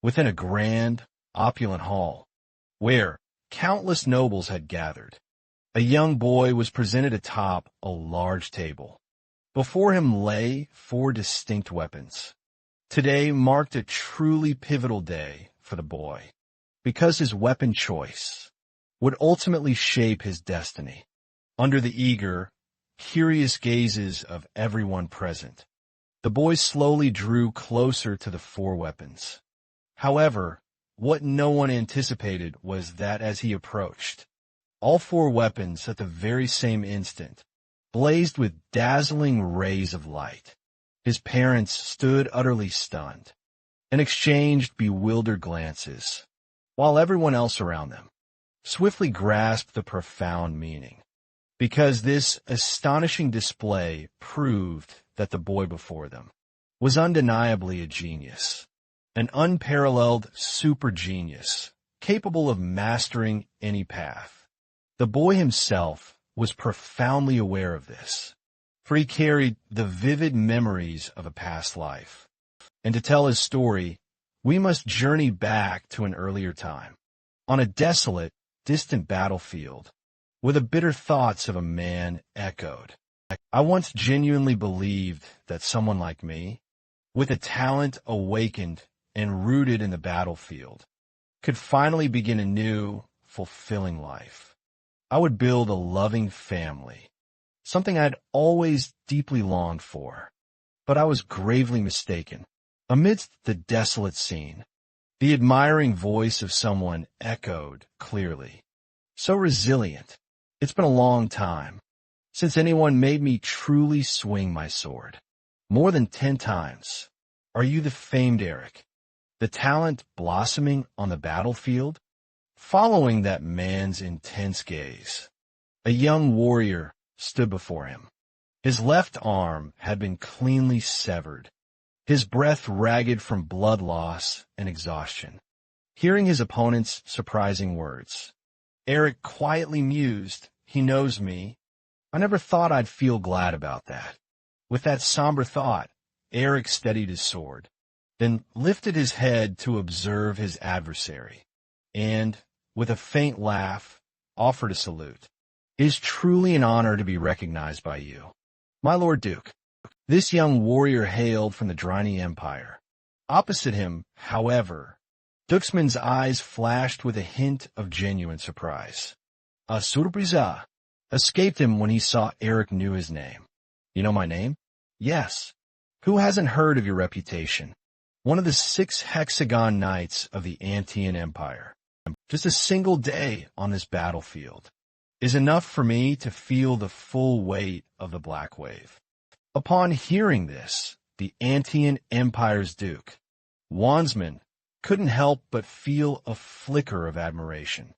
within a grand, opulent hall, where countless nobles had gathered. A young boy was presented atop a large table. Before him lay 4 distinct weapons. Today marked a truly pivotal day for the boy, because his weapon choice would ultimately shape his destiny. Under the eager, curious gazes of everyone present, the boy slowly drew closer to the 4 weapons. However, what no one anticipated was that as he approached, all 4 weapons at the very same instant blazed with dazzling rays of light. His parents stood utterly stunned and exchanged bewildered glances, while everyone else around them swiftly grasped the profound meaning, because this astonishing display proved that the boy before them was undeniably a genius, an unparalleled super genius, capable of mastering any path. The boy himself was profoundly aware of this, for he carried the vivid memories of a past life. And to tell his story, we must journey back to an earlier time, on a desolate, distant battlefield, where the bitter thoughts of a man echoed. I once genuinely believed that someone like me, with a talent awakened and rooted in the battlefield, could finally begin a new, fulfilling life. I would build a loving family, something I'd always deeply longed for. But I was gravely mistaken. Amidst the desolate scene, the admiring voice of someone echoed clearly. So resilient. It's been a long time since anyone made me truly swing my sword. More than 10 times. Are you the famed Eric? The talent blossoming on the battlefield? Following that man's intense gaze, a young warrior stood before him. His left arm had been cleanly severed, his breath ragged from blood loss and exhaustion. Hearing his opponent's surprising words, Eric quietly mused, "He knows me. I never thought I'd feel glad about that." With that somber thought, Eric steadied his sword, then lifted his head to observe his adversary, and, with a faint laugh, offered a salute. "It is truly an honor to be recognized by you, my Lord Duke." This young warrior hailed from the Dryni Empire. Opposite him, however, Duxman's eyes flashed with a hint of genuine surprise. A surpresa escaped him when he saw Eric knew his name. "You know my name?" "Yes." "Who hasn't heard of your reputation? One of the 6 hexagon knights of the Antean Empire. Just a single day on this battlefield is enough for me to feel the full weight of the Black Wave." Upon hearing this, the Antean Empire's Duke, Wandsman, couldn't help but feel a flicker of admiration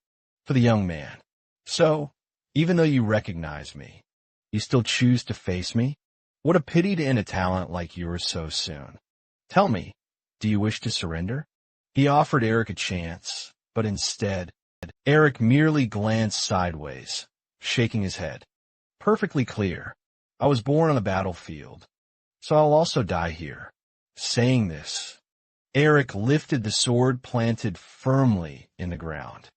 for the young man. "So, even though you recognize me, you still choose to face me? What a pity to end a talent like yours so soon. Tell me, do you wish to surrender?" He offered Eric a chance, but instead, Eric merely glanced sideways, shaking his head. "Perfectly clear. I was born on the battlefield, so I'll also die here." Saying this, Eric lifted the sword planted firmly in the ground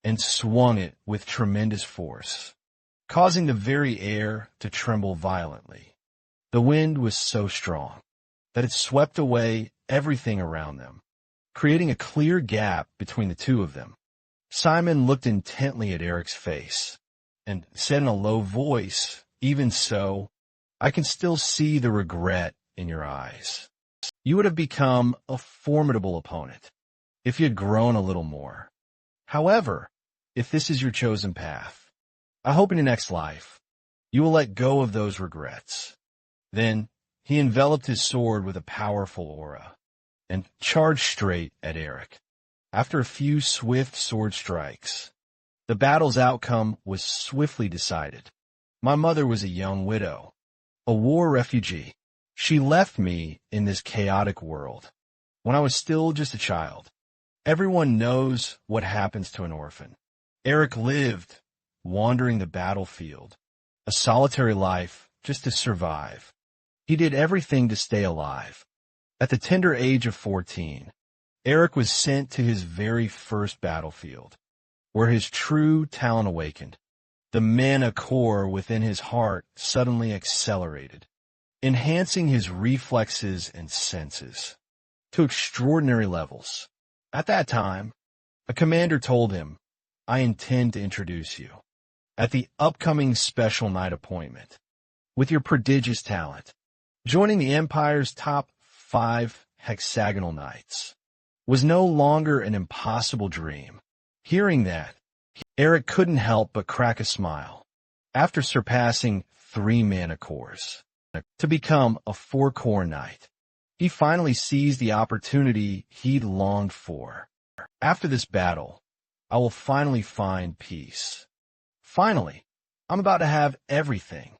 and swung it with tremendous force, causing the very air to tremble violently. The wind was so strong that it swept away everything around them, creating a clear gap between the two of them. Simon looked intently at Eric's face and said in a low voice, "Even so, I can still see the regret in your eyes. You would have become a formidable opponent if you had grown a little more. However, if this is your chosen path, I hope in your next life you will let go of those regrets." Then he enveloped his sword with a powerful aura and charged straight at Eric. After a few swift sword strikes, the battle's outcome was swiftly decided. My mother was a young widow, a war refugee. She left me in this chaotic world when I was still just a child. Everyone knows what happens to an orphan. Eric lived, wandering the battlefield, a solitary life just to survive. He did everything to stay alive. At the tender age of 14, Eric was sent to his very first battlefield, where his true talent awakened. The mana core within his heart suddenly accelerated, enhancing his reflexes and senses to extraordinary levels. At that time, a commander told him, "I intend to introduce you at the upcoming special night appointment. With your prodigious talent, joining the Empire's top 5 hexagonal knights was no longer an impossible dream." Hearing that, Eric couldn't help but crack a smile. After surpassing 3 mana cores to become a 4-core knight, he finally seized the opportunity he'd longed for. After this battle, I will finally find peace. Finally, I'm about to have everything.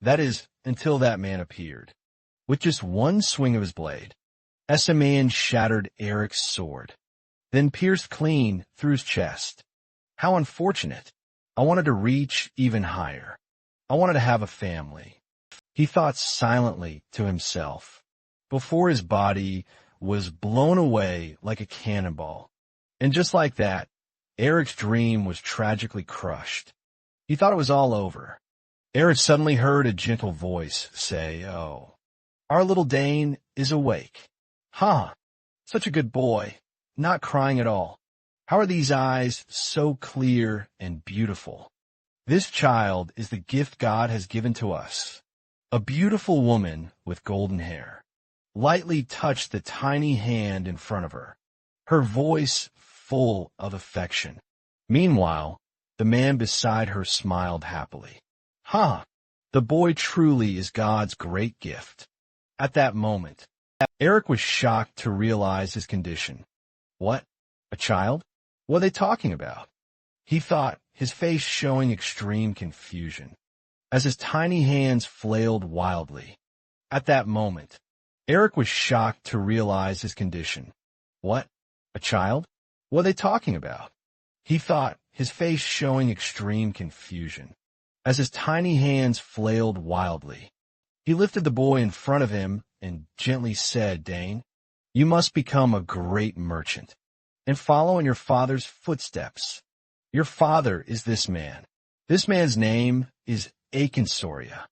That is, until that man appeared. With just one swing of his blade, Essaman shattered Eric's sword, then pierced clean through his chest. How unfortunate. I wanted to reach even higher. I wanted to have a family. He thought silently to himself, before his body was blown away like a cannonball. And just like that, Eric's dream was tragically crushed. He thought it was all over. Eric suddenly heard a gentle voice say, "Oh, our little Dane is awake. Huh, such a good boy, not crying at all. How are these eyes so clear and beautiful? This child is the gift God has given to us." A beautiful woman with golden hair lightly touched the tiny hand in front of her, her voice full of affection. Meanwhile, the man beside her smiled happily. "Huh, the boy truly is God's great gift." At that moment, Eric was shocked to realize his condition. What? A child? What are they talking about? He thought, his face showing extreme confusion, as his tiny hands flailed wildly. At that moment, Eric was shocked to realize his condition. What? A child? What are they talking about? He thought, his face showing extreme confusion, as his tiny hands flailed wildly. He lifted the boy in front of him and gently said, "Dane, you must become a great merchant and follow in your father's footsteps. Your father is this man. This man's name is Akinsoria."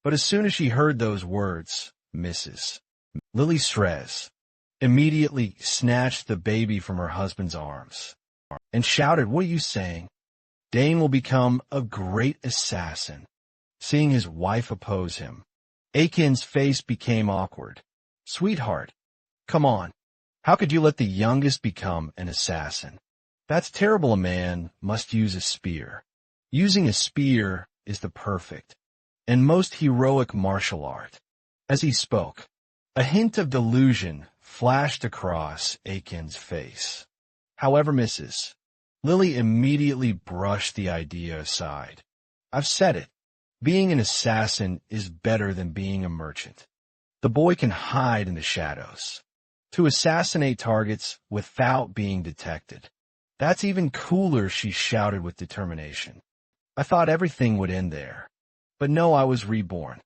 But as soon as she heard those words, Mrs. Lily Srez immediately snatched the baby from her husband's arms and shouted, "What are you saying? Dane will become a great assassin." Seeing his wife oppose him, Akin's face became awkward. "Sweetheart, come on. How could you let the youngest become an assassin? That's terrible. A man must use a spear. Using a spear is the perfect and most heroic martial art." As he spoke, a hint of delusion flashed across Akin's face. However, Mrs. Lily immediately brushed the idea aside. "I've said it. Being an assassin is better than being a merchant. The boy can hide in the shadows to assassinate targets without being detected. That's even cooler," she shouted with determination. "I thought everything would end there. But no, I was reborn.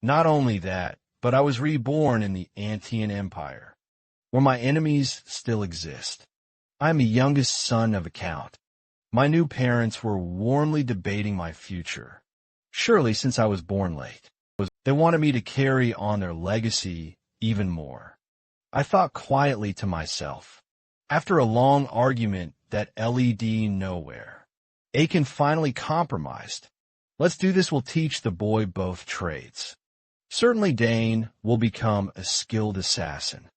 Not only that, but I was reborn in the Antean Empire, where my enemies still exist. I am the youngest son of a count. My new parents were warmly debating my future. Surely, since I was born late, they wanted me to carry on their legacy even more. I thought quietly to myself, after a long argument that led nowhere, Akin finally compromised. Let's do this. Will teach the boy both trades. Certainly Dane will become a skilled assassin."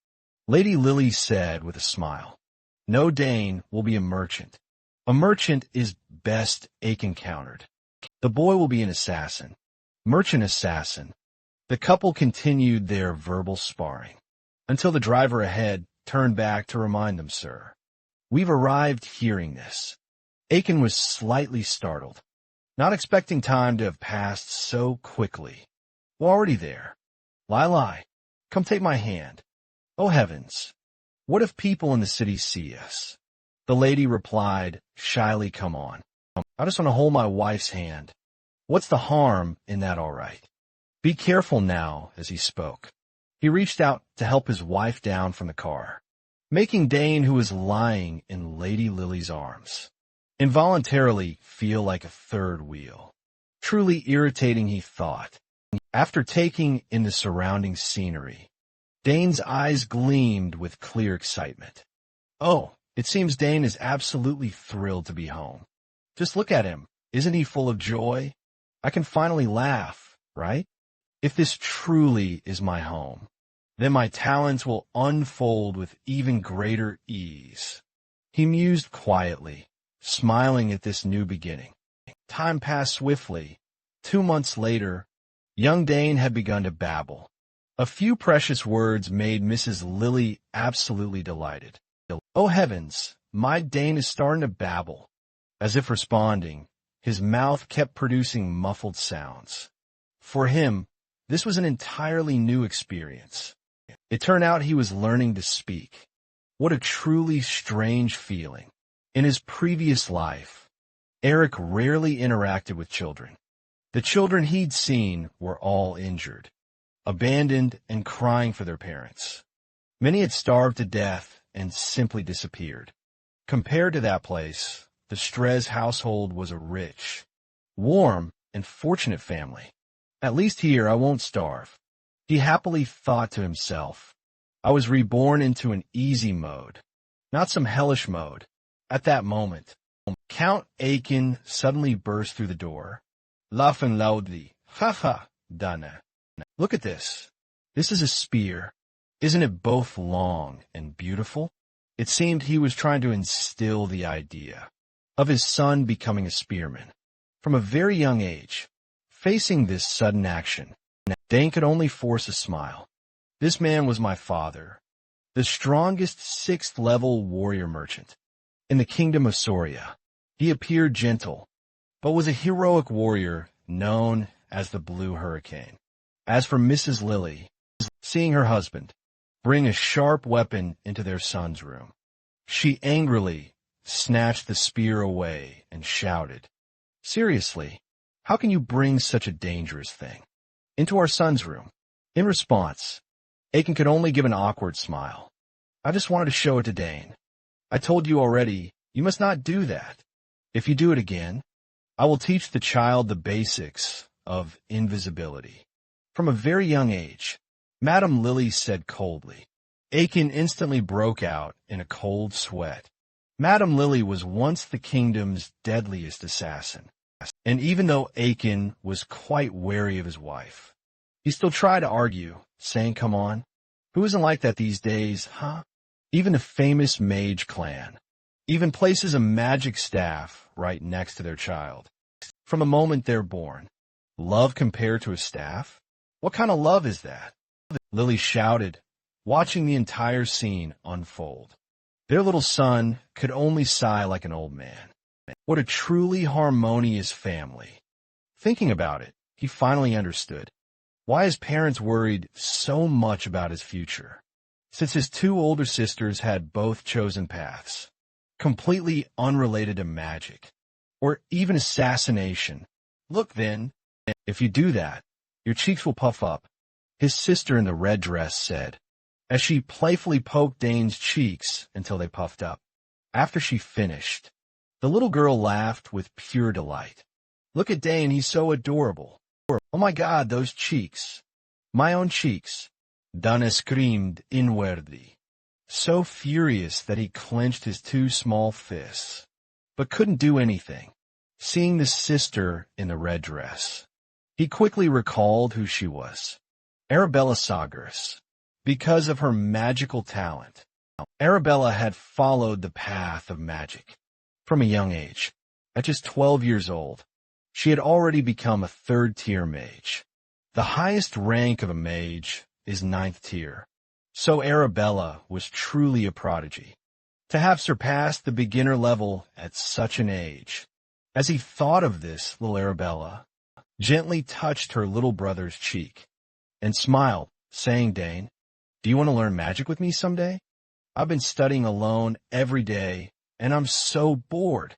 Lady Lily said with a smile. "No, Dane will be a merchant. A merchant is best," Akin countered. "The boy will be an assassin. Merchant assassin." The couple continued their verbal sparring until the driver ahead turned back to remind them, "Sir, we've arrived." Hearing this, Akin was slightly startled, not expecting time to have passed so quickly. "We're already there. Lili, come take my hand. Oh heavens, what if people in the city see us?" The lady replied shyly, "Come on. I just want to hold my wife's hand. What's the harm in that, all right? Be careful now." As he spoke, he reached out to help his wife down from the car. making Dane, who was lying in Lady Lily's arms, involuntarily feel like a third wheel. Truly irritating, he thought. After taking in the surrounding scenery, Dane's eyes gleamed with clear excitement. Oh, it seems Dane is absolutely thrilled to be home. Just look at him. Isn't he full of joy? I can finally laugh, right? If this truly is my home, then my talents will unfold with even greater ease. He mused quietly, smiling at this new beginning. Time passed swiftly. 2 months later, young Dane had begun to babble. A few precious words made Mrs. Lily absolutely delighted. Oh heavens, my Dane is starting to babble. As if responding, his mouth kept producing muffled sounds. For him, this was an entirely new experience. It turned out he was learning to speak. What a truly strange feeling. In his previous life, Eric rarely interacted with children. The children he'd seen were all injured, abandoned, and crying for their parents. Many had starved to death and simply disappeared. Compared to that place, the Strez household was a rich, warm, and fortunate family. At least here I won't starve. He happily thought to himself. I was reborn into an easy mode, not some hellish mode. At that moment, Count Aiken suddenly burst through the door, laughing loudly. Ha ha, Dana. Look at this. This is a spear. Isn't it both long and beautiful? It seemed he was trying to instill the idea of his son becoming a spearman. From a very young age, facing this sudden action, Dane could only force a smile. This man was my father, the strongest 6th-level warrior merchant in the kingdom of Soria. He appeared gentle, but was a heroic warrior known as the Blue Hurricane. As for Mrs. Lily, seeing her husband bring a sharp weapon into their son's room, she angrily snatched the spear away and shouted, "Seriously, how can you bring such a dangerous thing into our son's room?" In response, Aiken could only give an awkward smile. "I just wanted to show it to Dane. I told you already, you must not do that. If you do it again, I will teach the child the basics of invisibility." From a very young age, Madame Lily said coldly. Aiken instantly broke out in a cold sweat. Madame Lily was once the kingdom's deadliest assassin, and even though Aiken was quite wary of his wife, he still tried to argue, saying, "Come on, who isn't like that these days, huh?" Even the famous mage clan even places a magic staff right next to their child. From the moment they're born, love compared to a staff? What kind of love is that? Lily shouted, watching the entire scene unfold. Their little son could only sigh like an old man. What a truly harmonious family. Thinking about it, he finally understood why his parents worried so much about his future, since his 2 older sisters had both chosen paths, completely unrelated to magic, or even assassination. Look then, if you do that, your cheeks will puff up, his sister in the red dress said, as she playfully poked Dane's cheeks until they puffed up. After she finished, the little girl laughed with pure delight. "Look at Dane, he's so adorable. Oh my God, those cheeks. My own cheeks." Dana screamed inwardly, so furious that he clenched his 2 small fists, but couldn't do anything. Seeing the sister in the red dress, he quickly recalled who she was. Arabella Sagres. Because of her magical talent, Arabella had followed the path of magic from a young age. At just 12 years old, she had already become a 3rd-tier mage. The highest rank of a mage is 9th tier, so Arabella was truly a prodigy. To have surpassed the beginner level at such an age. As he thought of this, little Arabella gently touched her little brother's cheek and smiled, saying, "Dane, do you want to learn magic with me someday? I've been studying alone every day, and I'm so bored.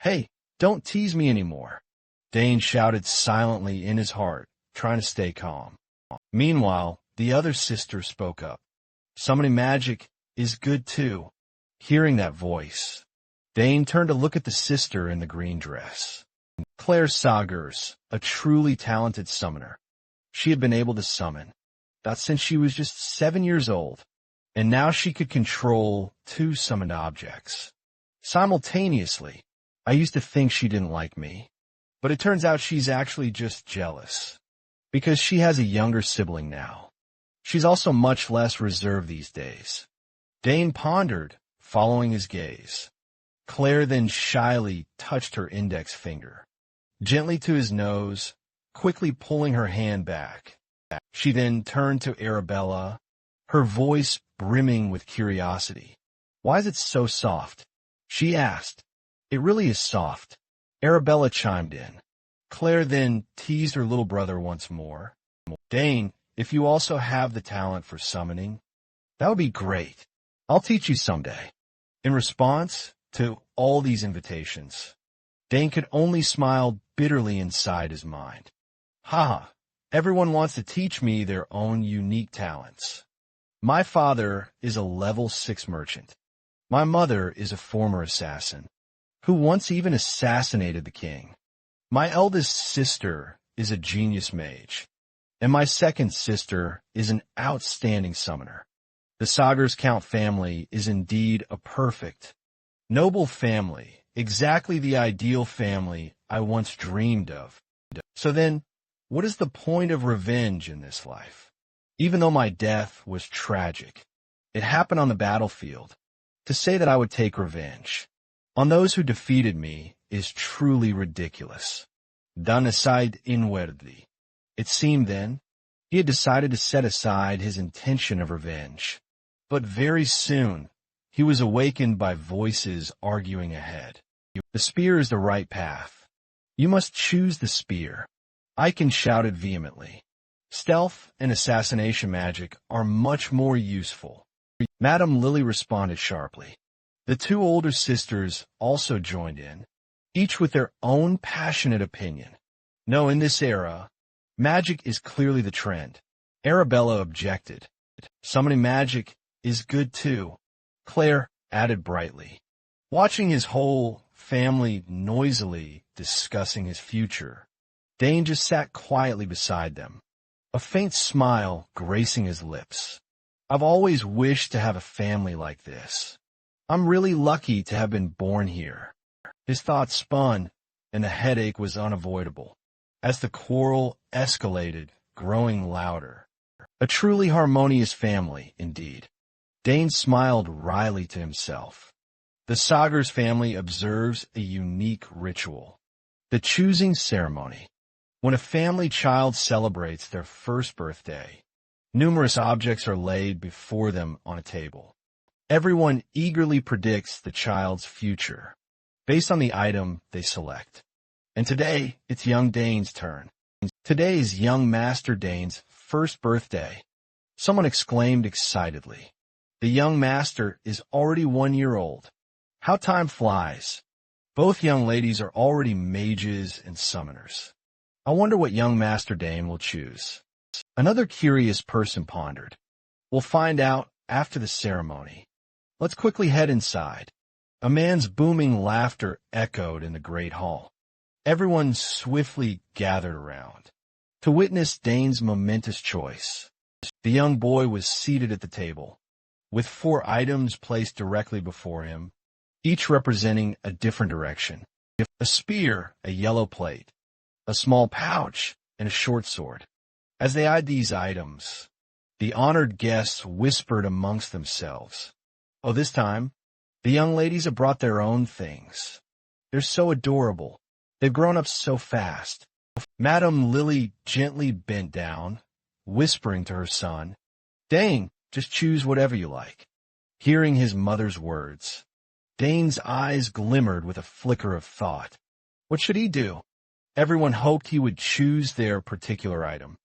Hey, don't tease me anymore." Dane shouted silently in his heart, trying to stay calm. Meanwhile, the other sister spoke up. "Summoning magic is good too. Hearing that voice, Dane turned to look at the sister in the green dress. Claire Sagers, a truly talented summoner. She had been able to summon, that since she was just 7 years old, and now she could control 2 summoned objects. Simultaneously, I used to think she didn't like me, but it turns out she's actually just jealous, because she has a younger sibling now. She's also much less reserved these days. Dane pondered, following his gaze. Claire then shyly touched her index finger, gently to his nose, quickly pulling her hand back. She then turned to Arabella, her voice brimming with curiosity. "Why is it so soft?" she asked. "It really is soft," Arabella chimed in. Claire then teased her little brother once more. "Dane, if you also have the talent for summoning, that would be great. I'll teach you someday." In response to all these invitations, Dane could only smile bitterly inside his mind. "Ha! Everyone wants to teach me their own unique talents. My father is a level 6 merchant. My mother is a former assassin, who once even assassinated the king. My eldest sister is a genius mage, and my second sister is an outstanding summoner. The Sagers Count family is indeed a perfect, noble family, exactly the ideal family I once dreamed of. So then, what is the point of revenge in this life? Even though my death was tragic, it happened on the battlefield. To say that I would take revenge on those who defeated me is truly ridiculous. Done aside inwardly. It seemed then, he had decided to set aside his intention of revenge. But very soon, he was awakened by voices arguing ahead. "The spear is the right path. You must choose the spear," Icon shouted vehemently. "Stealth and assassination magic are much more useful." Madame Lily responded sharply. The 2 older sisters also joined in, each with their own passionate opinion. "No, in this era, magic is clearly the trend." Arabella objected. "Summoning magic is good too," Claire added brightly. Watching his whole family noisily discussing his future, Dane just sat quietly beside them, a faint smile gracing his lips. "I've always wished to have a family like this. I'm really lucky to have been born here." His thoughts spun, and the headache was unavoidable, as the quarrel escalated, growing louder. A truly harmonious family, indeed. Dane smiled wryly to himself. The Sagers family observes a unique ritual, the choosing ceremony. When a family child celebrates their first birthday, numerous objects are laid before them on a table. Everyone eagerly predicts the child's future, based on the item they select. And today, it's young Dane's turn. Today is young Master Dane's first birthday. Someone exclaimed excitedly. The young master is already 1 year old. How time flies. Both young ladies are already mages and summoners. I wonder what young Master Dane will choose. Another curious person pondered. We'll find out after the ceremony. Let's quickly head inside. A man's booming laughter echoed in the great hall. Everyone swiftly gathered around to witness Dane's momentous choice. The young boy was seated at the table, with 4 items placed directly before him, each representing a different direction. A spear, a yellow plate, a small pouch, and a short sword. As they eyed these items, the honored guests whispered amongst themselves. "Oh, this time, the young ladies have brought their own things. They're so adorable. They've grown up so fast." Madame Lily gently bent down, whispering to her son, "Dane, just choose whatever you like." Hearing his mother's words, Dane's eyes glimmered with a flicker of thought. What should he do? Everyone hoped he would choose their particular item.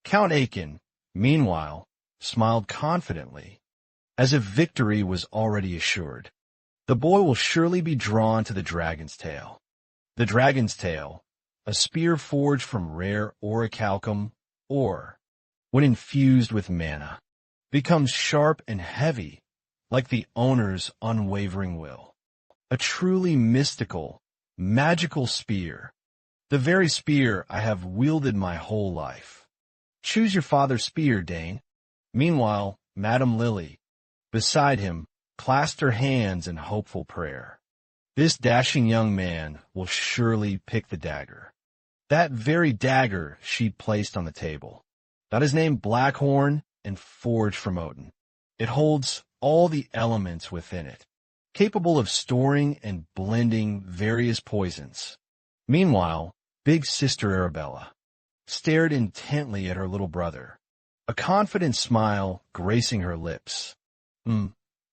Count Aiken, meanwhile, smiled confidently, as if victory was already assured. The boy will surely be drawn to the dragon's tail. The dragon's tail, a spear forged from rare orichalcum ore, when infused with mana, becomes sharp and heavy, like the owner's unwavering will. A truly mystical, magical spear. The very spear I have wielded my whole life. Choose your father's spear, Dane. Meanwhile, Madame Lily, beside him, clasped her hands in hopeful prayer. This dashing young man will surely pick the dagger. That very dagger she'd placed on the table. That is named Blackhorn and forged from Odin. It holds all the elements within it, capable of storing and blending various poisons. Meanwhile, big sister Arabella stared intently at her little brother, a confident smile gracing her lips.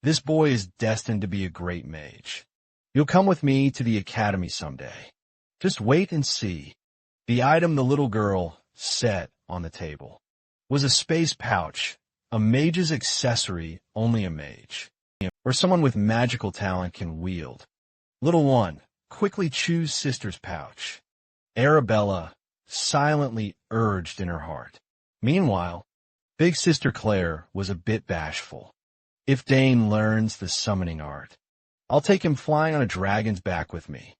This boy is destined to be a great mage. You'll come with me to the academy someday. Just wait and see. The item the little girl set on the table was a space pouch, a mage's accessory only a mage, or someone with magical talent can wield. Little one, quickly choose sister's pouch. Arabella silently urged in her heart. Meanwhile, big sister Claire was a bit bashful. If Dane learns the summoning art, I'll take him flying on a dragon's back with me.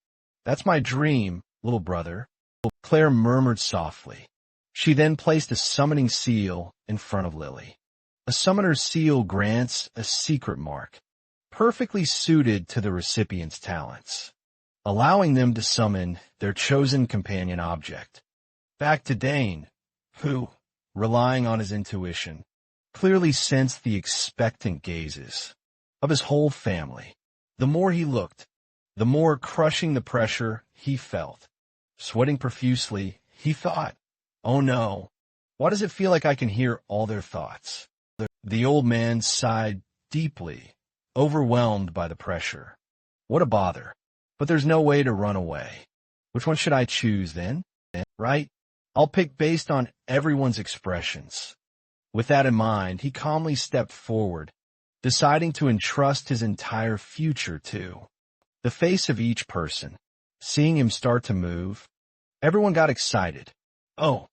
That's my dream, little brother, Claire murmured softly. She then placed a summoning seal in front of Lily. A summoner's seal grants a secret mark, perfectly suited to the recipient's talents, allowing them to summon their chosen companion object. Back to Dane, who, relying on his intuition, clearly sensed the expectant gazes of his whole family. The more he looked, the more crushing the pressure he felt. Sweating profusely, he thought, "Oh no, why does it feel like I can hear all their thoughts?" The old man sighed deeply, overwhelmed by the pressure. What a bother. But there's no way to run away. Which one should I choose then? Right? I'll pick based on everyone's expressions. With that in mind, he calmly stepped forward, deciding to entrust his entire future to the face of each person. Seeing him start to move, everyone got excited. Oh,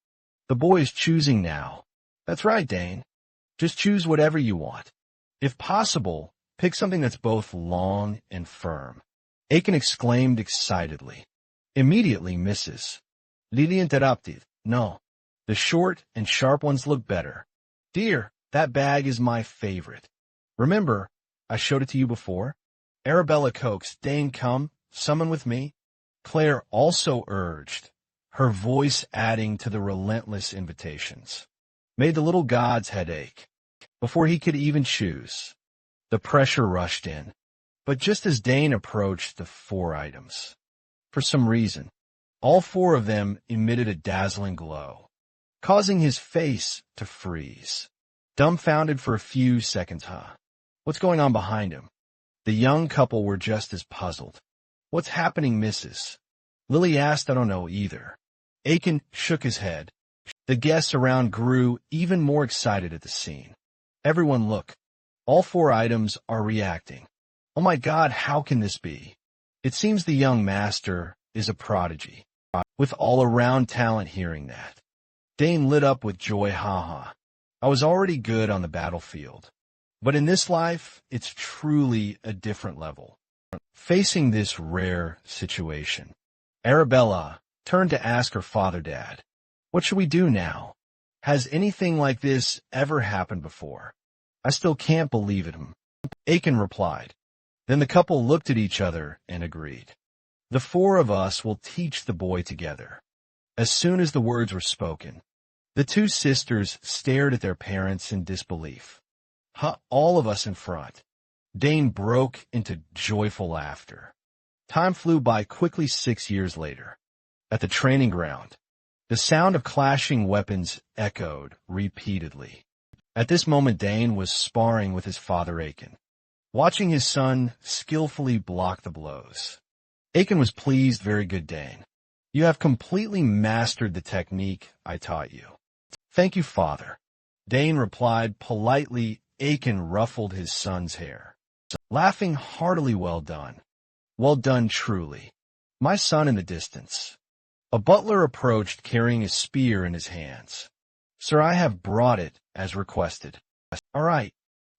the boy is choosing now. That's right, Dane. Just choose whatever you want. If possible, pick something that's both long and firm. Aiken exclaimed excitedly. Immediately misses. Lily interrupted. No, the short and sharp ones look better. Dear, that bag is my favorite. Remember, I showed it to you before? Arabella coaxed. Dane, come, summon with me. Claire also urged, her voice adding to the relentless invitations. Made the little god's head ache. Before he could even choose, the pressure rushed in. But just as Dane approached the 4 items, for some reason, all 4 of them emitted a dazzling glow, causing his face to freeze. Dumbfounded for a few seconds, What's going on behind him? The young couple were just as puzzled. What's happening, Mrs.? Lily asked. I don't know either. Aiken shook his head. The guests around grew even more excited at the scene. Everyone look. All 4 items are reacting. Oh my God, how can this be? It seems the young master is a prodigy, with all-around talent. Hearing that, Dane lit up with joy. I was already good on the battlefield, but in this life, it's truly a different level. Facing this rare situation, Arabella turned to ask her father, Dad, what should we do now? Has anything like this ever happened before? I still can't believe it. Aiken replied. Then the couple looked at each other and agreed. The 4 of us will teach the boy together. As soon as the words were spoken, the 2 sisters stared at their parents in disbelief. All of us in front. Dane broke into joyful laughter. Time flew by quickly. 6 years later, at the training ground, the sound of clashing weapons echoed repeatedly. At this moment, Dane was sparring with his father, Aiken, watching his son skillfully block the blows. Aiken was pleased. Very good, Dane. You have completely mastered the technique I taught you. Thank you, father. Dane replied politely. Aiken ruffled his son's hair, laughing heartily. Well done. Well done, truly. My son in the distance. A butler approached carrying a spear in his hands. Sir, I have brought it as requested. All right.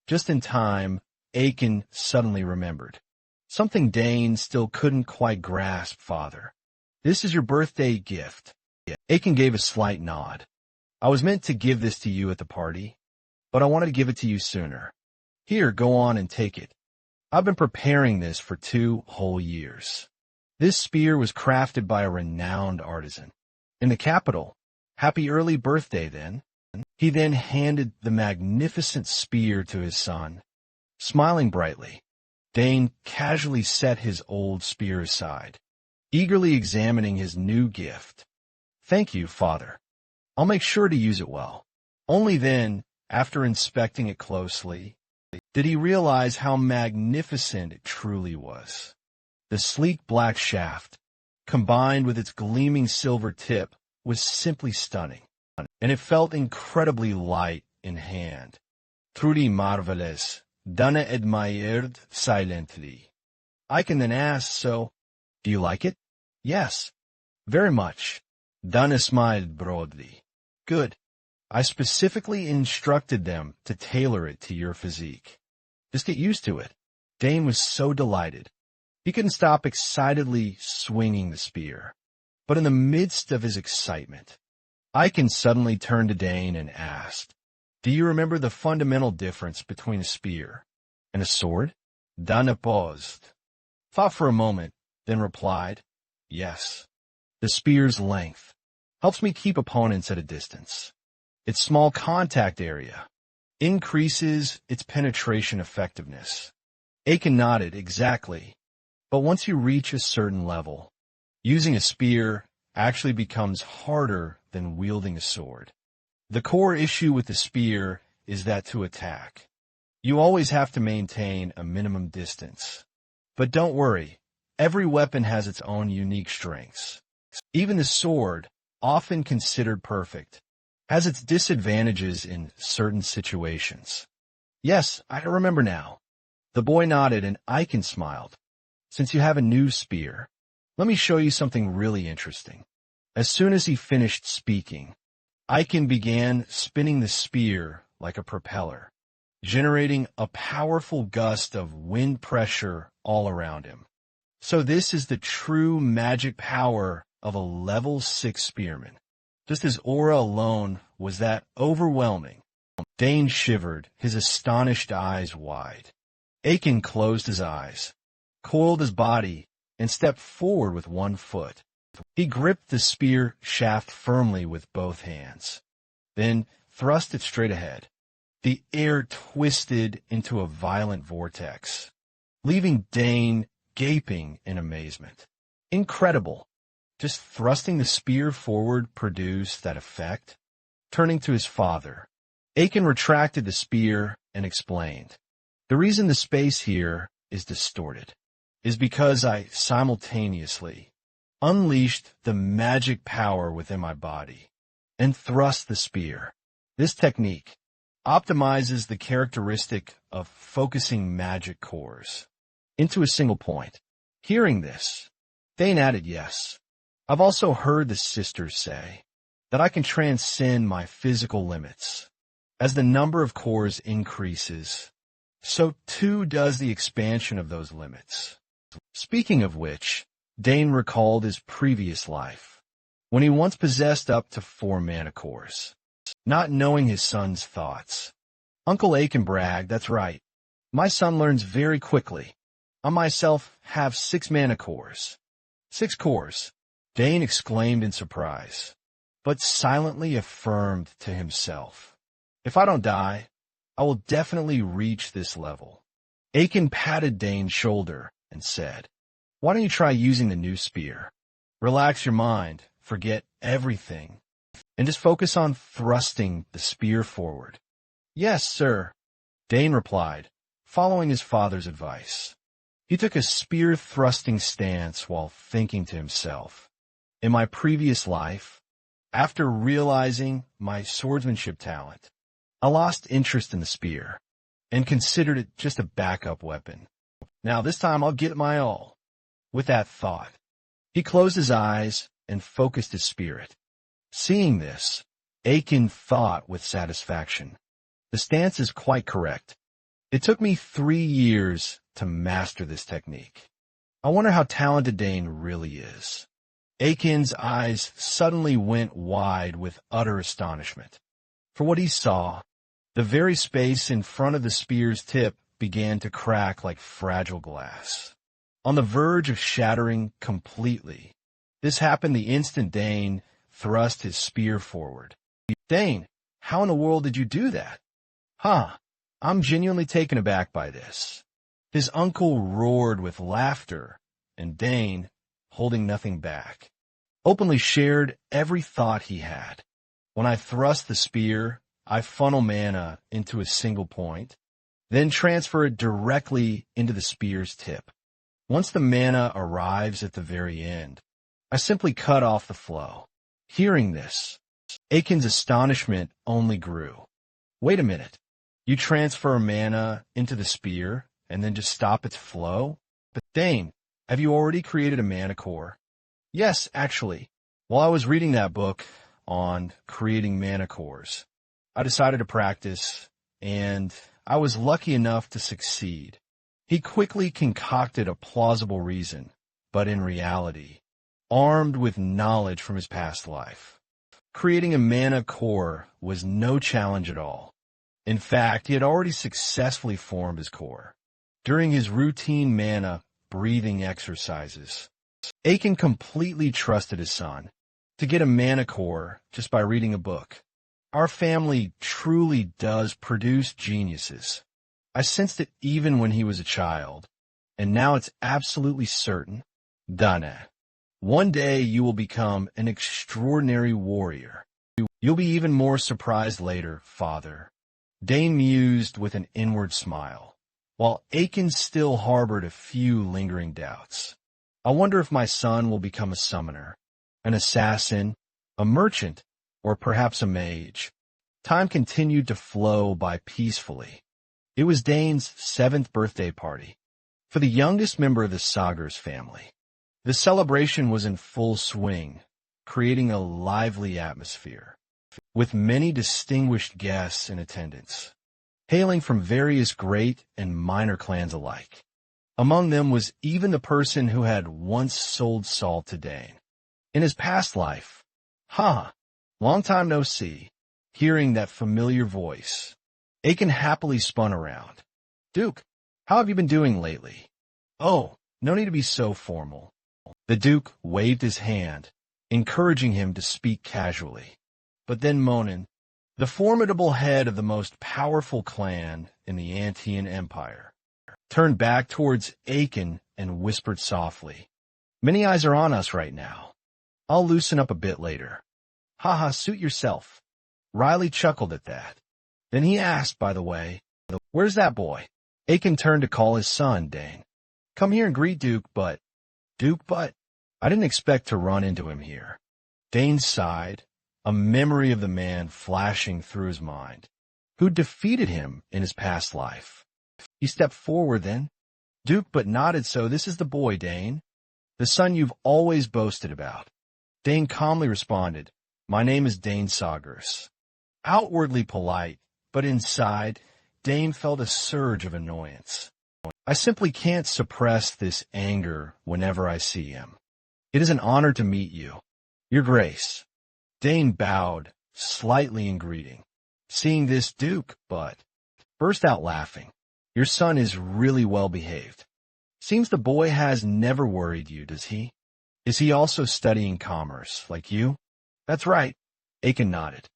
Just in time, Aiken suddenly remembered. Something Dane still couldn't quite grasp, Father. This is your birthday gift. Aiken gave a slight nod. I was meant to give this to you at the party, but I wanted to give it to you sooner. Here, go on and take it. I've been preparing this for 2 whole years. This spear was crafted by a renowned artisan in the capital. Happy early birthday, then. He then handed the magnificent spear to his son. Smiling brightly, Dane casually set his old spear aside, eagerly examining his new gift. Thank you, Father. I'll make sure to use it well. Only then, after inspecting it closely, did he realize how magnificent it truly was. The sleek black shaft, combined with its gleaming silver tip, was simply stunning, and it felt incredibly light in hand. Truly marvelous. Dana admired silently. Aiken then asked, so, do you like it? Yes, very much. Dana smiled broadly. Good. I specifically instructed them to tailor it to your physique. Just get used to it. Dane was so delighted. He couldn't stop excitedly swinging the spear. But in the midst of his excitement, Aiken suddenly turned to Dane and asked, do you remember the fundamental difference between a spear and a sword? Dana paused, thought for a moment, then replied, yes. The spear's length helps me keep opponents at a distance. Its small contact area increases its penetration effectiveness. Aiken nodded, exactly. But once you reach a certain level, using a spear actually becomes harder than wielding a sword. The core issue with the spear is that to attack, you always have to maintain a minimum distance. But don't worry, every weapon has its own unique strengths. Even the sword, often considered perfect, has its disadvantages in certain situations. Yes, I remember now. The boy nodded and Aiken smiled. Since you have a new spear, let me show you something really interesting. As soon as he finished speaking, Aiken began spinning the spear like a propeller, generating a powerful gust of wind pressure all around him. So this is the true magic power of a level 6 spearman. Just his aura alone was that overwhelming. Dane shivered, his astonished eyes wide. Aiken closed his eyes, coiled his body, and stepped forward with one foot. He gripped the spear shaft firmly with both hands, then thrust it straight ahead. The air twisted into a violent vortex, leaving Dane gaping in amazement. Incredible. Just thrusting the spear forward produced that effect. Turning to his father, Aiken retracted the spear and explained, the reason the space here is distorted is because I simultaneously unleashed the magic power within my body and thrust the spear. This technique optimizes the characteristic of focusing magic cores into a single point. Hearing this, Dane added, yes. I've also heard the sisters say that I can transcend my physical limits. As the number of cores increases, so too does the expansion of those limits. Speaking of which, Dane recalled his previous life, when he once possessed up to 4 mana cores. Not knowing his son's thoughts, Uncle Aiken bragged, that's right. My son learns very quickly. I myself have 6 mana cores. 6 cores, Dane exclaimed in surprise, but silently affirmed to himself, if I don't die, I will definitely reach this level. Aiken patted Dane's shoulder and said, why don't you try using the new spear? Relax your mind, forget everything, and just focus on thrusting the spear forward. Yes, sir, Dane replied, following his father's advice. He took a spear-thrusting stance while thinking to himself, in my previous life, after realizing my swordsmanship talent, I lost interest in the spear and considered it just a backup weapon. Now this time I'll give it my all. With that thought, he closed his eyes and focused his spirit. Seeing this, Aiken thought with satisfaction. The stance is quite correct. It took me 3 years to master this technique. I wonder how talented Dane really is. Akin's eyes suddenly went wide with utter astonishment. For what he saw, the very space in front of the spear's tip began to crack like fragile glass, on the verge of shattering completely. This happened the instant Dane thrust his spear forward. Dane, how in the world did you do that? Huh, I'm genuinely taken aback by this. His uncle roared with laughter, and Dane, holding nothing back, openly shared every thought he had. When I thrust the spear, I funnel mana into a single point, then transfer it directly into the spear's tip. Once the mana arrives at the very end, I simply cut off the flow. Hearing this, Akin's astonishment only grew. Wait a minute. You transfer mana into the spear and then just stop its flow? But Dane, have you already created a mana core? Yes, actually. While I was reading that book on creating mana cores, I decided to practice, and I was lucky enough to succeed. He quickly concocted a plausible reason, but in reality, armed with knowledge from his past life, creating a mana core was no challenge at all. In fact, he had already successfully formed his core. During his routine mana breathing exercises, Akin completely trusted his son to get a mana core just by reading a book. Our family truly does produce geniuses. I sensed it even when he was a child, and now it's absolutely certain. Dane, one day you will become an extraordinary warrior. You'll be even more surprised later, father. Dane mused with an inward smile, while Akin still harbored a few lingering doubts. I wonder if my son will become a summoner, an assassin, a merchant, or perhaps a mage. Time continued to flow by peacefully. It was Dane's 7th birthday party for the youngest member of the Sagers family. The celebration was in full swing, creating a lively atmosphere, with many distinguished guests in attendance, hailing from various great and minor clans alike. Among them was even the person who had once sold salt to Dane. In his past life, long time no see. Hearing that familiar voice, Akin happily spun around. Duke, how have you been doing lately? Oh, no need to be so formal. The Duke waved his hand, encouraging him to speak casually. But then Monin, the formidable head of the most powerful clan in the Antean Empire, turned back towards Akin and whispered softly, Many eyes are on us right now. I'll loosen up a bit later. Suit yourself. Riley chuckled at that. Then he asked, by the way, Where's that boy? Akin turned to call his son, Dane. Come here and greet Duke, but... I didn't expect to run into him here. Dane sighed, a memory of the man flashing through his mind, who defeated him in his past life. He stepped forward then. Duke nodded, so this is the boy, Dane. The son you've always boasted about. Dane calmly responded, My name is Dane Sagers. Outwardly polite, but inside, Dane felt a surge of annoyance. I simply can't suppress this anger whenever I see him. It is an honor to meet you. Your Grace. Dane bowed, slightly in greeting. Seeing this, Duke, burst out laughing. Your son is really well behaved. Seems the boy has never worried you, does he? Is he also studying commerce, like you? That's right. Akin nodded.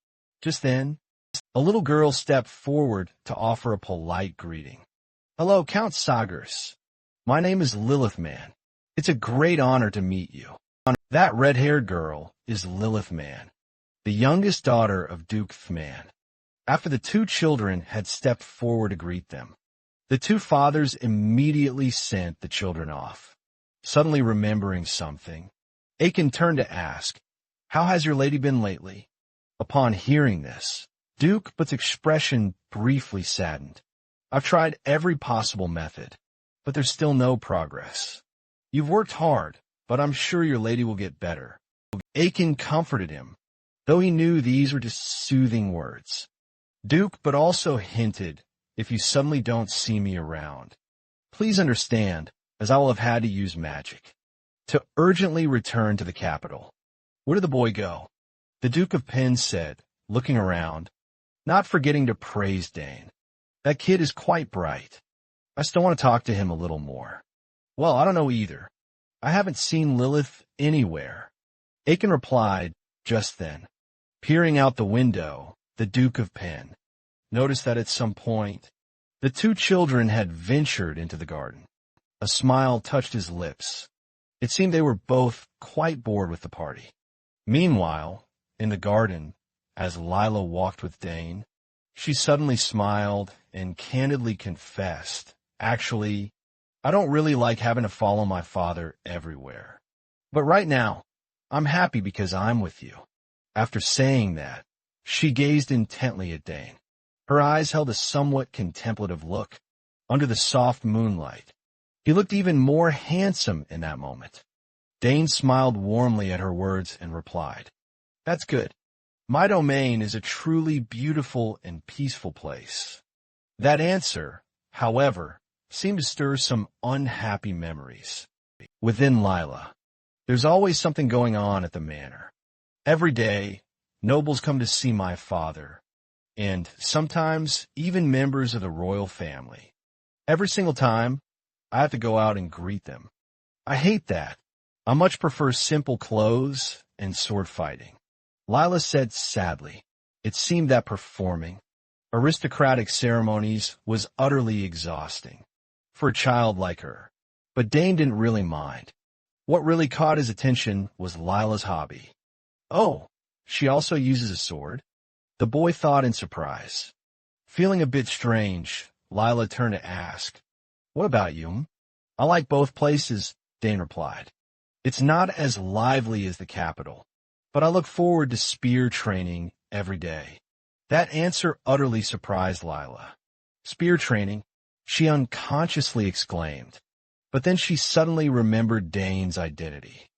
Just then, a little girl stepped forward to offer a polite greeting. Hello, Count Sagers. My name is Lilith Man. It's a great honor to meet you. That red-haired girl is Lilith Man, the youngest daughter of Duke Thman. After the two children had stepped forward to greet them, the two fathers immediately sent the children off. Suddenly remembering something, Akin turned to ask, How has your lady been lately? Upon hearing this, Duke's expression briefly saddened. I've tried every possible method, but there's still no progress. You've worked hard, but I'm sure your lady will get better. Akin comforted him, though he knew these were just soothing words. Duke also hinted if you suddenly don't see me around. Please understand, as I will have had to use magic to urgently return to the capital. Where did the boy go? The Duke of Penn said, looking around, not forgetting to praise Dane. That kid is quite bright. I still want to talk to him a little more. Well, I don't know either. I haven't seen Lilith anywhere. Aiken replied just then. Peering out the window, the Duke of Penn noticed that at some point, the two children had ventured into the garden. A smile touched his lips. It seemed they were both quite bored with the party. Meanwhile, in the garden, as Lila walked with Dane, she suddenly smiled and candidly confessed, actually, I don't really like having to follow my father everywhere. But right now, I'm happy because I'm with you. After saying that, she gazed intently at Dane. Her eyes held a somewhat contemplative look under the soft moonlight. He looked even more handsome in that moment. Dane smiled warmly at her words and replied, That's good. My domain is a truly beautiful and peaceful place. That answer, however, seemed to stir some unhappy memories within Lila. There's always something going on at the manor. Every day, nobles come to see my father, and sometimes even members of the royal family. Every single time, I have to go out and greet them. I hate that. I much prefer simple clothes and sword fighting. Lila said sadly. It seemed that performing aristocratic ceremonies was utterly exhausting for a child like her. But Dane didn't really mind. What really caught his attention was Lila's hobby. Oh, she also uses a sword? The boy thought in surprise. Feeling a bit strange, Lila turned to ask, What about you? I like both places, Dane replied. It's not as lively as the capital, but I look forward to spear training every day. That answer utterly surprised Lila. Spear training, she unconsciously exclaimed. But then she suddenly remembered Dane's identity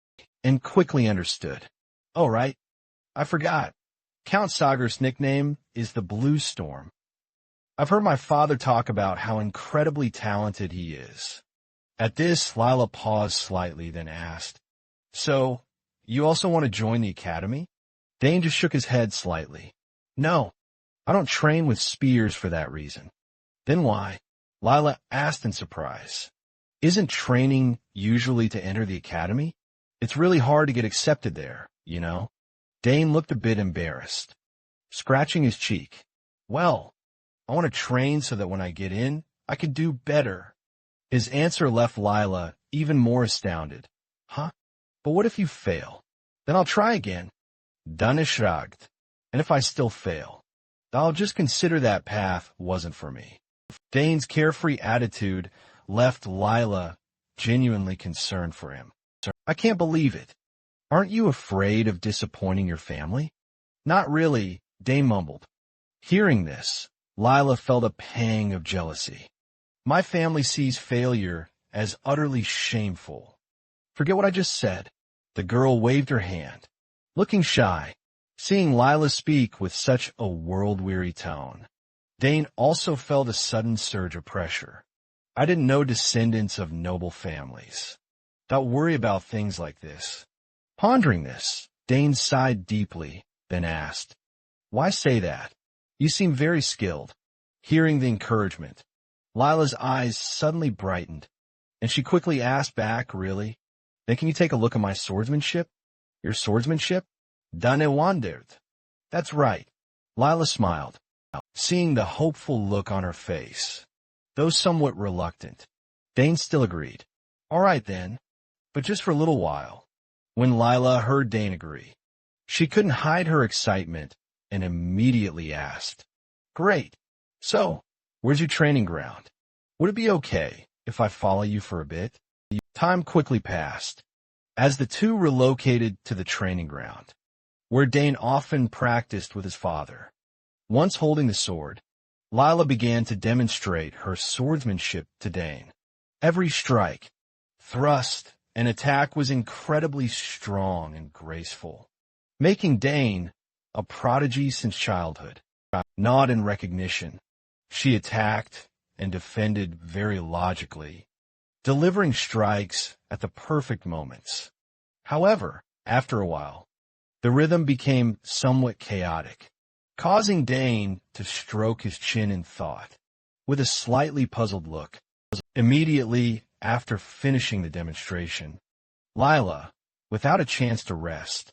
and quickly understood. Oh, right. I forgot. Count Sagar's nickname is the Blue Storm. I've heard my father talk about how incredibly talented he is. At this, Lila paused slightly, then asked, So, you also want to join the academy? Dane just shook his head slightly. No, I don't train with spears for that reason. Then why? Lila asked in surprise. Isn't training usually to enter the academy? It's really hard to get accepted there, you know? Dane looked a bit embarrassed, scratching his cheek. Well, I want to train so that when I get in, I can do better. His answer left Lila even more astounded. Huh? But what if you fail? Then I'll try again. Dann erschragt. And if I still fail, I'll just consider that path wasn't for me. Dane's carefree attitude left Lila genuinely concerned for him. I can't believe it. Aren't you afraid of disappointing your family? Not really, Dane mumbled. Hearing this, Lila felt a pang of jealousy. My family sees failure as utterly shameful. Forget what I just said. The girl waved her hand, looking shy, seeing Lila speak with such a world-weary tone. Dane also felt a sudden surge of pressure. I didn't know descendants of noble families. Don't worry about things like this. Pondering this, Dane sighed deeply, then asked, Why say that? You seem very skilled. Hearing the encouragement, Lila's eyes suddenly brightened, and she quickly asked back, Really? Then can you take a look at my swordsmanship? Your swordsmanship? Dann wandert. That's right. Lila smiled, seeing the hopeful look on her face. Though somewhat reluctant, Dane still agreed. All right then, but just for a little while. When Lila heard Dane agree, she couldn't hide her excitement and immediately asked, Great. So, where's your training ground? Would it be okay if I follow you for a bit? Time quickly passed, as the two relocated to the training ground, where Dane often practiced with his father. Once holding the sword, Lila began to demonstrate her swordsmanship to Dane. Every strike, thrust, and attack was incredibly strong and graceful, making Dane a prodigy since childhood. Nod in recognition, She attacked and defended very logically, delivering strikes at the perfect moments. However, after a while, the rhythm became somewhat chaotic, causing Dane to stroke his chin in thought, with a slightly puzzled look. Immediately after finishing the demonstration, Lila, without a chance to rest,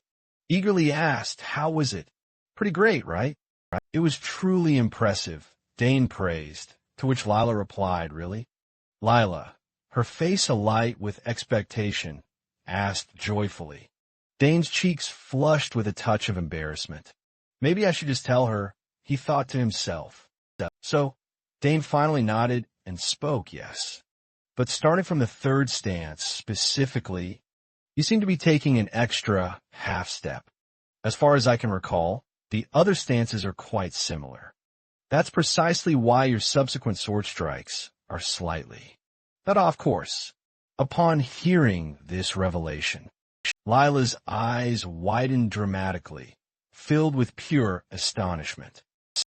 eagerly asked, "How was it?" "Pretty great, right?" "It was truly impressive," Dane praised, to which Lila replied, "Really?" Lila, her face alight with expectation, asked joyfully. Dane's cheeks flushed with a touch of embarrassment. Maybe I should just tell her, he thought to himself. So, Dane finally nodded and spoke, "Yes. But starting from the third stance, specifically, you seem to be taking an extra half step. As far as I can recall, the other stances are quite similar. That's precisely why your subsequent sword strikes are slightly not off course." Upon hearing this revelation, Lila's eyes widened dramatically, filled with pure astonishment.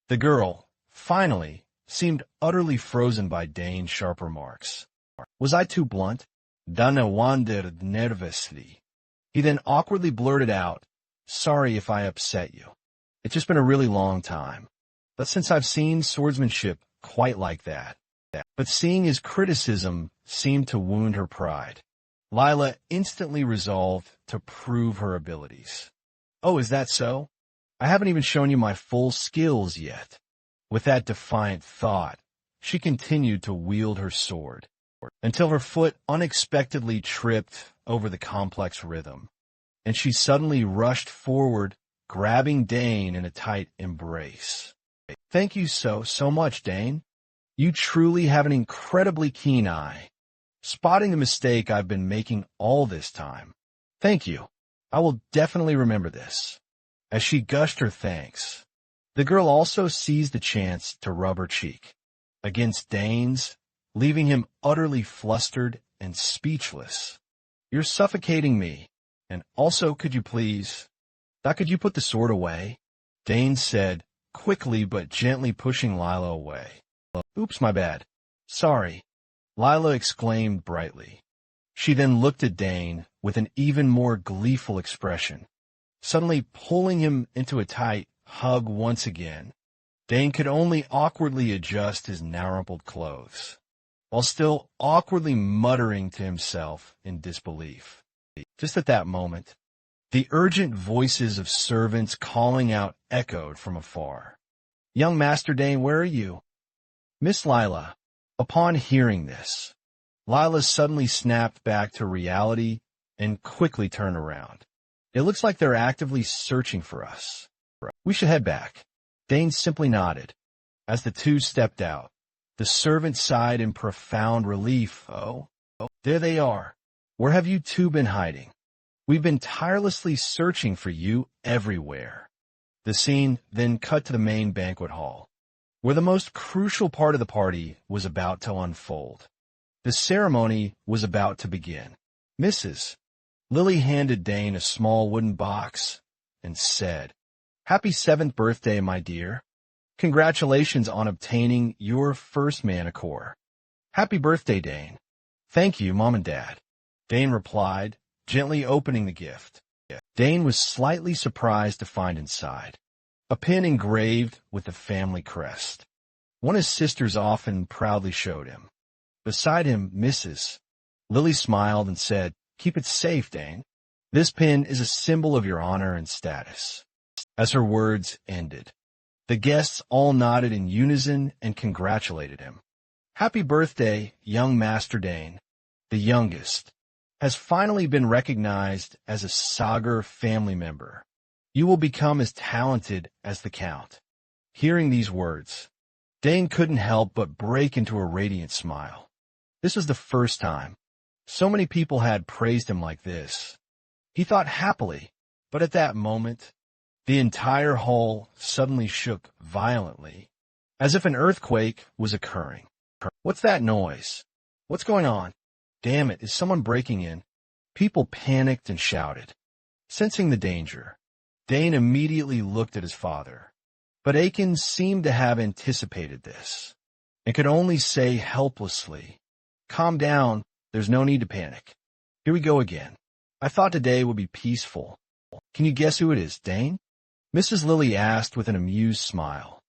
The girl, finally, seemed utterly frozen by Dane's sharp remarks. "Was I too blunt?" Dana wondered nervously. He then awkwardly blurted out, "Sorry if I upset you. It's just been a really long time. But since I've seen swordsmanship quite like that." But seeing his criticism seemed to wound her pride, Lila instantly resolved to prove her abilities. "Oh, is that so? I haven't even shown you my full skills yet." With that defiant thought, she continued to wield her sword, until her foot unexpectedly tripped over the complex rhythm, and she suddenly rushed forward, grabbing Dane in a tight embrace. "Thank you so much, Dane. You truly have an incredibly keen eye, spotting the mistake I've been making all this time. Thank you. I will definitely remember this." As she gushed her thanks, the girl also seized the chance to rub her cheek against Dane's, leaving him utterly flustered and speechless. "You're suffocating me. And also, could you please... could you put the sword away?" Dane said, quickly but gently pushing Lila away. "Oops, my bad. Sorry," Lila exclaimed brightly. She then looked at Dane with an even more gleeful expression, suddenly pulling him into a tight hug once again. Dane could only awkwardly adjust his now-rumpled clothes, while still awkwardly muttering to himself in disbelief. Just at that moment, the urgent voices of servants calling out echoed from afar. "Young Master Dane, where are you?" "Miss Lila." Upon hearing this, Lila suddenly snapped back to reality and quickly turned around. "It looks like they're actively searching for us. We should head back." Dane simply nodded. As the two stepped out, the servant sighed in profound relief. Oh, there they are. Where have you two been hiding? We've been tirelessly searching for you everywhere." The scene then cut to the main banquet hall, where the most crucial part of the party was about to unfold. The ceremony was about to begin. "Mrs." Lily handed Dane a small wooden box and said, "Happy 7th birthday, my dear. Congratulations on obtaining your first Manticore." "Happy birthday, Dane." "Thank you, Mom and Dad," Dane replied, gently opening the gift. Dane was slightly surprised to find inside a pin engraved with the family crest, one his sisters often proudly showed him. Beside him, Mrs. Lily smiled and said, "Keep it safe, Dane. This pin is a symbol of your honor and status." As her words ended, the guests all nodded in unison and congratulated him. "Happy birthday, young Master Dane. The youngest has finally been recognized as a Sagar family member. You will become as talented as the Count." Hearing these words, Dane couldn't help but break into a radiant smile. This was the first time so many people had praised him like this. He thought happily, but at that moment, the entire hall suddenly shook violently, as if an earthquake was occurring. "What's that noise? What's going on? Damn it, is someone breaking in?" People panicked and shouted. Sensing the danger, Dane immediately looked at his father. But Aiken seemed to have anticipated this, and could only say helplessly, "Calm down, there's no need to panic. Here we go again. I thought today would be peaceful. Can you guess who it is, Dane?" Mrs. Lilly asked with an amused smile.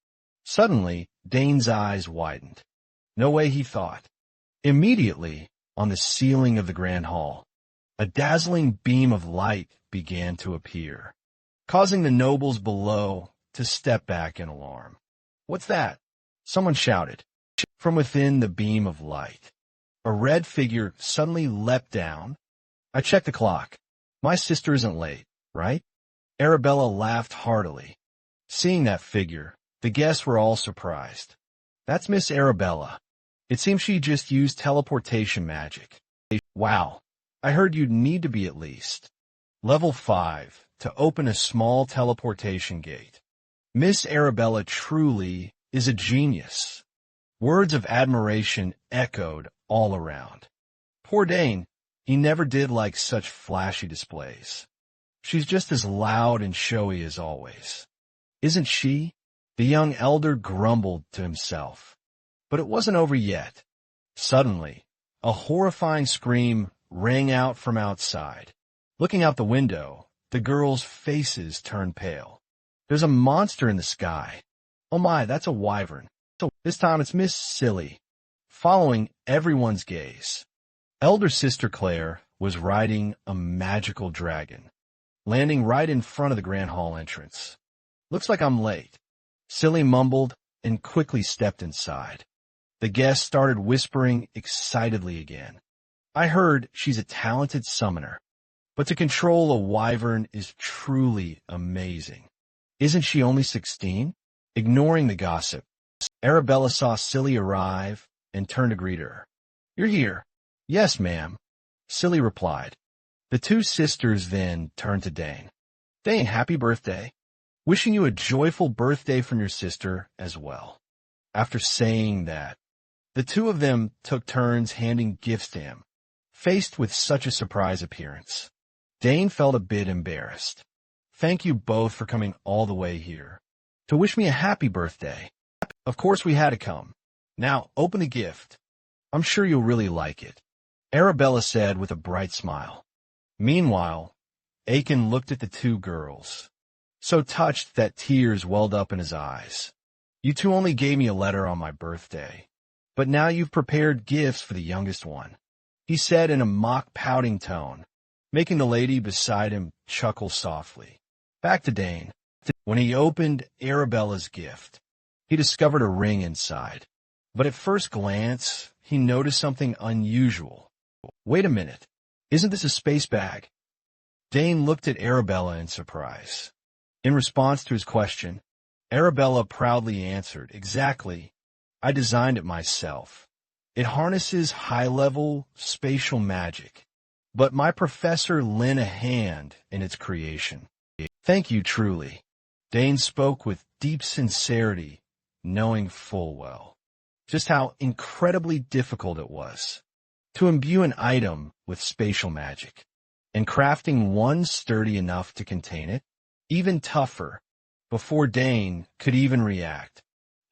Suddenly, Dane's eyes widened. No way, he thought. Immediately, on the ceiling of the grand hall, a dazzling beam of light began to appear, causing the nobles below to step back in alarm. "What's that?" someone shouted. From within the beam of light, a red figure suddenly leapt down. "I checked the clock. My sister isn't late, right?" Arabella laughed heartily. Seeing that figure, the guests were all surprised. "That's Miss Arabella. It seems she just used teleportation magic." "Wow, I heard you'd need to be at least level 5 to open a small teleportation gate. Miss Arabella truly is a genius." Words of admiration echoed all around. Poor Dane, he never did like such flashy displays. "She's just as loud and showy as always, isn't she?" The young elder grumbled to himself. But it wasn't over yet. Suddenly, a horrifying scream rang out from outside. Looking out the window, the girls' faces turned pale. "There's a monster in the sky. Oh my, that's a wyvern." So this time it's Miss Silly. Following everyone's gaze, elder sister Claire was riding a magical dragon, landing right in front of the grand hall entrance. "Looks like I'm late," Silly mumbled and quickly stepped inside. The guests started whispering excitedly again. "I heard she's a talented summoner, but to control a wyvern is truly amazing. Isn't she only 16? Ignoring the gossip, Arabella saw Silly arrive and turned to greet her. "You're here." "Yes, ma'am," Silly replied. The two sisters then turned to Dane. "Dane, happy birthday. Wishing you a joyful birthday from your sister as well." After saying that, the two of them took turns handing gifts to him. Faced with such a surprise appearance, Dane felt a bit embarrassed. "Thank you both for coming all the way here to wish me a happy birthday." "Of course we had to come. Now open the gift. I'm sure you'll really like it," Arabella said with a bright smile. Meanwhile, Aiken looked at the two girls, so touched that tears welled up in his eyes. "You two only gave me a letter on my birthday, but now you've prepared gifts for the youngest one," he said in a mock pouting tone, making the lady beside him chuckle softly. Back to Dane. When he opened Arabella's gift, he discovered a ring inside. But at first glance, he noticed something unusual. "Wait a minute. Isn't this a space bag?" Dane looked at Arabella in surprise. In response to his question, Arabella proudly answered, "Exactly. I designed it myself. It harnesses high-level spatial magic, but my professor lent a hand in its creation." "Thank you, truly." Dane spoke with deep sincerity, knowing full well just how incredibly difficult it was to imbue an item with spatial magic, and crafting one sturdy enough to contain it, even tougher. Before Dane could even react,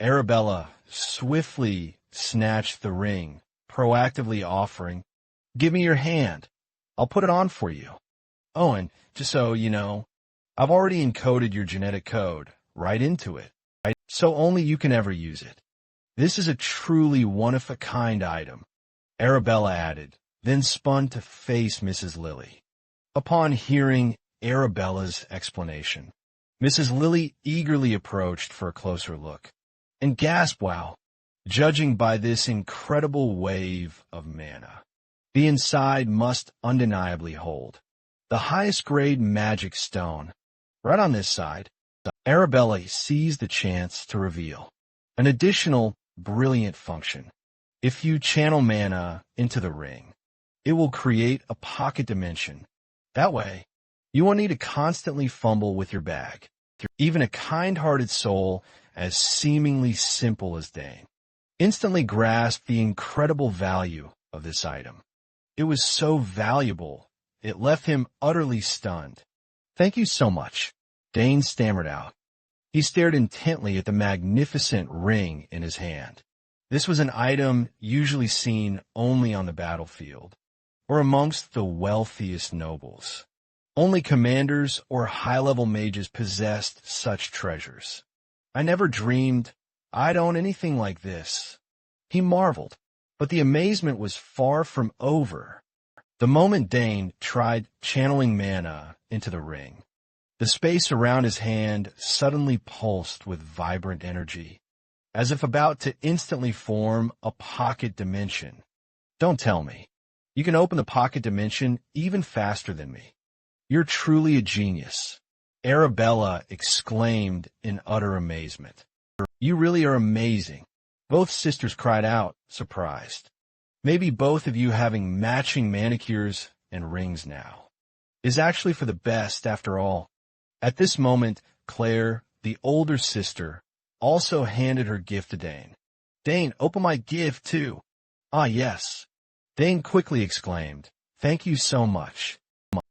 Arabella swiftly snatched the ring, proactively offering, "Give me your hand. I'll put it on for you. Oh, and just so you know, I've already encoded your genetic code right into it, right? So only you can ever use it. This is a truly one-of-a-kind item," Arabella added, then spun to face Mrs. Lilly. Upon hearing Arabella's explanation, Mrs. Lilly eagerly approached for a closer look, and gasped, "Wow!" Judging by this incredible wave of mana, the inside must undeniably hold the highest grade magic stone. Right on this side, Arabella seized the chance to reveal an additional brilliant function. If you channel mana into the ring, it will create a pocket dimension. That way, you won't need to constantly fumble with your bag. Even a kind-hearted soul as seemingly simple as Dane instantly grasped the incredible value of this item. It was so valuable, it left him utterly stunned. "Thank you so much," Dane stammered out. He stared intently at the magnificent ring in his hand. This was an item usually seen only on the battlefield, or amongst the wealthiest nobles. Only commanders or high-level mages possessed such treasures. I never dreamed I'd own anything like this. He marveled, but the amazement was far from over. The moment Dane tried channeling mana into the ring, the space around his hand suddenly pulsed with vibrant energy, as if about to instantly form a pocket dimension. Don't tell me. You can open the pocket dimension even faster than me. You're truly a genius. Arabella exclaimed in utter amazement. You really are amazing. Both sisters cried out, surprised. Maybe both of you having matching manicures and rings now is actually for the best after all. At this moment, Claire, the older sister, also handed her gift to Dane. Dane, open my gift too. Ah, yes. Dane quickly exclaimed, thank you so much.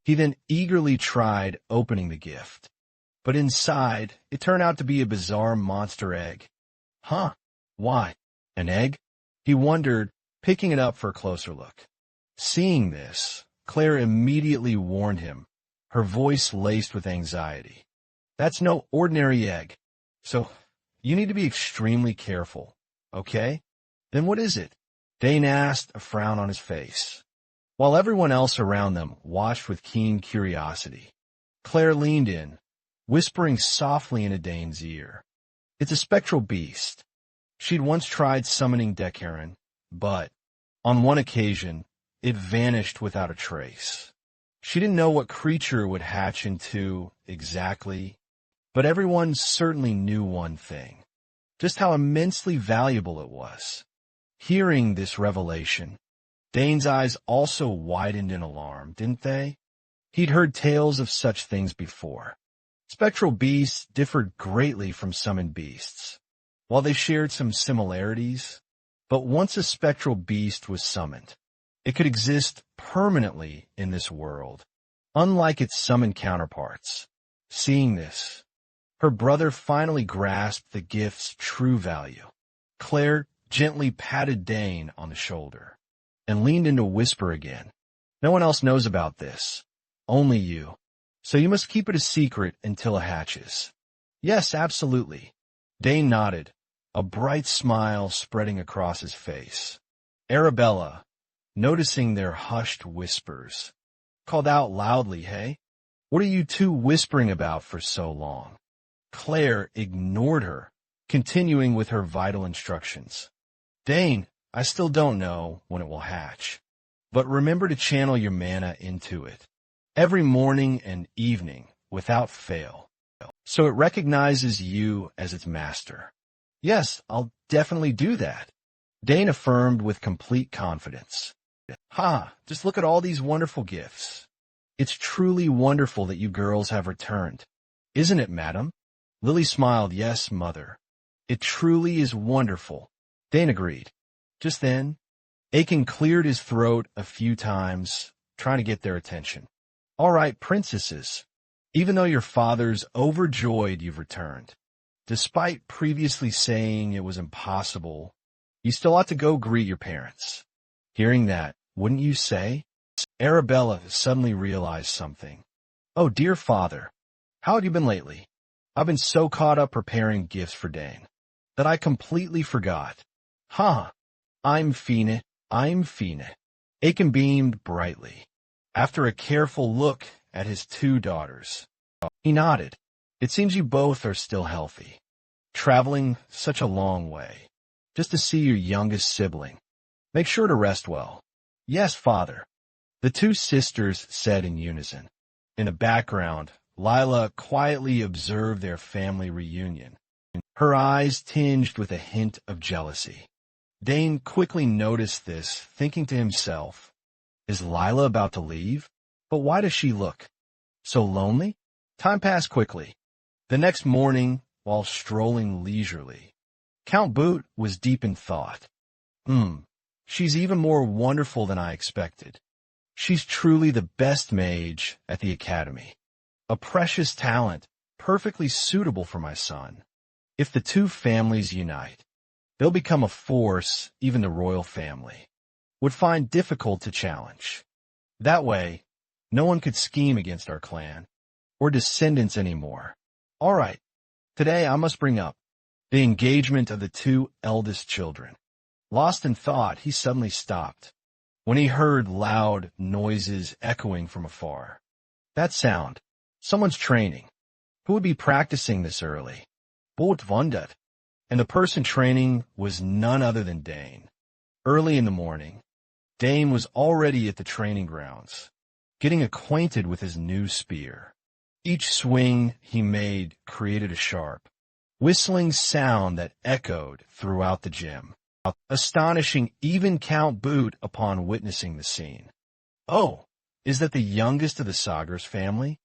He then eagerly tried opening the gift. But inside, it turned out to be a bizarre monster egg. Huh? Why? An egg? He wondered, picking it up for a closer look. Seeing this, Claire immediately warned him, her voice laced with anxiety. That's no ordinary egg. So, you need to be extremely careful, okay? Then what is it? Dane asked, a frown on his face. While everyone else around them watched with keen curiosity, Claire leaned in, whispering softly into Dane's ear. It's a spectral beast. She'd once tried summoning Decarin, but, on one occasion, it vanished without a trace. She didn't know what creature it would hatch into exactly, but everyone certainly knew one thing, just how immensely valuable it was. Hearing this revelation, Dane's eyes also widened in alarm, didn't they? He'd heard tales of such things before. Spectral beasts differed greatly from summoned beasts, while they shared some similarities. But once a spectral beast was summoned, it could exist permanently in this world, unlike its summoned counterparts. Seeing this, her brother finally grasped the gift's true value. Claire gently patted Dane on the shoulder and leaned in to whisper again. No one else knows about this, only you. So you must keep it a secret until it hatches. Yes, absolutely. Dane nodded, a bright smile spreading across his face. Arabella, noticing their hushed whispers, called out loudly, hey? What are you two whispering about for so long? Claire ignored her, continuing with her vital instructions. Dane, I still don't know when it will hatch, but remember to channel your mana into it, every morning and evening, without fail, so it recognizes you as its master. Yes, I'll definitely do that, Dane affirmed with complete confidence. Ha, just look at all these wonderful gifts. It's truly wonderful that you girls have returned. Isn't it, madam? Lily smiled, yes, mother. It truly is wonderful. Dane agreed. Just then, Aiken cleared his throat a few times, trying to get their attention. All right, princesses. Even though your father's overjoyed you've returned, despite previously saying it was impossible, you still ought to go greet your parents. Hearing that, wouldn't you say? Arabella suddenly realized something. Oh, dear father, how have you been lately? I've been so caught up preparing gifts for Dane that I completely forgot. Huh, I'm fine. Aiken beamed brightly. After a careful look at his two daughters, he nodded. It seems you both are still healthy, traveling such a long way, just to see your youngest sibling. Make sure to rest well. Yes, father, the two sisters said in unison. In the background, Lila quietly observed their family reunion, her eyes tinged with a hint of jealousy. Dane quickly noticed this, thinking to himself, is Lila about to leave? But why does she look so lonely? Time passed quickly. The next morning, while strolling leisurely, Count Boot was deep in thought. She's even more wonderful than I expected. She's truly the best mage at the academy. A precious talent, perfectly suitable for my son. If the two families unite, they'll become a force even the royal family would find difficult to challenge. That way, no one could scheme against our clan or descendants anymore. All right, today I must bring up the engagement of the two eldest children. Lost in thought, he suddenly stopped when he heard loud noises echoing from afar. That sound, someone's training. Who would be practicing this early? Bort wondered. And the person training was none other than Dane. Early in the morning, Dane was already at the training grounds, getting acquainted with his new spear. Each swing he made created a sharp, whistling sound that echoed throughout the gym, astonishing even Count Boot upon witnessing the scene. Oh, is that the youngest of the Sagers family?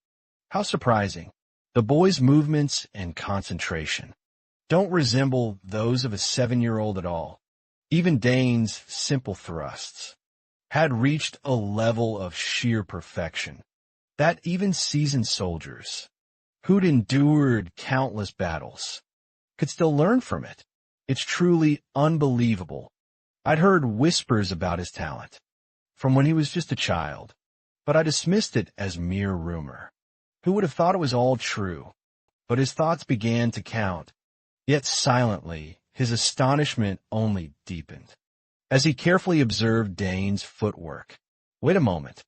How surprising. The boy's movements and concentration don't resemble those of a 7-year-old at all. Even Dane's simple thrusts had reached a level of sheer perfection that even seasoned soldiers, who'd endured countless battles, could still learn from it. It's truly unbelievable. I'd heard whispers about his talent from when he was just a child, but I dismissed it as mere rumor. Who would have thought it was all true? But his thoughts began to count. Yet silently, his astonishment only deepened as he carefully observed Dane's footwork. Wait a moment.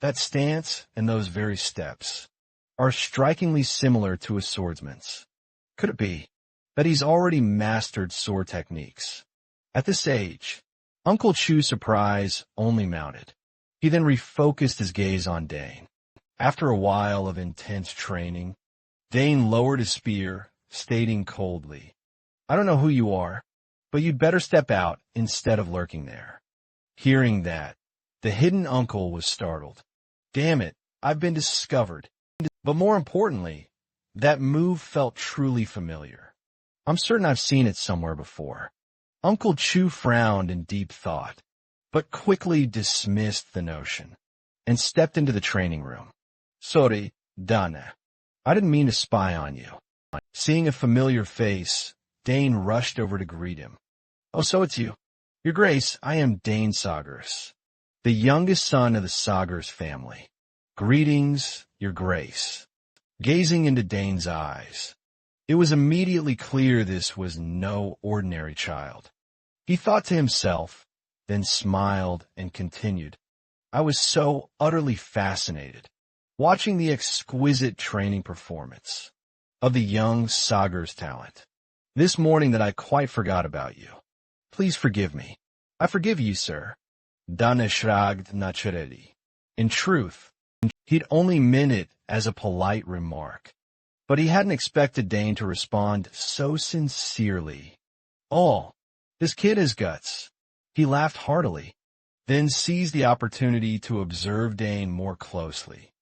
That stance and those very steps are strikingly similar to a swordsman's. Could it be that he's already mastered sword techniques? At this age, Uncle Chu's surprise only mounted. He then refocused his gaze on Dane. After a while of intense training, Dane lowered his spear, stating coldly, "I don't know who you are, but you'd better step out instead of lurking there." Hearing that, the hidden uncle was startled. Damn it, I've been discovered. But more importantly, that move felt truly familiar. I'm certain I've seen it somewhere before. Uncle Chu frowned in deep thought, but quickly dismissed the notion and stepped into the training room. Sorry, Dana. I didn't mean to spy on you. Seeing a familiar face, Dane rushed over to greet him. Oh, so it's you. Your Grace, I am Dane Sagers, the youngest son of the Sagers family. Greetings, Your Grace. Gazing into Dane's eyes, it was immediately clear this was no ordinary child. He thought to himself, then smiled and continued. I was so utterly fascinated, watching the exquisite training performance of the young Sagers talent this morning that I quite forgot about you. Please forgive me. I forgive you, sir. Dana shrugged naturally. In truth, he'd only meant it as a polite remark, but he hadn't expected Dane to respond so sincerely. Oh, this kid has guts. He laughed heartily, then seized the opportunity to observe Dane more closely.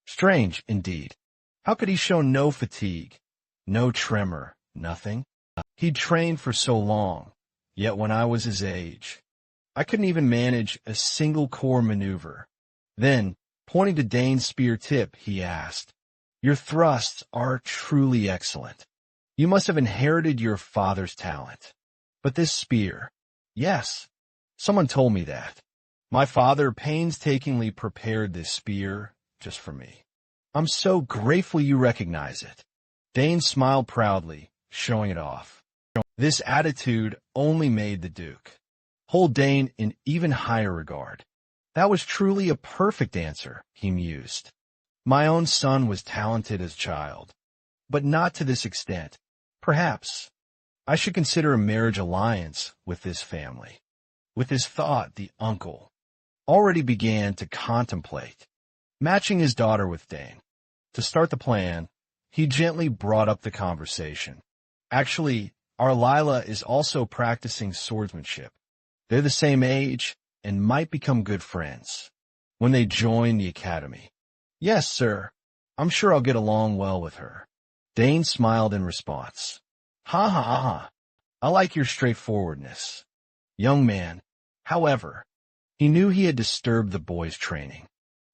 Strange, indeed. How could he show no fatigue, no tremor, nothing? He'd trained for so long, yet when I was his age, I couldn't even manage a single core maneuver. Then, pointing to Dane's spear tip, he asked, Your thrusts are truly excellent. You must have inherited your father's talent. But this spear, yes, someone told me that. My father painstakingly prepared this spear just for me. I'm so grateful you recognize it. Dane smiled proudly, showing it off. This attitude only made the Duke hold Dane in even higher regard. That was truly a perfect answer, he mused. My own son was talented as a child, but not to this extent. Perhaps I should consider a marriage alliance with this family. With this thought, the uncle already began to contemplate matching his daughter with Dane. To start the plan, he gently brought up the conversation. Actually, our Lila is also practicing swordsmanship. They're the same age and might become good friends when they join the academy. Yes, sir. I'm sure I'll get along well with her. Dane smiled in response. Ha ha ha. I like your straightforwardness. Young man, however, he knew he had disturbed the boy's training,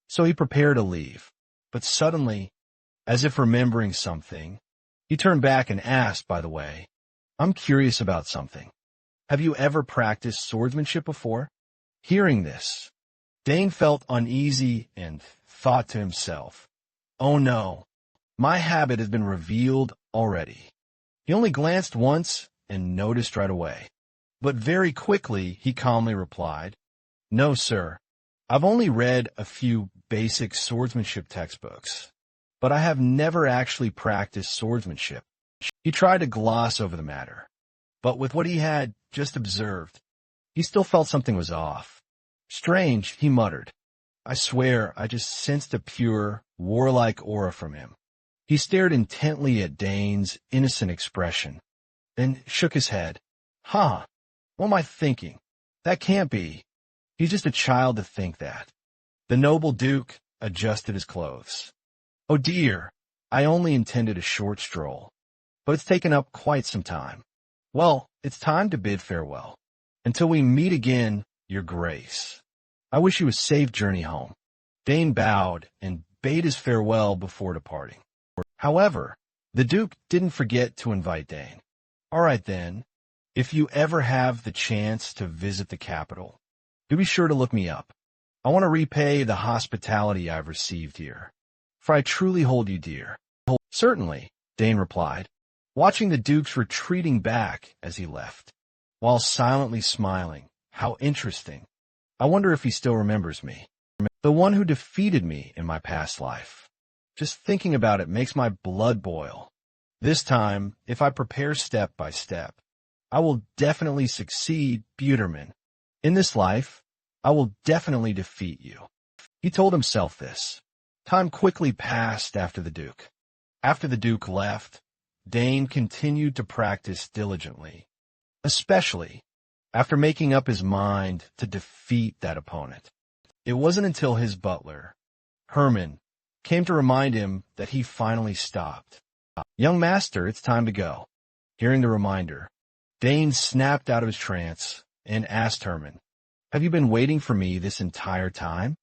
so he prepared to leave. But suddenly, as if remembering something, He turned back and asked, by the way, "I'm curious about something. Have you ever practiced swordsmanship before?" Hearing this, Dane felt uneasy and thought to himself, "Oh no, my habit has been revealed already." He only glanced once and noticed right away. But very quickly, he calmly replied, "No, sir. I've only read a few basic swordsmanship textbooks, but I have never actually practiced swordsmanship." He tried to gloss over the matter, but with what he had just observed, he still felt something was off. "Strange," he muttered. "I swear I just sensed a pure, warlike aura from him." He stared intently at Dane's innocent expression, then shook his head. "Huh, what am I thinking? That can't be. He's just a child to think that." The noble duke adjusted his clothes. "Oh dear, I only intended a short stroll, but it's taken up quite some time. Well, it's time to bid farewell. Until we meet again, Your Grace. I wish you a safe journey home." Dane bowed and bade his farewell before departing. However, the Duke didn't forget to invite Dane. "All right then, if you ever have the chance to visit the capital, do be sure to look me up. I want to repay the hospitality I've received here, for I truly hold you dear." "Certainly," Dane replied, watching the Duke's retreating back as he left, while silently smiling. "How interesting. I wonder if he still remembers me. The one who defeated me in my past life. Just thinking about it makes my blood boil. This time, if I prepare step by step, I will definitely succeed, Buterman. In this life, I will definitely defeat you." He told himself this. Time quickly passed after the Duke. After the Duke left, Dane continued to practice diligently, especially after making up his mind to defeat that opponent. It wasn't until his butler, Herman, came to remind him that he finally stopped. "Young master, it's time to go." Hearing the reminder, Dane snapped out of his trance and asked Herman, "Have you been waiting for me this entire time?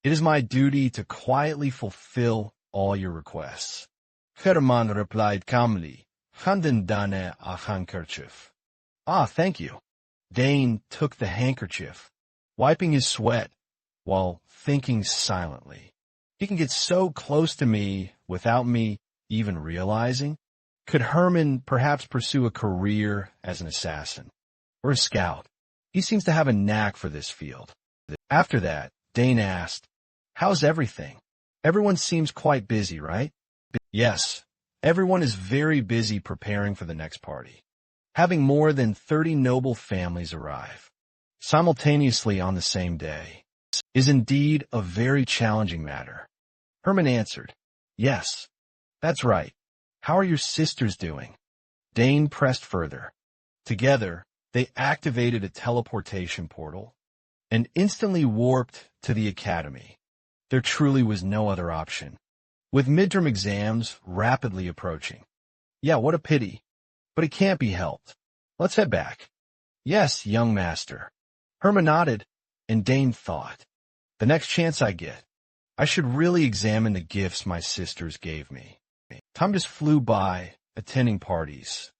It is my duty to quietly fulfill all your requests." Herman replied calmly, "Handen dane a handkerchief." "Ah, thank you." Dane took the handkerchief, wiping his sweat while thinking silently. He can get so close to me without me even realizing? Could Herman perhaps pursue a career as an assassin or a scout? He seems to have a knack for this field. After that, Dane asked, "How's everything? Everyone seems quite busy, right?" "Yes, everyone is very busy preparing for the next party. Having more than 30 noble families arrive simultaneously on the same day is indeed a very challenging matter." Herman answered, "Yes, that's right. How are your sisters doing?" Dane pressed further. Together, they activated a teleportation portal and instantly warped to the academy. There truly was no other option, with midterm exams rapidly approaching. "Yeah, what a pity. But it can't be helped. Let's head back." "Yes, young master." Herman nodded, and Dane thought, "The next chance I get, I should really examine the gifts my sisters gave me." Time just flew by, attending parties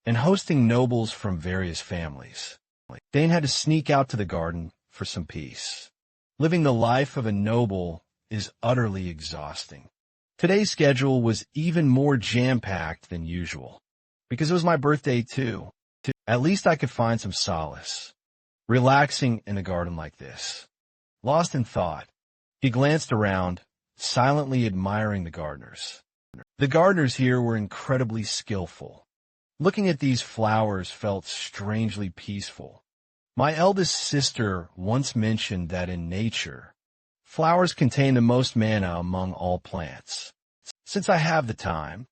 and hosting nobles from various families. Dane had to sneak out to the garden for some peace. Living the life of a noble is utterly exhausting. Today's schedule was even more jam-packed than usual, because it was my birthday too. At least I could find some solace, relaxing in a garden like this. Lost in thought, he glanced around, silently admiring the gardeners. The gardeners here were incredibly skillful. Looking at these flowers felt strangely peaceful. My eldest sister once mentioned that in nature, flowers contain the most mana among all plants. Since I have the time,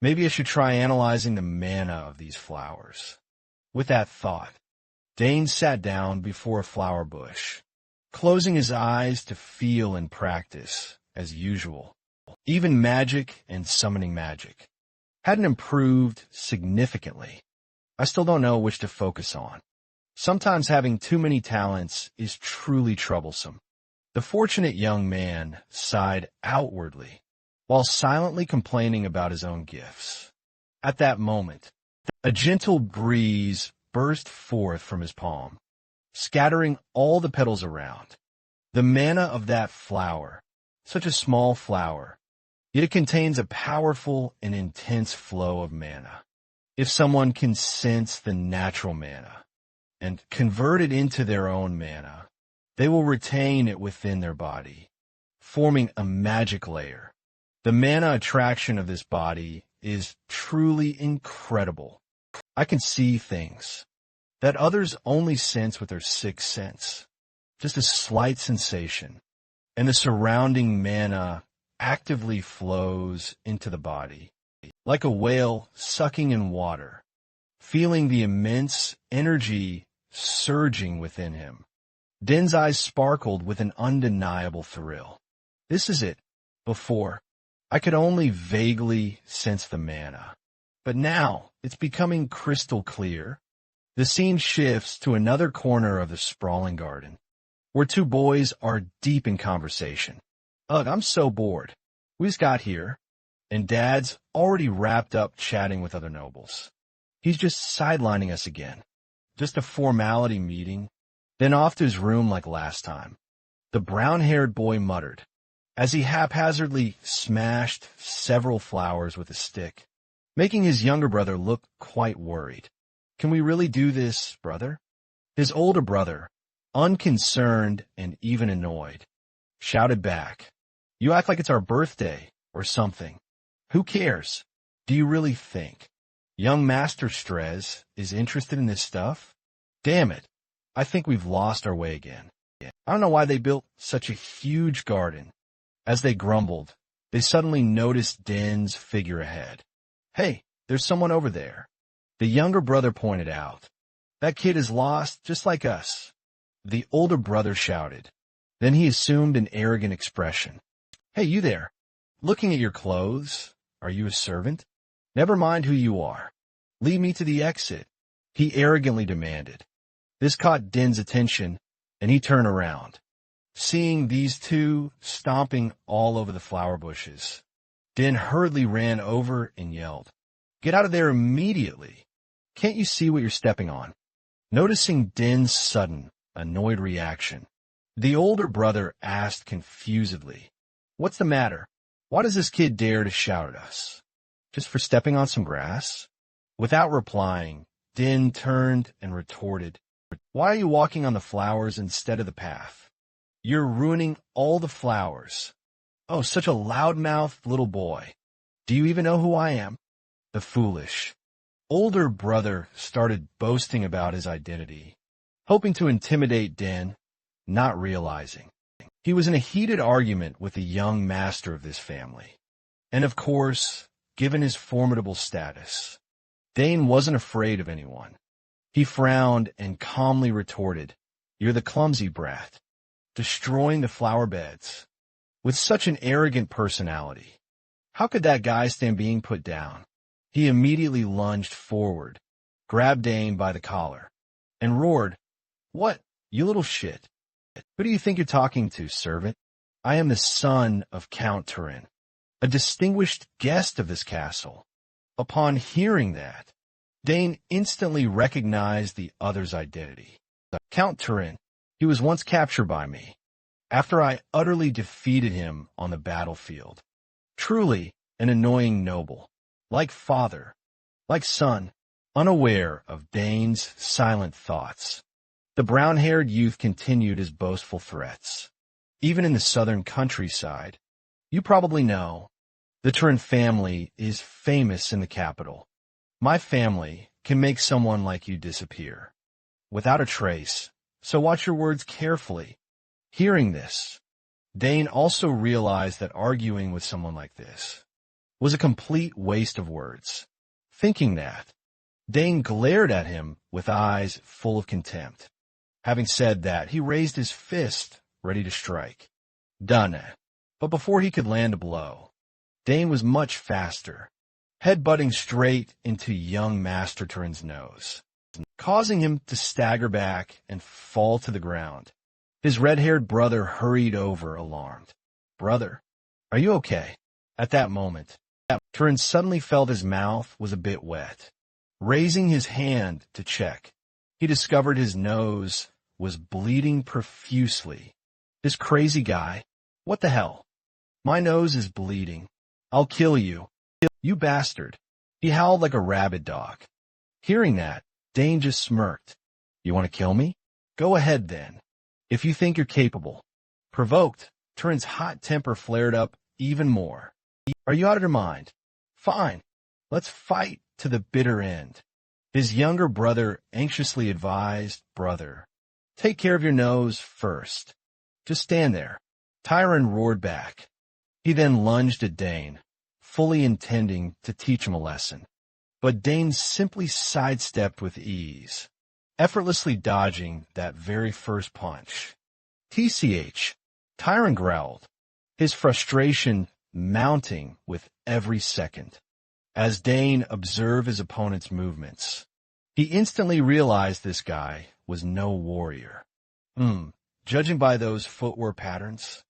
maybe I should try analyzing the mana of these flowers. With that thought, Dane sat down before a flower bush, closing his eyes to feel and practice, as usual. Even magic and summoning magic hadn't improved significantly. I still don't know which to focus on. Sometimes having too many talents is truly troublesome. The fortunate young man sighed outwardly, while silently complaining about his own gifts. At that moment, a gentle breeze burst forth from his palm, scattering all the petals around. The mana of that flower, such a small flower, yet it contains a powerful and intense flow of mana. If someone can sense the natural mana and convert it into their own mana, they will retain it within their body, forming a magic layer. The mana attraction of this body is truly incredible. I can see things that others only sense with their sixth sense, just a slight sensation, and the surrounding mana actively flows into the body, like a whale sucking in water, feeling the immense energy surging within him. Din's eyes sparkled with an undeniable thrill. This is it. Before, I could only vaguely sense the mana, but now it's becoming crystal clear. The scene shifts to another corner of the sprawling garden, where two boys are deep in conversation. Ugh, I'm so bored. We just got here, and Dad's already wrapped up chatting with other nobles. He's just sidelining us again. Just a formality meeting, then off to his room like last time. The brown-haired boy muttered, as he haphazardly smashed several flowers with a stick, making his younger brother look quite worried. Can we really do this, brother? His older brother, unconcerned and even annoyed, shouted back, You act like it's our birthday or something. Who cares? Do you really think young Master Strez is interested in this stuff? Damn it, I think we've lost our way again. I don't know why they built such a huge garden. As they grumbled, they suddenly noticed Din's figure ahead. Hey, there's someone over there. The younger brother pointed out. That kid is lost just like us. The older brother shouted. Then he assumed an arrogant expression. Hey, you there. Looking at your clothes, are you a servant? Never mind who you are. Lead me to the exit, he arrogantly demanded. This caught Din's attention, and he turned around, seeing these two stomping all over the flower bushes. Din hurriedly ran over and yelled, Get out of there immediately! Can't you see what you're stepping on? Noticing Din's sudden, annoyed reaction, the older brother asked confusedly, What's the matter? Why does this kid dare to shout at us? Just for stepping on some grass? Without replying, Din turned and retorted, Why are you walking on the flowers instead of the path? You're ruining all the flowers. Oh, such a loudmouthed little boy. Do you even know who I am? The foolish older brother started boasting about his identity, hoping to intimidate Din, not realizing he was in a heated argument with the young master of this family. And of course, given his formidable status, Dane wasn't afraid of anyone. He frowned and calmly retorted, You're the clumsy brat, destroying the flower beds. With such an arrogant personality, how could that guy stand being put down? He immediately lunged forward, grabbed Dane by the collar, and roared, What, you little shit? Who do you think you're talking to, servant? I am the son of Count Turin, a distinguished guest of this castle. Upon hearing that, Dane instantly recognized the other's identity. Count Turin, he was once captured by me, after I utterly defeated him on the battlefield. Truly an annoying noble, like father, like son, unaware of Dane's silent thoughts. The brown-haired youth continued his boastful threats. Even in the southern countryside, you probably know, the Turin family is famous in the capital. My family can make someone like you disappear, without a trace, so watch your words carefully. Hearing this, Dane also realized that arguing with someone like this was a complete waste of words. Thinking that, Dane glared at him with eyes full of contempt. Having said that, he raised his fist, ready to strike. Done. But before he could land a blow, Dane was much faster, headbutting straight into young Master Turin's nose, causing him to stagger back and fall to the ground. His red-haired brother hurried over, alarmed. Brother, are you okay? At that moment, Turin suddenly felt his mouth was a bit wet. Raising his hand to check, he discovered his nose was bleeding profusely. This crazy guy. What the hell? My nose is bleeding. I'll kill you. You bastard. He howled like a rabid dog. Hearing that, Dane just smirked. You want to kill me? Go ahead then. If you think you're capable. Provoked, Turin's hot temper flared up even more. Are you out of your mind? Fine. Let's fight to the bitter end. His younger brother anxiously advised, Brother, take care of your nose first. Just stand there. Tyron roared back. He then lunged at Dane, fully intending to teach him a lesson. But Dane simply sidestepped with ease, effortlessly dodging that very first punch. TCH, Tyron growled, his frustration mounting with every second. As Dane observed his opponent's movements, he instantly realized this guy was no warrior. Judging by those footwear patterns,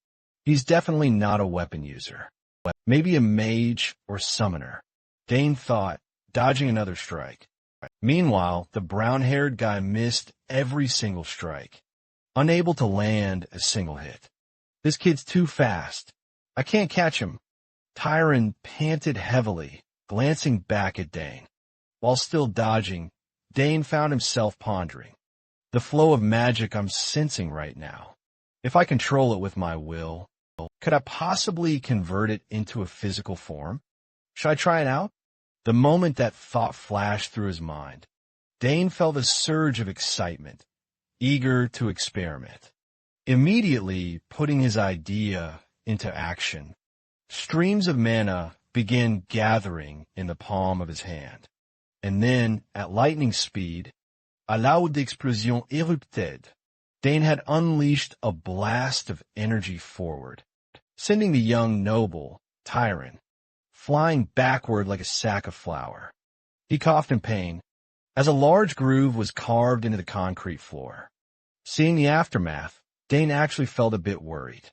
he's definitely not a weapon user. Maybe a mage or summoner, Dane thought, dodging another strike. Meanwhile, the brown-haired guy missed every single strike, unable to land a single hit. This kid's too fast. I can't catch him. Tyron panted heavily, glancing back at Dane. While still dodging, Dane found himself pondering. The flow of magic I'm sensing right now. If I control it with my will, could I possibly convert it into a physical form? Should I try it out? The moment that thought flashed through his mind, Dane felt a surge of excitement, eager to experiment. Immediately putting his idea into action, streams of mana began gathering in the palm of his hand. And then, at lightning speed, a loud explosion erupted. Dane had unleashed a blast of energy forward, sending the young noble, Tyron, flying backward like a sack of flour. He coughed in pain, as a large groove was carved into the concrete floor. Seeing the aftermath, Dane actually felt a bit worried.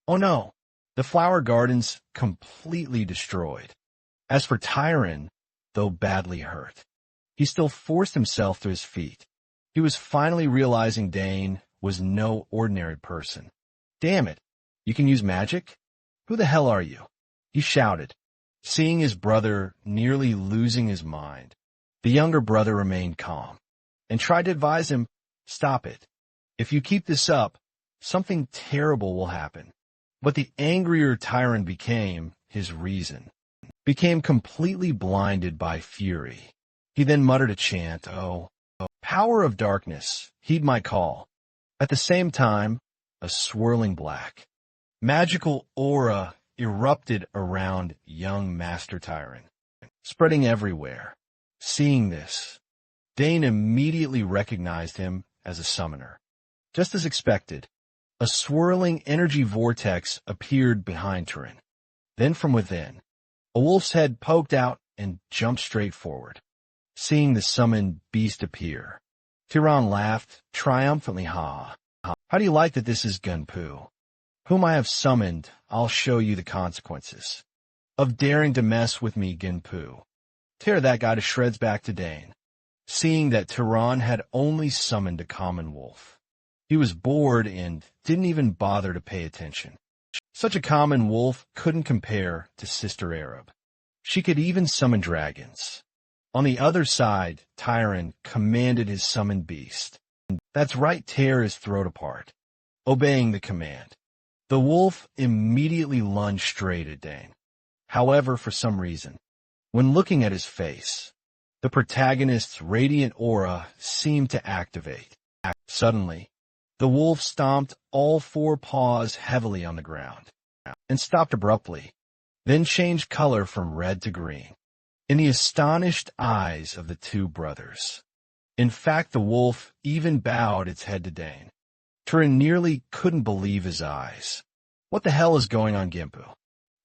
Oh no, the flower garden's completely destroyed. As for Tyron, though badly hurt, he still forced himself to his feet. He was finally realizing Dane was no ordinary person. Damn it, you can use magic? Who the hell are you? He shouted, seeing his brother nearly losing his mind. The younger brother remained calm and tried to advise him, stop it. If you keep this up, something terrible will happen. But the angrier Tyron became, his reason became completely blinded by fury. He then muttered a chant, oh, power of darkness, heed my call. At the same time, a swirling black, magical aura erupted around young Master Tyron, spreading everywhere. Seeing this, Dane immediately recognized him as a summoner. Just as expected, a swirling energy vortex appeared behind Tyron. Then from within, a wolf's head poked out and jumped straight forward. Seeing the summoned beast appear, Tyron laughed triumphantly. Ha! How do you like that this is Gunpoo? Whom I have summoned, I'll show you the consequences of daring to mess with me, Gunpoo. Tear that guy to shreds back to Dane. Seeing that Tyron had only summoned a common wolf, he was bored and didn't even bother to pay attention. Such a common wolf couldn't compare to Sister Arab. She could even summon dragons. On the other side, Tyron commanded his summoned beast. That's right, tear his throat apart. Obeying the command, the wolf immediately lunged straight at Dane. However, for some reason, when looking at his face, the protagonist's radiant aura seemed to activate. Suddenly, the wolf stomped all four paws heavily on the ground and stopped abruptly, then changed color from red to green in the astonished eyes of the two brothers. In fact, the wolf even bowed its head to Dane. Tyron nearly couldn't believe his eyes. What the hell is going on, Gunpoo?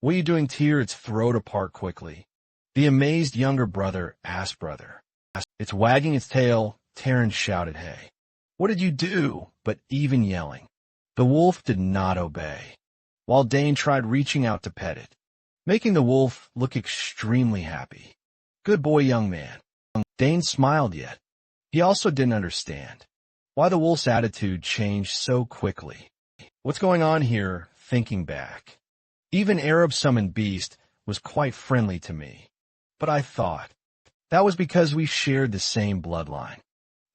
What are you doing? Tear its throat apart quickly. The amazed younger brother asked brother. It's wagging its tail, Tyron shouted, hey. What did you do? But even yelling, the wolf did not obey. While Dane tried reaching out to pet it, making the wolf look extremely happy. Good boy, young man. Dane smiled yet. He also didn't understand why the wolf's attitude changed so quickly. What's going on here, thinking back? Even Arab-summoned beast was quite friendly to me. But I thought, that was because we shared the same bloodline.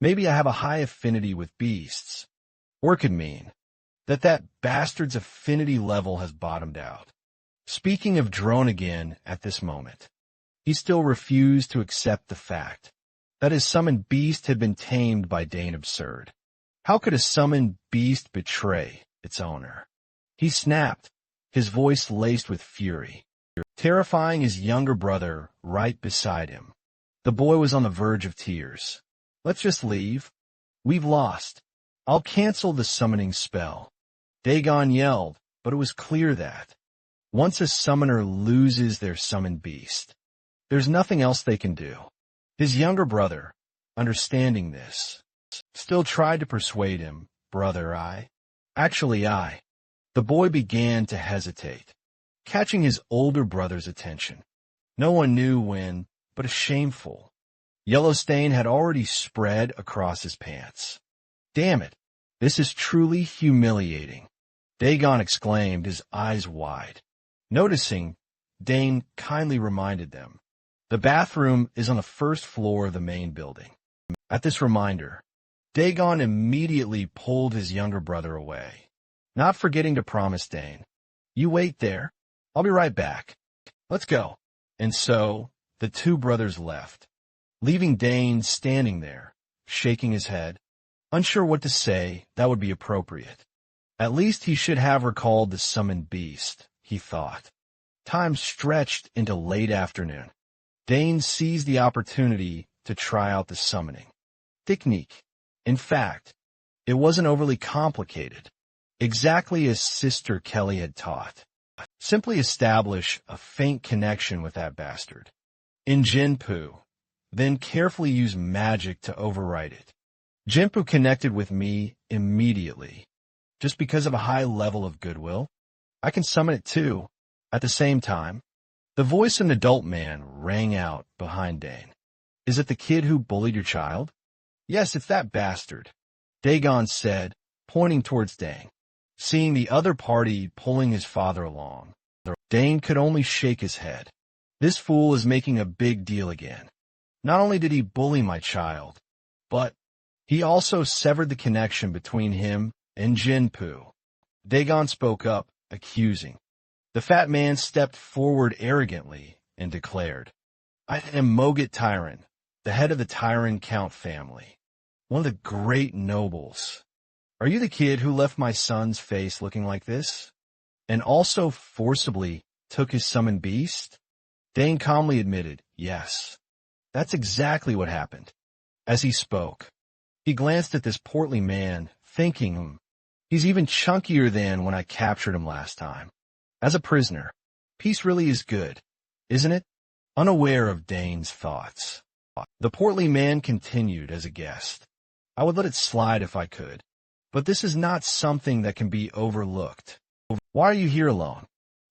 Maybe I have a high affinity with beasts. Or it could mean that bastard's affinity level has bottomed out. Speaking of Drone again at this moment, he still refused to accept the fact that his summoned beast had been tamed by Dane Absurd. How could a summoned beast betray its owner? He snapped, his voice laced with fury, terrifying his younger brother right beside him. The boy was on the verge of tears. Let's just leave. We've lost. I'll cancel the summoning spell. Dagon yelled, but it was clear that once a summoner loses their summoned beast, there's nothing else they can do. His younger brother, understanding this, still tried to persuade him, brother, The boy began to hesitate, catching his older brother's attention. No one knew when, but a shameful yellow stain had already spread across his pants. Damn it, this is truly humiliating, Dagon exclaimed, his eyes wide. Noticing, Dane kindly reminded them, the bathroom is on the first floor of the main building. At this reminder, Dagon immediately pulled his younger brother away, not forgetting to promise Dane, you wait there, I'll be right back. Let's go. And so, the two brothers left, leaving Dane standing there, shaking his head, unsure what to say that would be appropriate. At least he should have recalled the summoned beast, he thought. Time stretched into late afternoon. Dane seized the opportunity to try out the summoning technique. In fact, it wasn't overly complicated, exactly as Sister Kelly had taught. Simply establish a faint connection with that bastard in Jinpu, then carefully use magic to override it. Jinpu connected with me immediately, just because of a high level of goodwill. I can summon it too. At the same time, the voice of an adult man rang out behind Dane. Is it the kid who bullied your child? Yes, it's that bastard, Dagon said, pointing towards Dane. Seeing the other party pulling his father along, Dane could only shake his head. This fool is making a big deal again. Not only did he bully my child, but he also severed the connection between him and Jinpu. Dagon spoke up, accusing. The fat man stepped forward arrogantly and declared, I am Mogat Tyran, the head of the Tyran Count family, one of the great nobles. Are you the kid who left my son's face looking like this? And also forcibly took his summoned beast? Dane calmly admitted, yes. That's exactly what happened. As he spoke, he glanced at this portly man, thinking, he's even chunkier than when I captured him last time. As a prisoner, peace really is good, isn't it? Unaware of Dane's thoughts, the portly man continued as a guest. I would let it slide if I could, but this is not something that can be overlooked. Why are you here alone?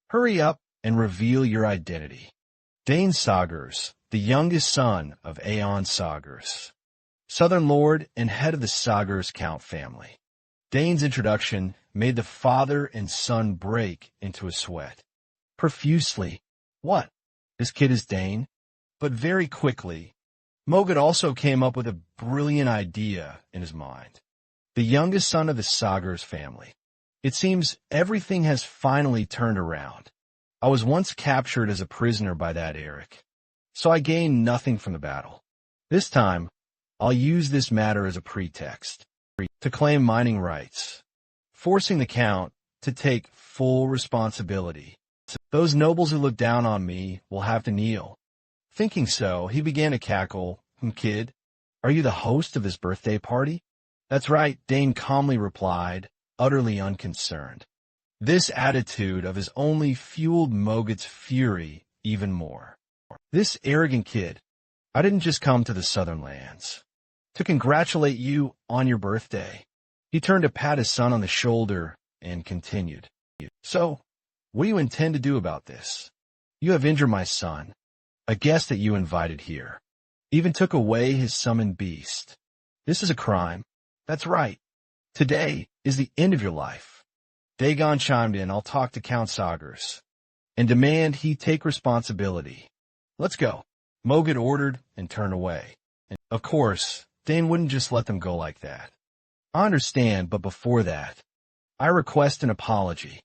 Hurry up and reveal your identity. Dane Sagers, the youngest son of Aeon Sagers, Southern Lord and head of the Sagers Count family. Dane's introduction made the father and son break into a sweat. Profusely. What? This kid is Dane? But very quickly, Mogat also came up with a brilliant idea in his mind. The youngest son of the Sagers family. It seems everything has finally turned around. I was once captured as a prisoner by that Eric, so I gained nothing from the battle. This time, I'll use this matter as a pretext to claim mining rights, forcing the Count to take full responsibility. Those nobles who look down on me will have to kneel. Thinking so, he began to cackle. Kid, are you the host of this birthday party? That's right, Dane calmly replied, utterly unconcerned. This attitude of his only fueled Mogat's fury even more. This arrogant kid, I didn't just come to the Southern Lands to congratulate you on your birthday. He turned to pat his son on the shoulder and continued. So, what do you intend to do about this? You have injured my son, a guest that you invited here. Even took away his summoned beast. This is a crime. That's right. Today is the end of your life. Dagon chimed in, I'll talk to Count Sagers and demand he take responsibility. Let's go. Mogit ordered and turned away. And of course, Dane wouldn't just let them go like that. I understand, but before that, I request an apology.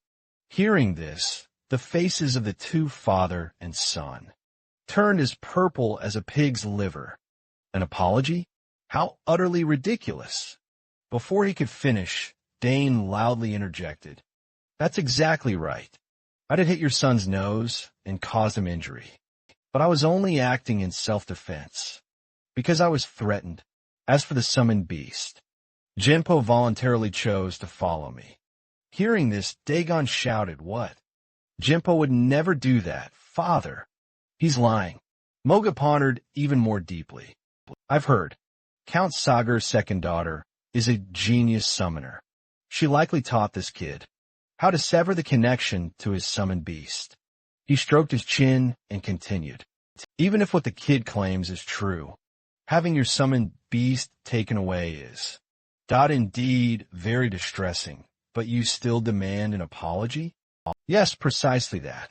Hearing this, the faces of the two father and son turned as purple as a pig's liver. An apology? How utterly ridiculous. Before he could finish, Dane loudly interjected. That's exactly right. I did hit your son's nose and caused him injury. But I was only acting in self-defense, because I was threatened. As for the summoned beast, Jinpo voluntarily chose to follow me. Hearing this, Dagon shouted, What? Jinpo would never do that. Father. He's lying. Moga pondered even more deeply. I've heard. Count Sagar's second daughter is a genius summoner. She likely taught this kid how to sever the connection to his summoned beast. He stroked his chin and continued. Even if what the kid claims is true, having your summoned beast taken away is indeed very distressing, but you still demand an apology? Yes, precisely that.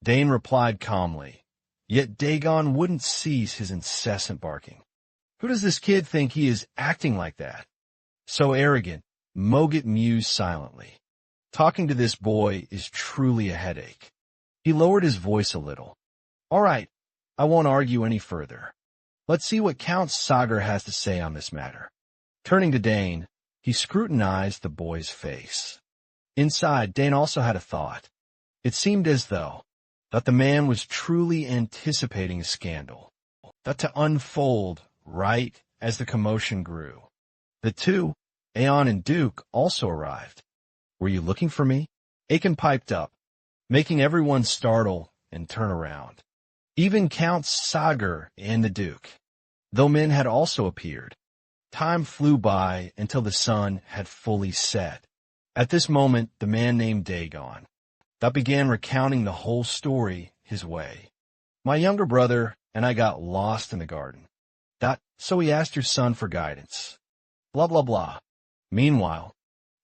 Dane replied calmly, yet Dagon wouldn't cease his incessant barking. Who does this kid think he is acting like that? So arrogant, Mogit mused silently. Talking to this boy is truly a headache. He lowered his voice a little. All right, I won't argue any further. Let's see what Count Sagar has to say on this matter. Turning to Dane, he scrutinized the boy's face. Inside, Dane also had a thought. It seemed as though that the man was truly anticipating a scandal, that to unfold right as the commotion grew. The two, Aeon and Duke, also arrived. Were you looking for me? Aiken piped up, making everyone startle and turn around. Even Count Sagar and the Duke, though men had also appeared. Time flew by until the sun had fully set. At this moment, the man named Dagon that began recounting the whole story his way. My younger brother and I got lost in the garden. So he asked your son for guidance. Blah, blah, blah. Meanwhile,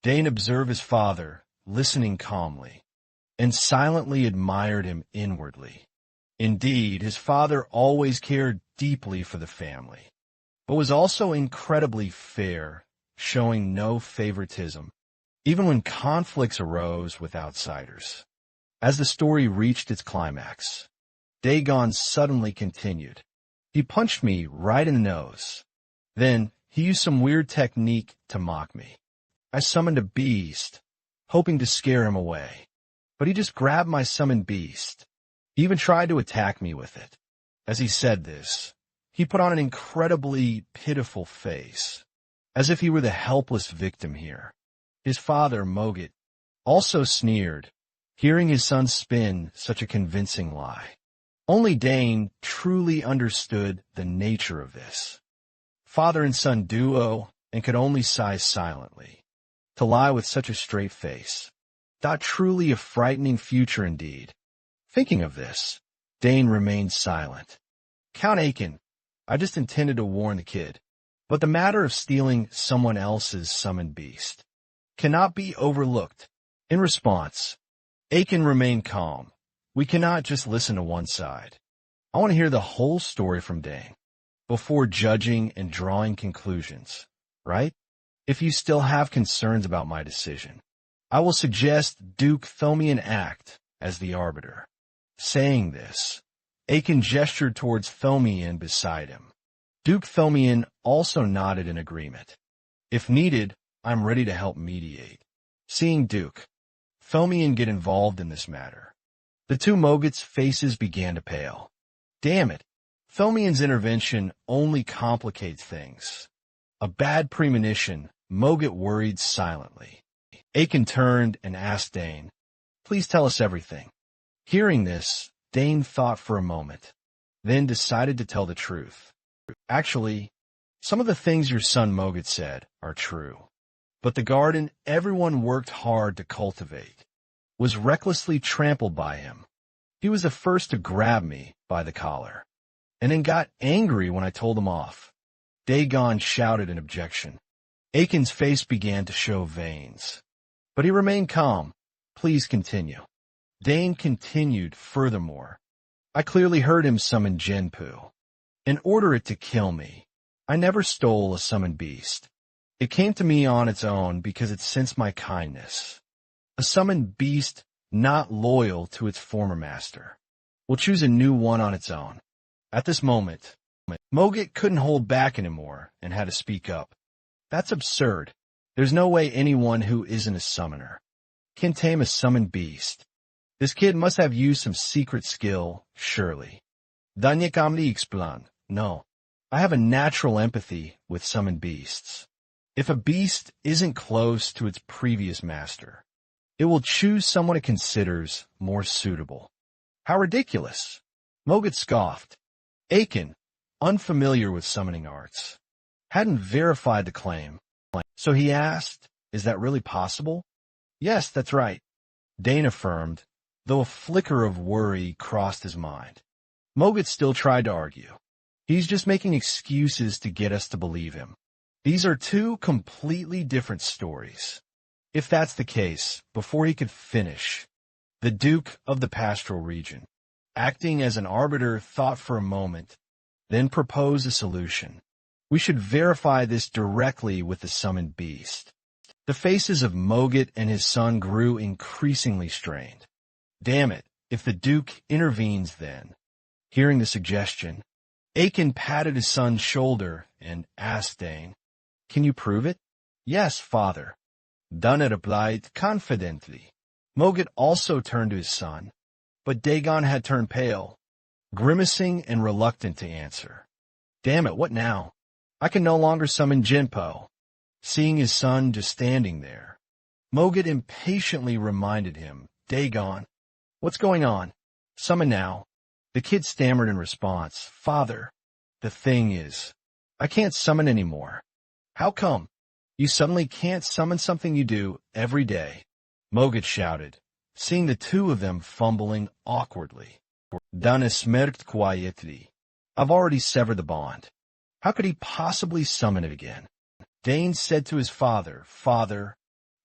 Dane observed his father, listening calmly, and silently admired him inwardly. Indeed, his father always cared deeply for the family, but was also incredibly fair, showing no favoritism, even when conflicts arose with outsiders. As the story reached its climax, Dagon suddenly continued. He punched me right in the nose. Then he used some weird technique to mock me. I summoned a beast, hoping to scare him away, but he just grabbed my summoned beast. He even tried to attack me with it. As he said this, he put on an incredibly pitiful face, as if he were the helpless victim here. His father, Mogit, also sneered, hearing his son spin such a convincing lie. Only Dane truly understood the nature of this. Father and son duo, and could only sigh silently. To lie with such a straight face. Truly a frightening future indeed. Thinking of this, Dane remained silent. Count Aiken, I just intended to warn the kid, but the matter of stealing someone else's summoned beast cannot be overlooked. In response, Aiken remained calm. We cannot just listen to one side. I want to hear the whole story from Dane before judging and drawing conclusions, right? If you still have concerns about my decision, I will suggest Duke Thomian act as the arbiter. Saying this, Aiken gestured towards Thomian beside him. Duke Thomian also nodded in agreement. If needed, I'm ready to help mediate. Seeing Duke Thomian get involved in this matter, the two Mogits' faces began to pale. Damn it, Thomian's intervention only complicates things. A bad premonition, Mogit worried silently. Aiken turned and asked Dane, please tell us everything. Hearing this, Dane thought for a moment, then decided to tell the truth. Actually, some of the things your son Mogit said are true. But the garden everyone worked hard to cultivate was recklessly trampled by him. He was the first to grab me by the collar, and then got angry when I told him off. Dagon shouted an objection. Aiken's face began to show veins, but he remained calm. Please continue. Dane continued, furthermore. I clearly heard him summon Jinpu, and order it to kill me. I never stole a summoned beast. It came to me on its own because it sensed my kindness. A summoned beast not loyal to its former master will choose a new one on its own. At this moment, Mogit couldn't hold back anymore and had to speak up. That's absurd. There's no way anyone who isn't a summoner can tame a summoned beast. This kid must have used some secret skill, surely. Danyakamli explained. No, I have a natural empathy with summoned beasts. If a beast isn't close to its previous master, it will choose someone it considers more suitable. How ridiculous! Mogit scoffed. Aiken, unfamiliar with summoning arts, hadn't verified the claim, so he asked, is that really possible? Yes, that's right, Dane affirmed, though a flicker of worry crossed his mind. Mogit still tried to argue. He's just making excuses to get us to believe him. These are two completely different stories. If that's the case, before he could finish, the Duke of the Pastoral Region, acting as an arbiter, thought for a moment, then proposed a solution. We should verify this directly with the summoned beast. The faces of Mogit and his son grew increasingly strained. Damn it, if the Duke intervenes then. Hearing the suggestion, Aiken patted his son's shoulder and asked Dane, can you prove it? Yes, father. Dane replied confidently. Mogit also turned to his son, but Dagon had turned pale, grimacing and reluctant to answer. Damn it, what now? I can no longer summon Jinpo. Seeing his son just standing there, Mogit impatiently reminded him, Dagon, what's going on? Summon now. The kid stammered in response, Father, the thing is, I can't summon anymore. How come? You suddenly can't summon something you do every day. Mogit shouted, seeing the two of them fumbling awkwardly. Dane smirked quietly. I've already severed the bond. How could he possibly summon it again? Dane said to his father, Father,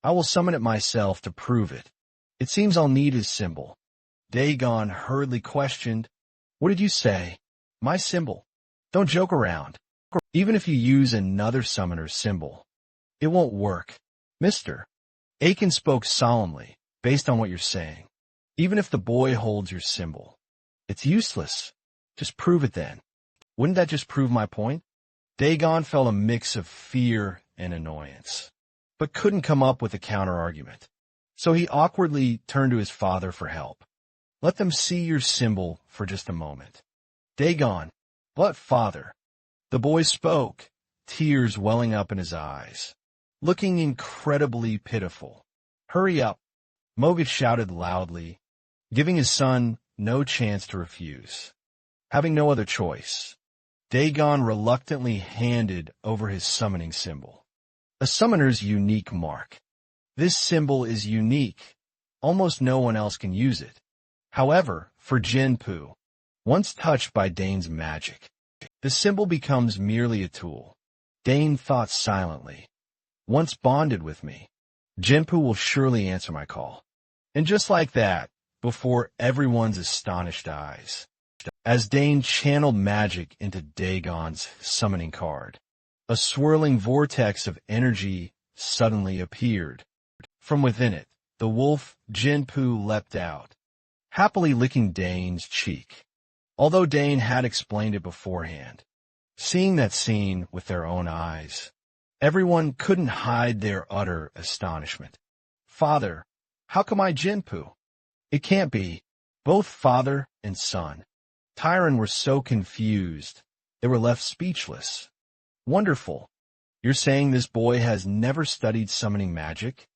I will summon it myself to prove it. It seems I'll need his symbol. Dagon hurriedly questioned, What did you say? My symbol. Don't joke around. Even if you use another summoner's symbol, it won't work. Mister. Aiken spoke solemnly, based on what you're saying. Even if the boy holds your symbol, it's useless. Just prove it then. Wouldn't that just prove my point? Dagon felt a mix of fear and annoyance, but couldn't come up with a counter-argument. So he awkwardly turned to his father for help. Let them see your symbol for just a moment. Dagon, but father. The boy spoke, tears welling up in his eyes, looking incredibly pitiful. Hurry up, Mogit shouted loudly, giving his son no chance to refuse. Having no other choice, Dagon reluctantly handed over his summoning symbol. A summoner's unique mark. This symbol is unique. Almost no one else can use it. However, for Jinpu, once touched by Dane's magic, the symbol becomes merely a tool. Dane thought silently. Once bonded with me, Jinpu will surely answer my call. And just like that, before everyone's astonished eyes, as Dane channeled magic into Dagon's summoning card, a swirling vortex of energy suddenly appeared. From within it, the wolf Jinpu leapt out, happily licking Dane's cheek. Although Dane had explained it beforehand, seeing that scene with their own eyes, everyone couldn't hide their utter astonishment. Father, how come I Jinpu? It can't be. Both father and son, Tyron, were so confused, they were left speechless. Wonderful. You're saying this boy has never studied summoning magic?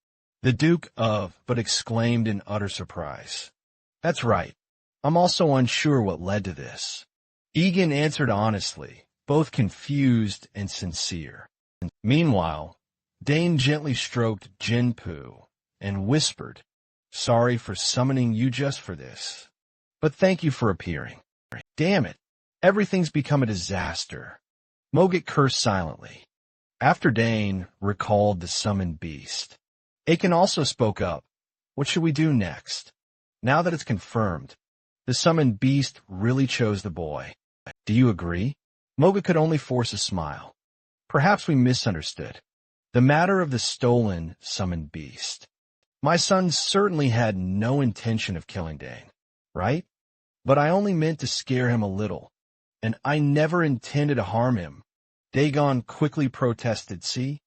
The Duke of but exclaimed in utter surprise. That's right. I'm also unsure what led to this. Egan answered honestly, both confused and sincere. Meanwhile, Dane gently stroked Jinpu and whispered, Sorry for summoning you just for this. but thank you for appearing. Damn it. Everything's become a disaster. Mogit cursed silently. After Dane recalled the summoned beast, Aiken also spoke up. What should we do next? Now that it's confirmed, the summoned beast really chose the boy. Do you agree? Mogit could only force a smile. Perhaps we misunderstood. The matter of the stolen summoned beast. My son certainly had no intention of killing Dane, right? But I only meant to scare him a little, and I never intended to harm him. Dagon quickly protested. See?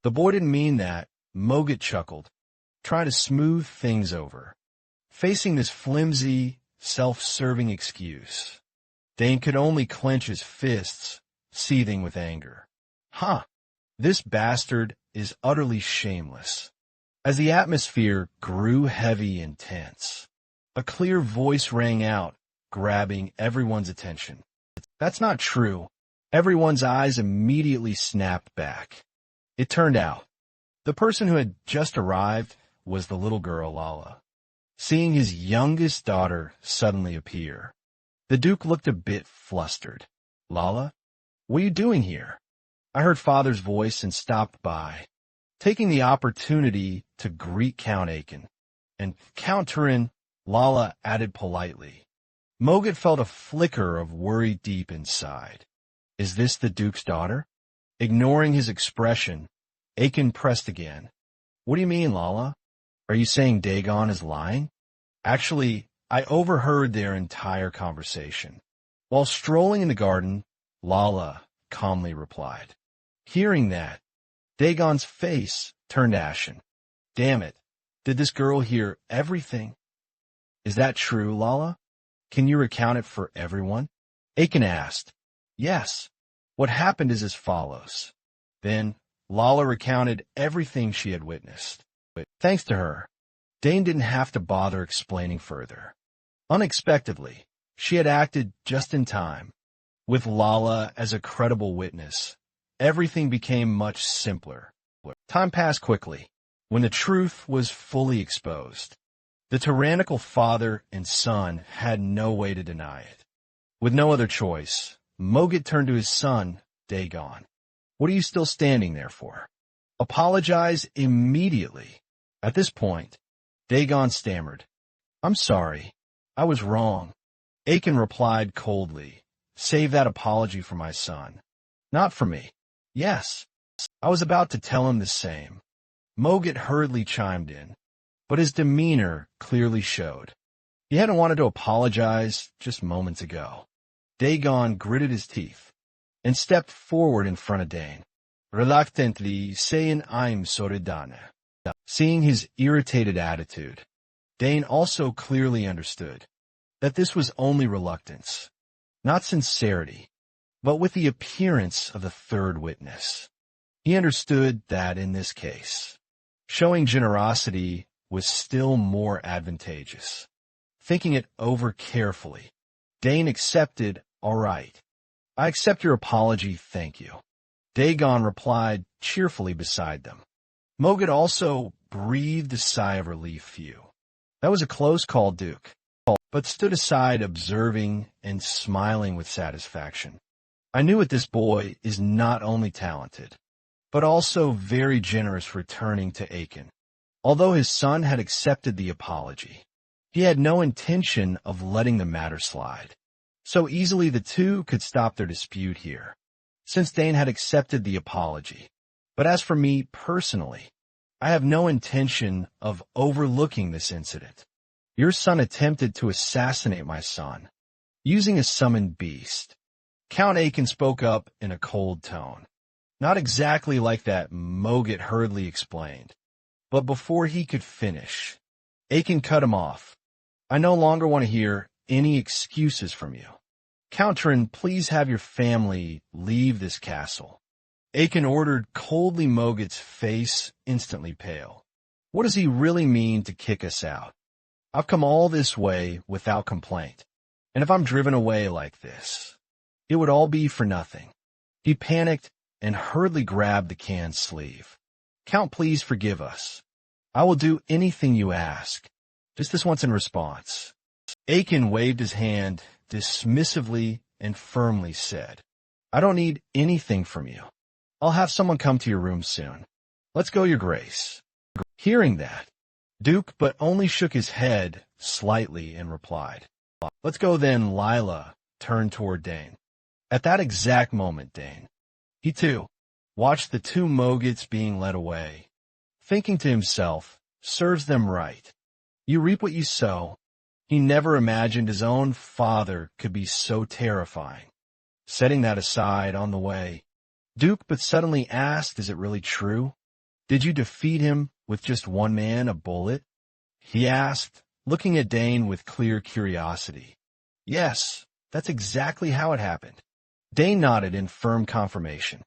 The boy didn't mean that. Mogit chuckled, trying to smooth things over. Facing this flimsy, self-serving excuse, Dane could only clench his fists, seething with anger. This bastard is utterly shameless. As the atmosphere grew heavy and tense, a clear voice rang out, grabbing everyone's attention. That's not true. Everyone's eyes immediately snapped back. It turned out, the person who had just arrived was the little girl Lala. Seeing his youngest daughter suddenly appear, the Duke looked a bit flustered. Lala, what are you doing here? I heard Father's voice and stopped by, taking the opportunity to greet Count Aiken. And Count Turin, Lala added politely. Mogit felt a flicker of worry deep inside. Is this the Duke's daughter? Ignoring his expression, Aiken pressed again. What do you mean, Lala? Are you saying Dagon is lying? Actually, I overheard their entire conversation. While strolling in the garden, Lala calmly replied. Hearing that, Dagon's face turned ashen. Damn it, did this girl hear everything? Is that true, Lala? Can you recount it for everyone? Aiken asked. Yes. What happened is as follows. Then, Lala recounted everything she had witnessed. But thanks to her, Dane didn't have to bother explaining further. Unexpectedly, she had acted just in time. With Lala as a credible witness, everything became much simpler. Time passed quickly, when the truth was fully exposed. The tyrannical father and son had no way to deny it. With no other choice, Mogit turned to his son, Dagon. What are you still standing there for? Apologize immediately. At this point, Dagon stammered. I'm sorry. I was wrong. Aiken replied coldly. Save that apology for my son. Not for me. Yes. I was about to tell him the same. Mogit hurriedly chimed in, but his demeanor clearly showed. He hadn't wanted to apologize just moments ago. Dagon gritted his teeth and stepped forward in front of Dane, reluctantly saying, I'm sorry, Dane. Seeing his irritated attitude, Dane also clearly understood that this was only reluctance, not sincerity, but with the appearance of the third witness. He understood that in this case, showing generosity was still more advantageous. Thinking it over carefully, Dane accepted, all right. I accept your apology, thank you. Dagon replied cheerfully beside them. Mogit also breathed a sigh of relief. That was a close call, Duke, but stood aside observing and smiling with satisfaction. I knew that this boy is not only talented, but also very generous returning to Aiken. Although his son had accepted the apology, he had no intention of letting the matter slide. So easily the two could stop their dispute here, since Dane had accepted the apology. But as for me personally, I have no intention of overlooking this incident. Your son attempted to assassinate my son, using a summoned beast. Count Aiken spoke up in a cold tone. Not exactly like that, Mogit hurriedly explained. But before he could finish, Aiken cut him off. I no longer want to hear any excuses from you. Count Turin, please have your family leave this castle. Aiken ordered, coldly. Mogit's face instantly pale. What does he really mean to kick us out? I've come all this way without complaint, and if I'm driven away like this, it would all be for nothing. He panicked and hurriedly grabbed the can's sleeve. Count, please forgive us. I will do anything you ask. Just this once in response. Aiken waved his hand dismissively and firmly said, I don't need anything from you. I'll have someone come to your room soon. Let's go, Your Grace. Hearing that, Duke but only shook his head slightly and replied, Let's go then. Lila turned toward Dane. At that exact moment, Dane, he too, watched the two Mogets being led away, thinking to himself, serves them right. You reap what you sow. He never imagined his own father could be so terrifying. Setting that aside on the way, Duke but suddenly asked, is it really true? Did you defeat him with just one man, a bullet? He asked, looking at Dane with clear curiosity. Yes, that's exactly how it happened. Dane nodded in firm confirmation.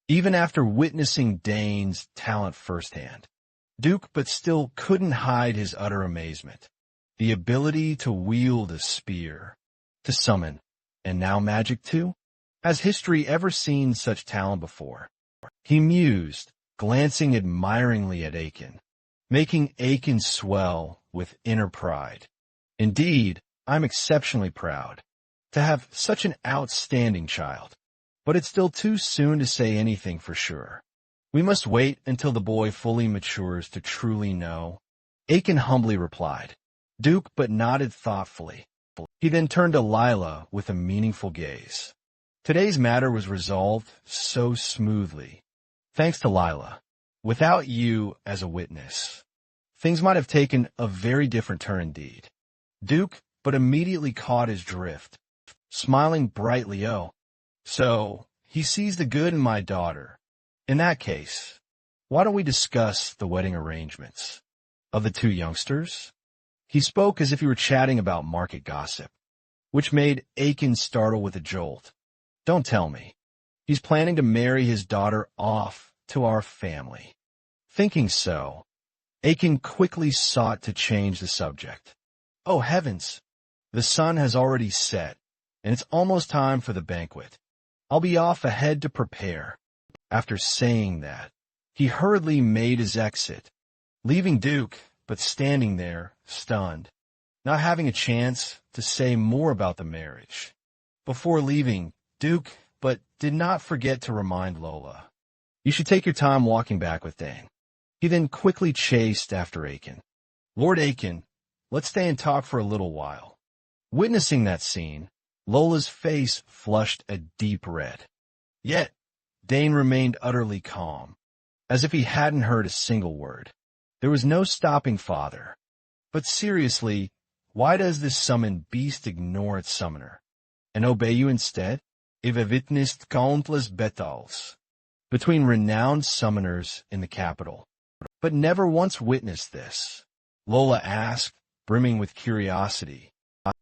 Even after witnessing Dane's talent firsthand, Duke but still couldn't hide his utter amazement. The ability to wield a spear, to summon, and now magic too? Has history ever seen such talent before? He mused, glancing admiringly at Aiken, making Aiken swell with inner pride. Indeed, I'm exceptionally proud to have such an outstanding child. But it's still too soon to say anything for sure. We must wait until the boy fully matures to truly know. Aiken humbly replied. Duke but nodded thoughtfully. He then turned to Lila with a meaningful gaze. Today's matter was resolved so smoothly, thanks to Lila. Without you as a witness, things might have taken a very different turn indeed. Duke but immediately caught his drift, smiling brightly. Oh, so he sees the good in my daughter. In that case, why don't we discuss the wedding arrangements of the two youngsters? He spoke as if he were chatting about market gossip, which made Aiken startle with a jolt. Don't tell me. He's planning to marry his daughter off to our family. Thinking so, Aiken quickly sought to change the subject. Oh heavens! The sun has already set, and it's almost time for the banquet. I'll be off ahead to prepare. After saying that, he hurriedly made his exit, leaving Duke but standing there, stunned, not having a chance to say more about the marriage. Before leaving, Duke but did not forget to remind Lola, you should take your time walking back with Dane. He then quickly chased after Aiken. Lord Aiken, let's stay and talk for a little while. Witnessing that scene, Lola's face flushed a deep red. Yet, Dane remained utterly calm, as if he hadn't heard a single word. There was no stopping father. But seriously, why does this summoned beast ignore its summoner and obey you instead? If have witnessed countless battles between renowned summoners in the capital, but never once witnessed this. Lola asked, brimming with curiosity.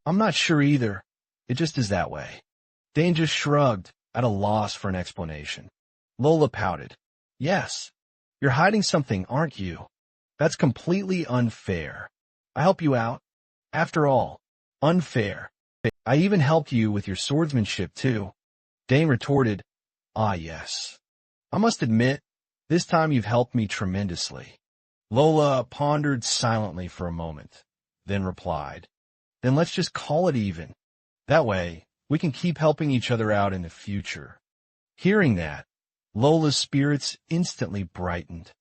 I'm not sure either. It just is that way. Dane just shrugged, at a loss for an explanation. Lola pouted. Yes, you're hiding something, aren't you? That's completely unfair. I help you out. After all, unfair. I even helped you with your swordsmanship, too. Dane retorted, ah yes. I must admit, this time you've helped me tremendously. Lola pondered silently for a moment, then replied, then let's just call it even. That way, we can keep helping each other out in the future. Hearing that, Lola's spirits instantly brightened.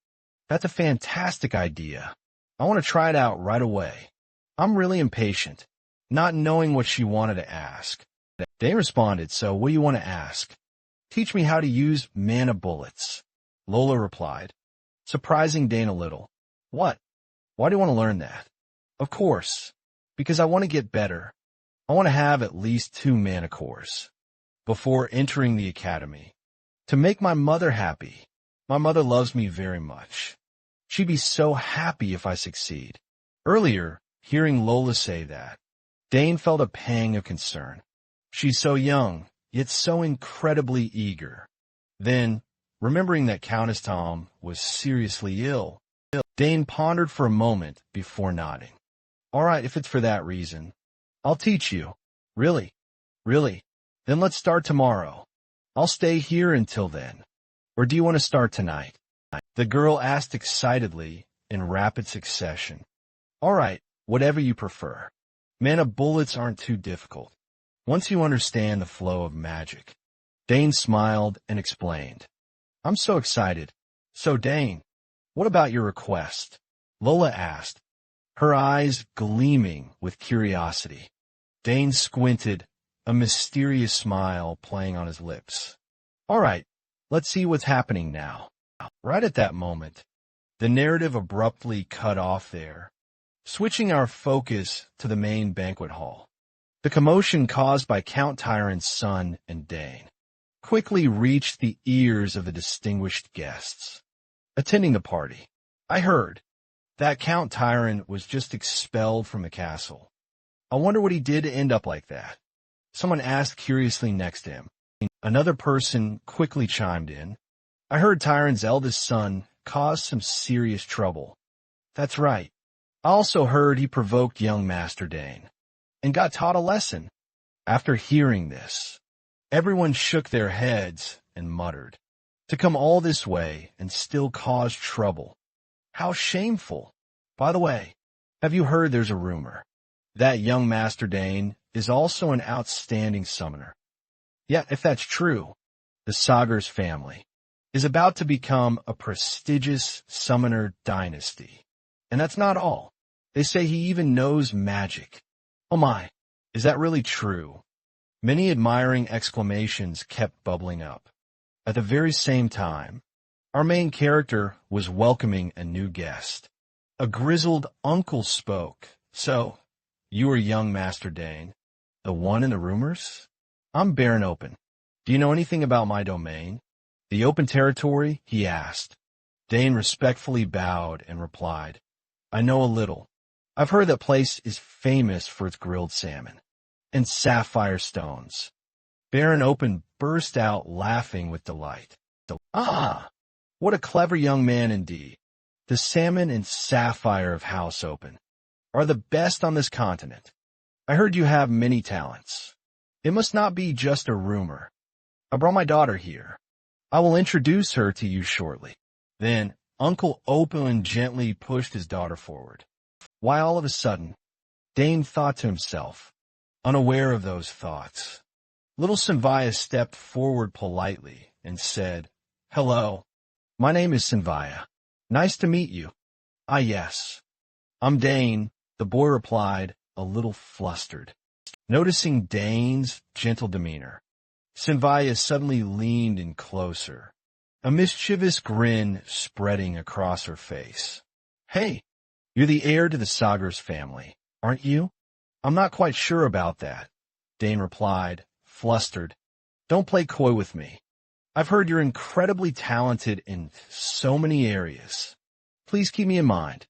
That's a fantastic idea. I want to try it out right away. I'm really impatient, not knowing what she wanted to ask. Dane responded, so what do you want to ask? Teach me how to use mana bullets. Lola replied, surprising Dane a little. What? Why do you want to learn that? Of course, because I want to get better. I want to have at least 2 mana cores before entering the academy. To make my mother happy. My mother loves me very much. She'd be so happy if I succeed. Earlier, hearing Lola say that, Dane felt a pang of concern. She's so young, yet so incredibly eager. Then, remembering that Countess Tom was seriously ill, Dane pondered for a moment before nodding. All right, if it's for that reason, I'll teach you. Really? Really? Then let's start tomorrow. I'll stay here until then. Or do you want to start tonight? The girl asked excitedly in rapid succession. All right, whatever you prefer. Mana bullets aren't too difficult, once you understand the flow of magic. Dane smiled and explained. I'm so excited. So Dane, what about your request? Lola asked, her eyes gleaming with curiosity. Dane squinted, a mysterious smile playing on his lips. All right, let's see what's happening now. Right at that moment, the narrative abruptly cut off there, switching our focus to the main banquet hall. The commotion caused by Count Tyrant's son and Dane quickly reached the ears of the distinguished guests attending the party. I heard that Count Tyrant was just expelled from the castle. I wonder what he did to end up like that. Someone asked curiously next to him. Another person quickly chimed in. I heard Tyrant's eldest son caused some serious trouble. That's right. I also heard he provoked young Master Dane and got taught a lesson. After hearing this, everyone shook their heads and muttered, to come all this way and still cause trouble. How shameful. By the way, have you heard there's a rumor that young Master Dane is also an outstanding summoner? Yeah, if that's true, the Sagers family is about to become a prestigious summoner dynasty. And that's not all. They say he even knows magic. Oh my, is that really true? Many admiring exclamations kept bubbling up. At the very same time, our main character was welcoming a new guest. A grizzled uncle spoke. So, you are young Master Dane, the one in the rumors? I'm Baron Open. Do you know anything about my domain? The open territory? He asked. Dane respectfully bowed and replied, I know a little. I've heard that place is famous for its grilled salmon and sapphire stones. Baron Open burst out laughing with delight. Ah, what a clever young man indeed. The salmon and sapphire of House Open are the best on this continent. I heard you have many talents. It must not be just a rumor. I brought my daughter here. I will introduce her to you shortly. Then Uncle Open gently pushed his daughter forward. Why all of a sudden, Dane thought to himself, unaware of those thoughts. Little Sinvaya stepped forward politely and said, Hello, my name is Sinvaya. Nice to meet you. Ah, yes. I'm Dane, the boy replied, a little flustered. Noticing Dane's gentle demeanor, Sinvaya suddenly leaned in closer, a mischievous grin spreading across her face. Hey, you're the heir to the Sagers family, aren't you? I'm not quite sure about that, Dane replied, flustered. Don't play coy with me. I've heard you're incredibly talented in so many areas. Please keep me in mind.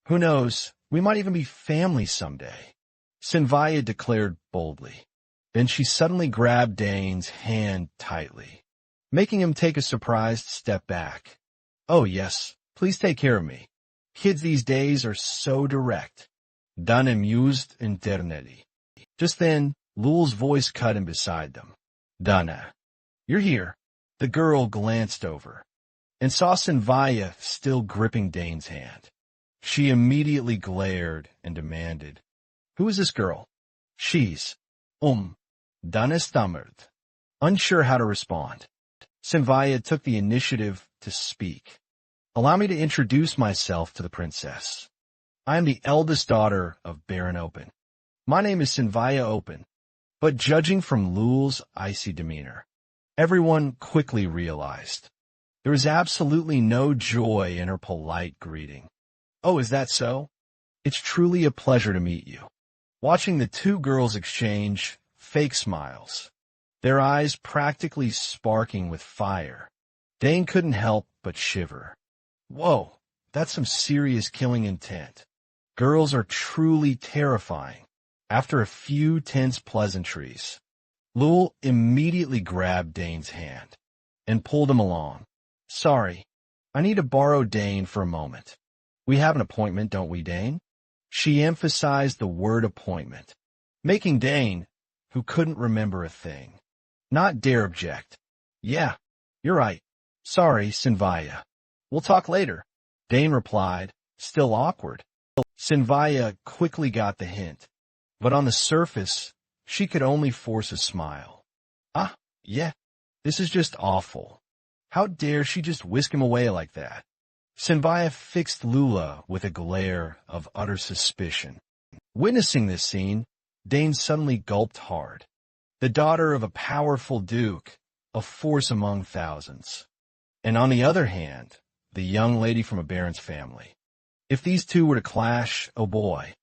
Who knows, we might even be family someday, Sinvaya declared boldly. Then she suddenly grabbed Dane's hand tightly, making him take a surprised step back. Oh yes, please take care of me. Kids these days are so direct. Dan amused internally. Just then, Lul's voice cut in beside them. Dana, you're here. The girl glanced over and saw Sinvaya still gripping Dane's hand. She immediately glared and demanded, Who is this girl? She's, Dana stammered, unsure how to respond. Sinvaya took the initiative to speak. Allow me to introduce myself to the princess. I am the eldest daughter of Baron Open. My name is Sinvaya Open, but judging from Lul's icy demeanor, everyone quickly realized there was absolutely no joy in her polite greeting. Oh, is that so? It's truly a pleasure to meet you. Watching the two girls exchange fake smiles, their eyes practically sparking with fire, Dane couldn't help but shiver. Whoa, that's some serious killing intent. Girls are truly terrifying. After a few tense pleasantries, Lul immediately grabbed Dane's hand and pulled him along. Sorry, I need to borrow Dane for a moment. We have an appointment, don't we, Dane? She emphasized the word appointment, making Dane, who couldn't remember a thing, not dare object. Yeah, you're right. Sorry, Sinvaya. We'll talk later, Dane replied, still awkward. Sinvaya quickly got the hint But on the surface, she could only force a smile. Ah, yeah, this is just awful. How dare she just whisk him away like that? Sinvaya fixed Lula with a glare of utter suspicion. Witnessing this scene, Dane suddenly gulped hard. The daughter of a powerful duke, a force among thousands. And on the other hand, the young lady from a baron's family. If these two were to clash, oh boy,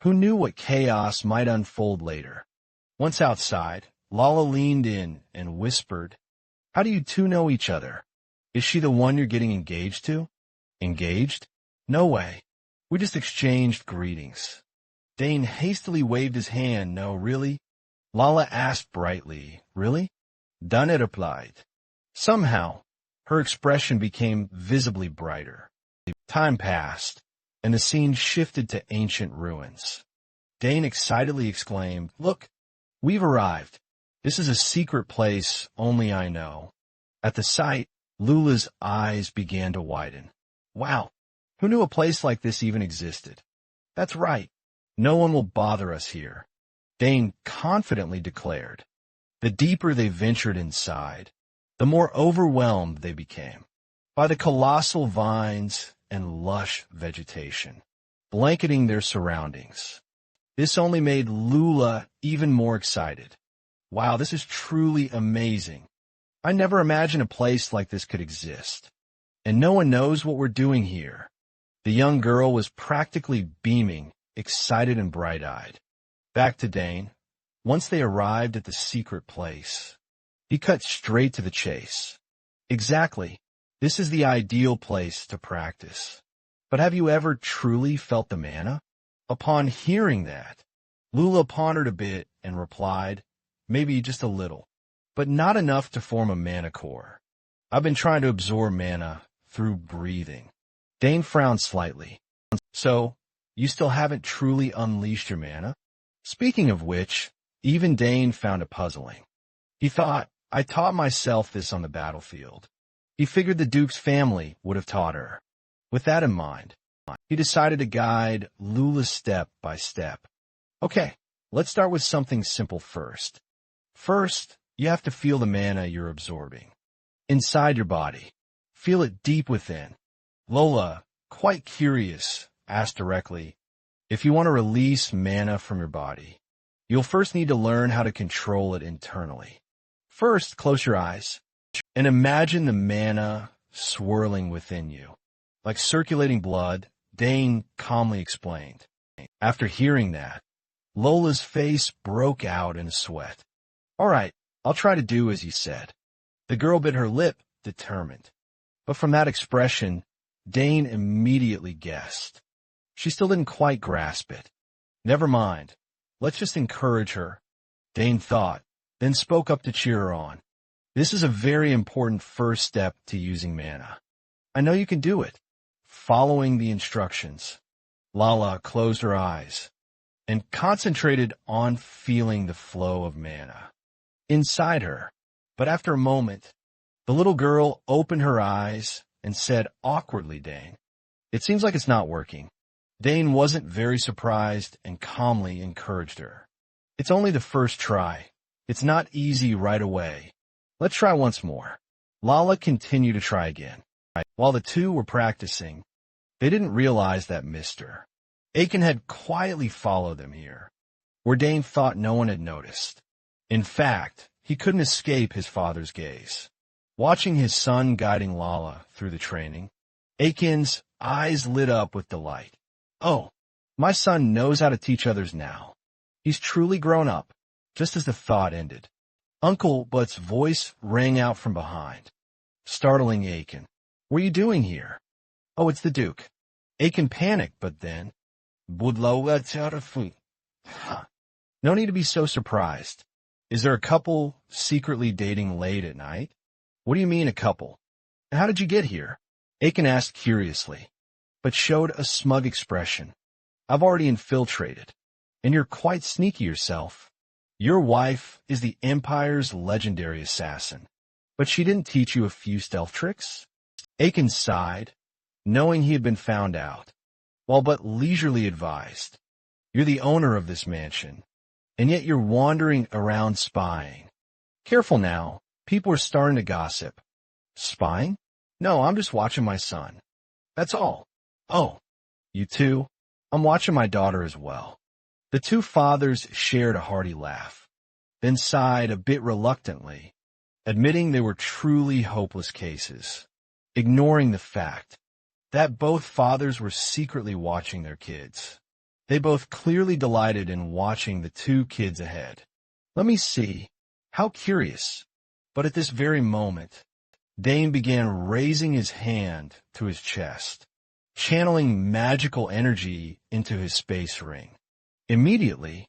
who knew what chaos might unfold later? Once outside, Lala leaned in and whispered, "How do you two know each other? Is she the one you're getting engaged to?" Engaged? No way. We just exchanged greetings. Dane hastily waved his hand. No, really? Lala asked brightly. Really? Done it replied. Somehow, her expression became visibly brighter. Time passed, and the scene shifted to ancient ruins. Dane excitedly exclaimed, "Look, we've arrived. This is a secret place only I know." At the sight, Lula's eyes began to widen. Wow, who knew a place like this even existed? That's right. No one will bother us here, Dane confidently declared. The deeper they ventured inside, the more overwhelmed they became by the colossal vines and lush vegetation, blanketing their surroundings. This only made Lula even more excited. Wow, this is truly amazing. I never imagined a place like this could exist. And no one knows what we're doing here. The young girl was practically beaming, excited and bright-eyed. Back to Dane. Once they arrived at the secret place, he cut straight to the chase. Exactly. This is the ideal place to practice. But have you ever truly felt the mana? Upon hearing that, Lula pondered a bit and replied, maybe just a little, but not enough to form a mana core. I've been trying to absorb mana through breathing. Dane frowned slightly. So, you still haven't truly unleashed your mana? Speaking of which, even Dane found it puzzling. He thought, I taught myself this on the battlefield. He figured the Duke's family would have taught her. With that in mind, he decided to guide Lula step by step. Okay, let's start with something simple first. First, you have to feel the mana you're absorbing. Inside your body. Feel it deep within. Lola, quite curious, asked directly, if you want to release mana from your body, you'll first need to learn how to control it internally. First, close your eyes and imagine the mana swirling within you. Like circulating blood, Dane calmly explained. After hearing that, Lola's face broke out in a sweat. All right, I'll try to do as you said. The girl bit her lip, determined. But from that expression, Dane immediately guessed. She still didn't quite grasp it. Never mind. Let's just encourage her, Dane thought, then spoke up to cheer her on. This is a very important first step to using mana. I know you can do it. Following the instructions, Lala closed her eyes and concentrated on feeling the flow of mana inside her. But after a moment, the little girl opened her eyes and said awkwardly, Dane, it seems like it's not working. Dane wasn't very surprised and calmly encouraged her. It's only the first try. It's not easy right away. Let's try once more. Lala continued to try again. While the two were practicing, they didn't realize that Mr. Aiken had quietly followed them here, where Dane thought no one had noticed. In fact, he couldn't escape his father's gaze. Watching his son guiding Lala through the training, Aiken's eyes lit up with delight. Oh, my son knows how to teach others now. He's truly grown up. Just as the thought ended, Uncle Butt's voice rang out from behind, startling Aiken. What are you doing here? Oh, it's the Duke. Aiken panicked, but then, no need to be so surprised. Is there a couple secretly dating late at night? What do you mean a couple? And how did you get here? Aiken asked curiously, but showed a smug expression. I've already infiltrated, and you're quite sneaky yourself. Your wife is the Empire's legendary assassin, but she didn't teach you a few stealth tricks? Aiken sighed, knowing he had been found out, while but leisurely advised. You're the owner of this mansion, and yet you're wandering around spying. Careful now, people are starting to gossip. Spying? No, I'm just watching my son. That's all. Oh, you too? I'm watching my daughter as well. The two fathers shared a hearty laugh, then sighed a bit reluctantly, admitting they were truly hopeless cases, ignoring the fact that both fathers were secretly watching their kids. They both clearly delighted in watching the two kids ahead. Let me see. How curious. But at this very moment, Dane began raising his hand to his chest, channeling magical energy into his space ring. Immediately,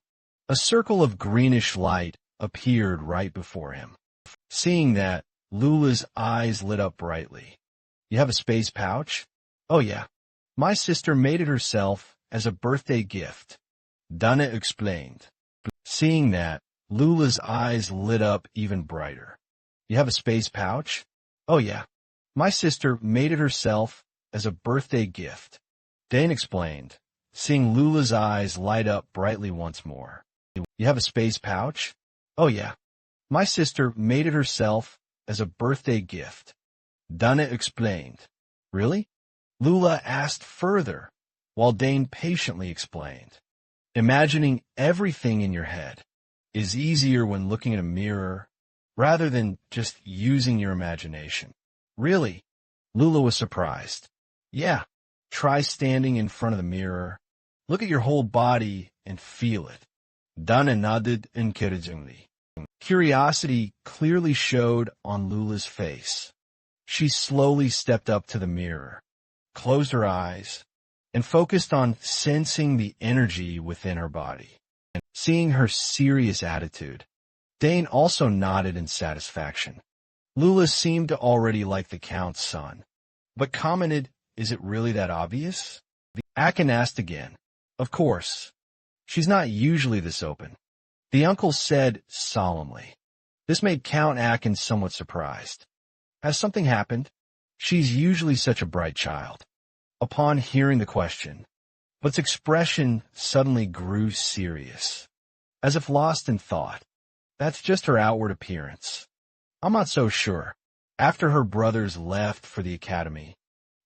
a circle of greenish light appeared right before him. Seeing that, Lula's eyes lit up brightly. You have a space pouch? Oh yeah. My sister made it herself as a birthday gift. Dana explained. Seeing that, Lula's eyes lit up even brighter. You have a space pouch? Oh yeah. My sister made it herself as a birthday gift. Dane explained, seeing Lula's eyes light up brightly once more. You have a space pouch? Oh yeah. My sister made it herself as a birthday gift. Dana explained. Really? Lula asked further, while Dane patiently explained. Imagining everything in your head is easier when looking in a mirror rather than just using your imagination. Really? Lula was surprised. Yeah. Try standing in front of the mirror. Look at your whole body and feel it. Dana nodded encouragingly. Curiosity clearly showed on Lula's face. She slowly stepped up to the mirror, closed her eyes, and focused on sensing the energy within her body. Seeing her serious attitude, Dane also nodded in satisfaction. Lula seemed to already like the Count's son, but commented, "Is it really that obvious?" Akin asked again. Of course. She's not usually this open. The uncle said solemnly. This made Count Akin somewhat surprised. Has something happened? She's usually such a bright child. Upon hearing the question, But's expression suddenly grew serious, as if lost in thought. That's just her outward appearance. I'm not so sure. After her brothers left for the academy,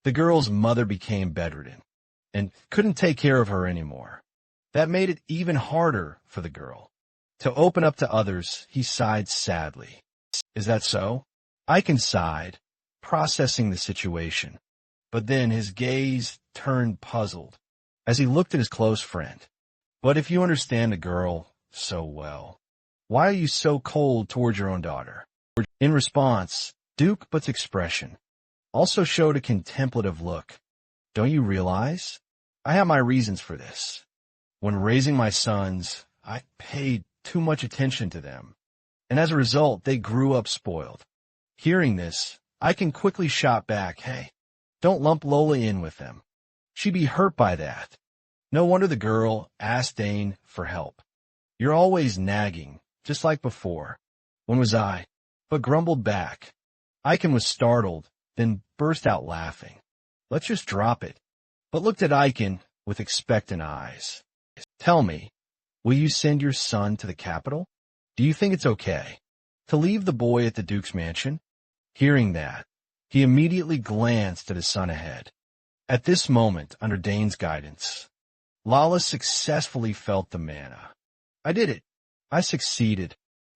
the girl's mother became bedridden and couldn't take care of her anymore. That made it even harder for the girl. To open up to others, he sighed sadly. Is that so? Iken sighed, processing the situation. But then his gaze turned puzzled as he looked at his close friend. But if you understand the girl so well, why are you so cold towards your own daughter? In response, Duke But's expression also showed a contemplative look. Don't you realize? I have my reasons for this. When raising my sons, I paid too much attention to them, and as a result, they grew up spoiled. Hearing this, I can quickly shot back, hey, don't lump Lola in with them. She'd be hurt by that. No wonder the girl asked Dane for help. You're always nagging, just like before. When was I? But grumbled back. Iken was startled, then burst out laughing. Let's just drop it. But looked at Iken with expectant eyes. Tell me, will you send your son to the capital? Do you think it's okay to leave the boy at the Duke's mansion? Hearing that, he immediately glanced at his son ahead. At this moment, under Dane's guidance, Lala successfully felt the mana. I did it. I succeeded.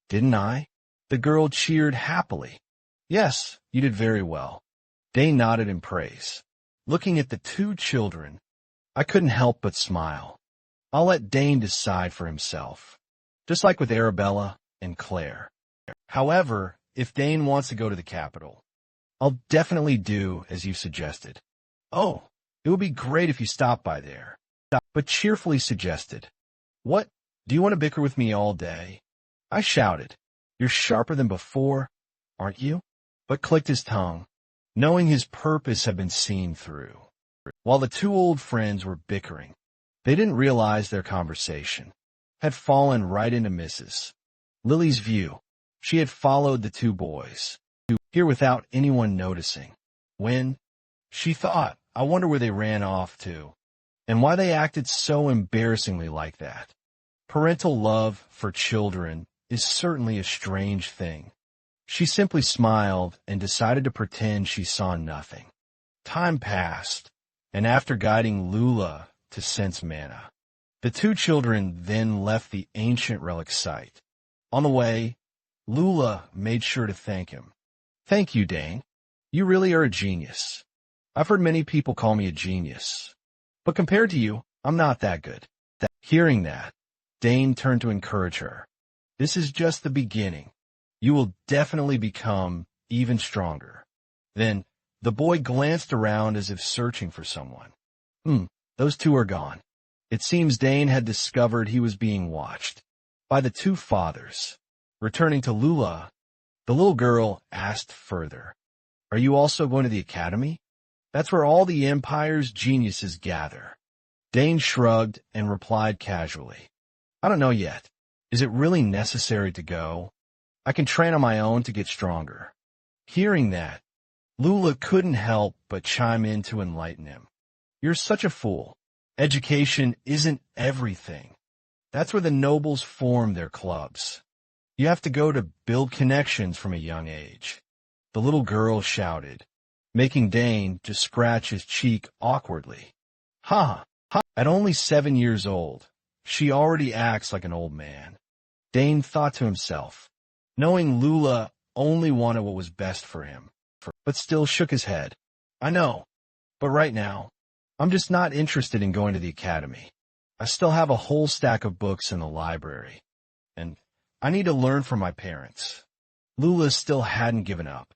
Didn't I? The girl cheered happily. Yes, you did very well. Dane nodded in praise. Looking at the two children, I couldn't help but smile. I'll let Dane decide for himself, just like with Arabella and Claire. However, if Dane wants to go to the capital, I'll definitely do as you suggested. Oh, it would be great if you stopped by there. But cheerfully suggested. What? Do you want to bicker with me all day? I shouted. You're sharper than before, aren't you? But clicked his tongue, knowing his purpose had been seen through. While the two old friends were bickering, they didn't realize their conversation had fallen right into Mrs. Lily's view. She had followed the two boys here without anyone noticing. When she thought, I wonder where they ran off to. and why they acted so embarrassingly like that. Parental love for children is certainly a strange thing. She simply smiled and decided to pretend she saw nothing. Time passed, and after guiding Lula to sense mana, the two children then left the ancient relic site. On the way, Lula made sure to thank him. "Thank you, Dane. You really are a genius. I've heard many people call me a genius, but compared to you, I'm not that good." Hearing that, Dane turned to encourage her. "This is just the beginning. You will definitely become even stronger." Then, the boy glanced around as if searching for someone. Those two are gone. It seems Dane had discovered he was being watched by the two fathers. Returning to Lula, the little girl asked further, "Are you also going to the academy? That's where all the Empire's geniuses gather." Dane shrugged and replied casually, "I don't know yet. Is it really necessary to go? I can train on my own to get stronger." Hearing that, Lula couldn't help but chime in to enlighten him. "You're such a fool. Education isn't everything. That's where the nobles form their clubs. You have to go to build connections from a young age." The little girl shouted, making Dane just scratch his cheek awkwardly. Ha! At only 7 years old, she already acts like an old man. Dane thought to himself, knowing Lula only wanted what was best for him, but still shook his head. "I know, but right now, I'm just not interested in going to the academy. I still have a whole stack of books in the library, and I need to learn from my parents." Lula still hadn't given up.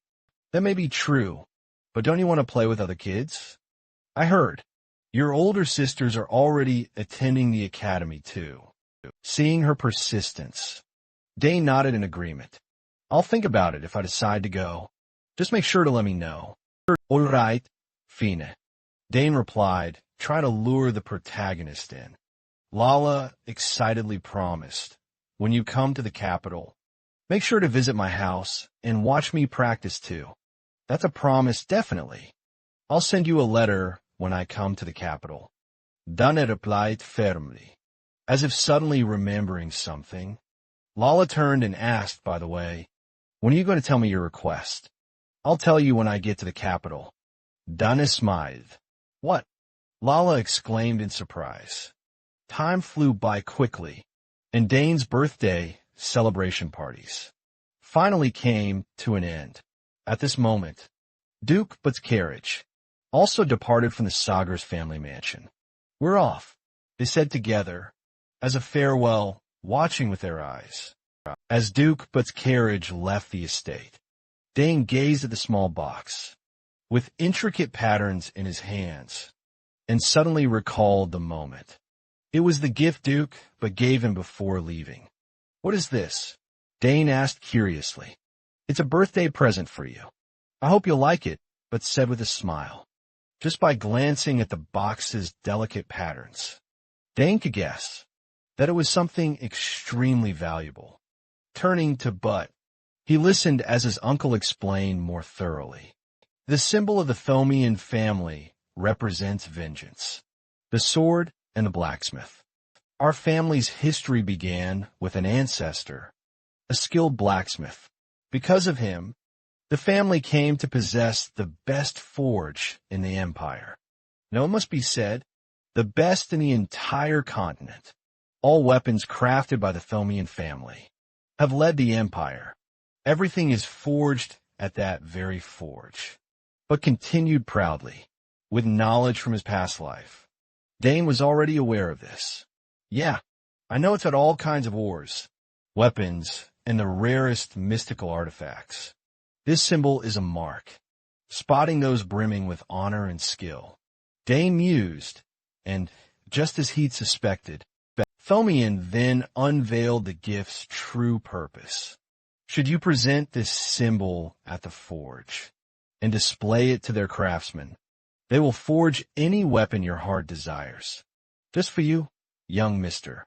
"That may be true, but don't you want to play with other kids? I heard your older sisters are already attending the academy too." Seeing her persistence, Dane nodded in agreement. "I'll think about it if I decide to go. Just make sure to let me know." "All right, Fine," Dane replied, trying to lure the protagonist in. Lala excitedly promised, "When you come to the capital, make sure to visit my house and watch me practice too." "That's a promise, definitely. I'll send you a letter when I come to the capital." Dane replied firmly. As if suddenly remembering something, Lala turned and asked, by the way, "When are you going to tell me your request?" "I'll tell you when I get to the capital." Dane smiled. "What?" Lala exclaimed in surprise. Time flew by quickly, and Dane's birthday celebration parties finally came to an end. At this moment, Duke But's carriage also departed from the Sagar's family mansion. "We're off," they said together, as a farewell, watching with their eyes. As Duke But's carriage left the estate, Dane gazed at the small box, with intricate patterns in his hands, and suddenly recalled the moment. It was the gift Duke But gave him before leaving. "What is this?" Dane asked curiously. "It's a birthday present for you. I hope you'll like it," But said with a smile. Just by glancing at the box's delicate patterns, Dane could guess that it was something extremely valuable. Turning to But, he listened as his uncle explained more thoroughly. The symbol of the Thomian family represents vengeance, the sword and the blacksmith. Our family's history began with an ancestor, a skilled blacksmith. Because of him, the family came to possess the best forge in the empire. Now it must be said, the best in the entire continent. All weapons crafted by the Thomian family have led the empire. Everything is forged at that very forge. But continued proudly, with knowledge from his past life. Dane was already aware of this. "Yeah, I know it's at all kinds of ores, weapons, and the rarest mystical artifacts. This symbol is a mark, spotting those brimming with honor and skill." Dane mused, and, just as he'd suspected, Thomian then unveiled the gift's true purpose. Should you present this symbol at the forge and display it to their craftsmen, they will forge any weapon your heart desires. Just for you, young mister.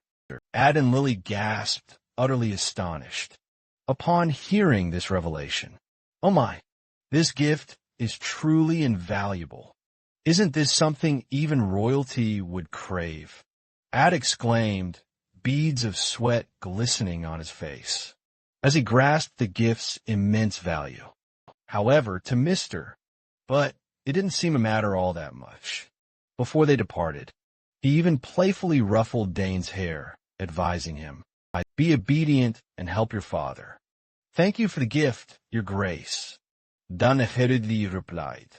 Ad and Lily gasped, utterly astonished, upon hearing this revelation. "Oh my, this gift is truly invaluable. Isn't this something even royalty would crave? Ad exclaimed, beads of sweat glistening on his face, as he grasped the gift's immense value. However, to but it didn't seem to matter all that much. Before they departed, he even playfully ruffled Dane's hair, advising him, be obedient and help your father. Thank you for the gift, your grace. Dan hurriedly replied.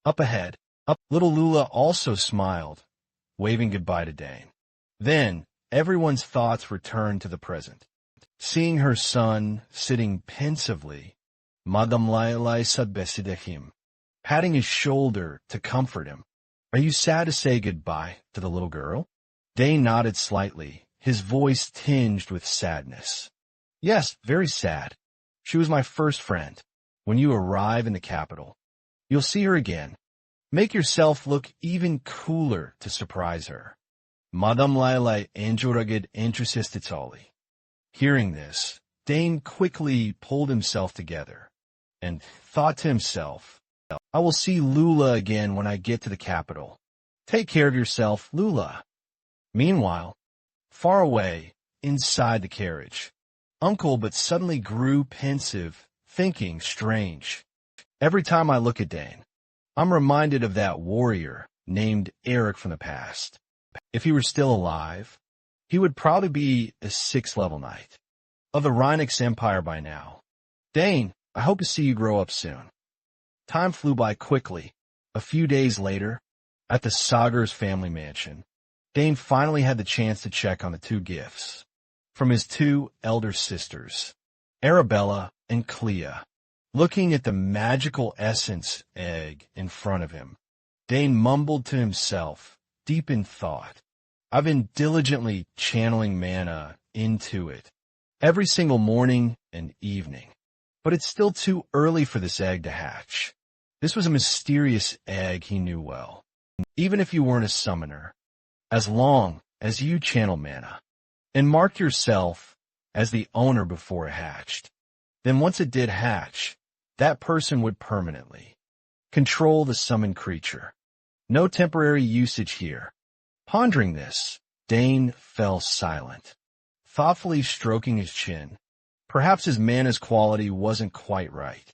Up ahead, little Lula also smiled, waving goodbye to Dane. Then, everyone's thoughts returned to the present. Seeing her son sitting pensively, Madame Lailai said beside him, patting his shoulder to comfort him. Are you sad to say goodbye to the little girl? Dane nodded slightly, his voice tinged with sadness. Yes, very sad. She was my first friend. When you arrive in the capital, you'll see her again. Make yourself look even cooler to surprise her. Madame Lailai enjoragid entrusistitali. Hearing this, Dane quickly pulled himself together and thought to himself, I will see Lula again when I get to the capital. Take care of yourself, Lula. Meanwhile, far away, inside the carriage, Uncle but suddenly grew pensive, thinking strange. Every time I look at Dane, I'm reminded of that warrior named Eric from the past. If he were still alive, he would probably be a 6th-level knight of the Rhynix Empire by now. Dane, I hope to see you grow up soon. Time flew by quickly. A few days later, at the Sagers family mansion, Dane finally had the chance to check on the 2 gifts from his 2 elder sisters, Arabella and Clea. Looking at the magical essence egg in front of him, Dane mumbled to himself, deep in thought. I've been diligently channeling mana into it every single morning and evening, but it's still too early for this egg to hatch. This was a mysterious egg he knew well. Even if you weren't a summoner, as long as you channel mana and marked yourself as the owner before it hatched, then once it did hatch, that person would permanently control the summoned creature. No temporary usage here. Pondering this, Dane fell silent, thoughtfully stroking his chin. Perhaps his mana's quality wasn't quite right,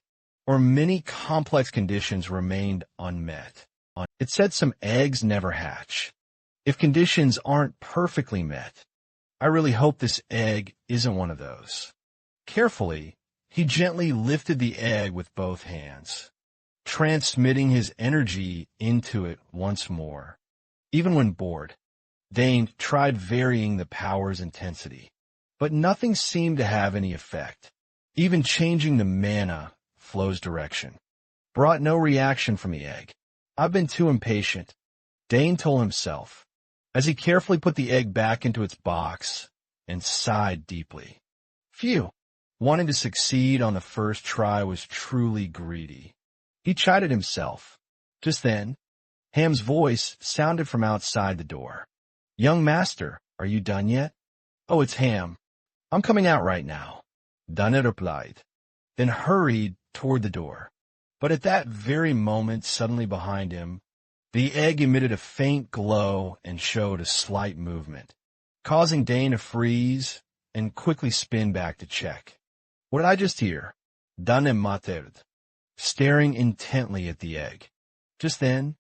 or many complex conditions remained unmet. It said some eggs never hatch. If conditions aren't perfectly met, I really hope this egg isn't one of those. Carefully, he gently lifted the egg with both hands, transmitting his energy into it once more. Even when bored, Dane tried varying the power's intensity, but nothing seemed to have any effect. Even changing the mana flow's direction brought no reaction from the egg. I've been too impatient, Dane told himself, as he carefully put the egg back into its box and sighed deeply. Phew! Wanting to succeed on the first try was truly greedy. He chided himself. Just then, Ham's voice sounded from outside the door. Young master, are you done yet? Oh, it's Ham. I'm coming out right now. Dunne replied, then hurried toward the door. But at that very moment, suddenly behind him, the egg emitted a faint glow and showed a slight movement, causing Dane to freeze and quickly spin back to check. What did I just hear? Dunne muttered, staring intently at the egg. Just then,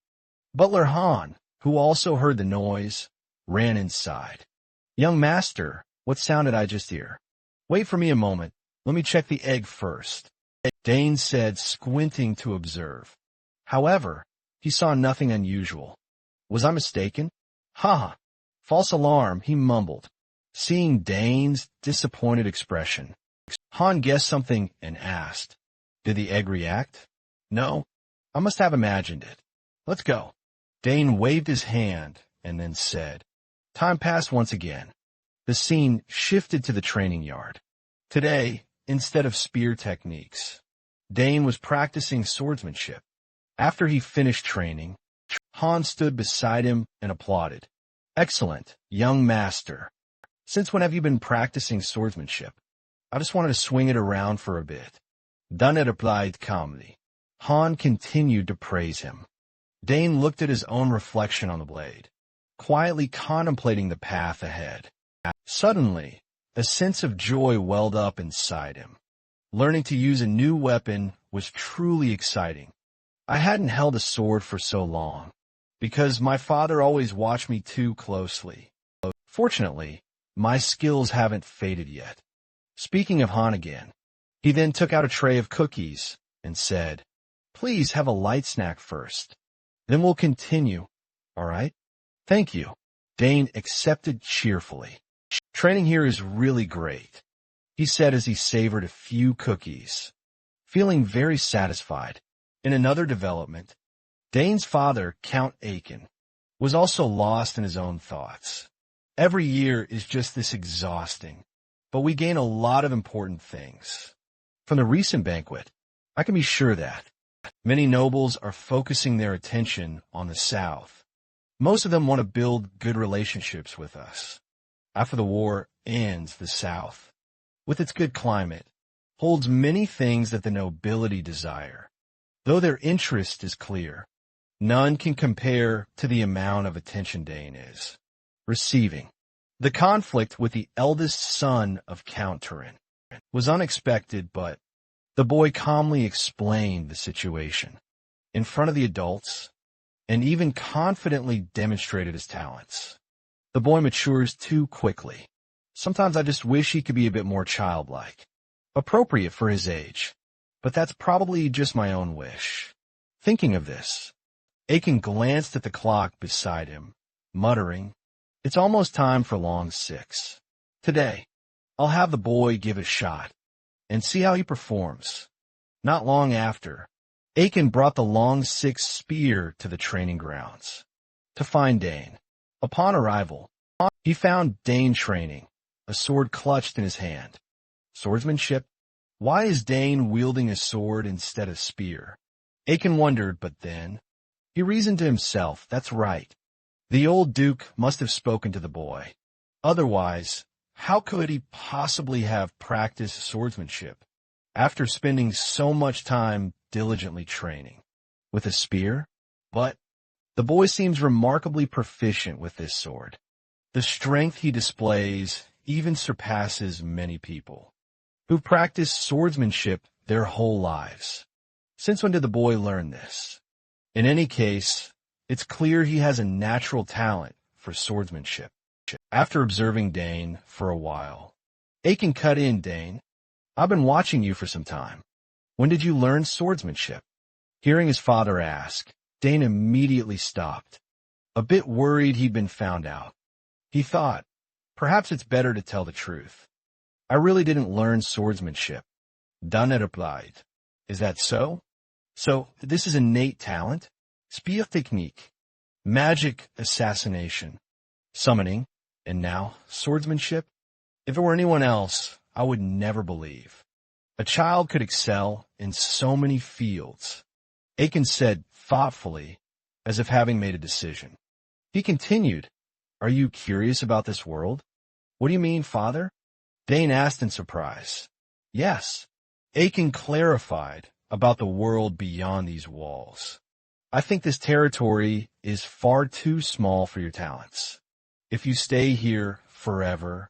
Butler Han, who also heard the noise, ran inside. Young master, what sound did I just hear? Wait for me a moment. Let me check the egg first, Dane said, squinting to observe. However, he saw nothing unusual. Was I mistaken? Ha! False alarm, he mumbled, seeing Dane's disappointed expression. Han guessed something and asked, did the egg react? No, I must have imagined it. Let's go. Dane waved his hand and then said. Time passed once again. The scene shifted to the training yard. Today, instead of spear techniques, Dane was practicing swordsmanship. After he finished training, Han stood beside him and applauded. Excellent, young master. Since when have you been practicing swordsmanship? I just wanted to swing it around for a bit. Dunne replied calmly. Han continued to praise him. Dane looked at his own reflection on the blade, quietly contemplating the path ahead. Suddenly, a sense of joy welled up inside him. Learning to use a new weapon was truly exciting. I hadn't held a sword for so long, because my father always watched me too closely. Fortunately, my skills haven't faded yet. Speaking of Han again, he then took out a tray of cookies and said, "Please have a light snack first. Then we'll continue, all right?" "Thank you." Dane accepted cheerfully. "Training here is really great," he said as he savored a few cookies, feeling very satisfied. In another development, Dane's father, Count Aiken, was also lost in his own thoughts. Every year is just this exhausting, but we gain a lot of important things. From the recent banquet, I can be sure that many nobles are focusing their attention on the South. Most of them want to build good relationships with us. After the war ends, the South, with its good climate, holds many things that the nobility desire. Though their interest is clear, none can compare to the amount of attention Dane is receiving. The conflict with the eldest son of Count Turin was unexpected, but the boy calmly explained the situation in front of the adults and even confidently demonstrated his talents. The boy matures too quickly. Sometimes I just wish he could be a bit more childlike, appropriate for his age, but that's probably just my own wish. Thinking of this, Aiken glanced at the clock beside him, muttering, "It's almost time for long six. Today, I'll have the boy give a shot and see how he performs." Not long after, Aiken brought the long six spear to the training grounds to find Dane. Upon arrival, he found Dane training, a sword clutched in his hand. Swordsmanship? Why is Dane wielding a sword instead of spear? Aiken wondered, but then he reasoned to himself, that's right. The old Duke must have spoken to the boy. Otherwise, how could he possibly have practiced swordsmanship after spending so much time diligently training with a spear? But the boy seems remarkably proficient with this sword. The strength he displays even surpasses many people who've practiced swordsmanship their whole lives. Since when did the boy learn this? In any case, it's clear he has a natural talent for swordsmanship. After observing Dane for a while, Aiken cut in. "Dane, I've been watching you for some time. When did you learn swordsmanship?" Hearing his father ask, Dane immediately stopped, a bit worried he'd been found out. He thought, perhaps it's better to tell the truth. "I really didn't learn swordsmanship." Dane replied, "Is that so? So this is innate talent? Speertechnique, magic assassination, summoning, and now swordsmanship? If it were anyone else, I would never believe a child could excel in so many fields." Aiken said thoughtfully, as if having made a decision. He continued, "Are you curious about this world?" "What do you mean, father?" Dane asked in surprise. "Yes." Aiken clarified about the world beyond these walls. "I think this territory is far too small for your talents. If you stay here forever,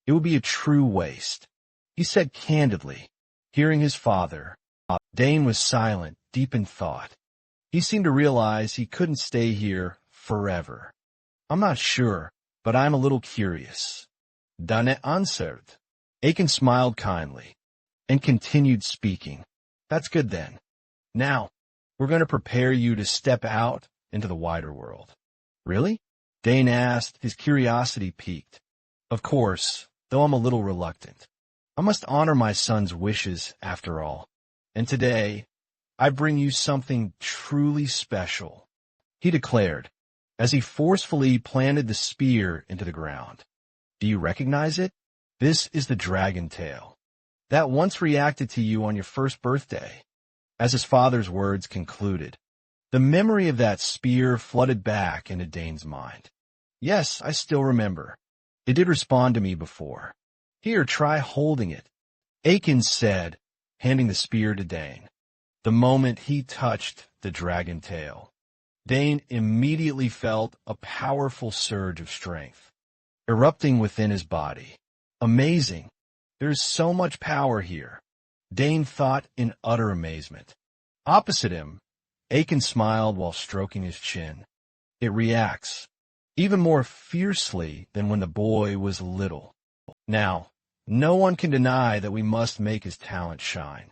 it would be a true waste," he said candidly. Hearing his father, Dane was silent, deep in thought. He seemed to realize he couldn't stay here forever. "I'm not sure, but I'm a little curious." Dane answered. Aiken smiled kindly and continued speaking. "That's good then. Now, we're going to prepare you to step out into the wider world." "Really?" Dane asked, his curiosity piqued. "Of course, though I'm a little reluctant. I must honor my son's wishes after all. And today, I bring you something truly special," he declared, as he forcefully planted the spear into the ground. "Do you recognize it? This is the dragon tail that once reacted to you on your first birthday." As his father's words concluded, the memory of that spear flooded back into Dane's mind. "Yes, I still remember. It did respond to me before. Here, try holding it," Aiken said, handing the spear to Dane. The moment he touched the dragon tail, Dane immediately felt a powerful surge of strength erupting within his body. Amazing. There's so much power here, Dane thought in utter amazement. Opposite him, Aiken smiled while stroking his chin. It reacts even more fiercely than when the boy was little. Now, no one can deny that we must make his talent shine,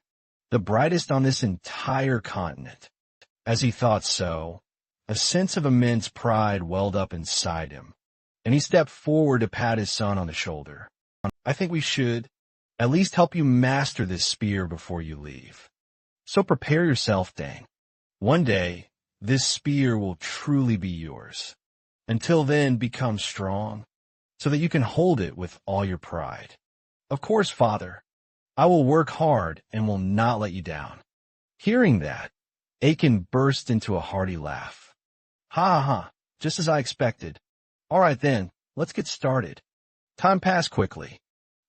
the brightest on this entire continent. As he thought so, a sense of immense pride welled up inside him, and he stepped forward to pat his son on the shoulder. I think we should at least help you master this spear before you leave. So prepare yourself, Dane. One day, this spear will truly be yours. Until then, become strong, so that you can hold it with all your pride. Of course, Father, I will work hard and will not let you down. Hearing that, Aiken burst into a hearty laugh. Ha ha, just as I expected. All right then, let's get started. Time passed quickly.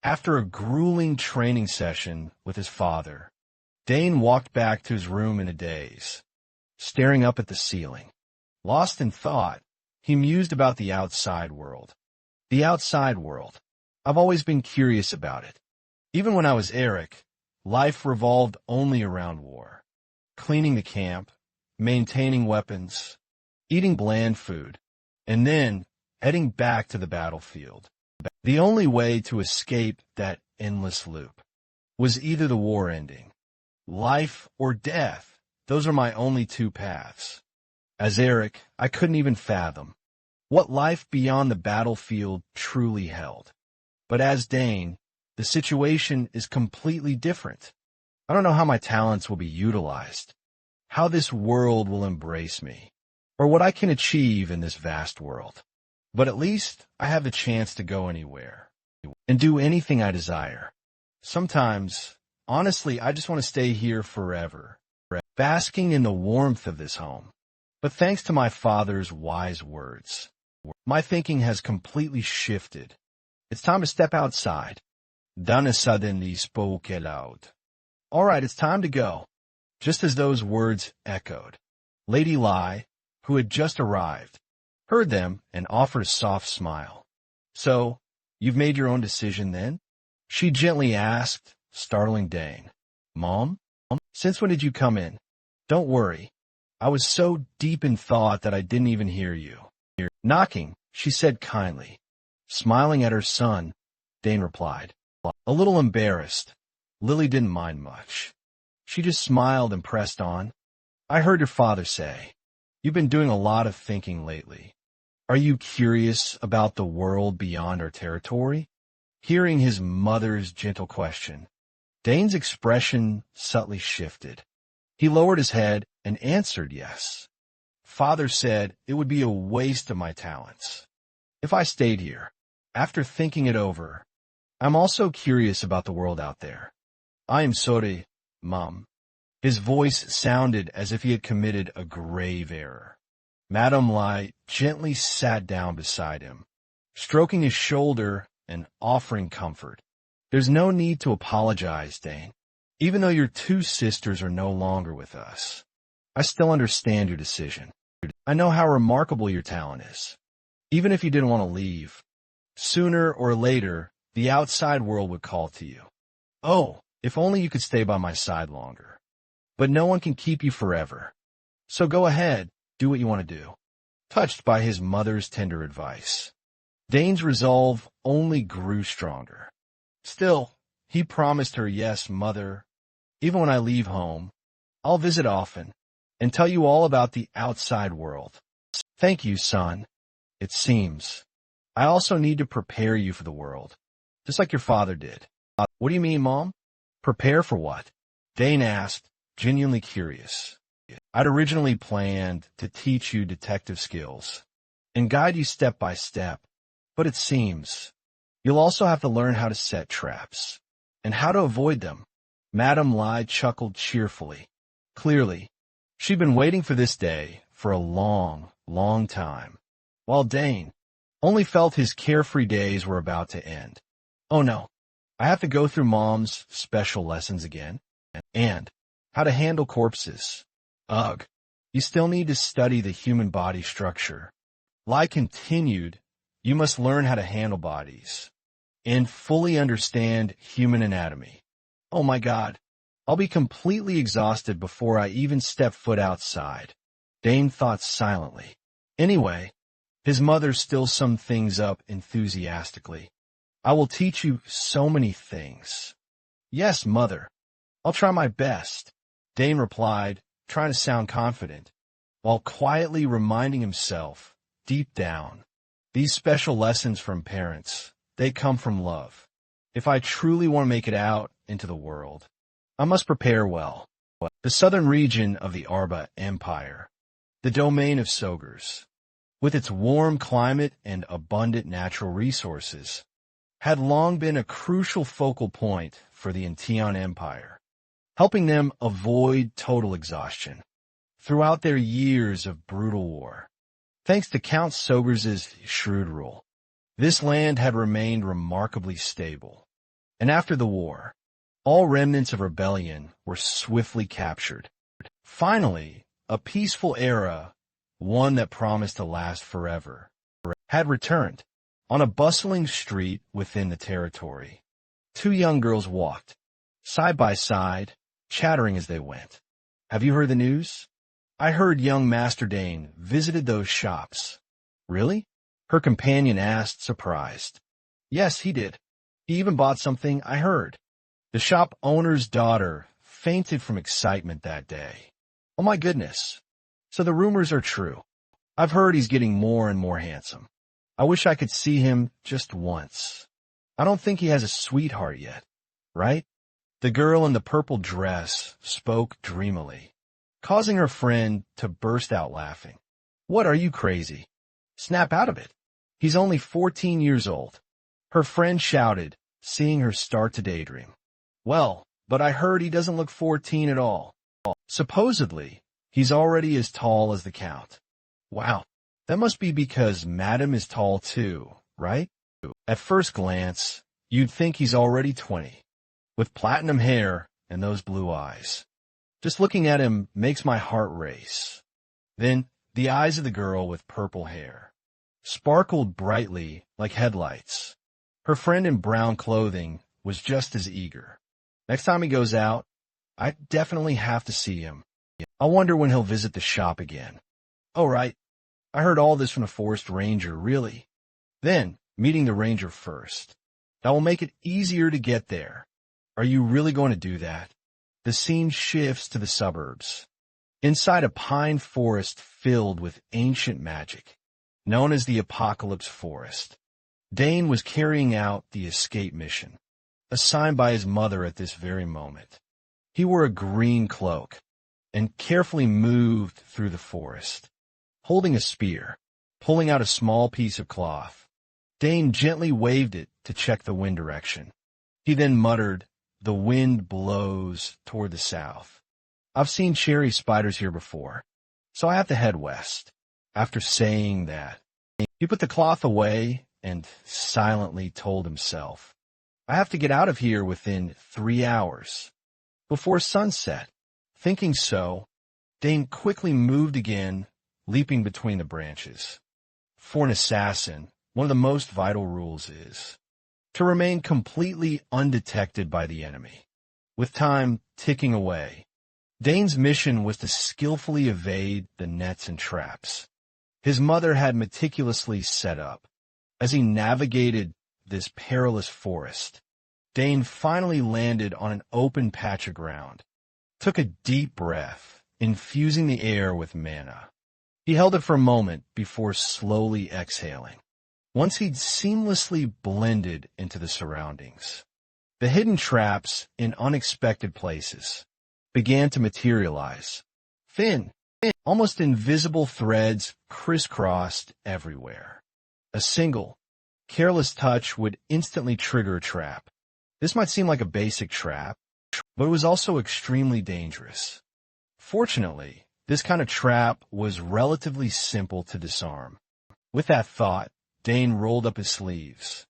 After a grueling training session with his father, Dane walked back to his room in a daze, staring up at the ceiling. Lost in thought, he mused about the outside world. The outside world. I've always been curious about it. Even when I was Eric, life revolved only around war. Cleaning the camp, maintaining weapons, eating bland food, and then heading back to the battlefield. The only way to escape that endless loop was either the war ending. Life or death, those are my only two paths. As Eric, I couldn't even fathom what life beyond the battlefield truly held. But as Dane, the situation is completely different. I don't know how my talents will be utilized, how this world will embrace me, or what I can achieve in this vast world. But at least I have the chance to go anywhere and do anything I desire. Sometimes, honestly, I just want to stay here forever, basking in the warmth of this home. But thanks to my father's wise words, my thinking has completely shifted. It's time to step outside. Dana suddenly spoke aloud. All right, it's time to go. Just as those words echoed, Lady Lai, who had just arrived, heard them and offered a soft smile. So, you've made your own decision then? She gently asked, startling Dane. Mom? Since when did you come in? Don't worry. I was so deep in thought that I didn't even hear you. Knocking, she said kindly. Smiling at her son, Dane replied. A little embarrassed, Lily didn't mind much. She just smiled and pressed on. I heard your father say, you've been doing a lot of thinking lately. Are you curious about the world beyond our territory? Hearing his mother's gentle question, Dane's expression subtly shifted. He lowered his head and answered yes. Father said it would be a waste of my talents if I stayed here. After thinking it over, I'm also curious about the world out there. I am sorry, Mom. His voice sounded as if he had committed a grave error. Madame Lai gently sat down beside him, stroking his shoulder and offering comfort. There's no need to apologize, Dane. Even though your two sisters are no longer with us, I still understand your decision. I know how remarkable your talent is. Even if you didn't want to leave, sooner or later, the outside world would call to you. Oh, if only you could stay by my side longer. But no one can keep you forever. So go ahead, do what you want to do. Touched by his mother's tender advice, Dane's resolve only grew stronger. Still, he promised her, yes, Mother, even when I leave home, I'll visit often and tell you all about the outside world. Thank you, son. It seems I also need to prepare you for the world, just like your father did. What do you mean, Mom? Prepare for what? Dane asked, genuinely curious. I'd originally planned to teach you detective skills and guide you step by step, but it seems you'll also have to learn how to set traps and how to avoid them. Madame Lai chuckled cheerfully. Clearly, she'd been waiting for this day for a long, long time, while Dane only felt his carefree days were about to end. Oh no, I have to go through Mom's special lessons again, and how to handle corpses. Ugh, You still need to study the human body structure. Lai continued, you must learn how to handle bodies and fully understand human anatomy. Oh my God. I'll be completely exhausted before I even step foot outside. Dane thought silently. Anyway, his mother still summed things up enthusiastically. I will teach you so many things. Yes, mother. I'll try my best, Dane replied, trying to sound confident, while quietly reminding himself, deep down, these special lessons from parents, they come from love. If I truly want to make it out into the world, I must prepare well. The southern region of the Arba Empire, the domain of Sogurs, with its warm climate and abundant natural resources, had long been a crucial focal point for the Intian Empire, helping them avoid total exhaustion throughout their years of brutal war. Thanks to Count Sogurs' shrewd rule, this land had remained remarkably stable, and after the war, all remnants of rebellion were swiftly captured. Finally, a peaceful era, one that promised to last forever, had returned. On a bustling street within the territory, two young girls walked, side by side, chattering as they went. Have you heard the news? I heard young Master Dane visited those shops. Really? Her companion asked, surprised. Yes, he did. He even bought something, I heard. The shop owner's daughter fainted from excitement that day. Oh my goodness. So the rumors are true. I've heard he's getting more and more handsome. I wish I could see him just once. I don't think he has a sweetheart yet, right? The girl in the purple dress spoke dreamily, causing her friend to burst out laughing. What, are you crazy? Snap out of it. He's only 14 years old. Her friend shouted, seeing her start to daydream. Well, but I heard he doesn't look 14 at all. Supposedly, he's already as tall as the Count. Wow. That must be because Madam is tall too, right? At first glance, you'd think he's already 20, with platinum hair and those blue eyes. Just looking at him makes my heart race. Then, the eyes of the girl with purple hair sparkled brightly like headlights. Her friend in brown clothing was just as eager. Next time he goes out, I definitely have to see him. I wonder when he'll visit the shop again. Oh, right. I heard all this from the forest ranger, really. Then, meeting the ranger first. That will make it easier to get there. Are you really going to do that? The scene shifts to the suburbs. Inside a pine forest filled with ancient magic, known as the Apocalypse Forest, Dane was carrying out the escape mission, assigned by his mother at this very moment. He wore a green cloak and carefully moved through the forest, holding a spear, pulling out a small piece of cloth. Dane gently waved it to check the wind direction. He then muttered, the wind blows toward the south. I've seen cherry spiders here before, so I have to head west. After saying that, he put the cloth away and silently told himself, I have to get out of here within 3 hours, before sunset. Thinking so, Dane quickly moved again, leaping between the branches. For an assassin, one of the most vital rules is to remain completely undetected by the enemy. With time ticking away, Dane's mission was to skillfully evade the nets and traps his mother had meticulously set up. As he navigated this perilous forest, Dane finally landed on an open patch of ground, took a deep breath, infusing the air with mana. He held it for a moment before slowly exhaling. Once he'd seamlessly blended into the surroundings, the hidden traps in unexpected places began to materialize. Thin, almost invisible threads crisscrossed everywhere. A single, careless touch would instantly trigger a trap. This might seem like a basic trap, but it was also extremely dangerous. Fortunately, this kind of trap was relatively simple to disarm. With that thought, Dane rolled up his sleeves,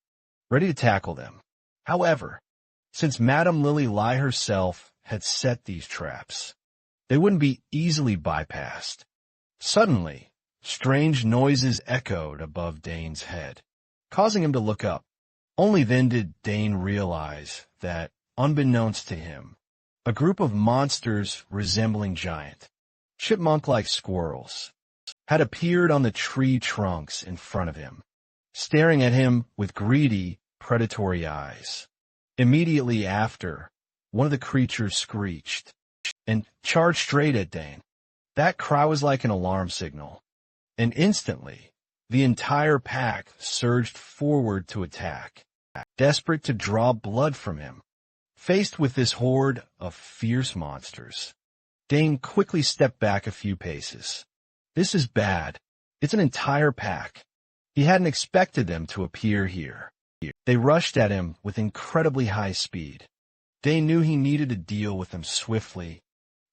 ready to tackle them. However, since Madame Lily Lai herself had set these traps, they wouldn't be easily bypassed. Suddenly, strange noises echoed above Dane's head, causing him to look up. Only then did Dane realize that, unbeknownst to him, a group of monsters resembling giant, chipmunk-like squirrels had appeared on the tree trunks in front of him, staring at him with greedy, predatory eyes. Immediately after, one of the creatures screeched and charged straight at Dane. That cry was like an alarm signal, and instantly, the entire pack surged forward to attack, desperate to draw blood from him. Faced with this horde of fierce monsters, Dane quickly stepped back a few paces. This is bad. It's an entire pack. He hadn't expected them to appear here. They rushed at him with incredibly high speed. Dane knew he needed to deal with them swiftly,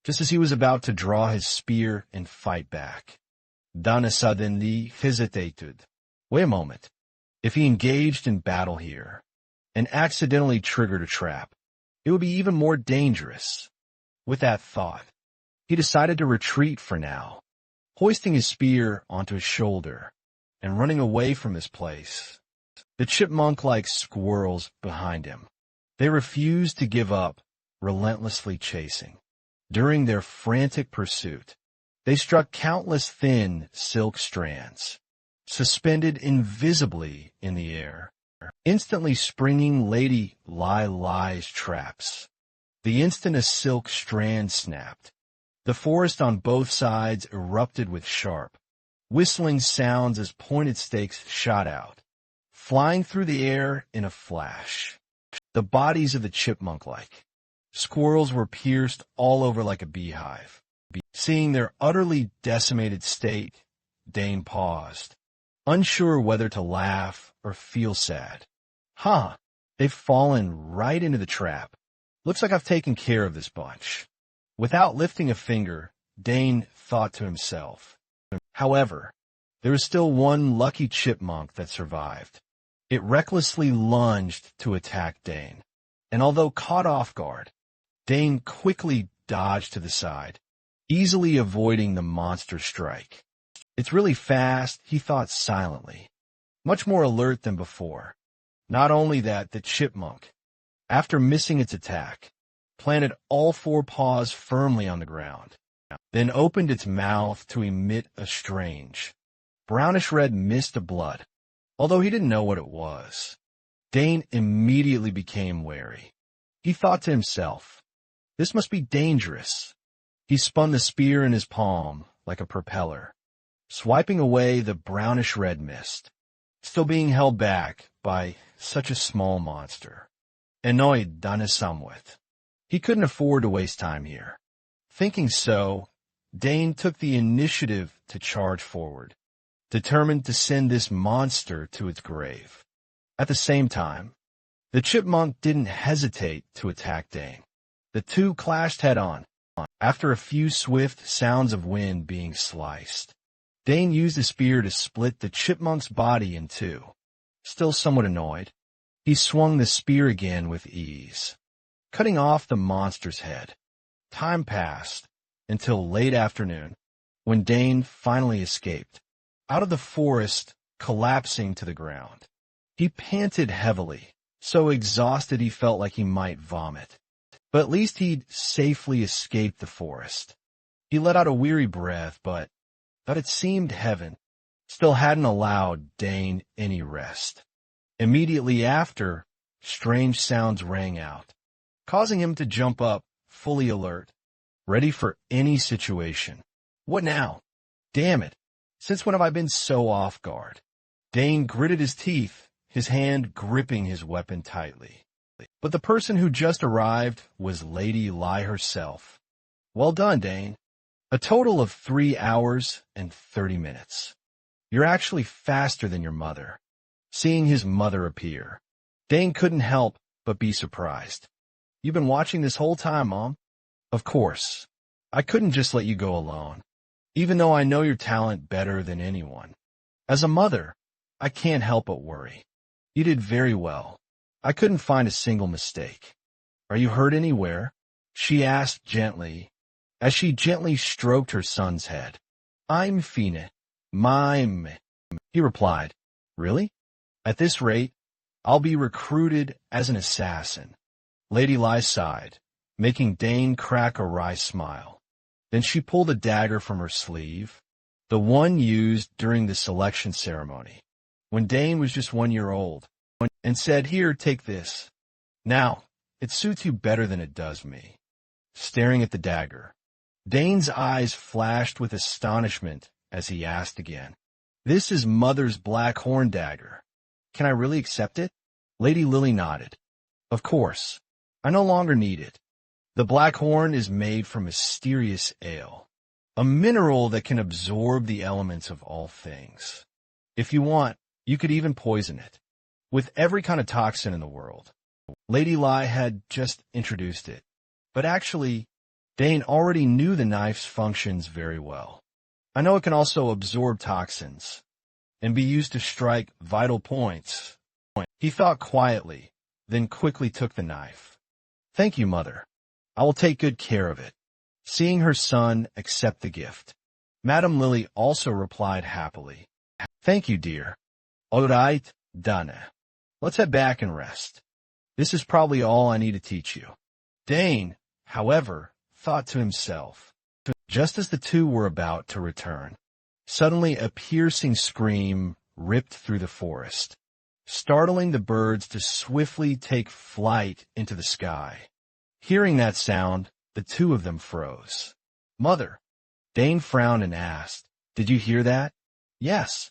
just as he was about to draw his spear and fight back. Dana suddenly hesitated. Wait a moment. If he engaged in battle here and accidentally triggered a trap, it would be even more dangerous. With that thought, he decided to retreat for now, hoisting his spear onto his shoulder and running away from this place. The chipmunk-like squirrels behind him, they refused to give up, relentlessly chasing. During their frantic pursuit, they struck countless thin silk strands, suspended invisibly in the air, instantly springing Lady Lai's traps. The instant a silk strand snapped, the forest on both sides erupted with sharp, whistling sounds as pointed stakes shot out, flying through the air in a flash. The bodies of the chipmunk-like squirrels were pierced all over like a beehive. Seeing their utterly decimated state, Dane paused, unsure whether to laugh or feel sad. They've fallen right into the trap. Looks like I've taken care of this bunch. Without lifting a finger, Dane thought to himself. However, there was still one lucky chipmunk that survived. It recklessly lunged to attack Dane, and although caught off guard, Dane quickly dodged to the side, easily avoiding the monster strike. It's really fast, he thought silently, much more alert than before. Not only that, the chipmunk, after missing its attack, planted all four paws firmly on the ground, then opened its mouth to emit a strange, brownish-red mist of blood. Although he didn't know what it was, Dane immediately became wary. He thought to himself, this must be dangerous. He spun the spear in his palm like a propeller, swiping away the brownish-red mist, still being held back by such a small monster. Annoyed Dana somewhat. He couldn't afford to waste time here. Thinking so, Dane took the initiative to charge forward, determined to send this monster to its grave. At the same time, the chipmunk didn't hesitate to attack Dane. The two clashed head-on, after a few swift sounds of wind being sliced. Dane used his spear to split the chipmunk's body in two. Still somewhat annoyed, he swung the spear again with ease, cutting off the monster's head. Time passed until late afternoon, when Dane finally escaped, out of the forest, collapsing to the ground. He panted heavily, so exhausted he felt like he might vomit. But at least he'd safely escaped the forest. He let out a weary breath, but it seemed heaven still hadn't allowed Dane any rest. Immediately after, strange sounds rang out, causing him to jump up, fully alert, ready for any situation. What now? Damn it! Since when have I been so off guard? Dane gritted his teeth, his hand gripping his weapon tightly. But the person who just arrived was Lady Lai herself. Well done, Dane. A total of 3 hours and 30 minutes. You're actually faster than your mother. Seeing his mother appear, Dane couldn't help but be surprised. You've been watching this whole time, Mom? Of course. I couldn't just let you go alone, even though I know your talent better than anyone. As a mother, I can't help but worry. You did very well. I couldn't find a single mistake. Are you hurt anywhere? She asked gently, as she gently stroked her son's head. I'm Fine. Mime, he replied. Really? At this rate, I'll be recruited as an assassin. Lady Lai sighed, making Dane crack a wry smile. Then she pulled a dagger from her sleeve, the one used during the selection ceremony, when Dane was just 1 year old, and said, Here, take this. Now, it suits you better than it does me. Staring at the dagger, Dane's eyes flashed with astonishment as he asked again, This is Mother's black horn dagger. Can I really accept it? Lady Lily nodded. Of course. I no longer need it. The black horn is made from mysterious ale, a mineral that can absorb the elements of all things. If you want, you could even poison it, with every kind of toxin in the world. Lady Lai had just introduced it, but actually, Dane already knew the knife's functions very well. I know it can also absorb toxins and be used to strike vital points. He thought quietly, then quickly took the knife. Thank you, Mother. I will take good care of it. Seeing her son accept the gift, Madame Lily also replied happily. Thank you, dear. All right, Dana. Let's head back and rest. This is probably all I need to teach you. Dane, however, thought to himself, just as the two were about to return, suddenly a piercing scream ripped through the forest, startling the birds to swiftly take flight into the sky. Hearing that sound, the two of them froze. Mother, Dane frowned and asked, Did you hear that? Yes.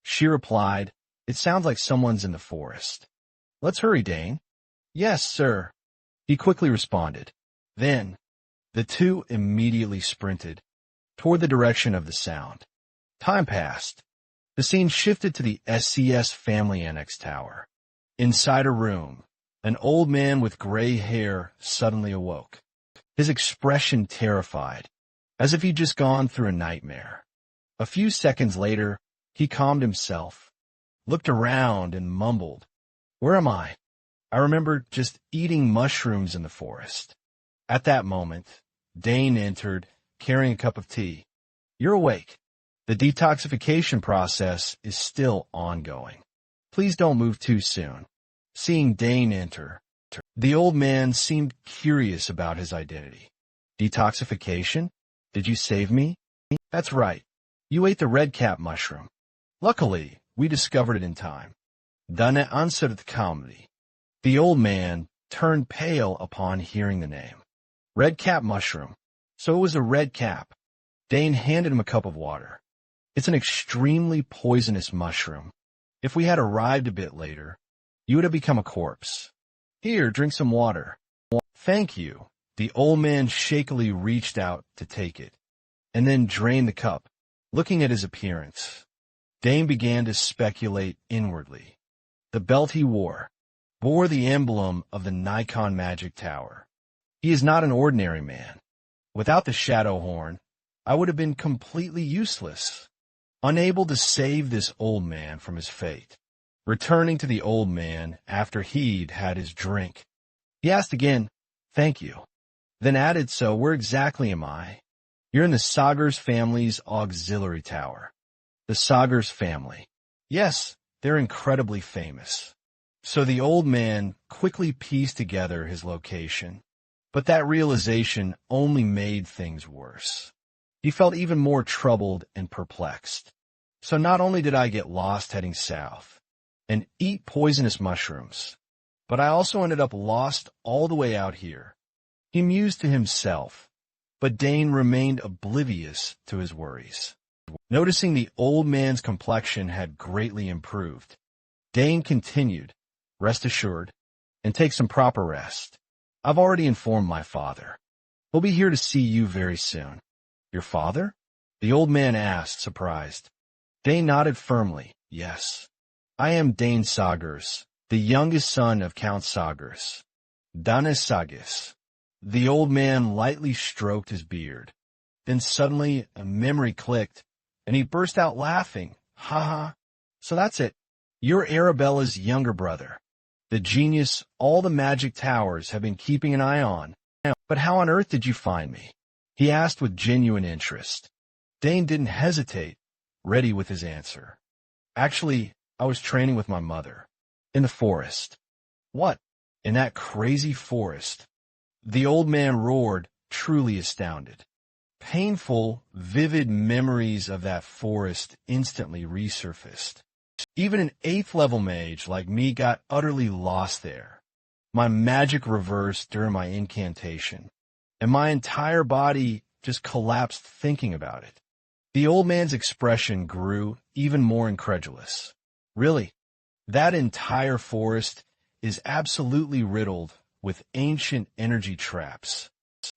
She replied, It sounds like someone's in the forest. Let's hurry, Dane. Yes, sir. He quickly responded. Then, the two immediately sprinted toward the direction of the sound. Time passed. The scene shifted to the SCS Family Annex Tower. Inside a room, an old man with gray hair suddenly awoke, his expression terrified, as if he'd just gone through a nightmare. A few seconds later, he calmed himself, looked around, and mumbled, Where am I? I remember just eating mushrooms in the forest. At that moment, Dane entered, carrying a cup of tea. You're awake. The detoxification process is still ongoing. Please don't move too soon. Seeing Dane enter, the old man seemed curious about his identity. Detoxification? Did you save me? That's right. You ate the red cap mushroom. Luckily, we discovered it in time. Dane answered calmly. The old man turned pale upon hearing the name. Red cap mushroom. So it was a red cap. Dane handed him a cup of water. It's an extremely poisonous mushroom. If we had arrived a bit later, you would have become a corpse. Here, drink some water. Thank you. The old man shakily reached out to take it, and then drained the cup. Looking at his appearance, Dane began to speculate inwardly. The belt he wore bore the emblem of the Nikon Magic Tower. He is not an ordinary man. Without the shadow horn, I would have been completely useless, unable to save this old man from his fate. Returning to the old man after he'd had his drink, he asked again, Thank you. Then added, So where exactly am I? You're in the Sagers family's auxiliary tower. The Sagers family. Yes, they're incredibly famous. So the old man quickly pieced together his location, but that realization only made things worse. He felt even more troubled and perplexed. So not only did I get lost heading south and eat poisonous mushrooms, but I also ended up lost all the way out here. He mused to himself, but Dane remained oblivious to his worries. Noticing the old man's complexion had greatly improved, Dane continued, Rest assured, and take some proper rest. I've already informed my father. He'll be here to see you very soon. Your father? The old man asked, surprised. Dane nodded firmly. Yes. I am Dane Sagers, the youngest son of Count Sagers. Dane Sagers. The old man lightly stroked his beard. Then suddenly a memory clicked, and he burst out laughing. Ha ha. So that's it. You're Arabella's younger brother. The genius all the magic towers have been keeping an eye on. But how on earth did you find me? He asked with genuine interest. Dane didn't hesitate, ready with his answer. Actually, I was training with my mother. In the forest. What? In that crazy forest? The old man roared, truly astounded. Painful, vivid memories of that forest instantly resurfaced. Even an 8th level mage like me got utterly lost there. My magic reversed during my incantation, and my entire body just collapsed thinking about it. The old man's expression grew even more incredulous. Really, that entire forest is absolutely riddled with ancient energy traps.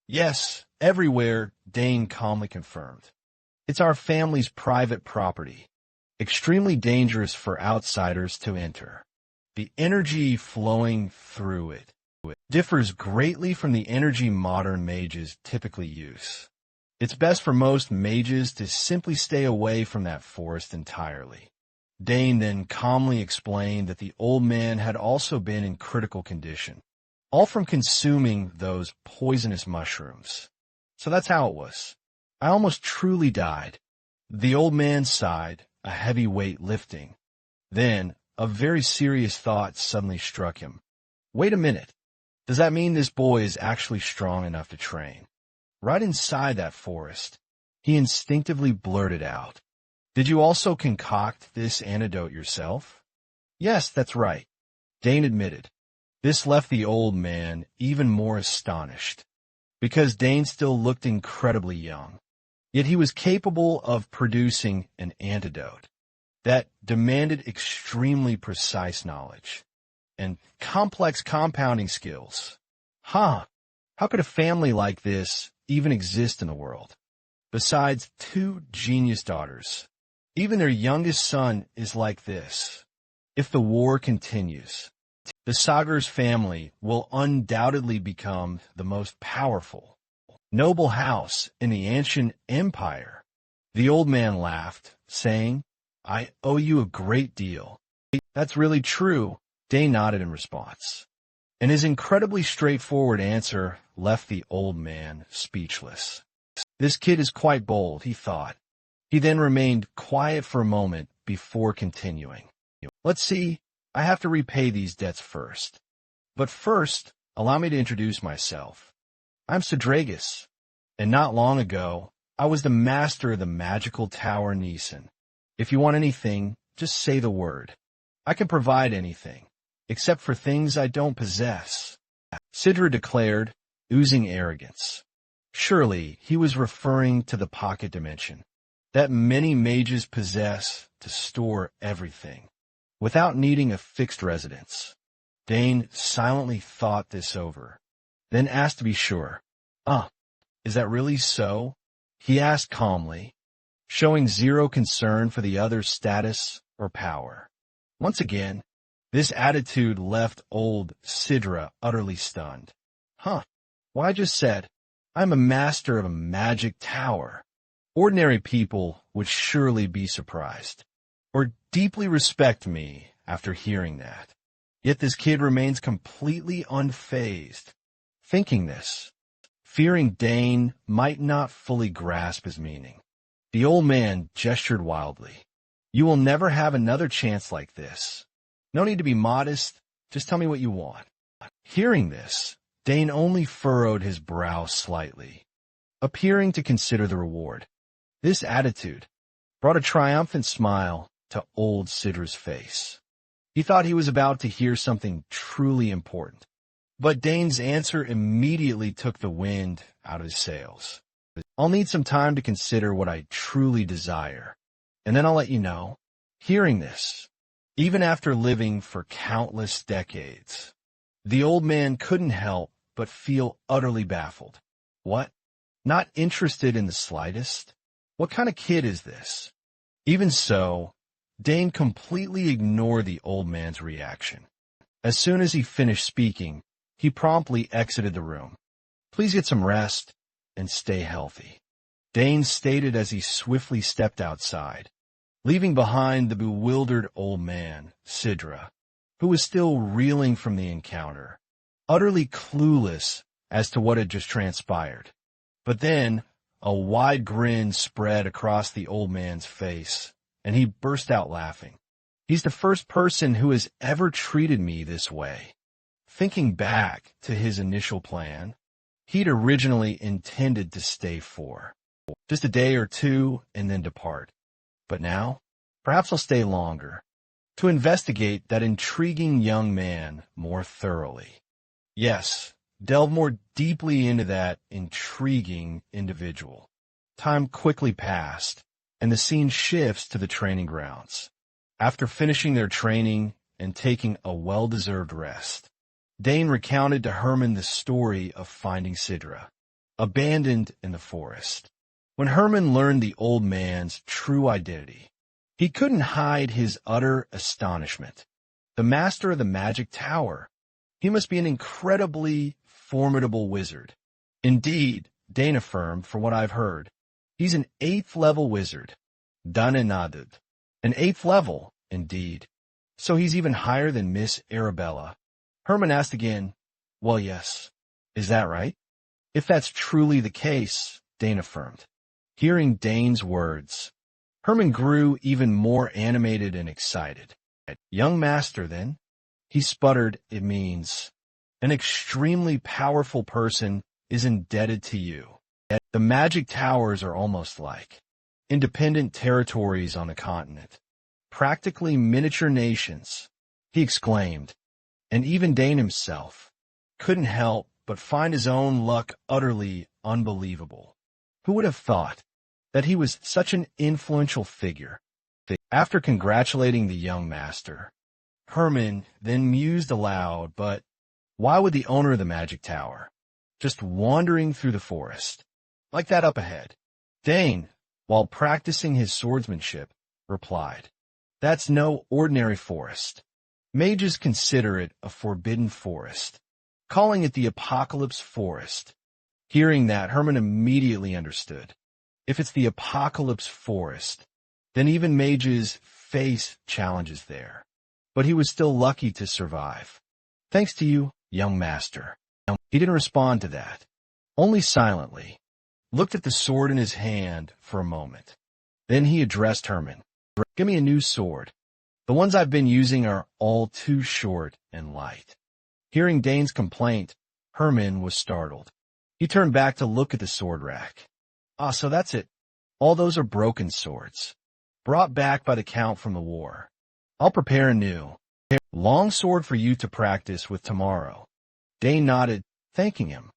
Yes, everywhere, Dane calmly confirmed. It's our family's private property, extremely dangerous for outsiders to enter. The energy flowing through it differs greatly from the energy modern mages typically use. It's best for most mages to simply stay away from that forest entirely. Dane then calmly explained that the old man had also been in critical condition, all from consuming those poisonous mushrooms. So that's how it was. I almost truly died. The old man sighed, a heavy weight lifting. Then, a very serious thought suddenly struck him. Wait a minute. Does that mean this boy is actually strong enough to train? Right inside that forest, he instinctively blurted out. Did you also concoct this antidote yourself? Yes, that's right, Dane admitted. This left the old man even more astonished, because Dane still looked incredibly young. Yet he was capable of producing an antidote that demanded extremely precise knowledge and complex compounding skills. How could a family like this even exist in the world? Besides 2 genius daughters, even their youngest son is like this. If the war continues, the Sagar's family will undoubtedly become the most powerful, noble house in the ancient empire. The old man laughed, saying, I owe you a great deal. That's really true, Dane nodded in response. And his incredibly straightforward answer left the old man speechless. This kid is quite bold, he thought. He then remained quiet for a moment before continuing. Let's see, I have to repay these debts first. But first, allow me to introduce myself. I'm Sidragus, and not long ago, I was the master of the magical tower Neeson. If you want anything, just say the word. I can provide anything, except for things I don't possess, Sidra declared, oozing arrogance. Surely he was referring to the pocket dimension that many mages possess to store everything, without needing a fixed residence. Dane silently thought this over, then asked to be sure. Is that really so? He asked calmly, showing zero concern for the other's status or power. Once again, this attitude left old Sidra utterly stunned. Well, I just said, I'm a master of a magic tower. Ordinary people would surely be surprised, or deeply respect me after hearing that. Yet this kid remains completely unfazed. Thinking this, fearing Dane might not fully grasp his meaning, the old man gestured wildly. You will never have another chance like this. No need to be modest, just tell me what you want. Hearing this, Dane only furrowed his brow slightly, appearing to consider the reward. This attitude brought a triumphant smile to old Sidra's face. He thought he was about to hear something truly important, but Dane's answer immediately took the wind out of his sails. I'll need some time to consider what I truly desire, and then I'll let you know. Hearing this, even after living for countless decades, the old man couldn't help but feel utterly baffled. What? Not interested in the slightest? What kind of kid is this? Even so, Dane completely ignored the old man's reaction. As soon as he finished speaking, he promptly exited the room. Please get some rest and stay healthy, Dane stated as he swiftly stepped outside, leaving behind the bewildered old man, Sidra, who was still reeling from the encounter, utterly clueless as to what had just transpired. But then, A wide grin spread across the old man's face, and he burst out laughing. He's the first person who has ever treated me this way. Thinking back to his initial plan, he'd originally intended to stay for just a day or two and then depart. But now, perhaps I'll stay longer, to investigate that intriguing young man more thoroughly. Yes, delve more deeply into that intriguing individual. Time quickly passed, and the scene shifts to the training grounds. After finishing their training and taking a well-deserved rest, Dane recounted to Herman the story of finding Sidra, abandoned in the forest. When Herman learned the old man's true identity, he couldn't hide his utter astonishment. The master of the magic tower. He must be an incredibly formidable wizard. Indeed, Dane affirmed, from what I've heard, he's an 8th level wizard. Dane nodded. An 8th level, indeed. So he's even higher than Miss Arabella. Herman asked again, well, yes. Is that right? If that's truly the case, Dane affirmed. Hearing Dane's words, Herman grew even more animated and excited. Young master, then? He sputtered, it means, an extremely powerful person is indebted to you. The magic towers are almost like independent territories on the continent. Practically miniature nations, he exclaimed, and even Dane himself couldn't help but find his own luck utterly unbelievable. Who would have thought that he was such an influential figure? After congratulating the young master, Herman then mused aloud, but why would the owner of the magic tower, just wandering through the forest, like that up ahead? Dane, while practicing his swordsmanship, replied, that's no ordinary forest. Mages consider it a forbidden forest, calling it the Apocalypse Forest. Hearing that, Herman immediately understood. If it's the Apocalypse Forest, then even mages face challenges there. But he was still lucky to survive. Thanks to you, young master. He didn't respond to that, only silently looked at the sword in his hand for a moment. Then he addressed Herman. Give me a new sword. The ones I've been using are all too short and light. Hearing Dane's complaint, Herman was startled. He turned back to look at the sword rack. Ah, so that's it. All those are broken swords, brought back by the Count from the war. I'll prepare a new, long sword for you to practice with tomorrow. Dane nodded, thanking him.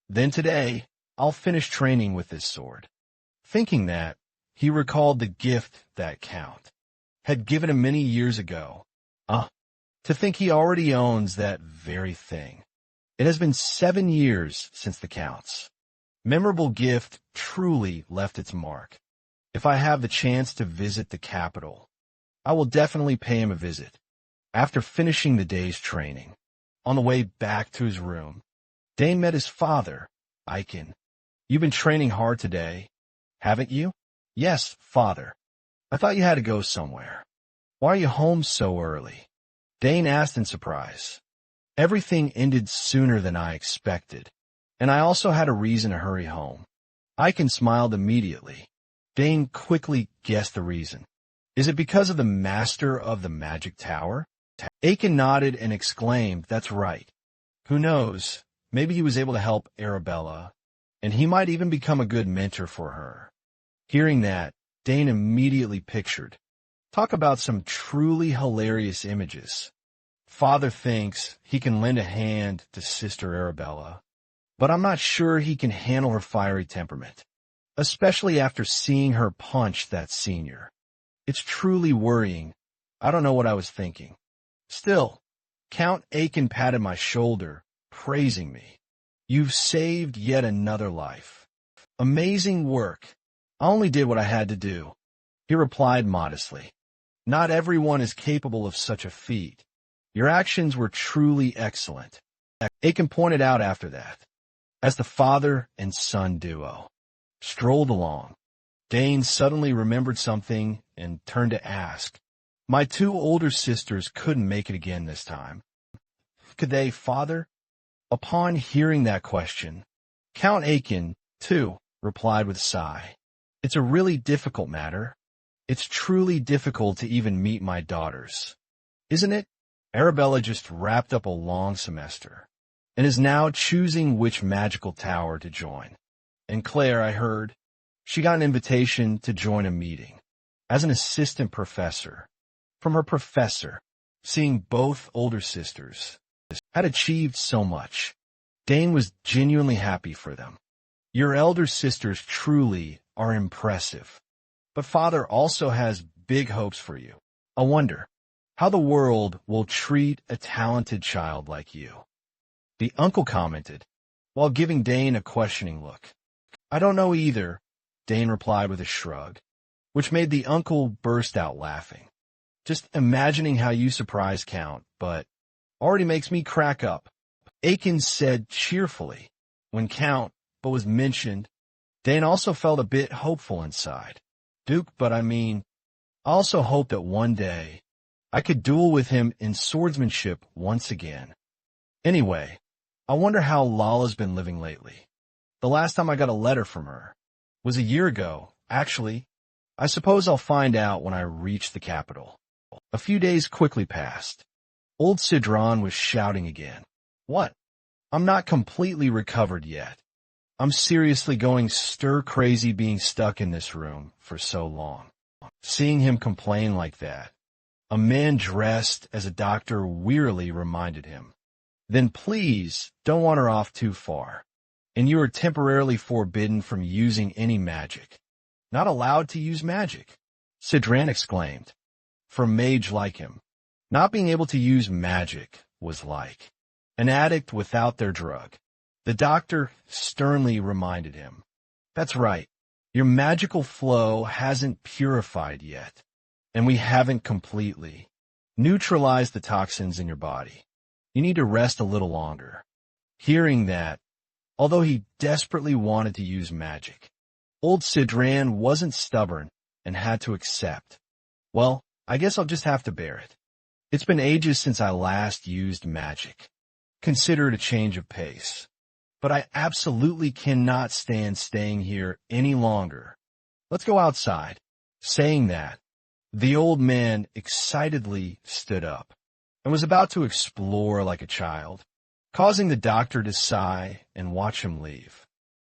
Then today, I'll finish training with this sword. Thinking that, he recalled the gift that Count had given him many years ago. To think he already owns that very thing. It has been 7 years since the Count's memorable gift truly left its mark. If I have the chance to visit the capital, I will definitely pay him a visit. After finishing the day's training, on the way back to his room, Dane met his father, Eichen. You've been training hard today, haven't you? Yes, father. I thought you had to go somewhere. Why are you home so early? Dane asked in surprise. Everything ended sooner than I expected, and I also had a reason to hurry home. Eichen smiled immediately. Dane quickly guessed the reason. Is it because of the master of the magic tower? Eichen nodded and exclaimed, that's right. Who knows, maybe he was able to help Arabella, and he might even become a good mentor for her. Hearing that, Dane immediately pictured. Talk about some truly hilarious images. Father thinks he can lend a hand to Sister Arabella, but I'm not sure he can handle her fiery temperament, especially after seeing her punch that senior. It's truly worrying. I don't know what I was thinking. Still, Count Eichen patted my shoulder, praising me. You've saved yet another life. Amazing work. I only did what I had to do. He replied modestly. Not everyone is capable of such a feat. Your actions were truly excellent. Eichen pointed out after that, as the father and son duo strolled along. Dane suddenly remembered something and turned to ask, my 2 older sisters couldn't make it again this time. Could they, father? Upon hearing that question, Count Eichen, too, replied with a sigh. It's a really difficult matter. It's truly difficult to even meet my daughters. Isn't it? Arabella just wrapped up a long semester and is now choosing which magical tower to join. And Claire, I heard, she got an invitation to join a meeting as an assistant professor from her professor, seeing both older sisters had achieved so much. Dane was genuinely happy for them. Your elder sisters truly are impressive, but Father also has big hopes for you. I wonder how the world will treat a talented child like you. The uncle commented, while giving Dane a questioning look. I don't know either, Dane replied with a shrug, which made the uncle burst out laughing. Just imagining how you surprise Count, but already makes me crack up. Aiken said cheerfully. When Count but was mentioned, Dane also felt a bit hopeful inside. Duke, but I also hope that one day I could duel with him in swordsmanship once again. Anyway, I wonder how Lala's been living lately. The last time I got a letter from her was a year ago, actually. I suppose I'll find out when I reach the capital. A few days quickly passed. Old Sidron was shouting again. What? I'm not completely recovered yet. I'm seriously going stir-crazy being stuck in this room for so long. Seeing him complain like that, a man dressed as a doctor wearily reminded him. Then please don't wander off too far, and you are temporarily forbidden from using any magic. Not allowed to use magic, Sidran exclaimed. For a mage like him, not being able to use magic was like an addict without their drug. The doctor sternly reminded him. That's right. Your magical flow hasn't purified yet, and we haven't completely neutralized the toxins in your body. You need to rest a little longer. Hearing that, although he desperately wanted to use magic, old Sidran wasn't stubborn and had to accept. Well, I guess I'll just have to bear it. It's been ages since I last used magic. Consider it a change of pace. But I absolutely cannot stand staying here any longer. Let's go outside. Saying that, the old man excitedly stood up and was about to explore like a child, causing the doctor to sigh and watch him leave.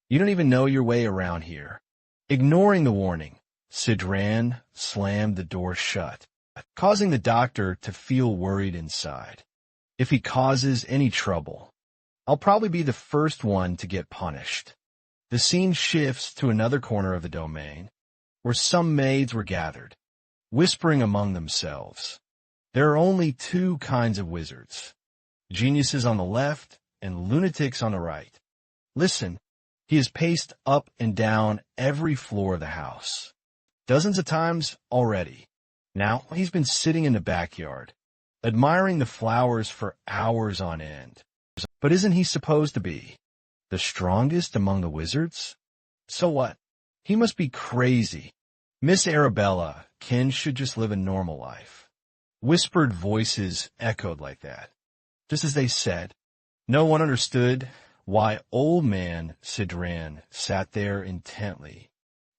You don't even know your way around here. Ignoring the warning, Sidran slammed the door shut, causing the doctor to feel worried inside. If he causes any trouble, I'll probably be the first one to get punished. The scene shifts to another corner of the domain, where some maids were gathered, whispering among themselves. There are only two kinds of wizards, geniuses on the left and lunatics on the right. Listen, he has paced up and down every floor of the house, dozens of times already. Now he's been sitting in the backyard, admiring the flowers for hours on end. But isn't he supposed to be the strongest among the wizards? So what? He must be crazy. Miss Arabella, Ken should just live a normal life. Whispered voices echoed like that. Just as they said, no one understood why old man Sidran sat there intently,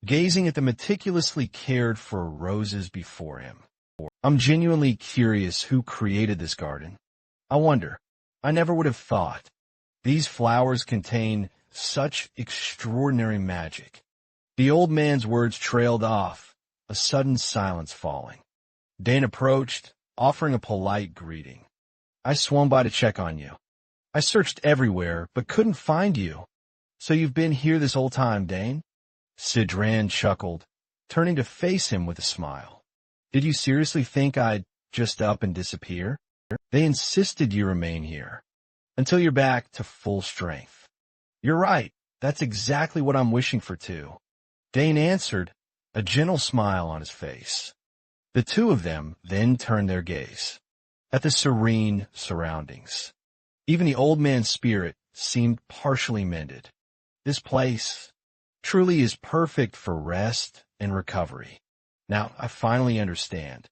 gazing at the meticulously cared for roses before him. I'm genuinely curious who created this garden. I wonder. I never would have thought. These flowers contain such extraordinary magic. The old man's words trailed off, a sudden silence falling. Dane approached, offering a polite greeting. I swung by to check on you. I searched everywhere, but couldn't find you. So you've been here this whole time, Dane? Sidran chuckled, turning to face him with a smile. Did you seriously think I'd just up and disappear? They insisted you remain here until you're back to full strength. You're right. That's exactly what I'm wishing for too. Dane answered, a gentle smile on his face. The two of them then turned their gaze at the serene surroundings. Even the old man's spirit seemed partially mended. This place truly is perfect for rest and recovery. Now, I finally understand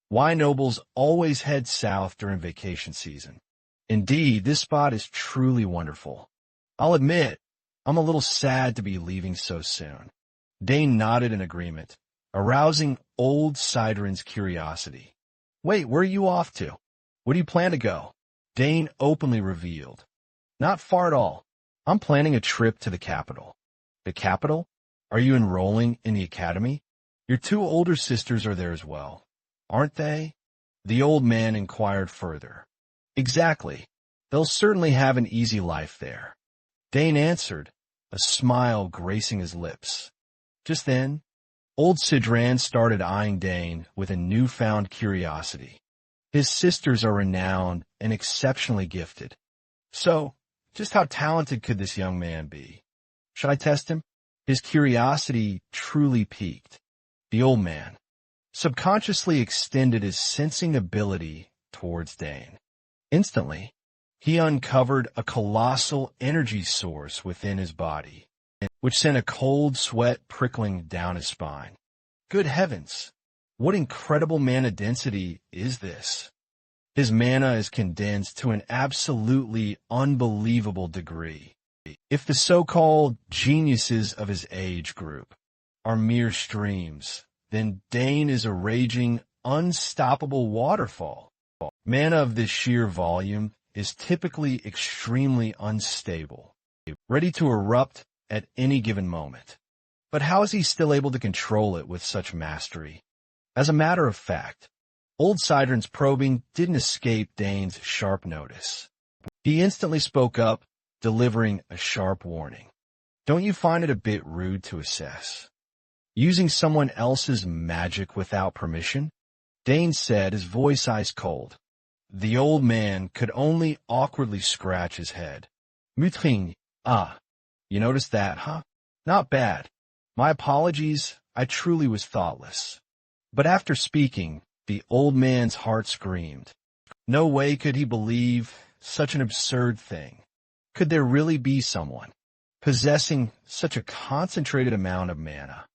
why nobles always head south during vacation season. Indeed, this spot is truly wonderful. I'll admit, I'm a little sad to be leaving so soon. Dane nodded in agreement, arousing old Sidron's curiosity. Wait, where are you off to? Where do you plan to go? Dane openly revealed. Not far at all. I'm planning a trip to the capital. The capital? Are you enrolling in the academy? Your two older sisters are there as well, aren't they? The old man inquired further. Exactly. They'll certainly have an easy life there. Dane answered, a smile gracing his lips. Just then, old Sidran started eyeing Dane with a newfound curiosity. His sisters are renowned and exceptionally gifted. So, just how talented could this young man be? Should I test him? His curiosity truly piqued. The old man subconsciously extended his sensing ability towards Dane. Instantly, he uncovered a colossal energy source within his body, which sent a cold sweat prickling down his spine. Good heavens! What incredible mana density is this? His mana is condensed to an absolutely unbelievable degree. If the so-called geniuses of his age group are mere streams, then Dane is a raging, unstoppable waterfall. Mana of this sheer volume is typically extremely unstable, ready to erupt at any given moment. But how is he still able to control it with such mastery? As a matter of fact, old Sidron's probing didn't escape Dane's sharp notice. He instantly spoke up, delivering a sharp warning. Don't you find it a bit rude to assess? Using someone else's magic without permission? Dane said, his voice ice cold. The old man could only awkwardly scratch his head. Muttring, you noticed that, huh? Not bad. My apologies, I truly was thoughtless. But after speaking, the old man's heart screamed. No way could he believe such an absurd thing. Could there really be someone possessing such a concentrated amount of mana?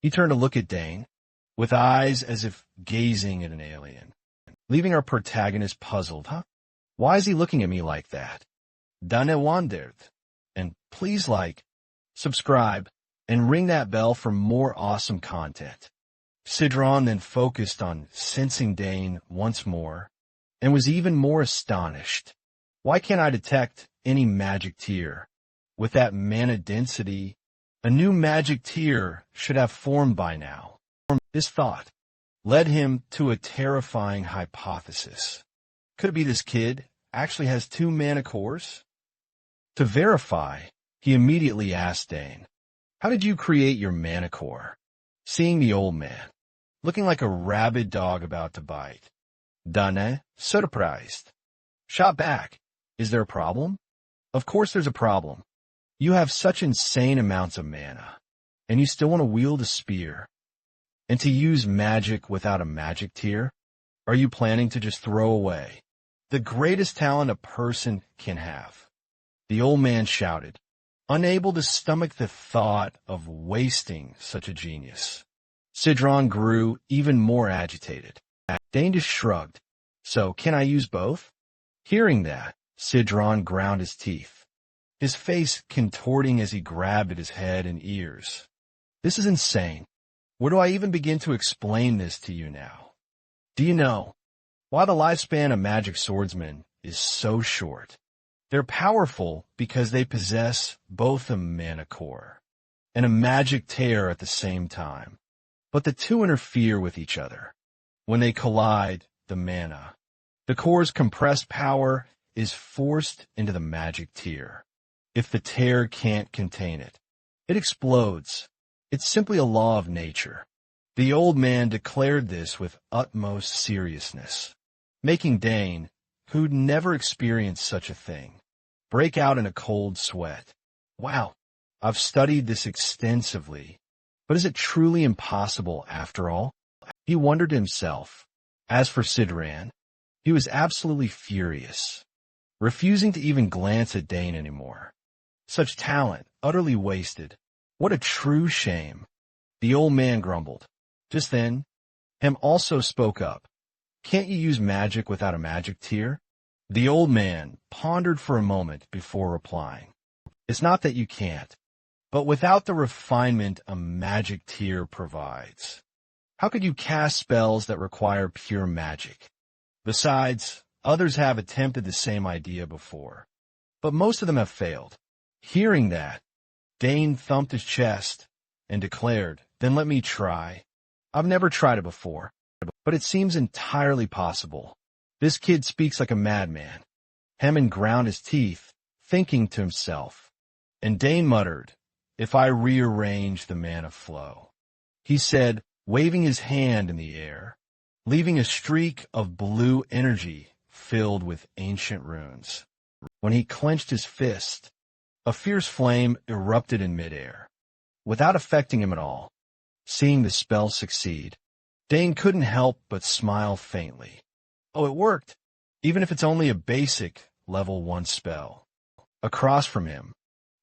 He turned to look at Dane, with eyes as if gazing at an alien, leaving our protagonist puzzled, huh? Why is he looking at me like that? Dane wondered. And please like, subscribe, and ring that bell for more awesome content. Sidron then focused on sensing Dane once more, and was even more astonished. Why can't I detect any magic tier? With that mana density, a new magic tier should have formed by now. This thought led him to a terrifying hypothesis. Could it be this kid actually has 2 mana cores? To verify, he immediately asked Dane, how did you create your mana core? Seeing the old man, looking like a rabid dog about to bite. Dane, surprised, shot back. Is there a problem? Of course there's a problem. You have such insane amounts of mana, and you still want to wield a spear. And to use magic without a magic tier? Are you planning to just throw away the greatest talent a person can have? The old man shouted, unable to stomach the thought of wasting such a genius. Sidron grew even more agitated. Dane just shrugged. So, can I use both? Hearing that, Sidron ground his teeth, his face contorting as he grabbed at his head and ears. This is insane. Where do I even begin to explain this to you now? Do you know why the lifespan of magic swordsmen is so short? They're powerful because they possess both a mana core and a magic tear at the same time. But the two interfere with each other. When they collide, the core's compressed power is forced into the magic tier. If the tear can't contain it, it explodes. It's simply a law of nature. The old man declared this with utmost seriousness, making Dane, who'd never experienced such a thing, break out in a cold sweat. Wow, I've studied this extensively, but is it truly impossible after all? He wondered to himself. As for Sidran, he was absolutely furious, refusing to even glance at Dane anymore. Such talent, utterly wasted. What a true shame. The old man grumbled. Just then, Hem also spoke up. Can't you use magic without a magic tier? The old man pondered for a moment before replying. It's not that you can't, but without the refinement a magic tier provides. How could you cast spells that require pure magic? Besides, others have attempted the same idea before, but most of them have failed. Hearing that, Dane thumped his chest and declared, "Then let me try. I've never tried it before, but it seems entirely possible. This kid speaks like a madman." Hammond ground his teeth, thinking to himself, and Dane muttered, "If I rearrange the mana flow," he said, waving his hand in the air, leaving a streak of blue energy filled with ancient runes. When he clenched his fist, a fierce flame erupted in midair, without affecting him at all. Seeing the spell succeed, Dane couldn't help but smile faintly. Oh, it worked, even if it's only a basic level 1 spell. Across from him,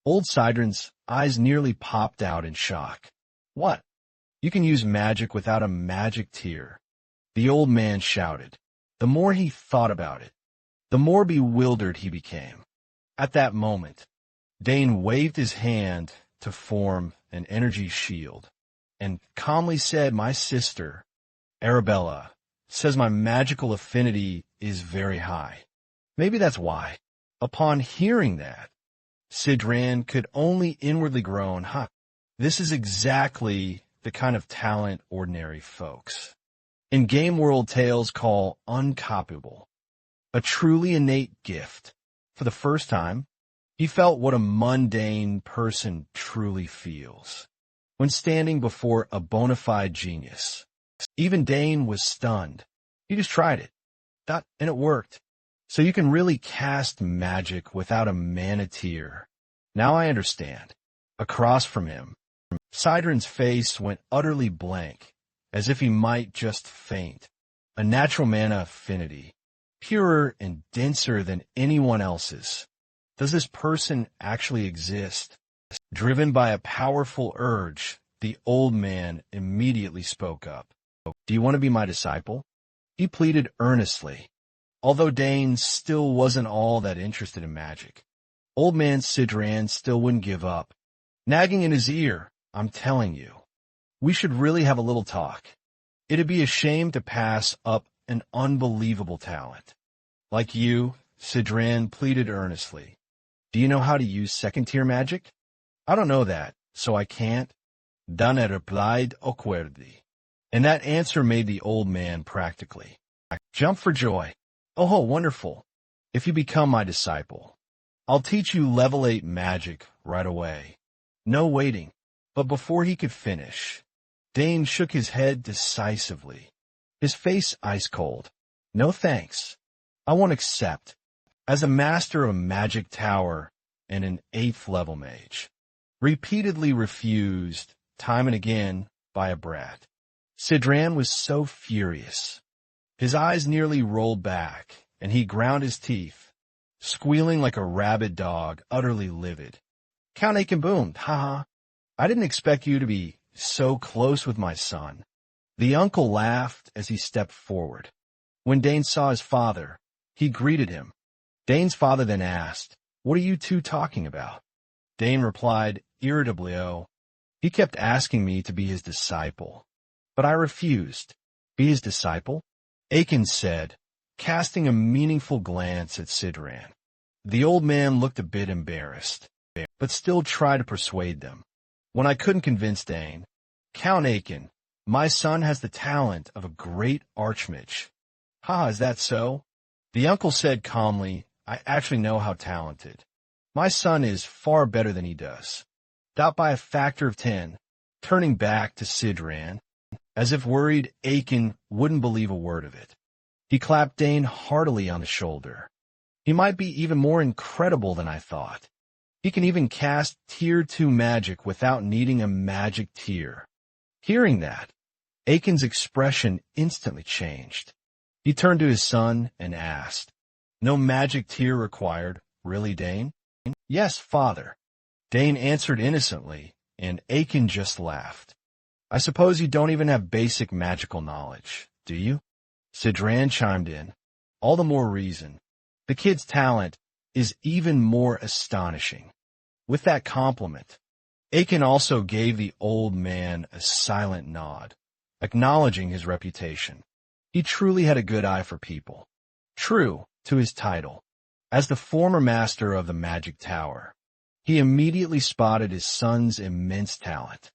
old Sidron's eyes nearly popped out in shock. "What? You can use magic without a magic tier?" the old man shouted. The more he thought about it, the more bewildered he became. At that moment, Dane waved his hand to form an energy shield, and calmly said, "My sister, Arabella, says my magical affinity is very high. Maybe that's why." Upon hearing that, Sidran could only inwardly groan, this is exactly the kind of talent ordinary folks in game world tales call uncopyable, a truly innate gift. For the first time, he felt what a mundane person truly feels when standing before a bona fide genius. Even Dane was stunned. He just tried it, and it worked. So you can really cast magic without a mana tier. Now I understand. Across from him, Sidron's face went utterly blank, as if he might just faint. A natural mana affinity, purer and denser than anyone else's. Does this person actually exist? Driven by a powerful urge, the old man immediately spoke up. "Do you want to be my disciple?" he pleaded earnestly, although Dane still wasn't all that interested in magic. Old man Sidran still wouldn't give up, nagging in his ear, "I'm telling you, we should really have a little talk. It'd be a shame to pass up an unbelievable talent." "Like you," Sidran pleaded earnestly. "Do you know how to use second-tier magic?" "I don't know that, so I can't." Dane replied awkwardly, and that answer made the old man practically jump for joy. "Oh, wonderful. If you become my disciple, I'll teach you level 8 magic right away. No waiting." But before he could finish, Dane shook his head decisively, his face ice cold. "No thanks. I won't accept. As a master of a magic tower and an 8th level mage, repeatedly refused, time and again, by a brat." Sidran was so furious. His eyes nearly rolled back, and he ground his teeth, squealing like a rabid dog, utterly livid. Count Aiken boomed, "Ha! I didn't expect you to be so close with my son." The uncle laughed as he stepped forward. When Dane saw his father, he greeted him. Dane's father then asked, "What are you two talking about?" Dane replied irritably, "Oh, he kept asking me to be his disciple, but I refused." "Be his disciple?" Aiken said, casting a meaningful glance at Sidran. The old man looked a bit embarrassed, but still tried to persuade them. When I couldn't convince Dane, "Count Aiken, my son has the talent of a great archmage." Is that so?" The uncle said calmly, "I actually know how talented. My son is far better than he does. Doubt by a factor of 10, turning back to Sidran, as if worried Aiken wouldn't believe a word of it. He clapped Dane heartily on the shoulder. "He might be even more incredible than I thought. He can even cast Tier 2 magic without needing a magic tier." Hearing that, Aiken's expression instantly changed. He turned to his son and asked, "No magic tier required, really, Dane?" "Yes, father," Dane answered innocently, and Aiken just laughed. "I suppose you don't even have basic magical knowledge, do you?" Sidran chimed in. "All the more reason. The kid's talent is even more astonishing. With that compliment, Aiken also gave the old man a silent nod, acknowledging his reputation. He truly had a good eye for people, true to his title. As the former master of the Magic Tower, he immediately spotted his son's immense talent.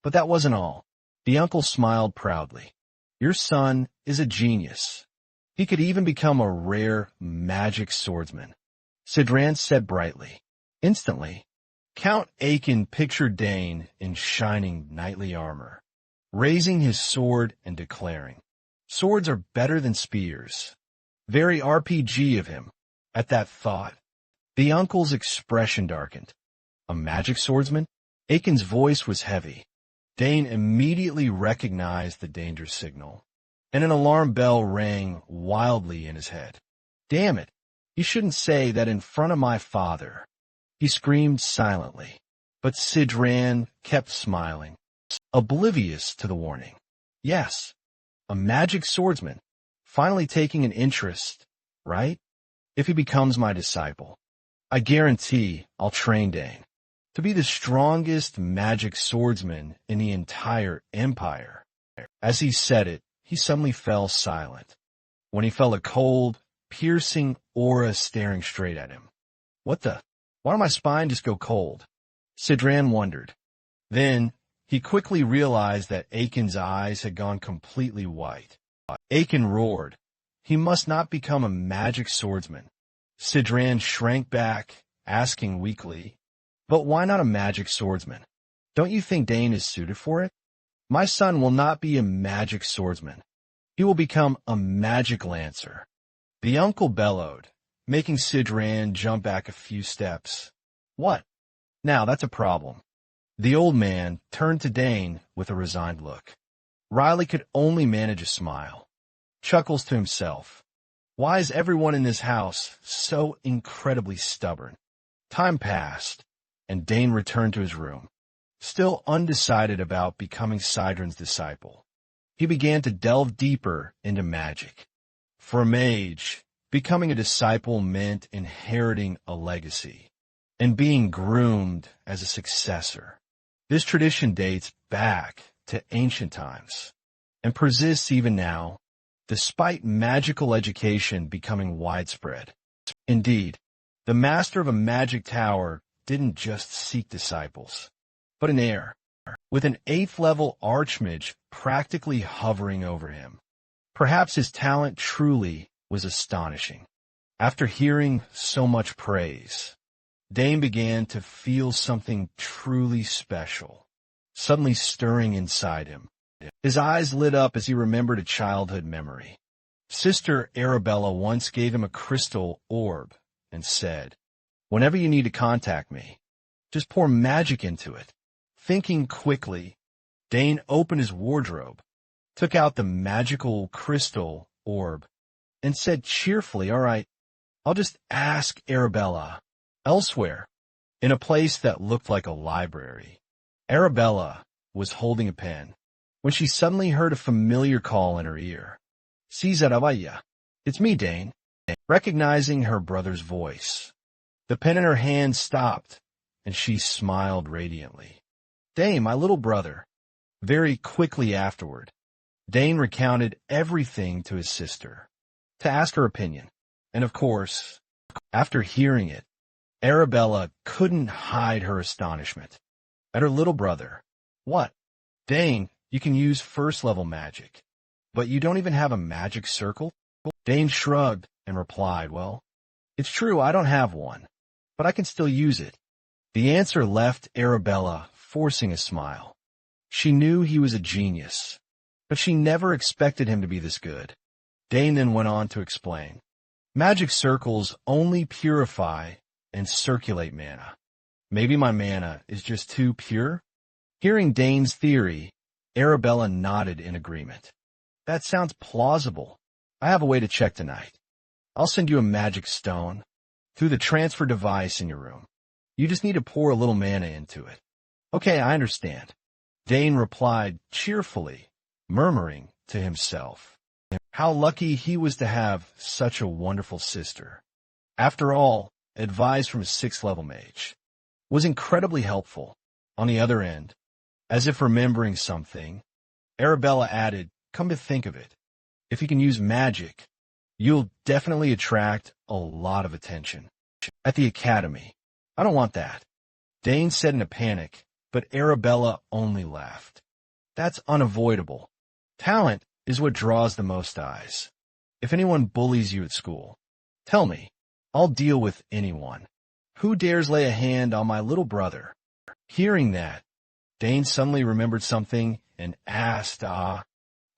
But that wasn't all. The uncle smiled proudly. Your son is a genius. He could even become a rare magic swordsman, Sidran said brightly. Instantly, Count Aiken pictured Dane in shining knightly armor, raising his sword and declaring, swords are better than spears. Very RPG of him. At that thought, the uncle's expression darkened. A magic swordsman? Aiken's voice was heavy. Dane immediately recognized the danger signal, and an alarm bell rang wildly in his head. Damn it! You shouldn't say that in front of my father. He screamed silently, but Sidran kept smiling, oblivious to the warning. Yes, a magic swordsman, finally taking an interest, right? If he becomes my disciple, I guarantee I'll train Dane to be the strongest magic swordsman in the entire empire. As he said it, he suddenly fell silent, when he felt a cold, piercing aura staring straight at him. What the? Why did my spine just go cold? Sidran wondered. Then, he quickly realized that Aiken's eyes had gone completely white. Aiken roared. He must not become a magic swordsman. Sidran shrank back, asking weakly, but why not a magic swordsman? Don't you think Dane is suited for it? My son will not be a magic swordsman. He will become a magic lancer. The uncle bellowed, making Sidran jump back a few steps. What? Now that's a problem. The old man turned to Dane with a resigned look. Riley could only manage a smile. Chuckles to himself. Why is everyone in this house so incredibly stubborn? Time passed, and Dane returned to his room, still undecided about becoming Sidran's disciple. He began to delve deeper into magic. For a mage, becoming a disciple meant inheriting a legacy and being groomed as a successor. This tradition dates back to ancient times and persists even now, despite magical education becoming widespread. Indeed, the master of a magic tower didn't just seek disciples, but an heir, with an 8th-level archmage practically hovering over him. Perhaps his talent truly was astonishing. After hearing so much praise, Dane began to feel something truly special, suddenly stirring inside him. His eyes lit up as he remembered a childhood memory. Sister Arabella once gave him a crystal orb and said, "Whenever you need to contact me, just pour magic into it." Thinking quickly, Dane opened his wardrobe, took out the magical crystal orb, and said cheerfully, "All right, I'll just ask Arabella." Elsewhere, in a place that looked like a library, Arabella was holding a pen when she suddenly heard a familiar call in her ear. "Caesar, it's me, Dane." Recognizing her brother's voice, the pen in her hand stopped, and she smiled radiantly. "Dane, my little brother." Very quickly afterward, Dane recounted everything to his sister, to ask her opinion. And of course, after hearing it, Arabella couldn't hide her astonishment at her little brother. "What? Dane, you can use 1st-level magic, but you don't even have a magic circle?" Dane shrugged and replied, "Well, it's true I don't have one, but I can still use it." The answer left Arabella forcing a smile. She knew he was a genius, but she never expected him to be this good. Dane then went on to explain. Magic circles only purify and circulate mana. Maybe my mana is just too pure? Hearing Dane's theory, Arabella nodded in agreement. "That sounds plausible. I have a way to check tonight. I'll send you a magic stone through the transfer device in your room. You just need to pour a little mana into it." "Okay, I understand," Dane replied cheerfully, murmuring to himself. How lucky he was to have such a wonderful sister. After all, advice from a 6th-level mage. was incredibly helpful. On the other end, as if remembering something, Arabella added, come to think of it, if you can use magic, you'll definitely attract a lot of attention. At the academy. I don't want that. Dane said in a panic, but Arabella only laughed. That's unavoidable. Talent is what draws the most eyes. If anyone bullies you at school, tell me. I'll deal with anyone. Who dares lay a hand on my little brother? Hearing that, Dane suddenly remembered something and asked, I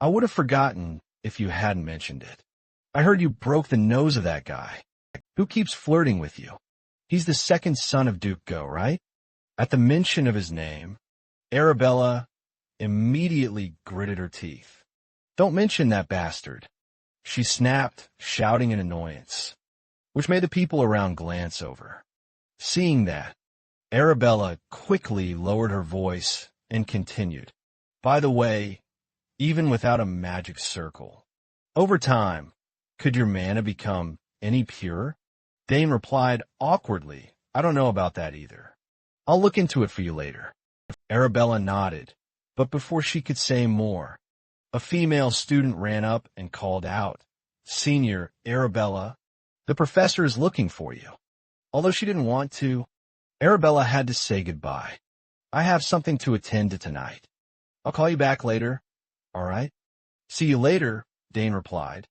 would have forgotten if you hadn't mentioned it. I heard you broke the nose of that guy. Who keeps flirting with you? He's the second son of Duke Go, right? At the mention of his name, Arabella immediately gritted her teeth. Don't mention that bastard. She snapped, shouting in annoyance, which made the people around glance over. Seeing that, Arabella quickly lowered her voice and continued. By the way, even without a magic circle, over time, could your mana become any purer? Dane replied awkwardly, I don't know about that either. I'll look into it for you later. Arabella nodded, but before she could say more, a female student ran up and called out, Senior Arabella, the professor is looking for you. Although she didn't want to, Arabella had to say goodbye. I have something to attend to tonight. I'll call you back later. All right? See you later, Dane replied,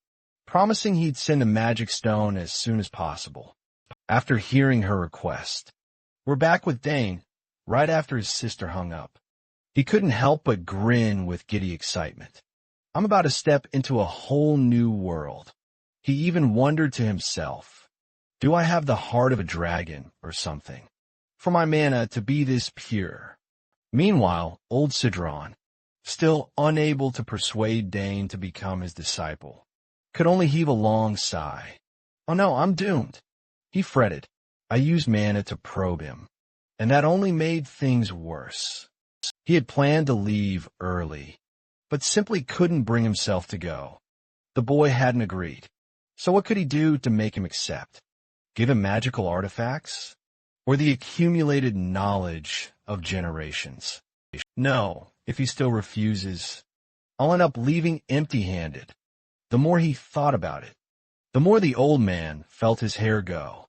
promising he'd send a magic stone as soon as possible. After hearing her request, we're back with Dane right after his sister hung up. He couldn't help but grin with giddy excitement. I'm about to step into a whole new world. He even wondered to himself, do I have the heart of a dragon or something, for my mana to be this pure? Meanwhile, old Sidron, still unable to persuade Dane to become his disciple, could only heave a long sigh. Oh no, I'm doomed. He fretted. I used mana to probe him, and that only made things worse. He had planned to leave early, but simply couldn't bring himself to go. The boy hadn't agreed. So what could he do to make him accept? Give him magical artifacts? Or the accumulated knowledge of generations? No, if he still refuses, I'll end up leaving empty-handed. The more he thought about it, the more the old man felt his hair go,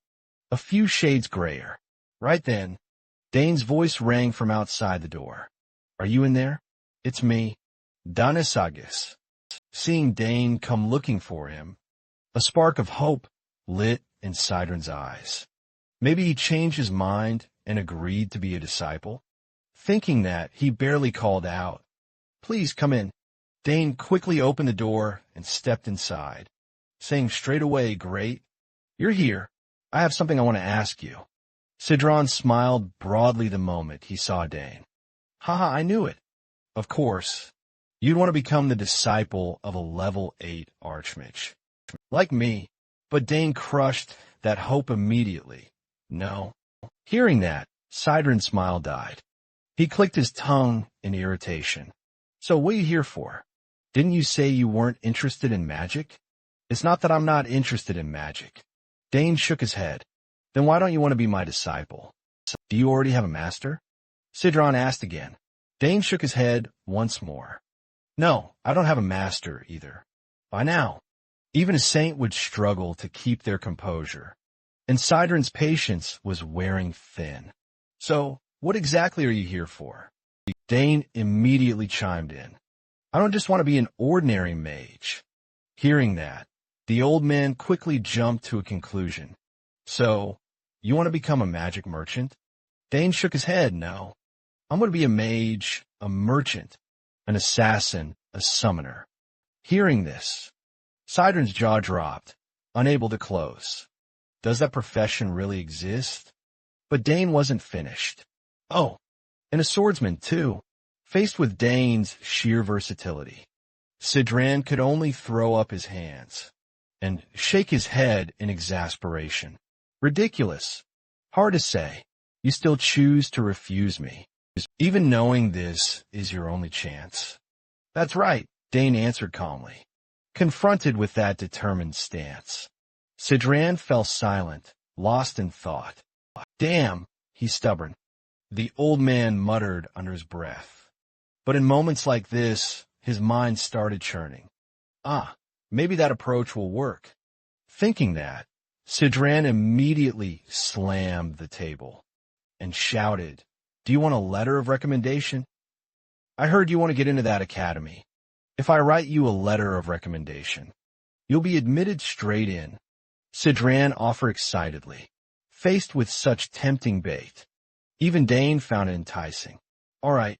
a few shades grayer. Right then, Dane's voice rang from outside the door. Are you in there? It's me, Danisagus. Seeing Dane come looking for him, a spark of hope lit in Sidron's eyes. Maybe he changed his mind and agreed to be a disciple. Thinking that, he barely called out, Please come in. Dane quickly opened the door and stepped inside, saying straight away, Great. You're here. I have something I want to ask you. Sidron smiled broadly the moment he saw Dane. Haha, I knew it. Of course. You'd want to become the disciple of a level 8 archmage. Like me. But Dane crushed that hope immediately. No. Hearing that, Sidron's smile died. He clicked his tongue in irritation. So what are you here for? Didn't you say you weren't interested in magic? It's not that I'm not interested in magic. Dane shook his head. Then why don't you want to be my disciple? Do you already have a master? Sidron asked again. Dane shook his head once more. No, I don't have a master either. By now, even a saint would struggle to keep their composure, and Sidron's patience was wearing thin. So, what exactly are you here for? Dane immediately chimed in. I don't just want to be an ordinary mage. Hearing that, the old man quickly jumped to a conclusion. So, you want to become a magic merchant? Dane shook his head. No. I'm going to be a mage, a merchant, an assassin, a summoner. Hearing this, Sidron's jaw dropped, unable to close. Does that profession really exist? But Dane wasn't finished. Oh, and a swordsman, too. Faced with Dane's sheer versatility, Sidran could only throw up his hands and shake his head in exasperation. Ridiculous. Hard to say. You still choose to refuse me. Even knowing this is your only chance. That's right, Dane answered calmly, confronted with that determined stance. Sidran fell silent, lost in thought. Damn, he's stubborn. The old man muttered under his breath. But in moments like this, his mind started churning. Maybe that approach will work. Thinking that, Sidran immediately slammed the table and shouted, "Do you want a letter of recommendation? I heard you want to get into that academy. If I write you a letter of recommendation, you'll be admitted straight in." Sidran offered excitedly. Faced with such tempting bait, even Dane found it enticing. "All right."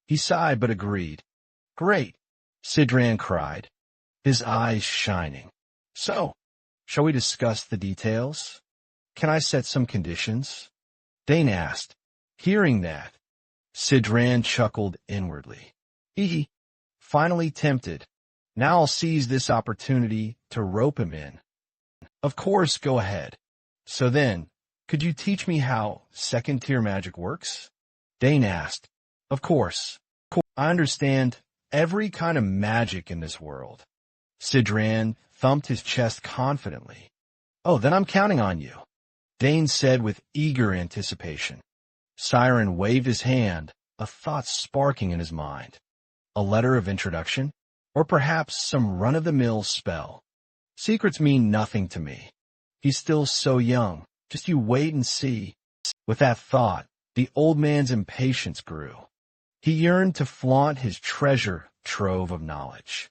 He sighed but agreed. "Great," Sidran cried, his eyes shining. "So, shall we discuss the details? Can I set some conditions?" Dane asked. Hearing that, Sidran chuckled inwardly. He, finally tempted. Now I'll seize this opportunity to rope him in. "Of course, go ahead. So then, could you teach me how second-tier magic works?" Dane asked. "Of course. I understand every kind of magic in this world." Sidran thumped his chest confidently. "Oh, then I'm counting on you," Dane said with eager anticipation. Siren waved his hand, a thought sparking in his mind. A letter of introduction? Or perhaps some run-of-the-mill spell? Secrets mean nothing to me. He's still so young. Just you wait and see. With that thought, the old man's impatience grew. He yearned to flaunt his treasure trove of knowledge.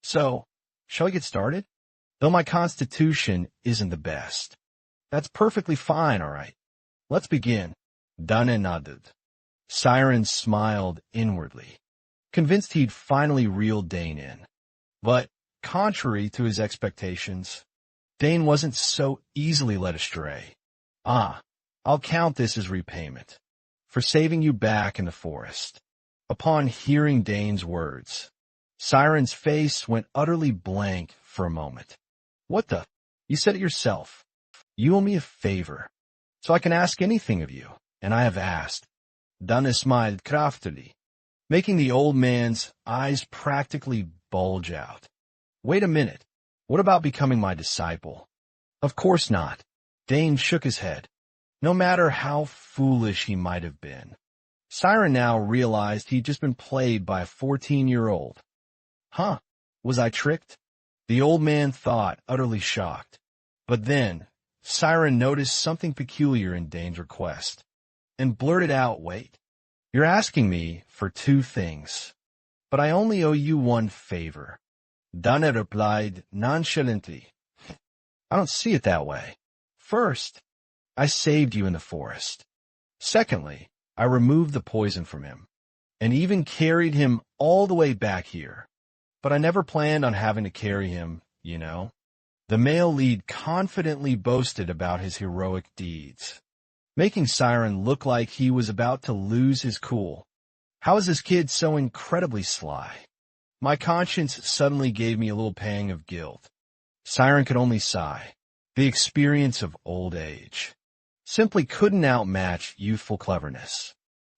"So, shall we get started? Though my constitution isn't the best." "That's perfectly fine, all right. Let's begin." Dane nodded. Siren smiled inwardly, convinced he'd finally reeled Dane in. But, contrary to his expectations, Dane wasn't so easily led astray. "I'll count this as repayment for saving you back in the forest." Upon hearing Dane's words, Siren's face went utterly blank for a moment. "What the? You said it yourself. You owe me a favor, so I can ask anything of you, and I have asked." Dane smiled craftily, making the old man's eyes practically bulge out. "Wait a minute. What about becoming my disciple?" "Of course not." Dane shook his head. No matter how foolish he might have been, Siren now realized he'd just been played by a 14-year-old. Was I tricked? The old man thought, utterly shocked. But then, Siren noticed something peculiar in Dane's request, and blurted out, "Wait, you're asking me for two things, but I only owe you one favor." Dane replied nonchalantly, "I don't see it that way. First, I saved you in the forest. Secondly, I removed the poison from him, and even carried him all the way back here. But I never planned on having to carry him, you know." The male lead confidently boasted about his heroic deeds, making Siren look like he was about to lose his cool. How is this kid so incredibly sly? My conscience suddenly gave me a little pang of guilt. Siren could only sigh. The experience of old age simply couldn't outmatch youthful cleverness.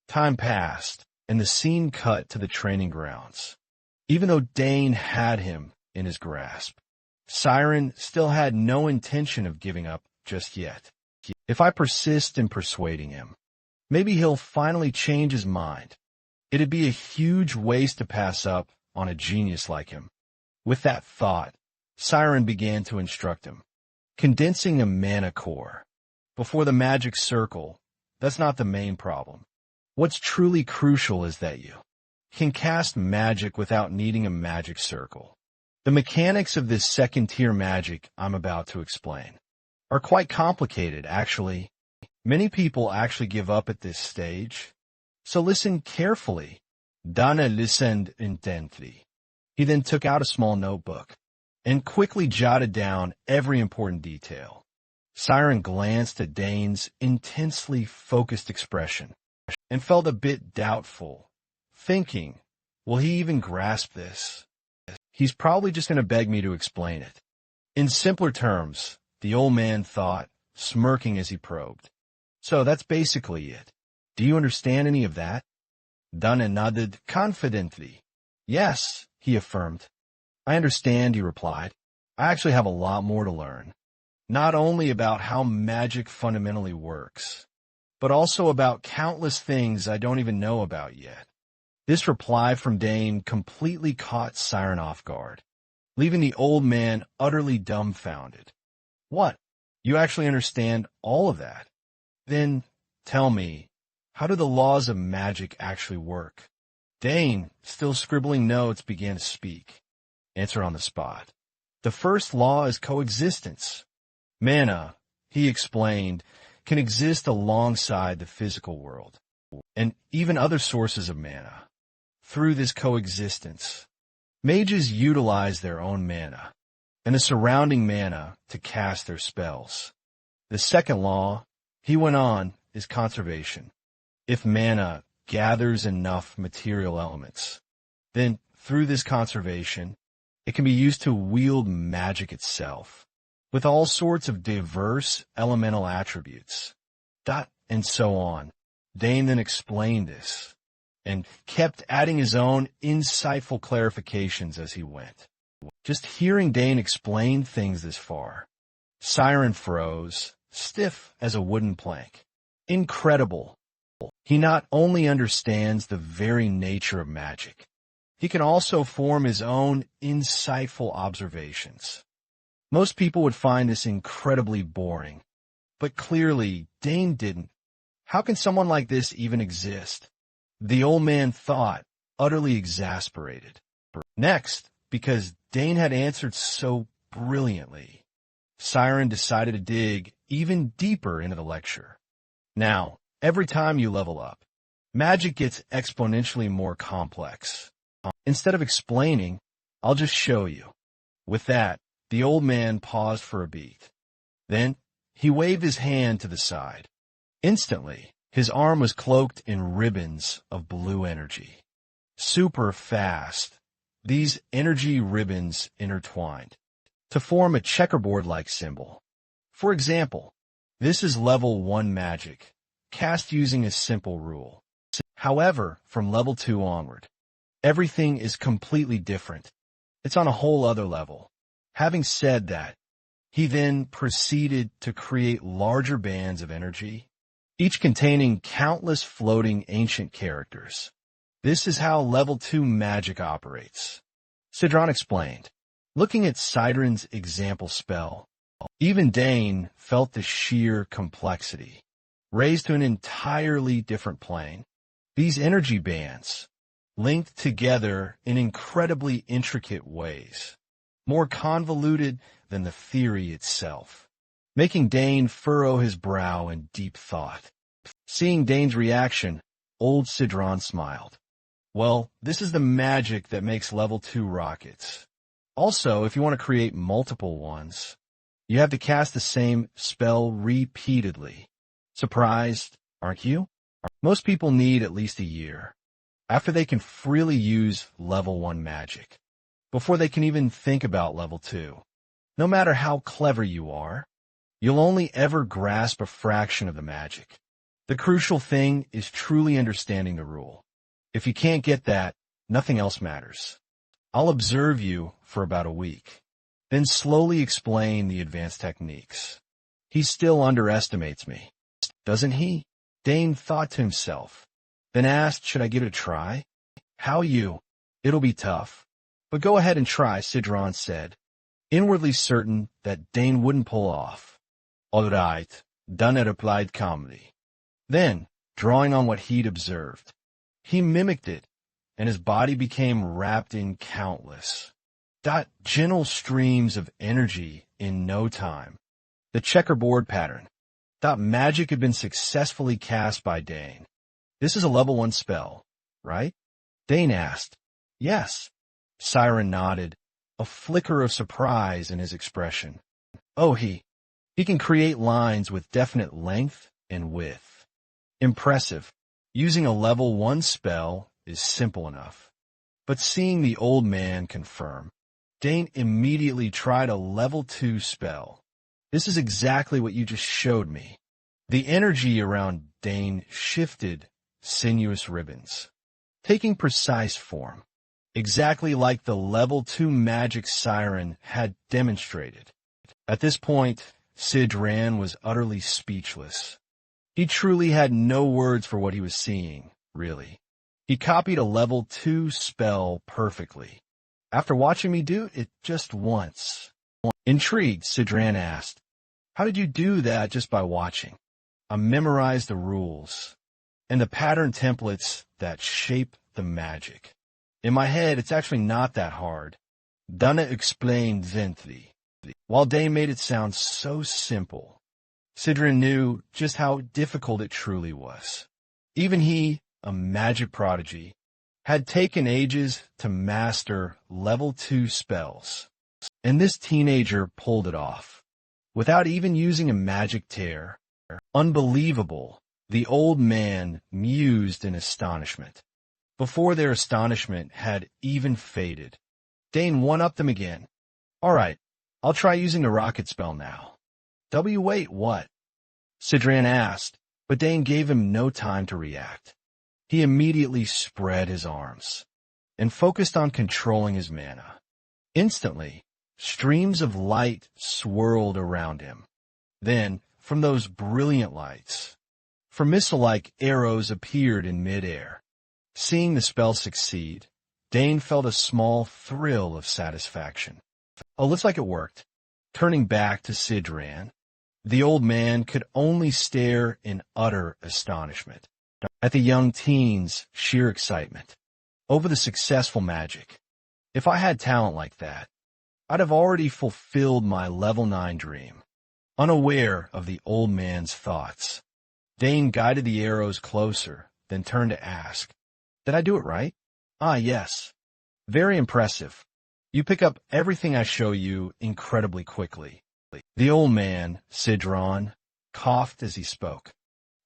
Time passed, and the scene cut to the training grounds. Even though Dane had him in his grasp, Siren still had no intention of giving up just yet. If I persist in persuading him, maybe he'll finally change his mind. It'd be a huge waste to pass up on a genius like him. With that thought, Siren began to instruct him. Condensing a mana core before the magic circle, that's not the main problem. What's truly crucial is that you can cast magic without needing a magic circle. The mechanics of this second-tier magic I'm about to explain are quite complicated, actually. Many people actually give up at this stage. So listen carefully. Dane listened intently. He then took out a small notebook and quickly jotted down every important detail. Siren glanced at Dane's intensely focused expression and felt a bit doubtful, thinking, will he even grasp this? He's probably just going to beg me to explain it. In simpler terms, the old man thought, smirking as he probed. So that's basically it. Do you understand any of that? Dane nodded confidently. Yes, he affirmed. I understand, he replied. I actually have a lot more to learn. Not only about how magic fundamentally works, but also about countless things I don't even know about yet. This reply from Dane completely caught Siren off guard, leaving the old man utterly dumbfounded. What? You actually understand all of that? Then, tell me, how do the laws of magic actually work? Dane, still scribbling notes, began to speak. Answer on the spot. The first law is coexistence. Mana, he explained, can exist alongside the physical world, and even other sources of mana. Through this coexistence, mages utilize their own mana and the surrounding mana to cast their spells. The second law, he went on, is conservation. If mana gathers enough material elements, then through this conservation, it can be used to wield magic itself, with all sorts of diverse elemental attributes. And so on. Dane then explained this, and kept adding his own insightful clarifications as he went. Just hearing Dane explain things this far, Siren froze, stiff as a wooden plank. Incredible. He not only understands the very nature of magic, he can also form his own insightful observations. Most people would find this incredibly boring, but clearly Dane didn't. How can someone like this even exist? The old man thought, utterly exasperated. Next, because Dane had answered so brilliantly, Siren decided to dig even deeper into the lecture. Now, every time you level up, magic gets exponentially more complex. Instead of explaining, I'll just show you. With that, the old man paused for a beat. Then, he waved his hand to the side. Instantly, his arm was cloaked in ribbons of blue energy. Super fast, these energy ribbons intertwined to form a checkerboard-like symbol. For example, this is level 1 magic, cast using a simple rule. However, from level 2 onward, everything is completely different. It's on a whole other level. Having said that, he then proceeded to create larger bands of energy, each containing countless floating ancient characters. This is how level 2 magic operates. Sidron explained. Looking at Siren's example spell, even Dane felt the sheer complexity, raised to an entirely different plane. These energy bands, linked together in incredibly intricate ways, more convoluted than the theory itself, making Dane furrow his brow in deep thought. Seeing Dane's reaction, old Sidron smiled. Well, this is the magic that makes level 2 rockets. Also, if you want to create multiple ones, you have to cast the same spell repeatedly. Surprised, aren't you? Most people need at least a year after they can freely use level 1 magic, before they can even think about level 2. No matter how clever you are, you'll only ever grasp a fraction of the magic. The crucial thing is truly understanding the rule. If you can't get that, nothing else matters. I'll observe you for about a week, then slowly explain the advanced techniques. He still underestimates me, doesn't he? Dane thought to himself, then asked, should I give it a try? How you? It'll be tough. But go ahead and try, Sidron said, inwardly certain that Dane wouldn't pull off. All right, Dunne replied calmly. Then, drawing on what he'd observed, he mimicked it, and his body became wrapped in countless, gentle streams of energy in no time. The checkerboard pattern. Magic had been successfully cast by Dane. This is a level 1 spell, right? Dane asked. Yes. Siren nodded, a flicker of surprise in his expression. Oh, he can create lines with definite length and width. Impressive. Using a level 1 spell is simple enough. But seeing the old man confirm, Dane immediately tried a level 2 spell. This is exactly what you just showed me. The energy around Dane shifted sinuous ribbons, taking precise form, exactly like the level 2 magic Siren had demonstrated. At this point, Sidran was utterly speechless. He truly had no words for what he was seeing, really. He copied a level 2 spell perfectly. After watching me do it just once. Intrigued, Sidran asked, "How did you do that just by watching?" "I memorized the rules and the pattern templates that shape the magic. In my head, it's actually not that hard." Dana explained gently, while Dane made it sound so simple. Sidran knew just how difficult it truly was. Even he, a magic prodigy, had taken ages to master level 2 spells. And this teenager pulled it off, without even using a magic tear. Unbelievable, the old man mused in astonishment. Before their astonishment had even faded, Dane one-upped them again. "All right, I'll try using the rocket spell now." "Wait, what?" Sidran asked, but Dane gave him no time to react. He immediately spread his arms and focused on controlling his mana. Instantly, streams of light swirled around him. Then, from those brilliant lights, missile-like arrows appeared in midair. Seeing the spell succeed, Dane felt a small thrill of satisfaction. "Oh, looks like it worked." Turning back to Sidran, the old man could only stare in utter astonishment at the young teen's sheer excitement over the successful magic. If I had talent like that, I'd have already fulfilled my level 9 dream. Unaware of the old man's thoughts, Dane guided the arrows closer, then turned to ask, "Did I do it right?" "Ah, yes. Very impressive. You pick up everything I show you incredibly quickly." The old man, Sidran, coughed as he spoke,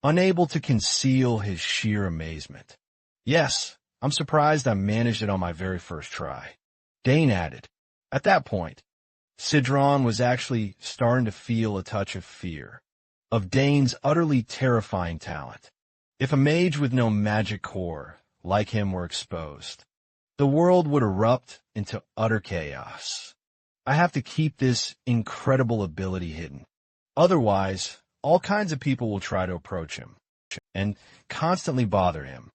unable to conceal his sheer amazement. "Yes, I'm surprised I managed it on my very first try," Dane added. At that point, Sidran was actually starting to feel a touch of fear of Dane's utterly terrifying talent. If a mage with no magic core like him were exposed, the world would erupt into utter chaos. "I have to keep this incredible ability hidden. Otherwise, all kinds of people will try to approach him and constantly bother him,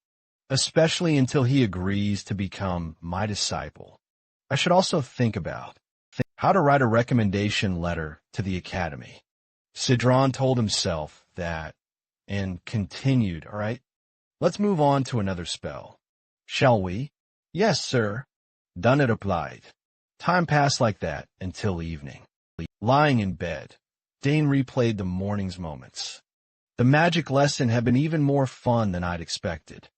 especially until he agrees to become my disciple. I should also think about how to write a recommendation letter to the academy." Sidran told himself that and continued, "All right, let's move on to another spell. Shall we?" "Yes, sir," Dunnet replied. Time passed like that until evening. Lying in bed, Dane replayed the morning's moments. The magic lesson had been even more fun than I'd expected.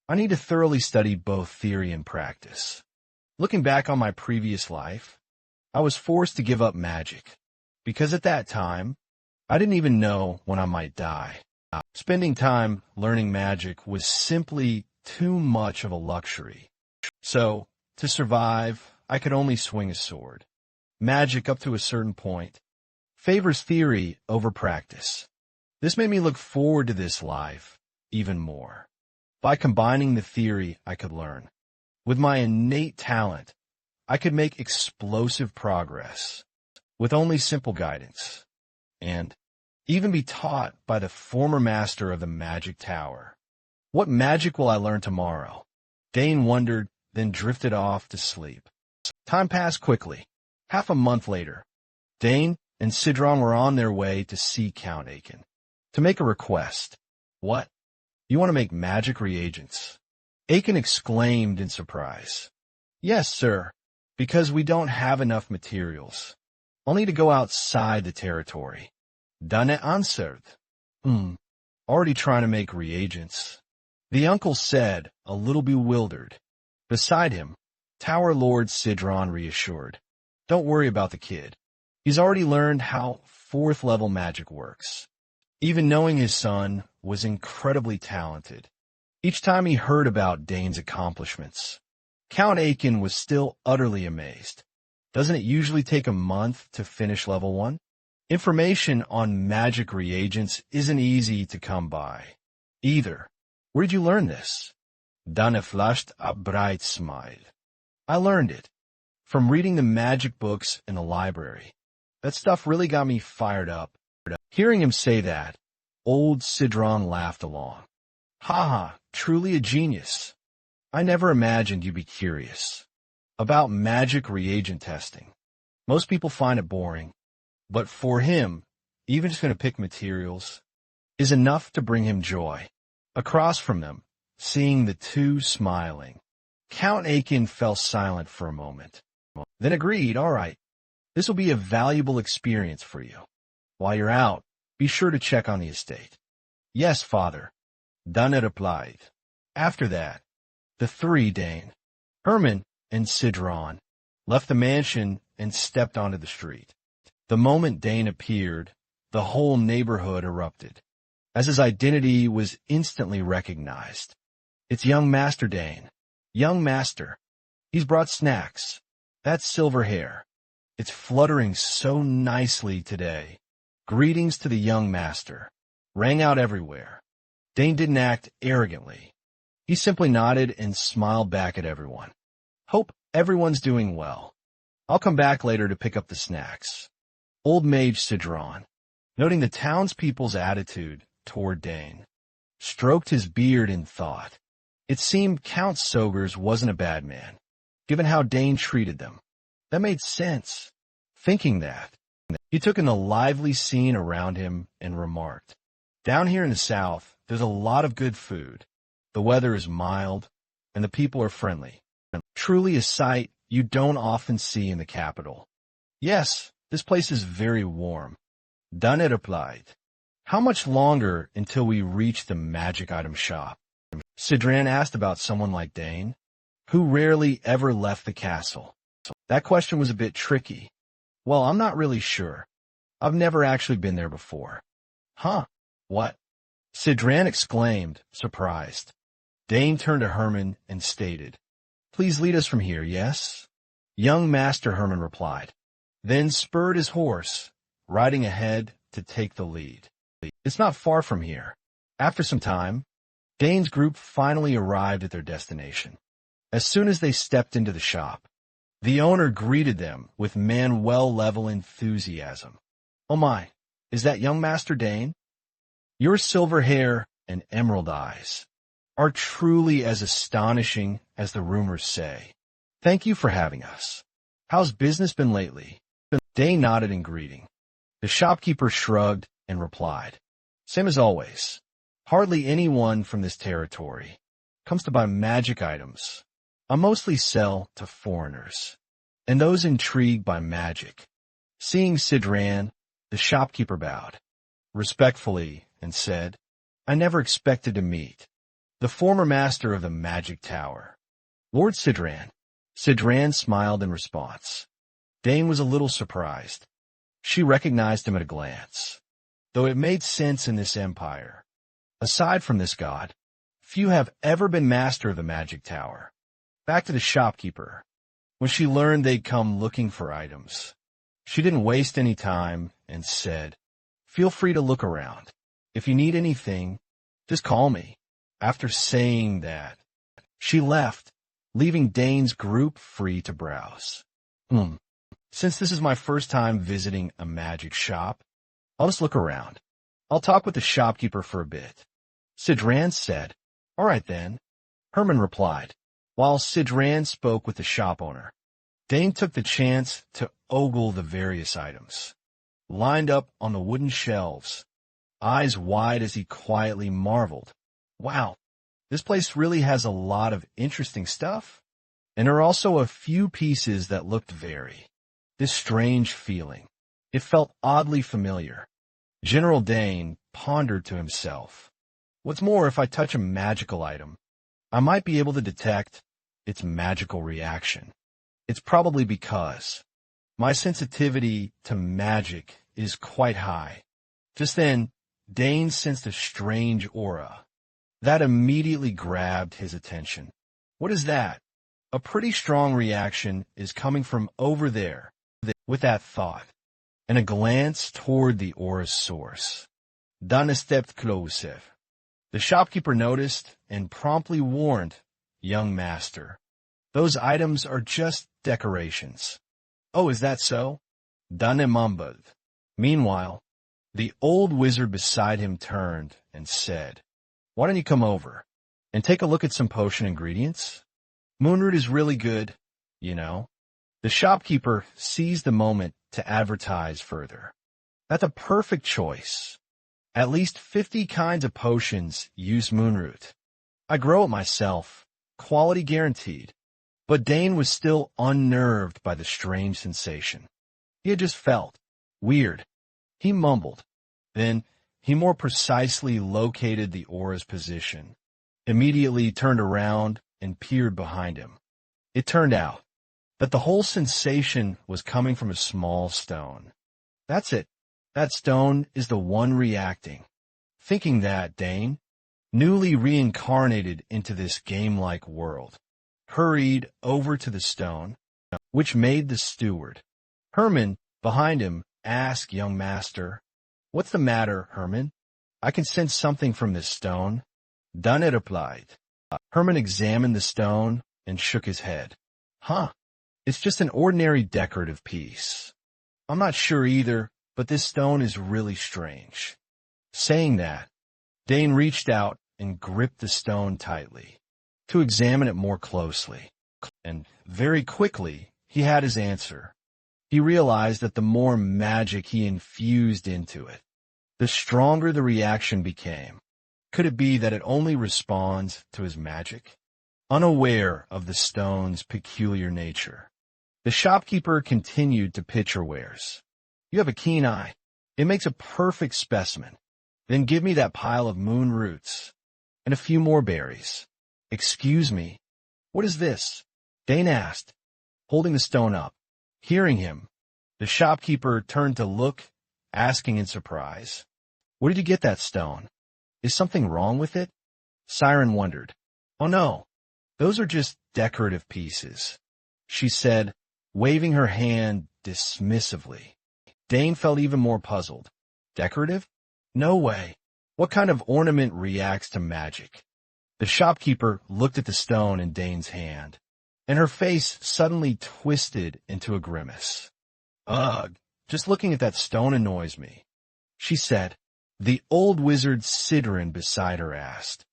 I need to thoroughly study both theory and practice. Looking back on my previous life, I was forced to give up magic, because at that time, I didn't even know when I might die. Spending time learning magic was simply too much of a luxury. So, to survive, I could only swing a sword. Magic, up to a certain point, favors theory over practice. This made me look forward to this life even more. By combining the theory I could learn with my innate talent, I could make explosive progress with only simple guidance, and even be taught by the former master of the magic tower. What magic will I learn tomorrow? Dane wondered, then drifted off to sleep. Time passed quickly. Half a month later, Dane and Sidran were on their way to see Count Aiken to make a request. "What? You want to make magic reagents?" Aiken exclaimed in surprise. "Yes, sir, because we don't have enough materials. I'll need to go outside the territory." Dunnet answered. Already trying to make reagents," the uncle said, a little bewildered. Beside him, Tower Lord Sidran reassured. "Don't worry about the kid. He's already learned how 4th level magic works." Even knowing his son was incredibly talented, each time he heard about Dane's accomplishments, Count Aiken was still utterly amazed. Doesn't it usually take a month to finish level 1? Information on magic reagents isn't easy to come by, either. "Where'd you learn this?" Dana flashed a bright smile. "I learned it from reading the magic books in the library. That stuff really got me fired up." Hearing him say that, Old Sidron laughed along. Ha ha, truly a genius. I never imagined you'd be curious about magic reagent testing. Most people find it boring, but for him, even just going to pick materials is enough to bring him joy. Across from them, seeing the two smiling, Count Aiken fell silent for a moment, then agreed, all right, this will be a valuable experience for you. While you're out, be sure to check on the estate. Yes, father, Dunne replied. After that, the three, Dane, Herman, and Sidron, left the mansion and stepped onto the street. The moment Dane appeared, the whole neighborhood erupted, as his identity was instantly recognized. It's young Master Dane. Young Master. He's brought snacks. That's silver hair. It's fluttering so nicely today. Greetings to the young Master rang out everywhere. Dane didn't act arrogantly. He simply nodded and smiled back at everyone. Hope everyone's doing well. I'll come back later to pick up the snacks. Old Mage Sidron, noting the townspeople's attitude toward Dane, stroked his beard in thought. It seemed Count Sogers wasn't a bad man, given how Dane treated them. That made sense. Thinking that, he took in the lively scene around him and remarked, down here in the south, there's a lot of good food. The weather is mild, and the people are friendly. Truly a sight you don't often see in the capital. Yes, this place is very warm. Dunne replied. How much longer until we reach the magic item shop? Sidran asked about someone like Dane, who rarely ever left the castle. That question was a bit tricky. Well, I'm not really sure. I've never actually been there before. Huh? What? Sidran exclaimed, surprised. Dane turned to Herman and stated, Please lead us from here, yes? Young Master, Herman replied, then spurred his horse, riding ahead to take the lead. It's not far from here. After some time, Dane's group finally arrived at their destination. As soon as they stepped into the shop, the owner greeted them with Manuel-level enthusiasm. Oh my, is that young Master Dane? Your silver hair and emerald eyes are truly as astonishing as the rumors say. Thank you for having us. How's business been lately? Dane nodded in greeting. The shopkeeper shrugged and replied, Same as always. Hardly anyone from this territory comes to buy magic items. I mostly sell to foreigners, and those intrigued by magic. Seeing Sidran, the shopkeeper bowed respectfully and said, I never expected to meet the former master of the magic tower, Lord Sidran. Sidran smiled in response. Dane was a little surprised. She recognized him at a glance, though it made sense in this empire. Aside from this god, few have ever been master of the magic tower. Back to the shopkeeper. When she learned they'd come looking for items, she didn't waste any time and said, Feel free to look around. If you need anything, just call me. After saying that, she left, leaving Dane's group free to browse. Since this is my first time visiting a magic shop, I'll just look around. I'll talk with the shopkeeper for a bit. Sidran said, All right then. Herman replied, while Sidran spoke with the shop owner. Dane took the chance to ogle the various items, lined up on the wooden shelves, eyes wide as he quietly marveled. Wow, this place really has a lot of interesting stuff. And there are also a few pieces that looked this strange feeling. It felt oddly familiar. General Dane pondered to himself. What's more, if I touch a magical item, I might be able to detect its magical reaction. It's probably because my sensitivity to magic is quite high. Just then, Dane sensed a strange aura that immediately grabbed his attention. What is that? A pretty strong reaction is coming from over there. With that thought, and a glance toward the aura's source, Dunne stepped closer. The shopkeeper noticed and promptly warned, Young Master, those items are just decorations. Oh, is that so? Dunne mumbled. Meanwhile, The old wizard beside him turned and said, "Why don't you come over and take a look at some potion ingredients? Moonroot is really good, you know." The shopkeeper seized the moment to advertise further. "That's a perfect choice. At least 50 kinds of potions use moonroot. I grow it myself, quality guaranteed." But Dane was still unnerved by the strange sensation. He had just felt weird. He mumbled. Then he more precisely located the aura's position, immediately turned around and peered behind him. It turned out that the whole sensation was coming from a small stone. "That's it. That stone is the one reacting." Thinking that, Dane, newly reincarnated into this game-like world, hurried over to the stone, which made the steward. Herman, behind him, asked young master, "What's the matter, Herman? I can sense something from this stone." Dunne replied. Herman examined the stone and shook his head. "Huh, it's just an ordinary decorative piece. I'm not sure either, but this stone is really strange." Saying that, Dane reached out and gripped the stone tightly to examine it more closely. And very quickly, he had his answer. He realized that the more magic he infused into it, the stronger the reaction became. Could it be that it only responds to his magic? Unaware of the stone's peculiar nature, the shopkeeper continued to pitch her wares. "You have a keen eye. It makes a perfect specimen. Then give me that pile of moon roots and a few more berries." "Excuse me, what is this?" Dane asked, holding the stone up. Hearing him, the shopkeeper turned to look, asking in surprise, "Where did you get that stone? Is something wrong with it?" Siren wondered. "Oh no, those are just decorative pieces," she said, waving her hand dismissively. Dane felt even more puzzled. "Decorative? No way. What kind of ornament reacts to magic?" The shopkeeper looked at the stone in Dane's hand, and her face suddenly twisted into a grimace. "Ugh, just looking at that stone annoys me," she said. The old wizard Sidran beside her asked,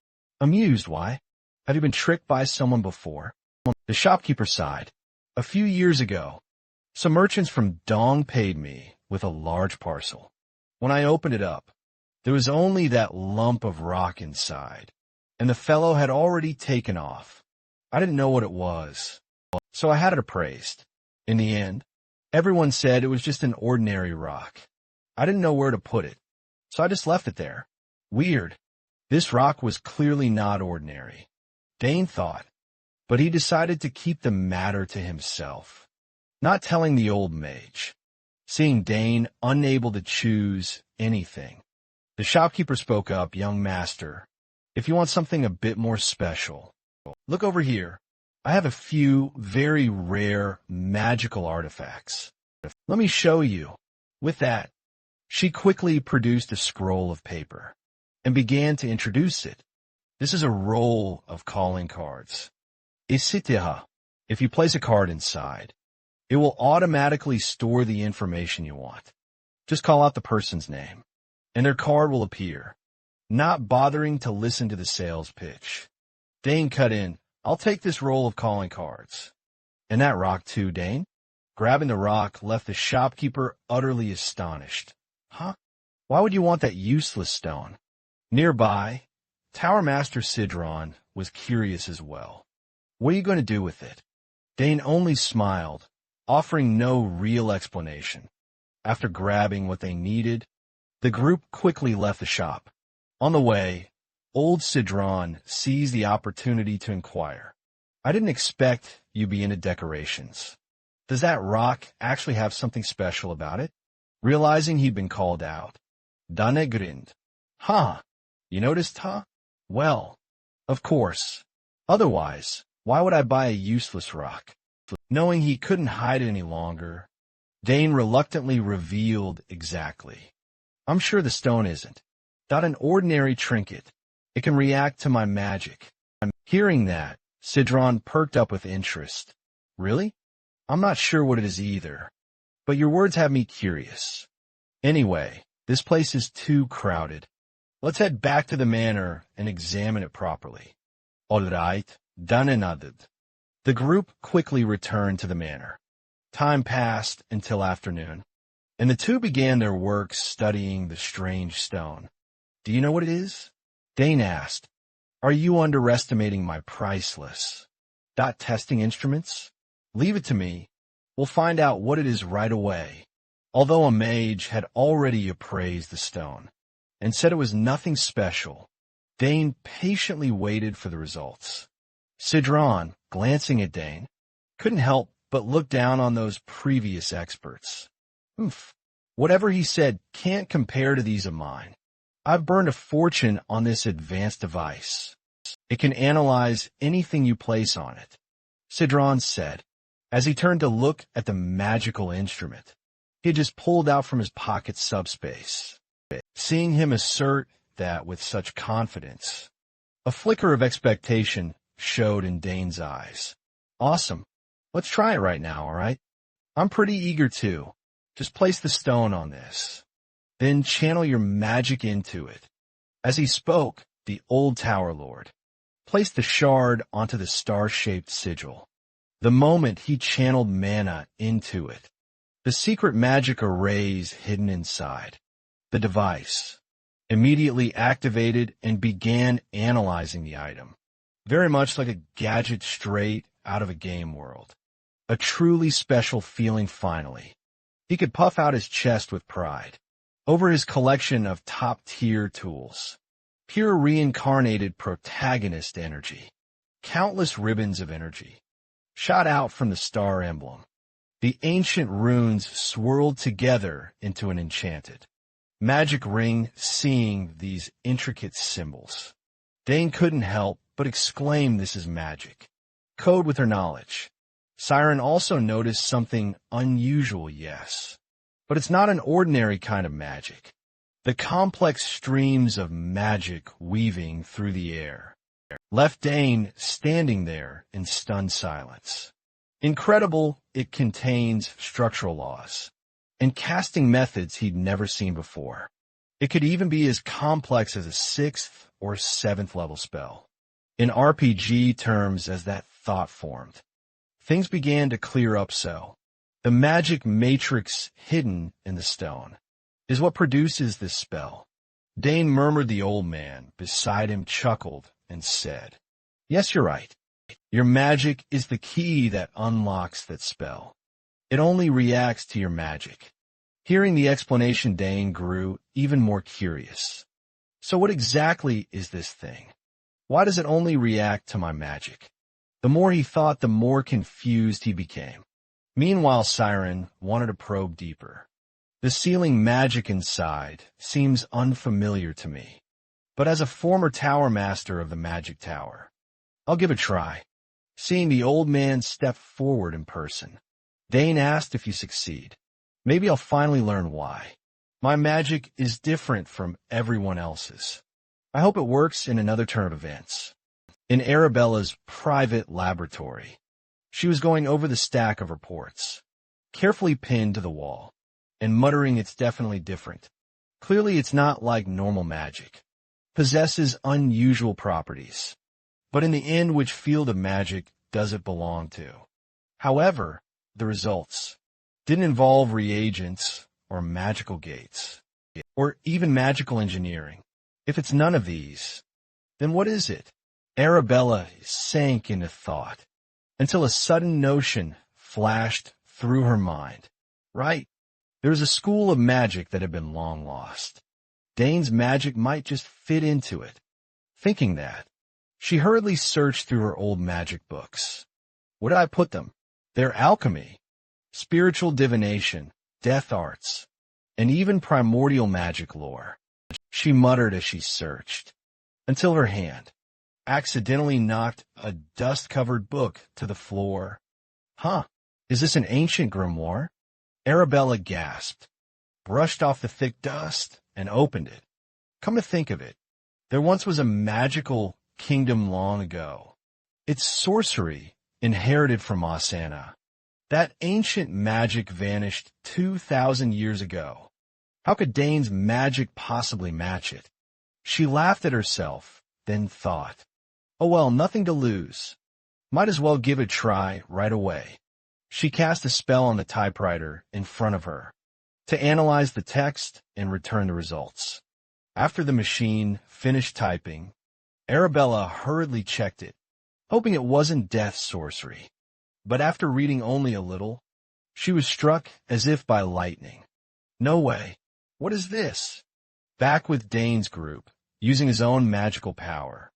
"Amused, why? Have you been tricked by someone before?" The shopkeeper sighed. "A few years ago, some merchants from Dong paid me with a large parcel. When I opened it up, there was only that lump of rock inside, and the fellow had already taken off. I didn't know what it was, so I had it appraised. In the end, everyone said it was just an ordinary rock. I didn't know where to put it, so I just left it there. Weird. This rock was clearly not ordinary, Dane thought, but he decided to keep the matter to himself, not telling the old mage. Seeing Dane unable to choose anything, the shopkeeper spoke up. "Young master, if you want something a bit more special, look over here. I have a few very rare magical artifacts. Let me show you." With that, she quickly produced a scroll of paper and began to introduce it. "This is a roll of calling cards. Isitiha. If you place a card inside, it will automatically store the information you want. Just call out the person's name, and their card will appear." Not bothering to listen to the sales pitch, Dane cut in, "I'll take this roll of calling cards. And that rock too, Dane." Grabbing the rock left the shopkeeper utterly astonished. "Huh? Why would you want that useless stone?" Nearby, Tower Master Sidron was curious as well. "What are you going to do with it?" Dane only smiled, offering no real explanation. After grabbing what they needed, the group quickly left the shop. On the way, old Sidron seized the opportunity to inquire, "I didn't expect you'd be into decorations. Does that rock actually have something special about it?" Realizing he'd been called out, Dane grinned. "Huh, you noticed, huh? Well, of course. Otherwise, why would I buy a useless rock?" Knowing he couldn't hide it any longer, Dane reluctantly revealed exactly. "I'm sure the stone isn't. Not an ordinary trinket. It can react to my magic." Hearing that, Sidron perked up with interest. "Really? I'm not sure what it is either, but your words have me curious. Anyway, This place is too crowded. Let's head back to the manor and examine it properly. All right, done and added. The group quickly returned to the manor. Time passed until afternoon, and the two began their work studying the strange stone. Do you know what it is? Dane asked. Are you underestimating my priceless testing instruments? Leave it to me. We'll find out what it is right away. Although a mage had already appraised the stone and said it was nothing special, Dane patiently waited for the results. Sidron, glancing at Dane, couldn't help but look down on those previous experts. Oof. Whatever he said can't compare to these of mine. I've burned a fortune on this advanced device. It can analyze anything you place on it, Sidron said, as he turned to look at the magical instrument he had just pulled out from his pocket subspace. Seeing him assert that with such confidence, a flicker of expectation showed in Dane's eyes. Awesome. Let's try it right now, all right? I'm pretty eager too. Just place the stone on this. Then channel your magic into it. As he spoke, the old Tower Lord placed the shard onto the star-shaped sigil. The moment he channeled mana into it, the secret magic arrays hidden inside the device immediately activated and began analyzing the item, very much like a gadget straight out of a game world. A truly special feeling finally. He could puff out his chest with pride over his collection of top-tier tools. Pure reincarnated protagonist energy. Countless ribbons of energy shot out from the star emblem. The ancient runes swirled together into an enchanted magic ring. Seeing these intricate symbols, Dane couldn't help but exclaim, this is magic. Code with her knowledge. Siren also noticed something unusual, yes. But it's not an ordinary kind of magic. The complex streams of magic weaving through the air left Dane standing there in stunned silence. Incredible, it contains structural laws and casting methods he'd never seen before. It could even be as complex as a 6th or 7th level spell. In RPG terms, as that thought formed, things began to clear up. So, the magic matrix hidden in the stone is what produces this spell. Dane murmured. The old man beside him chuckled and said, yes, you're right. Your magic is the key that unlocks that spell. It only reacts to your magic. Hearing the explanation, Dane grew even more curious. So what exactly is this thing? Why does it only react to my magic? The more he thought, the more confused he became. Meanwhile, Siren wanted to probe deeper. The sealing magic inside seems unfamiliar to me, but as a former tower master of the magic tower, I'll give it a try. Seeing the old man step forward in person, Dane asked, if you succeed, maybe I'll finally learn why. My magic is different from everyone else's. I hope it works in another turn of events. In Arabella's private laboratory, she was going over the stack of reports, carefully pinned to the wall, and muttering, it's definitely different. Clearly it's not like normal magic. Possesses unusual properties. But in the end, which field of magic does it belong to? However, the results didn't involve reagents or magical gates, or even magical engineering. If it's none of these, then what is it? Arabella sank into thought until a sudden notion flashed through her mind. Right, there's a school of magic that had been long lost. Dane's magic might just fit into it. Thinking that, she hurriedly searched through her old magic books. Where did I put them? They're alchemy, spiritual divination, death arts, and even primordial magic lore. She muttered as she searched, until her hand accidentally knocked a dust-covered book to the floor. Huh, is this an ancient grimoire? Arabella gasped, brushed off the thick dust, and opened it. Come to think of it, there once was a magical kingdom long ago. Its sorcery inherited from Asana. That ancient magic vanished 2,000 years ago, How could Dane's magic possibly match it? She laughed at herself, then thought, oh well, nothing to lose. Might as well give it a try right away. She cast a spell on the typewriter in front of her to analyze the text and return the results. After the machine finished typing, Arabella hurriedly checked it, hoping it wasn't death sorcery. But after reading only a little, she was struck as if by lightning. No way. What is this? Back with Dane's group, using his own magical power,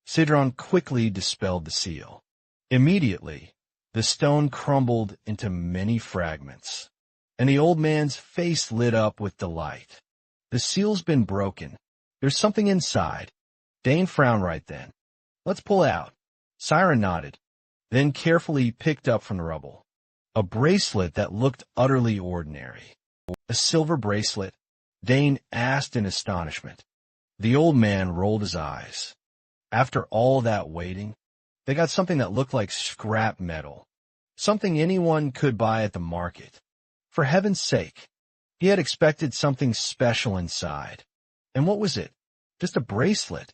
Sidron quickly dispelled the seal. Immediately, the stone crumbled into many fragments, and the old man's face lit up with delight. The seal's been broken. There's something inside. Dane frowned right then. Let's pull out. Siren nodded, then carefully picked up from the rubble a bracelet that looked utterly ordinary. A silver bracelet? Dane asked in astonishment. The old man rolled his eyes. After all that waiting, they got something that looked like scrap metal, something anyone could buy at the market. For heaven's sake, he had expected something special inside. And what was it? Just a bracelet.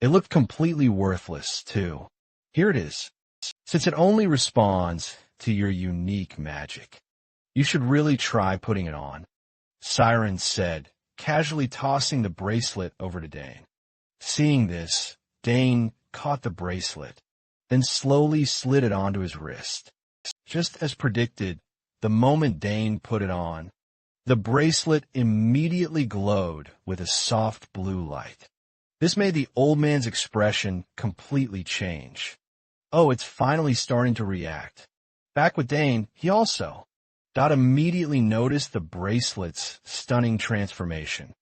It looked completely worthless, too. Here it is. Since it only responds to your unique magic, you should really try putting it on, Siren said, casually tossing the bracelet over to Dane. Seeing this, Dane caught the bracelet, then slowly slid it onto his wrist. Just as predicted, the moment Dane put it on, the bracelet immediately glowed with a soft blue light. This made the old man's expression completely change. Oh, it's finally starting to react. Back with Dane, he also. Dot immediately noticed the bracelet's stunning transformation.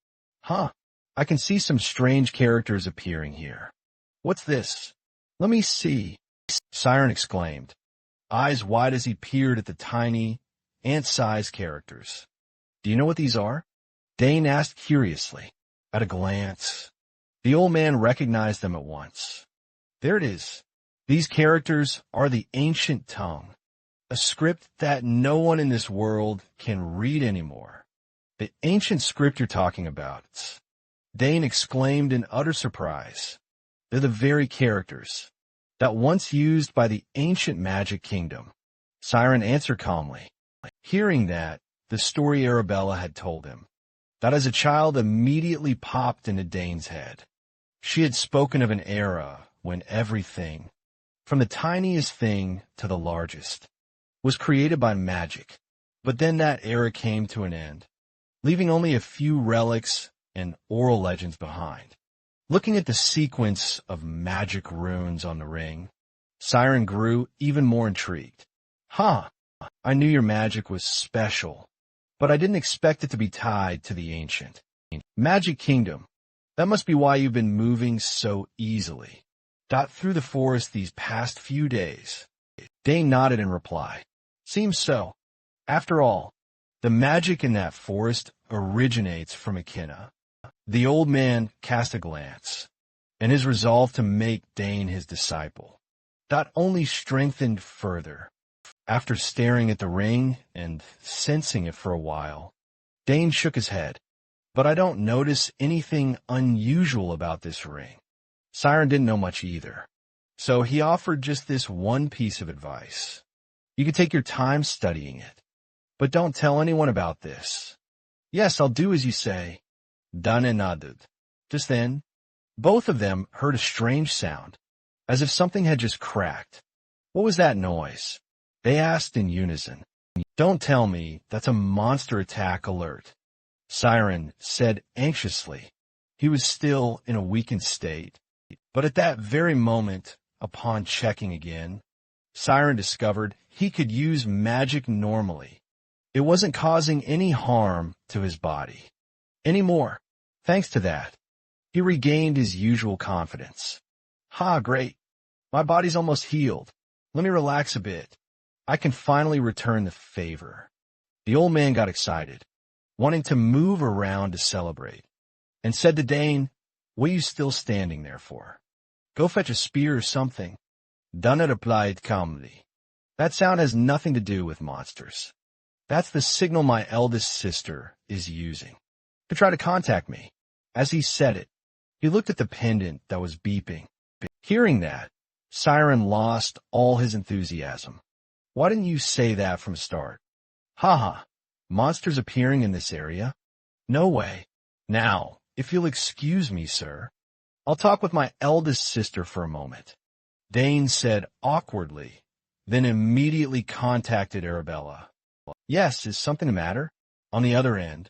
Huh, I can see some strange characters appearing here. What's this? Let me see, Siren exclaimed, eyes wide as he peered at the tiny, ant-sized characters. Do you know what these are? Dane asked curiously. At a glance, the old man recognized them at once. There it is. These characters are the ancient tongue, a script that no one in this world can read anymore. The ancient script you're talking about. Dane exclaimed in utter surprise. They're the very characters that once used by the ancient magic kingdom. Siren answered calmly. Hearing that, the story Arabella had told him, that as a child immediately popped into Dane's head. She had spoken of an era when everything, from the tiniest thing to the largest, was created by magic. But then that era came to an end, leaving only a few relics and oral legends behind. Looking at the sequence of magic runes on the ring, Siren grew even more intrigued. Huh, I knew your magic was special, but I didn't expect it to be tied to the ancient Magic Kingdom. That must be why you've been moving so easily. Dot through the forest these past few days. Dane nodded in reply. Seems so. After all, the magic in that forest originates from Akina. The old man cast a glance, and his resolve to make Dane his disciple. Dot only strengthened further. After staring at the ring and sensing it for a while, Dane shook his head. But I don't notice anything unusual about this ring. Siren didn't know much either, so he offered just this one piece of advice. You can take your time studying it, but don't tell anyone about this. Yes, I'll do as you say. Dane nodded. Just then, both of them heard a strange sound, as if something had just cracked. What was that noise? They asked in unison. Don't tell me that's a monster attack alert, Siren said anxiously. He was still in a weakened state, but at that very moment, upon checking again, Siren discovered he could use magic normally. It wasn't causing any harm to his body anymore. Thanks to that, he regained his usual confidence. Ha, great. My body's almost healed. Let me relax a bit. I can finally return the favor. The old man got excited, wanting to move around to celebrate, and said to Dane, what are you still standing there for? Go fetch a spear or something. Dane replied calmly. That sound has nothing to do with monsters. That's the signal my eldest sister is using. to try to contact me. As he said it, he looked at the pendant that was beeping. Hearing that, Siren lost all his enthusiasm. Why didn't you say that from the start? Haha, monsters appearing in this area? No way. Now, if you'll excuse me, sir, I'll talk with my eldest sister for a moment. Dane said awkwardly, then immediately contacted Arabella. Yes, is something the matter? On the other end,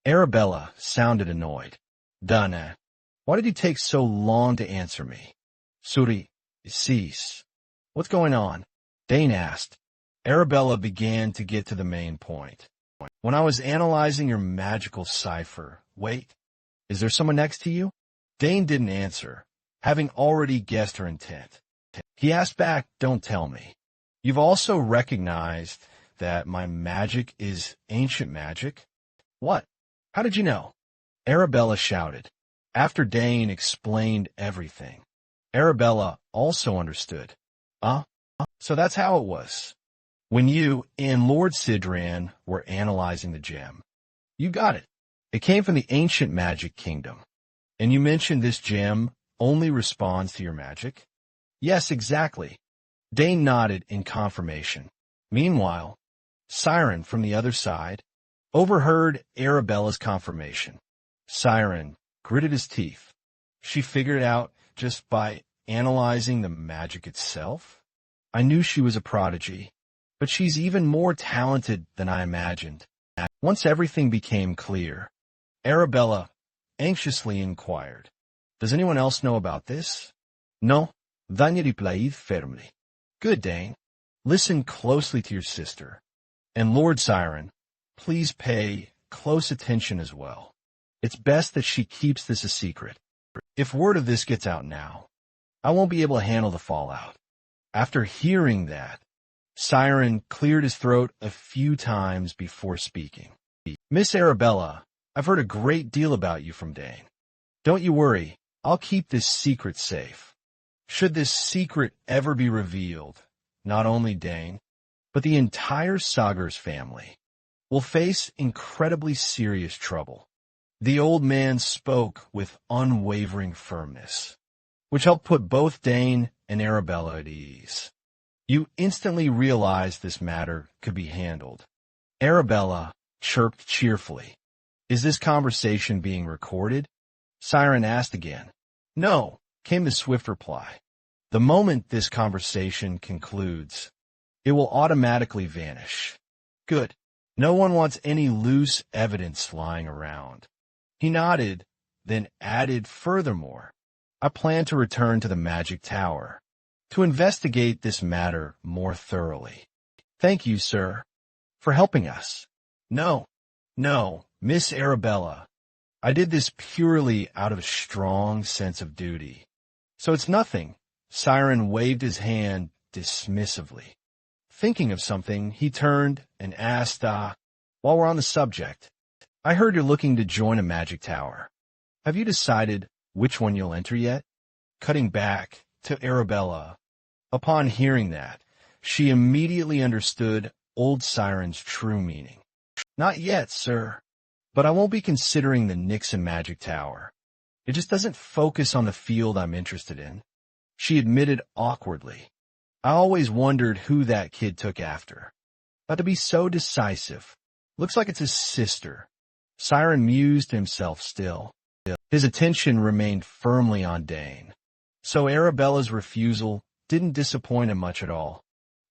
Arabella sounded annoyed. Dana, why did you take so long to answer me? Suri, cease. What's going on? Dane asked. Arabella began to get to the main point. When I was analyzing your magical cipher, wait, is there someone next to you? Dane didn't answer, having already guessed her intent. He asked back, don't tell me. You've also recognized that my magic is ancient magic? What? How did you know? Arabella shouted. After Dane explained everything, Arabella also understood. So that's how it was. When you and Lord Sidran were analyzing the gem, you got it. It came from the ancient magic kingdom. And you mentioned this gem only responds to your magic? Yes, exactly. Dane nodded in confirmation. Meanwhile, Siren from the other side overheard Arabella's confirmation. Siren gritted his teeth. She figured it out just by analyzing the magic itself? I knew she was a prodigy, but she's even more talented than I imagined. Once everything became clear, Arabella anxiously inquired, does anyone else know about this? No, Danya replied firmly. Good, Dane. Listen closely to your sister. And Lord Siren, please pay close attention as well. It's best that she keeps this a secret. If word of this gets out now, I won't be able to handle the fallout. After hearing that, Siren cleared his throat a few times before speaking. Miss Arabella, I've heard a great deal about you from Dane. Don't you worry, I'll keep this secret safe. Should this secret ever be revealed, not only Dane, but the entire Sagers family will face incredibly serious trouble. The old man spoke with unwavering firmness, which helped put both Dane and Arabella at ease. You instantly realized this matter could be handled. Arabella chirped cheerfully. Is this conversation being recorded? Siren asked again. No, came the swift reply. The moment this conversation concludes, it will automatically vanish. Good. No one wants any loose evidence lying around. He nodded, then added furthermore, I plan to return to the Magic Tower to investigate this matter more thoroughly. Thank you, sir, for helping us. No, Miss Arabella. I did this purely out of a strong sense of duty. So it's nothing. Siren waved his hand dismissively. Thinking of something, he turned and asked, while we're on the subject, I heard you're looking to join a magic tower. Have you decided which one you'll enter yet? Cutting back to Arabella. Upon hearing that, she immediately understood old Siren's true meaning. Not yet, sir, but I won't be considering the Nixon Magic Tower. It just doesn't focus on the field I'm interested in. She admitted awkwardly. I always wondered who that kid took after. But to be so decisive. Looks like it's his sister. Siren mused to himself still. His attention remained firmly on Dane. So Arabella's refusal didn't disappoint him much at all.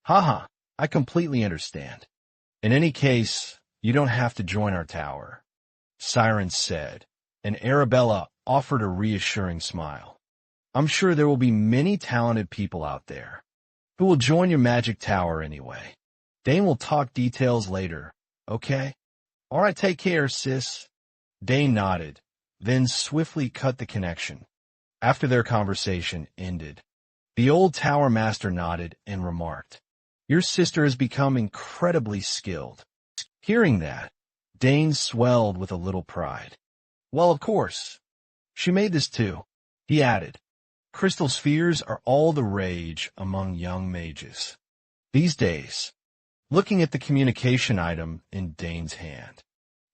Haha, I completely understand. In any case, you don't have to join our tower, Siren said, and Arabella offered a reassuring smile. I'm sure there will be many talented people out there who will join your magic tower anyway. Dane will talk details later, okay? All right, take care, sis. Dane nodded, then swiftly cut the connection. After their conversation ended, the old tower master nodded and remarked, your sister has become incredibly skilled. Hearing that, Dane swelled with a little pride. Well, of course. She made this too, he added. Crystal spheres are all the rage among young mages these days. Looking at the communication item in Dane's hand,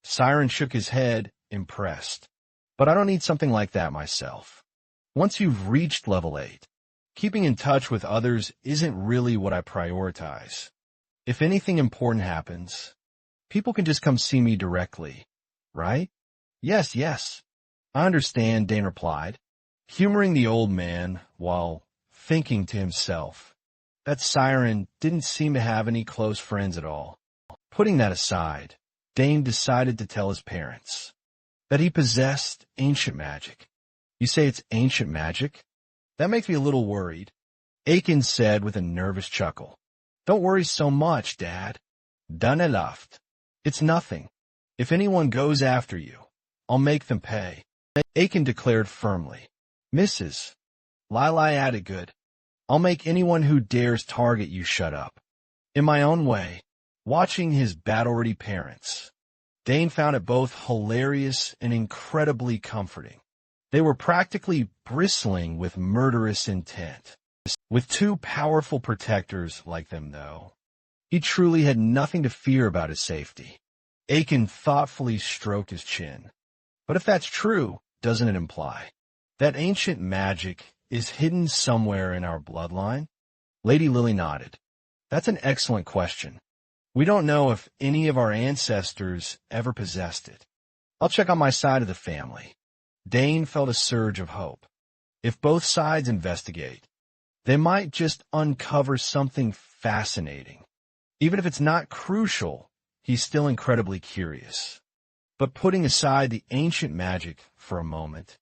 Siren shook his head impressed. But I don't need something like that myself. Once you've reached level 8, keeping in touch with others isn't really what I prioritize. If anything important happens, people can just come see me directly, right? Yes, yes. I understand, Dane replied, humoring the old man while thinking to himself. That siren didn't seem to have any close friends at all. Putting that aside, Dane decided to tell his parents that he possessed ancient magic. You say it's ancient magic? That makes me a little worried, Aiken said with a nervous chuckle. Don't worry so much, Dad. Done enough. It's nothing. If anyone goes after you, I'll make them pay, Aiken declared firmly. Mrs. Lili added good. I'll make anyone who dares target you shut up. In my own way, watching his battle-ready parents, Dane found it both hilarious and incredibly comforting. They were practically bristling with murderous intent. With two powerful protectors like them, though, he truly had nothing to fear about his safety. Aiken thoughtfully stroked his chin. But if that's true, doesn't it imply that ancient magic is hidden somewhere in our bloodline? Lady Lily nodded. That's an excellent question. We don't know if any of our ancestors ever possessed it. I'll check on my side of the family. Dane felt a surge of hope. If both sides investigate, they might just uncover something fascinating. Even if it's not crucial, he's still incredibly curious. But putting aside the ancient magic for a moment,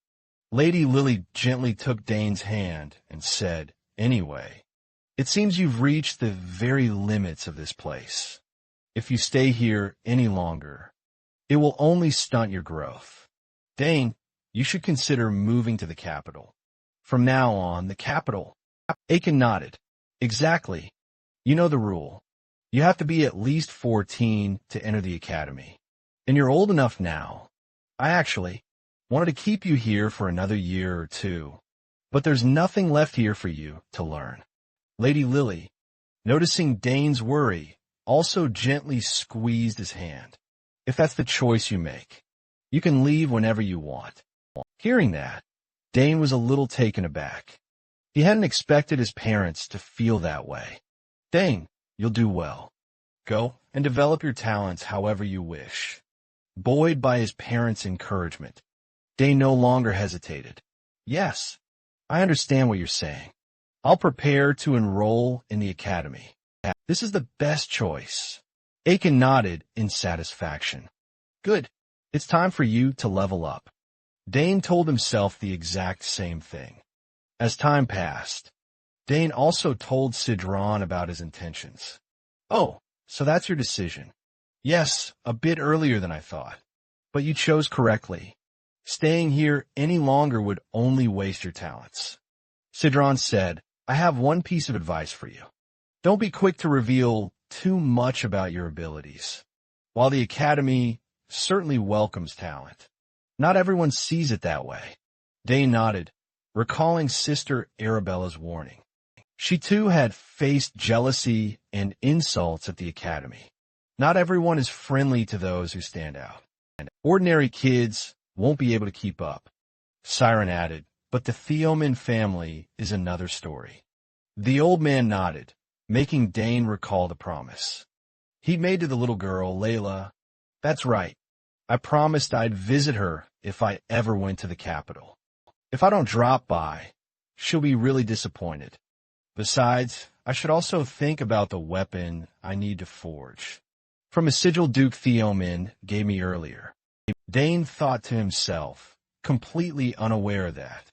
Lady Lily gently took Dane's hand and said, Anyway, it seems you've reached the very limits of this place. If you stay here any longer, it will only stunt your growth. Dane, you should consider moving to the capital. From now on, the capital. Aiken nodded. Exactly. You know the rule. You have to be at least 14 to enter the academy. And you're old enough now. I actually wanted to keep you here for another year or two, but there's nothing left here for you to learn. Lady Lily, noticing Dane's worry, also gently squeezed his hand. If that's the choice you make, you can leave whenever you want. Hearing that, Dane was a little taken aback. He hadn't expected his parents to feel that way. Dane, you'll do well. Go and develop your talents however you wish. Buoyed by his parents' encouragement, Dane no longer hesitated. Yes, I understand what you're saying. I'll prepare to enroll in the academy. This is the best choice. Aiken nodded in satisfaction. Good. It's time for you to level up. Dane told himself the exact same thing. As time passed, Dane also told Sidron about his intentions. Oh, so that's your decision. Yes, a bit earlier than I thought. But you chose correctly. Staying here any longer would only waste your talents. Sidron said, I have one piece of advice for you. Don't be quick to reveal too much about your abilities. While the Academy certainly welcomes talent, not everyone sees it that way. Dane nodded, recalling Sister Arabella's warning. She too had faced jealousy and insults at the Academy. Not everyone is friendly to those who stand out. And ordinary kids won't be able to keep up. Siren added, but the Theoman family is another story. The old man nodded, making Dane recall the promise he'd made to the little girl, Layla. That's right. I promised I'd visit her if I ever went to the capital. If I don't drop by, she'll be really disappointed. Besides, I should also think about the weapon I need to forge from a sigil Duke Theoman gave me earlier. Dane thought to himself, completely unaware of that.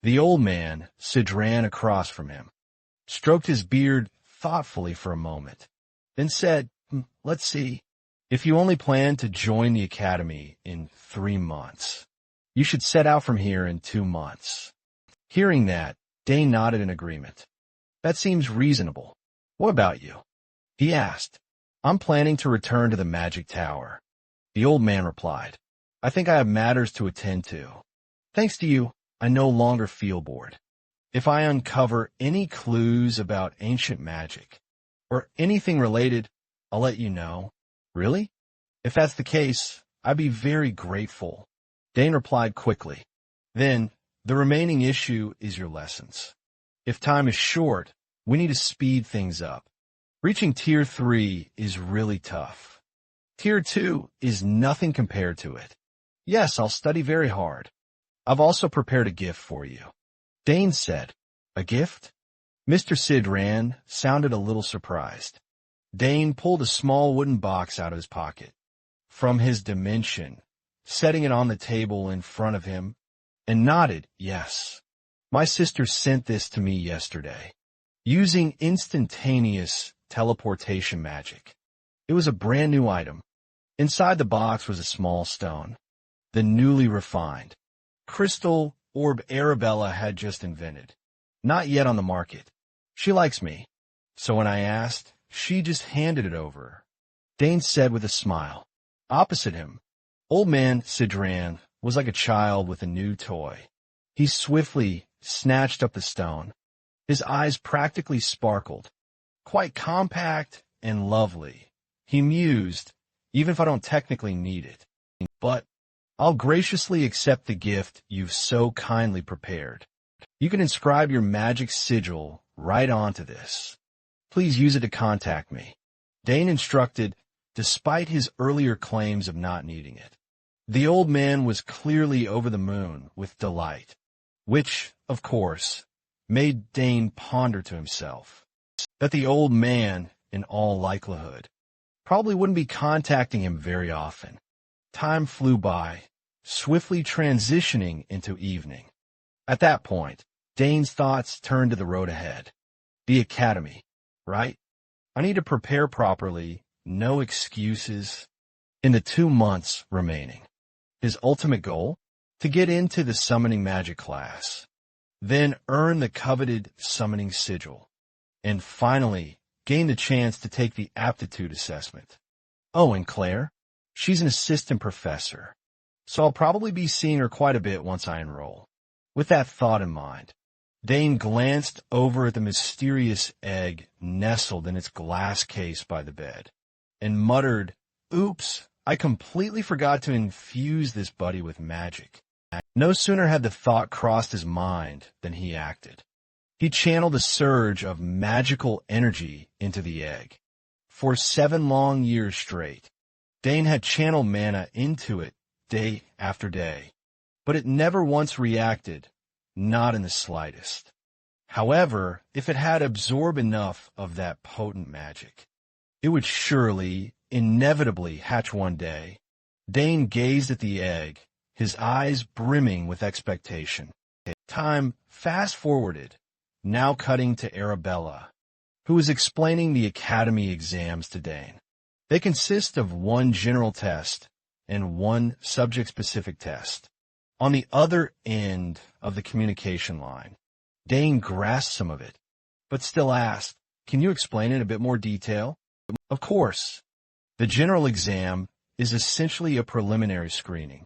The old man, Sidran across from him, stroked his beard thoughtfully for a moment, then said, let's see. If you only plan to join the academy in 3 months, you should set out from here in 2 months. Hearing that, Dane nodded in agreement. That seems reasonable. What about you? He asked. I'm planning to return to the Magic Tower. The old man replied. I think I have matters to attend to. Thanks to you, I no longer feel bored. If I uncover any clues about ancient magic, or anything related, I'll let you know. Really? If that's the case, I'd be very grateful. Dane replied quickly. Then, the remaining issue is your lessons. If time is short, we need to speed things up. Reaching Tier 3 is really tough. Tier 2 is nothing compared to it. Yes, I'll study very hard. I've also prepared a gift for you. Dane said, A gift? Mr. Sidran sounded a little surprised. Dane pulled a small wooden box out of his pocket. From his dimension, setting it on the table in front of him, and nodded, yes. My sister sent this to me yesterday, using instantaneous teleportation magic. It was a brand new item. Inside the box was a small stone, the newly refined crystal orb Arabella had just invented, not yet on the market. She likes me, so when I asked, she just handed it over. Dane said with a smile. Opposite him, old man Sidran was like a child with a new toy. He swiftly snatched up the stone. His eyes practically sparkled. Quite compact and lovely. He mused, even if I don't technically need it. But I'll graciously accept the gift you've so kindly prepared. You can inscribe your magic sigil right onto this. Please use it to contact me. Dane instructed, despite his earlier claims of not needing it. The old man was clearly over the moon with delight, which, of course, made Dane ponder to himself that the old man, in all likelihood, probably wouldn't be contacting him very often. Time flew by, swiftly transitioning into evening. At that point, Dane's thoughts turned to the road ahead. The academy, right? I need to prepare properly, no excuses, in the 2 months remaining. His ultimate goal? To get into the summoning magic class, then earn the coveted summoning sigil, and finally gain the chance to take the aptitude assessment. Oh, and Claire? She's an assistant professor, so I'll probably be seeing her quite a bit once I enroll. With that thought in mind, Dane glanced over at the mysterious egg nestled in its glass case by the bed, and muttered, Oops, I completely forgot to infuse this buddy with magic. No sooner had the thought crossed his mind than he acted. He channeled a surge of magical energy into the egg. For 7 long years straight, Dane had channeled mana into it day after day, but it never once reacted, not in the slightest. However, if it had absorbed enough of that potent magic, it would surely, inevitably hatch one day. Dane gazed at the egg, his eyes brimming with expectation. Time fast-forwarded, now cutting to Arabella, who was explaining the academy exams to Dane. They consist of 1 general test and 1 subject-specific test. On the other end of the communication line, Dane grasped some of it, but still asked, Can you explain in a bit more detail? Of course. The general exam is essentially a preliminary screening.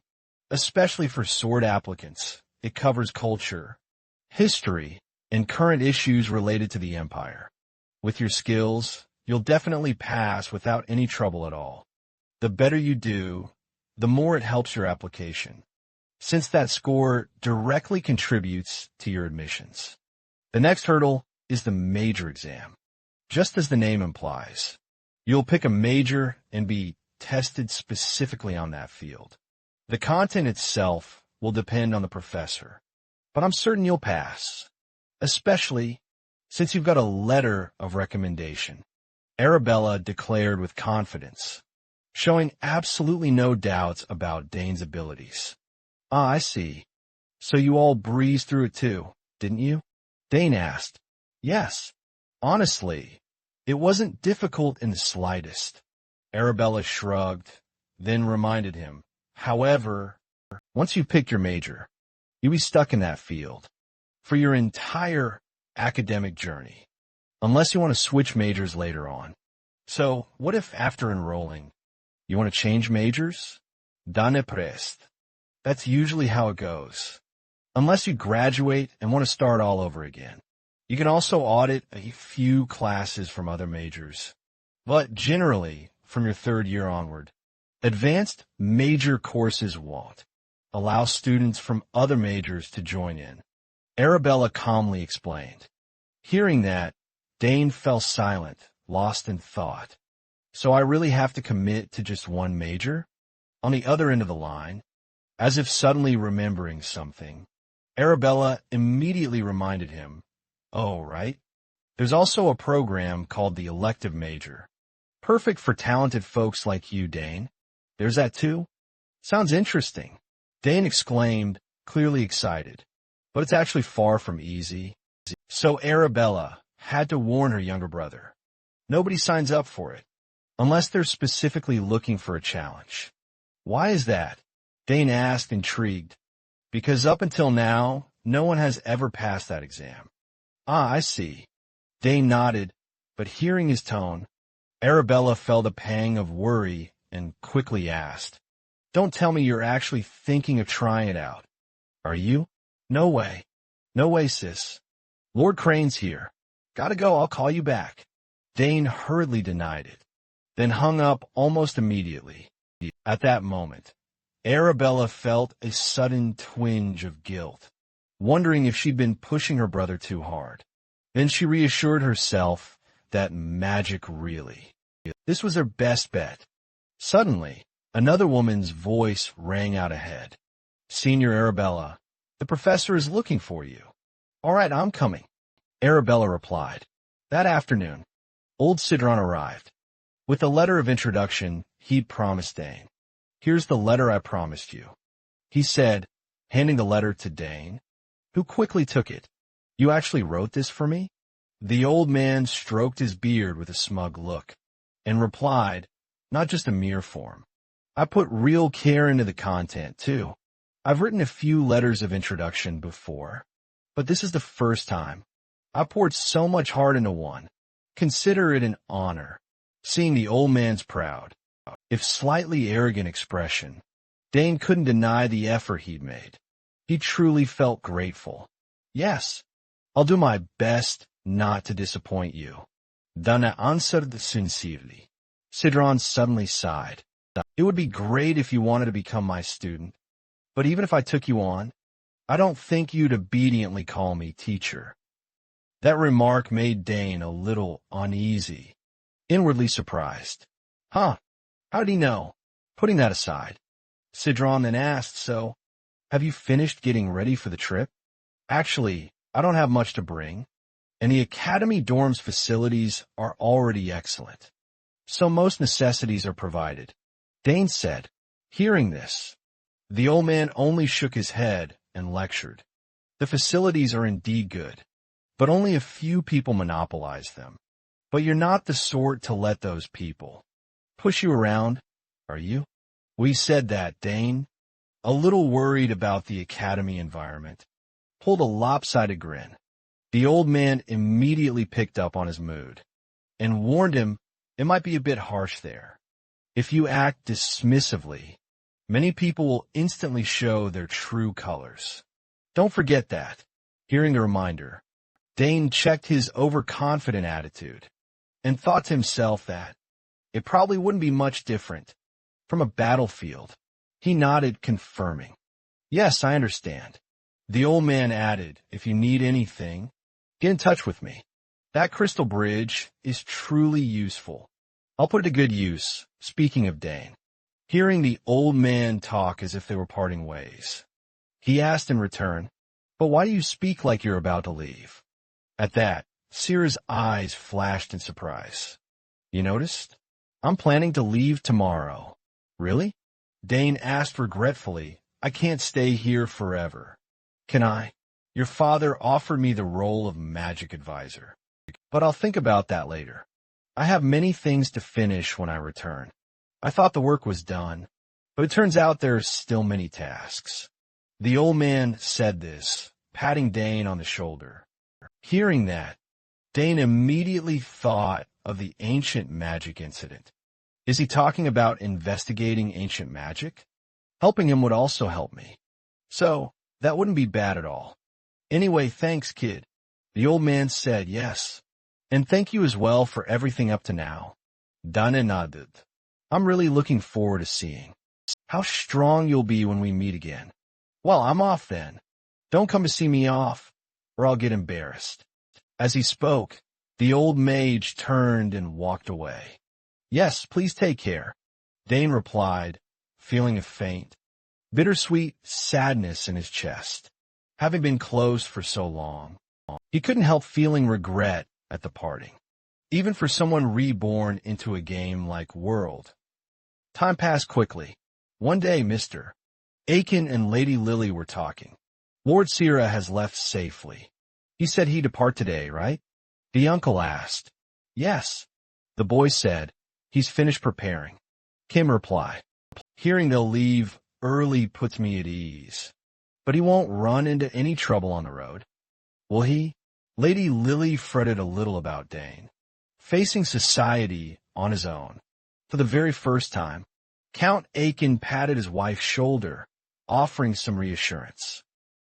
Especially for sword applicants, it covers culture, history, and current issues related to the Empire. With your skills, you'll definitely pass without any trouble at all. The better you do, the more it helps your application, since that score directly contributes to your admissions. The next hurdle is the major exam. Just as the name implies, you'll pick a major and be tested specifically on that field. The content itself will depend on the professor, but I'm certain you'll pass, especially since you've got a letter of recommendation. Arabella declared with confidence, showing absolutely no doubts about Dane's abilities. Ah, I see. So you all breezed through it too, didn't you? Dane asked. Yes. Honestly, it wasn't difficult in the slightest. Arabella shrugged, then reminded him. However, once you've picked your major, you'll be stuck in that field for your entire academic journey, unless you want to switch majors later on. So, what if after enrolling, you want to change majors? Dane prest. That's usually how it goes. Unless you graduate and want to start all over again. You can also audit a few classes from other majors, but generally from your 3rd year onward. Advanced major courses won't. allow students from other majors to join in. Arabella calmly explained. Hearing that, Dane fell silent, lost in thought. So I really have to commit to just one major? On the other end of the line, as if suddenly remembering something, Arabella immediately reminded him, oh, right. There's also a program called the elective major. Perfect for talented folks like you, Dane. There's that too? Sounds interesting. Dane exclaimed, clearly excited. But it's actually far from easy. So Arabella had to warn her younger brother. Nobody signs up for it, unless they're specifically looking for a challenge. Why is that? Dane asked, intrigued. Because up until now, no one has ever passed that exam. Ah, I see. Dane nodded, but hearing his tone, Arabella felt a pang of worry and quickly asked, don't tell me you're actually thinking of trying it out. Are you? No way. No way, sis. Lord Crane's here. Gotta go, I'll call you back. Dane hurriedly denied it, then hung up almost immediately. At that moment, Arabella felt a sudden twinge of guilt, wondering if she'd been pushing her brother too hard. Then she reassured herself that magic really. This was her best bet. Suddenly, another woman's voice rang out ahead. Senior Arabella, the professor is looking for you. All right, I'm coming. Arabella replied. That afternoon, old Sidron arrived. With a letter of introduction, he'd promised Dane. Here's the letter I promised you, he said, handing the letter to Dane, who quickly took it. You actually wrote this for me? The old man stroked his beard with a smug look, and replied, not just a mere form. I put real care into the content, too. I've written a few letters of introduction before, but this is the first time. I poured so much heart into one. Consider it an honor. Seeing the old man's proud, if slightly arrogant expression, Dane couldn't deny the effort he'd made. He truly felt grateful. Yes, I'll do my best not to disappoint you. Dana answered sincerely. Sidron suddenly sighed. It would be great if you wanted to become my student, but even if I took you on, I don't think you'd obediently call me teacher. That remark made Dane a little uneasy, inwardly surprised. Huh, how'd he know? Putting that aside, Sidron then asked, so, have you finished getting ready for the trip? Actually, I don't have much to bring, and the Academy dorm's facilities are already excellent. So most necessities are provided. Dane said. Hearing this, the old man only shook his head and lectured. The facilities are indeed good, but only a few people monopolize them. But you're not the sort to let those people push you around, are you? We said that, Dane, a little worried about the Academy environment, pulled a lopsided grin. The old man immediately picked up on his mood and warned him it might be a bit harsh there. If you act dismissively, many people will instantly show their true colors. Don't forget that. Hearing the reminder, Dane checked his overconfident attitude and thought to himself that it probably wouldn't be much different from a battlefield. He nodded, confirming. Yes, I understand. The old man added, if you need anything, get in touch with me. That crystal bridge is truly useful. I'll put it to good use, speaking of Dane. Hearing the old man talk as if they were parting ways, he asked in return, but why do you speak like you're about to leave? At that, Seer's eyes flashed in surprise. You noticed? I'm planning to leave tomorrow. Really? Dane asked regretfully. I can't stay here forever. Can I? Your father offered me the role of magic advisor, but I'll think about that later. I have many things to finish when I return. I thought the work was done, but it turns out there are still many tasks. The old man said this, patting Dane on the shoulder. Hearing that, Dane immediately thought of the ancient magic incident. Is he talking about investigating ancient magic? Helping him would also help me. So, that wouldn't be bad at all. Anyway, thanks, kid. The old man said yes. And thank you as well for everything up to now. Dane nodded. I'm really looking forward to seeing how strong you'll be when we meet again. Well, I'm off then. Don't come to see me off, or I'll get embarrassed. As he spoke, the old mage turned and walked away. Yes, please take care, Dane replied, feeling a faint, bittersweet sadness in his chest. Having been closed for so long, he couldn't help feeling regret at the parting, even for someone reborn into a game like World. Time passed quickly. One day, Mr. Aiken and Lady Lily were talking. Lord Sierra has left safely. He said he'd depart today, right? The uncle asked. Yes. The boy said, he's finished preparing. Kim replied. Hearing they'll leave early puts me at ease. But he won't run into any trouble on the road. Will he? Lady Lily fretted a little about Dane. Facing society on his own. For the very first time, Count Aiken patted his wife's shoulder, offering some reassurance.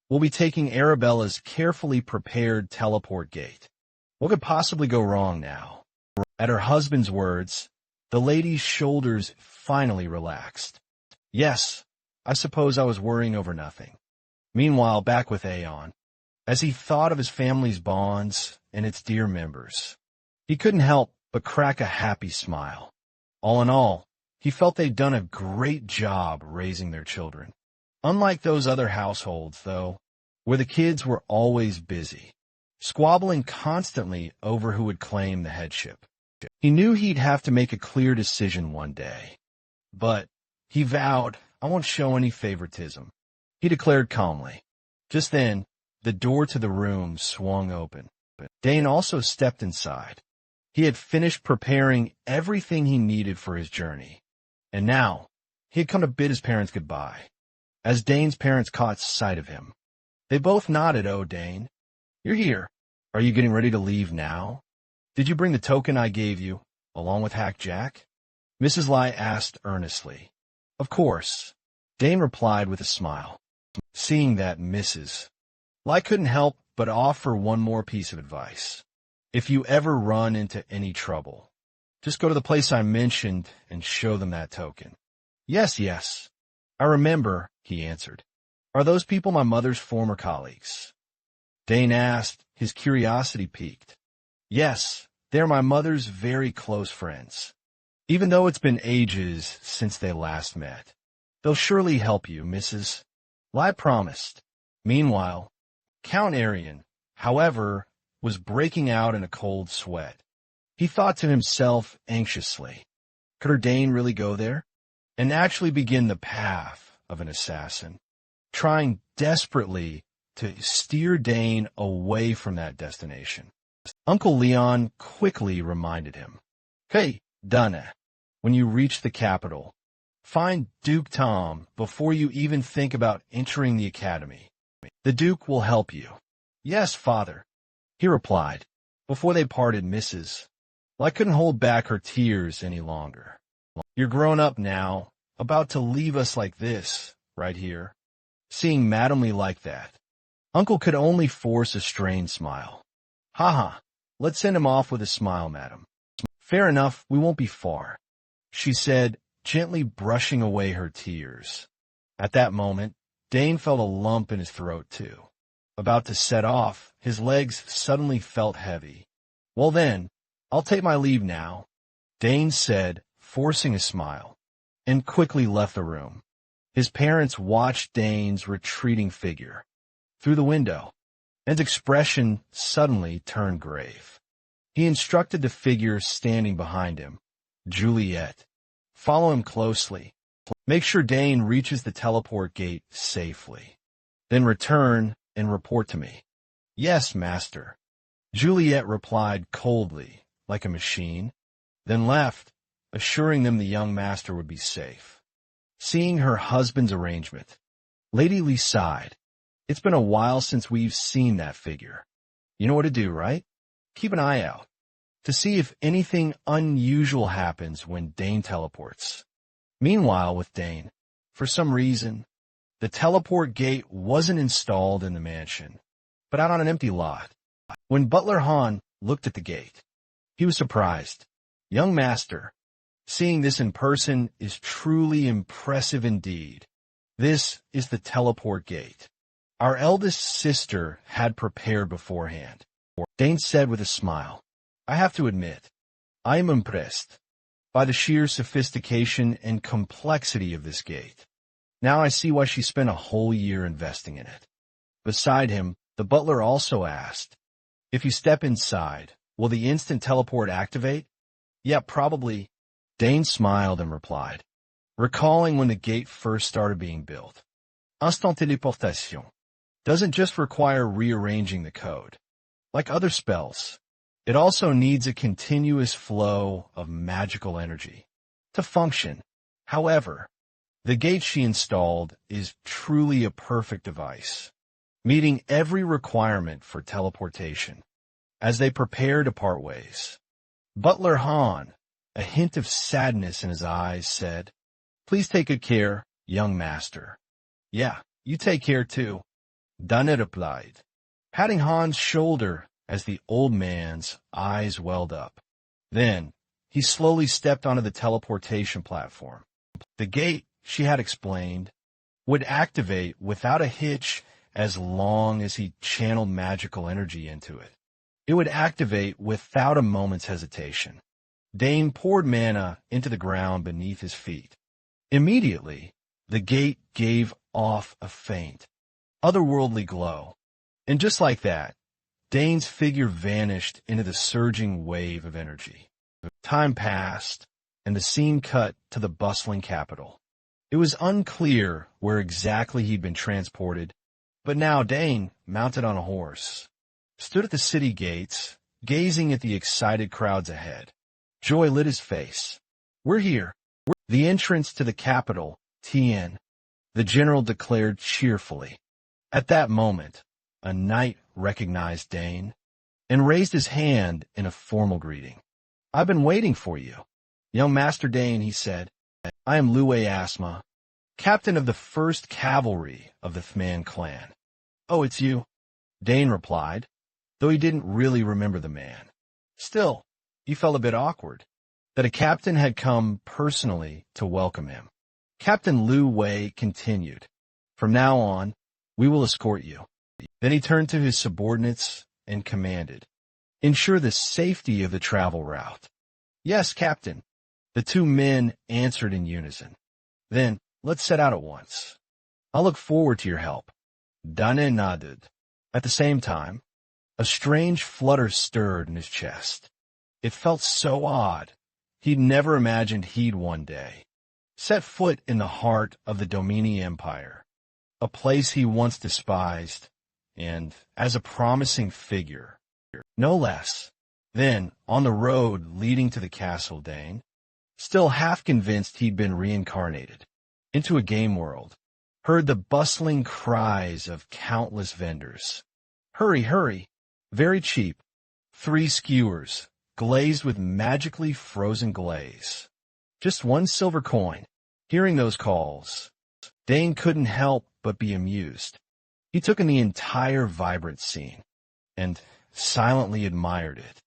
We'll be taking Arabella's carefully prepared teleport gate. What could possibly go wrong now? At her husband's words, the lady's shoulders finally relaxed. Yes, I suppose I was worrying over nothing. Meanwhile, back with Aeon, as he thought of his family's bonds and its dear members, he couldn't help but crack a happy smile. All in all, he felt they'd done a great job raising their children. Unlike those other households, though, where the kids were always busy, squabbling constantly over who would claim the headship. He knew he'd have to make a clear decision one day. But, he vowed, I won't show any favoritism, he declared calmly. Just then, the door to the room swung open. Dane also stepped inside. He had finished preparing everything he needed for his journey. And now, he had come to bid his parents goodbye. As Dane's parents caught sight of him, they both nodded. Oh, Dane, you're here. Are you getting ready to leave now? Did you bring the token I gave you, along with Hack Jack? Mrs. Lai asked earnestly. Of course, Dane replied with a smile. Seeing that, Mrs. Lai couldn't help but offer one more piece of advice. If you ever run into any trouble, just go to the place I mentioned and show them that token. Yes, yes. I remember, he answered. Are those people my mother's former colleagues? Dane asked, his curiosity piqued. Yes, they're my mother's very close friends. Even though it's been ages since they last met. They'll surely help you, Mrs. Lai promised. Meanwhile, Count Arian, however, was breaking out in a cold sweat. He thought to himself anxiously, could her Dane really go there? And actually begin the path of an assassin, trying desperately to steer Dane away from that destination. Uncle Leon quickly reminded him, Hey, Dana, when you reach the capital, find Duke Tom before you even think about entering the academy. The Duke will help you. Yes, father, he replied. Before they parted, Mrs. Lai couldn't hold back her tears any longer. You're grown up now, about to leave us like this, right here. Seeing Madame Lee like that, Uncle could only force a strained smile. Ha, let's send him off with a smile, madam. Fair enough, we won't be far, she said, gently brushing away her tears. At that moment, Dane felt a lump in his throat too. About to set off, his legs suddenly felt heavy. Well then, I'll take my leave now, Dane said, forcing a smile, and quickly left the room. His parents watched Dane's retreating figure through the window, and his expression suddenly turned grave. He instructed the figure standing behind him, Juliet, follow him closely. Make sure Dane reaches the teleport gate safely. Then return and report to me. Yes, master, Juliet replied coldly, like a machine, then left, assuring them the young master would be safe. Seeing her husband's arrangement, Lady Lee sighed. It's been a while since we've seen that figure. You know what to do, right? Keep an eye out to see if anything unusual happens when Dane teleports. Meanwhile, with Dane, for some reason, the teleport gate wasn't installed in the mansion, but out on an empty lot. When Butler Han looked at the gate, he was surprised. Young master, seeing this in person is truly impressive indeed. This is the teleport gate. Our eldest sister had prepared beforehand. Dane said with a smile. I have to admit, I am impressed by the sheer sophistication and complexity of this gate. Now I see why she spent a whole year investing in it. Beside him, the butler also asked, if you step inside, will the instant teleport activate? Yeah, probably. Dane smiled and replied, recalling when the gate first started being built. Instant téléportation doesn't just require rearranging the code. Like other spells, it also needs a continuous flow of magical energy to function. However, the gate she installed is truly a perfect device, meeting every requirement for teleportation. As they prepare to part ways, Butler Han, a hint of sadness in his eyes, said, please take good care, young master. Yeah, you take care too, Dunne replied, patting Han's shoulder as the old man's eyes welled up. Then, he slowly stepped onto the teleportation platform. The gate, she had explained, would activate without a hitch as long as he channeled magical energy into it. It would activate without a moment's hesitation. Dane poured mana into the ground beneath his feet. Immediately, the gate gave off a faint, otherworldly glow. And just like that, Dane's figure vanished into the surging wave of energy. Time passed, and the scene cut to the bustling capital. It was unclear where exactly he'd been transported, but now Dane, mounted on a horse, stood at the city gates, gazing at the excited crowds ahead. Joy lit his face. We're here. The entrance to the capital, Tien, the general declared cheerfully. At that moment, a knight recognized Dane and raised his hand in a formal greeting. I've been waiting for you. Young Master Dane, he said. I am Lue Asma, captain of the 1st Cavalry of the Thman clan. Oh, it's you, Dane replied, though he didn't really remember the man. Still, he felt a bit awkward that a captain had come personally to welcome him. Captain Lu Wei continued, from now on, we will escort you. Then he turned to his subordinates and commanded, ensure the safety of the travel route. Yes, Captain. The 2 men answered in unison. Then, let's set out at once. I'll look forward to your help. Dane nodded. At the same time, a strange flutter stirred in his chest. It felt so odd. He'd never imagined he'd one day set foot in the heart of the Domini Empire, a place he once despised, and as a promising figure, no less. Then, on the road leading to the castle, Dane, still half convinced he'd been reincarnated into a game world, heard the bustling cries of countless vendors. Hurry, hurry, very cheap, 3 skewers, glazed with magically frozen glaze. Just 1 silver coin. Hearing those calls, Dane couldn't help but be amused. He took in the entire vibrant scene and silently admired it.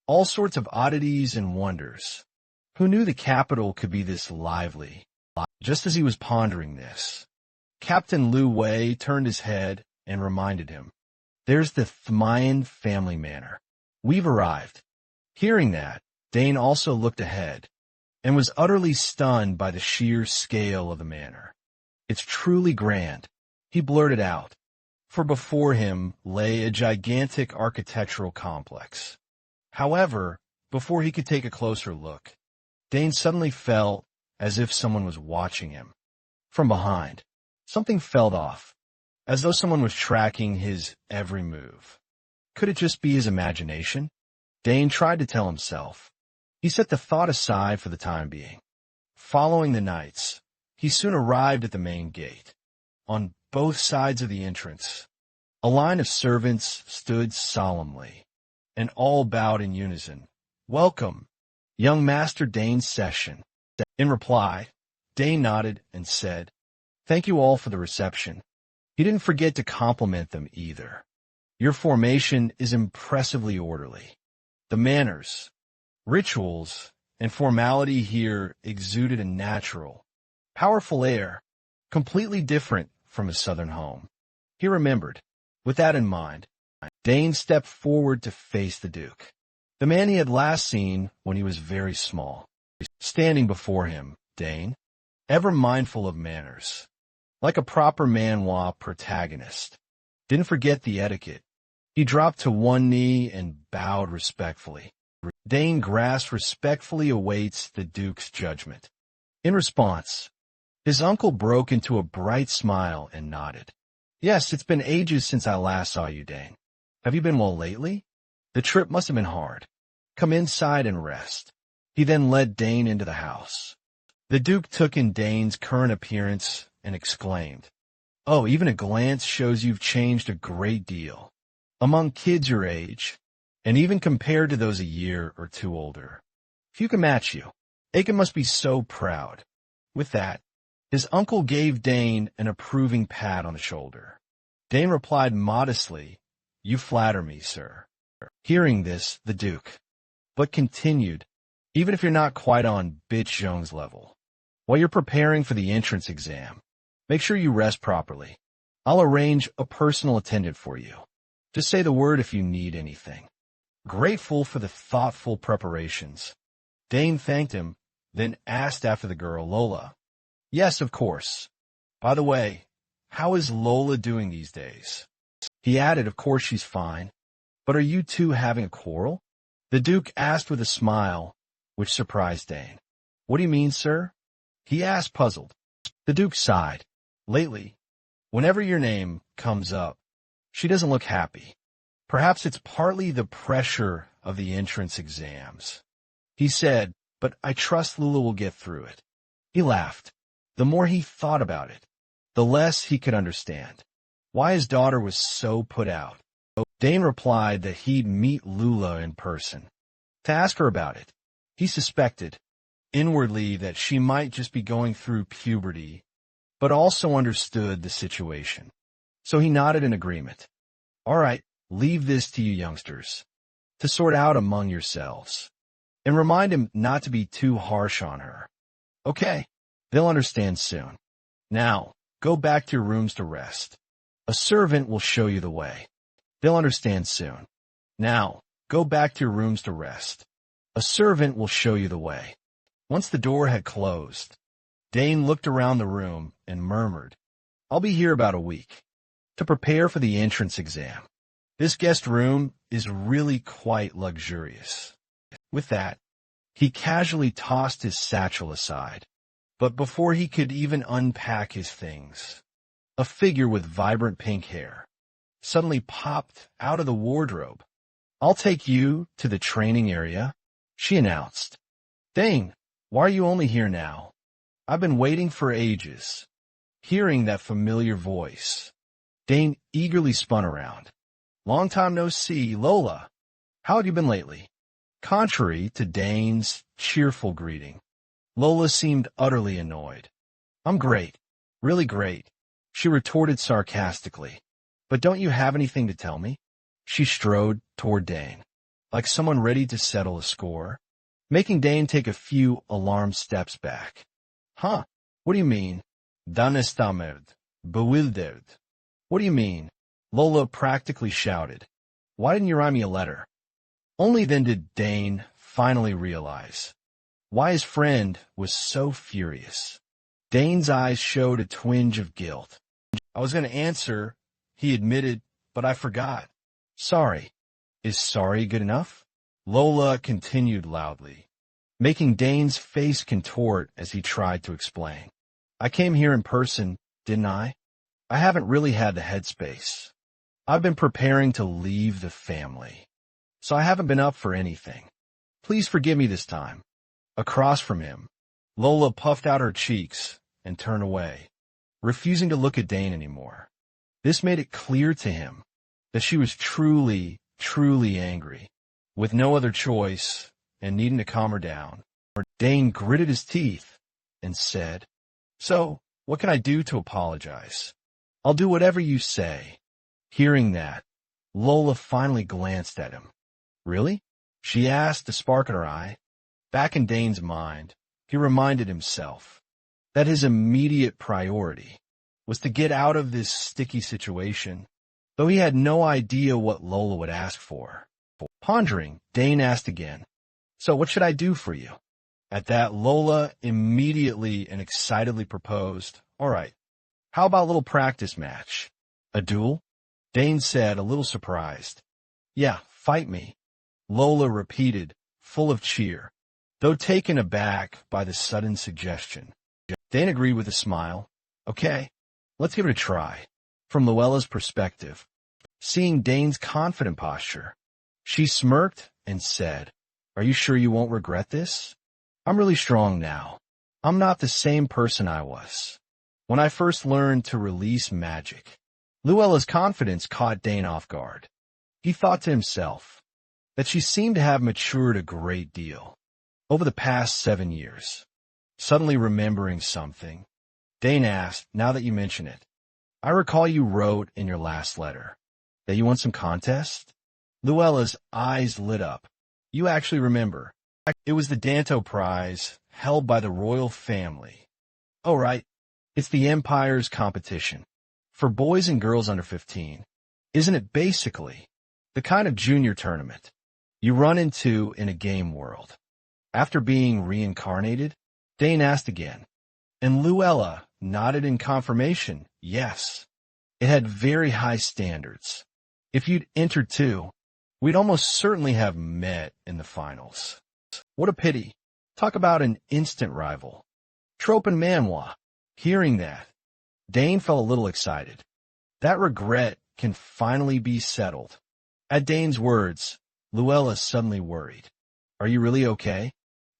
All sorts of oddities and wonders. Who knew the capital could be this lively? Just as he was pondering this, Captain Lu Wei turned his head and reminded him, there's the Thmayan family manor. We've arrived. Hearing that, Dane also looked ahead and was utterly stunned by the sheer scale of the manor. It's truly grand, he blurted out, for before him lay a gigantic architectural complex. However, before he could take a closer look, Dane suddenly felt as if someone was watching him. From behind, something fell off, as though someone was tracking his every move. Could it just be his imagination? Dane tried to tell himself. He set the thought aside for the time being. Following the knights, he soon arrived at the main gate. On both sides of the entrance, a line of servants stood solemnly, and all bowed in unison. Welcome, young Master Dane's session. In reply, Dane nodded and said, thank you all for the reception. He didn't forget to compliment them either. Your formation is impressively orderly. The manners, rituals, and formality here exuded a natural, Powerful heir, completely different from his southern home. He remembered. With that in mind, Dane stepped forward to face the Duke, the man he had last seen when he was very small. Standing before him, Dane, ever mindful of manners, like a proper Manhwa protagonist, didn't forget the etiquette. He dropped to one knee and bowed respectfully. Dane grasped respectfully awaits the Duke's judgment. In response, his uncle broke into a bright smile and nodded. Yes, it's been ages since I last saw you, Dane. Have you been well lately? The trip must have been hard. Come inside and rest. He then led Dane into the house. The Duke took in Dane's current appearance and exclaimed, "Oh, even a glance shows you've changed a great deal. Among kids your age, and even compared to those a year or two older. Few can match you. Aiken must be so proud." With that, his uncle gave Dane an approving pat on the shoulder. Dane replied modestly, "You flatter me, sir." Hearing this, the Duke, but continued, "Even if you're not quite on Bitch Zhong's level, while you're preparing for the entrance exam, make sure you rest properly. I'll arrange a personal attendant for you. Just say the word if you need anything." Grateful for the thoughtful preparations, Dane thanked him, then asked after the girl, Lola. "Yes, of course. By the way, how is Lola doing these days?" He added, "Of course she's fine. But are you two having a quarrel?" The Duke asked with a smile, which surprised Dane. "What do you mean, sir?" he asked, puzzled. The Duke sighed. "Lately, whenever your name comes up, she doesn't look happy. Perhaps it's partly the pressure of the entrance exams." He said, "But I trust Lula will get through it." He laughed. The more he thought about it, the less he could understand why his daughter was so put out. Dane replied that he'd meet Lula in person to ask her about it. He suspected, inwardly, that she might just be going through puberty, but also understood the situation. So he nodded in agreement. "All right, leave this to you youngsters, to sort out among yourselves. And remind him not to be too harsh on her. Okay, they'll understand soon. Now, go back to your rooms to rest. A servant will show you the way. They'll understand soon. Now, go back to your rooms to rest. A servant will show you the way." Once the door had closed, Dane looked around the room and murmured, "I'll be here about a week to prepare for the entrance exam. This guest room is really quite luxurious." With that, he casually tossed his satchel aside. But before he could even unpack his things, a figure with vibrant pink hair suddenly popped out of the wardrobe. "I'll take you to the training area," she announced. "Dane, why are you only here now? I've been waiting for ages." Hearing that familiar voice, Dane eagerly spun around. "Long time no see, Lola. How have you been lately?" Contrary to Dane's cheerful greeting, Lola seemed utterly annoyed. "I'm great, really great," she retorted sarcastically. "But don't you have anything to tell me?" She strode toward Dane, like someone ready to settle a score, making Dane take a few alarmed steps back. "Huh? What do you mean?" "Dan estamerd, bewildered." "What do you mean?" Lola practically shouted. "Why didn't you write me a letter?" Only then did Dane finally realize why his friend was so furious. Dane's eyes showed a twinge of guilt. "I was going to answer," he admitted, "but I forgot." "Sorry. Is sorry good enough?" Lola continued loudly, making Dane's face contort as he tried to explain. "I came here in person, didn't I? I haven't really had the headspace. I've been preparing to leave the family, so I haven't been up for anything. Please forgive me this time." Across from him, Lola puffed out her cheeks and turned away, refusing to look at Dane anymore. This made it clear to him that she was truly, truly angry, with no other choice and needing to calm her down. Dane gritted his teeth and said, "So, what can I do to apologize?" "I'll do whatever you say." Hearing that, Lola finally glanced at him. "Really?" she asked, a spark in her eye. Back in Dane's mind, he reminded himself that his immediate priority was to get out of this sticky situation, though he had no idea what Lola would ask for. Pondering, Dane asked again, "So what should I do for you?" At that, Lola immediately and excitedly proposed, "All right, how about a little practice match? A duel?" Dane said, a little surprised. "Yeah, fight me," Lola repeated, full of cheer, though taken aback by the sudden suggestion. Dane agreed with a smile. "Okay, let's give it a try." From Luella's perspective, seeing Dane's confident posture, she smirked and said, "Are you sure you won't regret this? I'm really strong now. I'm not the same person I was when I first learned to release magic." Luella's confidence caught Dane off guard. He thought to himself that she seemed to have matured a great deal over the past 7 years. Suddenly remembering something, Dane asked, "Now that you mention it, I recall you wrote in your last letter that you won some contest?" Luella's eyes lit up. "You actually remember. It was the Danto Prize held by the royal family." "Oh, right. It's the Empire's competition for boys and girls under 15. Isn't it basically the kind of junior tournament you run into in a game world?" After being reincarnated, Dane asked again, and Luella nodded in confirmation. Yes, it had very high standards. If you'd entered too, we'd almost certainly have met in the finals. What a pity. Talk about an instant rival. Trope and Manhwa. Hearing that, Dane felt a little excited. That regret can finally be settled. At Dane's words, Luella suddenly worried. "Are you really okay?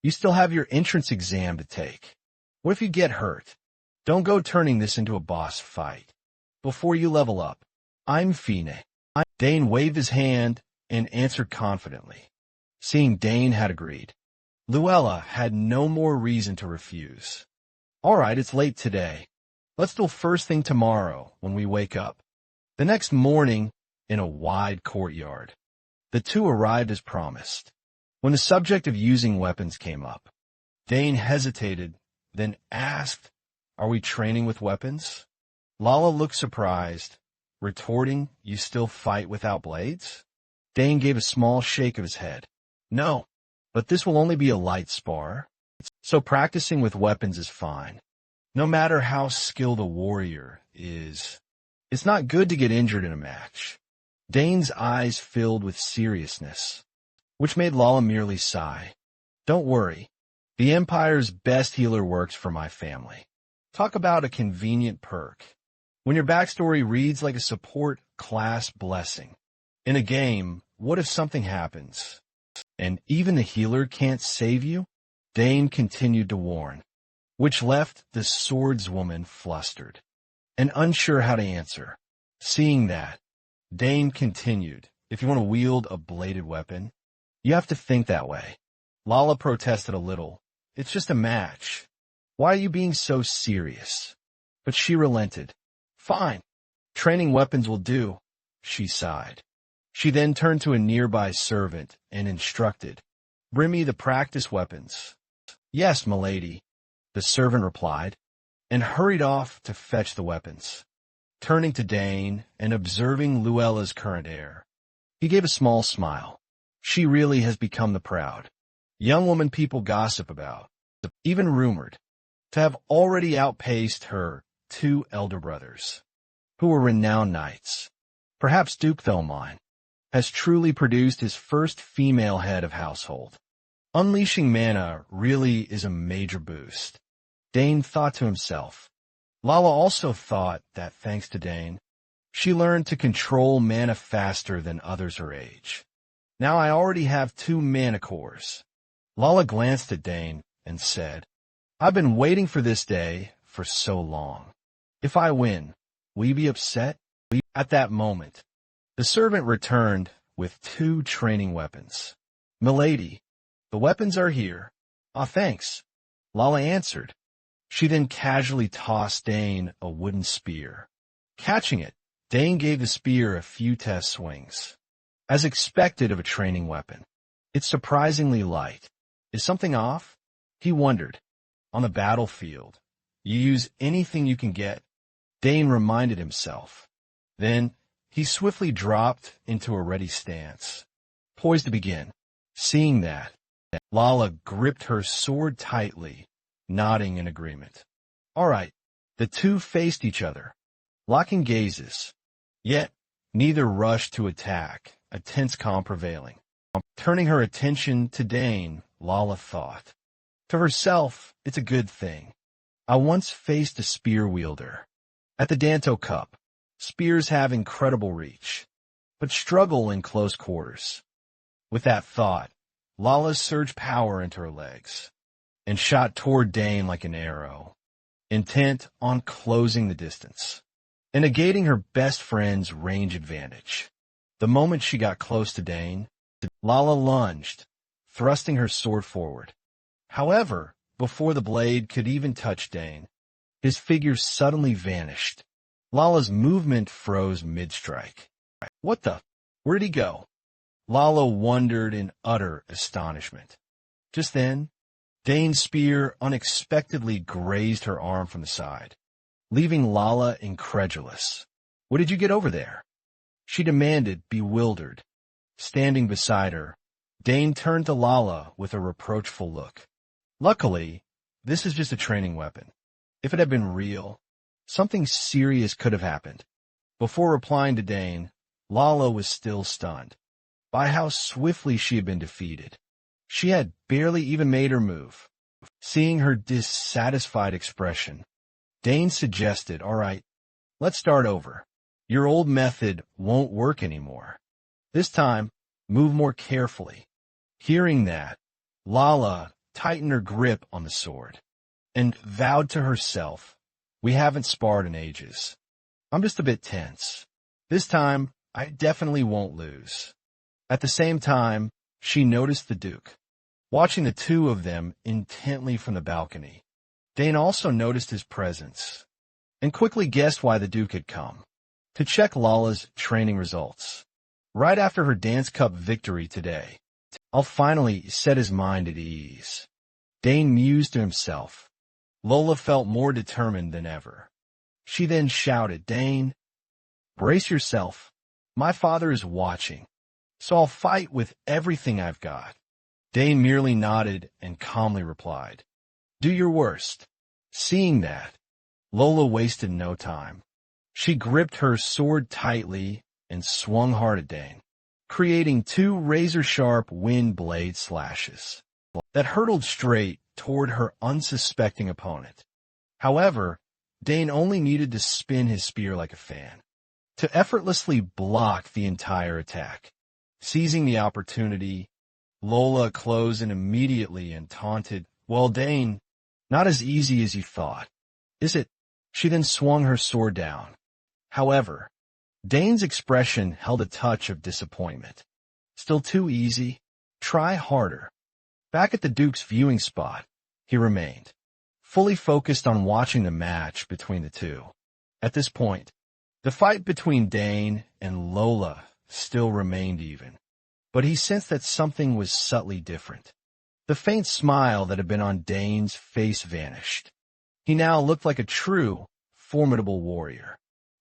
You still have your entrance exam to take. What if you get hurt? Don't go turning this into a boss fight. Before you level up, I'm Fine." Dane waved his hand and answered confidently. Seeing Dane had agreed, Luella had no more reason to refuse. "All right, it's late today. Let's do first thing tomorrow when we wake up." The next morning, in a wide courtyard, the two arrived as promised. When the subject of using weapons came up, Dane hesitated, then asked, "Are we training with weapons?" Lala looked surprised, retorting, "You still fight without blades?" Dane gave a small shake of his head. "No, but this will only be a light spar, so practicing with weapons is fine. No matter how skilled a warrior is, it's not good to get injured in a match." Dane's eyes filled with seriousness, which made Lala merely sigh. "Don't worry. The Empire's best healer works for my family." Talk about a convenient perk. When your backstory reads like a support class blessing. In a game, what if something happens, and even the healer can't save you? Dane continued to warn, which left the swordswoman flustered and unsure how to answer. Seeing that, Dane continued, "If you want to wield a bladed weapon, you have to think that way." Lala protested a little. "It's just a match. Why are you being so serious?" But she relented. "Fine. Training weapons will do," she sighed. She then turned to a nearby servant and instructed, "Bring me the practice weapons." "Yes, milady," the servant replied, and hurried off to fetch the weapons. Turning to Dane and observing Luella's current air, he gave a small smile. She really has become the proud young woman people gossip about, even rumored to have already outpaced her 2 elder brothers, who were renowned knights. Perhaps Duke Thelmine has truly produced his first female head of household. Unleashing mana really is a major boost, Dane thought to himself. Lala also thought that thanks to Dane, she learned to control mana faster than others her age. "Now I already have 2 mana cores." Lala glanced at Dane and said, "I've been waiting for this day for so long. If I win, will you be upset?" At that moment, the servant returned with 2 training weapons. "Milady, the weapons are here." "Ah, thanks," Lala answered. She then casually tossed Dane a wooden spear. Catching it, Dane gave the spear a few test swings. As expected of a training weapon, it's surprisingly light. Is something off? He wondered. On the battlefield, You use anything you can get, Dane reminded himself. Then, he swiftly dropped into a ready stance, poised to begin. Seeing that, Lala gripped her sword tightly, nodding in agreement. All right, the two faced each other, locking gazes. Yet, neither rushed to attack, a tense calm prevailing. Turning her attention to Dane, Lala thought. To herself, it's a good thing. I once faced a spear wielder. At the Danto Cup, spears have incredible reach, but struggle in close quarters. With that thought, Lala surged power into her legs and shot toward Dane like an arrow, intent on closing the distance and negating her best friend's range advantage. The moment she got close to Dane, Lala lunged, thrusting her sword forward. However, before the blade could even touch Dane, his figure suddenly vanished. Lala's movement froze mid-strike. What the? Where'd he go? Lala wondered in utter astonishment. Just then, Dane's spear unexpectedly grazed her arm from the side, leaving Lala incredulous. What did you get over there? She demanded, bewildered. Standing beside her, Dane turned to Lala with a reproachful look. Luckily, this is just a training weapon. If it had been real, something serious could have happened. Before replying to Dane, Lala was still stunned by how swiftly she had been defeated. She had barely even made her move. Seeing her dissatisfied expression, Dane suggested, all right, let's start over. Your old method won't work anymore. This time, move more carefully. Hearing that, Lala tightened her grip on the sword and vowed to herself, we haven't sparred in ages. I'm just a bit tense. This time, I definitely won't lose. At the same time, she noticed the Duke, watching the two of them intently from the balcony. Dane also noticed his presence and quickly guessed why the Duke had come. To check Lala's training results. Right after her Dance Cup victory today, I'll finally set his mind at ease. Dane mused to himself. Lola felt more determined than ever. She then shouted, Dane, brace yourself. My father is watching, so I'll fight with everything I've got. Dane merely nodded and calmly replied, do your worst. Seeing that, Lola wasted no time. She gripped her sword tightly and swung hard at Dane, creating two razor-sharp wind blade slashes that hurtled straight toward her unsuspecting opponent. However, Dane only needed to spin his spear like a fan to effortlessly block the entire attack. Seizing the opportunity, Lola closed in immediately and taunted, well, Dane, not as easy as you thought, is it? She then swung her sword down. However, Dane's expression held a touch of disappointment. Still too easy? Try harder. Back at the Duke's viewing spot, he remained, fully focused on watching the match between the two. At this point, the fight between Dane and Lola still remained even, but he sensed that something was subtly different. The faint smile that had been on Dane's face vanished. He now looked like a true, formidable warrior.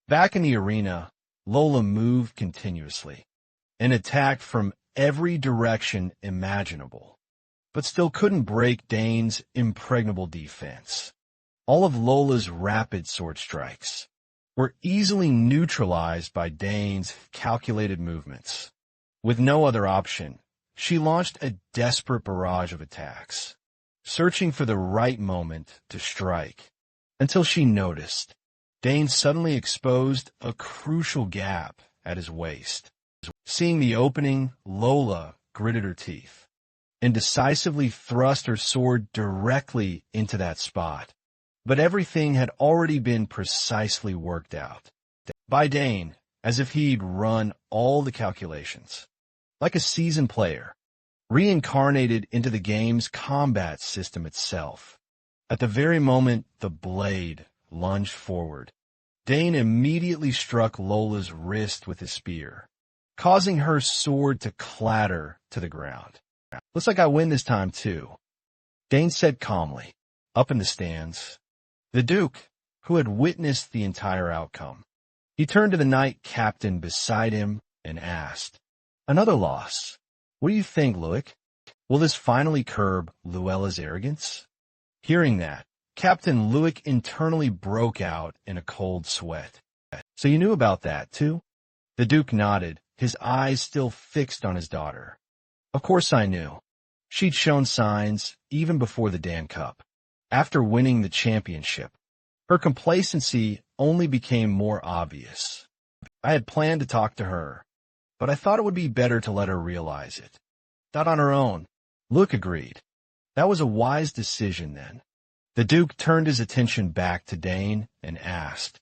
Back in the arena, Lola moved continuously and attacked from every direction imaginable, but still couldn't break Dane's impregnable defense. All of Lola's rapid sword strikes were easily neutralized by Dane's calculated movements. With no other option, she launched a desperate barrage of attacks, searching for the right moment to strike, until she noticed Dane suddenly exposed a crucial gap at his waist. Seeing the opening, Lola gritted her teeth and decisively thrust her sword directly into that spot. But everything had already been precisely worked out by Dane, as if he'd run all the calculations. Like a seasoned player, reincarnated into the game's combat system itself. At the very moment the blade lunged forward, Dane immediately struck Lola's wrist with his spear, causing her sword to clatter to the ground. Looks like I win this time too, Dane said calmly. Up in the stands, The Duke, who had witnessed the entire outcome, he turned to the knight captain beside him and asked, "Another loss. What do you think, Luik? Will this finally curb Luella's arrogance?" Hearing that, Captain Luik internally broke out in a cold sweat. "So you knew about that, too?" The Duke nodded, his eyes still fixed on his daughter. "Of course I knew. She'd shown signs even before the Dan Cup. After winning the championship, her complacency only became more obvious. I had planned to talk to her, but I thought it would be better to let her realize it. Not on her own." Luke agreed. That was a wise decision then. The Duke turned his attention back to Dane and asked,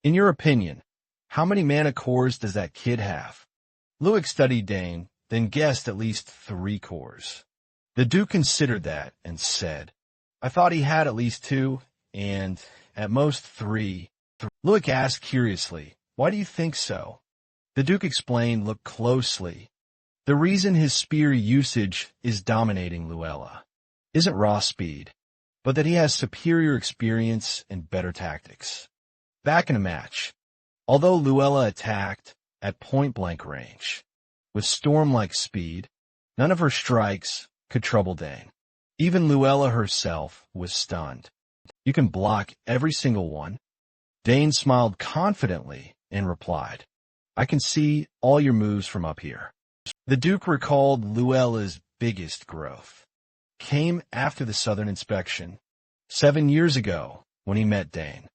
"In your opinion, how many mana cores does that kid have?" Luik studied Dane, then guessed at least 3 cores. The Duke considered that and said, "I thought he had at least 2, and at most 3. Luik asked curiously, "Why do you think so?" The Duke explained, "Look closely. The reason his spear usage is dominating Luella isn't raw speed, but that he has superior experience and better tactics. Back in a match, although Luella attacked at point-blank range, with storm-like speed, none of her strikes could trouble Dane. Even Luella herself was stunned. You can block every single one." Dane smiled confidently and replied, "I can see all your moves from up here." The Duke recalled Luella's biggest growth came after the Southern inspection, 7 years ago when he met Dane,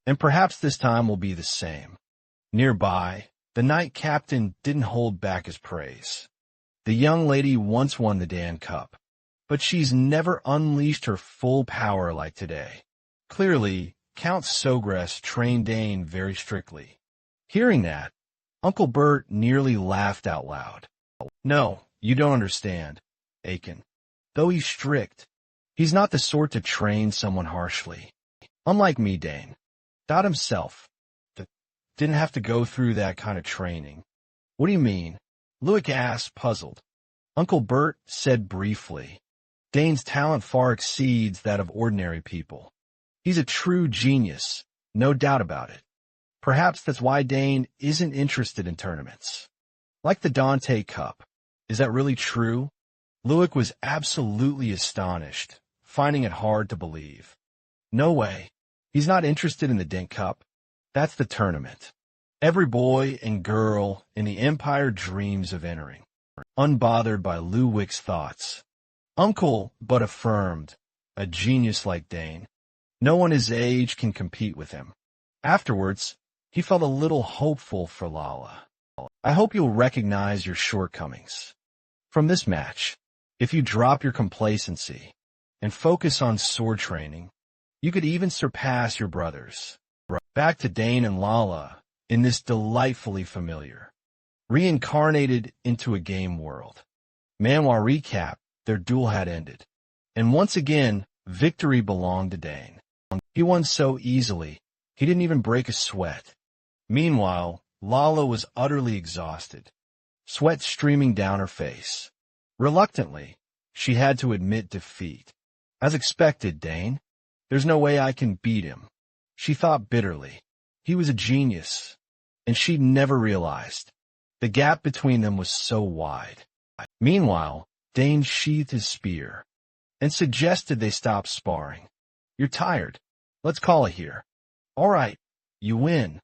and perhaps this time will be the same. Nearby, the knight captain didn't hold back his praise. "The young lady once won the Dan Cup, but she's never unleashed her full power like today. Clearly, Count Sogress trained Dane very strictly." Hearing that, Uncle Bert nearly laughed out loud. "No, you don't understand, Aiken. Though he's strict, he's not the sort to train someone harshly. Unlike me, Dane. Dot himself didn't have to go through that kind of training." "What do you mean?" Luik asked, puzzled. Uncle Bert said briefly, "Dane's talent far exceeds that of ordinary people. He's a true genius, no doubt about it. Perhaps that's why Dane isn't interested in tournaments. Like the Dante Cup. Is that really true?" Luik was absolutely astonished, finding it hard to believe. "No way. He's not interested in the Dent Cup. That's the tournament every boy and girl in the Empire dreams of entering." Unbothered by Luik's thoughts, Uncle but affirmed, "A genius like Dane. No one his age can compete with him." Afterwards, he felt a little hopeful for Lala. "I hope you'll recognize your shortcomings. From this match, if you drop your complacency and focus on sword training, you could even surpass your brothers." Back to Dane and Lala in this delightfully familiar, reincarnated into a game world. Manhwa recap, their duel had ended, and once again, victory belonged to Dane. He won so easily, he didn't even break a sweat. Meanwhile, Lala was utterly exhausted, sweat streaming down her face. Reluctantly, she had to admit defeat. "As expected, Dane. There's no way I can beat him," she thought bitterly. He was a genius, and she'd never realized. The gap between them was so wide. Meanwhile, Dane sheathed his spear and suggested they stop sparring. "You're tired. Let's call it here." "All right, you win,"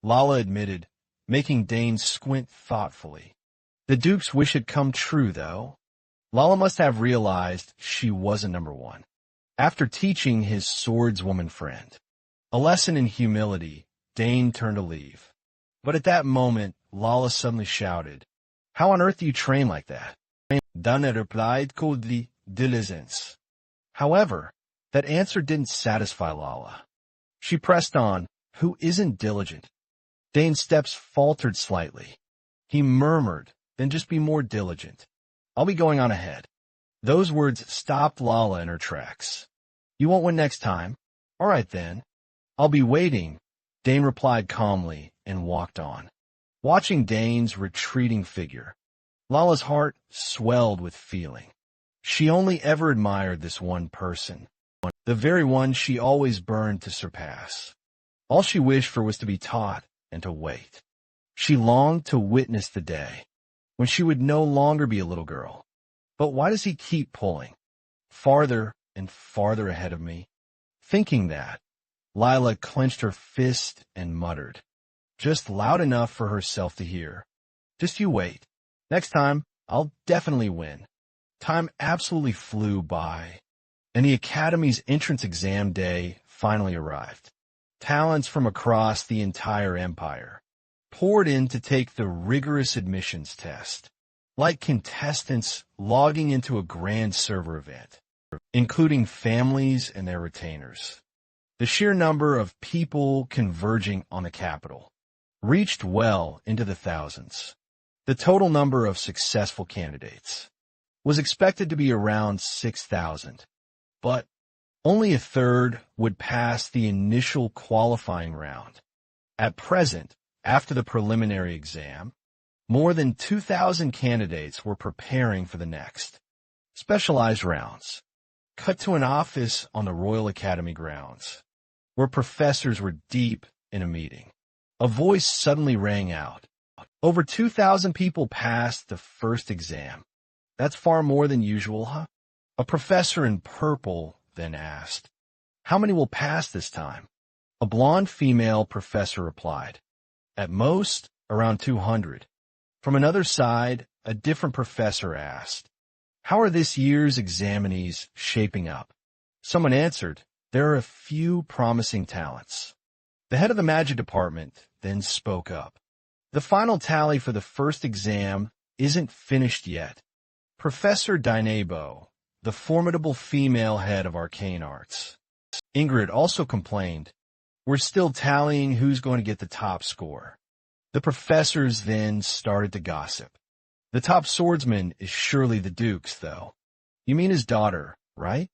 Lala admitted, making Dane squint thoughtfully. The Duke's wish had come true, though. Lala must have realized she wasn't number one. After teaching his swordswoman friend a lesson in humility, Dane turned to leave. But at that moment, Lala suddenly shouted, "How on earth do you train like that?" Dane replied coldly, "Diligence." However, that answer didn't satisfy Lala. She pressed on, "Who isn't diligent?" Dane's steps faltered slightly. He murmured, "Then just be more diligent. I'll be going on ahead." Those words stopped Lala in her tracks. "You won't win next time. All right then. I'll be waiting," Dane replied calmly and walked on. Watching Dane's retreating figure, Lala's heart swelled with feeling. She only ever admired this one person, the very one she always burned to surpass. All she wished for was to be taught and to wait. She longed to witness the day when she would no longer be a little girl. But why does he keep pulling farther and farther ahead of me? Thinking that, Lila clenched her fist and muttered, just loud enough for herself to hear, "Just you wait. Next time, I'll definitely win." Time absolutely flew by, and the Academy's entrance exam day finally arrived. Talents from across the entire empire poured in to take the rigorous admissions test, like contestants logging into a grand server event, including families and their retainers. The sheer number of people converging on the capital reached well into the thousands. The total number of successful candidates was expected to be around 6,000, but only a third would pass the initial qualifying round. At present, after the preliminary exam, more than 2,000 candidates were preparing for the next specialized rounds. Cut to an office on the Royal Academy grounds, where professors were deep in a meeting. A voice suddenly rang out. Over 2,000 people passed the first exam. That's far more than usual, huh? A professor in purple then asked, "How many will pass this time?" A blonde female professor replied, "At most, around 200. From another side, a different professor asked, "How are this year's examinees shaping up?" Someone answered, "There are a few promising talents." The head of the magic department then spoke up. "The final tally for the first exam isn't finished yet. Professor Dinebo, the formidable female head of arcane arts." Ingrid also complained, "We're still tallying who's going to get the top score." The professors then started to gossip. "The top swordsman is surely the Duke's, though." "You mean his daughter, right?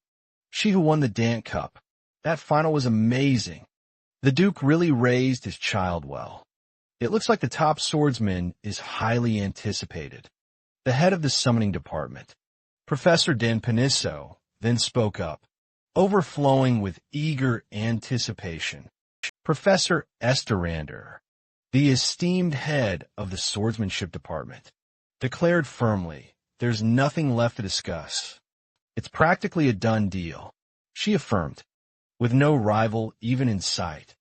She who won the Dant Cup. That final was amazing. The Duke really raised his child well." "It looks like the top swordsman is highly anticipated." The head of the summoning department, Professor Dan Panisso, then spoke up, overflowing with eager anticipation. Professor Esterander, the esteemed head of the swordsmanship department, declared firmly, "There's nothing left to discuss. It's practically a done deal," she affirmed, with no rival even in sight.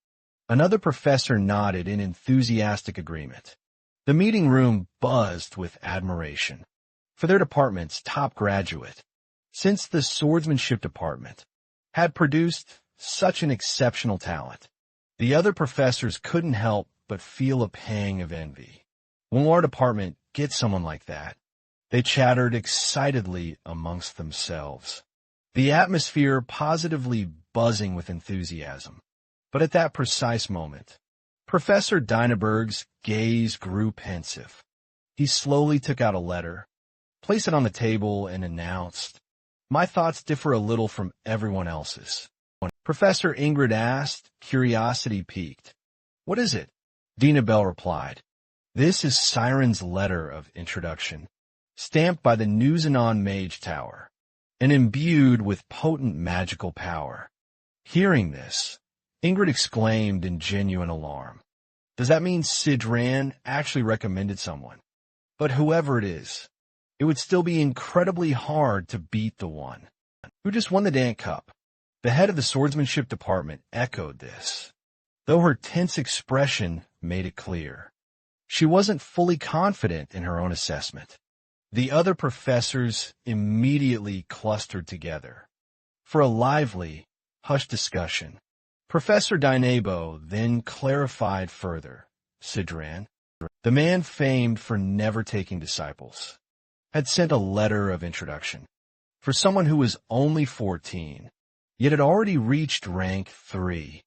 Another professor nodded in enthusiastic agreement. The meeting room buzzed with admiration for their department's top graduate, since the swordsmanship department had produced such an exceptional talent. The other professors couldn't help but feel a pang of envy. When our department gets someone like that, they chattered excitedly amongst themselves, the atmosphere positively buzzing with enthusiasm. But at that precise moment, Professor Dynaberg's gaze grew pensive. He slowly took out a letter, placed it on the table, and announced, "My thoughts differ a little from everyone else's." Professor Ingrid asked, curiosity piqued. "What is it?" Dina Bell replied, "This is Siren's letter of introduction, stamped by the Nuzanon Mage Tower, and imbued with potent magical power." Hearing this, Ingrid exclaimed in genuine alarm. "Does that mean Sidran actually recommended someone? But whoever it is, it would still be incredibly hard to beat the one who just won the Dant Cup." The head of the swordsmanship department echoed this, though her tense expression made it clear she wasn't fully confident in her own assessment. The other professors immediately clustered together for a lively, hushed discussion. Professor Dinebo then clarified further. Sidran, the man famed for never taking disciples, had sent a letter of introduction for someone who was only 14, yet had already reached rank 3.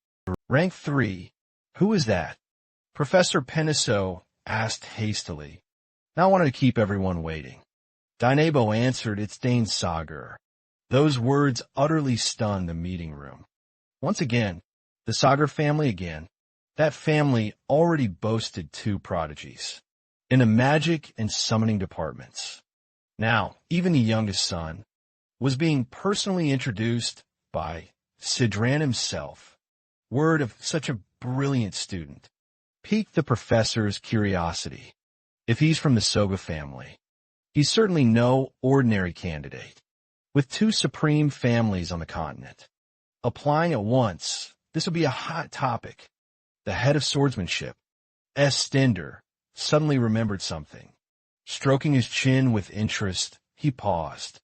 Rank 3? Who is that? Professor Penisso asked hastily. Now wanted to keep everyone waiting. Dinebo answered, "It's Dane Sagar." Those words utterly stunned the meeting room. Once again, the Sagar family again. That family already boasted 2 prodigies in the magic and summoning departments. Now, even the youngest son was being personally introduced by Sidran himself, word of such a brilliant student, piqued the professor's curiosity. If he's from the Soga family, he's certainly no ordinary candidate. With two supreme families on the continent, applying at once, this would be a hot topic. The head of swordsmanship, Stender, suddenly remembered something. Stroking his chin with interest, he paused.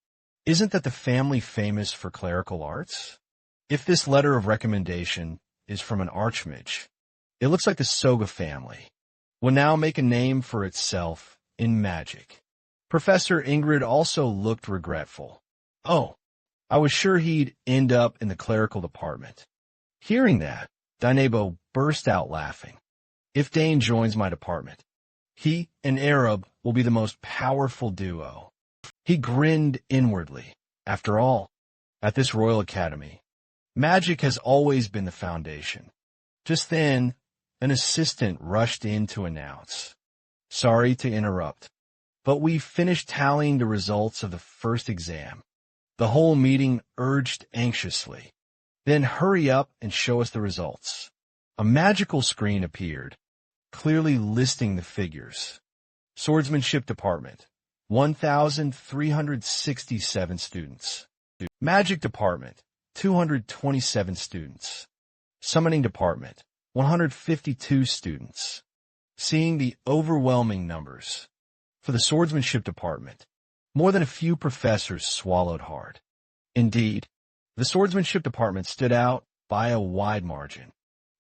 Isn't that the family famous for clerical arts? If this letter of recommendation is from an archmage, it looks like the Soga family will now make a name for itself in magic. Professor Ingrid also looked regretful. Oh, I was sure he'd end up in the clerical department. Hearing that, Dinebo burst out laughing. If Dane joins my department, he and Arab will be the most powerful duo. He grinned inwardly. After all, at this Royal Academy, magic has always been the foundation. Just then, an assistant rushed in to announce, "Sorry to interrupt, but we've finished tallying the results of the first exam." The whole meeting urged anxiously, "Then hurry up and show us the results." A magical screen appeared, clearly listing the figures. Swordsmanship Department, 1,367 students. Magic Department, 227 students. Summoning Department, 152 students. Seeing the overwhelming numbers, for the Swordsmanship Department, more than a few professors swallowed hard. Indeed, the Swordsmanship Department stood out by a wide margin.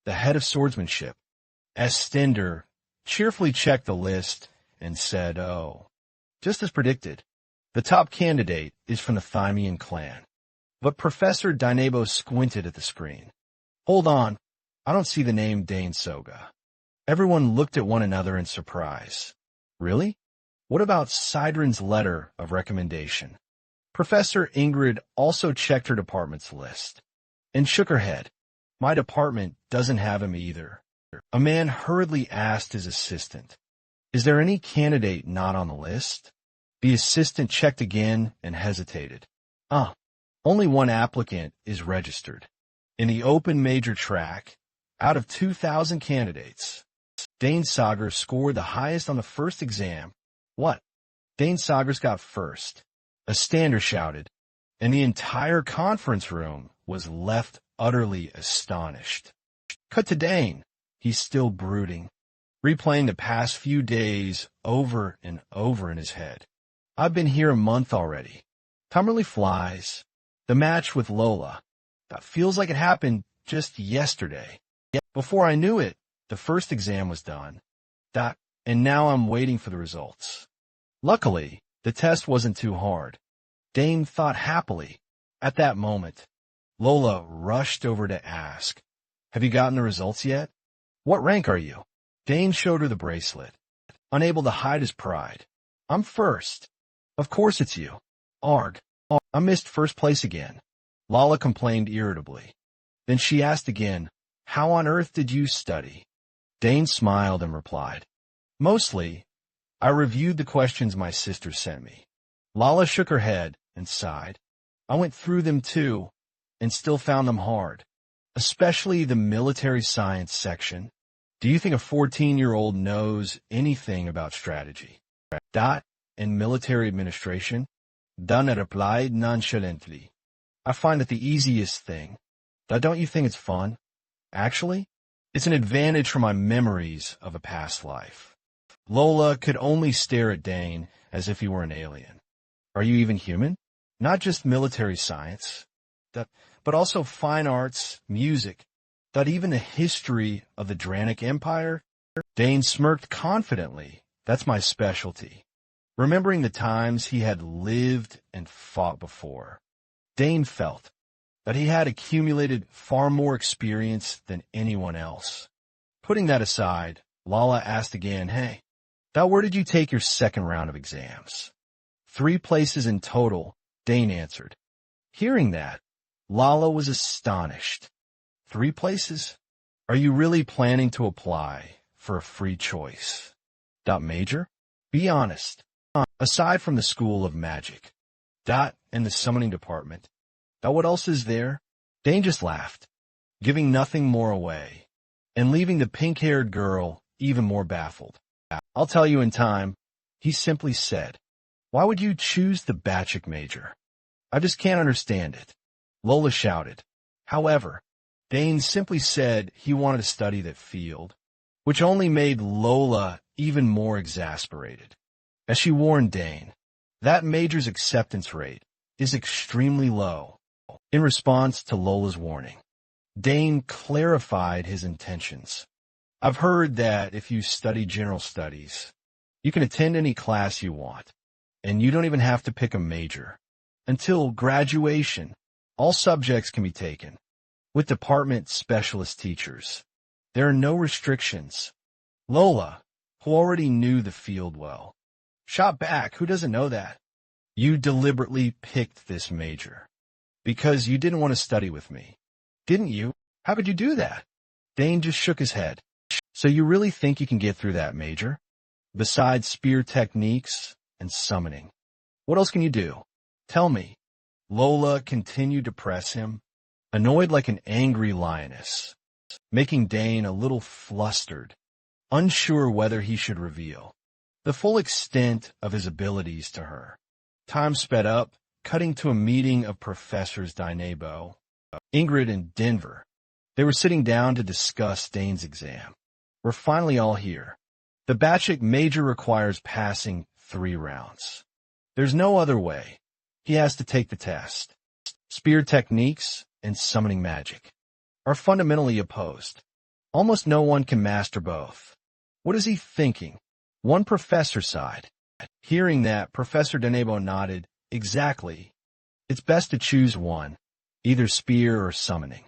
The head of swordsmanship, Stender, cheerfully checked the list and said, "Oh, just as predicted, the top candidate is from the Thymian clan." But Professor Dinebo squinted at the screen. "Hold on, I don't see the name Dane Soga." Everyone looked at one another in surprise. Really? What about Sidran's letter of recommendation? Professor Ingrid also checked her department's list and shook her head. "My department doesn't have him either." A man hurriedly asked his assistant, "Is there any candidate not on the list?" The assistant checked again and hesitated. Only one applicant is registered. In the open major track, out of 2,000 candidates, Dane Sagar scored the highest on the first exam. What? Dane Sagar's got first. A stander shouted, and the entire conference room was left utterly astonished. Cut to Dane. He's still brooding, replaying the past few days over and over in his head. "I've been here a month already. Time really flies. The match with Lola. That feels like it happened just yesterday. Before I knew it, the first exam was done. And now I'm waiting for the results." Luckily, the test wasn't too hard. Dane thought happily. At that moment, Lola rushed over to ask, "Have you gotten the results yet?" "What rank are you?" Dane showed her the bracelet, unable to hide his pride. "I'm first." "Of course it's you." "Arg, I missed first place again." Lala complained irritably. Then she asked again, "How on earth did you study?" Dane smiled and replied, "Mostly, I reviewed the questions my sister sent me." Lala shook her head and sighed. "I went through them too, and still found them hard, especially the military science section. Do you think a 14-year-old knows anything about strategy? And military administration?" Dana replied nonchalantly. "I find it the easiest thing. Don't you think it's fun? Actually, it's an advantage for my memories of a past life." Lola could only stare at Dane as if he were an alien. "Are you even human? Not just military science, but also fine arts, music, even the history of the Dranic Empire?" Dane smirked confidently. "That's my specialty." Remembering the times he had lived and fought before, Dane felt that he had accumulated far more experience than anyone else. Putting that aside, Lala asked again, "Hey, where did you take your second round of exams?" 3 places in total, Dane answered. Hearing that, Lala was astonished. 3 places? Are you really planning to apply for a free choice? Major? Be honest. Aside from the School of Magic, and the Summoning Department, what else is there? Dane just laughed, giving nothing more away, and leaving the pink-haired girl even more baffled. I'll tell you in time, he simply said. Why would you choose the Bacchic major? I just can't understand it. Lola shouted. However, Dane simply said he wanted to study that field, which only made Lola even more exasperated. As she warned Dane, that major's acceptance rate is extremely low. In response to Lola's warning, Dane clarified his intentions. I've heard that if you study general studies, you can attend any class you want, and you don't even have to pick a major. Until graduation, all subjects can be taken. With department specialist teachers, there are no restrictions. Lola, who already knew the field well, shot back. Who doesn't know that? You deliberately picked this major because you didn't want to study with me, didn't you? How could you do that? Dane just shook his head. So you really think you can get through that major? Besides spear techniques and summoning, what else can you do? Tell me. Lola continued to press him, annoyed like an angry lioness, making Dane a little flustered, unsure whether he should reveal the full extent of his abilities to her. Time sped up, cutting to a meeting of Professors Dinebo, Ingrid, and Denver. They were sitting down to discuss Dane's exam. We're finally all here. The Bacchic major requires passing 3 rounds. There's no other way. He has to take the test. Spear techniques and summoning magic are fundamentally opposed. Almost no one can master both. What is he thinking? One professor sighed. Hearing that, Professor Dinebo nodded. Exactly. It's best to choose one, either spear or summoning.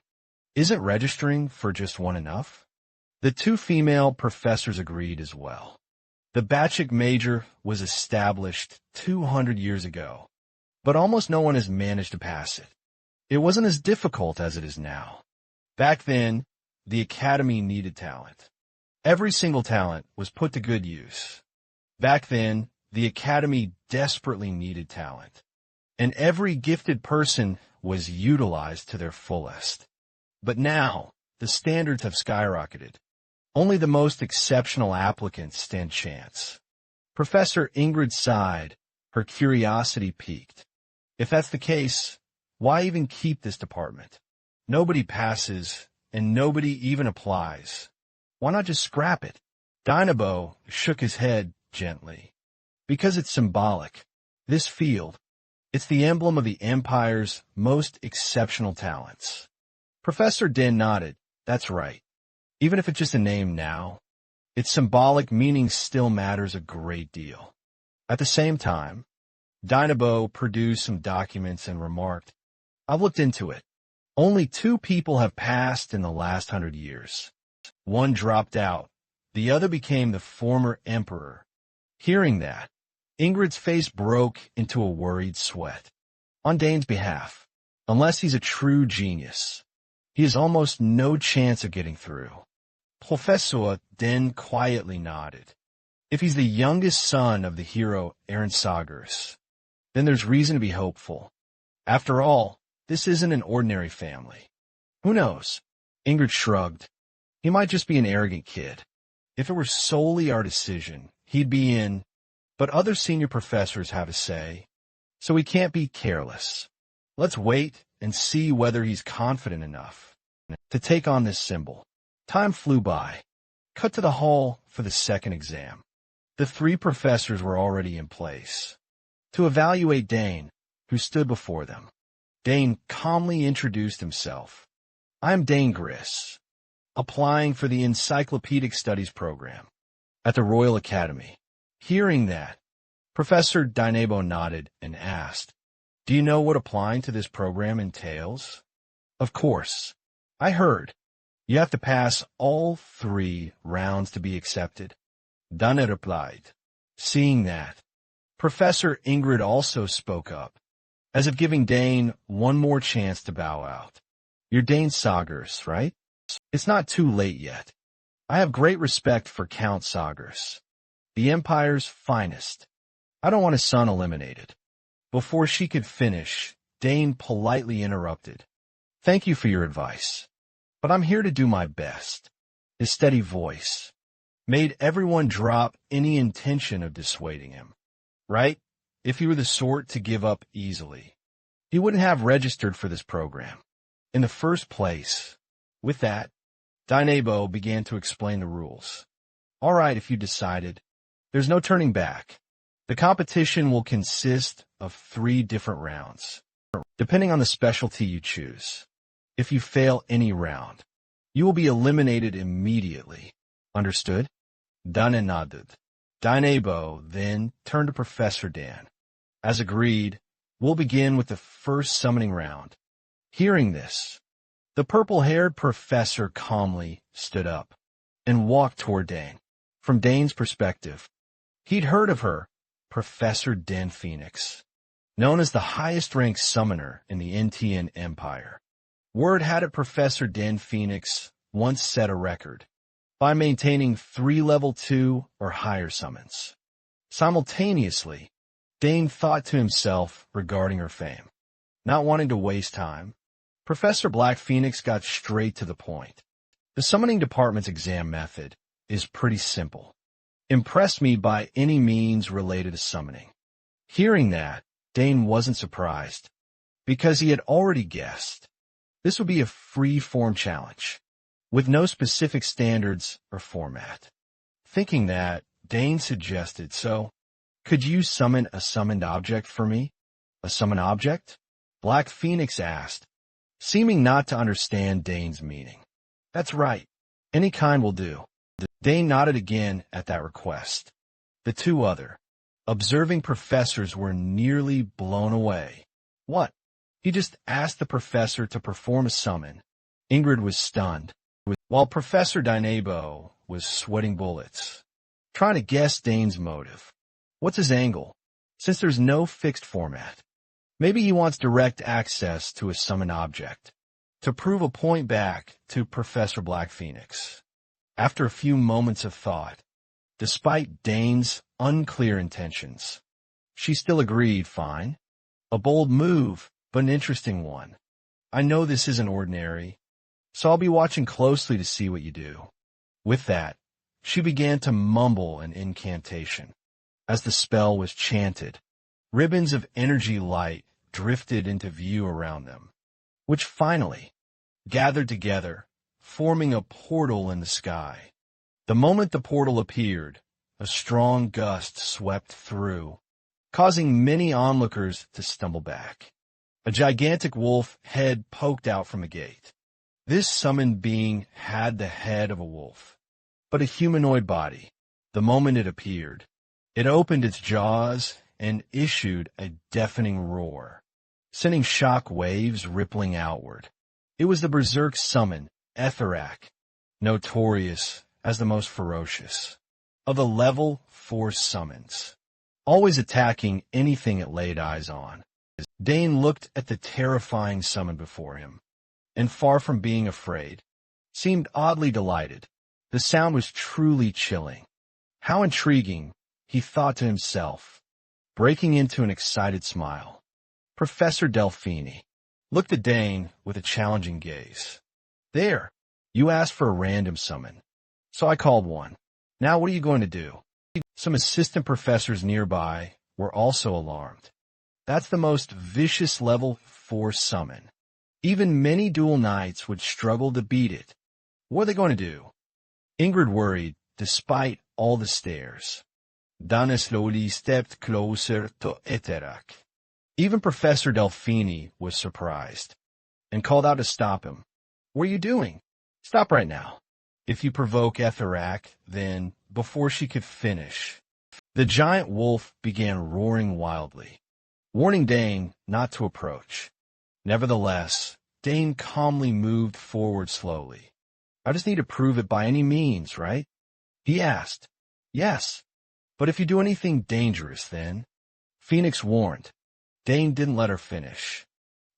Isn't registering for just one enough? The 2 female professors agreed as well. The Bacchic major was established 200 years ago, but almost no one has managed to pass it. It wasn't as difficult as it is now. Back then, the academy needed talent. Every single talent was put to good use. Back then, the academy desperately needed talent, and every gifted person was utilized to their fullest. But now, the standards have skyrocketed. Only the most exceptional applicants stand chance. Professor Ingrid sighed, her curiosity piqued. If that's the case, why even keep this department? Nobody passes, and nobody even applies. Why not just scrap it? Dinebo shook his head gently. Because it's symbolic. This field, it's the emblem of the Empire's most exceptional talents. Professor Din nodded. That's right. Even if it's just a name now, its symbolic meaning still matters a great deal. At the same time, Dinebo produced some documents and remarked, I've looked into it. Only 2 people have passed in the last 100 years. One dropped out. The other became the former emperor. Hearing that, Ingrid's face broke into a worried sweat. On Dane's behalf, unless he's a true genius, he has almost no chance of getting through. Professor then quietly nodded. If he's the youngest son of the hero Aaron Sagers, then there's reason to be hopeful. After all, this isn't an ordinary family. Who knows? Ingrid shrugged. He might just be an arrogant kid. If it were solely our decision, he'd be in, but other senior professors have a say, so we can't be careless. Let's wait and see whether he's confident enough to take on this symbol. Time flew by. Cut to the hall for the second exam. The 3 professors were already in place to evaluate Dane, who stood before them. Dane calmly introduced himself. I'm Dane Griss, applying for the Encyclopedic Studies program at the Royal Academy. Hearing that, Professor Dinebo nodded and asked, Do you know what applying to this program entails? Of course. I heard. You have to pass all 3 rounds to be accepted. Dane replied. Seeing that, Professor Ingrid also spoke up, as if giving Dane one more chance to bow out. You're Dane Sagers, right? It's not too late yet. I have great respect for Count Sagers, the Empire's finest. I don't want his son eliminated. Before she could finish, Dane politely interrupted. Thank you for your advice, but I'm here to do my best. His steady voice made everyone drop any intention of dissuading him, right? If he were the sort to give up easily, he wouldn't have registered for this program in the first place. With that, Dainebo began to explain the rules. All right, if you decided, there's no turning back. The competition will consist of 3 different rounds, depending on the specialty you choose. If you fail any round, you will be eliminated immediately. Understood? Dane nodded. Dainebo then turned to Professor Dan. As agreed, we'll begin with the first summoning round. Hearing this, the purple-haired professor calmly stood up and walked toward Dane. From Dane's perspective, he'd heard of her, Professor Den Phoenix, known as the highest-ranked summoner in the NTN Empire. Word had it Professor Den Phoenix once set a record by maintaining 3 level 2 or higher summons. Simultaneously, Dane thought to himself regarding her fame. Not wanting to waste time, Professor Black Phoenix got straight to the point. The summoning department's exam method is pretty simple. Impress me by any means related to summoning. Hearing that, Dane wasn't surprised, because he had already guessed. This would be a free-form challenge, with no specific standards or format. Thinking that, Dane suggested, so, could you summon a summoned object for me? A summoned object? Black Phoenix asked, seeming not to understand Dane's meaning. That's right. Any kind will do. Dane nodded again at that request. The 2 other, observing professors were nearly blown away. What? He just asked the professor to perform a summon. Ingrid was stunned, while Professor Dainebo was sweating bullets, trying to guess Dane's motive. What's his angle? Since there's no fixed format, maybe he wants direct access to a summoned object to prove a point back to Professor Black Phoenix. After a few moments of thought, despite Dane's unclear intentions, she still agreed, fine. A bold move, but an interesting one. I know this isn't ordinary, so I'll be watching closely to see what you do. With that, she began to mumble an incantation. As the spell was chanted, ribbons of energy light drifted into view around them, which finally gathered together, forming a portal in the sky. The moment the portal appeared, a strong gust swept through, causing many onlookers to stumble back. A gigantic wolf head poked out from a gate. This summoned being had the head of a wolf, but a humanoid body. The moment it appeared, it opened its jaws and issued a deafening roar, sending shock waves rippling outward. It was the berserk summon, Etherak, notorious as the most ferocious of the level 4 summons, always attacking anything it laid eyes on. Dane looked at the terrifying summon before him, and far from being afraid, seemed oddly delighted. The sound was truly chilling. How intriguing, he thought to himself, breaking into an excited smile. Professor Delphini looked at Dane with a challenging gaze. There, you asked for a random summon, so I called one. Now what are you going to do? Some assistant professors nearby were also alarmed. That's the most vicious level 4 summon. Even many dual knights would struggle to beat it. What are they going to do? Ingrid worried, despite all the stares. Dana slowly stepped closer to Etherak. Even Professor Delphini was surprised, and called out to stop him. What are you doing? Stop right now. If you provoke Etherak, then, before she could finish, the giant wolf began roaring wildly, warning Dane not to approach. Nevertheless, Dane calmly moved forward slowly. I just need to prove it by any means, right? He asked. Yes, but if you do anything dangerous, then? Phoenix warned. Dane didn't let her finish.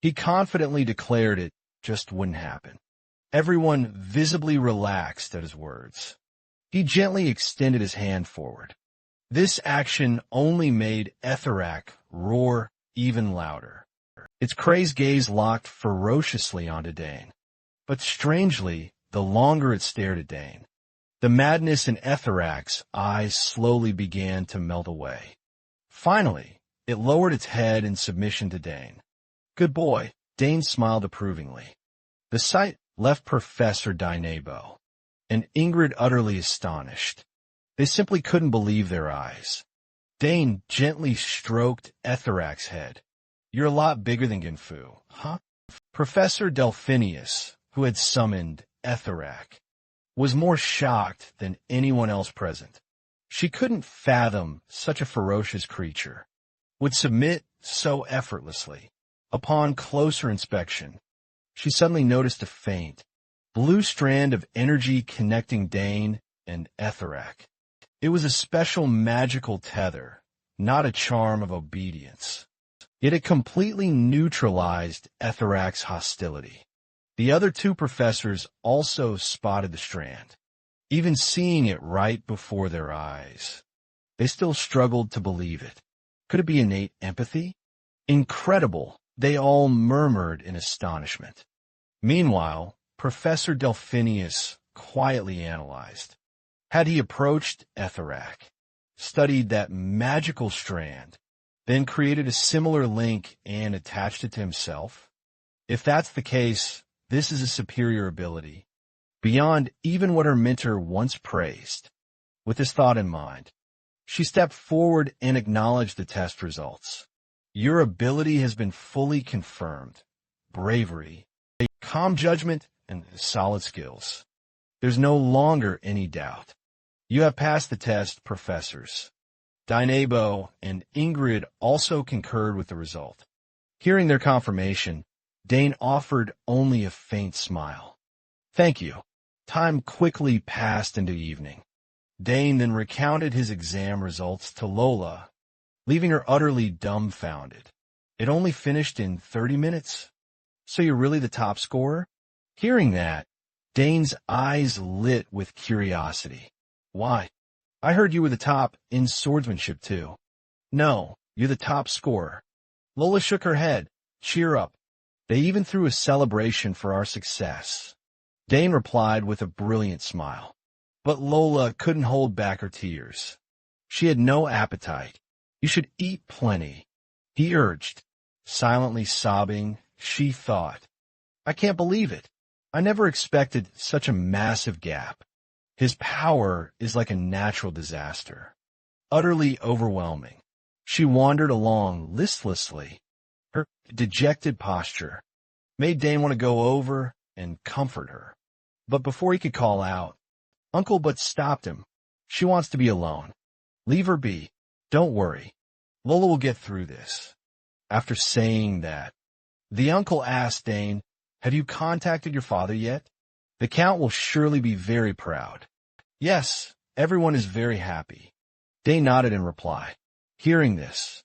He confidently declared it just wouldn't happen. Everyone visibly relaxed at his words. He gently extended his hand forward. This action only made Etherak roar even louder. Its crazed gaze locked ferociously onto Dane. But strangely, the longer it stared at Dane, the madness in Etherac's eyes slowly began to melt away. Finally, it lowered its head in submission to Dane. Good boy, Dane smiled approvingly. The sight left Professor Dynabo and Ingrid utterly astonished. They simply couldn't believe their eyes. Dane gently stroked Etherac's head. You're a lot bigger than Ginfu, huh? Professor Delphinius, who had summoned Etherac, was more shocked than anyone else present. She couldn't fathom such a ferocious creature would submit so effortlessly. Upon closer inspection, she suddenly noticed a faint, blue strand of energy connecting Dane and Etherac. It was a special magical tether, not a charm of obedience. Yet it completely neutralized Etherac's hostility. The other two professors also spotted the strand, even seeing it right before their eyes. They still struggled to believe it. Could it be innate empathy? Incredible, they all murmured in astonishment. Meanwhile, Professor Delphinius quietly analyzed. Had he approached Etherac, studied that magical strand, then created a similar link and attached it to himself? If that's the case, this is a superior ability, beyond even what her mentor once praised. With this thought in mind, she stepped forward and acknowledged the test results. Your ability has been fully confirmed. Bravery, calm judgment, and solid skills. There's no longer any doubt. You have passed the test, professors. Dynabo and Ingrid also concurred with the result. Hearing their confirmation, Dane offered only a faint smile. Thank you. Time quickly passed into evening. Dane then recounted his exam results to Lola, leaving her utterly dumbfounded. It only finished in 30 minutes? So you're really the top scorer? Hearing that, Dane's eyes lit with curiosity. Why? I heard you were the top in swordsmanship too. No, you're the top scorer. Lola shook her head. Cheer up. They even threw a celebration for our success. Dane replied with a brilliant smile. But Lola couldn't hold back her tears. She had no appetite. You should eat plenty, he urged. Silently sobbing, she thought, I can't believe it. I never expected such a massive gap. His power is like a natural disaster, utterly overwhelming. She wandered along listlessly. Her dejected posture made Dane want to go over and comfort her. But before he could call out, Uncle But stopped him. She wants to be alone. Leave her be. Don't worry. Lola will get through this. After saying that, the uncle asked Dane, have you contacted your father yet? The Count will surely be very proud. Yes, everyone is very happy. Dane nodded in reply. Hearing this,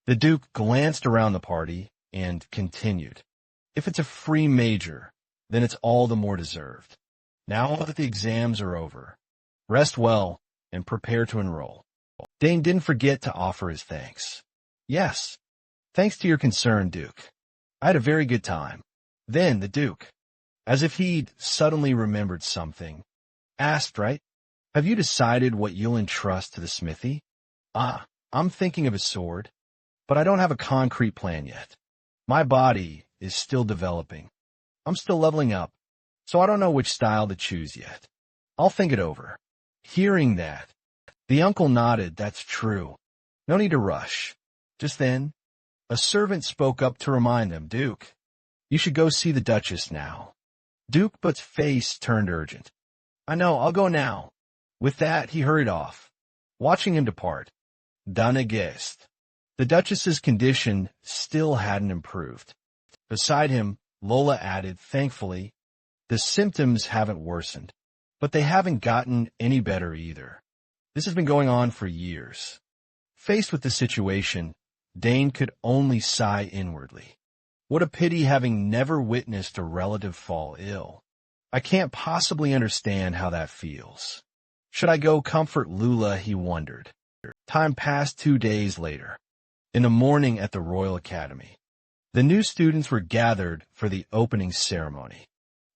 the Duke glanced around the party and continued. If it's a free major, then it's all the more deserved. Now that the exams are over, rest well and prepare to enroll. Dane didn't forget to offer his thanks. Yes, thanks to your concern, Duke. I had a very good time. Then the Duke, as if he'd suddenly remembered something, asked, right? Have you decided what you'll entrust to the smithy? I'm thinking of a sword, but I don't have a concrete plan yet. My body is still developing. I'm still leveling up, so I don't know which style to choose yet. I'll think it over. Hearing that, the uncle nodded. That's true. No need to rush. Just then, a servant spoke up to remind them, Duke, you should go see the Duchess now. Duke But's face turned urgent. I know, I'll go now. With that, he hurried off, watching him depart. Done a guest. The Duchess's condition still hadn't improved. Beside him, Lola added, thankfully, the symptoms haven't worsened, but they haven't gotten any better either. This has been going on for years. Faced with the situation, Dane could only sigh inwardly. What a pity having never witnessed a relative fall ill. I can't possibly understand how that feels. Should I go comfort Lula, he wondered. Time passed 2 days later. In the morning at the Royal Academy, The new students were gathered for the opening ceremony.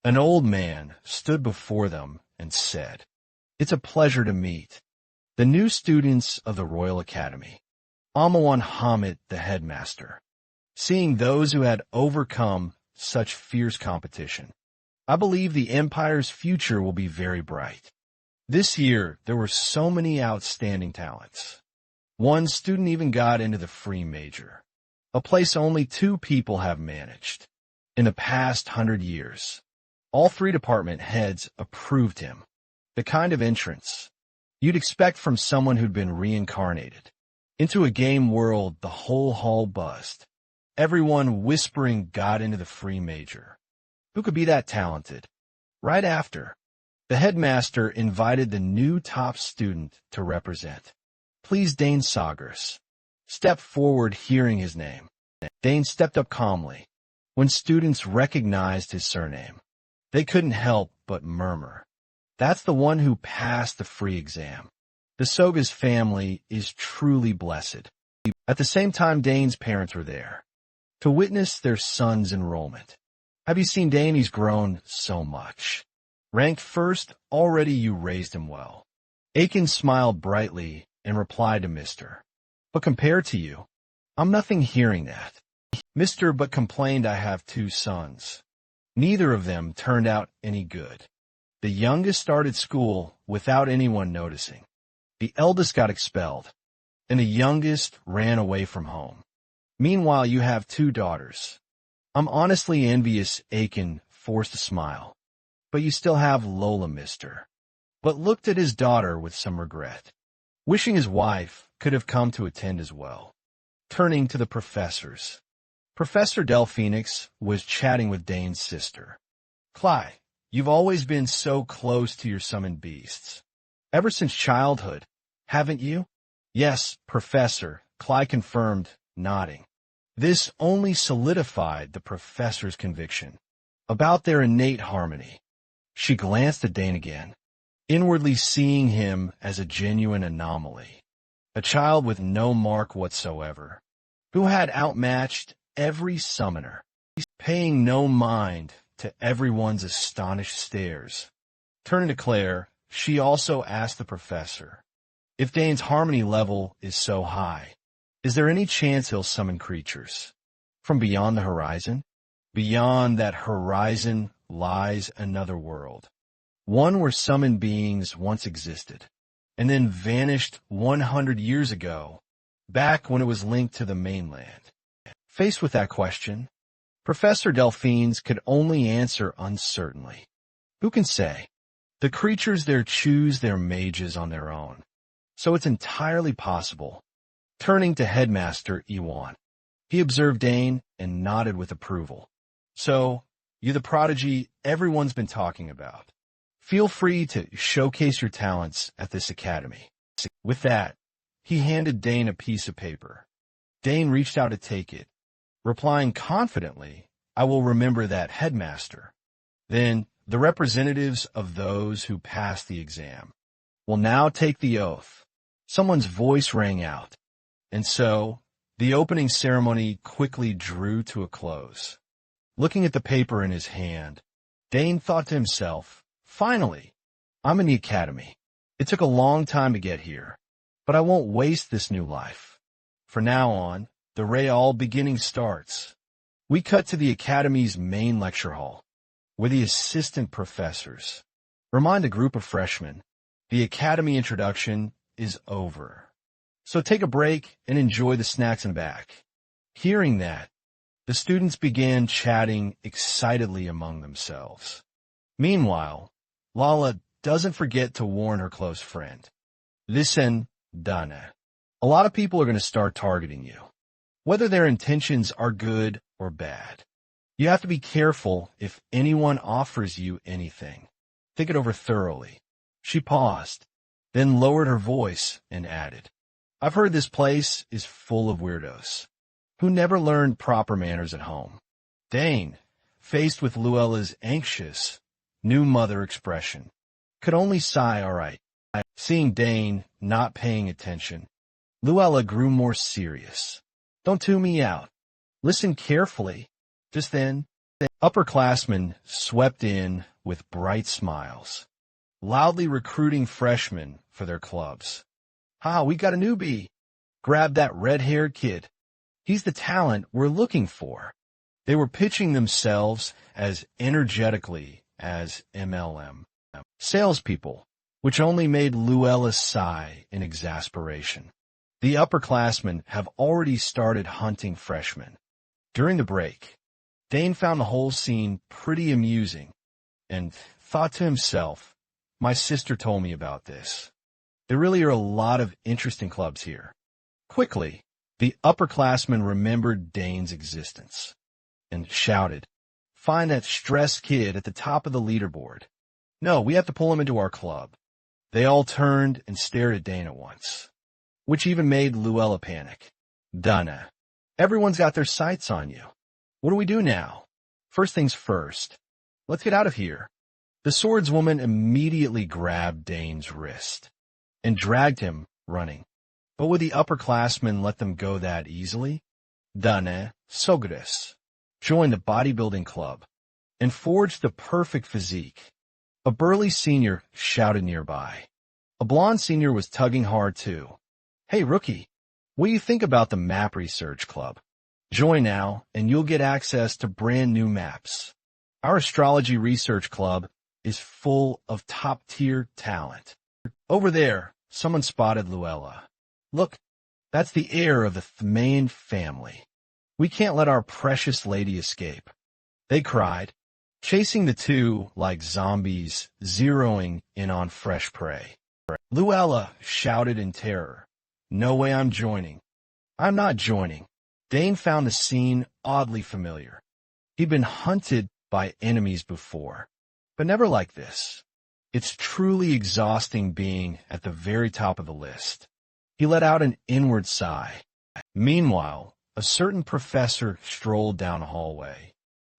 An old man stood before them and said, "It's a pleasure to meet the new students of the Royal Academy. Amawan Hamid, the headmaster. Seeing those who had overcome such fierce competition, I believe the Empire's future will be very bright. This year, there were so many outstanding talents. One student even got into the free major, a place only 2 people have managed. In the past 100 years, all 3 department heads approved him. The kind of entrance you'd expect from someone who'd been reincarnated. Into a game world, the whole hall buzzed. Everyone whispering got into the free major. Who could be that talented? Right after, the headmaster invited the new top student to represent. Please, Dane Sagers. Stepped forward hearing his name. Dane stepped up calmly. When students recognized his surname, they couldn't help but murmur. That's the one who passed the free exam. The Soga's family is truly blessed. At the same time, Dane's parents were there to witness their son's enrollment. Have you seen Dane? He's grown so much. Ranked first, already you raised him well. Aiken smiled brightly and replied to Mr. But compared to you, I'm nothing hearing that. Mr. But complained I have 2 sons. Neither of them turned out any good. The youngest started school without anyone noticing. The eldest got expelled, and the youngest ran away from home. Meanwhile, you have 2 daughters. I'm honestly envious. Aiken forced a smile. But you still have Lola, Mr. But looked at his daughter with some regret, wishing his wife could have come to attend as well. Turning to the professors. Professor Delphoenix was chatting with Dane's sister. Cly, you've always been so close to your summoned beasts. Ever since childhood, haven't you? Yes, Professor, Cly confirmed, nodding. This only solidified the professor's conviction about their innate harmony. She glanced at Dane again, inwardly seeing him as a genuine anomaly, a child with no mark whatsoever, who had outmatched every summoner, paying no mind to everyone's astonished stares. Turning to Claire, she also asked the professor, if Dane's harmony level is so high, is there any chance he'll summon creatures from beyond the horizon? Beyond that horizon lies another world, one where summoned beings once existed, and then vanished 100 years ago, back when it was linked to the mainland. Faced with that question, Professor Delphines could only answer uncertainly. Who can say? The creatures there choose their mages on their own, so it's entirely possible. Turning to Headmaster Iwan, he observed Dane and nodded with approval. So, you're the prodigy everyone's been talking about. Feel free to showcase your talents at this academy. With that, he handed Dane a piece of paper. Dane reached out to take it, replying confidently, I will remember that, Headmaster. Then, the representatives of those who passed the exam will now take the oath. Someone's voice rang out, and so, the opening ceremony quickly drew to a close. Looking at the paper in his hand, Dane thought to himself, finally, I'm in the academy. It took a long time to get here, but I won't waste this new life. From now on, the real beginning starts. We cut to the academy's main lecture hall, where the assistant professors remind a group of freshmen the academy introduction is over. So take a break and enjoy the snacks in the back. Hearing that, the students began chatting excitedly among themselves. Meanwhile, Lala doesn't forget to warn her close friend. Listen, Dana. A lot of people are going to start targeting you, whether their intentions are good or bad. You have to be careful if anyone offers you anything. Think it over thoroughly. She paused, then lowered her voice and added, I've heard this place is full of weirdos who never learned proper manners at home. Dane, faced with Luella's anxious, new mother expression, could only sigh, all right. Seeing Dane not paying attention, Luella grew more serious. Don't tune me out. Listen carefully. Just then, the upperclassmen swept in with bright smiles, loudly recruiting freshmen for their clubs. We got a newbie. Grab that red-haired kid. He's the talent we're looking for. They were pitching themselves as energetically as MLM salespeople, which only made Luella sigh in exasperation. The upperclassmen have already started hunting freshmen. During the break, Dane found the whole scene pretty amusing and thought to himself, my sister told me about this. There really are a lot of interesting clubs here. Quickly, the upperclassmen remembered Dane's existence and shouted, find that stressed kid at the top of the leaderboard. No, we have to pull him into our club. They all turned and stared at Dane at once, which even made Luella panic. Donna, everyone's got their sights on you. What do we do now? First things first. Let's get out of here. The swordswoman immediately grabbed Dane's wrist and dragged him, running. But would the upperclassmen let them go that easily? Dana Sogres joined the bodybuilding club and forged the perfect physique. A burly senior shouted nearby. A blonde senior was tugging hard too. Hey, rookie, what do you think about the map research club? Join now, and you'll get access to brand new maps. Our astrology research club is full of top-tier talent. Over there, someone spotted Luella. Look, that's the heir of the Thmain family. We can't let our precious lady escape. They cried, chasing the two like zombies, zeroing in on fresh prey. Luella shouted in terror. No way I'm joining. I'm not joining. Dane found the scene oddly familiar. He'd been hunted by enemies before, but never like this. It's truly exhausting being at the very top of the list. He let out an inward sigh. Meanwhile, a certain professor strolled down a hallway.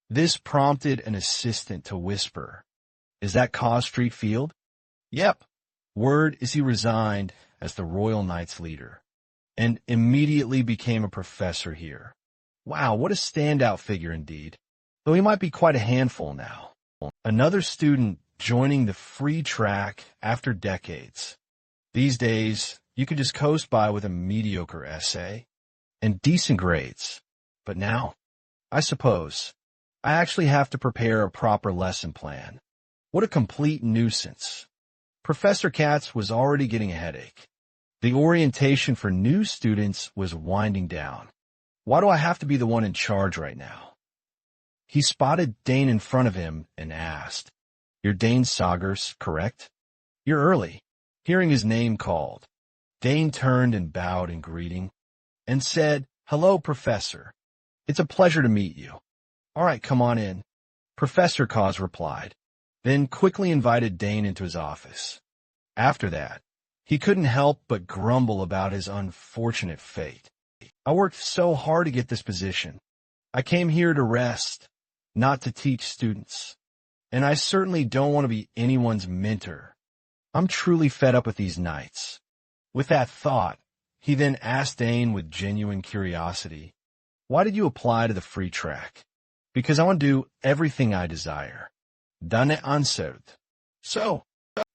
This prompted an assistant to whisper, is that Cause Street Field? Yep. Word is he resigned as the Royal Knights leader and immediately became a professor here. Wow, what a standout figure indeed, though he might be quite a handful now. Another student joining the free track after decades. These days, you could just coast by with a mediocre essay and decent grades. But now, I suppose, I actually have to prepare a proper lesson plan. What a complete nuisance. Professor Katz was already getting a headache. The orientation for new students was winding down. Why do I have to be the one in charge right now? He spotted Dane in front of him and asked, You're Dane Sagers, correct? You're early. Hearing his name called, Dane turned and bowed in greeting and said, Hello, Professor. It's a pleasure to meet you. All right, come on in. Professor Cause replied, then quickly invited Dane into his office. After that, he couldn't help but grumble about his unfortunate fate. I worked so hard to get this position. I came here to rest, not to teach students. And I certainly don't want to be anyone's mentor. I'm truly fed up with these nights. With that thought, he then asked Dane with genuine curiosity, Why did you apply to the free track? Because I want to do everything I desire. Dane answered. So,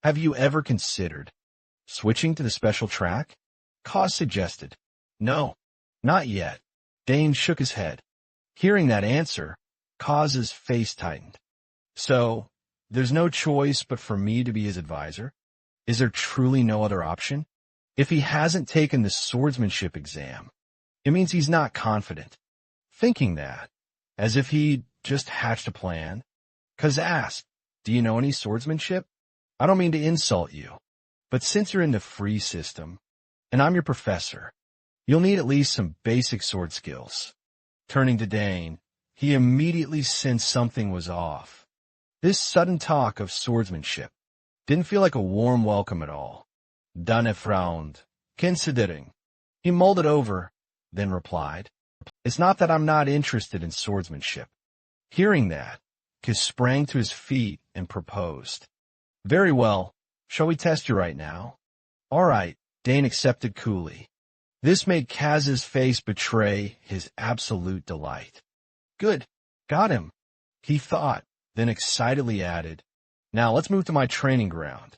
have you ever considered switching to the special track? Cause suggested. No, not yet. Dane shook his head. Hearing that answer, Cause's face tightened. So, there's no choice but for me to be his advisor? Is there truly no other option? If he hasn't taken the swordsmanship exam, it means he's not confident. Thinking that, as if he'd just hatched a plan, Cause asked, do you know any swordsmanship? I don't mean to insult you, but since you're in the free system, and I'm your professor, you'll need at least some basic sword skills. Turning to Dane, he immediately sensed something was off. This sudden talk of swordsmanship didn't feel like a warm welcome at all. Dane frowned, considering. He mulled it over, then replied, It's not that I'm not interested in swordsmanship. Hearing that, Kiss sprang to his feet and proposed. Very well. Shall we test you right now? All right, Dane accepted coolly. This made Kaz's face betray his absolute delight. Good. Got him, he thought, then excitedly added, now let's move to my training ground.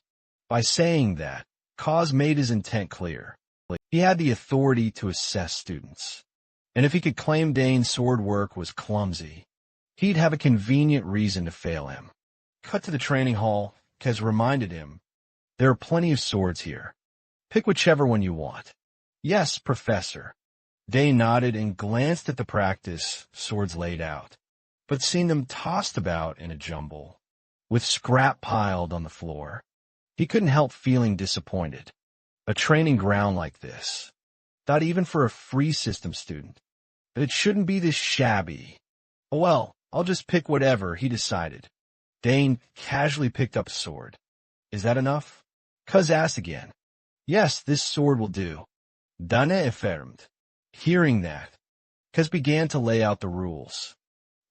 By saying that, Kaz made his intent clear. He had the authority to assess students. And if he could claim Dane's sword work was clumsy, he'd have a convenient reason to fail him. Cut to the training hall, Kaz reminded him, there are plenty of swords here. Pick whichever one you want. Yes, Professor. Dane nodded and glanced at the practice swords laid out, but seeing them tossed about in a jumble, with scrap piled on the floor, he couldn't help feeling disappointed. A training ground like this, not even for a free system student, but it shouldn't be this shabby. Oh well, I'll just pick whatever, he decided. Dane casually picked up a sword. Is that enough? Kaz asked again. Yes, this sword will do. Dane affirmed. Hearing that, Kaz began to lay out the rules.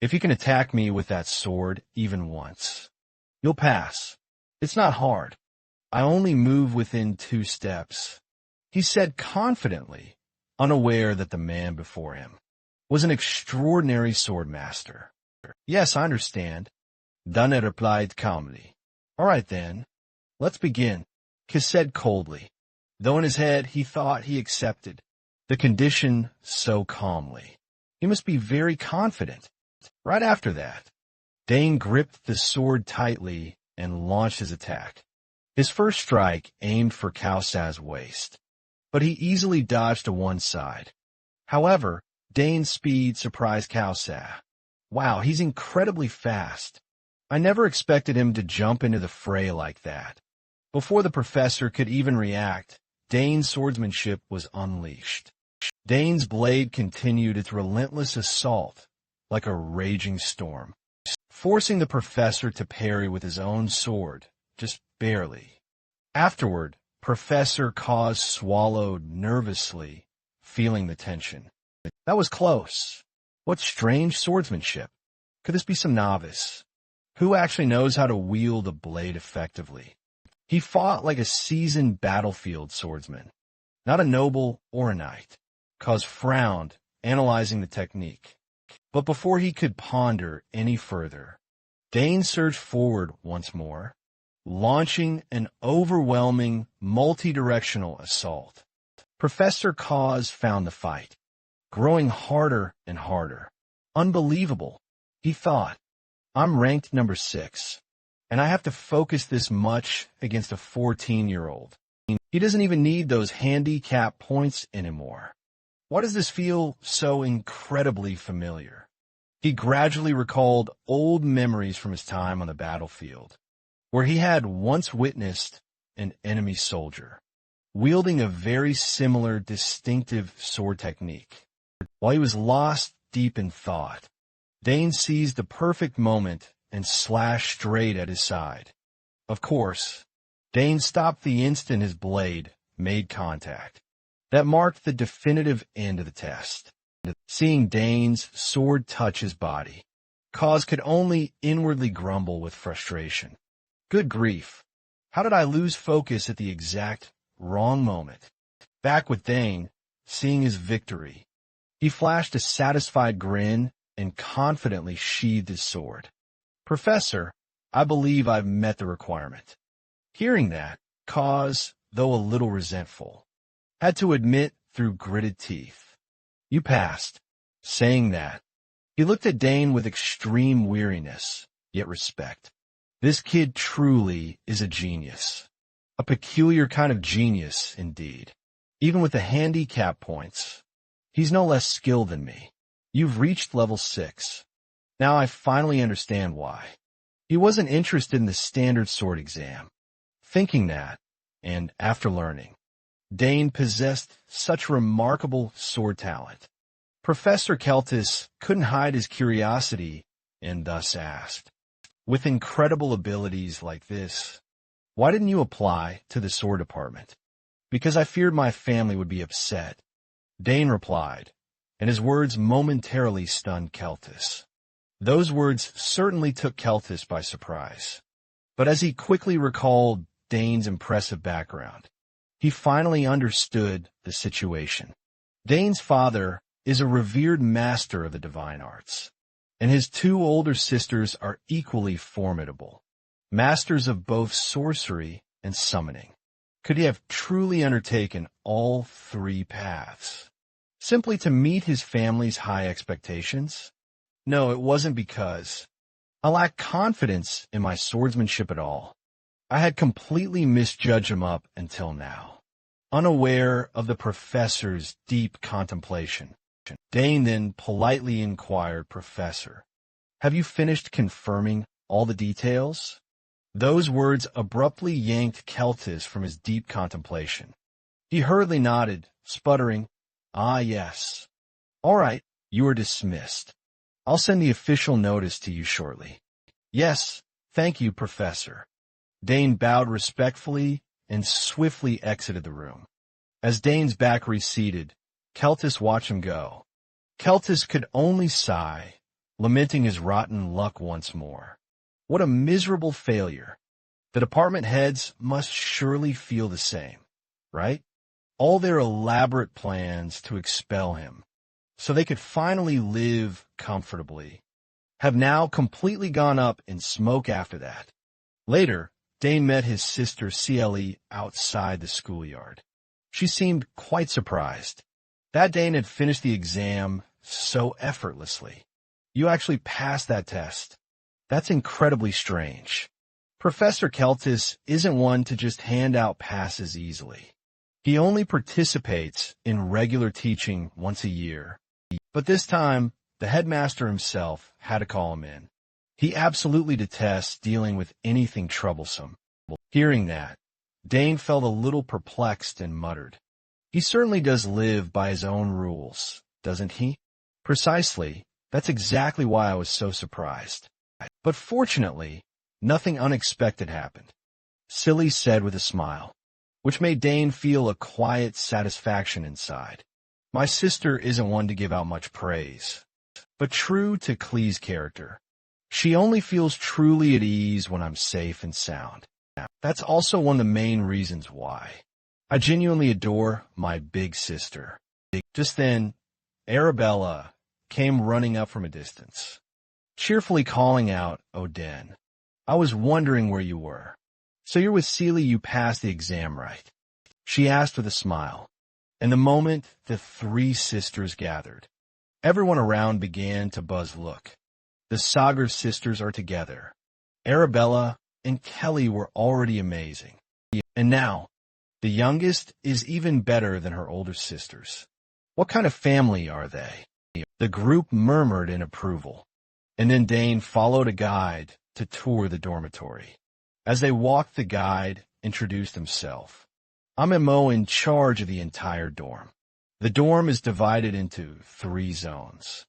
If you can attack me with that sword even once, you'll pass. It's not hard. I only move within 2 steps, he said confidently, unaware that the man before him was an extraordinary sword master. Yes, I understand, Dane replied calmly. All right then, let's begin, Kaz said coldly, though in his head he thought he accepted the condition so calmly. He must be very confident. Right after that, Dane gripped the sword tightly and launched his attack. His first strike aimed for Kaz's waist, but he easily dodged to one side. However, Dane's speed surprised Kaz. Wow, he's incredibly fast. I never expected him to jump into the fray like that. Before the professor could even react, Dane's swordsmanship was unleashed. Dane's blade continued its relentless assault like a raging storm, forcing the professor to parry with his own sword, just barely. Afterward, Professor Kaz swallowed nervously, feeling the tension. That was close. What strange swordsmanship. Could this be some novice? Who actually knows how to wield a blade effectively? He fought like a seasoned battlefield swordsman, not a noble or a knight. Kaz frowned, analyzing the technique. But before he could ponder any further, Dane surged forward once more, launching an overwhelming, multi-directional assault. Professor Kaz found the fight growing harder and harder. Unbelievable, he thought. I'm ranked number 6, and I have to focus this much against a 14-year-old. He doesn't even need those handicap points anymore. Why does this feel so incredibly familiar? He gradually recalled old memories from his time on the battlefield, where he had once witnessed an enemy soldier wielding a very similar, distinctive sword technique. While he was lost deep in thought, Dane seized the perfect moment and slashed straight at his side. Of course, Dane stopped the instant his blade made contact. That marked the definitive end of the test. Seeing Dane's sword touch his body, Kaz could only inwardly grumble with frustration. Good grief. How did I lose focus at the exact wrong moment? Back with Dane, seeing his victory, he flashed a satisfied grin and confidently sheathed his sword. Professor, I believe I've met the requirement. Hearing that, Kaz, though a little resentful, had to admit through gritted teeth, you passed. Saying that, he looked at Dane with extreme weariness, yet respect. This kid truly is a genius. A peculiar kind of genius, indeed. Even with the handicap points, he's no less skilled than me. You've reached level 6. Now I finally understand why. He wasn't interested in the standard sword exam. Thinking that, and after learning, Dane possessed such remarkable sword talent. Professor Keltis couldn't hide his curiosity and thus asked, with incredible abilities like this, why didn't you apply to the sword department? Because I feared my family would be upset, Dane replied, and his words momentarily stunned Keltis. Those words certainly took Keltis by surprise. But as he quickly recalled Dane's impressive background, he finally understood the situation. Dane's father is a revered master of the divine arts, and his two older sisters are equally formidable, masters of both sorcery and summoning. Could he have truly undertaken all three paths, simply to meet his family's high expectations? No, it wasn't because I lacked confidence in my swordsmanship at all. I had completely misjudged him up until now, unaware of the professor's deep contemplation. Dane then politely inquired, "Professor, have you finished confirming all the details?" Those words abruptly yanked Keltis from his deep contemplation. He hurriedly nodded, sputtering, "Ah, yes. All right, you are dismissed. I'll send the official notice to you shortly." "Yes, thank you, Professor." Dane bowed respectfully and swiftly exited the room. As Dane's back receded, Keltis watched him go. Keltis could only sigh, lamenting his rotten luck once more. What a miserable failure. The department heads must surely feel the same, right? All their elaborate plans to expel him, so they could finally live comfortably, have now completely gone up in smoke after that. Later, Dane met his sister CLE outside the schoolyard. She seemed quite surprised. That Dane had finished the exam so effortlessly. "You actually passed that test. That's incredibly strange." Professor Keltis isn't one to just hand out passes easily. He only participates in regular teaching once a year. But this time, the headmaster himself had to call him in. He absolutely detests dealing with anything troublesome. Hearing that, Dane felt a little perplexed and muttered, "He certainly does live by his own rules, doesn't he?" "Precisely. That's exactly why I was so surprised." But fortunately, nothing unexpected happened, Silly said with a smile, which made Dane feel a quiet satisfaction inside. "My sister isn't one to give out much praise, but true to Klee's character, she only feels truly at ease when I'm safe and sound. That's also one of the main reasons why I genuinely adore my big sister." Just then, Arabella came running up from a distance, cheerfully calling out, "Oden, I was wondering where you were. So you're with Seely, you passed the exam, right?" she asked with a smile. And the moment the three sisters gathered, everyone around began to buzz. Look, the Sagar sisters are together. Arabella and Kelly were already amazing. And now, the youngest is even better than her older sisters. What kind of family are they? The group murmured in approval. And then Dane followed a guide to tour the dormitory. As they walked, the guide introduced himself. "I'm MO in charge of the entire dorm. The dorm is divided into 3 zones,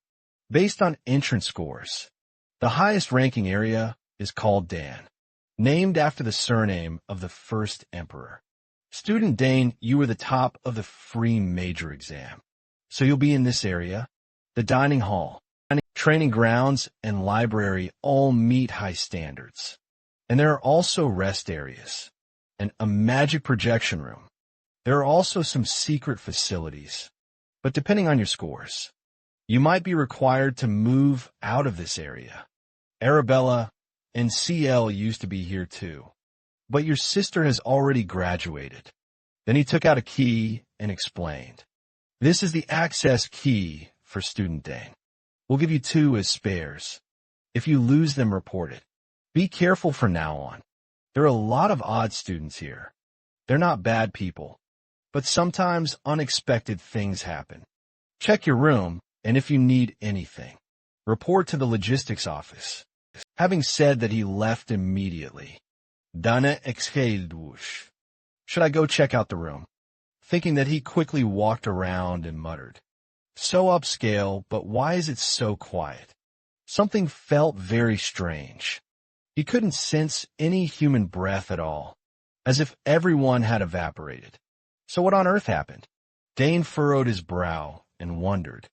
based on entrance scores. The highest ranking area is called Dan, named after the surname of the first emperor. Student Dane, you were the top of the free major exam. So you'll be in this area. The dining hall, training grounds, and library all meet high standards. And there are also rest areas and a magic projection room. There are also some secret facilities, but depending on your scores, you might be required to move out of this area. Arabella and CL used to be here too, but your sister has already graduated." Then he took out a key and explained, "This is the access key for Student Dane. We'll give you 2 as spares. If you lose them, report it. Be careful from now on. There are a lot of odd students here. They're not bad people, but sometimes unexpected things happen. Check your room, and if you need anything, report to the logistics office." Having said that, he left immediately. Dana exhaled. Should I go check out the room? Thinking that, he quickly walked around and muttered, "So upscale, but why is it so quiet?" Something felt very strange. He couldn't sense any human breath at all, as if everyone had evaporated. So what on earth happened? Dane furrowed his brow and wondered,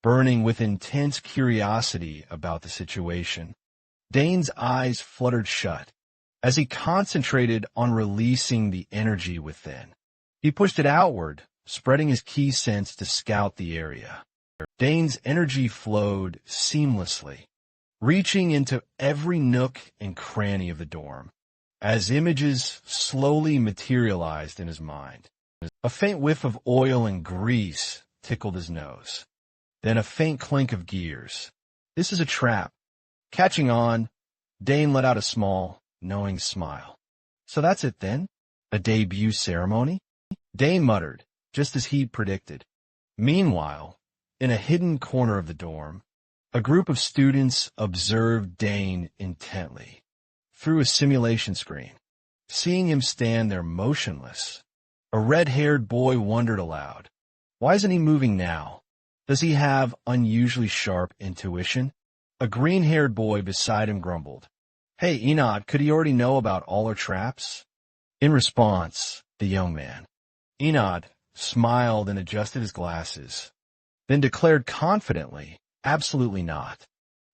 burning with intense curiosity about the situation. Dane's eyes fluttered shut as he concentrated on releasing the energy within. He pushed it outward spreading his key sense to scout the area. Dane's energy flowed seamlessly, reaching into every nook and cranny of the dorm, as images slowly materialized in his mind. A faint whiff of oil and grease tickled his nose, then a faint clink of gears. This is a trap. Catching on, Dane let out a small, knowing smile. So that's it then? A debut ceremony? Dane muttered, just as he'd predicted. Meanwhile, in a hidden corner of the dorm, a group of students observed Dane intently through a simulation screen. Seeing him stand there motionless, a red-haired boy wondered aloud, why isn't he moving now? Does he have unusually sharp intuition? A green-haired boy beside him grumbled, Hey, Enod, could he already know about all our traps? In response, the young man, Enod, smiled and adjusted his glasses, then declared confidently, absolutely not.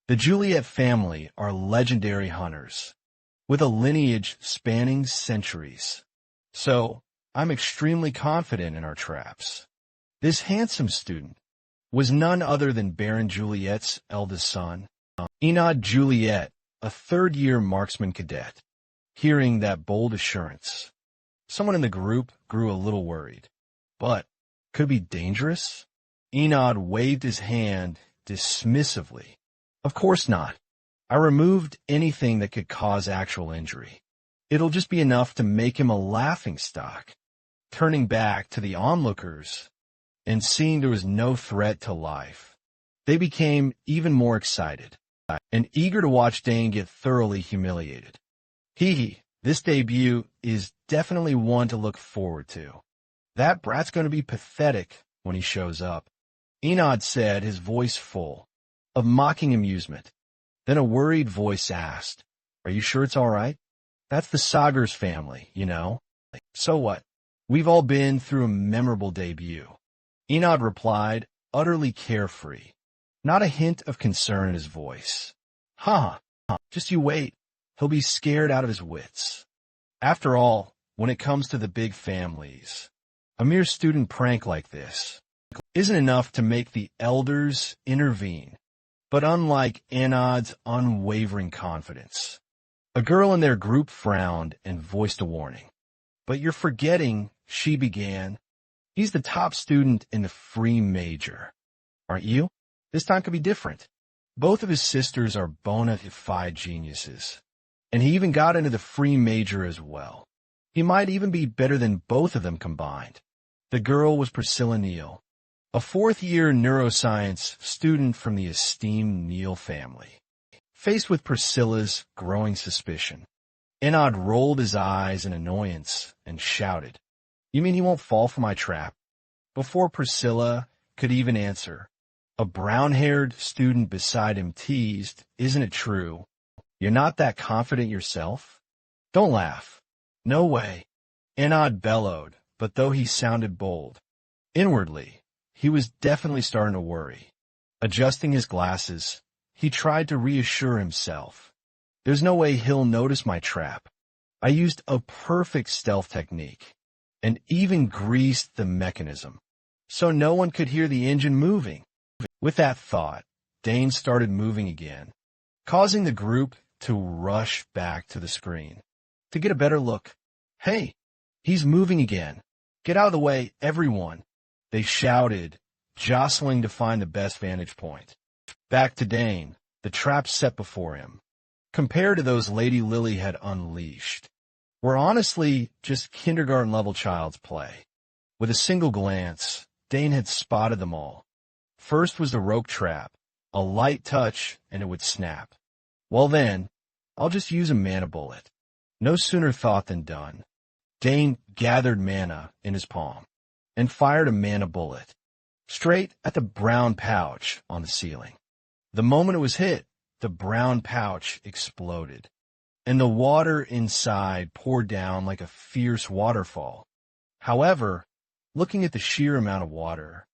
The Juliet family are legendary hunters, with a lineage spanning centuries. So, I'm extremely confident in our traps. This handsome student was none other than Baron Juliet's eldest son, Enod Juliet, a third-year marksman cadet. Hearing that bold assurance, someone in the group grew a little worried. But, could it be dangerous? Enod waved his hand dismissively. Of course not. I removed anything that could cause actual injury. It'll just be enough to make him a laughingstock. Turning back to the onlookers and seeing there was no threat to life, they became even more excited and eager to watch Dane get thoroughly humiliated. This debut is definitely one to look forward to. That brat's going to be pathetic when he shows up, Enod said, his voice full of mocking amusement. Then a worried voice asked, Are you sure it's all right? That's the Sagers family, you know. So what? We've all been through a memorable debut. Enod replied, utterly carefree, not a hint of concern in his voice. Just you wait. He'll be scared out of his wits. After all, when it comes to the big families, a mere student prank like this isn't enough to make the elders intervene. But unlike Enod's unwavering confidence, a girl in their group frowned and voiced a warning. But you're forgetting, she began. He's the top student in the free major. Aren't you? This time could be different. Both of his sisters are bona fide geniuses. And he even got into the free major as well. He might even be better than both of them combined. The girl was Priscilla Neal, a fourth-year neuroscience student from the esteemed Neal family. Faced with Priscilla's growing suspicion, Enod rolled his eyes in annoyance and shouted, You mean he won't fall for my trap? Before Priscilla could even answer, a brown-haired student beside him teased, Isn't it true? You're not that confident yourself? Don't laugh. No way. Enod bellowed, but though he sounded bold, inwardly, he was definitely starting to worry. Adjusting his glasses, he tried to reassure himself. There's no way he'll notice my trap. I used a perfect stealth technique, and even greased the mechanism, so no one could hear the engine moving. With that thought, Dane started moving again, causing the group to rush back to the screen to get a better look. Hey, he's moving again. Get out of the way, everyone, they shouted, jostling to find the best vantage point. Back to Dane, the traps set before him, compared to those Lady Lily had unleashed, were honestly just kindergarten-level child's play. With a single glance, Dane had spotted them all. First was the rope trap, a light touch and it would snap. Well then, I'll just use a mana bullet. No sooner thought than done. Dane gathered mana in his palm and fired a mana bullet straight at the brown pouch on the ceiling. The moment it was hit, the brown pouch exploded, and the water inside poured down like a fierce waterfall. However, looking at the sheer amount of water,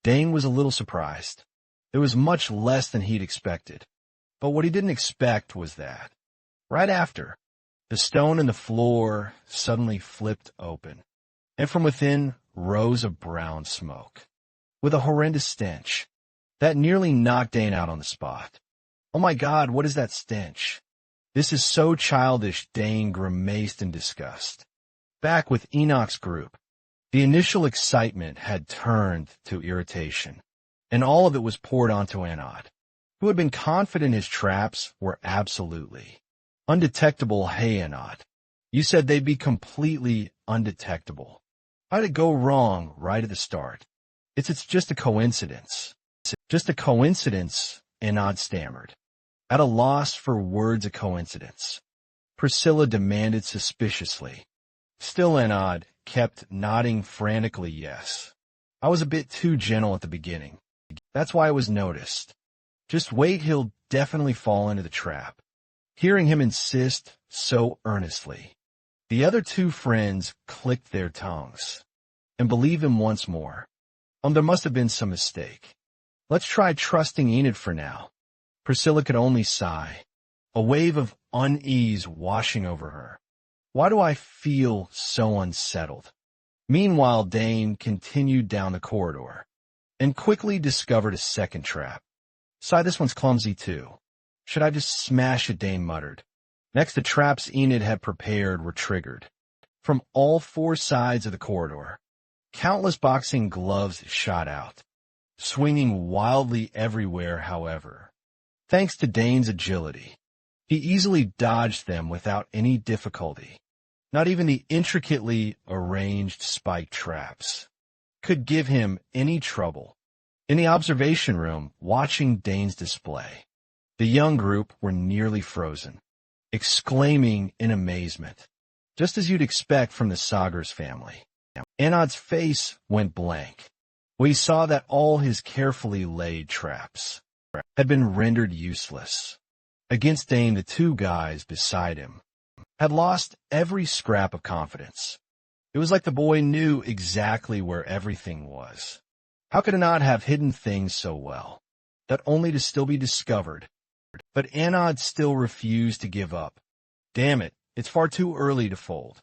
Dane was a little surprised. It was much less than he'd expected. But what he didn't expect was that, right after, the stone in the floor suddenly flipped open, and from within rose a brown smoke, with a horrendous stench that nearly knocked Dane out on the spot. "Oh my God, what is that stench? This is so childish," Dane grimaced in disgust. Back with Enoch's group, the initial excitement had turned to irritation, and all of it was poured onto Anod, who had been confident his traps were absolutely undetectable. "Hey, Anod, you said they'd be completely undetectable. How'd it go wrong right at the start?" It's just a coincidence. Just a coincidence," Anod stammered, at a loss for words. "A coincidence?" Priscilla demanded suspiciously. Still Anod kept nodding frantically yes. "I was a bit too gentle at the beginning. That's why I was noticed. Just wait, he'll definitely fall into the trap." Hearing him insist so earnestly, the other two friends clicked their tongues and believed him once more. There must have been some mistake. "Let's try trusting Enid for now." Priscilla could only sigh, a wave of unease washing over her. "Why do I feel so unsettled?" Meanwhile, Dane continued down the corridor and quickly discovered a second trap. "Sigh, this one's clumsy too. Should I just smash it?" Dane muttered. Next, the traps Enid had prepared were triggered. From all four sides of the corridor, countless boxing gloves shot out, swinging wildly everywhere. However, thanks to Dane's agility, he easily dodged them without any difficulty. Not even the intricately arranged spike traps could give him any trouble. In the observation room, watching Dane's display, the young group were nearly frozen, exclaiming in amazement, just as you'd expect from the Sagers family. Anod's face went blank when he saw that all his carefully laid traps had been rendered useless. Against Dane, the two guys beside him had lost every scrap of confidence. It was like the boy knew exactly where everything was. How could Anod have hidden things so well, that only to still be discovered? But Anod still refused to give up. Damn it, it's far too early to fold.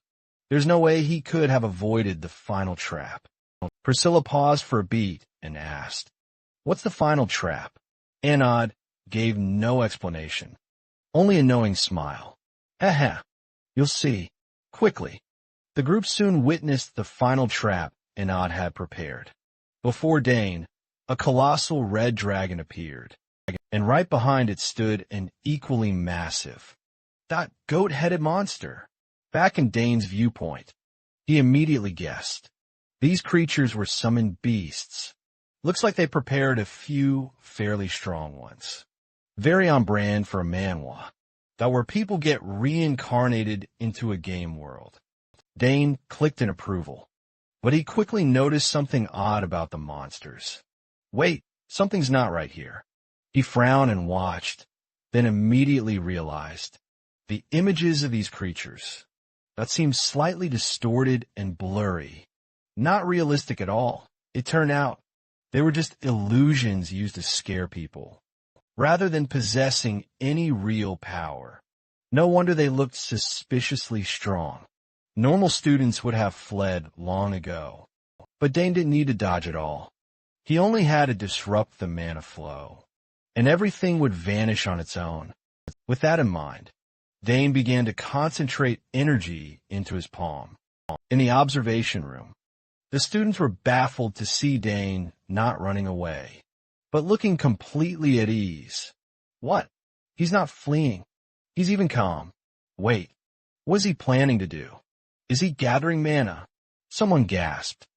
There's no way he could have avoided the final trap. Priscilla paused for a beat and asked, "What's the final trap?" Anod gave no explanation, only a knowing smile. "Haha, you'll see. Quickly." The group soon witnessed the final trap Anod had prepared. Before Dane, a colossal red dragon appeared, and right behind it stood an equally massive, goat-headed monster. Back in Dane's viewpoint, he immediately guessed. These creatures were summoned beasts. Looks like they prepared a few fairly strong ones. Very on brand for a manhwa, where people get reincarnated into a game world. Dane clicked in approval, but he quickly noticed something odd about the monsters. Wait, something's not right here. He frowned and watched, then immediately realized the images of these creatures that seemed slightly distorted and blurry, not realistic at all. It turned out they were just illusions used to scare people, rather than possessing any real power. No wonder they looked suspiciously strong. Normal students would have fled long ago, but Dane didn't need to dodge at all. He only had to disrupt the mana flow, and everything would vanish on its own. With that in mind, Dane began to concentrate energy into his palm. In the observation room, the students were baffled to see Dane not running away, but looking completely at ease. What? He's not fleeing. He's even calm. Wait, what is he planning to do? Is he gathering mana? Someone gasped,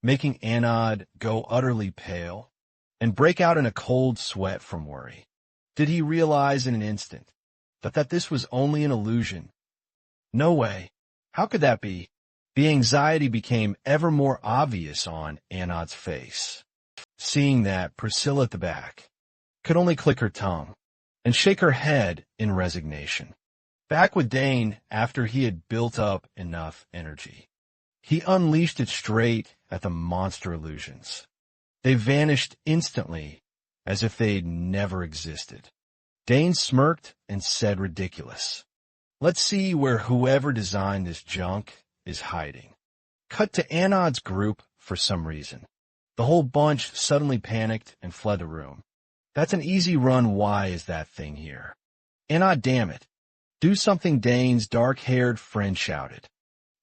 making Anod go utterly pale and break out in a cold sweat from worry. Did he realize in an instant that this was only an illusion? No way. How could that be? The anxiety became ever more obvious on Anod's face. Seeing that, Priscilla at the back could only click her tongue and shake her head in resignation. Back with Dane after he had built up enough energy, he unleashed it straight at the monster illusions. They vanished instantly as if they'd never existed. Dane smirked and said, "Ridiculous. Let's see where whoever designed this junk is hiding." Cut to Anod's group for some reason. The whole bunch suddenly panicked and fled the room. That's an easy run. Why is that thing here? And damn it. Do something, Dane's dark-haired friend shouted.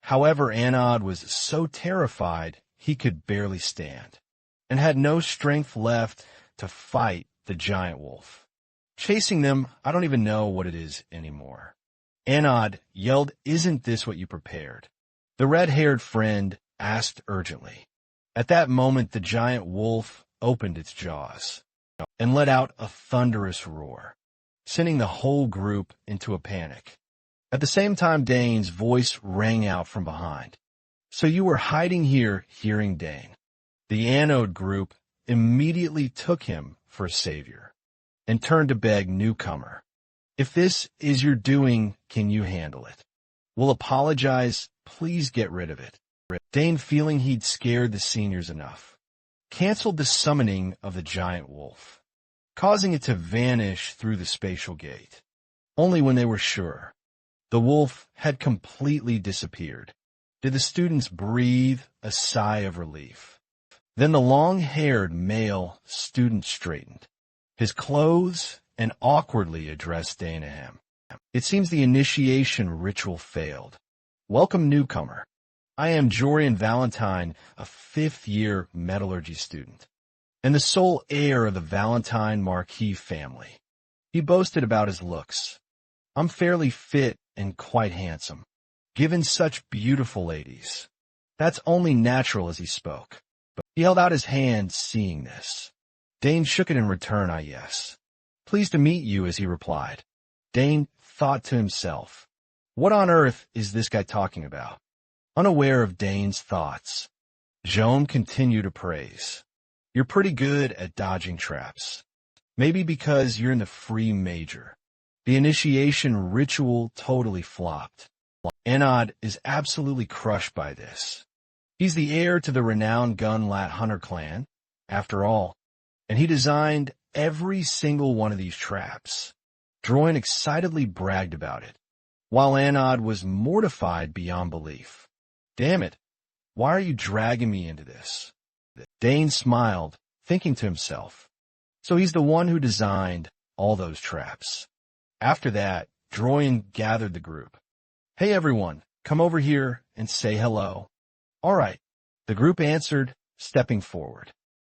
However, Anod was so terrified he could barely stand, and had no strength left to fight the giant wolf. Chasing them, I don't even know what it is anymore. Anod yelled, "Isn't this what you prepared?" The red-haired friend asked urgently. At that moment, the giant wolf opened its jaws and let out a thunderous roar, sending the whole group into a panic. At the same time, Dane's voice rang out from behind. "So you were hiding here, hearing Dane." The Anode group immediately took him for a savior and turned to beg newcomer, "If this is your doing, can you handle it? We'll apologize, please get rid of it." Dane, feeling he'd scared the seniors enough, canceled the summoning of the giant wolf, causing it to vanish through the spatial gate. Only when they were sure the wolf had completely disappeared did the students breathe a sigh of relief. Then the long-haired male student straightened his clothes and awkwardly addressed Danahem. "It seems the initiation ritual failed. Welcome, newcomer. I am Jorian Valentine, a fifth-year metallurgy student, and the sole heir of the Valentine Marquis family." He boasted about his looks. "I'm fairly fit and quite handsome, given such beautiful ladies." That's only natural as he spoke. But he held out his hand, seeing this. Dane shook it in return. "Yes. Pleased to meet you," as he replied. Dane thought to himself, what on earth is this guy talking about? Unaware of Dane's thoughts, Joan continued to praise. "You're pretty good at dodging traps. Maybe because you're in the free major. The initiation ritual totally flopped." Anod is absolutely crushed by this. He's the heir to the renowned Gunlat Hunter clan, after all, and he designed every single one of these traps. Droin excitedly bragged about it, while Anod was mortified beyond belief. "Damn it, why are you dragging me into this?" Dane smiled, thinking to himself, so he's the one who designed all those traps. After that, Droin gathered the group. "Hey everyone, come over here and say hello." "All right," the group answered, stepping forward.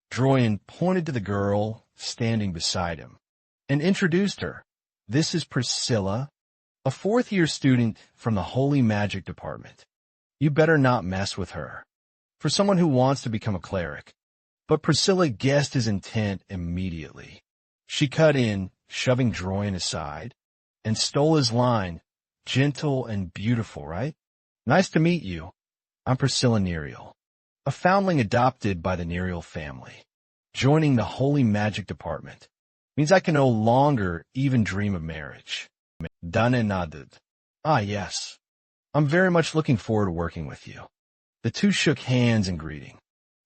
Droin pointed to the girl standing beside him and introduced her. "This is Priscilla, a fourth-year student from the Holy Magic Department. You better not mess with her. For someone who wants to become a cleric." But Priscilla guessed his intent immediately. She cut in, shoving Droin aside, and stole his line, "Gentle and beautiful, right? Nice to meet you. I'm Priscilla Nerial, a foundling adopted by the Nerial family. Joining the Holy Magic Department means I can no longer even dream of marriage." Dane nodded. "Ah, yes. I'm very much looking forward to working with you." The two shook hands in greeting.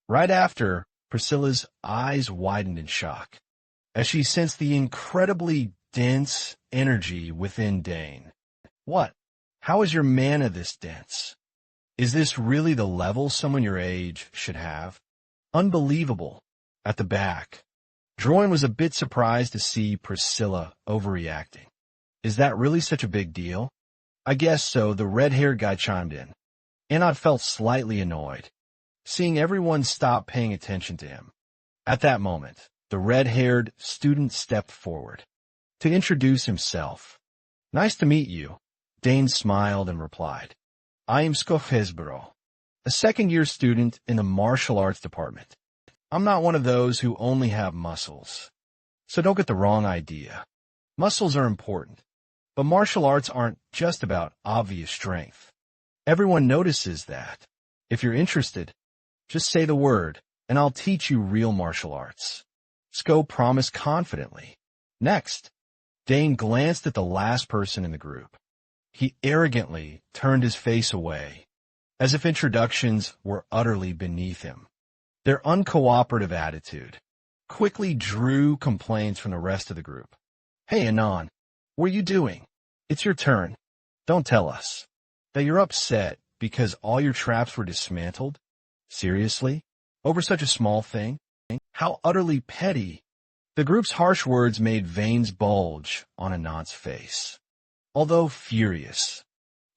Right after, Priscilla's eyes widened in shock as she sensed the incredibly dense energy within Dane. "What? How is your mana this dense? Is this really the level someone your age should have? Unbelievable." At the back, Droin was a bit surprised to see Priscilla overreacting. "Is that really such a big deal?" "I guess so," the red-haired guy chimed in. Anod felt slightly annoyed, seeing everyone stop paying attention to him. At that moment, the red-haired student stepped forward to introduce himself. "Nice to meet you," Dane smiled and replied. "I am Skofhesbro, a second-year student in the martial arts department. I'm not one of those who only have muscles, so don't get the wrong idea. Muscles are important, but martial arts aren't just about obvious strength. Everyone notices that. If you're interested, just say the word, and I'll teach you real martial arts." Sko promised confidently. Next, Dane glanced at the last person in the group. He arrogantly turned his face away, as if introductions were utterly beneath him. Their uncooperative attitude quickly drew complaints from the rest of the group. "Hey, Anon, what are you doing? It's your turn. Don't tell us that you're upset because all your traps were dismantled. Seriously? Over such a small thing? How utterly petty. The group's harsh words made veins bulge on Anand's face. Although furious,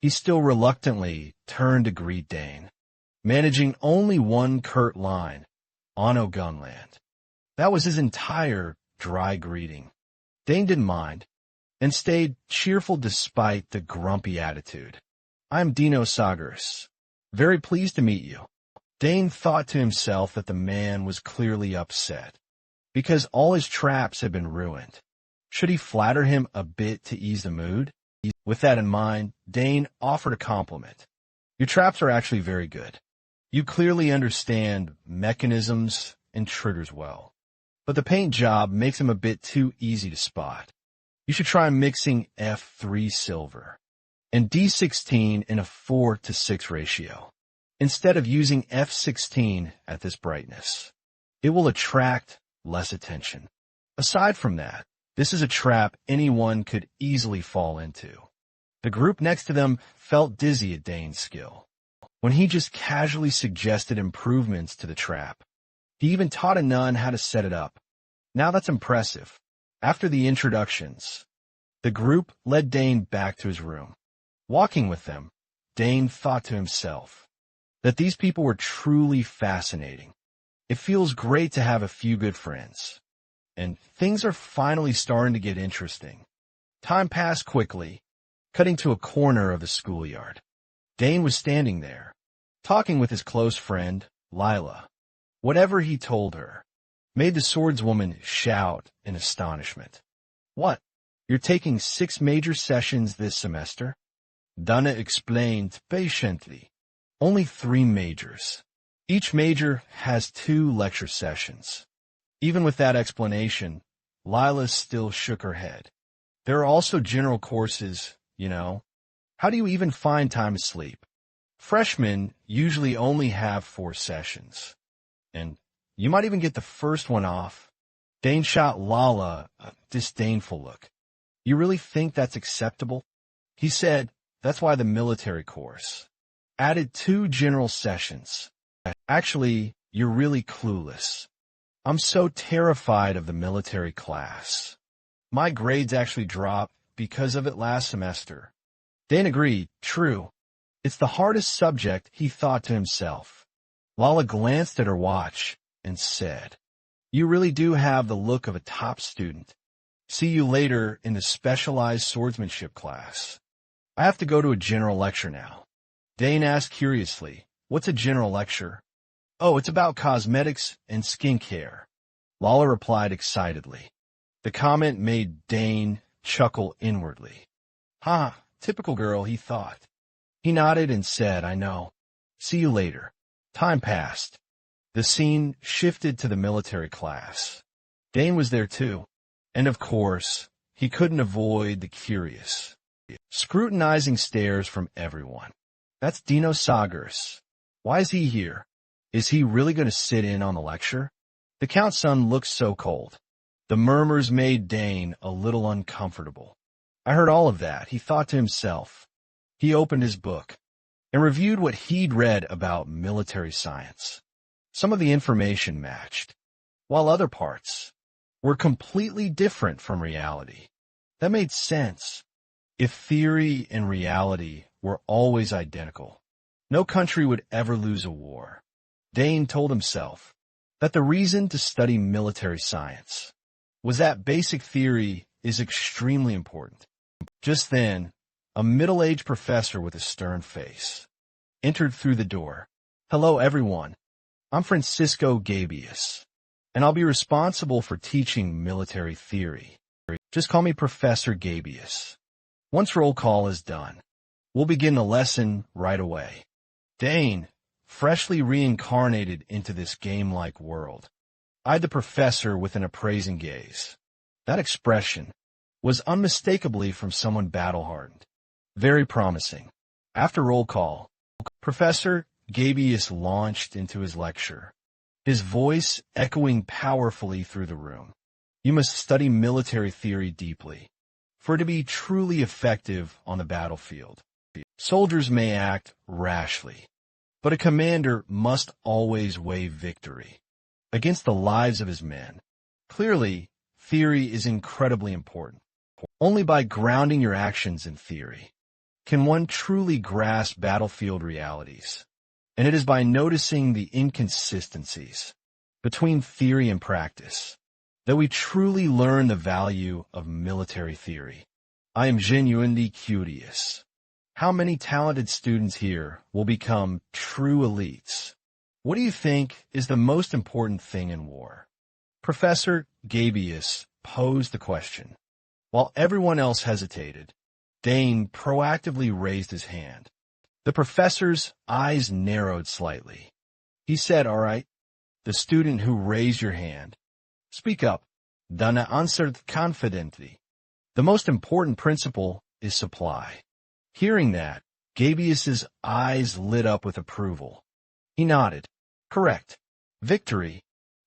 he still reluctantly turned to greet Dane, managing only one curt line, "Ano Gunland." That was his entire dry greeting. Dane didn't mind, and stayed cheerful despite the grumpy attitude. "I'm Dino Sagers. Very pleased to meet you." Dane thought to himself that the man was clearly upset, because all his traps had been ruined. Should he flatter him a bit to ease the mood? With that in mind, Dane offered a compliment. "Your traps are actually very good. You clearly understand mechanisms and triggers well. But the paint job makes them a bit too easy to spot. You should try mixing F3 silver and D16 in a 4:6 ratio, instead of using F16 at this brightness. It will attract less attention. Aside from that, this is a trap anyone could easily fall into." The group next to them felt dizzy at Dane's skill, when he just casually suggested improvements to the trap. He even taught a nun how to set it up. Now that's impressive. After the introductions, the group led Dane back to his room. Walking with them, Dane thought to himself that these people were truly fascinating. It feels great to have a few good friends, and things are finally starting to get interesting. Time passed quickly, cutting to a corner of the schoolyard. Dane was standing there, talking with his close friend, Lila. Whatever he told her made the swordswoman shout in astonishment. "What? You're taking 6 major sessions this semester?" Dana explained patiently. "Only 3 majors. Each major has 2 lecture sessions." Even with that explanation, Lila still shook her head. "There are also general courses, you know. How do you even find time to sleep? Freshmen usually only have 4 sessions. And you might even get the first one off." Dane shot Lala a disdainful look. "You really think that's acceptable?" He said, "That's why the military course added 2 general sessions. Actually, you're really clueless. I'm so terrified of the military class. My grades actually dropped because of it last semester." Dane agreed. True. It's the hardest subject, he thought to himself. Lala glanced at her watch and said, "You really do have the look of a top student. See you later in the specialized swordsmanship class. I have to go to a general lecture now." Dane asked curiously, "What's a general lecture?" "Oh, it's about cosmetics and skincare." Lala replied excitedly. The comment made Dane chuckle inwardly. "Ha, typical girl," he thought. He nodded and said, "I know. See you later." Time passed. The scene shifted to the military class. Dane was there too. And of course, he couldn't avoid the curious, scrutinizing stares from everyone. "That's Dino Sagers. Why is he here? Is he really going to sit in on the lecture?" The Count's son looked so cold. The murmurs made Dane a little uncomfortable. "I heard all of that," he thought to himself. He opened his book and reviewed what he'd read about military science. Some of the information matched, while other parts were completely different from reality. That made sense. If theory and reality were always identical, no country would ever lose a war. Dane told himself that the reason to study military science was that basic theory is extremely important. Just then, a middle-aged professor with a stern face entered through the door. "Hello, everyone. I'm Francisco Gabius, and I'll be responsible for teaching military theory. Just call me Professor Gabius. Once roll call is done, we'll begin the lesson right away." Dane, freshly reincarnated into this game-like world, eyed the professor with an appraising gaze. That expression was unmistakably from someone battle-hardened. Very promising. After roll call, Professor Gabius launched into his lecture, his voice echoing powerfully through the room. "You must study military theory deeply, for it to be truly effective on the battlefield. Soldiers may act rashly, But a commander must always weigh victory against the lives of his men. Clearly, theory is incredibly important. Only by grounding your actions in theory can one truly grasp battlefield realities. And it is by noticing the inconsistencies between theory and practice that we truly learn the value of military theory. I am genuinely curious. How many talented students here will become true elites? What do you think is the most important thing in war? Professor Gabius posed the question. While everyone else hesitated, Dane proactively raised his hand. The professor's eyes narrowed slightly. He said, "All right, the student who raised your hand, speak up." Dana answered confidently. "The most important principle is supply." Hearing that, Gabius's eyes lit up with approval. He nodded. Correct. Victory,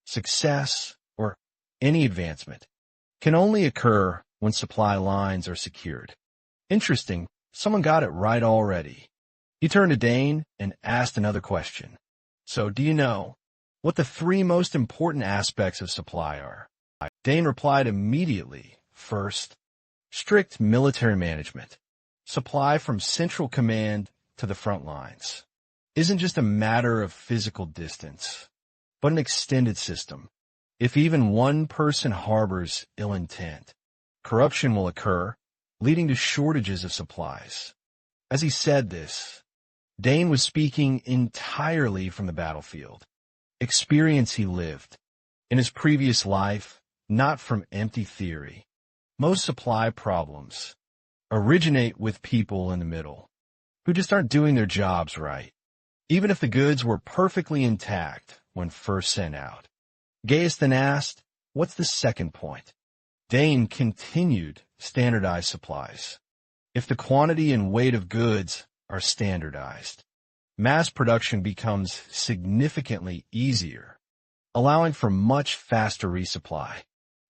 success, or any advancement can only occur when supply lines are secured. Interesting. Someone got it right already. He turned to Dane and asked another question. So, do you know what the three most important aspects of supply are? Dane replied immediately. First, strict military management. Supply from central command to the front lines isn't just a matter of physical distance, but an extended system. If even one person harbors ill intent, corruption will occur, leading to shortages of supplies. As he said this, Dane was speaking entirely from the battlefield, experience he lived in his previous life, not from empty theory. Most supply problems originate with people in the middle who just aren't doing their jobs right, even if the goods were perfectly intact when first sent out. Gaius then asked, "What's the second point?" Dane continued, "Standardized supplies. If the quantity and weight of goods are standardized, mass production becomes significantly easier, allowing for much faster resupply.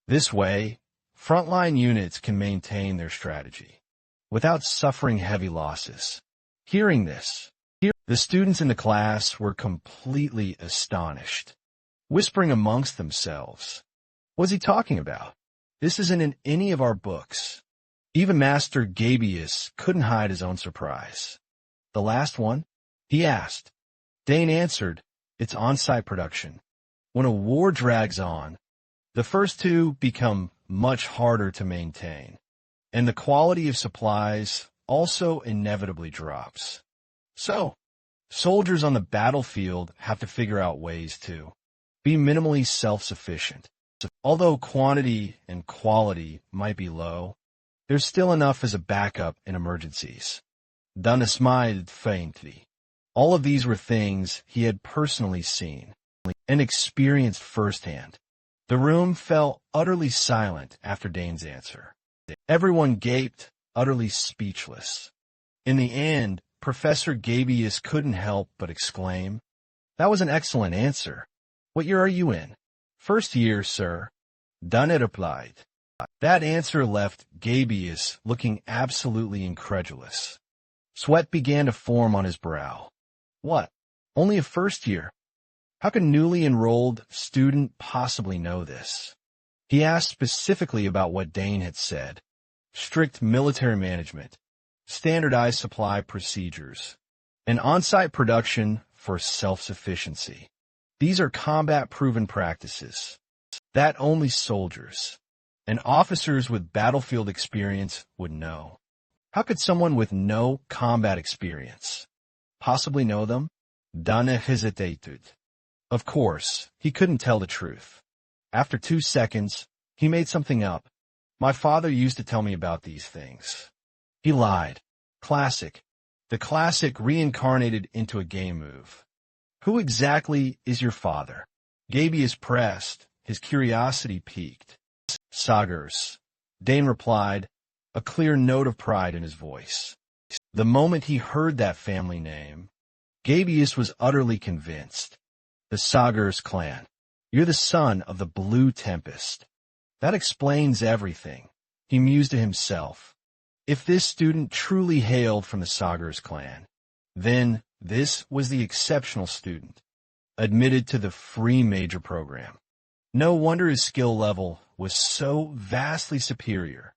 This way, frontline units can maintain their strategy without suffering heavy losses." Hearing this, the students in the class were completely astonished, whispering amongst themselves, "What's he talking about? This isn't in any of our books." Even Master Gabius couldn't hide his own surprise. "The last one?" he asked. Dane answered, "It's on-site production. When a war drags on, the first two become much harder to maintain, and the quality of supplies also inevitably drops. So, soldiers on the battlefield have to figure out ways to be minimally self-sufficient. Although quantity and quality might be low, there's still enough as a backup in emergencies." Dana smiled faintly. All of these were things he had personally seen and experienced firsthand. The room fell utterly silent after Dane's answer. Everyone gaped, utterly speechless. In the end, Professor Gabius couldn't help but exclaim, "That was an excellent answer. What year are you in?" "First year, sir," Dana replied. That answer left Gabius looking absolutely incredulous. Sweat began to form on his brow. What? Only a first year? How could a newly enrolled student possibly know this? He asked specifically about what Dane had said. Strict military management, standardized supply procedures, and on-site production for self-sufficiency. These are combat-proven practices that only soldiers and officers with battlefield experience would know. How could someone with no combat experience possibly know them? Dana hesitated. Of course, he couldn't tell the truth. After 2 seconds, he made something up. "My father used to tell me about these things." He lied. Classic. The classic reincarnated into a game move. "Who exactly is your father?" Gabius pressed, his curiosity piqued. "Sagers," Dane replied, a clear note of pride in his voice. The moment he heard that family name, Gabius was utterly convinced. "The Sagers clan. You're the son of the Blue Tempest. That explains everything," he mused to himself. If this student truly hailed from the Sagers clan, then This was the exceptional student, admitted to the free major program. No wonder his skill level was so vastly superior.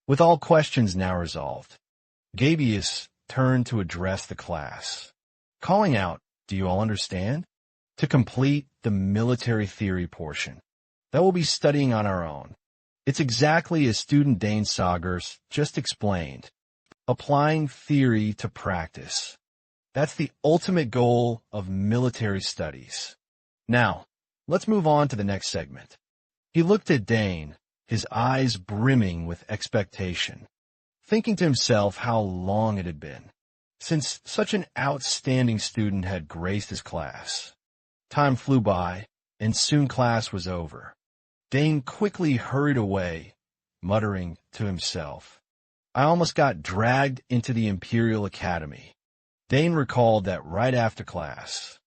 With all questions now resolved, Gabius turned to address the class, calling out, "Do you all understand?" to complete the military theory portion that we'll be studying on our own. It's exactly as student Dane Sagers just explained, applying theory to practice. That's the ultimate goal of military studies. Now, let's move on to the next segment. He looked at Dane, his eyes brimming with expectation, thinking to himself how long it had been since such an outstanding student had graced his class. Time flew by, and soon class was over. Dane quickly hurried away, muttering to himself, "I almost got dragged into the Imperial Academy." Dane recalled that right after class,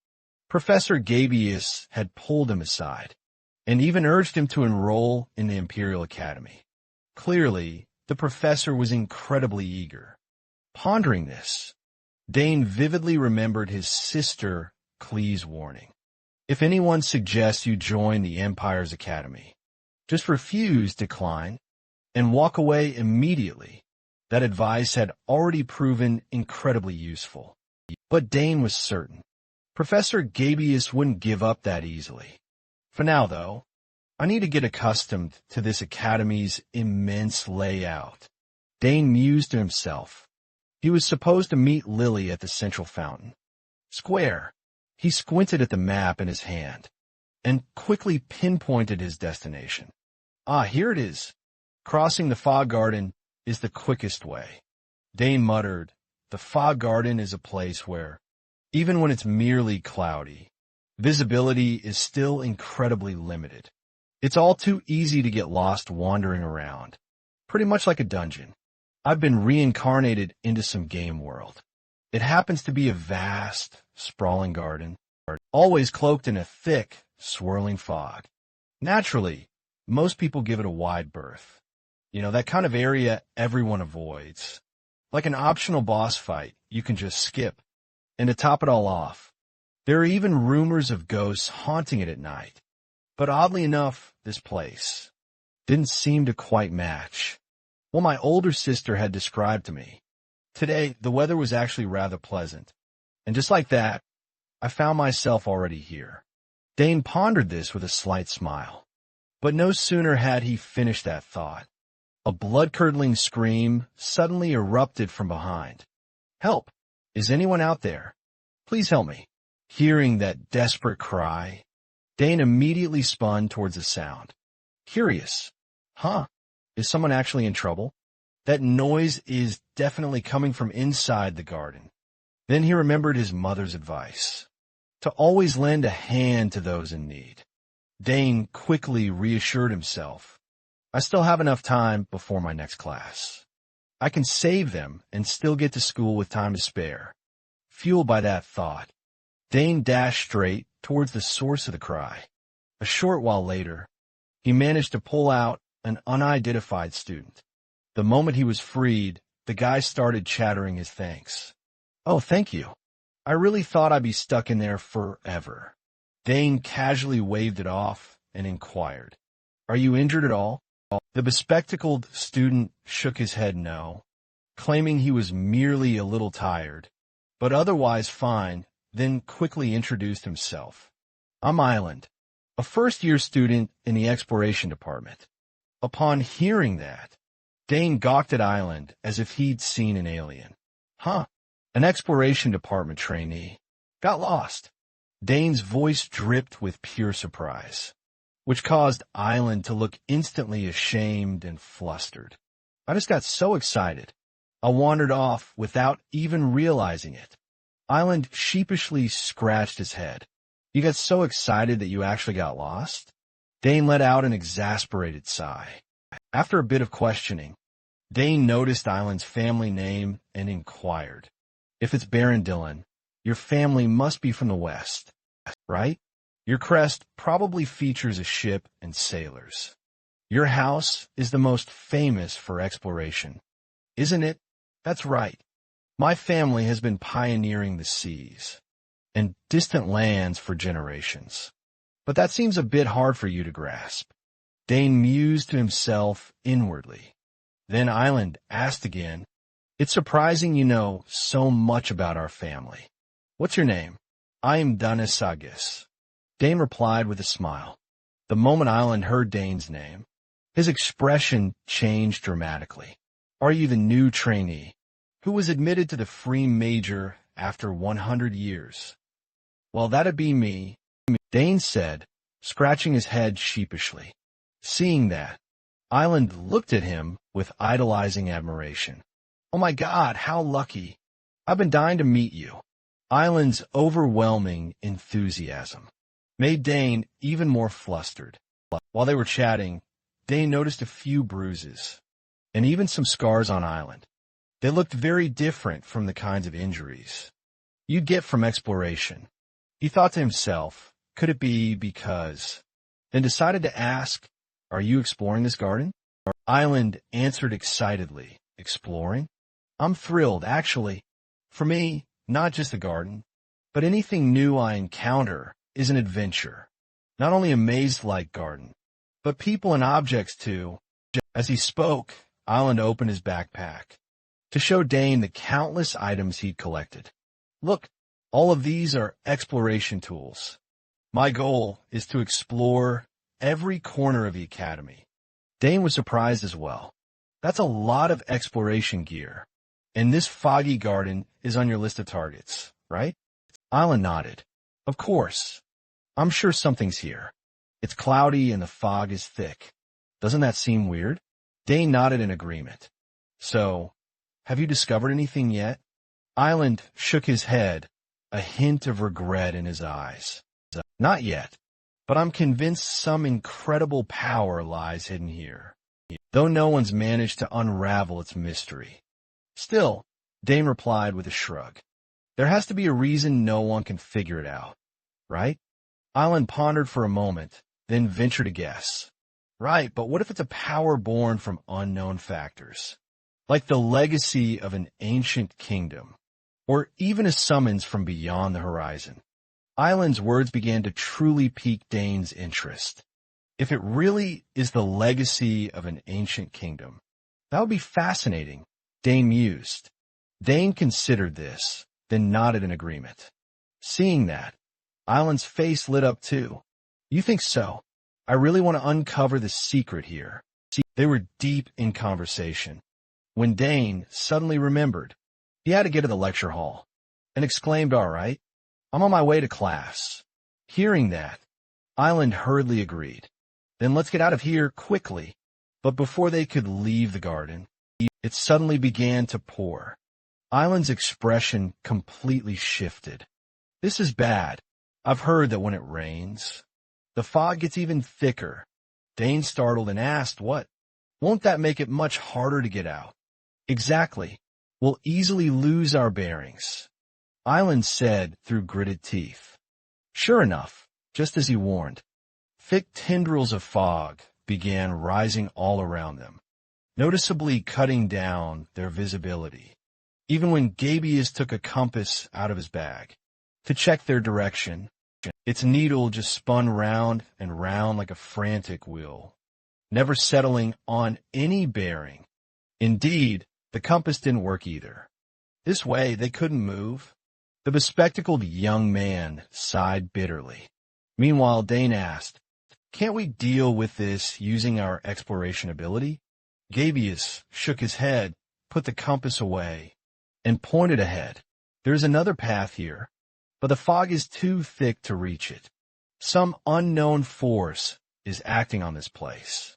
Professor Gabius had pulled him aside and even urged him to enroll in the Imperial Academy. Clearly, the professor was incredibly eager. Pondering this, Dane vividly remembered his sister Clee's warning. If anyone suggests you join the Empire's Academy, just refuse, decline, and walk away immediately. That advice had already proven incredibly useful. But Dane was certain Professor Gabius wouldn't give up that easily. For now, though, I need to get accustomed to this academy's immense layout. Dane mused to himself. He was supposed to meet Lily at the central fountain. Square. He squinted at the map in his hand and quickly pinpointed his destination. Ah, here it is. Crossing the Fog Garden is the quickest way. Dane muttered, the Fog Garden is a place where, even when it's merely cloudy, visibility is still incredibly limited. It's all too easy to get lost wandering around, pretty much like a dungeon. I've been reincarnated into some game world. It happens to be a vast, sprawling garden, always cloaked in a thick, swirling fog. Naturally, most people give it a wide berth. You know, that kind of area everyone avoids. Like an optional boss fight you can just skip. And to top it all off, there are even rumors of ghosts haunting it at night. But oddly enough, this place didn't seem to quite match what my older sister had described to me. Today, the weather was actually rather pleasant. And just like that, I found myself already here. Dane pondered this with a slight smile. But no sooner had he finished that thought, a blood-curdling scream suddenly erupted from behind. "Help! Is anyone out there? Please help me." Hearing that desperate cry, Dane immediately spun towards the sound. Curious. Is someone actually in trouble? That noise is definitely coming from inside the garden. Then he remembered his mother's advice, to always lend a hand to those in need. Dane quickly reassured himself, I still have enough time before my next class. I can save them and still get to school with time to spare. Fueled by that thought, Dane dashed straight towards the source of the cry. A short while later, he managed to pull out an unidentified student. The moment he was freed, the guy started chattering his thanks. "Oh, thank you. I really thought I'd be stuck in there forever." Dane casually waved it off and inquired, "Are you injured at all?" The bespectacled student shook his head no, claiming he was merely a little tired, but otherwise fine, then quickly introduced himself. "I'm Island, a first-year student in the exploration department." Upon hearing that, Dane gawked at Island as if he'd seen an alien. An exploration department trainee. Got lost. Dane's voice dripped with pure surprise, which caused Island to look instantly ashamed and flustered. "I just got so excited. I wandered off without even realizing it." Island sheepishly scratched his head. "You got so excited that you actually got lost?" Dane let out an exasperated sigh. After a bit of questioning, Dane noticed Island's family name and inquired, "If it's Baron Dillon, your family must be from the West, right? Your crest probably features a ship and sailors. Your house is the most famous for exploration, isn't it?" "That's right. My family has been pioneering the seas and distant lands for generations. But that seems a bit hard for you to grasp. Dane mused to himself inwardly. Then Island asked again, "It's surprising you know so much about our family. What's your name?" "I am Danisagis." Dane replied with a smile. The moment Island heard Dane's name, his expression changed dramatically. "Are you the new trainee who was admitted to the free major after 100 years?" "Well, that'd be me," Dane said, scratching his head sheepishly. Seeing that, Island looked at him with idolizing admiration. "Oh my God, how lucky. I've been dying to meet you." Island's overwhelming enthusiasm made Dane even more flustered. While they were chatting, Dane noticed a few bruises and even some scars on Island. They looked very different from the kinds of injuries you'd get from exploration. He thought to himself, could it be because? Then decided to ask, "Are you exploring this garden?" Island answered excitedly, "Exploring? I'm thrilled, actually. For me, not just the garden, but anything new I encounter is an adventure. Not only a maze-like garden, but people and objects too." As he spoke, Island opened his backpack to show Dane the countless items he'd collected. "Look, all of these are exploration tools. My goal is to explore every corner of the academy." Dane was surprised as well. That's a lot of exploration gear. "And this foggy garden is on your list of targets, right?" Island nodded. "Of course. I'm sure something's here. It's cloudy and the fog is thick. Doesn't that seem weird?" Dane nodded in agreement. "So, have you discovered anything yet?" Island shook his head, a hint of regret in his eyes. "Not yet, but I'm convinced some incredible power lies hidden here, though no one's managed to unravel its mystery." "Still," Dane replied with a shrug, "there has to be a reason no one can figure it out, right?" Island pondered for a moment, then ventured a guess. "Right, but what if it's a power born from unknown factors, like the legacy of an ancient kingdom, or even a summons from beyond the horizon?" Island's words began to truly pique Dane's interest. If it really is the legacy of an ancient kingdom, that would be fascinating, Dane mused. Dane considered this, then nodded in agreement. Seeing that, Island's face lit up too. "You think so? I really want to uncover the secret here." They were deep in conversation when Dane suddenly remembered he had to get to the lecture hall and exclaimed, "All right, I'm on my way to class." Hearing that, Island hurriedly agreed. "Then let's get out of here quickly." But before they could leave the garden, it suddenly began to pour. Island's expression completely shifted. "This is bad. I've heard that when it rains, the fog gets even thicker." Dane startled and asked, "What? Won't that make it much harder to get out?" "Exactly. We'll easily lose our bearings," Island said through gritted teeth. Sure enough, just as he warned, thick tendrils of fog began rising all around them, noticeably cutting down their visibility. Even when Gabius took a compass out of his bag to check their direction, its needle just spun round and round like a frantic wheel, never settling on any bearing. Indeed, the compass didn't work either. This way, they couldn't move. The bespectacled young man sighed bitterly. Meanwhile, Dane asked, "Can't we deal with this using our exploration ability?" Gabius shook his head, put the compass away, and pointed ahead. "There's another path here, but the fog is too thick to reach it. Some unknown force is acting on this place."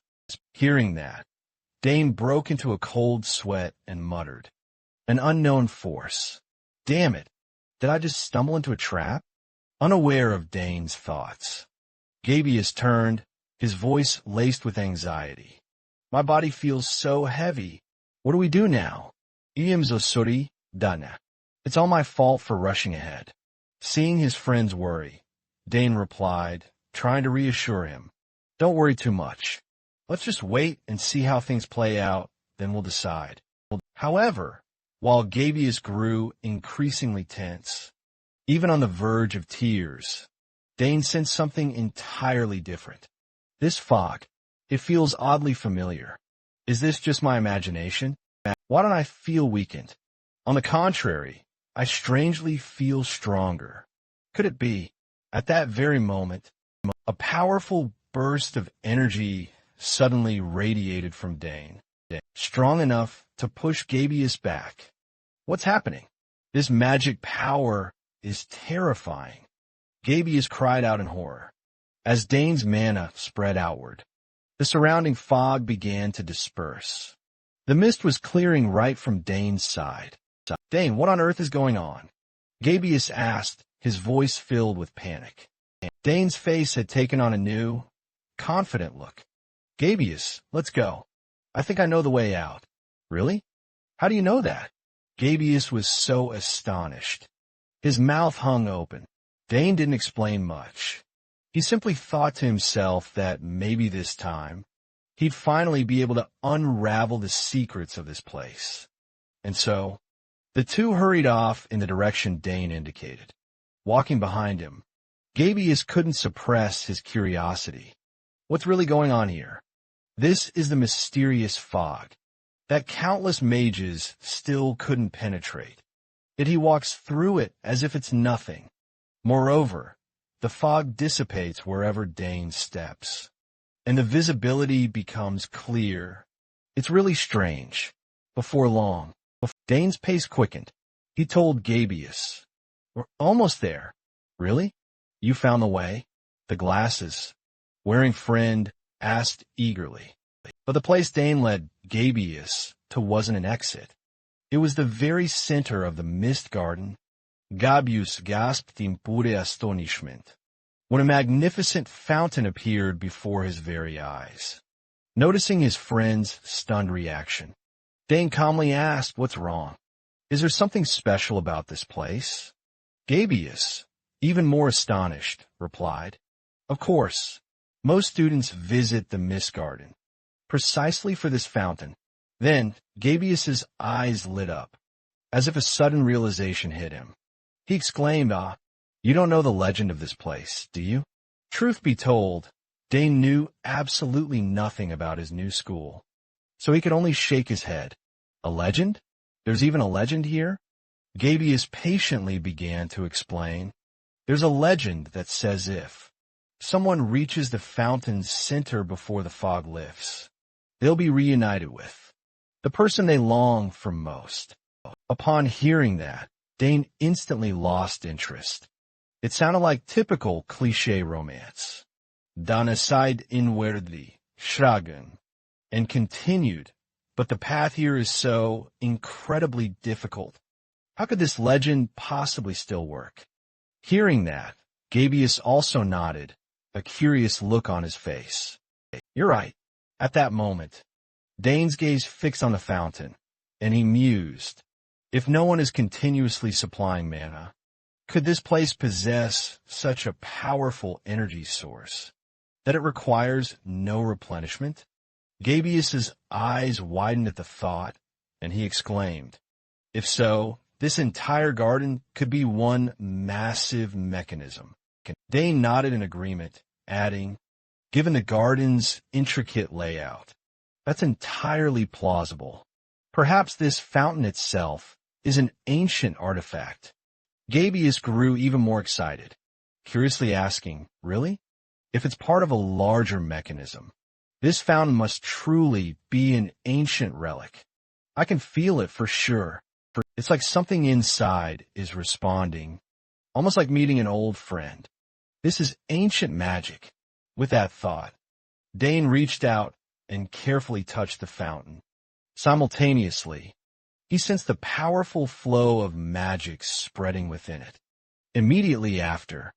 Hearing that, Dane broke into a cold sweat and muttered, "An unknown force. Damn it. Did I just stumble into a trap?" Unaware of Dane's thoughts, Gabius turned, his voice laced with anxiety. "My body feels so heavy. What do we do now?" "Iemzosuri dana. It's all my fault for rushing ahead." Seeing his friend's worry, Dane replied, trying to reassure him, "Don't worry too much. Let's just wait and see how things play out, then we'll decide." However, while Gabius grew increasingly tense. Even on the verge of tears, Dane sensed something entirely different. This fog, it feels oddly familiar. Is this just my imagination? Why don't I feel weakened? On the contrary, I strangely feel stronger. Could it be? At that very moment, a powerful burst of energy suddenly radiated from Dane, strong enough to push Gabius back. What's happening? This magic power is terrifying. Gabius cried out in horror. As Dane's mana spread outward, the surrounding fog began to disperse. The mist was clearing right from Dane's side. Dane, what on earth is going on? Gabius asked, his voice filled with panic. Dane's face had taken on a new, confident look. Gabius, let's go. I think I know the way out. Really? How do you know that? Gabius was so astonished. His mouth hung open. Dane didn't explain much. He simply thought to himself that maybe this time, he'd finally be able to unravel the secrets of this place. And so, the two hurried off in the direction Dane indicated. Walking behind him, Gabius couldn't suppress his curiosity. What's really going on here? This is the mysterious fog that countless mages still couldn't penetrate. Yet he walks through it as if it's nothing. Moreover, the fog dissipates wherever Dane steps, and the visibility becomes clear. It's really strange. Before long, Dane's pace quickened. He told Gabius, "We're almost there." "Really? You found the way?" The glasses, wearing friend, asked eagerly. But the place Dane led Gabius to wasn't an exit. It was the very center of the mist garden. Gabius gasped in pure astonishment when a magnificent fountain appeared before his very eyes. Noticing his friend's stunned reaction, Dane calmly asked, "What's wrong? Is there something special about this place?" Gabius, even more astonished, replied, "Of course, most students visit the mist garden precisely for this fountain." Then Gabius's eyes lit up, as if a sudden realization hit him. He exclaimed, "You don't know the legend of this place, do you?" Truth be told, Dane knew absolutely nothing about his new school, so he could only shake his head. "A legend? There's even a legend here?" Gabius patiently began to explain. "There's a legend that says if someone reaches the fountain's center before the fog lifts, they'll be reunited with the person they long for most." Upon hearing that, Dane instantly lost interest. It sounded like typical cliché romance. "Dan aside inwardly, Schragen," and continued, "But the path here is so incredibly difficult. How could this legend possibly still work?" Hearing that, Gabius also nodded, a curious look on his face. "You're right." At that moment, Dane's gaze fixed on the fountain, and he mused, if no one is continuously supplying mana, could this place possess such a powerful energy source that it requires no replenishment? Gabius's eyes widened at the thought, and he exclaimed, "If so, this entire garden could be one massive mechanism." Dane nodded in agreement, adding, "Given the garden's intricate layout, that's entirely plausible. Perhaps this fountain itself is an ancient artifact." Gabius grew even more excited, curiously asking, "Really? If it's part of a larger mechanism, this fountain must truly be an ancient relic. I can feel it for sure. It's like something inside is responding, almost like meeting an old friend. This is ancient magic." With that thought, Dane reached out and carefully touched the fountain. Simultaneously, he sensed the powerful flow of magic spreading within it. Immediately after,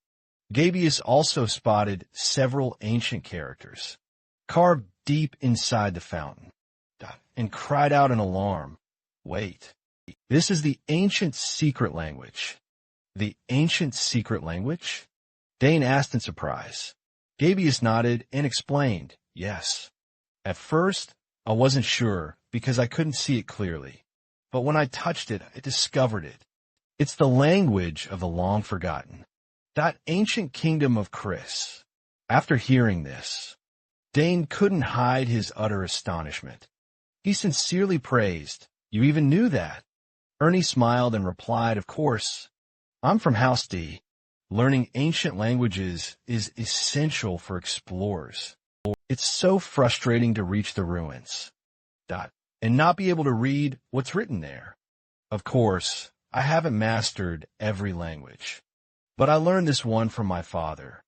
Gabius also spotted several ancient characters carved deep inside the fountain, and cried out in alarm, "Wait, this is the ancient secret language." "The ancient secret language?" Dane asked in surprise. Gabius nodded and explained, "Yes. At first, I wasn't sure because I couldn't see it clearly. but when I touched it, I discovered it. It's the language of the long-forgotten. That ancient kingdom of Chris. After hearing this, Dane couldn't hide his utter astonishment. He sincerely praised, "You even knew that?" Ernie smiled and replied, "Of course. I'm from House D. Learning ancient languages is essential for explorers. It's so frustrating to reach the ruins. And not be able to read what's written there. Of course, I haven't mastered every language, but I learned this one from my father.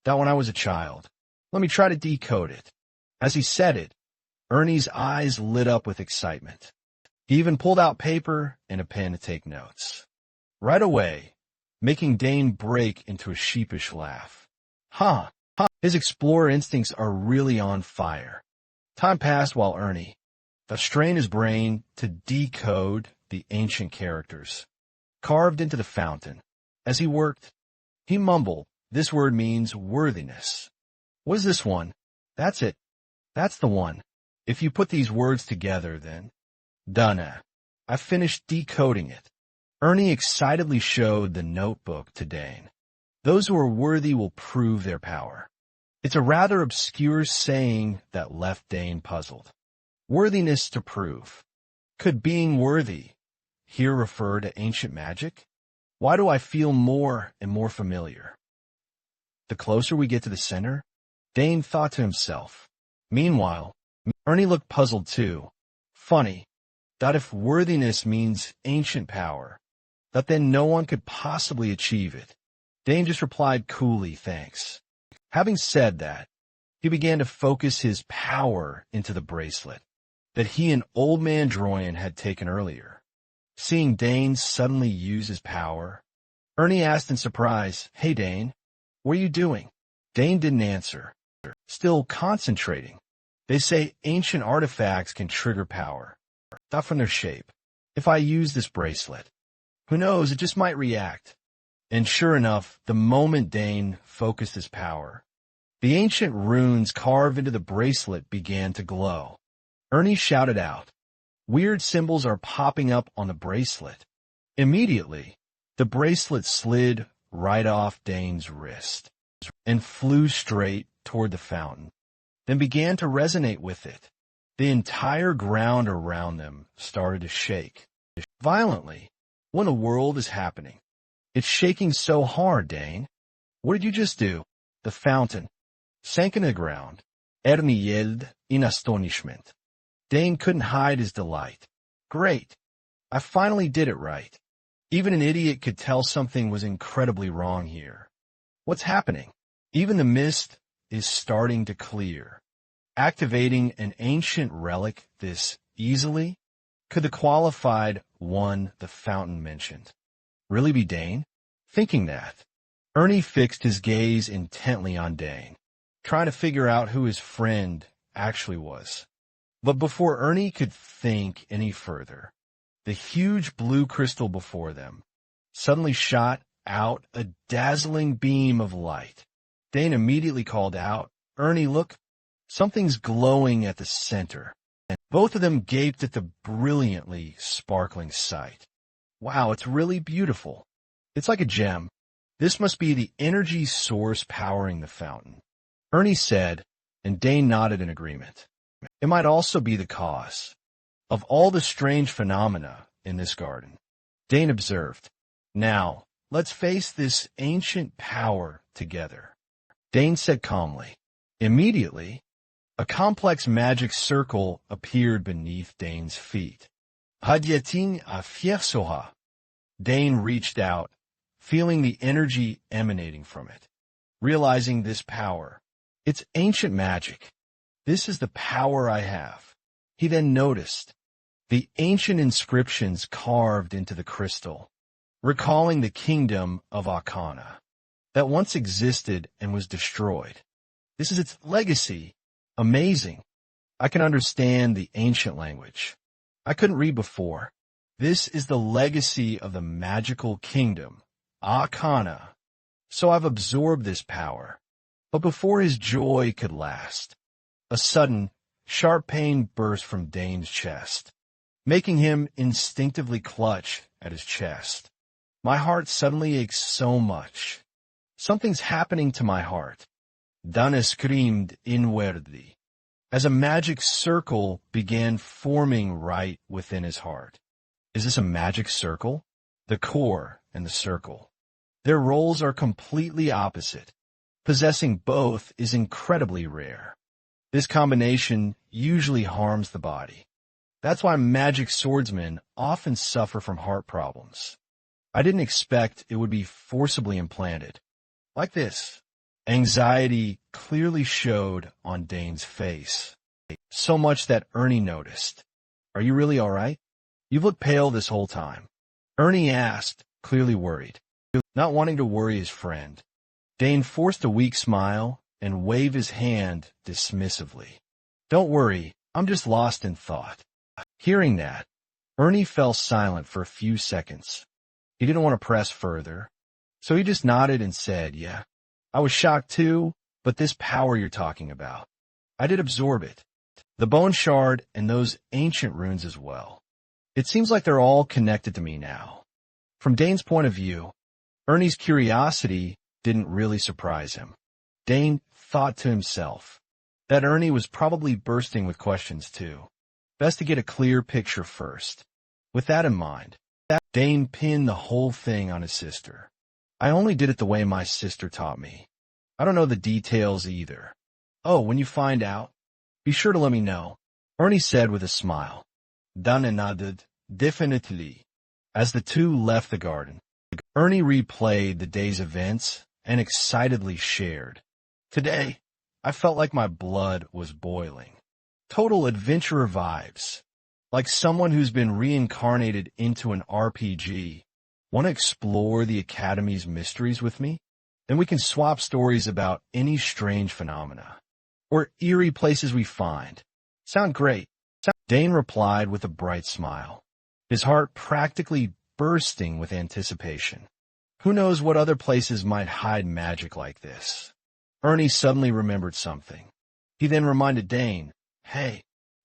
That when I was a child. Let me try to decode it." As he said it, Ernie's eyes lit up with excitement. He even pulled out paper and a pen to take notes. Right away, making Dane break into a sheepish laugh. Huh. His explorer instincts are really on fire. Time passed while Ernie strained his brain to decode the ancient characters carved into the fountain. As he worked, he mumbled, "This word means worthiness. What is this one? That's it. That's the one. If you put these words together, then..." Done. I finished decoding it. Ernie excitedly showed the notebook to Dane. "Those who are worthy will prove their power." It's a rather obscure saying that left Dane puzzled. Worthiness to prove. Could being worthy here refer to ancient magic? Why do I feel more and more familiar? The closer we get to the center, Dane thought to himself. Meanwhile, Ernie looked puzzled too. Funny, that if worthiness means ancient power, that then no one could possibly achieve it. Dane just replied coolly, "Thanks." Having said that, he began to focus his power into the bracelet that he and Old Man Droyan had taken earlier. Seeing Dane suddenly use his power, Ernie asked in surprise, "Hey Dane, what are you doing?" Dane didn't answer, still concentrating. They say ancient artifacts can trigger power, not from their shape. If I use this bracelet, who knows, it just might react. And sure enough, the moment Dane focused his power, the ancient runes carved into the bracelet began to glow. Ernie shouted out, "Weird symbols are popping up on the bracelet." Immediately, the bracelet slid right off Dane's wrist and flew straight toward the fountain, then began to resonate with it. The entire ground around them started to shake violently. What in the world is happening? It's shaking so hard, Dane. What did you just do? The fountain sank into the ground. Ernie yelled in astonishment. Dane couldn't hide his delight. Great. I finally did it right. Even an idiot could tell something was incredibly wrong here. What's happening? Even the mist is starting to clear. Activating an ancient relic this easily? Could the qualified one the fountain mentioned really be Dane? Thinking that, Ernie fixed his gaze intently on Dane, trying to figure out who his friend actually was. But before Ernie could think any further, the huge blue crystal before them suddenly shot out a dazzling beam of light. Dane immediately called out, "Ernie, look, something's glowing at the center." And both of them gaped at the brilliantly sparkling sight. Wow, it's really beautiful. It's like a gem. This must be the energy source powering the fountain, Ernie said, and Dane nodded in agreement. It might also be the cause of all the strange phenomena in this garden, Dane observed. Now, let's face this ancient power together, Dane said calmly. Immediately, a complex magic circle appeared beneath Dane's feet. Hadyatin afiersoha. Dane reached out, feeling the energy emanating from it, realizing this power. It's ancient magic. This is the power I have. He then noticed the ancient inscriptions carved into the crystal, recalling the kingdom of Akana that once existed and was destroyed. This is its legacy. Amazing. I can understand the ancient language. I couldn't read before. This is the legacy of the magical kingdom, Akana. So I've absorbed this power. But before his joy could last, a sudden, sharp pain burst from Dane's chest. making him instinctively clutch at his chest. My heart suddenly aches so much. Something's happening to my heart. Dana screamed inwardly, as a magic circle began forming right within his heart. Is this a magic circle? The core and the circle. Their roles are completely opposite. Possessing both is incredibly rare. This combination usually harms the body. That's why magic swordsmen often suffer from heart problems. I didn't expect it would be forcibly implanted. Like this. Anxiety clearly showed on Dane's face. So much that Ernie noticed. Are you really all right? You've looked pale this whole time. Ernie asked, clearly worried, not wanting to worry his friend. Dane forced a weak smile and waved his hand dismissively. Don't worry, I'm just lost in thought. Hearing that, Ernie fell silent for a few seconds. He didn't want to press further, so he just nodded and said, yeah, I was shocked too, but this power you're talking about, I did absorb it. The bone shard and those ancient runes as well. It seems like they're all connected to me now. From Dane's point of view, Ernie's curiosity didn't really surprise him. Dane thought to himself that Ernie was probably bursting with questions too. Best to get a clear picture first. With that in mind, Dane pinned the whole thing on his sister. I only did it the way my sister taught me. I don't know the details either. Oh, when you find out, be sure to let me know, Ernie said with a smile. Dana nodded, definitely. As the two left the garden, Ernie replayed the day's events and excitedly shared. Today, I felt like my blood was boiling. Total adventurer vibes. Like someone who's been reincarnated into an RPG. Want to explore the Academy's mysteries with me? Then we can swap stories about any strange phenomena. Or eerie places we find. Sound great. Dane replied with a bright smile, his heart practically bursting with anticipation. Who knows what other places might hide magic like this? Ernie suddenly remembered something. He then reminded Dane, hey,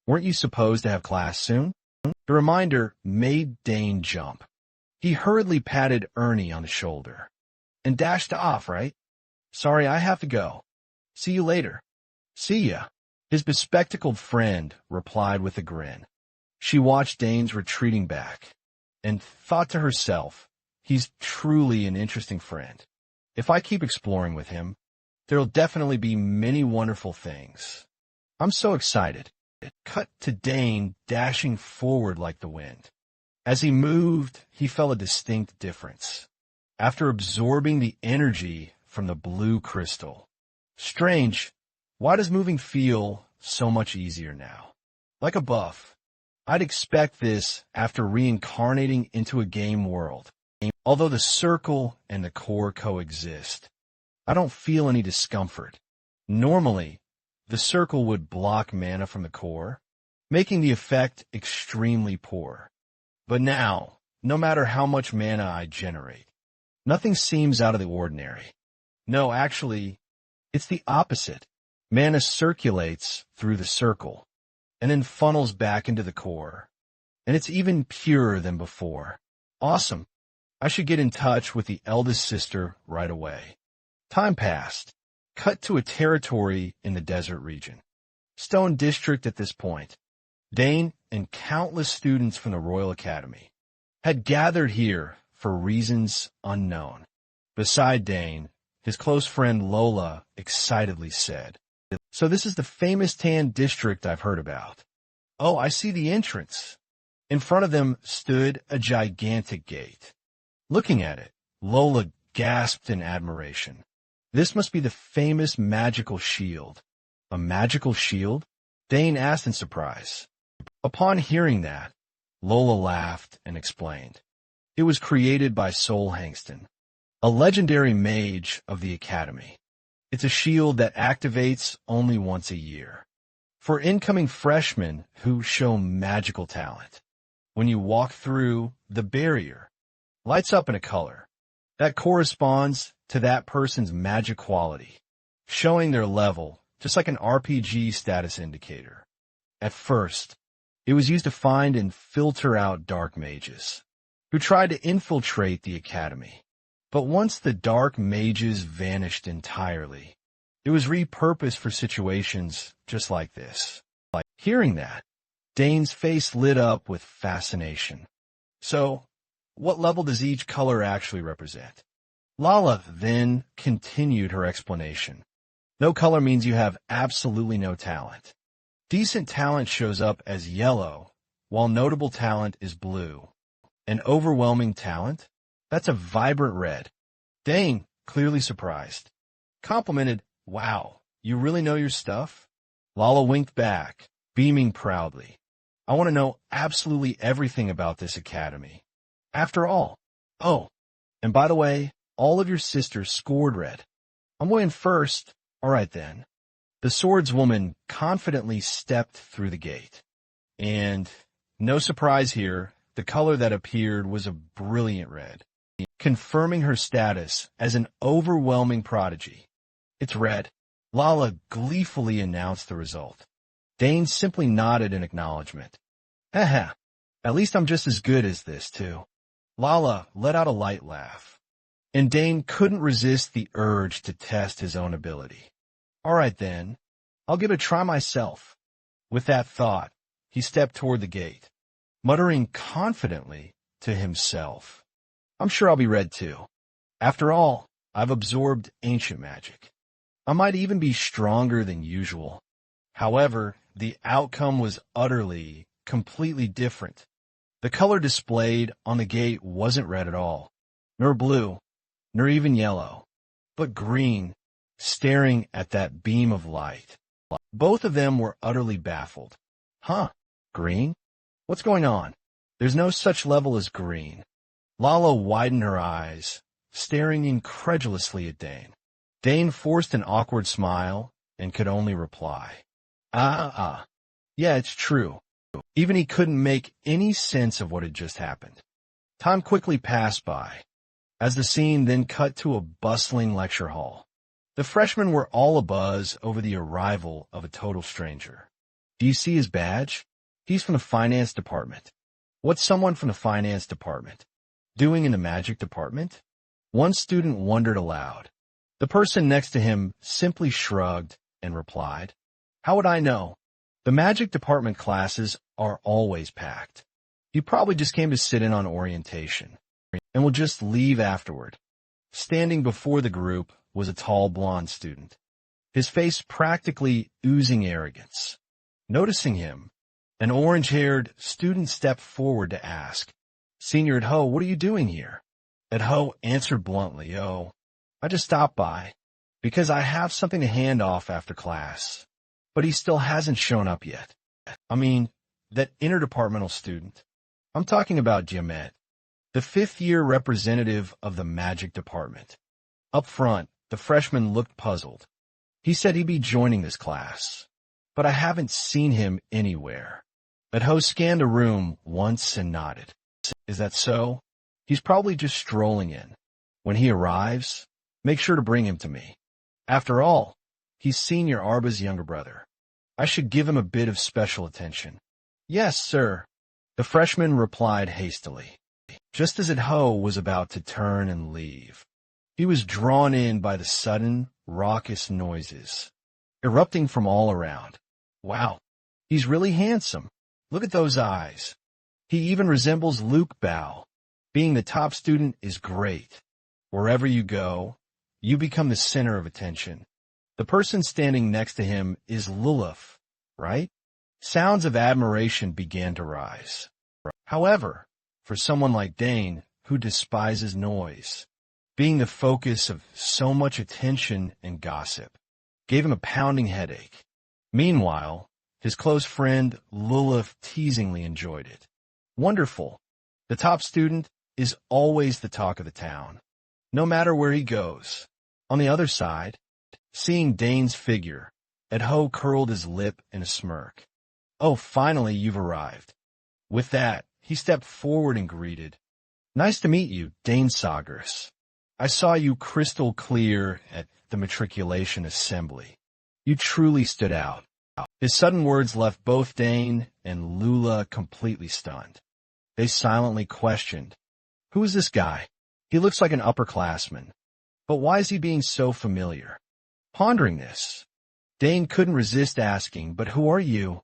weren't you supposed to have class soon? The reminder made Dane jump. He hurriedly patted Ernie on the shoulder and dashed off, right? Sorry, I have to go. See you later. See ya. His bespectacled friend replied with a grin. She watched Dane's retreating back and thought to herself, he's truly an interesting friend. If I keep exploring with him, there'll definitely be many wonderful things. I'm so excited. It cut to Dane dashing forward like the wind. As he moved, he felt a distinct difference. After absorbing the energy from the blue crystal. Strange. Why does moving feel so much easier now? Like a buff. I'd expect this after reincarnating into a game world. Although the circle and the core coexist, I don't feel any discomfort. Normally, the circle would block mana from the core, making the effect extremely poor. But now, no matter how much mana I generate, nothing seems out of the ordinary. No, actually, it's the opposite. Mana circulates through the circle, and then funnels back into the core, and it's even purer than before. Awesome. I should get in touch with the eldest sister right away. Time passed. Cut to a territory in the desert region. Stone District at this point. Dane and countless students from the Royal Academy had gathered here for reasons unknown. Beside Dane, his close friend Lola excitedly said, so this is the famous tan district I've heard about. Oh, I see the entrance. In front of them stood a gigantic gate. Looking at it, Lola gasped in admiration. This must be the famous magical shield. A magical shield? Dane asked in surprise. Upon hearing that, Lola laughed and explained. It was created by Sol Hangston, a legendary mage of the Academy. It's a shield that activates only once a year. For incoming freshmen who show magical talent. When you walk through, the barrier lights up in a color that corresponds to that person's magic quality, showing their level, just like an RPG status indicator. At first, It was used to find and filter out dark mages who tried to infiltrate the academy. But once the dark mages vanished entirely, it was repurposed for situations just like this. Hearing that, Dane's face lit up with fascination. So, what level does each color actually represent? Lala then continued her explanation. No color means you have absolutely no talent. Decent talent shows up as yellow, while notable talent is blue. And overwhelming talent? That's a vibrant red. Dane, clearly surprised, complimented, "Wow, you really know your stuff?" Lala winked back, beaming proudly. "I want to know absolutely everything about this academy. After all, oh, and by the way, all of your sisters scored red. I'm going first. All right then." The swordswoman confidently stepped through the gate. And, no surprise here, the color that appeared was a brilliant red, confirming her status as an overwhelming prodigy. "It's red." Lala gleefully announced the result. Dane simply nodded in acknowledgement. "Haha, at least I'm just as good as this, too." Lala let out a light laugh, and Dane couldn't resist the urge to test his own ability. "All right then, I'll give it a try myself." With that thought, he stepped toward the gate, muttering confidently to himself, "I'm sure I'll be red too. After all, I've absorbed ancient magic. I might even be stronger than usual." However, the outcome was utterly, completely different. The color displayed on the gate wasn't red at all, nor blue, nor even yellow, but green, staring at that beam of light. Both of them were utterly baffled. "Huh? Green? What's going on? There's no such level as green." Lala widened her eyes, staring incredulously at Dane. Dane forced an awkward smile and could only reply, Yeah, it's true." Even he couldn't make any sense of what had just happened. Time quickly passed by, as the scene then cut to a bustling lecture hall. The freshmen were all abuzz over the arrival of a total stranger. "Do you see his badge? He's from the finance department." "What's someone from the finance department doing in the magic department?" One student wondered aloud. The person next to him simply shrugged and replied, "How would I know? The magic department classes are always packed. He probably just came to sit in on orientation and will just leave afterward." Standing before the group was a tall blonde student, his face practically oozing arrogance. Noticing him, an orange-haired student stepped forward to ask, "Senior at Ho, what are you doing here?" At Ho answered bluntly, "Oh, I just stopped by because I have something to hand off after class." "But he still hasn't shown up yet." "I mean, that interdepartmental student. I'm talking about Giamet, the fifth-year representative of the magic department." Up front, the freshman looked puzzled. "He said he'd be joining this class, but I haven't seen him anywhere." At Ho scanned the room once and nodded. "Is that so? He's probably just strolling in. When he arrives, make sure to bring him to me. After all, he's Senior Arba's younger brother. I should give him a bit of special attention." "Yes, sir," the freshman replied hastily. Just as Ho was about to turn and leave, he was drawn in by the sudden, raucous noises erupting from all around. "Wow, he's really handsome. Look at those eyes. He even resembles Luke Bao. Being the top student is great. Wherever you go, you become the center of attention. The person standing next to him is Lilith, right?" Sounds of admiration began to rise. However, for someone like Dane, who despises noise, being the focus of so much attention and gossip gave him a pounding headache. Meanwhile, his close friend Lilith teasingly enjoyed it. "Wonderful. The top student is always the talk of the town, no matter where he goes." On the other side, seeing Dane's figure, Ed Ho curled his lip in a smirk. "Oh, finally you've arrived." With that, he stepped forward and greeted, "Nice to meet you, Dane Sagers. I saw you crystal clear at the matriculation assembly. You truly stood out." His sudden words left both Dane and Lula completely stunned. They silently questioned, "Who is this guy? He looks like an upperclassman. But why is he being so familiar?" Pondering this, Dane couldn't resist asking, "But who are you?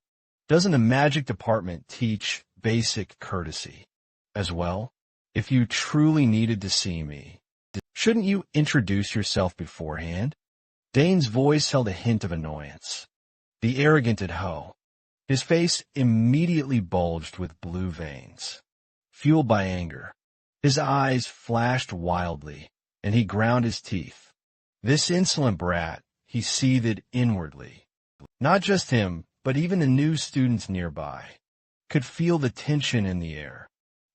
Doesn't the magic department teach basic courtesy as well? If you truly needed to see me, shouldn't you introduce yourself beforehand?" Dane's voice held a hint of annoyance. The arrogant Ho. His face immediately bulged with blue veins. Fueled by anger, his eyes flashed wildly, and he ground his teeth. This insolent brat, he seethed inwardly. Not just him, but even the new students nearby could feel the tension in the air.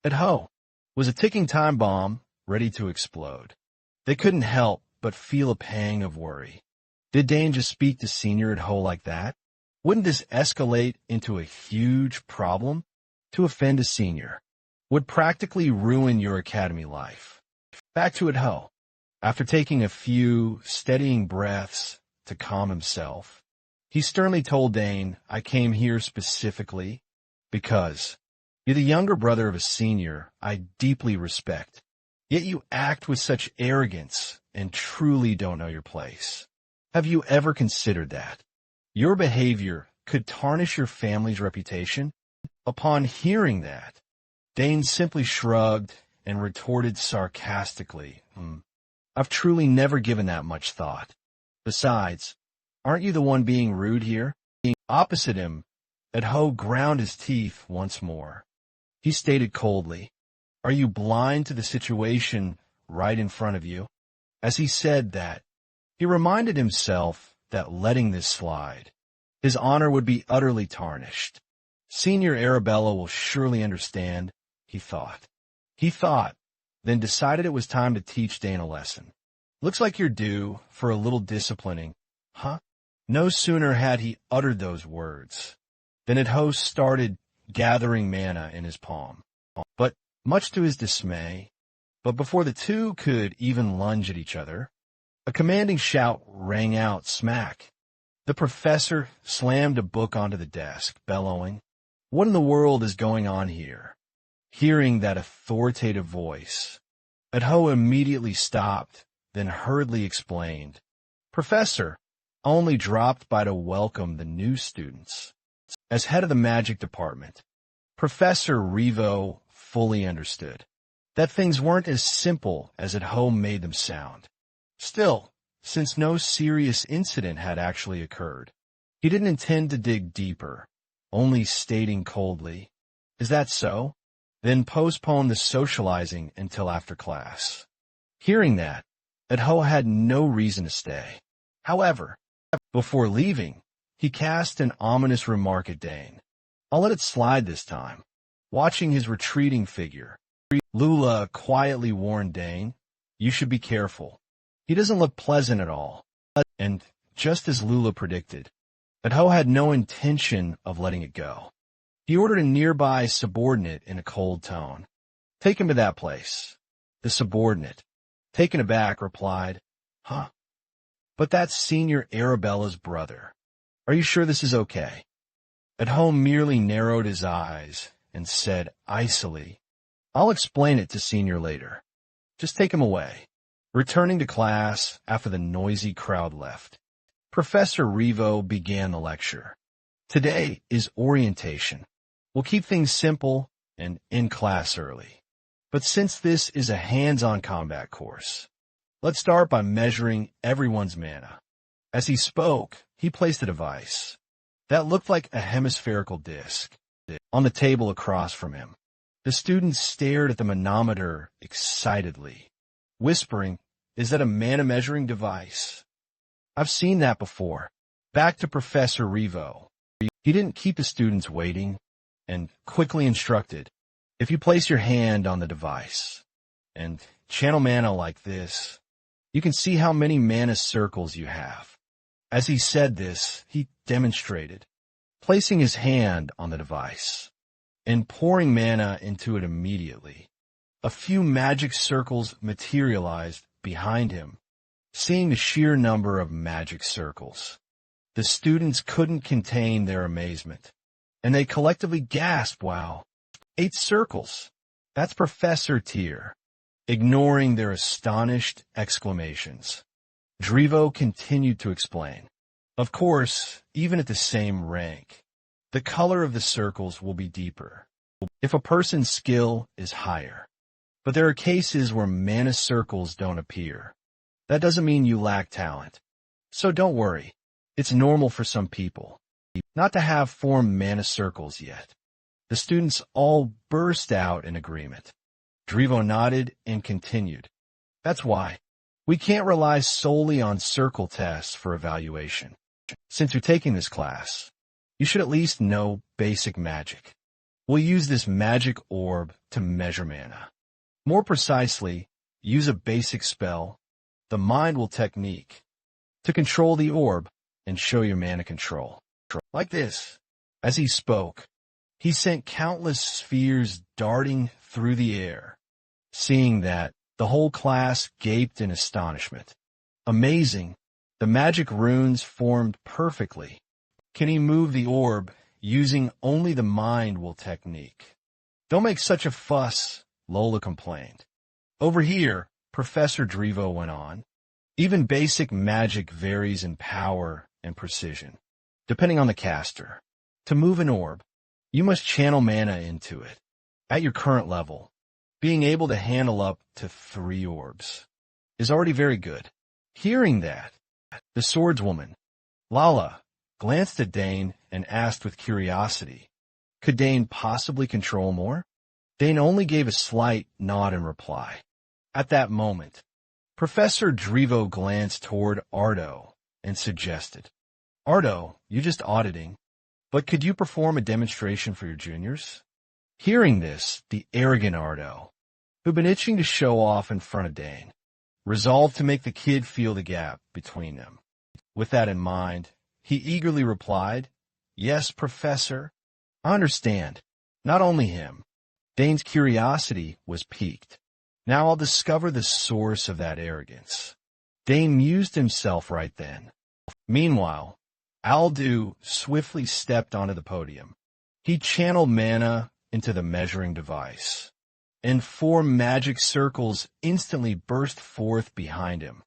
Ho was a ticking time bomb ready to explode. They couldn't help but feel a pang of worry. Did Dane just speak to Senior Ho like that? Wouldn't this escalate into a huge problem? To offend a senior would practically ruin your academy life. Back to Ho. After taking a few steadying breaths to calm himself, he sternly told Dane, "I came here specifically because you're the younger brother of a senior I deeply respect, yet you act with such arrogance and truly don't know your place. Have you ever considered that your behavior could tarnish your family's reputation?" Upon hearing that, Dane simply shrugged and retorted sarcastically, "I've truly never given that much thought. Besides, aren't you the one being rude here?" Opposite him, Ho ground his teeth once more. He stated coldly, "Are you blind to the situation right in front of you?" As he said that, he reminded himself that letting this slide, his honor would be utterly tarnished. Senior Arabella will surely understand, he thought. Then decided it was time to teach Dane a lesson. "Looks like you're due for a little disciplining, huh?" No sooner had he uttered those words than Ho started gathering mana in his palm. But much to his dismay, before the two could even lunge at each other, a commanding shout rang out smack. The professor slammed a book onto the desk, bellowing, "What in the world is going on here?" Hearing that authoritative voice, Ho immediately stopped, then hurriedly explained, "Professor, I only dropped by to welcome the new students." As head of the magic department, Professor Revo fully understood that things weren't as simple as Ho made them sound. Still, since no serious incident had actually occurred, he didn't intend to dig deeper, only stating coldly, "Is that so? Then postpone the socializing until after class." Hearing that, Ho had no reason to stay. However, before leaving, he cast an ominous remark at Dane. "I'll let it slide this time." Watching his retreating figure, Lula quietly warned Dane, "You should be careful. He doesn't look pleasant at all." And just as Lula predicted, Ho had no intention of letting it go. He ordered a nearby subordinate in a cold tone, "Take him to that place." The subordinate, taken aback, replied, "Huh? But that's Senior Arabella's brother. Are you sure this is okay?" Ho merely narrowed his eyes and said icily, "I'll explain it to Senior later. Just take him away." Returning to class after the noisy crowd left, Professor Revo began the lecture. "Today is orientation. We'll keep things simple and in class early. But since this is a hands-on combat course, let's start by measuring everyone's mana." As he spoke, he placed a device that looked like a hemispherical disc on the table across from him. The students stared at the manometer excitedly, whispering, "Is that a mana measuring device? I've seen that before." Back to Professor Revo. He didn't keep the students waiting and quickly instructed, "If you place your hand on the device and channel mana like this, you can see how many mana circles you have." As he said this, he demonstrated, placing his hand on the device and pouring mana into it immediately. A few magic circles materialized behind him. Seeing the sheer number of magic circles, The students couldn't contain their amazement, and they collectively gasped, "Wow, 8 circles! That's Professor Tier," ignoring their astonished exclamations. Drivo continued to explain. Of course, even at the same rank, the color of the circles will be deeper if a person's skill is higher. But there are cases where mana circles don't appear. That doesn't mean you lack talent. So don't worry. It's normal for some people not to have formed mana circles yet. The students all burst out in agreement. Drivo nodded and continued. That's why we can't rely solely on circle tests for evaluation. Since you're taking this class, you should at least know basic magic. We'll use this magic orb to measure mana. More precisely, use a basic spell, the Mind Will technique, to control the orb and show your mana control. Like this. As he spoke, he sent countless spheres darting through the air. Seeing that, the whole class gaped in astonishment. Amazing, the magic runes formed perfectly. Can he move the orb using only the Mind Will technique? Don't make such a fuss, Lola complained. Over here, Professor Drivo went on. Even basic magic varies in power and precision, depending on the caster. To move an orb, you must channel mana into it. At your current level, being able to handle up to 3 orbs is already very good. Hearing that, the swordswoman, Lala, glanced at Dane and asked with curiosity, could Dane possibly control more? Dane only gave a slight nod in reply. At that moment, Professor Drivo glanced toward Ardo and suggested, Ardo, you just auditing, but could you perform a demonstration for your juniors? Hearing this, the arrogant Ardo, who'd been itching to show off in front of Dane, resolved to make the kid feel the gap between them. With that in mind, he eagerly replied, Yes, Professor. I understand. Not only him. Dane's curiosity was piqued. Now I'll discover the source of that arrogance. Dane mused himself right then. Meanwhile, Aldu swiftly stepped onto the podium. He channeled mana into the measuring device, and 4 magic circles instantly burst forth behind him.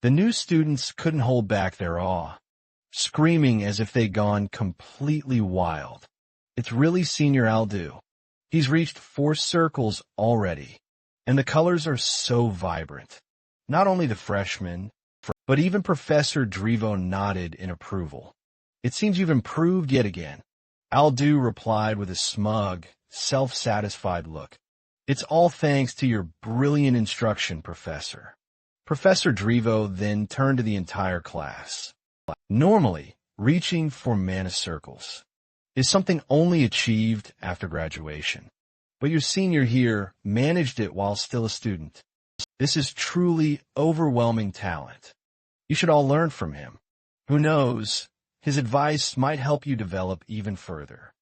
The new students couldn't hold back their awe, screaming as if they'd gone completely wild. It's really Senior Aldu. He's reached 4 circles already, and the colors are so vibrant. Not only the freshmen, but even Professor Drivo nodded in approval. It seems you've improved yet again. Aldu replied with a smug, self-satisfied look. It's all thanks to your brilliant instruction, Professor. Professor Drivo then turned to the entire class. Normally, reaching for mana circles is something only achieved after graduation. But your senior here managed it while still a student. This is truly overwhelming talent. You should all learn from him. Who knows, his advice might help you develop even further.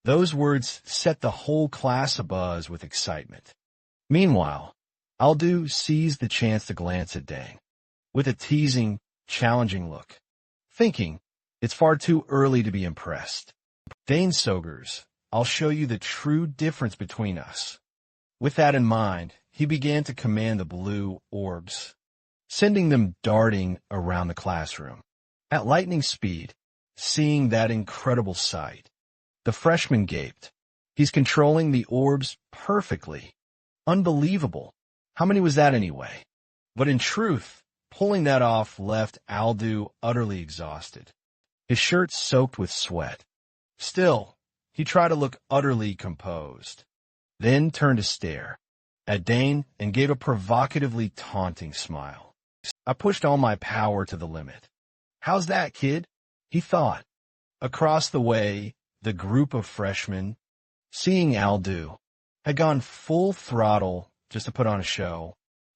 Those words set the whole class abuzz with excitement. Meanwhile, Aldu seized the chance to glance at Dane with a teasing, challenging look, thinking it's far too early to be impressed. Dane Sogers, I'll show you the true difference between us. With that in mind, he began to command the blue orbs, sending them darting around the classroom. At lightning speed, seeing that incredible sight, the freshman gaped. He's controlling the orbs perfectly. Unbelievable. How many was that anyway? But in truth, pulling that off left Aldu utterly exhausted, his shirt soaked with sweat. Still, he tried to look utterly composed, then turned to stare at Dane and gave a provocatively taunting smile. I pushed all my power to the limit. How's that, kid? He thought. Across the way, the group of freshmen, seeing Aldu, had gone full throttle just to put on a show,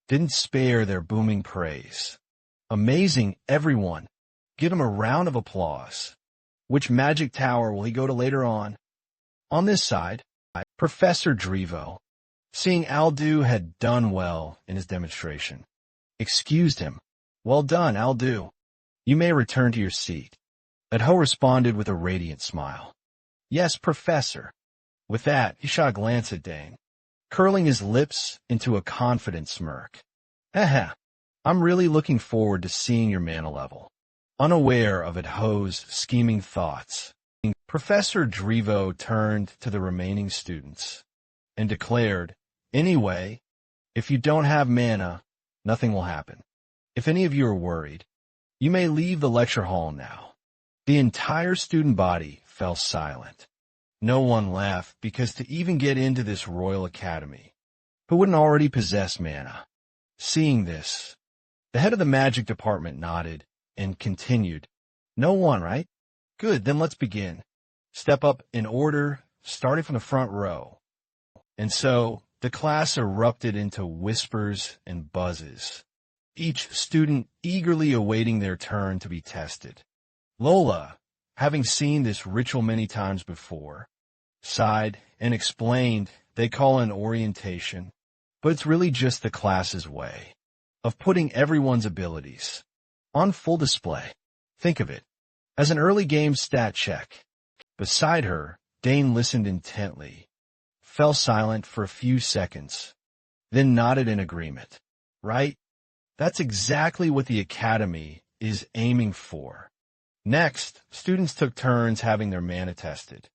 didn't spare their booming praise. Amazing, everyone. Give him a round of applause. Which magic tower will he go to later on? On this side, Professor Drivo, seeing Aldu had done well in his demonstration, excused him. Well done, Aldu. You may return to your seat. Adho responded with a radiant smile. Yes, Professor. With that, he shot a glance at Dane, curling his lips into a confident smirk. Haha, I'm really looking forward to seeing your mana level. Unaware of Adho's scheming thoughts, Professor Drivo turned to the remaining students and declared, Anyway, if you don't have mana, nothing will happen. If any of you are worried, you may leave the lecture hall now. The entire student body fell silent. No one laughed because to even get into this Royal Academy, who wouldn't already possess mana? Seeing this, the head of the magic department nodded and continued. No one, right? Good, then let's begin. Step up in order, starting from the front row. And so, the class erupted into whispers and buzzes, each student eagerly awaiting their turn to be tested. Lola, having seen this ritual many times before, sighed and explained they call it an orientation, but it's really just the class's way of putting everyone's abilities on full display. Think of it as an early game stat check. Beside her, Dane listened intently, fell silent for a few seconds, then nodded in agreement. Right? That's exactly what the Academy is aiming for. Next, students took turns having their mana tested.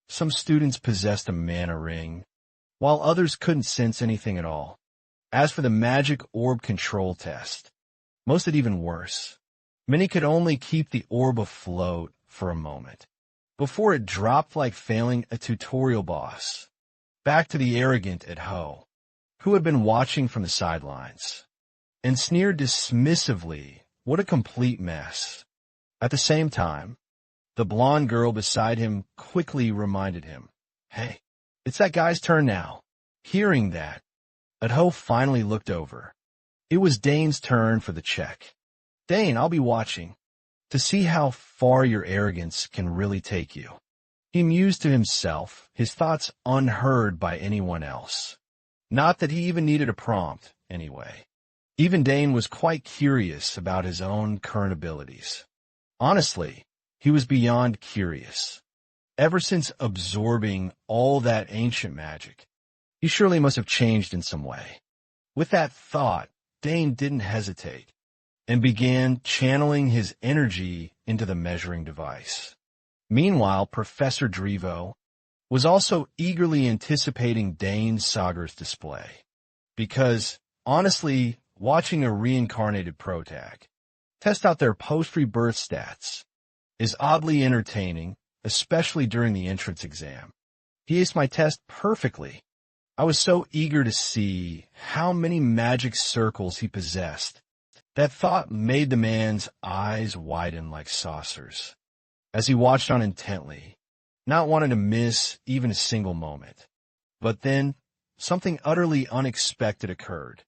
Some students possessed a mana ring, while others couldn't sense anything at all. As for the magic orb control test, most had even worse. Many could only keep the orb afloat for a moment, before it dropped like failing a tutorial boss. Back to the arrogant Adho, who had been watching from the sidelines, and sneered dismissively, what a complete mess. At the same time, the blonde girl beside him quickly reminded him, Hey, it's that guy's turn now. Hearing that, Adho finally looked over. It was Dane's turn for the check. Dane, I'll be watching to see how far your arrogance can really take you. He mused to himself, his thoughts unheard by anyone else. Not that he even needed a prompt, anyway. Even Dane was quite curious about his own current abilities. Honestly, he was beyond curious. Ever since absorbing all that ancient magic, he surely must have changed in some way. With that thought, Dane didn't hesitate and began channeling his energy into the measuring device. Meanwhile, Professor Drivo was also eagerly anticipating Dane's Sagar's display. Because, honestly, watching a reincarnated protag test out their post-rebirth stats is oddly entertaining, especially during the entrance exam. He aced my test perfectly. I was so eager to see how many magic circles he possessed. That thought made the man's eyes widen like saucers as he watched on intently, not wanting to miss even a single moment. But then, something utterly unexpected occurred.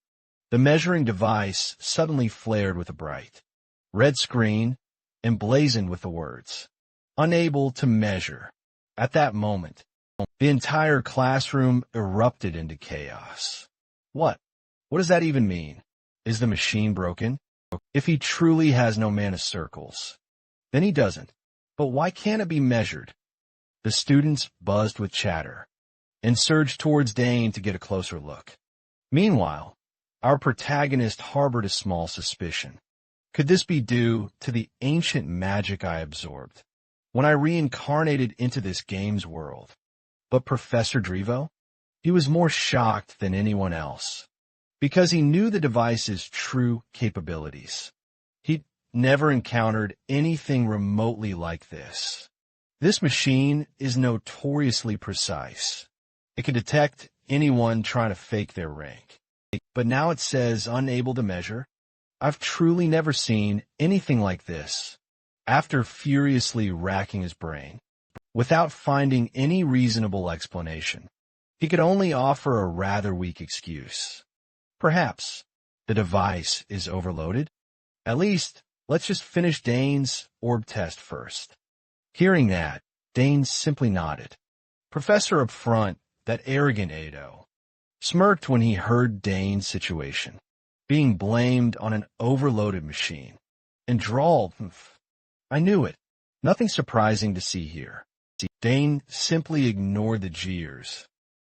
The measuring device suddenly flared with a bright red screen, emblazoned with the words, "Unable to measure." At that moment, the entire classroom erupted into chaos. What? What does that even mean? Is the machine broken? If he truly has no mana circles, then he doesn't. But why can't it be measured? The students buzzed with chatter and surged towards Dane to get a closer look. Meanwhile, our protagonist harbored a small suspicion. Could this be due to the ancient magic I absorbed when I reincarnated into this game's world? But Professor Drivo? He was more shocked than anyone else, because he knew the device's true capabilities. He'd never encountered anything remotely like this. This machine is notoriously precise. It can detect anyone trying to fake their rank. But now it says unable to measure. I've truly never seen anything like this. After furiously racking his brain, without finding any reasonable explanation, he could only offer a rather weak excuse. Perhaps the device is overloaded? At least, let's just finish Dane's orb test first. Hearing that, Dane simply nodded. Professor up front, that arrogant Ado, smirked when he heard Dane's situation, being blamed on an overloaded machine, and drawled, I knew it. Nothing surprising to see here. Dane simply ignored the jeers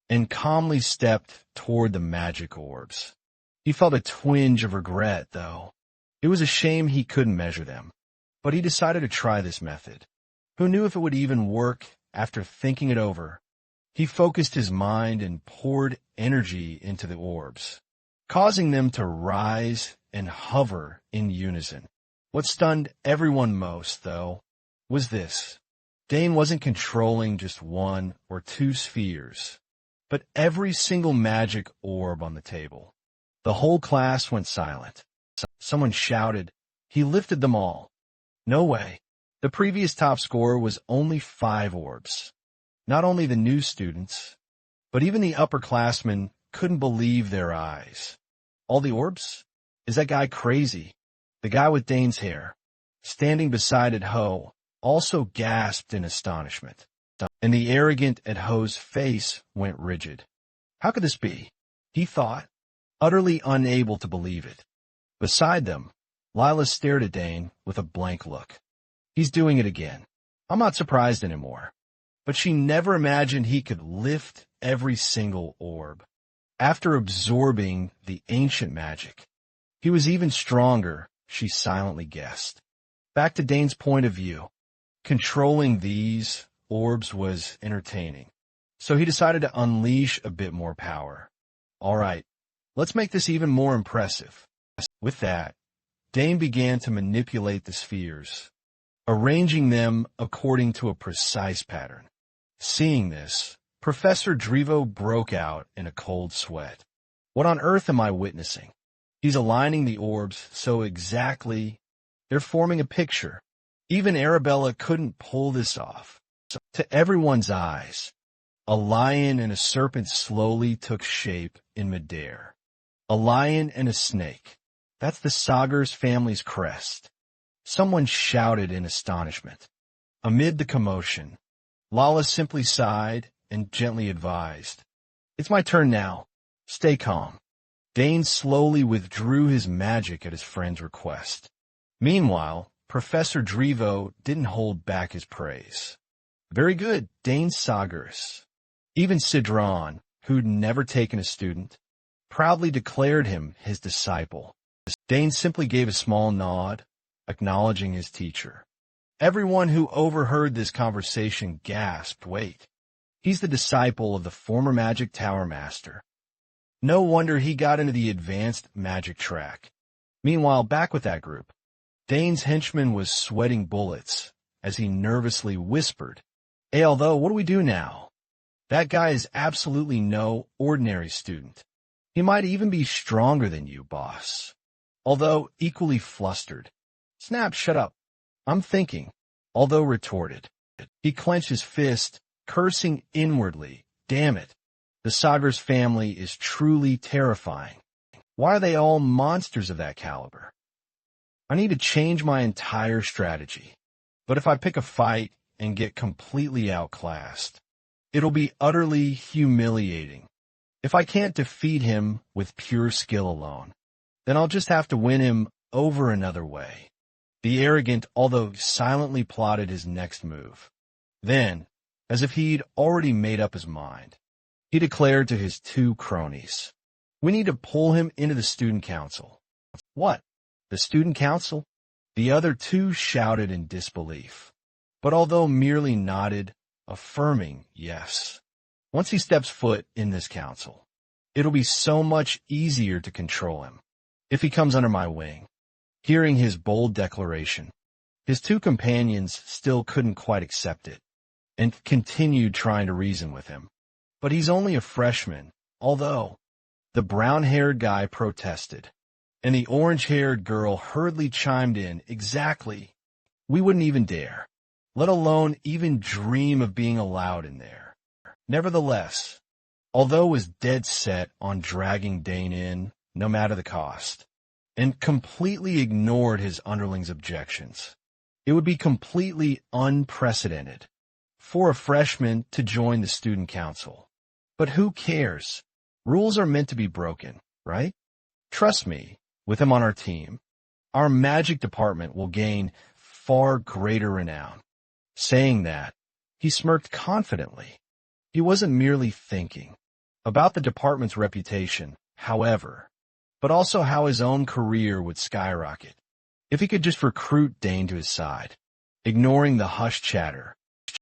and calmly stepped toward the magic orbs. He felt a twinge of regret, though. It was a shame he couldn't measure them, but he decided to try this method. Who knew if it would even work after thinking it over? He focused his mind and poured energy into the orbs, causing them to rise and hover in unison. What stunned everyone most, though, was this. Dane wasn't controlling just one or two spheres, but every single magic orb on the table. The whole class went silent. Someone shouted, "He lifted them all." No way. The previous top scorer was only 5 orbs. Not only the new students, but even the upperclassmen couldn't believe their eyes. All the orbs? Is that guy crazy? The guy with Dane's hair, standing beside Ed Ho, also gasped in astonishment, and the arrogant Ed Ho's face went rigid. How could this be? He thought, utterly unable to believe it. Beside them, Lila stared at Dane with a blank look. He's doing it again. I'm not surprised anymore. But she never imagined he could lift every single orb. After absorbing the ancient magic, he was even stronger, she silently guessed. Back to Dane's point of view, controlling these orbs was entertaining. So he decided to unleash a bit more power. All right, let's make this even more impressive. With that, Dane began to manipulate the spheres, arranging them according to a precise pattern. Seeing this, Professor Drivo broke out in a cold sweat. What on earth am I witnessing? He's aligning the orbs so exactly they're forming a picture. Even Arabella couldn't pull this off. So, to everyone's eyes, a lion and a serpent slowly took shape in midair. A lion and a snake. That's the Sagers family's crest. Someone shouted in astonishment. Amid the commotion, Lala simply sighed and gently advised, "It's my turn now. Stay calm." Dane slowly withdrew his magic at his friend's request. Meanwhile, Professor Drivo didn't hold back his praise. Very good, Dane Sagers. Even Sidron, who'd never taken a student, proudly declared him his disciple. Dane simply gave a small nod, acknowledging his teacher. Everyone who overheard this conversation gasped, "Wait, he's the disciple of the former Magic Tower Master. No wonder he got into the advanced magic track." Meanwhile, back with that group, Dane's henchman was sweating bullets as he nervously whispered, "Hey, although, what do we do now? That guy is absolutely no ordinary student. He might even be stronger than you, boss." Although equally flustered, "Snap, shut up. I'm thinking," although retorted. He clenched his fist, cursing inwardly. Damn it. The Sagers family is truly terrifying. Why are they all monsters of that caliber? I need to change my entire strategy. But if I pick a fight and get completely outclassed, it'll be utterly humiliating. If I can't defeat him with pure skill alone, then I'll just have to win him over another way. The arrogant, although silently plotted his next move. Then, as if he'd already made up his mind, he declared to his 2 cronies, "We need to pull him into the student council." "What? The student council?" The other 2 shouted in disbelief, but although merely nodded, affirming yes. Once he steps foot in this council, it'll be so much easier to control him, if he comes under my wing. Hearing his bold declaration, his 2 companions still couldn't quite accept it, and continued trying to reason with him. But he's only a freshman, although the brown-haired guy protested, and the orange-haired girl hurriedly chimed in, "Exactly. We wouldn't even dare, let alone even dream of being allowed in there." Nevertheless, although was dead set on dragging Dane in, no matter the cost, and completely ignored his underlings' objections, it would be completely unprecedented for a freshman to join the student council. But who cares? Rules are meant to be broken, right? Trust me, with him on our team, our magic department will gain far greater renown. Saying that, he smirked confidently. He wasn't merely thinking about the department's reputation, however, but also how his own career would skyrocket if he could just recruit Dane to his side. Ignoring the hushed chatter,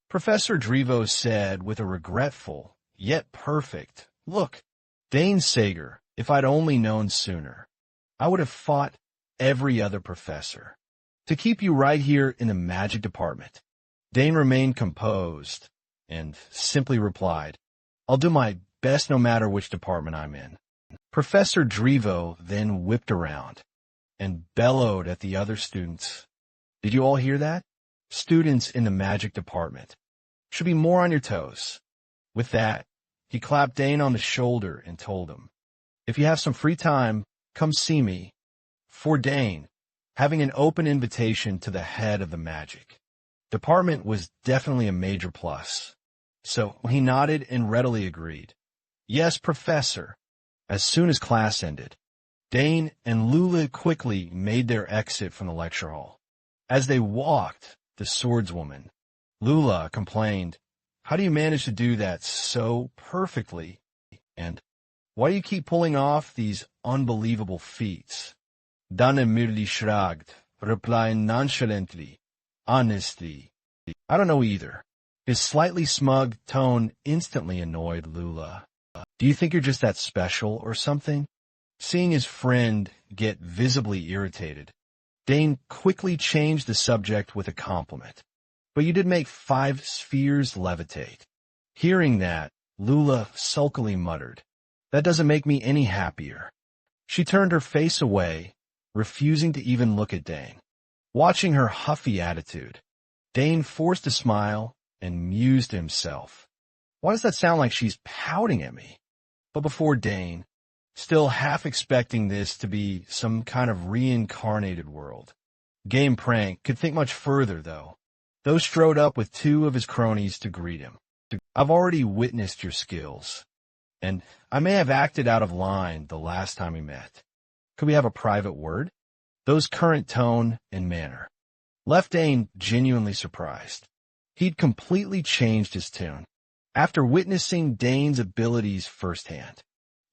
Professor Drivo said with a regretful, yet perfect, "Look, Dane Sager, if I'd only known sooner, I would have fought every other professor to keep you right here in the magic department." Dane remained composed and simply replied, "I'll do my best no matter which department I'm in." Professor Drivo then whipped around and bellowed at the other students. "Did you all hear that? Students in the magic department should be more on your toes." With that, he clapped Dane on the shoulder and told him, "If you have some free time, come see me." For Dane, having an open invitation to the head of the magic department was definitely a major plus. So he nodded and readily agreed. "Yes, Professor." As soon as class ended, Dane and Lula quickly made their exit from the lecture hall. As they walked, the swordswoman, Lula, complained, "How do you manage to do that so perfectly? And why do you keep pulling off these unbelievable feats?" Dane merely shrugged, replying nonchalantly, "Honestly, I don't know either." His slightly smug tone instantly annoyed Lula. "Do you think you're just that special or something?" Seeing his friend get visibly irritated, Dane quickly changed the subject with a compliment. "But you did make 5 spheres levitate." Hearing that, Lula sulkily muttered, "That doesn't make me any happier." She turned her face away, refusing to even look at Dane. Watching her huffy attitude, Dane forced a smile and mused to himself, "Why does that sound like she's pouting at me?" But before Dane, still half expecting this to be some kind of reincarnated world, Game Prank could think much further, though. Those strode up with 2 of his cronies to greet him. "I've already witnessed your skills, and I may have acted out of line the last time we met. Could we have a private word?" Those current tone and manner left Dane genuinely surprised. He'd completely changed his tune after witnessing Dane's abilities firsthand.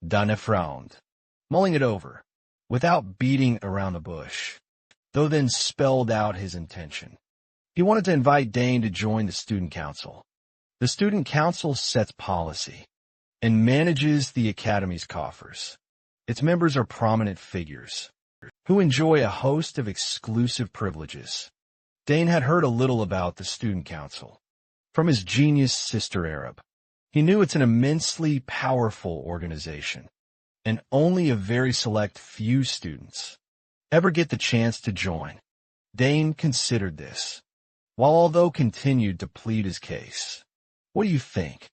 Dane frowned, mulling it over, without beating around the bush, though then spelled out his intention. He wanted to invite Dane to join the student council. The student council sets policy and manages the academy's coffers. Its members are prominent figures who enjoy a host of exclusive privileges. Dane had heard a little about the student council from his genius sister Arab. He knew it's an immensely powerful organization, and only a very select few students ever get the chance to join. Dane considered this, while although continued to plead his case. "What do you think?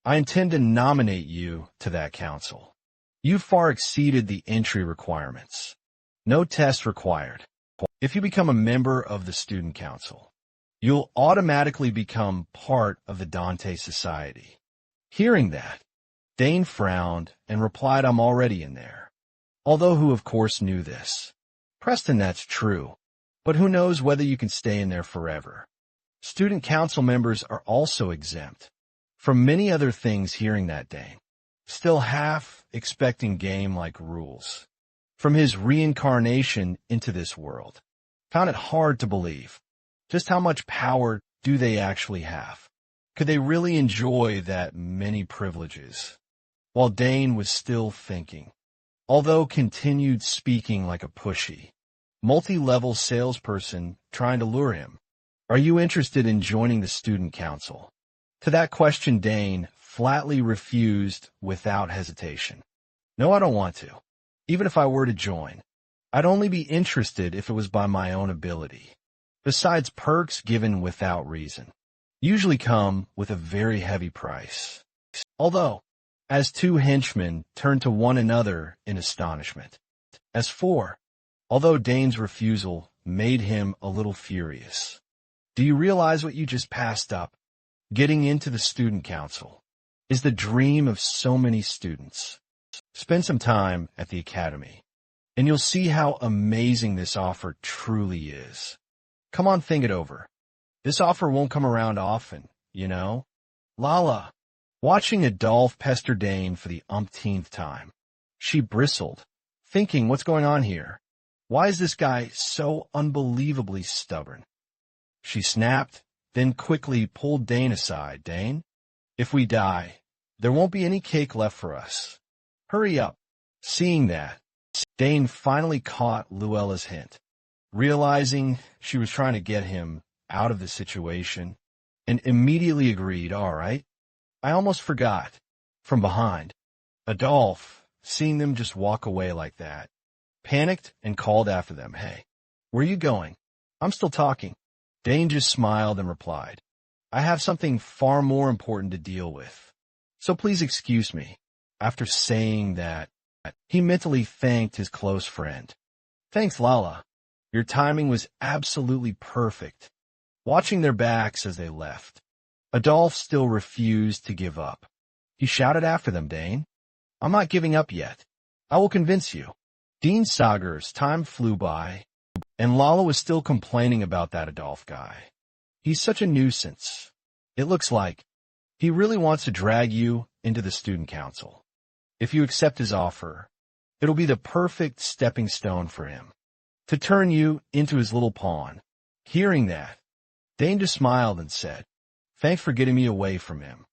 I intend to nominate you to that council. You far exceeded the entry requirements. No test required. If you become a member of the student council, you'll automatically become part of the Dante Society." Hearing that, Dane frowned and replied, "I'm already in there." Although who of course knew this. Preston, that's true, but who knows whether you can stay in there forever. Student council members are also exempt from many other things. Hearing that, Dane, still half expecting game-like rules from his reincarnation into this world, found it hard to believe. Just how much power do they actually have? Could they really enjoy that many privileges? While Dane was still thinking, although continued speaking like a pushy, multi-level salesperson trying to lure him, "Are you interested in joining the student council?" To that question, Dane flatly refused without hesitation. "No, I don't want to. Even if I were to join, I'd only be interested if it was by my own ability. Besides, perks given without reason usually come with a very heavy price." Although, as 2 henchmen turned to one another in astonishment. As for, although Dane's refusal made him a little furious. "Do you realize what you just passed up? Getting into the student council is the dream of so many students. Spend some time at the academy, and you'll see how amazing this offer truly is. Come on, think it over. This offer won't come around often, you know? Lala, watching Adolphe pester Dane for the umpteenth time. She bristled, thinking, what's going on here? Why is this guy so unbelievably stubborn? She snapped, then quickly pulled Dane aside. Dane, if we die, there won't be any cake left for us. Hurry up. Seeing that, Dane finally caught Luella's hint, realizing she was trying to get him out of the situation, and immediately agreed, all right. I almost forgot. From behind, Adolphe, seeing them just walk away like that, panicked and called after them, hey, where are you going? I'm still talking. Dane just smiled and replied, I have something far more important to deal with, so please excuse me. After saying that, he mentally thanked his close friend. Thanks, Lala. Your timing was absolutely perfect. Watching their backs as they left, Adolphe still refused to give up. He shouted after them, Dane, I'm not giving up yet. I will convince you. Dean Sager's time flew by, and Lala was still complaining about that Adolphe guy. He's such a nuisance. It looks like he really wants to drag you into the student council. If you accept his offer, it'll be the perfect stepping stone for him, to turn you into his little pawn. Hearing that, Dane just smiled and said, thanks for getting me away from him.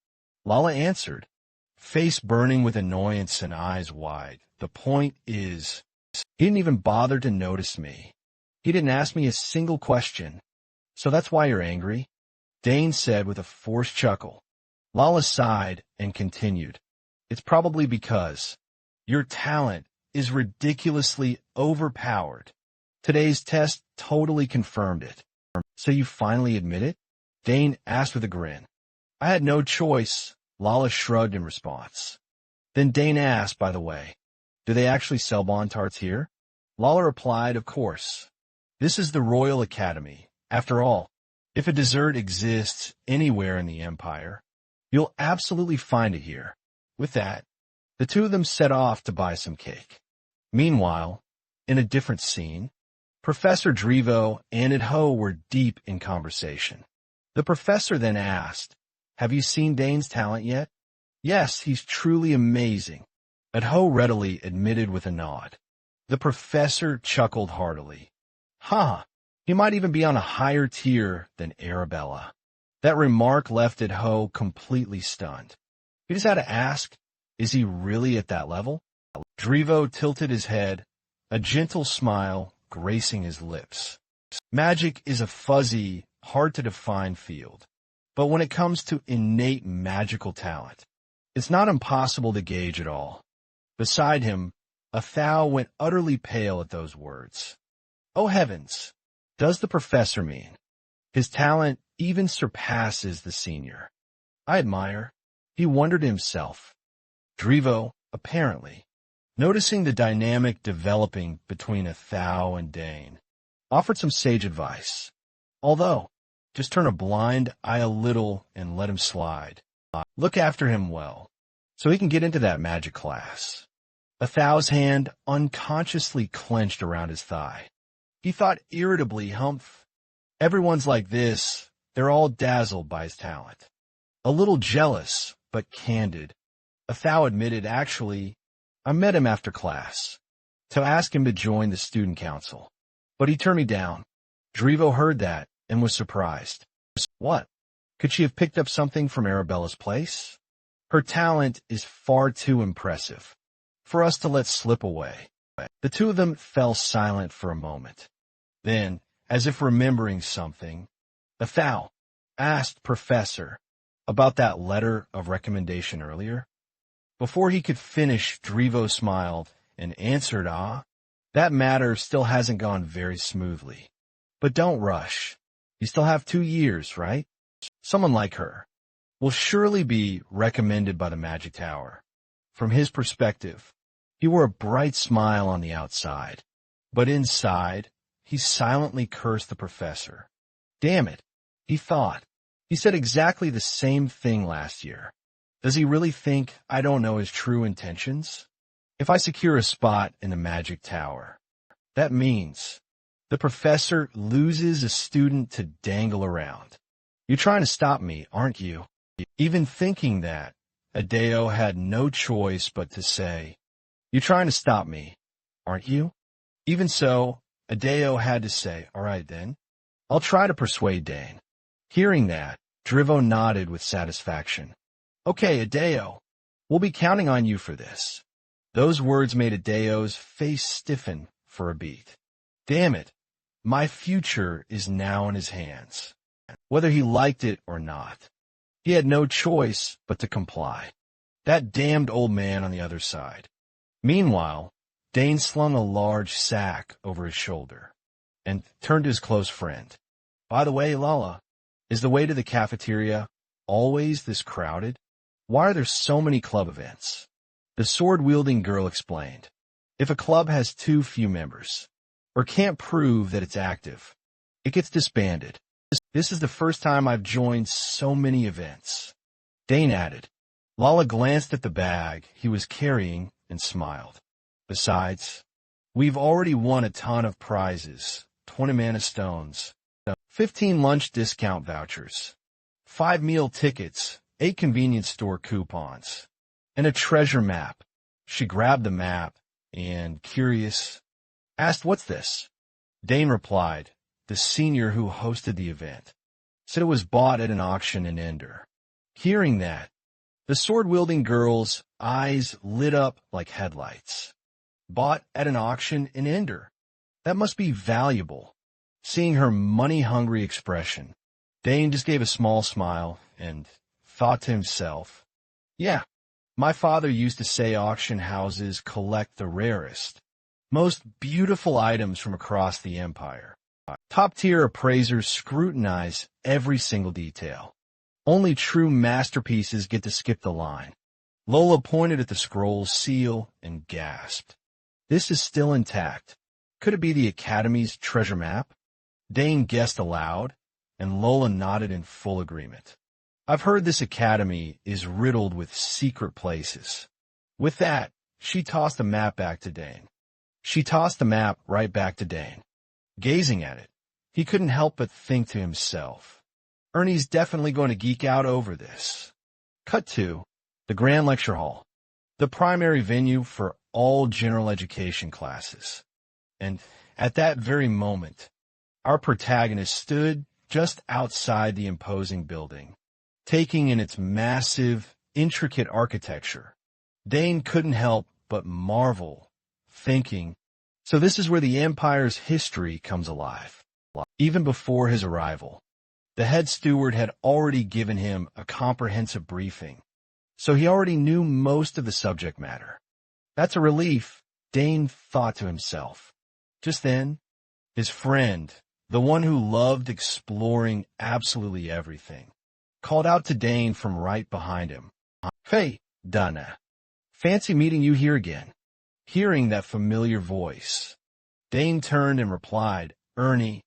Lala answered, face burning with annoyance and eyes wide. The point is, he didn't even bother to notice me. He didn't ask me a single question. So that's why you're angry? Dane said with a forced chuckle. Lala sighed and continued, it's probably because your talent is ridiculously overpowered. Today's test totally confirmed it. So you finally admit it? Dane asked with a grin. I had no choice, Lala shrugged in response. Then Dane asked, by the way, do they actually sell Bon Tarts here? Lala replied, of course. This is the Royal Academy. After all, if a dessert exists anywhere in the Empire, you'll absolutely find it here. With that, the two of them set off to buy some cake. Meanwhile, in a different scene, Professor Drivo and Ho were deep in conversation. The professor then asked, have you seen Dane's talent yet? Yes, he's truly amazing. Ho readily admitted with a nod. The professor chuckled heartily. He might even be on a higher tier than Arabella. That remark left Ho completely stunned. He just had to ask, is he really at that level? Drivo tilted his head, a gentle smile gracing his lips. Magic is a fuzzy, hard-to-define field, but when it comes to innate magical talent, it's not impossible to gauge at all. Beside him, Athao went utterly pale at those words. Oh heavens, does the professor mean his talent even surpasses the senior? I admire. He wondered himself. Drivo, apparently, noticing the dynamic developing between Athao and Dane, offered some sage advice. Although, just turn a blind eye a little and let him slide. Look after him well, so he can get into that magic class. Athao's hand unconsciously clenched around his thigh. He thought irritably, humph. Everyone's like this. They're all dazzled by his talent. A little jealous, but candid. Athao admitted, actually, I met him after class to ask him to join the student council, but he turned me down. Drivo heard that and was surprised. What? Could she have picked up something from Arabella's place? Her talent is far too impressive for us to let slip away. The two of them fell silent for a moment. Then, as if remembering something, Athao asked Professor about that letter of recommendation earlier. Before he could finish, Drivo smiled and answered, that matter still hasn't gone very smoothly. But don't rush. You still have 2 years, right? Someone like her will surely be recommended by the Magic Tower. From his perspective, he wore a bright smile on the outside, but inside, he silently cursed the professor. Damn it, he thought. He said exactly the same thing last year. Does he really think I don't know his true intentions? If I secure a spot in the Magic Tower, that means The professor loses a student to dangle around. You're trying to stop me, aren't you? Even thinking that, Adeo had no choice but to say, you're trying to stop me, aren't you? Even so, Adeo had to say, all right then, I'll try to persuade Dane. Hearing that, Drivo nodded with satisfaction. Okay, Adeo, we'll be counting on you for this. Those words made Adeo's face stiffen for a beat. Damn it, my future is now in his hands. Whether he liked it or not, he had no choice but to comply. That damned old man on the other side. Meanwhile, Dane slung a large sack over his shoulder and turned to his close friend. By the way, Lala, is the way to the cafeteria always this crowded? Why are there so many club events? The sword-wielding girl explained. If a club has too few members, or can't prove that it's active, it gets disbanded. This is the first time I've joined so many events. Dane added. Lala glanced at the bag he was carrying and smiled. Besides, we've already won a ton of prizes, 20 mana stones, 15 lunch discount vouchers, 5 meal tickets, 8 convenience store coupons, and a treasure map. She grabbed the map and, curious, asked, what's this? Dane replied, the senior who hosted the event, said it was bought at an auction in Ender. Hearing that, the sword-wielding girl's eyes lit up like headlights. Bought at an auction in Ender. That must be valuable. Seeing her money-hungry expression, Dane just gave a small smile and thought to himself, yeah, my father used to say auction houses collect the rarest, most beautiful items from across the empire. Top-tier appraisers scrutinize every single detail. Only true masterpieces get to skip the line. Lola pointed at the scroll's seal and gasped. This is still intact. Could it be the Academy's treasure map? Dane guessed aloud, and Lola nodded in full agreement. I've heard this Academy is riddled with secret places. With that, she tossed the map back to Dane. She tossed the map right back to Dane. Gazing at it, he couldn't help but think to himself, Ernie's definitely going to geek out over this. Cut to the Grand Lecture Hall, the primary venue for all general education classes. And at that very moment, our protagonist stood just outside the imposing building, taking in its massive, intricate architecture. Dane couldn't help but marvel, thinking, so this is where the Empire's history comes alive. Even before his arrival, the head steward had already given him a comprehensive briefing, so he already knew most of the subject matter. That's a relief, Dane thought to himself. Just then, his friend, the one who loved exploring absolutely everything, called out to Dane from right behind him. Hey, Dana. Fancy meeting you here again. Hearing that familiar voice, Dane turned and replied, Ernie,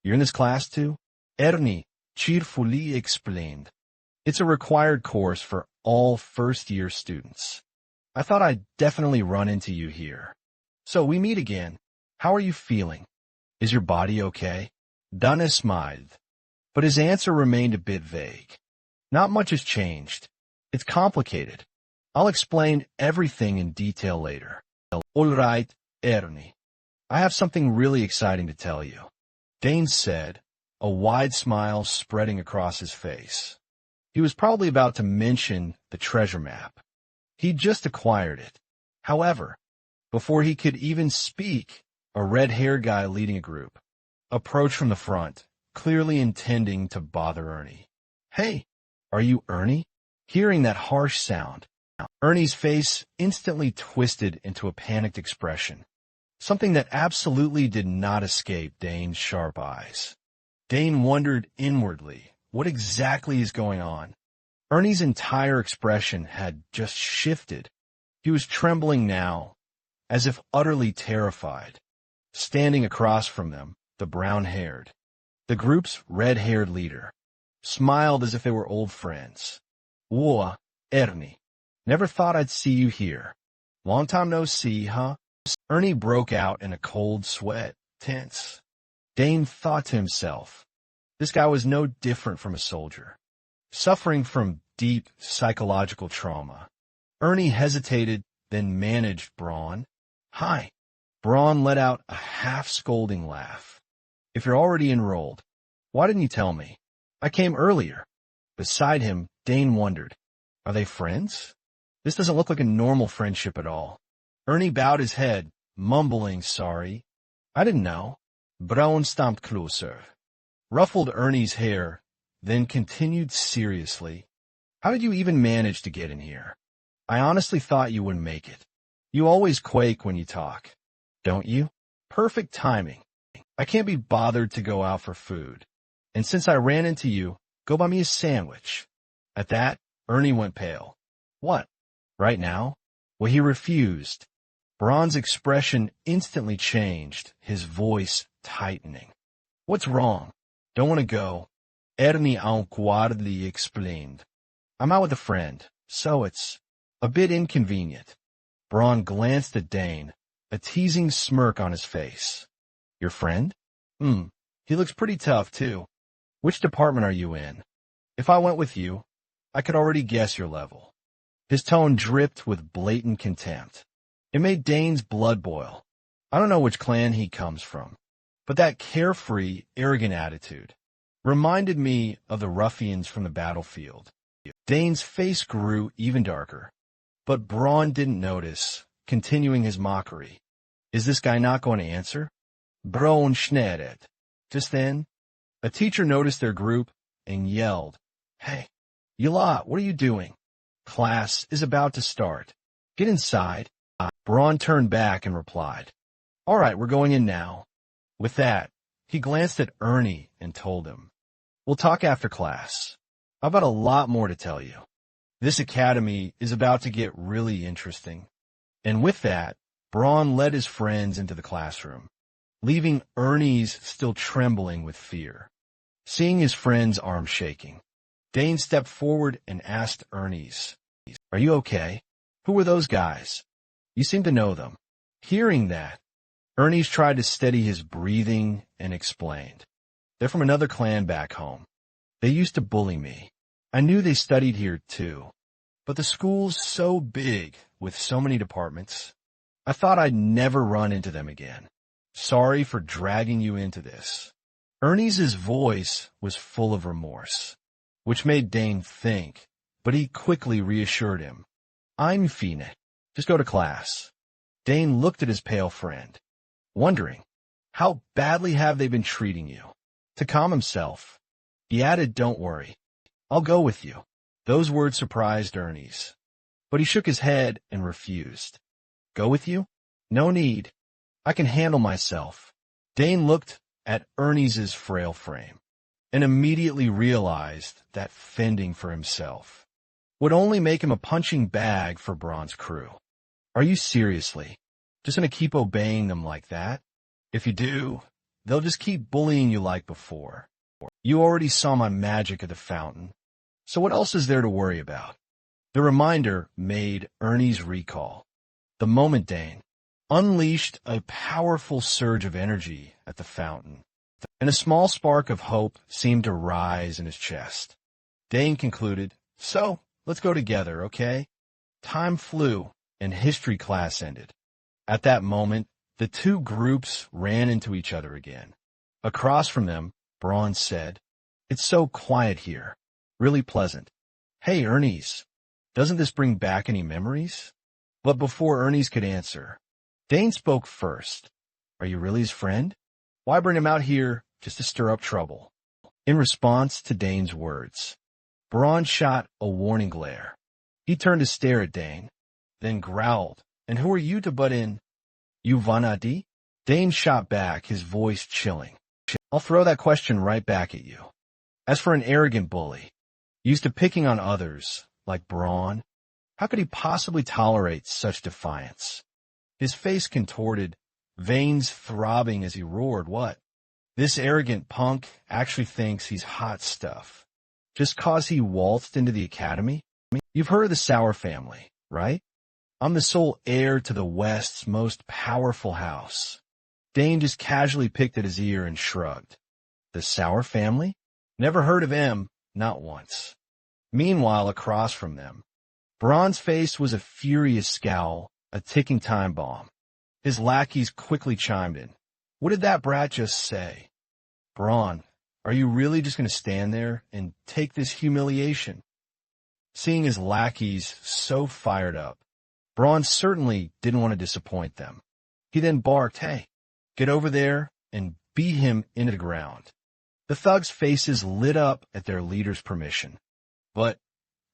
you're in this class too? Ernie cheerfully explained. It's a required course for all first-year students. I thought I'd definitely run into you here. So we meet again. How are you feeling? Is your body okay? Dana smiled, but his answer remained a bit vague. Not much has changed. It's complicated. I'll explain everything in detail later. All right, Ernie. I have something really exciting to tell you, Dane said, a wide smile spreading across his face. He was probably about to mention the treasure map. He'd just acquired it. However, before he could even speak, a red-haired guy leading a group approached from the front, clearly intending to bother Ernie. Hey, are you Ernie? Hearing that harsh sound, Ernie's face instantly twisted into a panicked expression, something that absolutely did not escape Dane's sharp eyes. Dane wondered inwardly, what exactly is going on? Ernie's entire expression had just shifted. He was trembling now, as if utterly terrified. Standing across from them, the brown-haired, the group's red-haired leader, smiled as if they were old friends. Whoa, Ernie. Never thought I'd see you here. Long time no see, huh? Ernie broke out in a cold sweat, tense. Dane thought to himself. This guy was no different from a soldier, suffering from deep psychological trauma. Ernie hesitated, then managed Braun. Hi. Braun let out a half-scolding laugh. If you're already enrolled, why didn't you tell me? I came earlier. Beside him, Dane wondered, are they friends? This doesn't look like a normal friendship at all. Ernie bowed his head, mumbling sorry. I didn't know. Braun stomped closer, ruffled Ernie's hair, then continued seriously. How did you even manage to get in here? I honestly thought you wouldn't make it. You always quake when you talk, don't you? Perfect timing. I can't be bothered to go out for food. And since I ran into you, go buy me a sandwich. At that, Ernie went pale. What? Right now? Well, he refused. Braun's expression instantly changed, his voice tightening. What's wrong? Don't want to go. Ernie awkwardly explained. I'm out with a friend, so it's a bit inconvenient. Braun glanced at Dane, a teasing smirk on his face. Your friend? He looks pretty tough, too. Which department are you in? If I went with you, I could already guess your level. His tone dripped with blatant contempt. It made Dane's blood boil. I don't know which clan he comes from, but that carefree, arrogant attitude reminded me of the ruffians from the battlefield. Dane's face grew even darker, but Braun didn't notice, continuing his mockery. Is this guy not going to answer? Braun schnarret. Just then, a teacher noticed their group and yelled, Hey, you lot, what are you doing? Class is about to start. Get inside. Braun turned back and replied, All right, we're going in now. With that, he glanced at Ernie and told him, We'll talk after class. I've got a lot more to tell you. This academy is about to get really interesting. And with that, Braun led his friends into the classroom, leaving Ernie's still trembling with fear. Seeing his friend's arm shaking, Dane stepped forward and asked Ernie's, Are you okay? Who were those guys? You seem to know them. Hearing that, Ernie's tried to steady his breathing and explained. They're from another clan back home. They used to bully me. I knew they studied here too, but the school's so big with so many departments. I thought I'd never run into them again. Sorry for dragging you into this. Ernie's voice was full of remorse, which made Dane think, but he quickly reassured him. I'm fine. Just go to class. Dane looked at his pale friend, wondering, how badly have they been treating you? To calm himself, he added, Don't worry. I'll go with you. Those words surprised Ernie's, but he shook his head and refused. Go with you? No need. I can handle myself. Dane looked at Ernie's frail frame and immediately realized that fending for himself would only make him a punching bag for Braun's crew. Are you seriously just going to keep obeying them like that? If you do, they'll just keep bullying you like before. You already saw my magic at the fountain, so what else is there to worry about? The reminder made Ernie's recall. The moment Dane unleashed a powerful surge of energy at the fountain, and a small spark of hope seemed to rise in his chest. Dane concluded, So, let's go together, okay? Time flew, and history class ended. At that moment, the two groups ran into each other again. Across from them, Braun said, It's so quiet here. Really pleasant. Hey, Ernie's, doesn't this bring back any memories? But before Ernie's could answer, Dane spoke first. Are you really his friend? Why bring him out here just to stir up trouble? In response to Dane's words, Braun shot a warning glare. He turned to stare at Dane, then growled, And who are you to butt in? You Vanadi? Dane shot back, his voice chilling. I'll throw that question right back at you. As for an arrogant bully, used to picking on others, like Braun, how could he possibly tolerate such defiance? His face contorted, veins throbbing as he roared, What? This arrogant punk actually thinks he's hot stuff. Just 'cause he waltzed into the academy? You've heard of the Sauer family, right? I'm the sole heir to the West's most powerful house. Dane just casually picked at his ear and shrugged. The Sauer family? Never heard of him, not once. Meanwhile, across from them, Braun's face was a furious scowl, a ticking time bomb. His lackeys quickly chimed in. What did that brat just say? Braun, are you really just going to stand there and take this humiliation? Seeing his lackeys so fired up, Braun certainly didn't want to disappoint them. He then barked, hey, get over there and beat him into the ground. The thugs' faces lit up at their leader's permission, but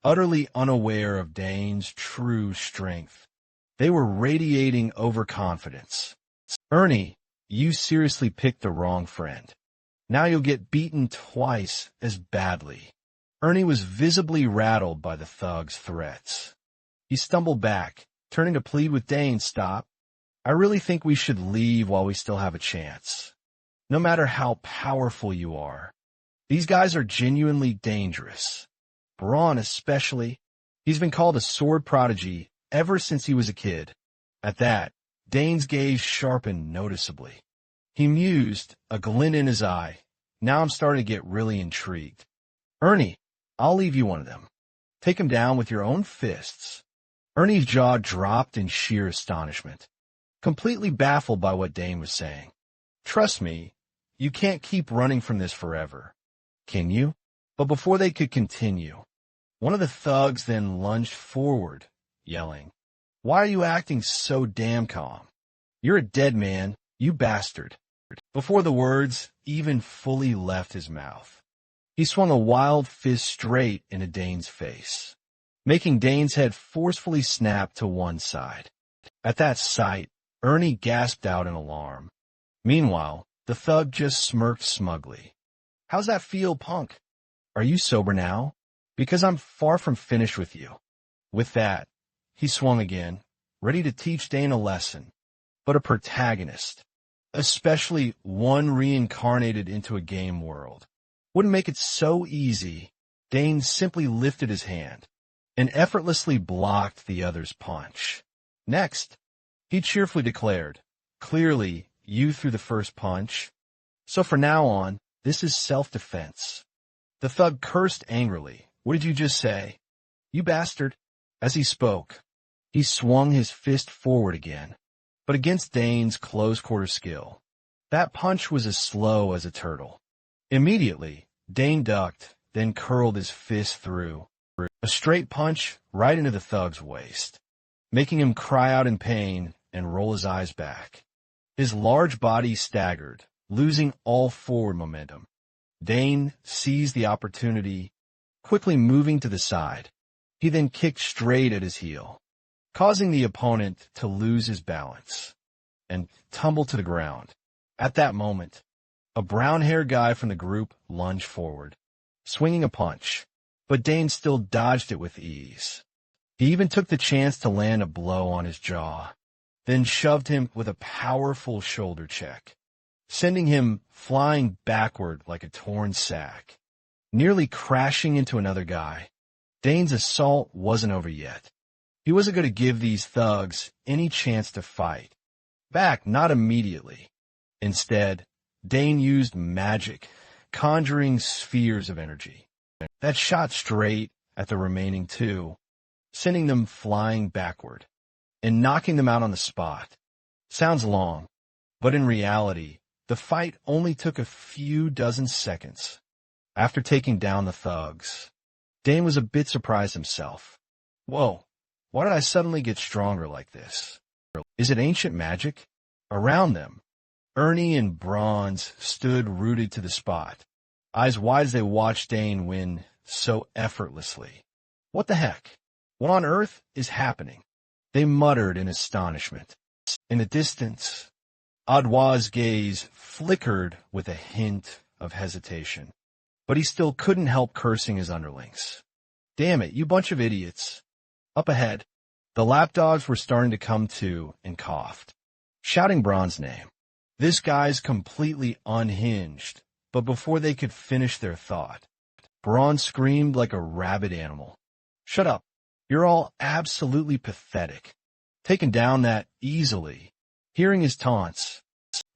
utterly unaware of Dane's true strength. They were radiating overconfidence. Ernie, you seriously picked the wrong friend. Now you'll get beaten twice as badly. Ernie was visibly rattled by the thug's threats. He stumbled back, turning to plead with Dane, stop. I really think we should leave while we still have a chance. No matter how powerful you are, these guys are genuinely dangerous. Braun especially. He's been called a sword prodigy ever since he was a kid. At that, Dane's gaze sharpened noticeably. He mused, a glint in his eye. Now I'm starting to get really intrigued. Ernie, I'll leave you one of them. Take him down with your own fists. Ernie's jaw dropped in sheer astonishment, completely baffled by what Dane was saying. Trust me, you can't keep running from this forever. Can you? But before they could continue, one of the thugs then lunged forward, yelling, Why are you acting so damn calm? You're a dead man, you bastard. Before the words even fully left his mouth, he swung a wild fist straight into Dane's face, making Dane's head forcefully snap to one side. At that sight, Ernie gasped out in alarm. Meanwhile, the thug just smirked smugly. How's that feel, punk? Are you sober now? Because I'm far from finished with you. With that, he swung again, ready to teach Dane a lesson. But a protagonist, especially one reincarnated into a game world, wouldn't make it so easy. Dane simply lifted his hand and effortlessly blocked the other's punch. Next, he cheerfully declared, clearly, you threw the first punch, so from now on, this is self-defense. The thug cursed angrily. What did you just say? You bastard. As he spoke, he swung his fist forward again, but against Dane's close-quarter skill. That punch was as slow as a turtle. Immediately, Dane ducked, then curled his fist through. A straight punch right into the thug's waist, making him cry out in pain and roll his eyes back. His large body staggered, losing all forward momentum. Dane seized the opportunity, quickly moving to the side. He then kicked straight at his heel, causing the opponent to lose his balance and tumble to the ground. At that moment, a brown-haired guy from the group lunged forward, swinging a punch, but Dane still dodged it with ease. He even took the chance to land a blow on his jaw, then shoved him with a powerful shoulder check, sending him flying backward like a torn sack, nearly crashing into another guy. Dane's assault wasn't over yet. He wasn't going to give these thugs any chance to fight back, not immediately. Instead, Dane used magic, conjuring spheres of energy that shot straight at the remaining two, sending them flying backward and knocking them out on the spot. Sounds long, but in reality, the fight only took a few dozen seconds. After taking down the thugs, Dane was a bit surprised himself. Whoa, why did I suddenly get stronger like this? Is it ancient magic? Around them, Ernie and Bronze stood rooted to the spot, eyes wide as they watched Dane win so effortlessly. What the heck? What on earth is happening? They muttered in astonishment. In the distance, Adwa's gaze flickered with a hint of hesitation, but he still couldn't help cursing his underlings. Damn it, you bunch of idiots. Up ahead, the lapdogs were starting to come to and coughed, shouting Braun's name. This guy's completely unhinged, but before they could finish their thought, Braun screamed like a rabid animal. Shut up. You're all absolutely pathetic. Taken down that easily. Hearing his taunts,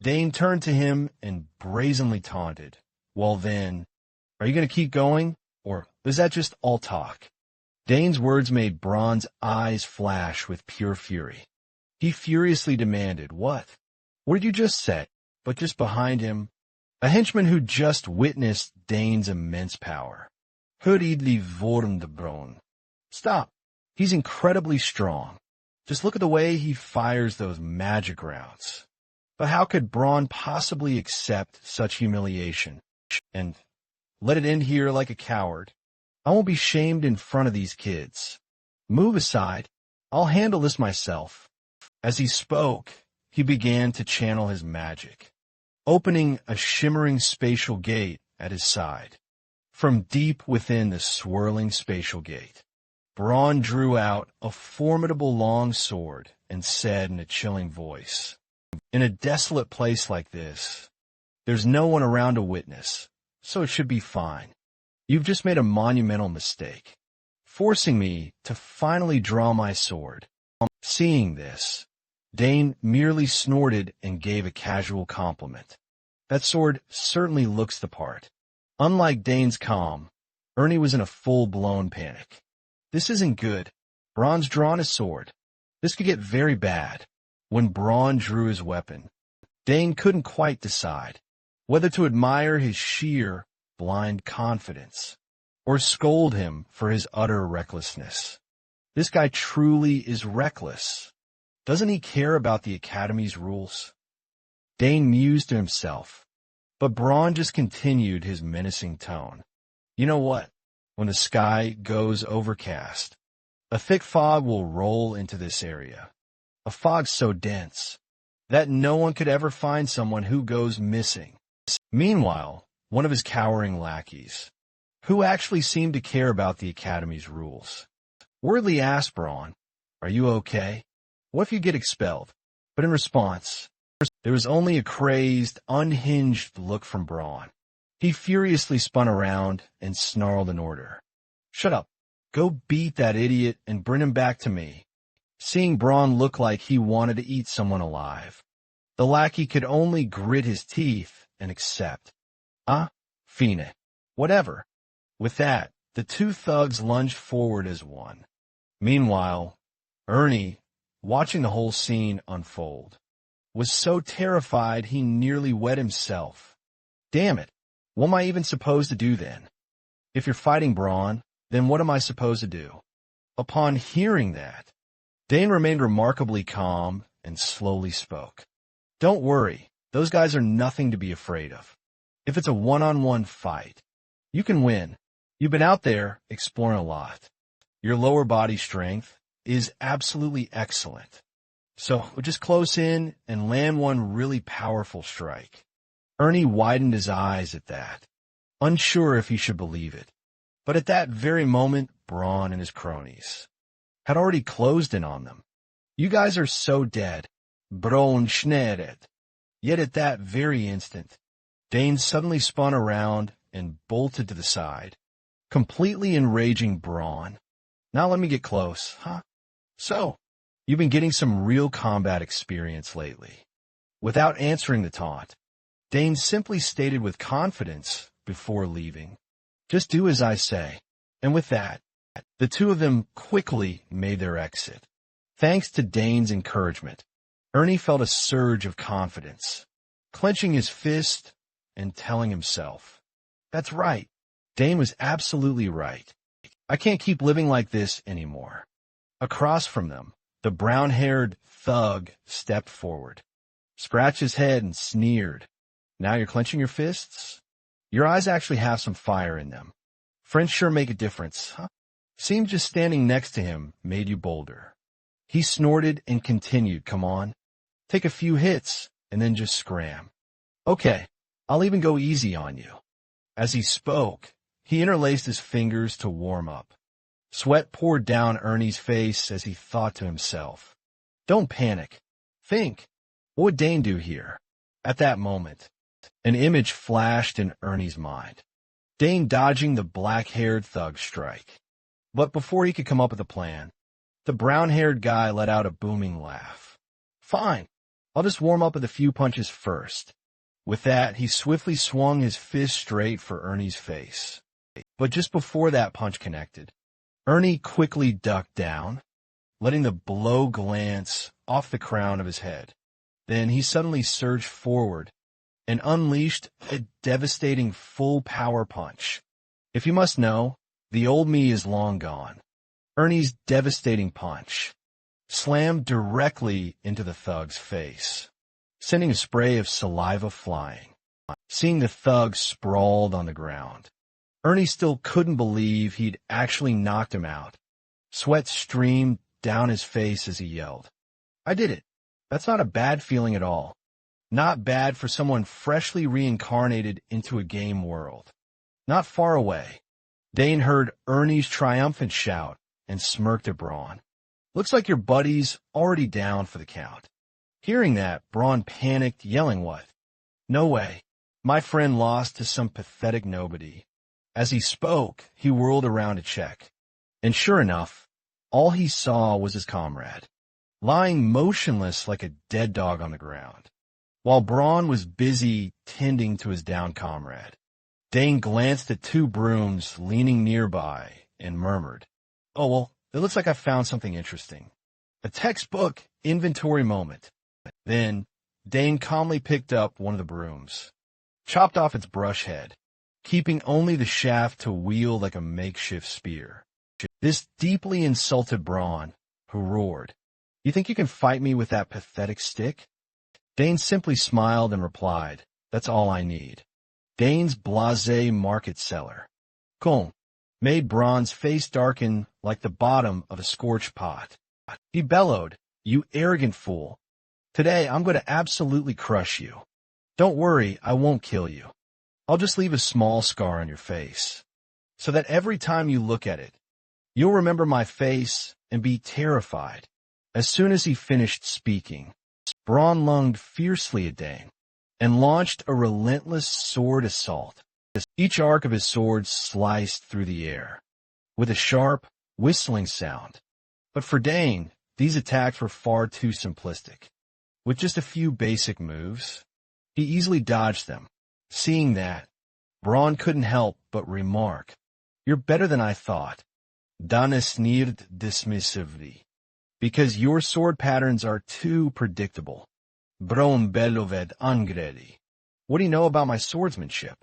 Dane turned to him and brazenly taunted. Well then, are you going to keep going, or is that just all talk? Dane's words made Braun's eyes flash with pure fury. He furiously demanded, what? What did you just say? But just behind him, a henchman who just witnessed Dane's immense power. Hör idli Vorndebrun. Stop. He's incredibly strong. Just look at the way he fires those magic rounds. But how could Braun possibly accept such humiliation and let it end here like a coward? I won't be shamed in front of these kids. Move aside. I'll handle this myself. As he spoke, he began to channel his magic, opening a shimmering spatial gate at his side. From deep within the swirling spatial gate, Braun drew out a formidable long sword and said in a chilling voice, in a desolate place like this, there's no one around to witness, so it should be fine. You've just made a monumental mistake, forcing me to finally draw my sword. Seeing this, Dane merely snorted and gave a casual compliment. That sword certainly looks the part. Unlike Dane's calm, Ernie was in a full-blown panic. This isn't good. Braun's drawn his sword. This could get very bad. When Braun drew his weapon, Dane couldn't quite decide whether to admire his sheer, blind confidence or scold him for his utter recklessness. This guy truly is reckless. Doesn't he care about the Academy's rules? Dane mused to himself, but Braun just continued his menacing tone. You know what? When the sky goes overcast, a thick fog will roll into this area. A fog so dense that no one could ever find someone who goes missing. Meanwhile, one of his cowering lackeys, who actually seemed to care about the Academy's rules, worriedly asked Braun, "Are you okay? What if you get expelled?" But in response, there was only a crazed, unhinged look from Braun. He furiously spun around and snarled an order. "Shut up. Go beat that idiot and bring him back to me." Seeing Braun look like he wanted to eat someone alive, the lackey could only grit his teeth and accept. Fine. Whatever. With that, the two thugs lunged forward as one. Meanwhile, Ernie, watching the whole scene unfold, was so terrified he nearly wet himself. Damn it. What am I even supposed to do then? If you're fighting Braun, then what am I supposed to do? Upon hearing that, Dane remained remarkably calm and slowly spoke. Don't worry, those guys are nothing to be afraid of. If it's a one-on-one fight, you can win. You've been out there exploring a lot. Your lower body strength is absolutely excellent. So we'll just close in and land one really powerful strike. Ernie widened his eyes at that, unsure if he should believe it. But at that very moment, Braun and his cronies had already closed in on them. You guys are so dead. Braun schneret. Yet at that very instant, Dane suddenly spun around and bolted to the side, completely enraging Braun. Now let me get close, huh? So, you've been getting some real combat experience lately. Without answering the taunt, Dane simply stated with confidence before leaving, "Just do as I say." And with that, the two of them quickly made their exit. Thanks to Dane's encouragement, Ernie felt a surge of confidence, clenching his fist and telling himself, "That's right. Dane was absolutely right. I can't keep living like this anymore." Across from them, the brown-haired thug stepped forward, scratched his head and sneered. "Now you're clenching your fists? Your eyes actually have some fire in them. Friends sure make a difference, huh? Seems just standing next to him made you bolder." He snorted and continued, "Come on. Take a few hits and then just scram. Okay, I'll even go easy on you." As he spoke, he interlaced his fingers to warm up. Sweat poured down Ernie's face as he thought to himself, "Don't panic. Think. What would Dane do here?" At that moment, an image flashed in Ernie's mind. Dane dodging the black-haired thug strike. But before he could come up with a plan, the brown-haired guy let out a booming laugh. "Fine. I'll just warm up with a few punches first. With that, he swiftly swung his fist straight for Ernie's face. But just before that punch connected, Ernie quickly ducked down, letting the blow glance off the crown of his head. Then he suddenly surged forward and unleashed a devastating full power punch. If you must know, the old me is long gone. Ernie's devastating punch slammed directly into the thug's face, sending a spray of saliva flying. Seeing the thug sprawled on the ground, Ernie still couldn't believe he'd actually knocked him out. Sweat streamed down his face as he yelled, "I did it. That's not a bad feeling at all. Not bad for someone freshly reincarnated into a game world." Not far away, Dane heard Ernie's triumphant shout and smirked at Braun. "Looks like your buddy's already down for the count." Hearing that, Braun panicked, yelling, "What? No way. My friend lost to some pathetic nobody." As he spoke, he whirled around to check. And sure enough, all he saw was his comrade, lying motionless like a dead dog on the ground, while Braun was busy tending to his downed comrade. Dane glanced at two brooms leaning nearby and murmured, "Oh, well, it looks like I found something interesting. A textbook inventory moment." Then, Dane calmly picked up one of the brooms, chopped off its brush head, keeping only the shaft to wield like a makeshift spear. This deeply insulted Braun, who roared, "You think you can fight me with that pathetic stick?" Dane simply smiled and replied, "That's all I need." Dane's blasé market seller, Kong, made Braun's face darken like the bottom of a scorched pot. He bellowed, "You arrogant fool. Today I'm going to absolutely crush you. Don't worry, I won't kill you. I'll just leave a small scar on your face, so that every time you look at it, you'll remember my face and be terrified." As soon as he finished speaking, Braun lunged fiercely at Dane and launched a relentless sword assault. Each arc of his sword sliced through the air, with a sharp, whistling sound. But for Dane, these attacks were far too simplistic. With just a few basic moves, he easily dodged them. Seeing that, Braun couldn't help but remark, "You're better than I thought. Destined dismissively. Because your sword patterns are too predictable. Braun beloved angredi. What do you know about my swordsmanship?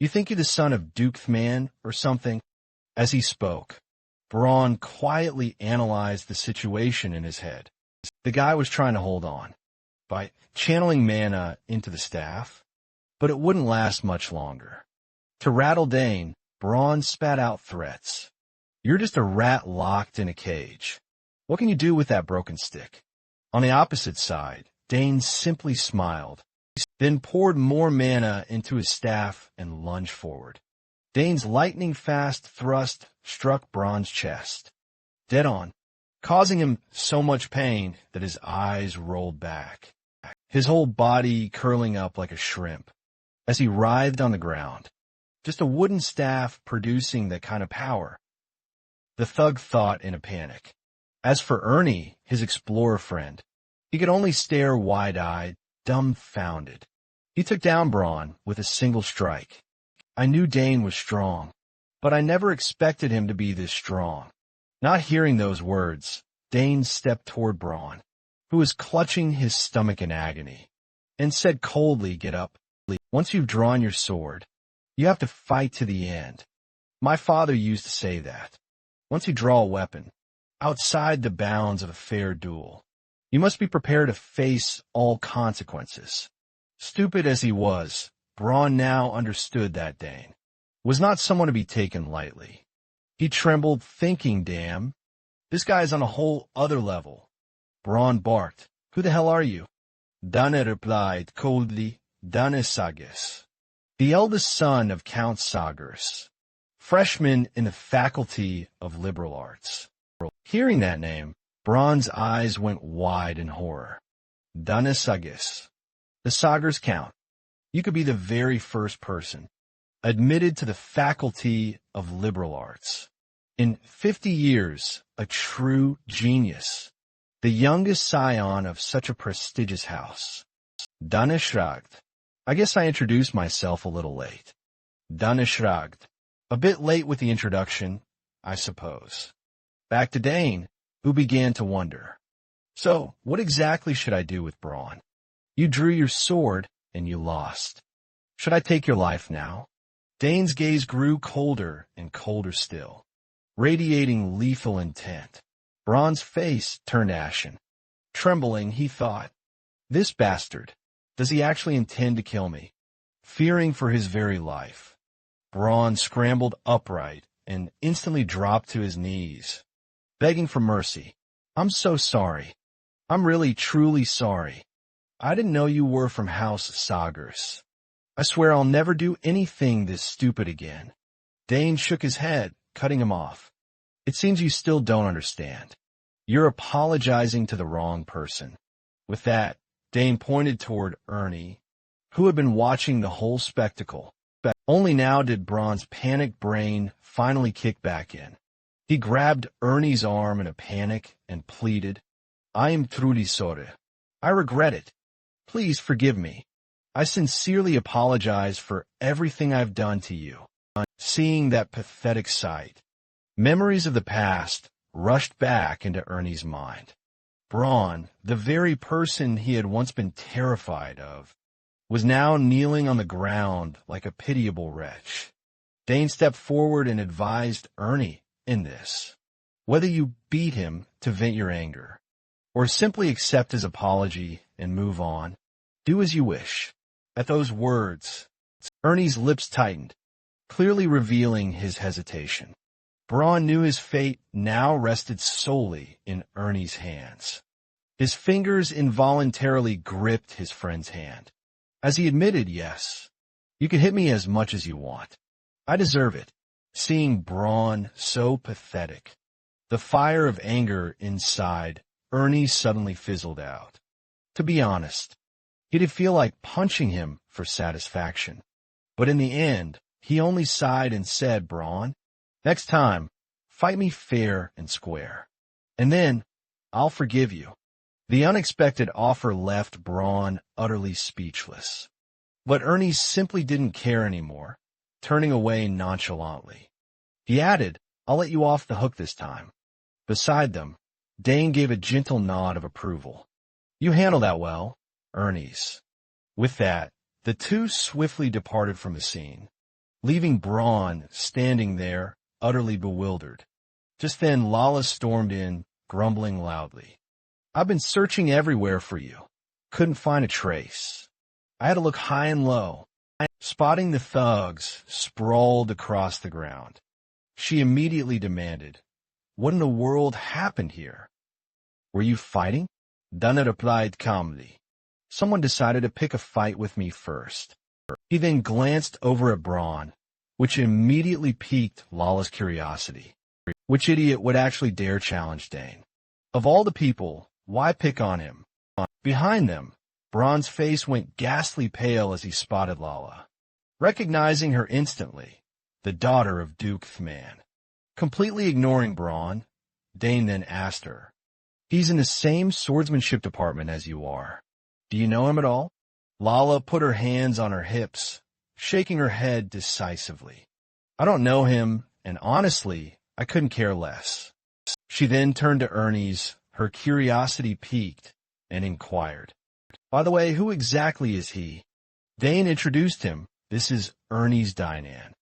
You think you're the son of Duke Thman or something?" As he spoke, Braun quietly analyzed the situation in his head. The guy was trying to hold on by channeling mana into the staff, but it wouldn't last much longer. To rattle Dane, Braun spat out threats. "You're just a rat locked in a cage. What can you do with that broken stick?" On the opposite side, Dane simply smiled, then poured more mana into his staff and lunged forward. Dane's lightning-fast thrust struck Braun's chest, dead on, causing him so much pain that his eyes rolled back, his whole body curling up like a shrimp as he writhed on the ground. Just a wooden staff producing that kind of power, the thug thought in a panic. As for Ernie, his explorer friend, he could only stare wide-eyed, dumbfounded. He took down Braun with a single strike. I knew Dane was strong, but I never expected him to be this strong. Not hearing those words, Dane stepped toward Braun, who was clutching his stomach in agony, and said coldly, "Get up. Once you've drawn your sword, you have to fight to the end. My father used to say that. Once you draw a weapon, outside the bounds of a fair duel, you must be prepared to face all consequences." Stupid as he was, Braun now understood that Dane was not someone to be taken lightly. He trembled, thinking, "Damn, this guy's on a whole other level." Braun barked, "Who the hell are you?" Dane replied coldly, "Dane Sagas, the eldest son of Count Sagers, freshman in the Faculty of Liberal Arts." Hearing that name, Braun's eyes went wide in horror. Dane Sagas, the Sagers Count. You could be the very first person admitted to the Faculty of Liberal Arts. In 50 years, a true genius. the youngest scion of such a prestigious house. Dana shrugged. I guess I introduced myself a little late. Dana shrugged. A bit late with the introduction, I suppose. Back to Dane, who began to wonder. So, what exactly should I do with Braun? You drew your sword, and you lost. Should I take your life now? Dane's gaze grew colder and colder still, radiating lethal intent. Braun's face turned ashen. Trembling, he thought, this bastard, does he actually intend to kill me? Fearing for his very life, Braun scrambled upright and instantly dropped to his knees, begging for mercy. I'm so sorry. I'm really, truly sorry. I didn't know you were from House Sagers. I swear I'll never do anything this stupid again. Dane shook his head, cutting him off. It seems you still don't understand. You're apologizing to the wrong person. With that, Dane pointed toward Ernie, who had been watching the whole spectacle. Only now did Braun's panicked brain finally kick back in. He grabbed Ernie's arm in a panic and pleaded, I am truly sorry. I regret it. Please forgive me. I sincerely apologize for everything I've done to you. Seeing that pathetic sight, memories of the past rushed back into Ernie's mind. Braun, the very person he had once been terrified of, was now kneeling on the ground like a pitiable wretch. Dane stepped forward and advised Ernie in this. Whether you beat him to vent your anger, or simply accept his apology and move on, do as you wish. At those words, Ernie's lips tightened, clearly revealing his hesitation. Braun knew his fate now rested solely in Ernie's hands. His fingers involuntarily gripped his friend's hand. As he admitted, yes, you can hit me as much as you want. I deserve it. Seeing Braun so pathetic, the fire of anger inside Ernie suddenly fizzled out. To be honest, he did feel like punching him for satisfaction. But in the end, he only sighed and said, Braun, next time, fight me fair and square. And then, I'll forgive you. The unexpected offer left Braun utterly speechless. But Ernie simply didn't care anymore, turning away nonchalantly. He added, I'll let you off the hook this time. Beside them, Dane gave a gentle nod of approval. You handled that well, Ernie's. With that, the two swiftly departed from the scene, leaving Braun standing there, utterly bewildered. Just then Lala stormed in, grumbling loudly. I've been searching everywhere for you. Couldn't find a trace. I had to look high and low. Spotting the thugs sprawled across the ground, she immediately demanded, what in the world happened here? Were you fighting? Dana replied calmly. Someone decided to pick a fight with me first. He then glanced over at Braun, which immediately piqued Lala's curiosity. Which idiot would actually dare challenge Dane? Of all the people, why pick on him? Behind them, Braun's face went ghastly pale as he spotted Lala. Recognizing her instantly, the daughter of Duke Thman. Completely ignoring Braun, Dane then asked her, he's in the same swordsmanship department as you are. Do you know him at all? Lala put her hands on her hips, shaking her head decisively. I don't know him, and honestly, I couldn't care less. She then turned to Ernie's, her curiosity piqued, and inquired, by the way, who exactly is he? Dane introduced him. This is Ernie's Dinan,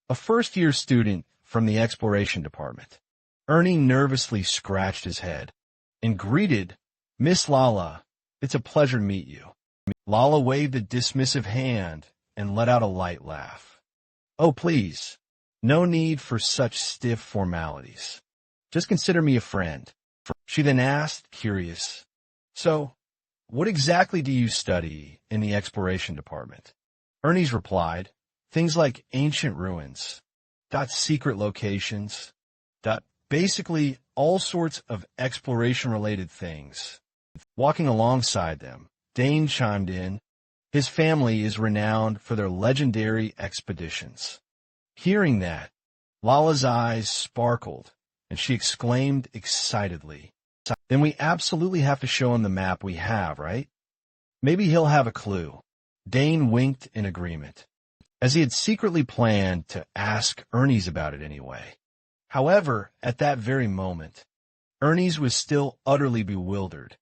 a first-year student from the exploration department. Ernie nervously scratched his head and greeted, Miss Lala, it's a pleasure to meet you. Lala waved a dismissive hand and let out a light laugh. Oh, please, no need for such stiff formalities. Just consider me a friend. She then asked, curious, so, what exactly do you study in the exploration department? Ernie's replied, things like ancient ruins, secret locations, basically all sorts of exploration-related things. Walking alongside them, Dane chimed in, his family is renowned for their legendary expeditions. Hearing that, Lala's eyes sparkled, and she exclaimed excitedly, Then we absolutely have to show him the map we have, right? Maybe he'll have a clue. Dane winked in agreement, as he had secretly planned to ask Ernest about it anyway. However, at that very moment, Ernest was still utterly bewildered,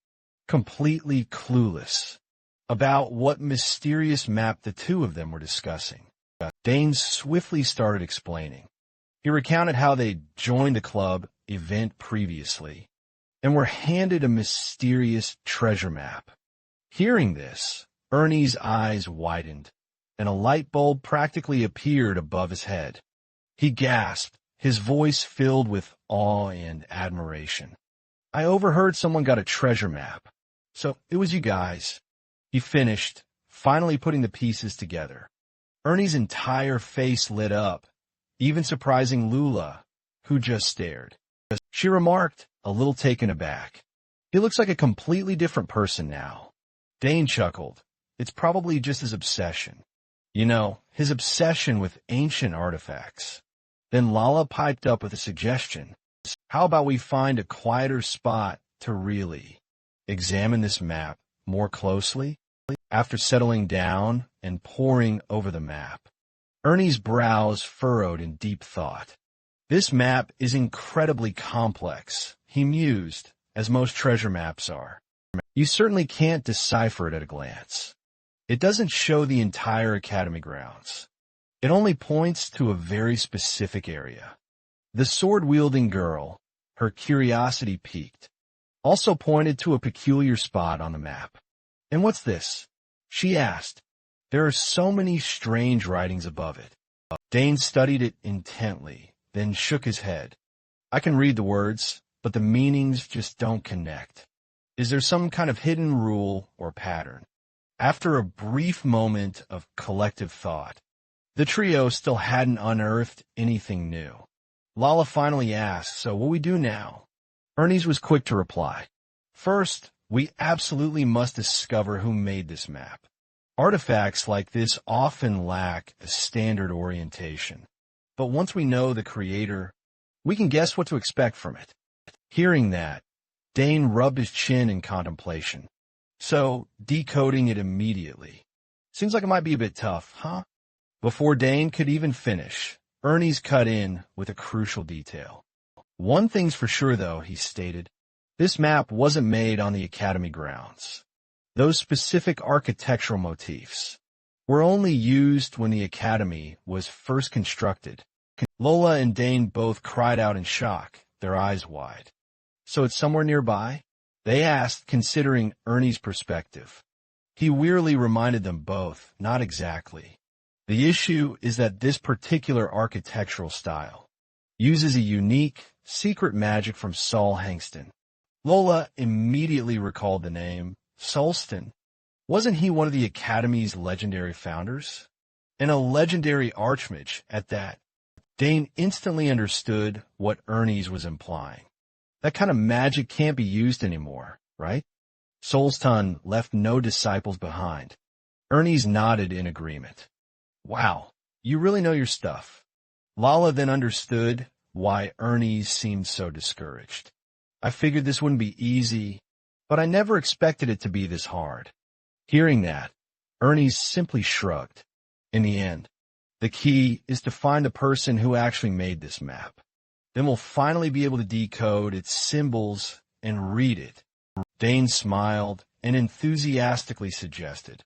completely clueless about what mysterious map the two of them were discussing. Dane swiftly started explaining. He recounted how they'd joined a club event previously and were handed a mysterious treasure map. Hearing this, Ernie's eyes widened, and a light bulb practically appeared above his head. He gasped, his voice filled with awe and admiration. I overheard someone got a treasure map. So it was you guys. He finished, finally putting the pieces together. Ernie's entire face lit up, even surprising Lula, who just stared. She remarked, a little taken aback. He looks like a completely different person now. Dane chuckled. It's probably just his obsession. You know, his obsession with ancient artifacts. Then Lala piped up with a suggestion. How about we find a quieter spot to really examine this map more closely? After settling down and poring over the map, Ernie's brows furrowed in deep thought. This map is incredibly complex, he mused, as most treasure maps are. You certainly can't decipher it at a glance. It doesn't show the entire academy grounds. It only points to a very specific area. The sword-wielding girl, her curiosity piqued, also pointed to a peculiar spot on the map. And what's this? She asked. There are so many strange writings above it. Dane studied it intently, then shook his head. I can read the words, but the meanings just don't connect. Is there some kind of hidden rule or pattern? After a brief moment of collective thought, the trio still hadn't unearthed anything new. Lala finally asked, so what we do now? Ernest was quick to reply. First, we absolutely must discover who made this map. Artifacts like this often lack a standard orientation. But once we know the creator, we can guess what to expect from it. Hearing that, Dane rubbed his chin in contemplation. So, decoding it immediately. Seems like it might be a bit tough, huh? Before Dane could even finish, Ernest cut in with a crucial detail. One thing's for sure, though, he stated. This map wasn't made on the academy grounds. Those specific architectural motifs were only used when the academy was first constructed. Lola and Dane both cried out in shock, their eyes wide. So it's somewhere nearby? They asked, considering Ernie's perspective. He wearily reminded them both, not exactly. The issue is that this particular architectural style uses a unique, secret magic from Saul Hangston. Lola immediately recalled the name, Solston. Wasn't he one of the Academy's legendary founders? And a legendary archmage at that. Dane instantly understood what Ernest was implying. That kind of magic can't be used anymore, right? Solston left no disciples behind. Ernest nodded in agreement. Wow, you really know your stuff. Lala then understood why Ernest seemed so discouraged. I figured this wouldn't be easy, but I never expected it to be this hard. Hearing that, Ernest simply shrugged. In the end, the key is to find the person who actually made this map. Then we'll finally be able to decode its symbols and read it. Dane smiled and enthusiastically suggested.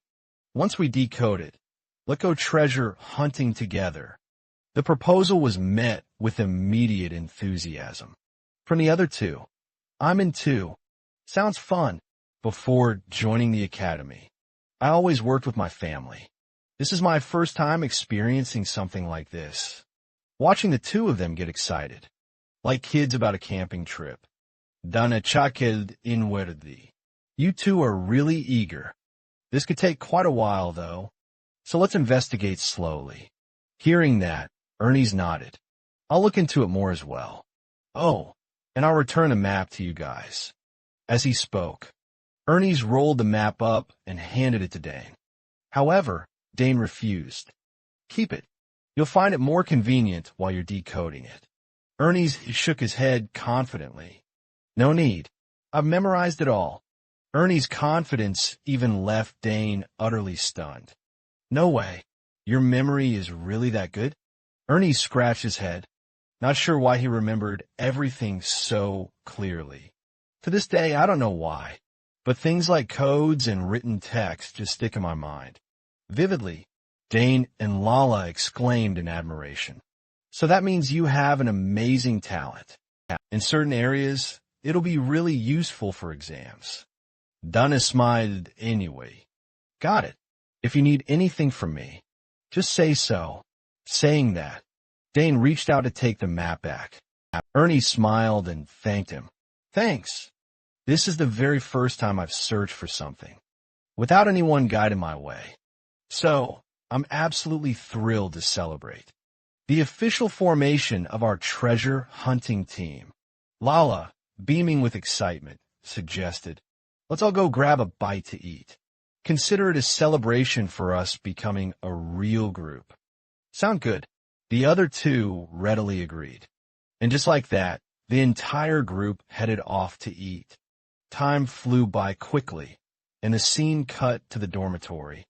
Once we decode it, let's go treasure hunting together. The proposal was met with immediate enthusiasm. From the other two, I'm in too. Sounds fun. Before joining the academy, I always worked with my family. This is my first time experiencing something like this. Watching the two of them get excited, like kids about a camping trip. Dana chakeld inwardly. You two are really eager. This could take quite a while, though, so let's investigate slowly. Hearing that, Ernest nodded. I'll look into it more as well. Oh, and I'll return the map to you guys. As he spoke, Ernest rolled the map up and handed it to Dane. However, Dane refused. Keep it. You'll find it more convenient while you're decoding it. Ernest shook his head confidently. No need. I've memorized it all. Ernie's confidence even left Dane utterly stunned. No way. Your memory is really that good? Ernie scratched his head, not sure why he remembered everything so clearly. To this day, I don't know why, but things like codes and written text just stick in my mind. Vividly, Dane and Lala exclaimed in admiration. So that means you have an amazing talent. In certain areas, it'll be really useful for exams. Donna smiled anyway. Got it. If you need anything from me, just say so. Saying that, Dane reached out to take the map back. Ernie smiled and thanked him. Thanks. This is the very first time I've searched for something without anyone guiding my way. So, I'm absolutely thrilled to celebrate the official formation of our treasure hunting team. Lala, beaming with excitement, suggested, let's all go grab a bite to eat. Consider it a celebration for us becoming a real group. Sound good? The other two readily agreed. And just like that, the entire group headed off to eat. Time flew by quickly, and the scene cut to the dormitory,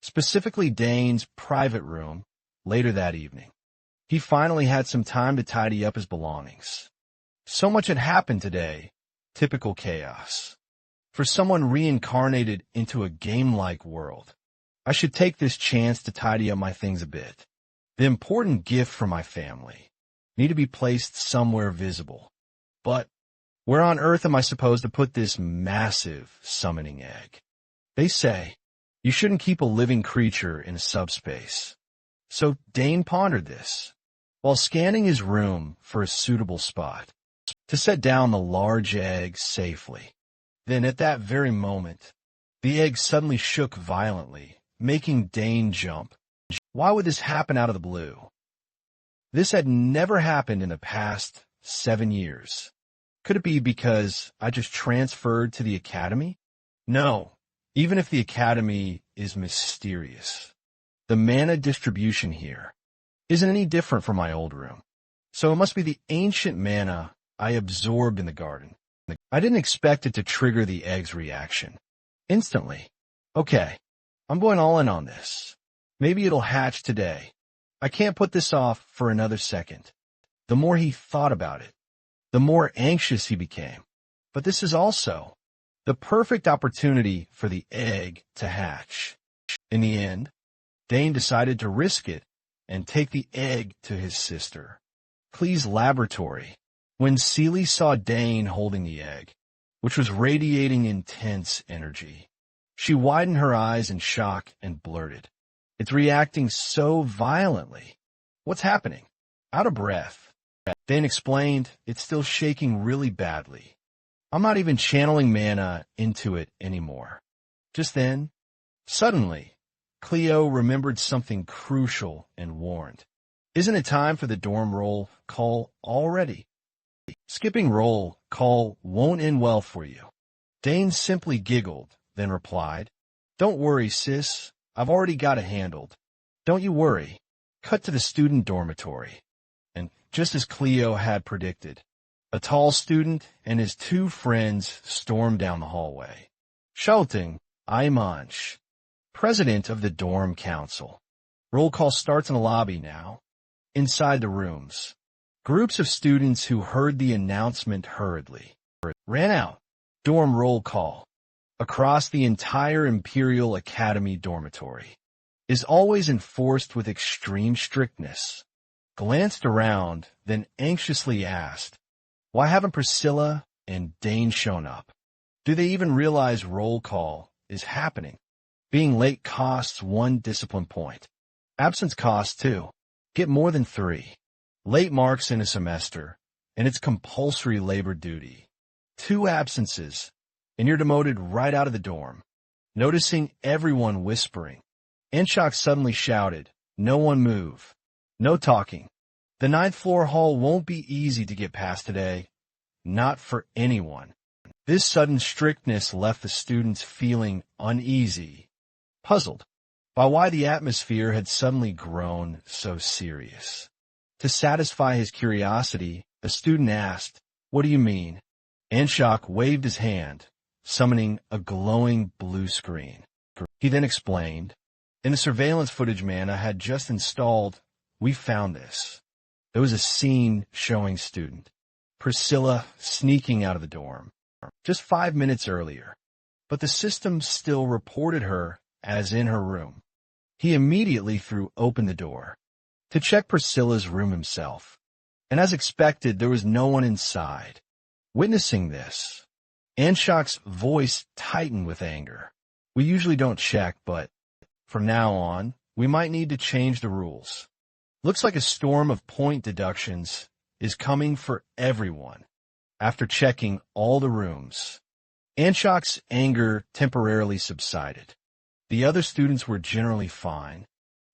specifically Dane's private room, later that evening. He finally had some time to tidy up his belongings. So much had happened today, typical chaos. For someone reincarnated into a game-like world, I should take this chance to tidy up my things a bit. The important gift for my family need to be placed somewhere visible. But where on earth am I supposed to put this massive summoning egg? They say you shouldn't keep a living creature in subspace. So Dane pondered this, while scanning his room for a suitable spot to set down the large egg safely. Then at that very moment, the egg suddenly shook violently, making Dane jump. Why would this happen out of the blue? This had never happened in the past 7 years. Could it be because I just transferred to the academy? No, even if the academy is mysterious. The mana distribution here isn't any different from my old room. So it must be the ancient mana I absorbed in the garden. I didn't expect it to trigger the egg's reaction. Instantly. Okay, I'm going all in on this. Maybe it'll hatch today. I can't put this off for another second. The more he thought about it, the more anxious he became. But this is also the perfect opportunity for the egg to hatch. In the end, Dane decided to risk it and take the egg to his sister, Clee's laboratory. When Celie saw Dane holding the egg, which was radiating intense energy, she widened her eyes in shock and blurted, "It's reacting so violently. What's happening?" Out of breath, Dane explained, "It's still shaking really badly. I'm not even channeling mana into it anymore." Just then, suddenly, Cleo remembered something crucial and warned, "Isn't it time for the dorm roll call already? Skipping roll call won't end well for you." Dane simply giggled, then replied, "Don't worry, sis. I've already got it handled. Don't you worry." Cut to the student dormitory. And just as Cleo had predicted, a tall student and his two friends stormed down the hallway, shouting, "Imanch, president of the dorm council." Roll call starts in the lobby now. Inside the rooms, groups of students who heard the announcement hurriedly ran out. Dorm roll call across the entire Imperial Academy dormitory is always enforced with extreme strictness. Glanced around, then anxiously asked, "Why haven't Priscilla and Dane shown up? Do they even realize roll call is happening? Being late costs 1 discipline point. Absence costs 2. Get more than 3. Late marks in a semester, and it's compulsory labor duty. 2 absences, and you're demoted right out of the dorm." Noticing everyone whispering, Enchok suddenly shouted, "No one move. No talking. The 9th floor hall won't be easy to get past today. Not for anyone." This sudden strictness left the students feeling uneasy, puzzled by why the atmosphere had suddenly grown so serious. To satisfy his curiosity, a student asked, "What do you mean?" Anshok waved his hand, summoning a glowing blue screen. He then explained, in the surveillance footage Manna had just installed, we found this. There was a scene showing student Priscilla sneaking out of the dorm just 5 minutes earlier, but the system still reported her as in her room. He immediately threw open the door to check Priscilla's room himself, and as expected, there was no one inside. Witnessing this, Anshok's voice tightened with anger. We usually don't check, but from now on, we might need to change the rules. Looks like a storm of point deductions is coming for everyone. After checking all the rooms, Anshok's anger temporarily subsided. The other students were generally fine,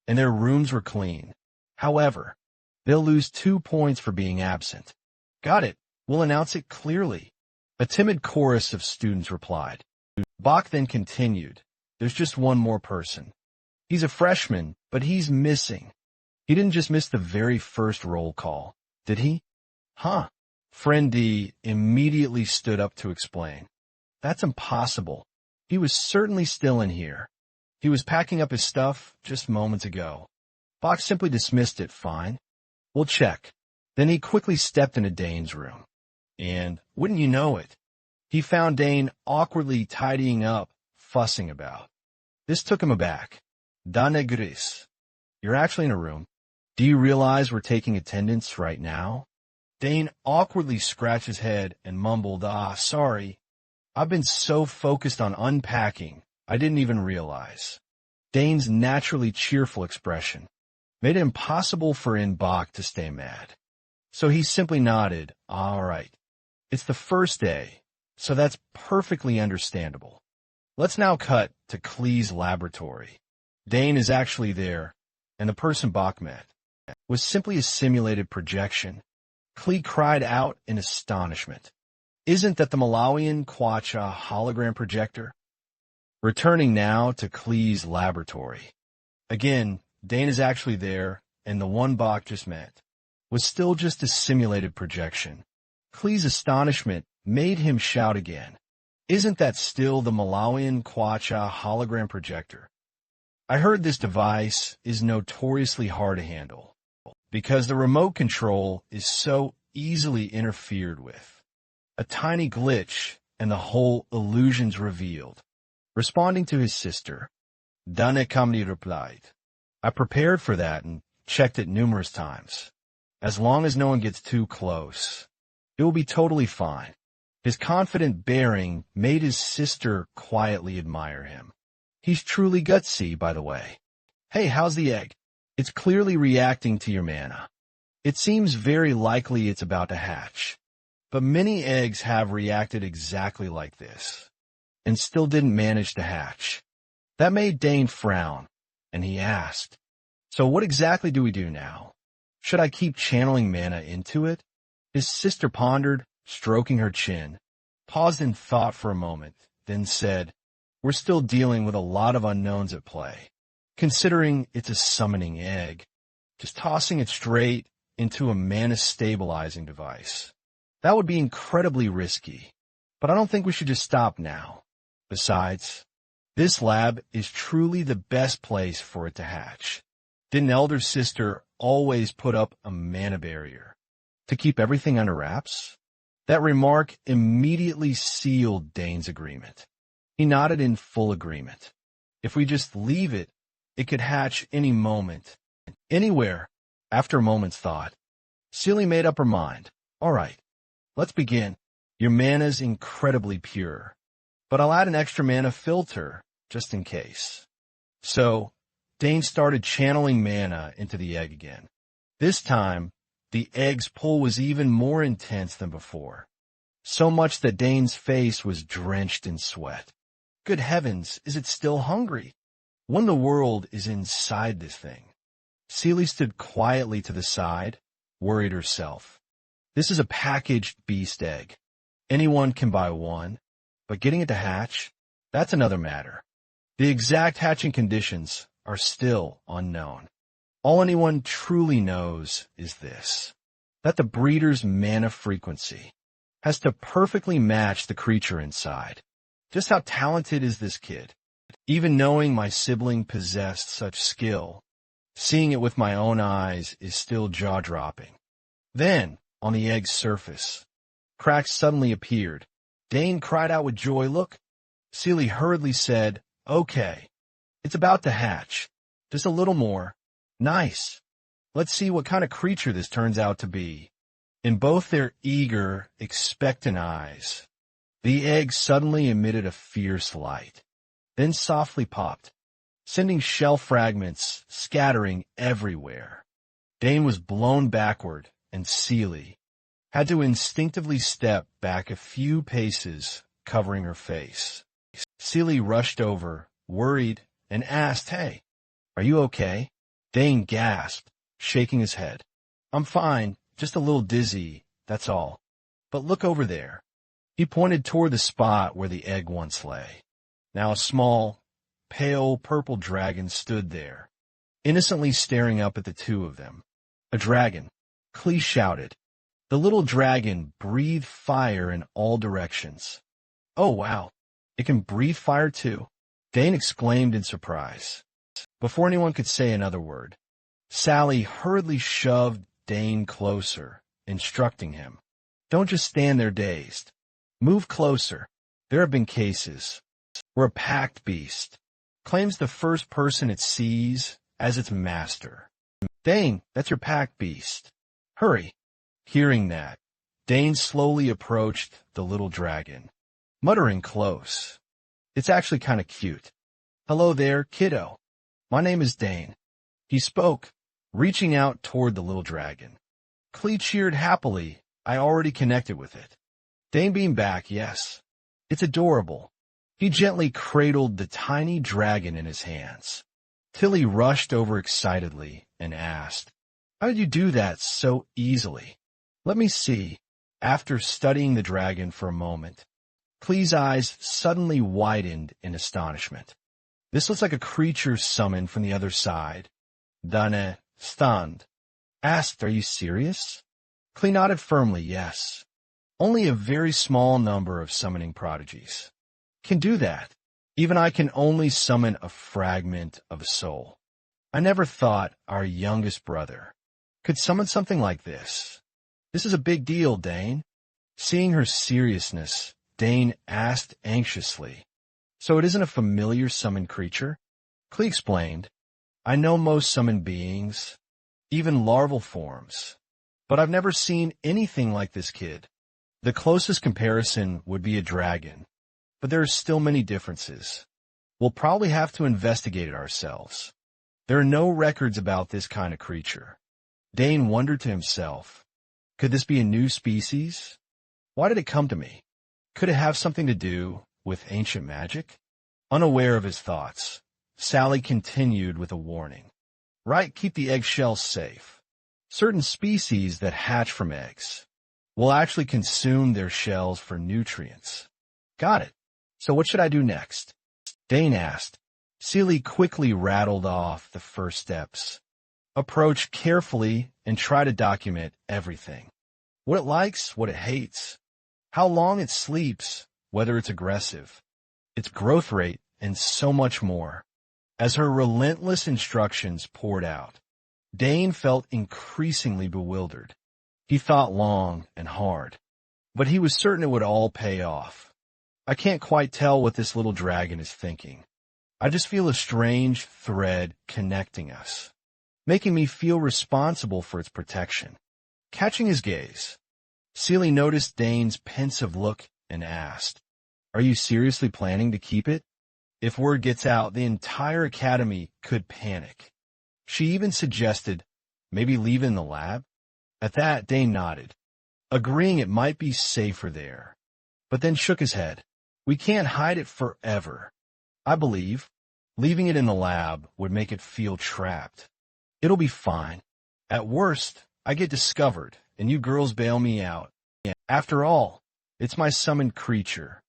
and their rooms were clean. However, they'll lose 2 points for being absent. Got it. We'll announce it clearly. A timid chorus of students replied. Bach then continued. There's just one more person. He's a freshman, but he's missing. He didn't just miss the very first roll call, did he? Huh. Friend D immediately stood up to explain. That's impossible. He was certainly still in here. He was packing up his stuff just moments ago. Bach simply dismissed it fine. We'll check. Then he quickly stepped into Dane's room. And, wouldn't you know it, he found Dane awkwardly tidying up, fussing about. This took him aback. Dane gris. You're actually in a room. Do you realize we're taking attendance right now? Dane awkwardly scratched his head and mumbled, sorry. I've been so focused on unpacking, I didn't even realize. Dane's naturally cheerful expression made it impossible for Bach to stay mad. So he simply nodded, all right. It's the first day, so that's perfectly understandable. Let's now cut to Klee's laboratory. Dane is actually there, and the person Bach met was simply a simulated projection. Klee cried out in astonishment. Isn't that the Malawian Kwacha hologram projector? Returning now to Klee's laboratory. Again, Dane is actually there, and the one Bach just met was still just a simulated projection. Klee's astonishment made him shout again. Isn't that still the Malawian Kwacha hologram projector? I heard this device is notoriously hard to handle because the remote control is so easily interfered with. A tiny glitch and the whole illusion's revealed. Responding to his sister, Dane Kamni replied, I prepared for that and checked it numerous times. As long as no one gets too close, it will be totally fine. His confident bearing made his sister quietly admire him. He's truly gutsy, by the way. Hey, how's the egg? It's clearly reacting to your mana. It seems very likely it's about to hatch. But many eggs have reacted exactly like this, and still didn't manage to hatch. That made Dane frown, and he asked, so what exactly do we do now? Should I keep channeling mana into it? His sister pondered, stroking her chin, paused in thought for a moment, then said, we're still dealing with a lot of unknowns at play. Considering it's a summoning egg, just tossing it straight into a mana-stabilizing device. That would be incredibly risky, but I don't think we should just stop now. Besides, this lab is truly the best place for it to hatch. Didn't elder sister always put up a mana barrier to keep everything under wraps? That remark immediately sealed Dane's agreement. He nodded in full agreement. If we just leave it, it could hatch any moment, anywhere. After a moment's thought, Celie made up her mind. All right, let's begin. Your mana's incredibly pure, but I'll add an extra mana filter just in case. So, Dane started channeling mana into the egg again. This time, the egg's pull was even more intense than before, so much that Dane's face was drenched in sweat. Good heavens, is it still hungry? When the world is inside this thing? Celie stood quietly to the side, worried herself. This is a packaged beast egg. Anyone can buy one, but getting it to hatch, that's another matter. The exact hatching conditions are still unknown. All anyone truly knows is this, that the breeder's mana frequency has to perfectly match the creature inside. Just how talented is this kid? Even knowing my sibling possessed such skill, seeing it with my own eyes is still jaw-dropping. Then, on the egg's surface, cracks suddenly appeared. Dane cried out with joy, "Look!" Seely hurriedly said, "Okay, it's about to hatch. Just a little more. Nice. Let's see what kind of creature this turns out to be." In both their eager, expectant eyes, the egg suddenly emitted a fierce light, then softly popped, sending shell fragments scattering everywhere. Dane was blown backward, and Seely had to instinctively step back a few paces, covering her face. Seely rushed over, worried, and asked, "Hey, are you okay?" Dane gasped, shaking his head. "I'm fine, just a little dizzy, that's all. But look over there." He pointed toward the spot where the egg once lay. Now a small, pale purple dragon stood there, innocently staring up at the two of them. "A dragon," Klee shouted. The little dragon breathed fire in all directions. "Oh, wow. It can breathe fire too," Dane exclaimed in surprise. Before anyone could say another word, Sally hurriedly shoved Dane closer, instructing him, "Don't just stand there dazed. Move closer. There have been cases where a packed beast claims the first person it sees as its master. Dane, that's your packed beast. Hurry." Hearing that, Dane slowly approached the little dragon, muttering close. "It's actually kind of cute. Hello there, kiddo. My name is Dane." He spoke, reaching out toward the little dragon. Klee cheered happily. I already connected with it. Dane beamed back, "Yes. It's adorable." He gently cradled the tiny dragon in his hands. Tilly rushed over excitedly and asked, "How did you do that so easily?" "Let me see." After studying the dragon for a moment, Klee's eyes suddenly widened in astonishment. "This looks like a creature summoned from the other side." Destined asked, "Are you serious?" Klee nodded firmly, "Yes. Only a very small number of summoning prodigies can do that. Even I can only summon a fragment of a soul. I never thought our youngest brother could summon something like this. This is a big deal, Dane." Seeing her seriousness, Dane asked anxiously, "So it isn't a familiar summoned creature?" Klee explained, "I know most summoned beings, even larval forms, but I've never seen anything like this kid. The closest comparison would be a dragon, but there are still many differences. We'll probably have to investigate it ourselves. There are no records about this kind of creature." Dane wondered to himself, could this be a new species? Why did it come to me? Could it have something to do with ancient magic? Unaware of his thoughts, Sally continued with a warning. "Right, keep the eggshells safe. Certain species that hatch from eggs will actually consume their shells for nutrients." "Got it. So what should I do next?" Dane asked. Seely quickly rattled off the first steps. Approach carefully and try to document everything. What it likes, what it hates, how long it sleeps, whether it's aggressive, its growth rate, and so much more. As her relentless instructions poured out, Dane felt increasingly bewildered. He thought long and hard, but he was certain it would all pay off. "I can't quite tell what this little dragon is thinking. I just feel a strange thread connecting us, making me feel responsible for its protection." Catching his gaze, Seely noticed Dane's pensive look and asked, "Are you seriously planning to keep it? If word gets out, the entire academy could panic." She even suggested maybe leave it in the lab. At that, Dane nodded, agreeing it might be safer there, but then shook his head. "We can't hide it forever. I believe leaving it in the lab would make it feel trapped. It'll be fine. At worst, I get discovered, and you girls bail me out. After all, it's my summoned creature."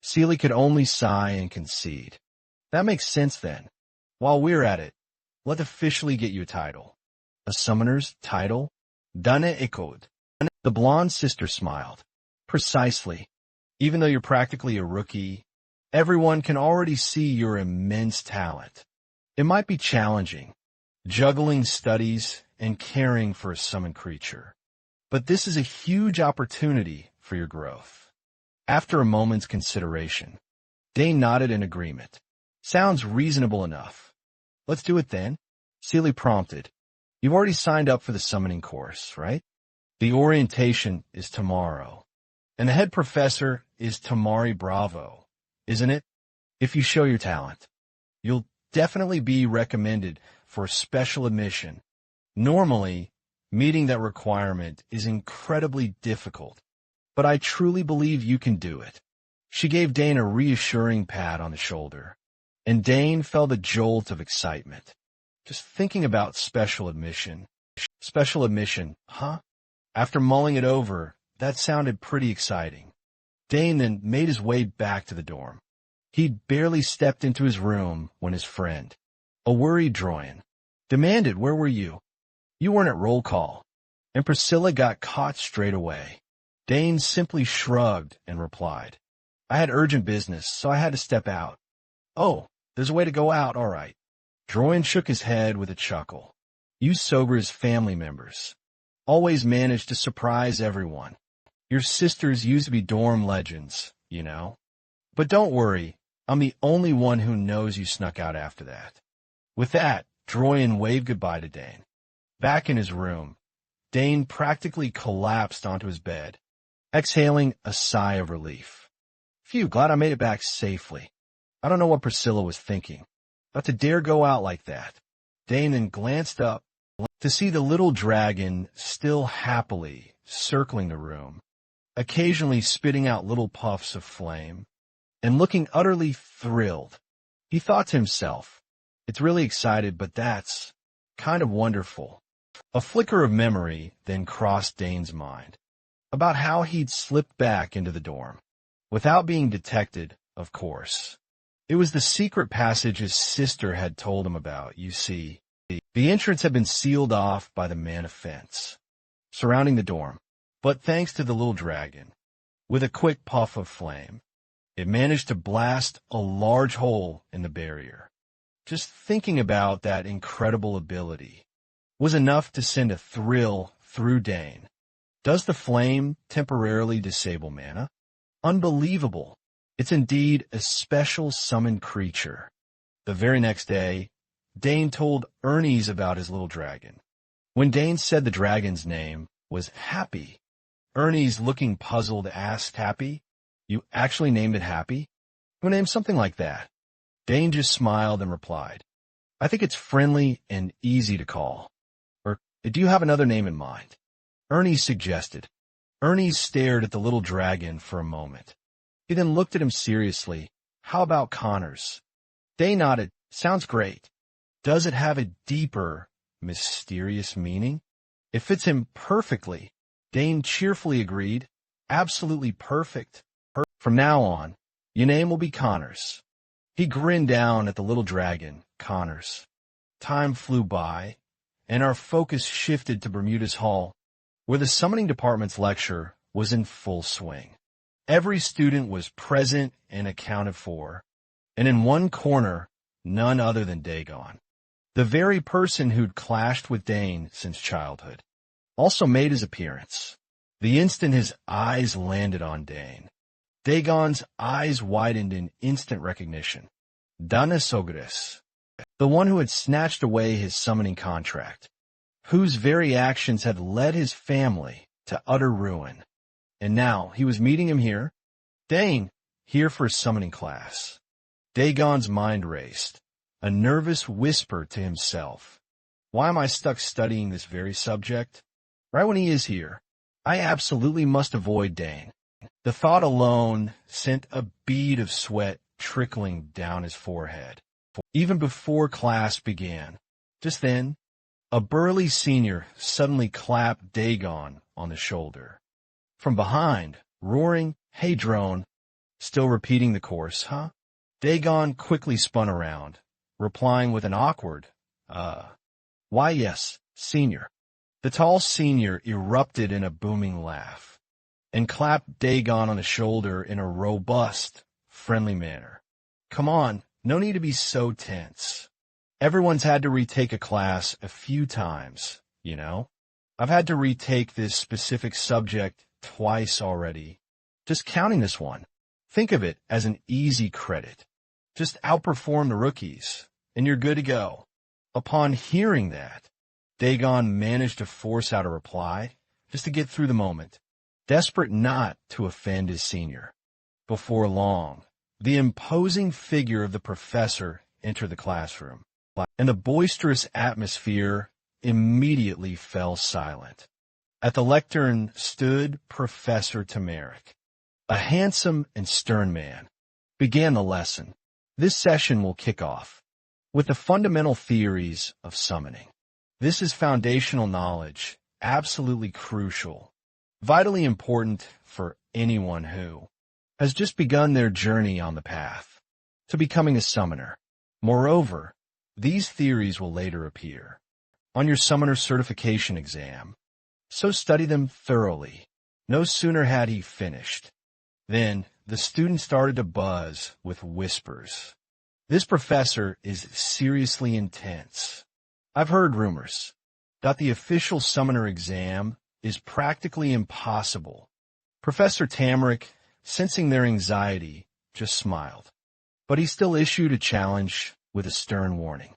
Seely could only sigh and concede. "That makes sense then. While we're at it, let's officially get you a title." "A summoner's title?" Dane echoed. The blonde sister smiled. Precisely. Even though you're practically a rookie, everyone can already see your immense talent. It might be challenging, juggling studies and caring for a summoned creature, but this is a huge opportunity for your growth. After a moment's consideration, Dane nodded in agreement. Sounds reasonable enough. Let's do it then, Seely prompted. You've already signed up for the summoning course, right? The orientation is tomorrow, and the head professor is Tamari Bravo, isn't it? If you show your talent, you'll definitely be recommended for special admission. Normally, meeting that requirement is incredibly difficult, but I truly believe you can do it. She gave Dane a reassuring pat on the shoulder, and Dane felt a jolt of excitement. Just thinking about special admission. Special admission, huh? After mulling it over, that sounded pretty exciting. Dane then made his way back to the dorm. He'd barely stepped into his room when his friend, a worried Droyan, demanded, "Where were you? You weren't at roll call." And Priscilla got caught straight away. Dane simply shrugged and replied, "I had urgent business, so I had to step out." "Oh, there's a way to go out, all right." Droyan shook his head with a chuckle. "You Sober's family members always manage to surprise everyone. Your sisters used to be dorm legends, you know. But don't worry, I'm the only one who knows you snuck out after that." With that, Droyan waved goodbye to Dane. Back in his room, Dane practically collapsed onto his bed, exhaling a sigh of relief. "Phew, glad I made it back safely." I don't know what Priscilla was thinking, but to dare go out like that. Dane then glanced up to see the little dragon still happily circling the room, occasionally spitting out little puffs of flame, and looking utterly thrilled. He thought to himself, "It's really excited, but that's kind of wonderful." A flicker of memory then crossed Dane's mind about how he'd slipped back into the dorm, without being detected, of course. It was the secret passage his sister had told him about, you see. The entrance had been sealed off by the man of fence surrounding the dorm, but thanks to the little dragon, with a quick puff of flame, it managed to blast a large hole in the barrier. Just thinking about that incredible ability was enough to send a thrill through Dane. Does the flame temporarily disable mana? Unbelievable. It's indeed a special summoned creature. The very next day, Dane told Ernie's about his little dragon. When Dane said the dragon's name was Happy, Ernie's, looking puzzled, asked, "Happy? You actually named it Happy? Who named something like that?" Dane just smiled and replied, "I think it's friendly and easy to call. Or do you have another name in mind?" Ernie suggested. Ernie stared at the little dragon for a moment. He then looked at him seriously. "How about Connors?" Dane nodded. "Sounds great. Does it have a deeper, mysterious meaning?" "It fits him perfectly," Dane cheerfully agreed. "Absolutely perfect. From now on, your name will be Connors." He grinned down at the little dragon, Connors. Time flew by, and our focus shifted to Bermuda's Hall, where the summoning department's lecture was in full swing. Every student was present and accounted for, and in one corner, none other than Dagon, the very person who'd clashed with Dane since childhood, also made his appearance. The instant his eyes landed on Dane, Dagon's eyes widened in instant recognition. Dana Sogres, the one who had snatched away his summoning contract, whose very actions had led his family to utter ruin. And now he was meeting him here. Dane, here for his summoning class. Dagon's mind raced, a nervous whisper to himself. Why am I stuck studying this very subject? Right when he is here, I absolutely must avoid Dane. The thought alone sent a bead of sweat trickling down his forehead, even before class began. Just then, a burly senior suddenly clapped Dagon on the shoulder. From behind, roaring, "Hey, drone." Still repeating the course, huh? Dagon quickly spun around, replying with an awkward, "Why, yes, senior." The tall senior erupted in a booming laugh. and clapped Dagon on the shoulder in a robust, friendly manner. Come on, no need to be so tense. Everyone's had to retake a class a few times, you know? I've had to retake this specific subject twice already. Just counting this one. Think of it as an easy credit. Just outperform the rookies, and you're good to go. Upon hearing that, Dagon managed to force out a reply just to get through the moment, desperate not to offend his senior. Before long, the imposing figure of the professor entered the classroom, and the boisterous atmosphere immediately fell silent. At the lectern stood Professor Tamaric, a handsome and stern man. Began the lesson. This session will kick off with the fundamental theories of summoning. This is foundational knowledge, absolutely crucial, vitally important for anyone who has just begun their journey on the path to becoming a summoner. Moreover, these theories will later appear on your summoner certification exam, so study them thoroughly. No sooner had he finished than the student started to buzz with whispers. This professor is seriously intense. I've heard rumors that the official summoner exam is practically impossible. Professor Tamaric, sensing their anxiety, just smiled. But he still issued a challenge with a stern warning.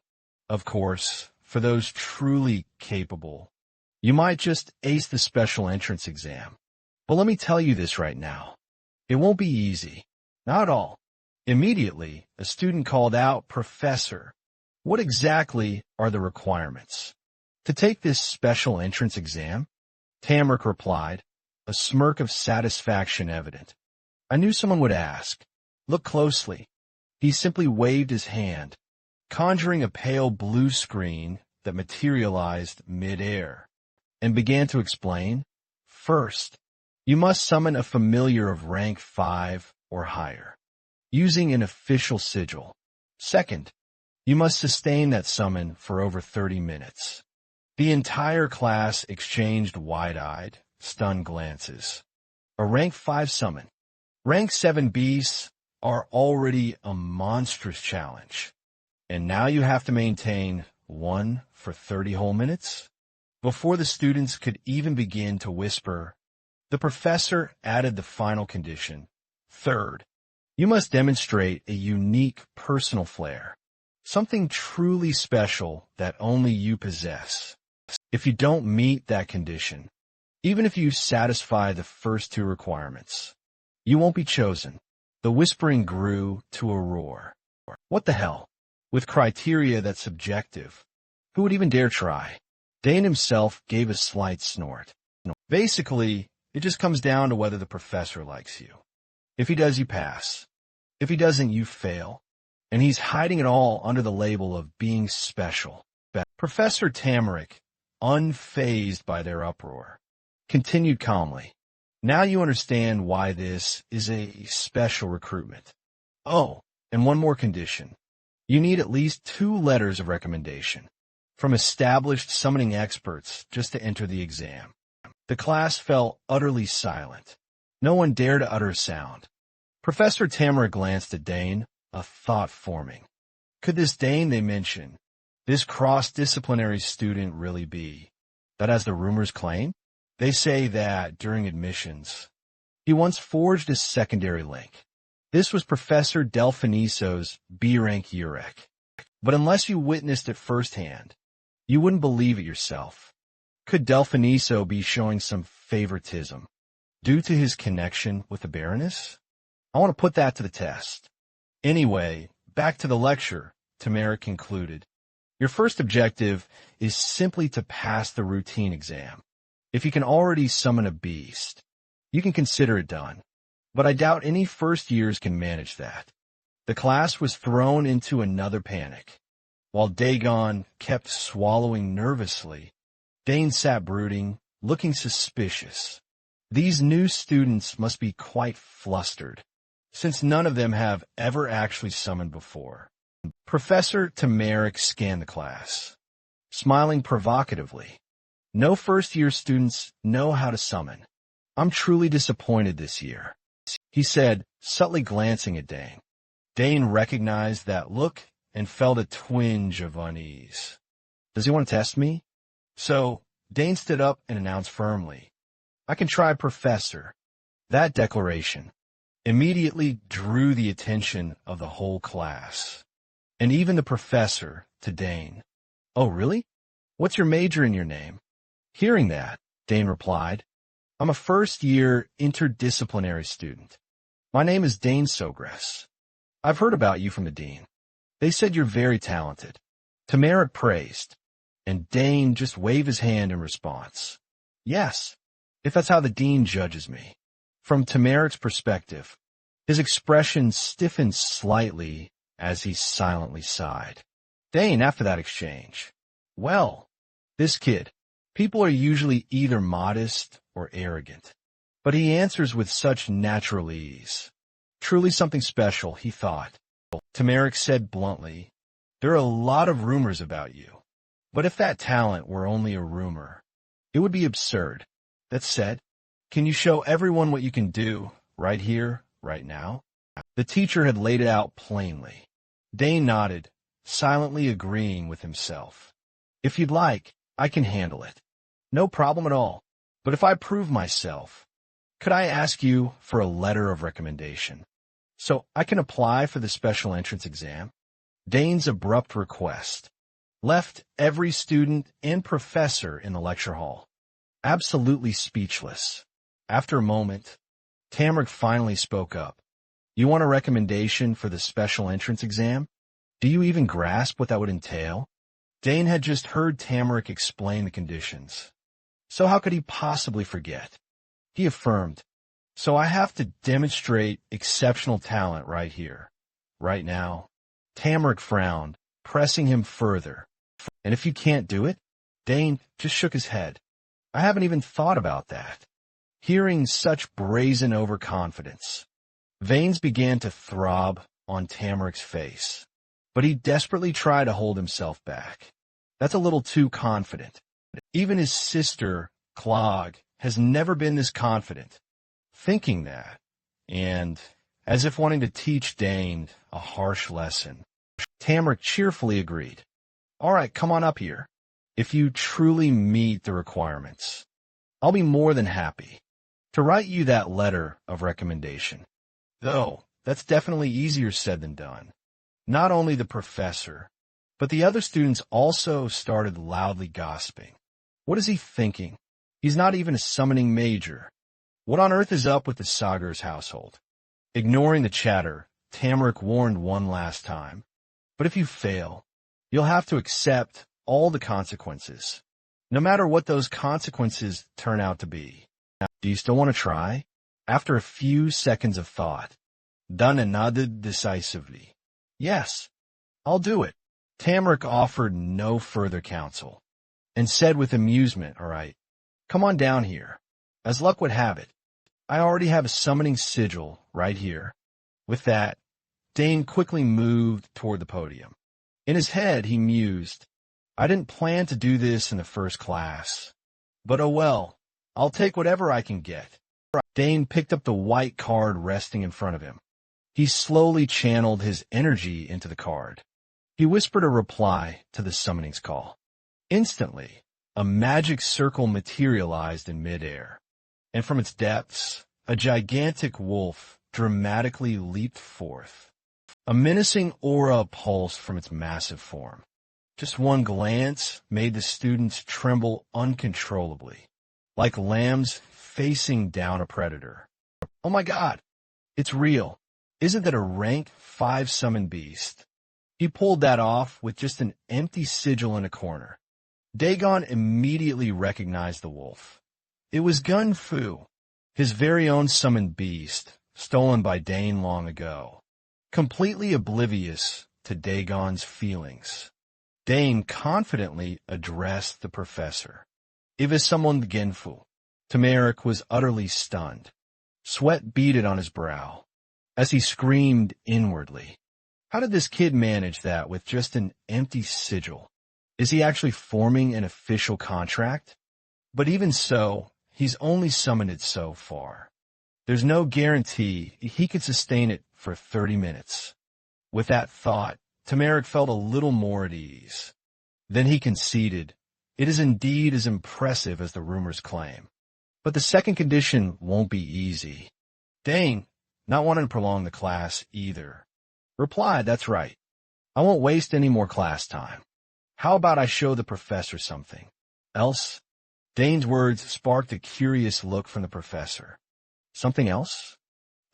Of course, for those truly capable, you might just ace the special entrance exam. But let me tell you this right now. It won't be easy. Not at all. Immediately, a student called out, "Professor, what exactly are the requirements to take this special entrance exam?" Tamaric replied, a smirk of satisfaction evident. I knew someone would ask. Look closely. He simply waved his hand, conjuring a pale blue screen that materialized mid-air, and began to explain. First, you must summon a familiar of rank 5 or higher, using an official sigil. Second, you must sustain that summon for over 30 minutes. The entire class exchanged wide-eyed, stunned glances. A rank 5 summon. Rank 7 beasts are already a monstrous challenge. And now you have to maintain one for 30 whole minutes? Before the students could even begin to whisper, the professor added the final condition. Third, you must demonstrate a unique personal flair, something truly special that only you possess. If you don't meet that condition, even if you satisfy the first 2 requirements, you won't be chosen. The whispering grew to a roar. What the hell? With criteria that's subjective, who would even dare try? Dane himself gave a slight snort. Basically, it just comes down to whether the professor likes you. If he does, you pass. If he doesn't, you fail. And he's hiding it all under the label of being special. Professor Tamaric, unfazed by their uproar, continued calmly. Now you understand why this is a special recruitment. Oh, and one more condition. You need at least 2 letters of recommendation from established summoning experts just to enter the exam. The class fell utterly silent. No one dared to utter a sound. Professor Tamaric glanced at Dane, a thought forming. Could this Dane they mention, this cross-disciplinary student really be that, as the rumors claim? They say that, during admissions, he once forged a secondary link. This was Professor Delphiniso's B-rank Urek. But unless you witnessed it firsthand, you wouldn't believe it yourself. Could Delphiniso be showing some favoritism due to his connection with the Baroness? I want to put that to the test. Anyway, back to the lecture, Tamaric concluded. Your first objective is simply to pass the routine exam. If you can already summon a beast, you can consider it done. But I doubt any first years can manage that. The class was thrown into another panic. While Dagon kept swallowing nervously, Dane sat brooding, looking suspicious. These new students must be quite flustered, since none of them have ever actually summoned before. Professor Tamaric scanned the class, smiling provocatively. No first-year students know how to summon. I'm truly disappointed this year, he said, subtly glancing at Dane. Dane recognized that look and felt a twinge of unease. Does he want to test me? So, Dane stood up and announced firmly, I can try Professor. That declaration immediately drew the attention of the whole class, and even the professor, to Dane. Oh, really? What's your major in your name? Hearing that, Dane replied, I'm a first-year interdisciplinary student. My name is Dane Sogress. I've heard about you from the dean. They said you're very talented. Tamarick praised, and Dane just waved his hand in response. Yes, if that's how the dean judges me. From Tamarick's perspective, his expression stiffened slightly as he silently sighed. Dane, after that exchange, well, this kid, people are usually either modest or arrogant, but he answers with such natural ease. Truly something special, he thought. Tamarick said bluntly, there are a lot of rumors about you, but if that talent were only a rumor, it would be absurd. That said, can you show everyone what you can do, right here, right now? The teacher had laid it out plainly. Dane nodded, silently agreeing with himself. If you'd like, I can handle it. No problem at all. But if I prove myself, could I ask you for a letter of recommendation, so I can apply for the special entrance exam? Dane's abrupt request left every student and professor in the lecture hall absolutely speechless. After a moment, Tamarick finally spoke up. You want a recommendation for the special entrance exam? Do you even grasp what that would entail? Dane had just heard Tamarick explain the conditions. So how could he possibly forget? He affirmed, so I have to demonstrate exceptional talent right here, right now. Tamarick frowned, pressing him further. And if you can't do it? Dane just shook his head. I haven't even thought about that. Hearing such brazen overconfidence, veins began to throb on Tamarick's face, but he desperately tried to hold himself back. That's a little too confident. Even his sister, Clog, has never been this confident. Thinking that, and as if wanting to teach Dane a harsh lesson, Tamarick cheerfully agreed. All right, come on up here. If you truly meet the requirements, I'll be more than happy to write you that letter of recommendation. Though, that's definitely easier said than done. Not only the professor, but the other students also started loudly gossiping. What is he thinking? He's not even a summoning major. What on earth is up with the Sagar's household? Ignoring the chatter, Tamarick warned one last time. But if you fail, you'll have to accept all the consequences, no matter what those consequences turn out to be. Do you still want to try? After a few seconds of thought, Dane nodded decisively. Yes, I'll do it. Tamarick offered no further counsel, and said with amusement, all right, come on down here. As luck would have it, I already have a summoning sigil right here. With that, Dane quickly moved toward the podium. In his head, he mused, I didn't plan to do this in the first class, but oh well, I'll take whatever I can get. Dane picked up the white card resting in front of him. He slowly channeled his energy into the card. He whispered a reply to the summoning's call. Instantly, a magic circle materialized in midair, and from its depths, a gigantic wolf dramatically leaped forth. A menacing aura pulsed from its massive form. Just one glance made the students tremble uncontrollably, like lambs facing down a predator. Oh my God, it's real. Isn't that a rank 5 summon beast? He pulled that off with just an empty sigil in a corner. Dagon immediately recognized the wolf. It was Gun Fu, his very own summoned beast, stolen by Dane long ago. Completely oblivious to Dagon's feelings, Dane confidently addressed the professor. If is someone Genfu. Tamarick was utterly stunned. Sweat beaded on his brow as he screamed inwardly. How did this kid manage that with just an empty sigil? Is he actually forming an official contract? But even so, he's only summoned it so far. There's no guarantee he could sustain it for 30 minutes. With that thought, Tamaric felt a little more at ease. Then he conceded, "It is indeed as impressive as the rumors claim. But the second condition won't be easy." Dane, not wanting to prolong the class either, replied, "That's right. I won't waste any more class time. How about I show the professor something else?" Dane's words sparked a curious look from the professor. Something else?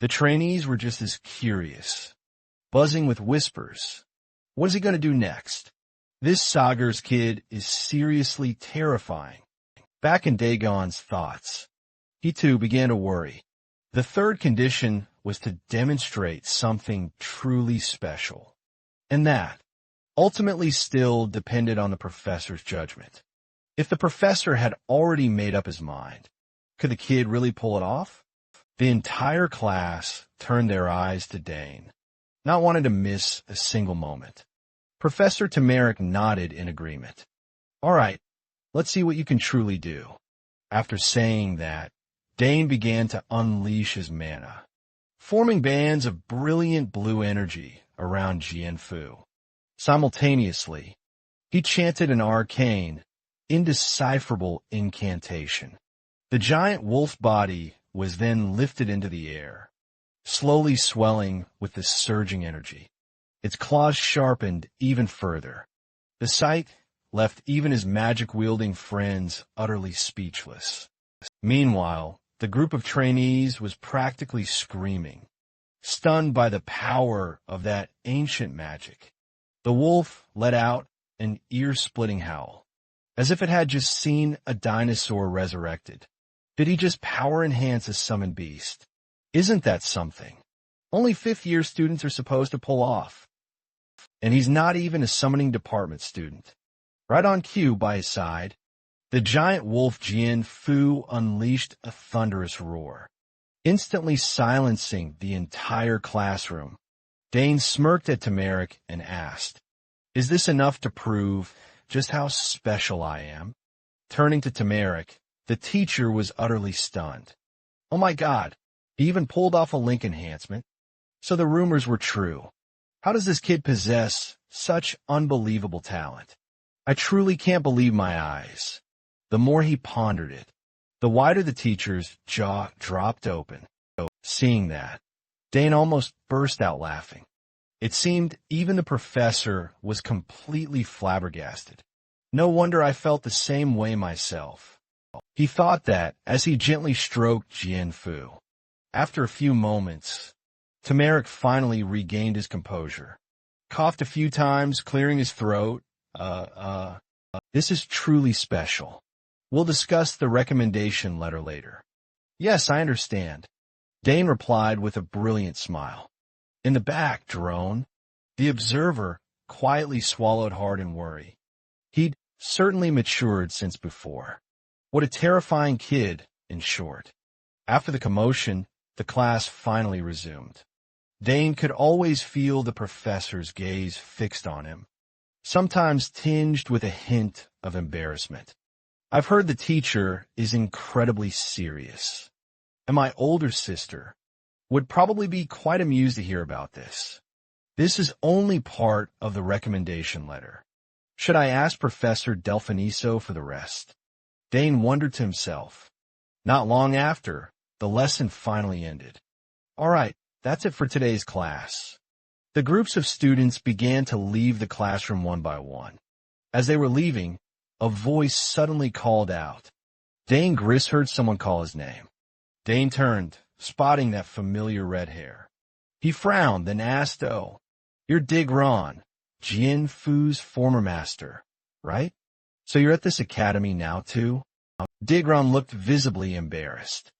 The trainees were just as curious, buzzing with whispers. What is he going to do next? This Sagar's kid is seriously terrifying. Back in Dagon's thoughts, he too began to worry. The third condition was to demonstrate something truly special. And that, ultimately still depended on the professor's judgment. If the professor had already made up his mind, could the kid really pull it off? The entire class turned their eyes to Dane, not wanting to miss a single moment. Professor Tamaric nodded in agreement. "All right, let's see what you can truly do." After saying that, Dane began to unleash his mana, forming bands of brilliant blue energy around Jianfu. Simultaneously, he chanted an arcane, indecipherable incantation. The giant wolf body was then lifted into the air, slowly swelling with the surging energy. Its claws sharpened even further. The sight left even his magic-wielding friends utterly speechless. Meanwhile, the group of trainees was practically screaming, stunned by the power of that ancient magic. The wolf let out an ear-splitting howl, as if it had just seen a dinosaur resurrected. Did he just power-enhance a summoned beast? Isn't that something? Only fifth-year students are supposed to pull off. And he's not even a summoning department student. Right on cue by his side, the giant wolf Jianfu unleashed a thunderous roar, instantly silencing the entire classroom. Dane smirked at Tamaric and asked, "Is this enough to prove just how special I am?" Turning to Tamaric, the teacher was utterly stunned. "Oh my God, he even pulled off a link enhancement. So the rumors were true. How does this kid possess such unbelievable talent? I truly can't believe my eyes." The more he pondered it, the wider the teacher's jaw dropped open. Seeing that, Dane almost burst out laughing. It seemed even the professor was completely flabbergasted. No wonder I felt the same way myself. He thought that as he gently stroked Jianfu. After a few moments, Tamaric finally regained his composure, coughed a few times, clearing his throat. This is truly special. We'll discuss the recommendation letter later." "Yes, I understand," Dane replied with a brilliant smile. In the back, drone, the observer quietly swallowed hard in worry. He'd certainly matured since before. What a terrifying kid, in short. After the commotion, the class finally resumed. Dane could always feel the professor's gaze fixed on him, sometimes tinged with a hint of embarrassment. "I've heard the teacher is incredibly serious, and my older sister would probably be quite amused to hear about this. This is only part of the recommendation letter. Should I ask Professor Delfiniso for the rest?" Dane wondered to himself. Not long after, the lesson finally ended. "All right, that's it for today's class." The groups of students began to leave the classroom one by one. As they were leaving, a voice suddenly called out. Dane Griss heard someone call his name. Dane turned, spotting that familiar red hair. He frowned, then asked, "Oh, you're Digron, Jianfu's former master, right? So you're at this academy now, too?" Digron looked visibly embarrassed.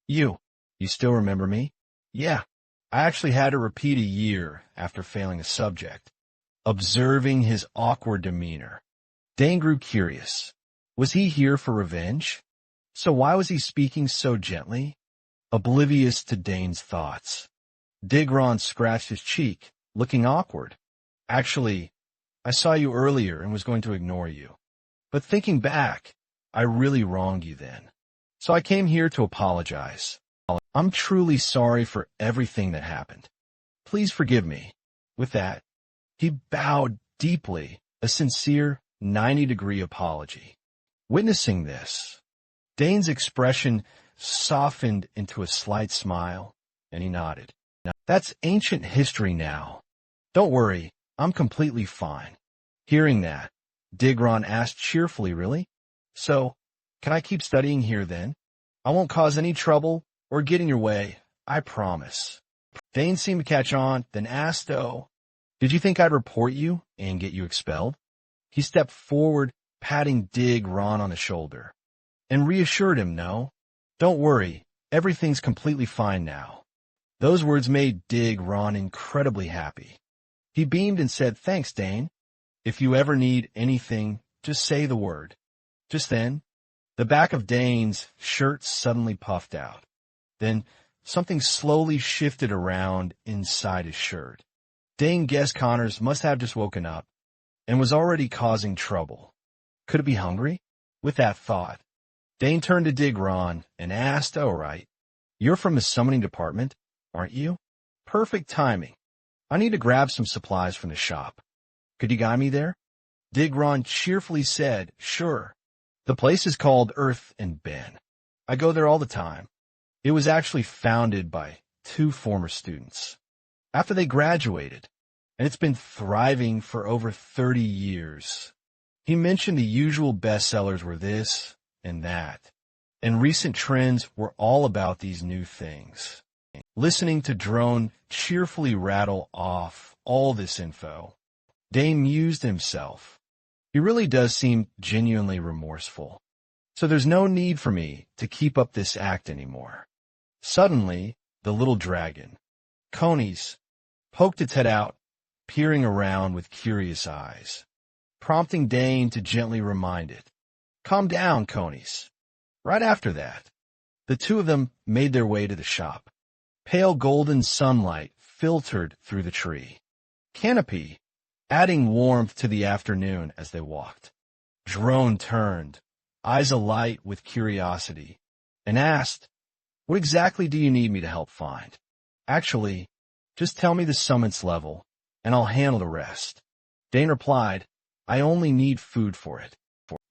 You still remember me?" "Yeah, I actually had to repeat a year after failing a subject." Observing his awkward demeanor, Dane grew curious. Was he here for revenge? So why was he speaking so gently? Oblivious to Dane's thoughts, Digron scratched his cheek, looking awkward. "Actually, I saw you earlier and was going to ignore you. But thinking back, I really wronged you then. So I came here to apologize. I'm truly sorry for everything that happened. Please forgive me. With that, he bowed deeply, a sincere 90-degree apology. Witnessing this, Dane's expression softened into a slight smile, and he nodded. That's ancient history now. Don't worry, I'm completely fine. Hearing that, Digron asked cheerfully, really? So, can I keep studying here then? I won't cause any trouble or get in your way, I promise. Dane seemed to catch on, then asked, "Oh, did you think I'd report you and get you expelled?" He stepped forward, patting Digron on the shoulder, and reassured him, "No, don't worry, everything's completely fine now." Those words made Digron incredibly happy. He beamed and said, "Thanks, Dane. If you ever need anything, just say the word." Just then, the back of Dane's shirt suddenly puffed out. Then, something slowly shifted around inside his shirt. Dane guessed Connors must have just woken up and was already causing trouble. Could it be hungry? With that thought, Dane turned to Digron and asked, "All right, you're from the summoning department, aren't you? Perfect timing. I need to grab some supplies from the shop. Could you guide me there?" Digron cheerfully said, "Sure. The place is called Earth and Ben. I go there all the time. It was actually founded by 2 former students. After they graduated, and it's been thriving for over 30 years. He mentioned the usual bestsellers were this and that, and recent trends were all about these new things." Listening to Drone cheerfully rattle off all this info, Dane mused himself. He really does seem genuinely remorseful. So there's no need for me to keep up this act anymore. Suddenly, the little dragon, Conies, poked its head out, peering around with curious eyes, prompting Dane to gently remind it, "Calm down, Conies." Right after that, the 2 of them made their way to the shop. Pale golden sunlight filtered through the tree canopy, adding warmth to the afternoon as they walked. Drone turned, eyes alight with curiosity, and asked, "What exactly do you need me to help find?" "Actually, just tell me the summon's level, and I'll handle the rest." Dane replied, "I only need food for it."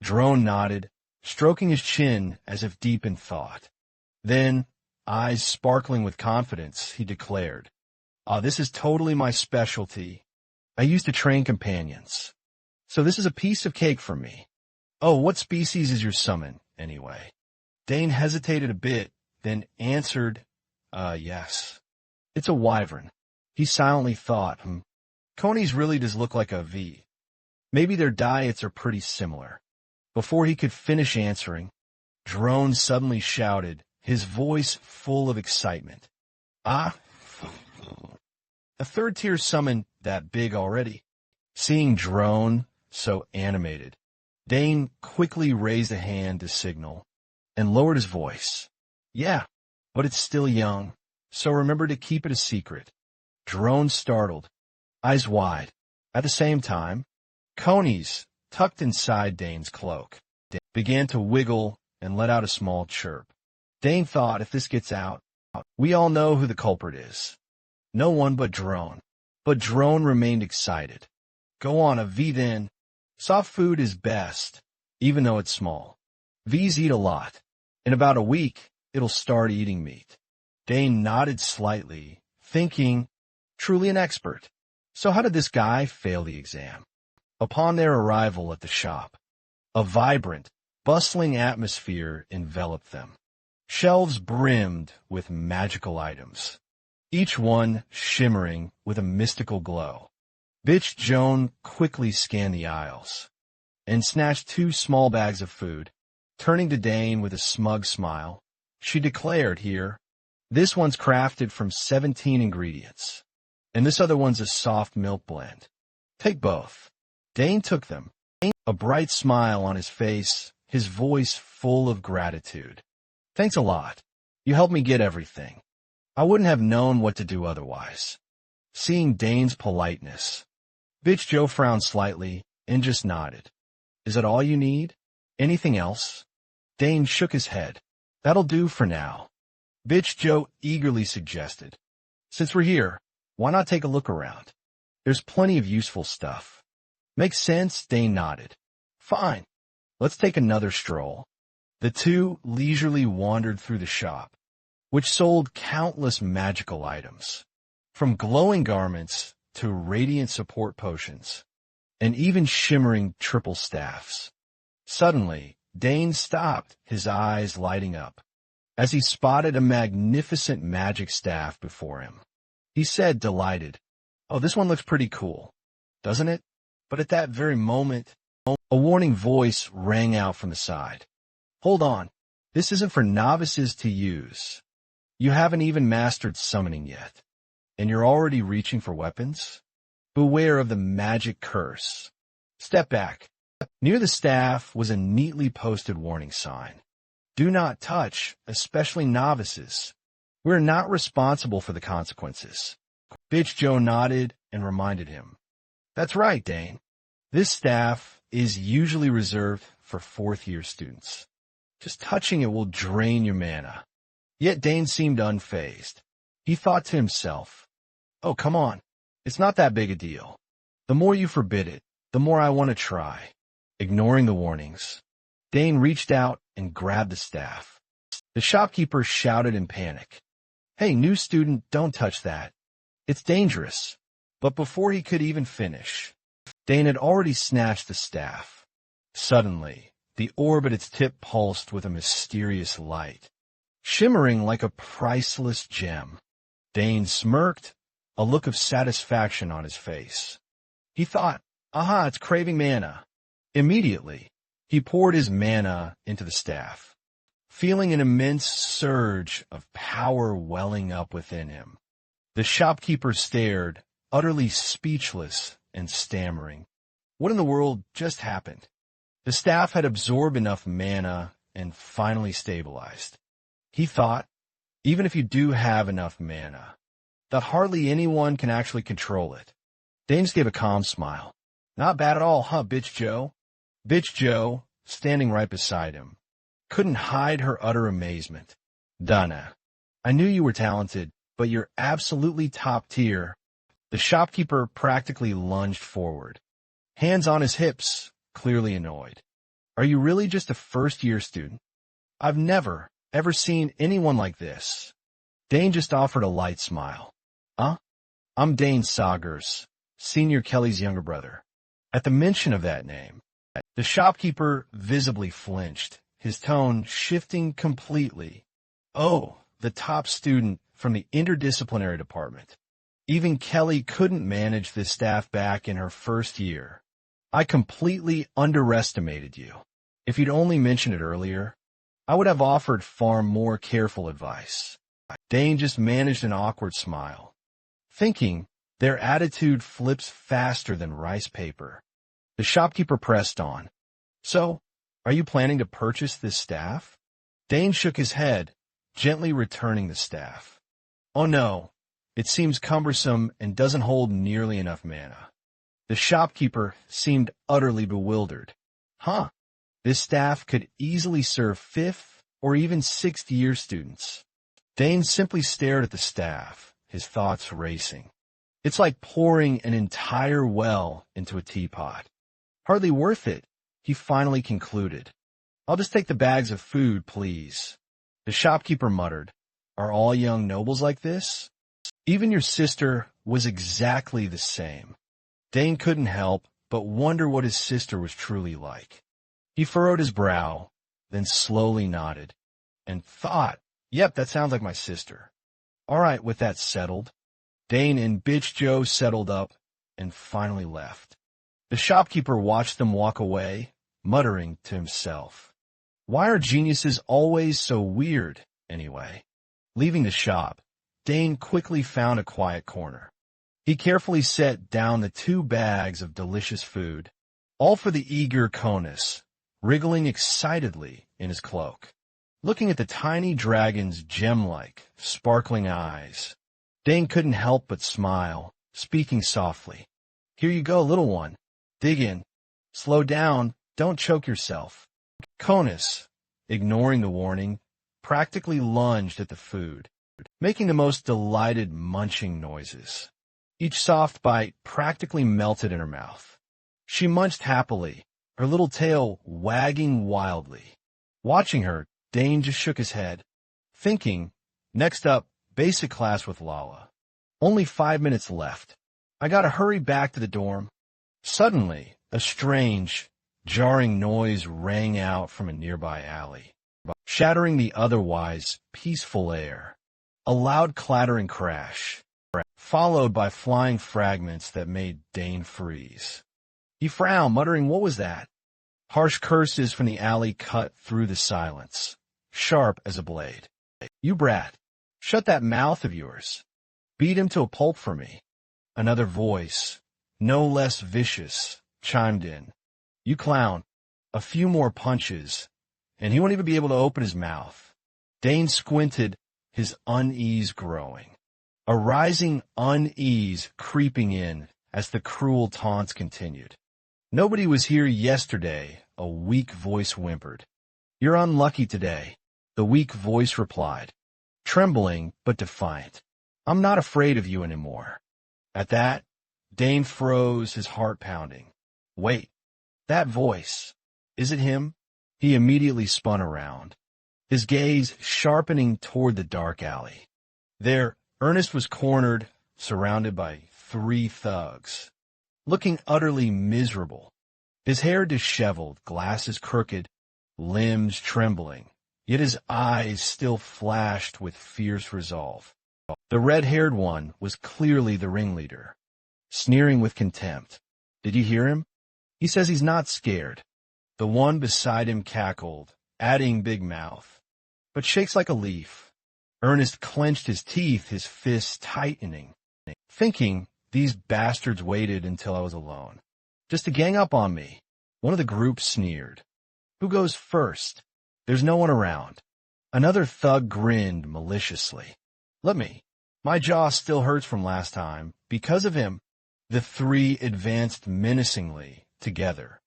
Drone nodded, stroking his chin as if deep in thought. Then, eyes sparkling with confidence, he declared, This is totally my specialty. I used to train companions. So this is a piece of cake for me. Oh, what species is your summon, anyway?" Dane hesitated a bit, then answered, yes. "It's a wyvern." He silently thought, Conies really does look like a V. Maybe their diets are pretty similar. Before he could finish answering, Drone suddenly shouted, his voice full of excitement. "Ah, a 3rd-tier summon that big already." Seeing Drone so animated, Dane quickly raised a hand to signal and lowered his voice. "Yeah, but it's still young, so remember to keep it a secret." Drone startled, eyes wide. At the same time, Conies, tucked inside Dane's cloak, began to wiggle and let out a small chirp. Dane thought, if this gets out, we all know who the culprit is. No one but Drone. But Drone remained excited. "Go on, a V then. Soft food is best, even though it's small. V's eat a lot. In about a week, it'll start eating meat." Dane nodded slightly, thinking, truly an expert. So how did this guy fail the exam? Upon their arrival at the shop, a vibrant, bustling atmosphere enveloped them. Shelves brimmed with magical items, each one shimmering with a mystical glow. Bitch Joan quickly scanned the aisles and snatched 2 small bags of food. Turning to Dane with a smug smile, she declared, "Here, this one's crafted from 17 ingredients, and this other one's a soft milk blend. Take both." Dane took them, a bright smile on his face, his voice full of gratitude. "Thanks a lot. You helped me get everything. I wouldn't have known what to do otherwise." Seeing Dane's politeness, Bitch Joe frowned slightly and just nodded. "Is that all you need? Anything else?" Dane shook his head. That'll do for now, Bitch Joe eagerly suggested. Since we're here, why not take a look around? There's plenty of useful stuff. Makes sense, Dane nodded. Fine. Let's take another stroll. The two leisurely wandered through the shop, which sold countless magical items, from glowing garments to radiant support potions, and even shimmering triple staffs. Suddenly, Dane stopped, his eyes lighting up, as he spotted a magnificent magic staff before him. He said, delighted, "Oh, this one looks pretty cool, doesn't it?" But at that very moment, a warning voice rang out from the side. "Hold on, this isn't for novices to use. You haven't even mastered summoning yet, and you're already reaching for weapons? Beware of the magic curse. Step back." Near the staff was a neatly posted warning sign. "Do not touch, especially novices. We're not responsible for the consequences." Bitch Joe nodded and reminded him. "That's right, Dane. This staff is usually reserved for fourth-year students. Just touching it will drain your mana." Yet Dane seemed unfazed. He thought to himself, "Oh, come on. It's not that big a deal. The more you forbid it, the more I want to try." Ignoring the warnings, Dane reached out and grabbed the staff. The shopkeeper shouted in panic, "Hey, new student, don't touch that. It's dangerous." But before he could even finish, Dane had already snatched the staff. Suddenly, the orb at its tip pulsed with a mysterious light, shimmering like a priceless gem. Dane smirked, a look of satisfaction on his face. He thought, "Aha, it's craving mana." Immediately, he poured his mana into the staff, feeling an immense surge of power welling up within him. The shopkeeper stared, utterly speechless and stammering. What in the world just happened? The staff had absorbed enough mana and finally stabilized. He thought, even if you do have enough mana, that hardly anyone can actually control it. Dane gave a calm smile. "Not bad at all, huh, Bitch Joe?" Bitch Joe, standing right beside him, couldn't hide her utter amazement. "Donna, I knew you were talented, but you're absolutely top tier." The shopkeeper practically lunged forward, hands on his hips, clearly annoyed. "Are you really just a first-year student? I've never, ever seen anyone like this." Dane just offered a light smile. "Huh? I'm Dane Saugers, Senior Kelly's younger brother." At the mention of that name, the shopkeeper visibly flinched, his tone shifting completely. "Oh, the top student from the interdisciplinary department. Even Kelly couldn't manage this staff back in her first year. I completely underestimated you. If you'd only mentioned it earlier, I would have offered far more careful advice." Dane just managed an awkward smile, thinking their attitude flips faster than rice paper. The shopkeeper pressed on. "So, are you planning to purchase this staff?" Dane shook his head, gently returning the staff. "Oh no, it seems cumbersome and doesn't hold nearly enough mana." The shopkeeper seemed utterly bewildered. "Huh, this staff could easily serve 5th or even 6th-year students." Dane simply stared at the staff, his thoughts racing. It's like pouring an entire well into a teapot. "Hardly worth it," he finally concluded. "I'll just take the bags of food, please." The shopkeeper muttered, "Are all young nobles like this?" Even your sister was exactly the same. Dane couldn't help but wonder what his sister was truly like. He furrowed his brow, then slowly nodded, and thought, "Yep, that sounds like my sister." All right, with that settled, Dane and Bitch Joe settled up and finally left. The shopkeeper watched them walk away, muttering to himself, "Why are geniuses always so weird, anyway?" Leaving the shop, Dane quickly found a quiet corner. He carefully set down the 2 bags of delicious food, all for the eager Conus, wriggling excitedly in his cloak. Looking at the tiny dragon's gem-like, sparkling eyes, Dane couldn't help but smile, speaking softly. "Here you go, little one. Dig in. Slow down, don't choke yourself." Conus, ignoring the warning, practically lunged at the food, making the most delighted munching noises. Each soft bite practically melted in her mouth. She munched happily, her little tail wagging wildly. Watching her, Dane just shook his head, thinking, next up, basic class with Lala. Only 5 minutes left. I gotta hurry back to the dorm. Suddenly, a strange, jarring noise rang out from a nearby alley, shattering the otherwise peaceful air. A loud clattering crash, followed by flying fragments that made Dane freeze. He frowned, muttering, "What was that?" Harsh curses from the alley cut through the silence, sharp as a blade. "You brat, shut that mouth of yours. Beat him to a pulp for me." Another voice, no less vicious, chimed in. "You clown, a few more punches, and he won't even be able to open his mouth." Dane squinted, his unease growing. A rising unease creeping in as the cruel taunts continued. "Nobody was here yesterday," a weak voice whimpered. "You're unlucky today," the weak voice replied, trembling but defiant. "I'm not afraid of you anymore." At that, Dane froze, his heart pounding. Wait, that voice, is it him? He immediately spun around, his gaze sharpening toward the dark alley. There, Ernest was cornered, surrounded by 3 thugs, looking utterly miserable. His hair disheveled, glasses crooked, limbs trembling, yet his eyes still flashed with fierce resolve. The red-haired one was clearly the ringleader, sneering with contempt. "Did you hear him? He says he's not scared." The one beside him cackled, adding big mouth, but shakes like a leaf. Ernest clenched his teeth, his fists tightening, thinking, these bastards waited until I was alone, just to gang up on me. One of the group sneered. "Who goes first?" "There's no one around." Another thug grinned maliciously. "Let me. My jaw still hurts from last time. Because of him." The 3 advanced menacingly, together,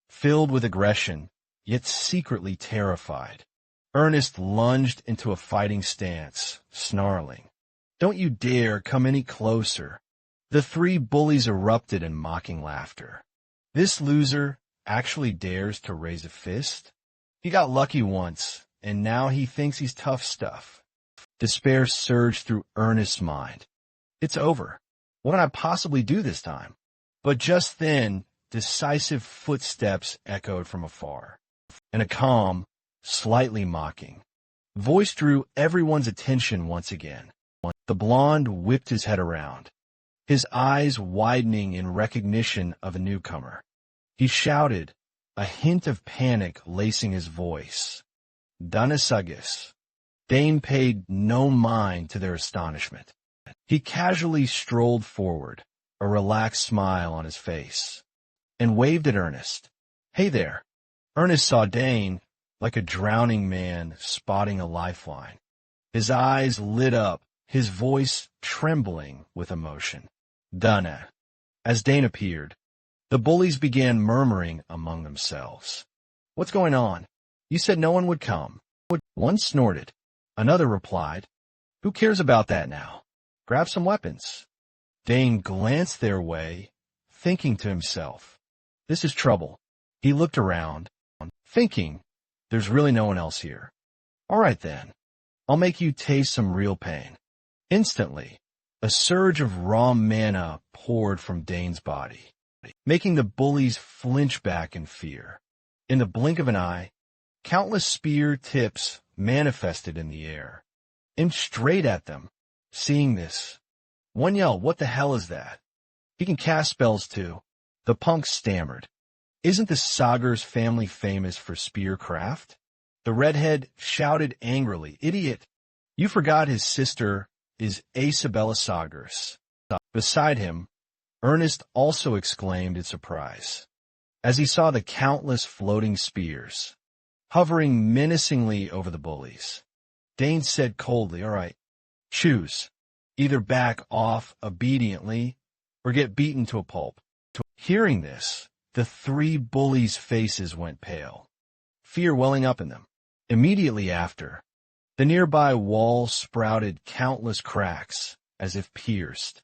filled with aggression, yet secretly terrified. Ernest lunged into a fighting stance, snarling, "Don't you dare come any closer." The 3 bullies erupted in mocking laughter. This loser actually dares to raise a fist? He got lucky once, and now he thinks he's tough stuff. Despair surged through Ernest's mind. It's over. What can I possibly do this time? But just then, decisive footsteps echoed from afar, and a calm, slightly mocking voice drew everyone's attention once again. The blonde whipped his head around, his eyes widening in recognition of a newcomer. He shouted, a hint of panic lacing his voice. "Danasagis." Dane paid no mind to their astonishment. He casually strolled forward, a relaxed smile on his face, and waved at Ernest. "Hey there." Ernest saw Dane, like a drowning man spotting a lifeline. His eyes lit up, his voice trembling with emotion. "Dana." As Dane appeared, the bullies began murmuring among themselves. "What's going on? You said no one would come." One snorted. Another replied, "Who cares about that now? Grab some weapons." Dane glanced their way, thinking to himself, this is trouble. He looked around, thinking, there's really no one else here. All right then, I'll make you taste some real pain. Instantly, a surge of raw mana poured from Dane's body, making the bullies flinch back in fear. In the blink of an eye, countless spear tips manifested in the air, aimed straight at them. Seeing this, one yelled, "What the hell is that?" "He can cast spells too," the punk stammered. "Isn't the Sagers family famous for spearcraft?" The redhead shouted angrily, "Idiot! You forgot his sister is Isabella Sagers." Beside him, Ernest also exclaimed in surprise, as he saw the countless floating spears, hovering menacingly over the bullies. Dane said coldly, "All right, choose. Either back off obediently or get beaten to a pulp." Hearing this, the 3 bullies' faces went pale, fear welling up in them. Immediately after, The nearby wall sprouted countless cracks, as if pierced,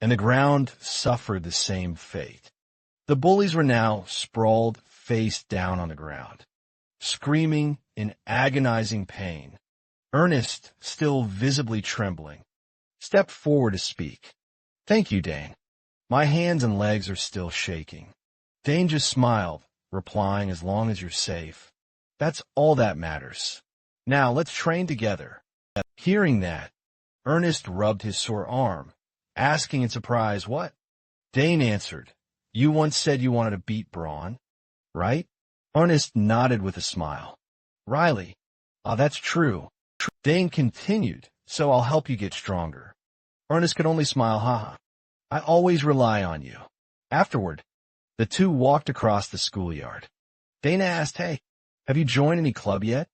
and the ground suffered the same fate. The bullies were now sprawled face down on the ground, screaming in agonizing pain. Ernest, still visibly trembling, stepped forward to speak. "Thank you, Dane. My hands and legs are still shaking." Dane just smiled, replying, "As long as you're safe. That's all that matters. Now let's train together." Hearing that, Ernest rubbed his sore arm, asking in surprise, "What?" Dane answered, "You once said you wanted to beat Braun, right?" Ernest nodded with a smile. "Riley, that's true." Dane continued, "So I'll help you get stronger." Ernest could only smile, "Haha. I always rely on you." Afterward, the two walked across the schoolyard. Dane asked, "Hey, have you joined any club yet?"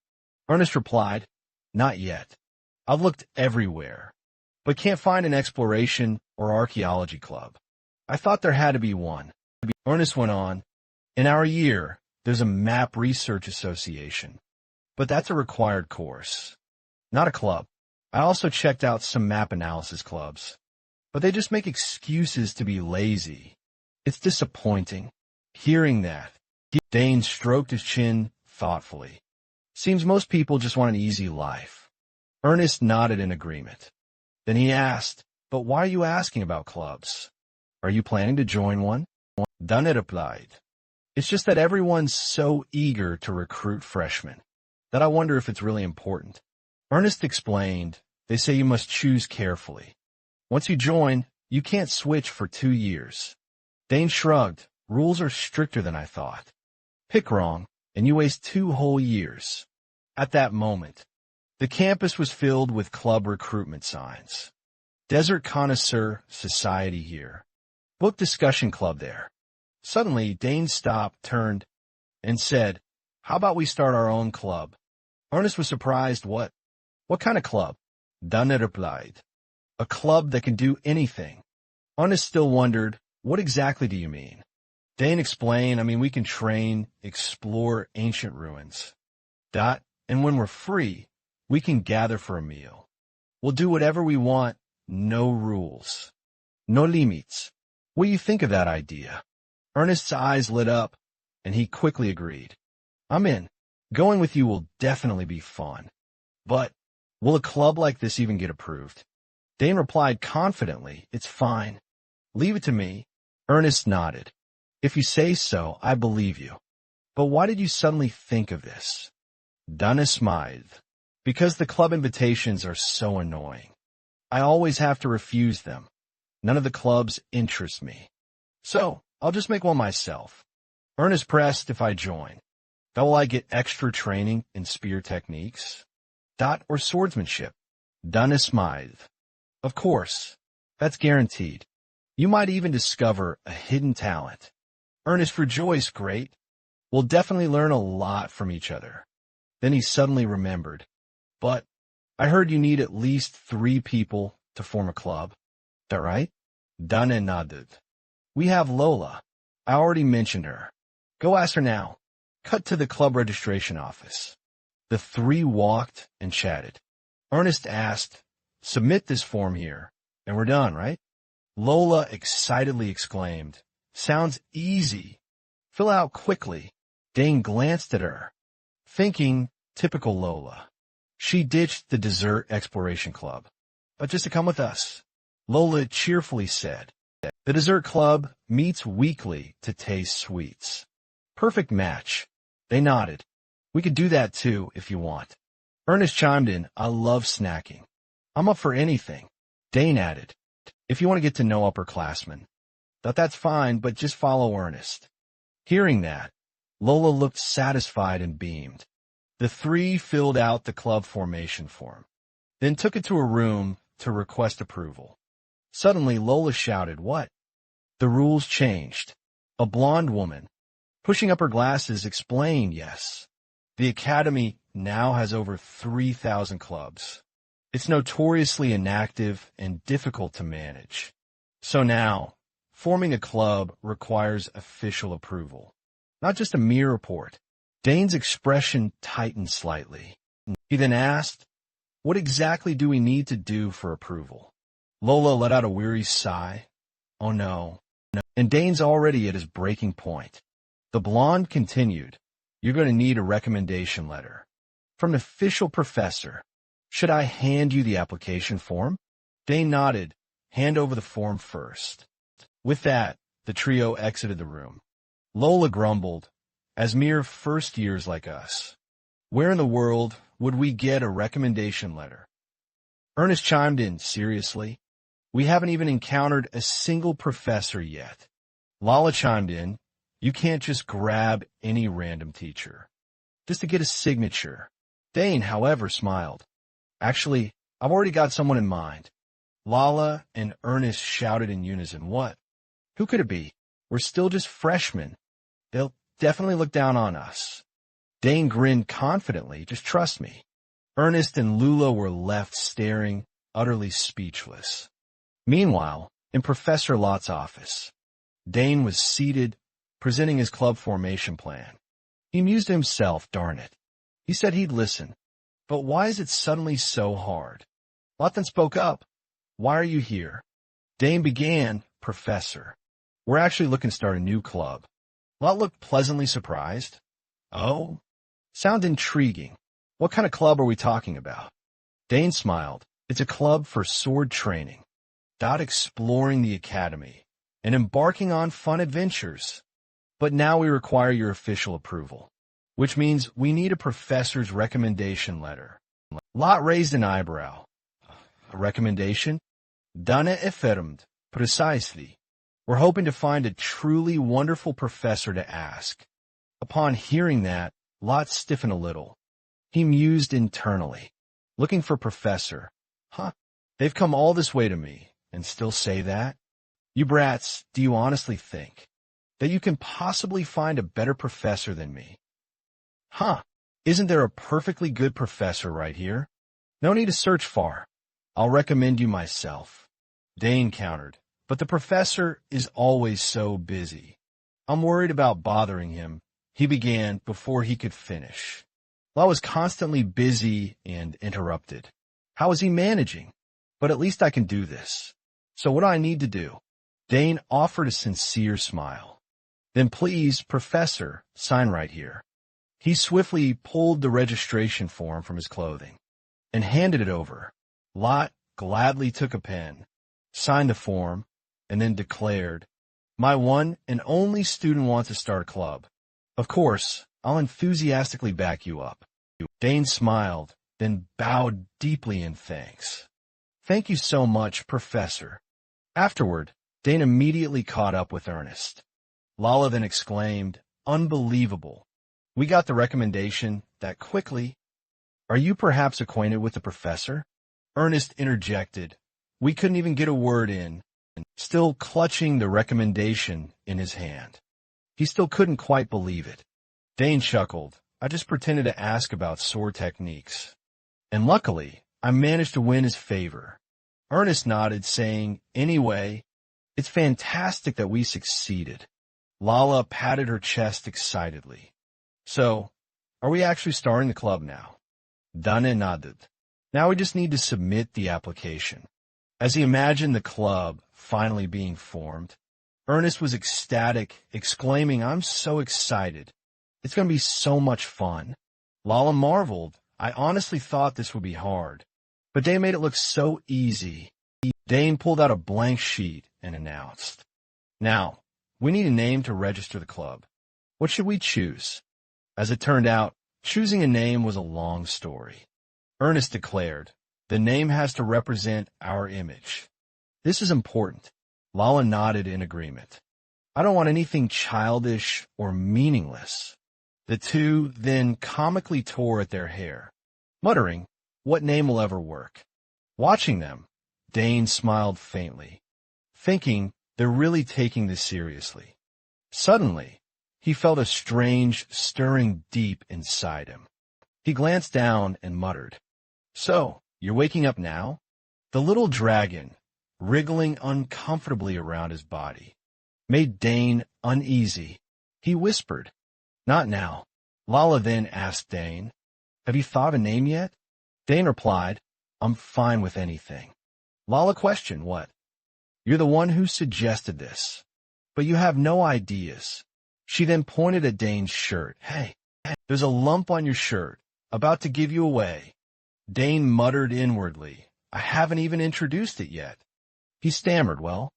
Ernest replied, "Not yet. I've looked everywhere, but can't find an exploration or archaeology club. I thought there had to be one." Ernest went on, "In our year, there's a map research association, but that's a required course, not a club. I also checked out some map analysis clubs, but they just make excuses to be lazy. It's disappointing." Hearing that, Dane stroked his chin thoughtfully. "Seems most people just want an easy life." Ernest nodded in agreement. Then he asked, "But why are you asking about clubs? Are you planning to join one?" Dunnet replied, "It's just that everyone's so eager to recruit freshmen that I wonder if it's really important." Ernest explained, "They say you must choose carefully. Once you join, you can't switch for 2 years." Dane shrugged. "Rules are stricter than I thought. Pick wrong, and you waste 2 whole years." At that moment, the campus was filled with club recruitment signs. "Desert Connoisseur Society here. Book discussion club there." Suddenly, Dane stopped, turned, and said, "How about we start our own club?" Ernest was surprised. What kind of club?" Dunnet replied, "A club that can do anything." Ernest still wondered, "What exactly do you mean?" Dane explained, we can train, explore ancient ruins. And when we're free, we can gather for a meal. We'll do whatever we want, no rules. No limits. What do you think of that idea?" Ernest's eyes lit up, and he quickly agreed. "I'm in. Going with you will definitely be fun. But will a club like this even get approved?" Dane replied confidently, "It's fine. Leave it to me." Ernest nodded. "If you say so, I believe you. But why did you suddenly think of this?" Dunnet smiled. "Because the club invitations are so annoying. I always have to refuse them. None of the clubs interest me. So I'll just make one myself." Ernest pressed, "If I join, how will I get extra training in spear techniques? Or swordsmanship?" Dunnet smiled. "Of course. That's guaranteed. You might even discover a hidden talent." Ernest rejoiced. "Great. We'll definitely learn a lot from each other." Then he suddenly remembered. "But I heard you need at least 3 people to form a club. That right?" Dunnet nodded. "We have Lola. I already mentioned her. Go ask her now." Cut to the club registration office. The 3 walked and chatted. Ernest asked, "Submit this form here, and we're done, right?" Lola excitedly exclaimed, "Sounds easy. Fill out quickly." Dane glanced at her, thinking, typical Lola. She ditched the dessert exploration club, but just to come with us. Lola cheerfully said, "The dessert club meets weekly to taste sweets." Perfect match. They nodded. "We could do that too, if you want." Ernest chimed in, "I love snacking. I'm up for anything." Dane added, "If you want to get to know upperclassmen." That's fine, but just follow Ernest." Hearing that, Lola looked satisfied and beamed. The 3 filled out the club formation form, then took it to a room to request approval. Suddenly, Lola shouted, "What?" The rules changed. A blonde woman, pushing up her glasses, explained, "Yes, the Academy now has over 3,000 clubs. It's notoriously inactive and difficult to manage. So now, forming a club requires official approval, not just a mere report." Dane's expression tightened slightly. He then asked, What exactly do we need to do for approval? Lola let out a weary sigh. Oh no. And Dane's already at his breaking point. The blonde continued. You're going to need a recommendation letter. From an official professor. Should I hand you the application form? Dane nodded. Hand over the form first. With that, the trio exited the room. Lola grumbled. As mere first years like us, where in the world would we get a recommendation letter? Ernest chimed in seriously. We haven't even encountered a single professor yet. Lala chimed in. You can't just grab any random teacher. Just to get a signature. Dane, however, smiled. Actually, I've already got someone in mind. Lala and Ernest shouted in unison. What? Who could it be? We're still just freshmen. They'll definitely look down on us. Dane grinned confidently. Just trust me. Ernest and Lula were left staring, utterly speechless. Meanwhile, in Professor Lott's office, Dane was seated, presenting his club formation plan. He mused to himself, darn it. He said he'd listen. But why is it suddenly so hard? Lott then spoke up. Why are you here? Dane began, Professor. We're actually looking to start a new club. Lott looked pleasantly surprised. Oh? Sound intriguing. What kind of club are we talking about? Dane smiled. It's a club for sword training. Exploring the academy and embarking on fun adventures. But now we require your official approval, which means we need a professor's recommendation letter. Lott raised an eyebrow. A recommendation? Done affirmed. Precisely. We're hoping to find a truly wonderful professor to ask. Upon hearing that, Lott stiffened a little. He mused internally. Looking for professor. Huh? They've come all this way to me, and still say that? You brats, do you honestly think that you can possibly find a better professor than me? Huh? Isn't there a perfectly good professor right here? No need to search far. I'll recommend you myself. Dane countered. But the professor is always so busy. I'm worried about bothering him. He began before he could finish. Lott was constantly busy and interrupted. How is he managing? But at least I can do this. So what do I need to do? Dane offered a sincere smile. Then please, Professor, sign right here. He swiftly pulled the registration form from his clothing and handed it over. Lott gladly took a pen, signed the form, and then declared, My one and only student wants to start a club. Of course, I'll enthusiastically back you up. Dane smiled, then bowed deeply in thanks. Thank you so much, Professor. Afterward, Dane immediately caught up with Ernest. Lala then exclaimed, Unbelievable. We got the recommendation that quickly. Are you perhaps acquainted with the professor? Ernest interjected. We couldn't even get a word in, still clutching the recommendation in his hand. He still couldn't quite believe it. Dane chuckled. I just pretended to ask about sword techniques. And luckily, I managed to win his favor. Ernest nodded, saying, Anyway, it's fantastic that we succeeded. Lala patted her chest excitedly. So, are we actually starting the club now? Dane nodded. Now we just need to submit the application. As he imagined the club finally being formed, Ernest was ecstatic, exclaiming, I'm so excited. It's going to be so much fun. Lala marveled. I honestly thought this would be hard, but Dane made it look so easy. Dane pulled out a blank sheet and announced, Now, we need a name to register the club. What should we choose? As it turned out, choosing a name was a long story. Ernest declared, The name has to represent our image. This is important. Lala nodded in agreement. I don't want anything childish or meaningless. The two then comically tore at their hair, muttering, What name will ever work? Watching them, Dane smiled faintly, thinking they're really taking this seriously. Suddenly, he felt a strange stirring deep inside him. He glanced down and muttered, So, you're waking up now? The little dragon, wriggling uncomfortably around his body, made Dane uneasy. He whispered, Not now. Lala then asked Dane, Have you thought of a name yet? Dane replied, I'm fine with anything. Lala questioned, what? You're the one who suggested this. But you have no ideas. She then pointed at Dane's shirt. Hey, there's a lump on your shirt, about to give you away. Dane muttered inwardly. I haven't even introduced it yet. He stammered, well,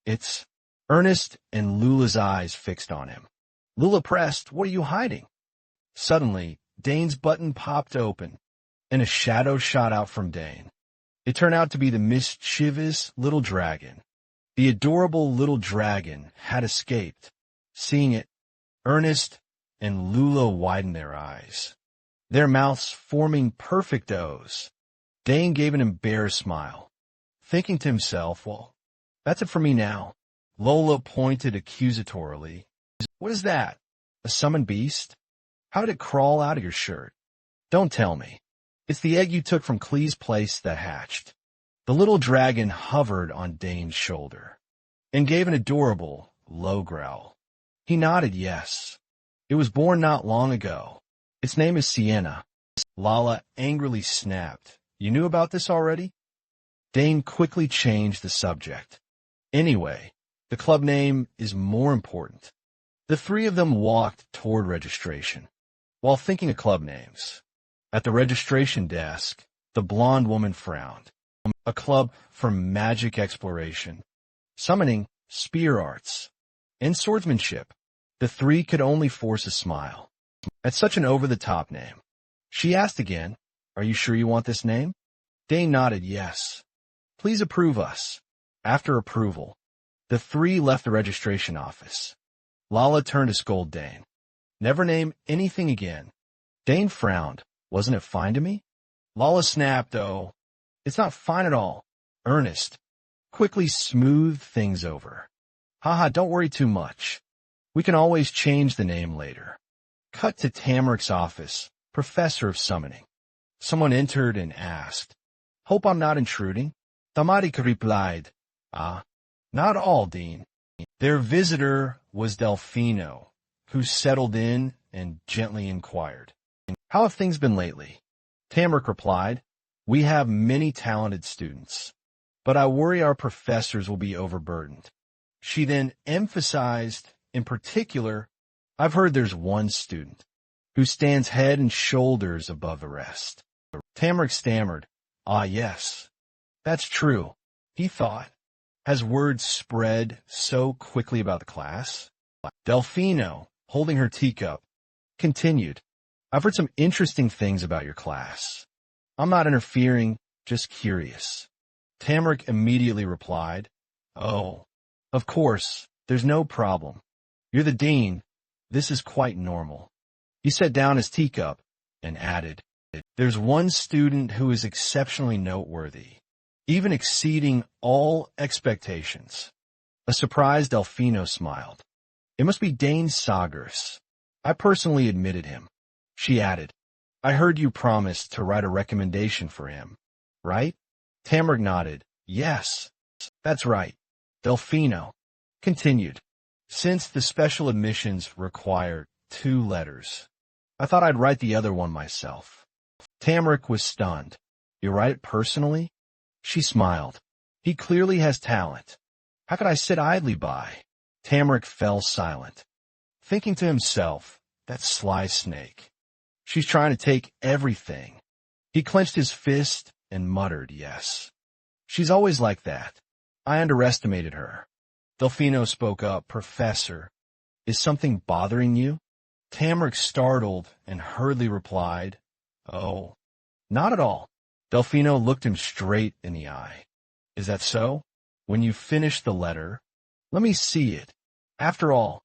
it's Ernest, and Lula's eyes fixed on him. Lula pressed, what are you hiding? Suddenly, Dane's button popped open, and a shadow shot out from Dane. It turned out to be the mischievous little dragon. The adorable little dragon had escaped. Seeing it, Ernest and Lula widened their eyes, their mouths forming perfect O's. Dane gave an embarrassed smile, thinking to himself, well, that's it for me now. Lola pointed accusatorily. What is that? A summoned beast? How did it crawl out of your shirt? Don't tell me. It's the egg you took from Clee's place that hatched. The little dragon hovered on Dane's shoulder and gave an adorable, low growl. He nodded yes. It was born not long ago. Its name is Sienna. Lala angrily snapped. You knew about this already? Dane quickly changed the subject. Anyway, the club name is more important. The three of them walked toward registration, while thinking of club names. At the registration desk, the blonde woman frowned. A club for magic exploration, summoning, spear arts, and swordsmanship. The three could only force a smile at such an over-the-top name. She asked again, are you sure you want this name? Dane nodded yes. Please approve us. After approval, the three left the registration office. Lala turned to scold Dane. Never name anything again. Dane frowned. Wasn't it fine to me? Lala snapped, oh, it's not fine at all. Ernest quickly smoothed things over. Haha, don't worry too much. We can always change the name later. Cut to Tamrick's office, professor of summoning. Someone entered and asked, hope I'm not intruding? Tamarik replied, not all, Dean. Their visitor was Delfino, who settled in and gently inquired, how have things been lately? Tamrick replied, we have many talented students, but I worry our professors will be overburdened. She then emphasized, in particular, I've heard there's one student who stands head and shoulders above the rest. Tamrick stammered, yes, that's true. He thought, has word spread so quickly about the class? Delfino, holding her teacup, continued, I've heard some interesting things about your class. I'm not interfering, just curious. Tamrick immediately replied, oh, of course, there's no problem. You're the dean. This is quite normal. He set down his teacup and added, there's one student who is exceptionally noteworthy, even exceeding all expectations. A surprised Delfino smiled. It must be Dane Sagers. I personally admitted him. She added, I heard you promised to write a recommendation for him, right? Tamrick nodded. Yes, that's right. Delfino continued, since the special admissions require 2 letters, I thought I'd write the other one myself. Tamrick was stunned. You write it personally? She smiled. He clearly has talent. How could I sit idly by? Tamrick fell silent, thinking to himself, that sly snake. She's trying to take everything. He clenched his fist and muttered, yes. She's always like that. I underestimated her. Delfino spoke up, Professor, is something bothering you? Tamrick startled and hurriedly replied, oh, not at all. Delfino looked him straight in the eye. Is that so? When you finish the letter, let me see it. After all,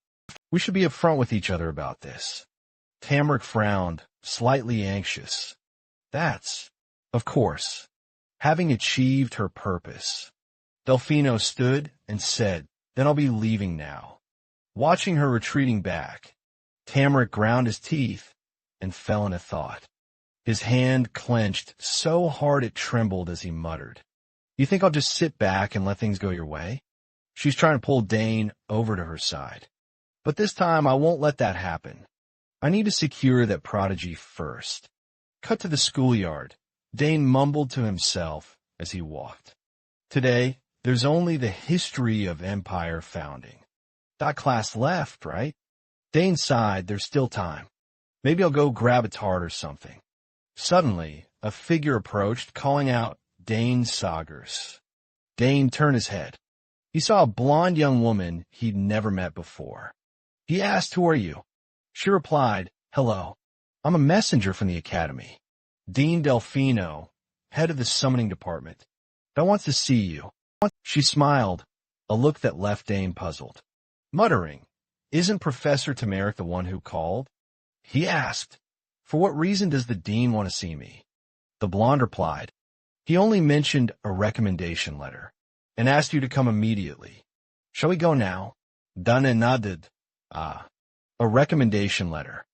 we should be upfront with each other about this. Tamrick frowned, slightly anxious. That's, of course, having achieved her purpose. Delfino stood and said, then I'll be leaving now. Watching her retreating back, Tamrick ground his teeth and fell in a thought. His hand clenched so hard it trembled as he muttered, you think I'll just sit back and let things go your way? She's trying to pull Dane over to her side. But this time I won't let that happen. I need to secure that prodigy first. Cut to the schoolyard. Dane mumbled to himself as he walked. Today, there's only the history of empire founding. That class left, right? Dane sighed, there's still time. Maybe I'll go grab a tart or something. Suddenly, a figure approached, calling out, Dane Saggers. Dane turned his head. He saw a blonde young woman he'd never met before. He asked, who are you? She replied, hello. I'm a messenger from the academy. Dean Delfino, head of the summoning department. I want to see you. She smiled, a look that left Dane puzzled. Muttering, isn't Professor Tamaric the one who called? He asked, for what reason does the dean want to see me? The blonde replied, he only mentioned a recommendation letter and asked you to come immediately. Shall we go now? Dane nodded. A recommendation letter.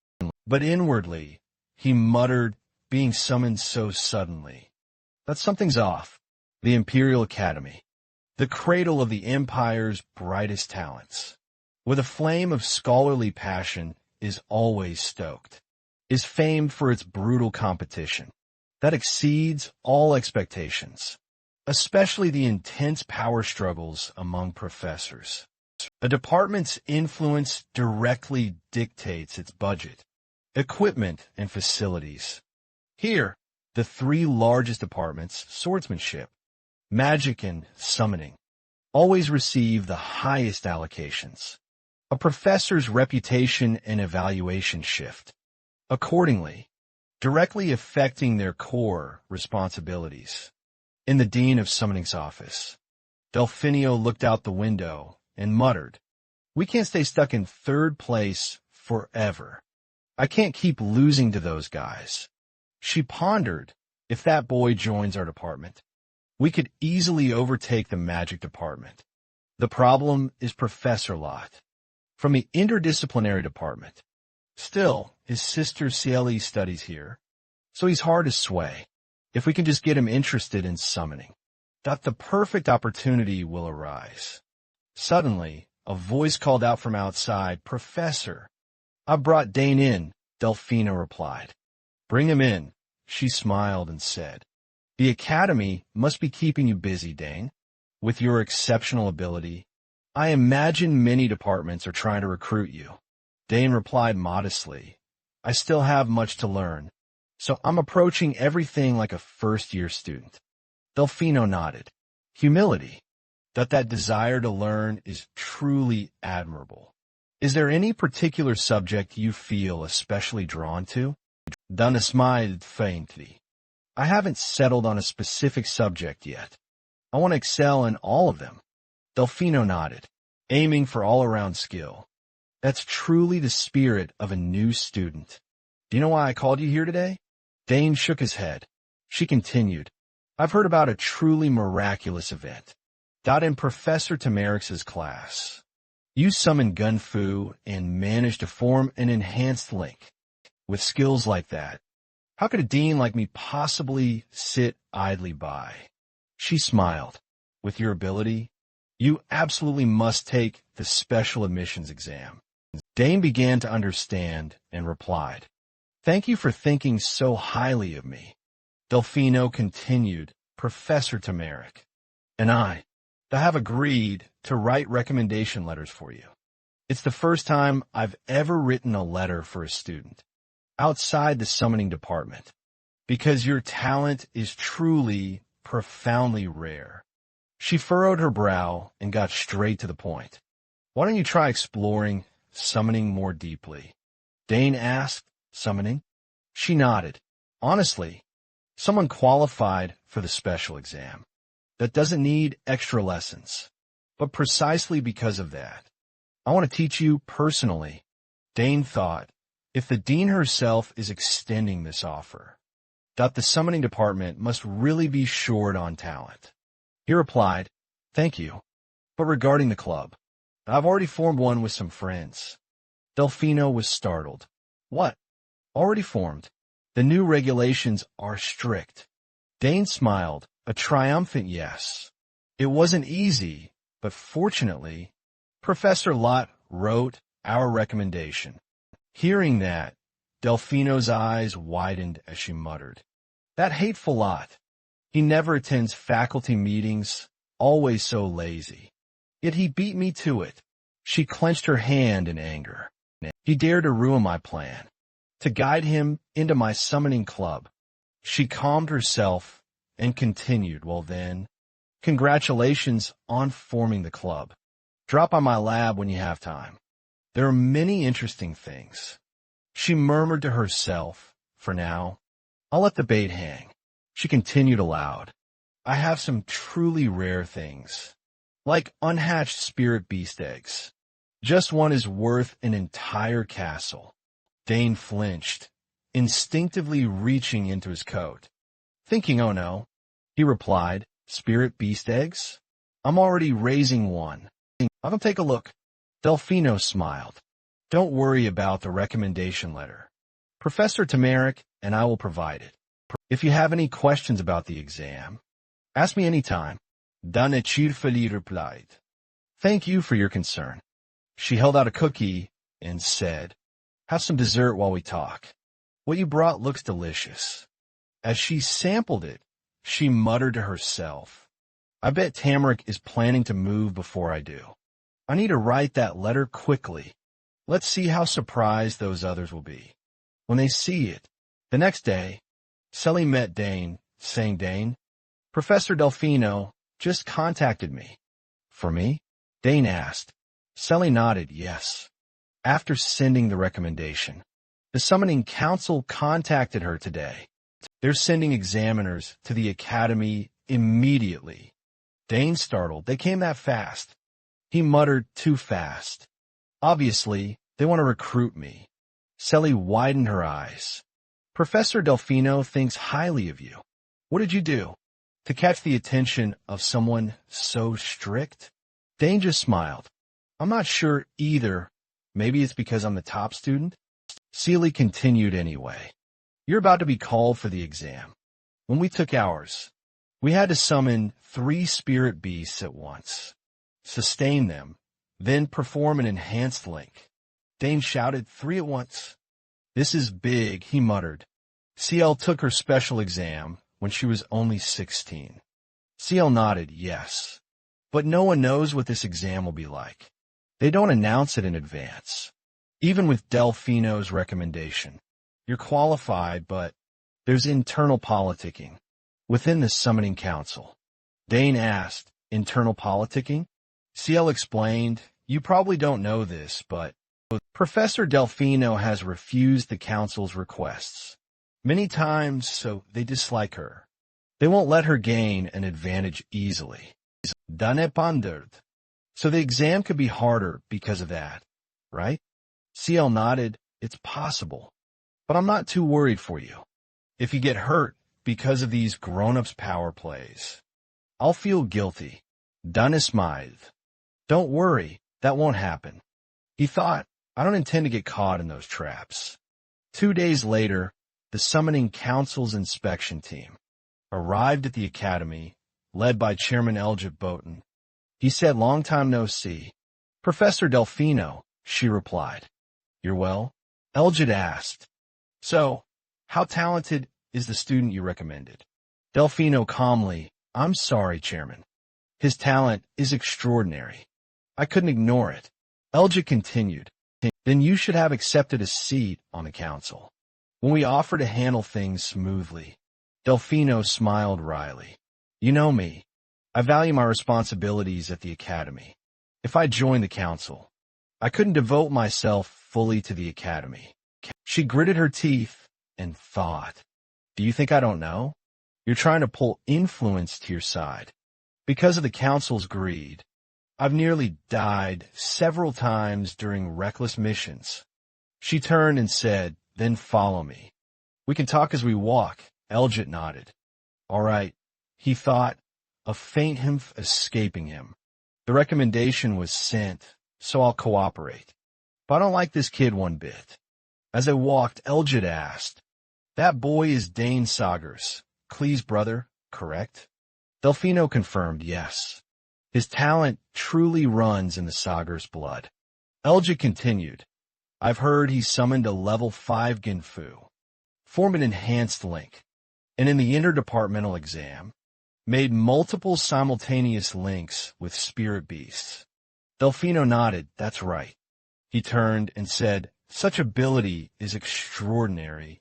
But inwardly, he muttered, being summoned so suddenly. That something's off. The Imperial Academy, the cradle of the Empire's brightest talents, with a flame of scholarly passion, is always stoked, is famed for its brutal competition that exceeds all expectations, especially the intense power struggles among professors. A department's influence directly dictates its budget, equipment, and facilities. Here, the three largest departments, swordsmanship, magic, and summoning, always receive the highest allocations. A professor's reputation and evaluation shift, accordingly, directly affecting their core responsibilities. In the Dean of Summoning's office, Delfinio looked out the window and muttered, we can't stay stuck in third place forever. I can't keep losing to those guys. She pondered, if that boy joins our department, we could easily overtake the magic department. The problem is Professor Lot, from the interdisciplinary department. Still, his sister Cieli studies here, so he's hard to sway. If we can just get him interested in summoning, that the perfect opportunity will arise. Suddenly, a voice called out from outside, Professor. I brought Dane in, Delfino replied. Bring him in, she smiled and said. The academy must be keeping you busy, Dane. With your exceptional ability, I imagine many departments are trying to recruit you. Dane replied modestly, I still have much to learn, so I'm approaching everything like a first-year student. Delfino nodded. Humility. That desire to learn is truly admirable. Is there any particular subject you feel especially drawn to? Dana smiled faintly. I haven't settled on a specific subject yet. I want to excel in all of them. Delfino nodded, aiming for all-around skill. That's truly the spirit of a new student. Do you know why I called you here today? Dane shook his head. She continued, I've heard about a truly miraculous event. In Professor Tamaric's class, you summoned Gunfu and managed to form an enhanced link. With skills like that, how could a dean like me possibly sit idly by? She smiled. With your ability, you absolutely must take the special admissions exam. Dane began to understand and replied, Thank you for thinking so highly of me. Delfino continued, Professor Tamaric, and I have agreed to write recommendation letters for you. It's the first time I've ever written a letter for a student outside the summoning department, because your talent is truly profoundly rare. She furrowed her brow and got straight to the point. Why don't you try exploring summoning more deeply? Dane asked. Summoning? She nodded. Honestly, someone qualified for the special exam that doesn't need extra lessons. But precisely because of that, I want to teach you personally. Dane thought, if the dean herself is extending this offer, the summoning department must really be short on talent. He replied, Thank you. But regarding the club, I've already formed one with some friends. Delfino was startled. What? Already formed? The new regulations are strict. Dane smiled, a triumphant yes. It wasn't easy, but fortunately, Professor Lot wrote our recommendation. Hearing that, Delfino's eyes widened as she muttered, That hateful lot. He never attends faculty meetings, always so lazy. Yet he beat me to it. She clenched her hand in anger. He dared to ruin my plan, to guide him into my summoning club. She calmed herself and continued, well then, congratulations on forming the club. Drop by my lab when you have time. There are many interesting things. She murmured to herself, for now, I'll let the bait hang. She continued aloud. I have some truly rare things, like unhatched spirit beast eggs. Just one is worth an entire castle. Dane flinched, instinctively reaching into his coat. Thinking, oh no, he replied, spirit beast eggs? I'm already raising one. I'll take a look. Delfino smiled. Don't worry about the recommendation letter. Professor Tamaric and I will provide it. If you have any questions about the exam, ask me anytime. Dane cheerfully replied. Thank you for your concern. She held out a cookie and said, have some dessert while we talk. What you brought looks delicious. As she sampled it, she muttered to herself, I bet Tamaric is planning to move before I do. I need to write that letter quickly. Let's see how surprised those others will be when they see it. The next day, Sully met Dane, saying, Dane, Professor Delfino just contacted me. For me? Dane asked. Sully nodded yes. After sending the recommendation, the summoning council contacted her today. They're sending examiners to the academy immediately. Dane startled. They came that fast. He muttered, too fast. Obviously, they want to recruit me. Sully widened her eyes. Professor Delfino thinks highly of you. What did you do to catch the attention of someone so strict? Dane just smiled. I'm not sure either. Maybe it's because I'm the top student? Seeley continued anyway. You're about to be called for the exam. When we took ours, we had to summon 3 spirit beasts at once, sustain them, then perform an enhanced link. Dane shouted, 3 at once. This is big, he muttered. CL took her special exam when she was only 16. CL nodded, yes. But no one knows what this exam will be like. They don't announce it in advance. Even with Delfino's recommendation, you're qualified, but there's internal politicking within the summoning council. Dane asked, internal politicking? CL explained, you probably don't know this, but Professor Delfino has refused the council's requests many times, so they dislike her. They won't let her gain an advantage easily. Dane pondered. So the exam could be harder because of that, right? CL nodded. It's possible. But I'm not too worried for you. If you get hurt because of these grown-ups power plays, I'll feel guilty. Dane smiled. Don't worry, that won't happen. He thought, I don't intend to get caught in those traps. 2 days later, the summoning council's inspection team arrived at the academy, led by Chairman Elgit Boaton. He said, long time no see. Professor Delfino, she replied. You're well? Elgit asked. So, how talented is the student you recommended? Delfino calmly, I'm sorry, Chairman. His talent is extraordinary. I couldn't ignore it. Elgit continued. Then you should have accepted a seat on the council. When we offer to handle things smoothly, Delfino smiled wryly. You know me. I value my responsibilities at the academy. If I joined the council, I couldn't devote myself fully to the academy. She gritted her teeth and thought, do you think I don't know? You're trying to pull influence to your side. Because of the council's greed, I've nearly died several times during reckless missions. She turned and said, then follow me. We can talk as we walk. Elgit nodded. All right, he thought, a faint hint escaping him. The recommendation was sent, so I'll cooperate. But I don't like this kid one bit. As I walked, Elgit asked, that boy is Dane Sagers, Klee's brother, correct? Delfino confirmed, yes. His talent truly runs in the Sagers' blood. Elgit continued, I've heard he summoned a level 5 Ginfu. Form an enhanced link. and in the interdepartmental exam, made multiple simultaneous links with spirit beasts. Delfino nodded. That's right. He turned and said, such ability is extraordinary,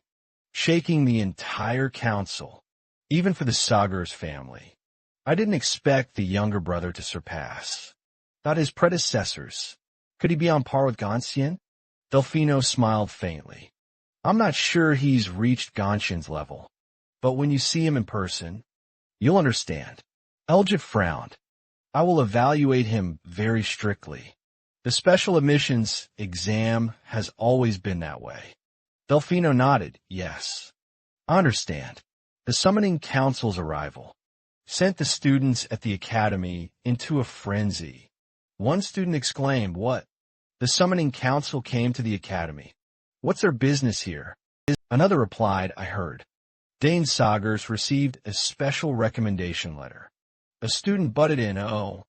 shaking the entire council, even for the Sagers family. I didn't expect the younger brother to surpass. Not his predecessors. Could he be on par with Gonsien? Delfino smiled faintly. I'm not sure he's reached Gonshien's level, but when you see him in person, you'll understand. Elgit frowned. I will evaluate him very strictly. The special admissions exam has always been that way. Delfino nodded. Yes. I understand. The Summoning Council's arrival sent the students at the academy into a frenzy. One student exclaimed, what? The Summoning Council came to the academy. What's their business here? Another replied, I heard. Dane Sagers received a special recommendation letter. A student butted in, oh,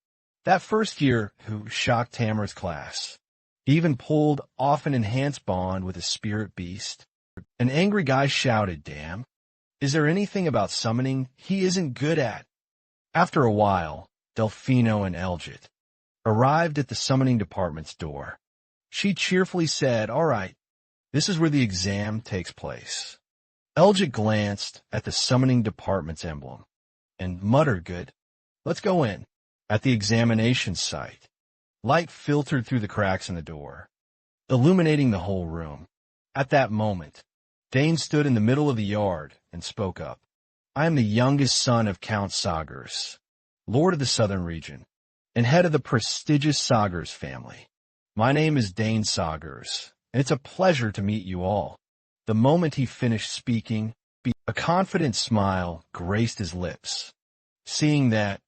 that first year who shocked Tamer's class. He even pulled off an enhanced bond with a spirit beast. An angry guy shouted, damn. Is there anything about summoning he isn't good at? After a while, Delfino and Elgit arrived at the summoning department's door. She cheerfully said, all right, this is where the exam takes place. Elgit glanced at the summoning department's emblem and muttered, good. Let's go in. At the examination site, light filtered through the cracks in the door, illuminating the whole room. At that moment, Dane stood in the middle of the yard and spoke up. I am the youngest son of Count Sagers, Lord of the Southern Region, and head of the prestigious Sagers family. My name is Dane Sagers, and it's a pleasure to meet you all. The moment he finished speaking, a confident smile graced his lips. Seeing that,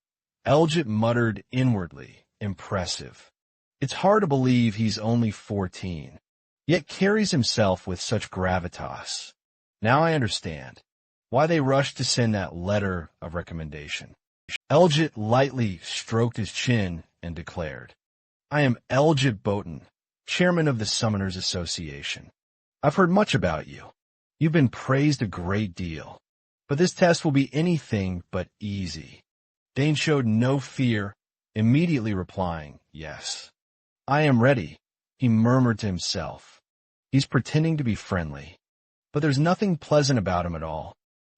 Elgit muttered inwardly, impressive. It's hard to believe he's only 14, yet carries himself with such gravitas. Now I understand why they rushed to send that letter of recommendation. Elgit lightly stroked his chin and declared, I am Elgit Botan, chairman of the Summoners Association. I've heard much about you. You've been praised a great deal, but this test will be anything but easy. Dane showed no fear, immediately replying, yes. I am ready, he murmured to himself. He's pretending to be friendly, but there's nothing pleasant about him at all.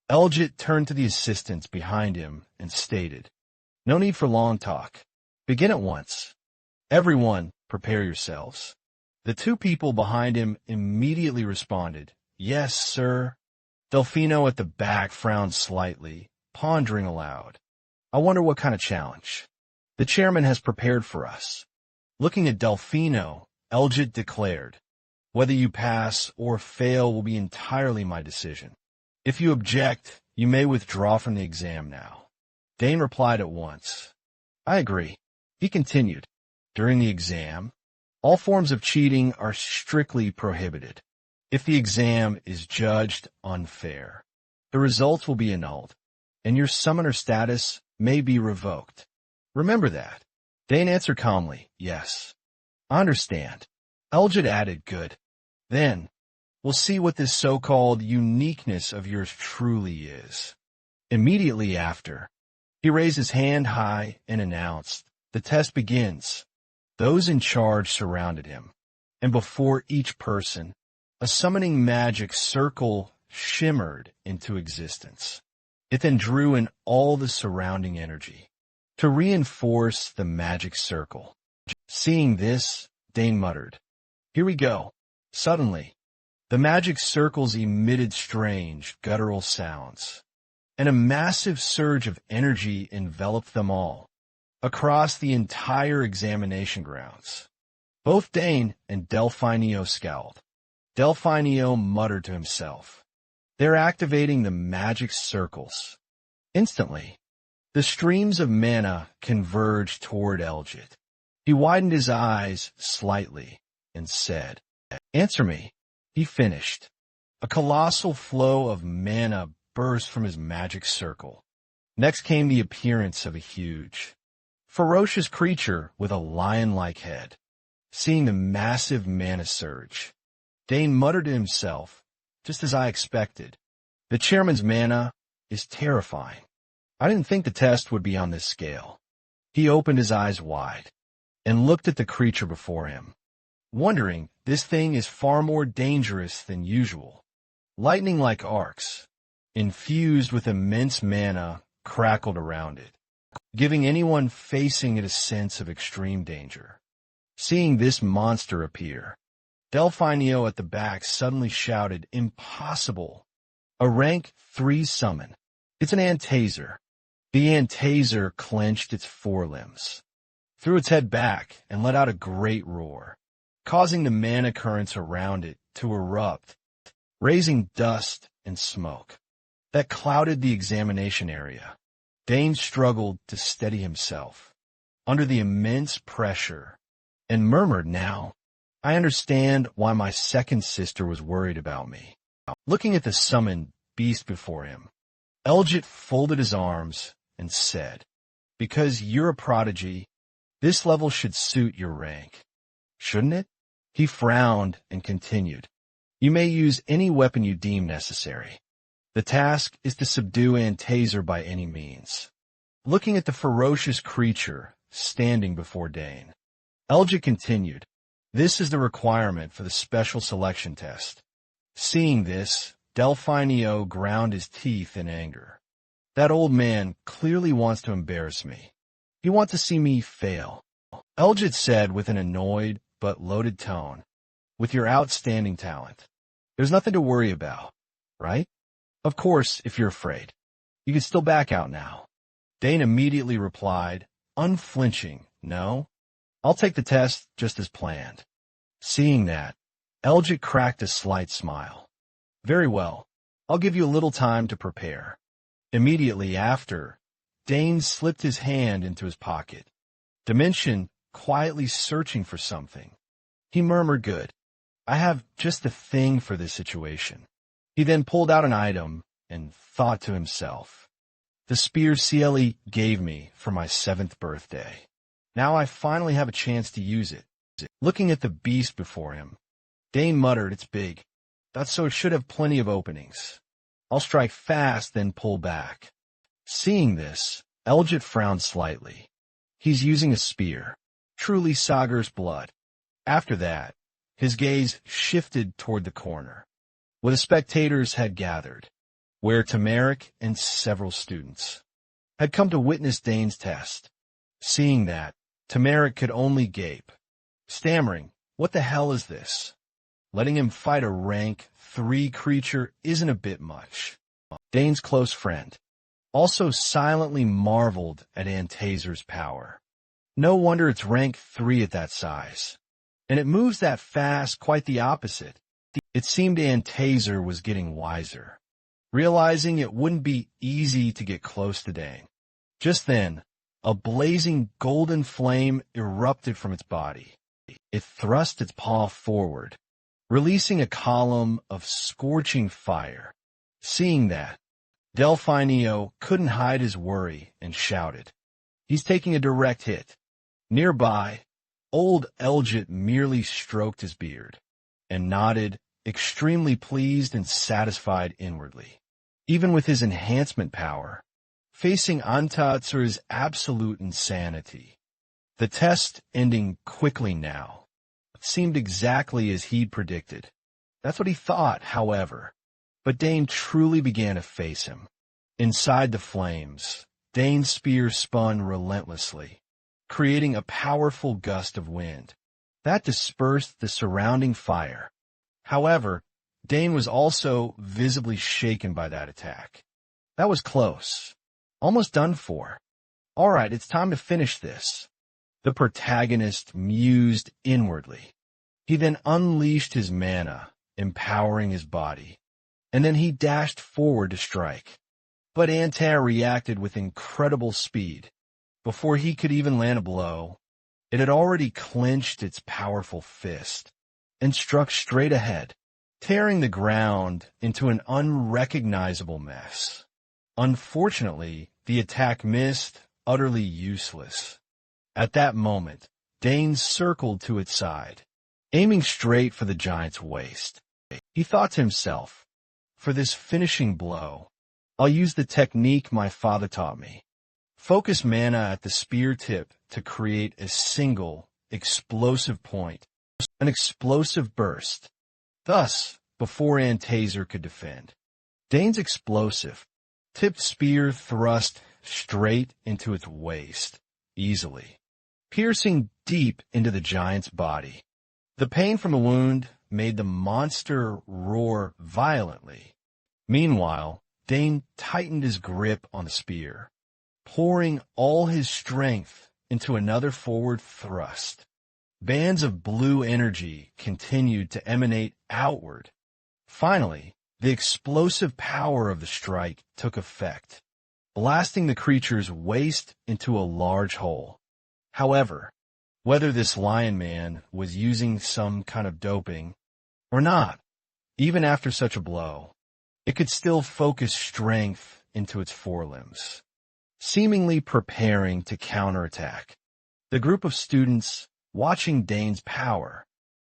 Elgit turned to the assistants behind him and stated, no need for long talk. Begin at once. Everyone, prepare yourselves. The two people behind him immediately responded, yes, sir. Delfino at the back frowned slightly, pondering aloud. I wonder what kind of challenge the chairman has prepared for us. Looking at Delfino, Elgit declared, whether you pass or fail will be entirely my decision. If you object, you may withdraw from the exam now. Dane replied at once. I agree. He continued, during the exam, all forms of cheating are strictly prohibited. If the exam is judged unfair, the results will be annulled, and your summoner status may be revoked. Remember that. Dane answered calmly, yes. I understand. Elgit added, good. Then, we'll see what this so-called uniqueness of yours truly is. Immediately after, he raised his hand high and announced, the test begins. Those in charge surrounded him, and before each person, a summoning magic circle shimmered into existence. It then drew in all the surrounding energy to reinforce the magic circle. Seeing this, Dane muttered, here we go. Suddenly, the magic circles emitted strange, guttural sounds, and a massive surge of energy enveloped them all across the entire examination grounds. Both Dane and Delfinio scowled. Delfinio muttered to himself, they're activating the magic circles. Instantly, the streams of mana converged toward Elgit. He widened his eyes slightly and said, answer me. He finished. A colossal flow of mana burst from his magic circle. Next came the appearance of a huge, ferocious creature with a lion-like head. Seeing the massive mana surge, Dane muttered to himself, just as I expected. The chairman's mana is terrifying. I didn't think the test would be on this scale. He opened his eyes wide and looked at the creature before him, wondering this thing is far more dangerous than usual. Lightning-like arcs, infused with immense mana, crackled around it, giving anyone facing it a sense of extreme danger. Seeing this monster appear, Delphinio at the back suddenly shouted, "Impossible! A rank 3 summon. It's an Antaser." The Antaser clenched its forelimbs, threw its head back, and let out a great roar, causing the mana currents around it to erupt, raising dust and smoke that clouded the examination area. Dane struggled to steady himself under the immense pressure and murmured, "Now, I understand why my second sister was worried about me." Looking at the summoned beast before him, Elgit folded his arms and said, "Because you're a prodigy, this level should suit your rank, shouldn't it?" He frowned and continued, "You may use any weapon you deem necessary. The task is to subdue Antaser by any means." Looking at the ferocious creature standing before Dane, Elgit continued, "This is the requirement for the special selection test." Seeing this, Delphinio ground his teeth in anger. That old man clearly wants to embarrass me. He wants to see me fail. Elgit said with an annoyed but loaded tone, "With your outstanding talent, there's nothing to worry about, right? Of course, if you're afraid, you can still back out now." Dane immediately replied, unflinching, "No, I'll take the test just as planned." Seeing that, Elgit cracked a slight smile. "Very well, I'll give you a little time to prepare." Immediately after, Dane slipped his hand into his pocket, Dimension quietly searching for something. He murmured, "Good. I have just the thing for this situation." He then pulled out an item and thought to himself, "The spear CLE gave me for my 7th birthday. Now I finally have a chance to use it." Looking at the beast before him, Dane muttered, "It's big. That's so it should have plenty of openings. I'll strike fast, then pull back." Seeing this, Elgit frowned slightly. He's using a spear, truly Sagar's blood. After that, his gaze shifted toward the corner, where the spectators had gathered, where Tamaric and several students had come to witness Dane's test. Seeing that, Tamaric could only gape, stammering, "What the hell is this? Letting him fight a rank 3 creature isn't a bit much." Dane's close friend also silently marveled at Antaser's power. No wonder it's rank 3 at that size. And it moves that fast, quite the opposite. It seemed Antaser was getting wiser, realizing it wouldn't be easy to get close to Dane. Just then, a blazing golden flame erupted from its body. It thrust its paw forward, releasing a column of scorching fire. Seeing that, Delphinio couldn't hide his worry and shouted, "He's taking a direct hit." Nearby, old Elgit merely stroked his beard and nodded, extremely pleased and satisfied inwardly. Even with his enhancement power, facing Antaser's absolute insanity, the test ending quickly now, seemed exactly as he'd predicted. That's what he thought, however. But Dane truly began to face him. Inside the flames, Dane's spear spun relentlessly, creating a powerful gust of wind that dispersed the surrounding fire. However, Dane was also visibly shaken by that attack. That was close. Almost done for. All right, it's time to finish this. The protagonist mused inwardly. He then unleashed his mana, empowering his body, and then he dashed forward to strike. But Antair reacted with incredible speed. Before he could even land a blow, it had already clenched its powerful fist and struck straight ahead, tearing the ground into an unrecognizable mess. Unfortunately, the attack missed, utterly useless. At that moment, Dane circled to its side, aiming straight for the giant's waist. He thought to himself, for this finishing blow, I'll use the technique my father taught me. Focus mana at the spear tip to create a single, explosive point, an explosive burst. Thus, before Antazer could defend. Dane's explosive, tipped spear thrust straight into its waist, easily, piercing deep into the giant's body. The pain from the wound made the monster roar violently. Meanwhile, Dane tightened his grip on the spear, pouring all his strength into another forward thrust. Bands of blue energy continued to emanate outward. Finally, the explosive power of the strike took effect, blasting the creature's waist into a large hole. However, whether this lion man was using some kind of doping or not, even after such a blow, it could still focus strength into its forelimbs, seemingly preparing to counterattack. The group of students, watching Dane's power,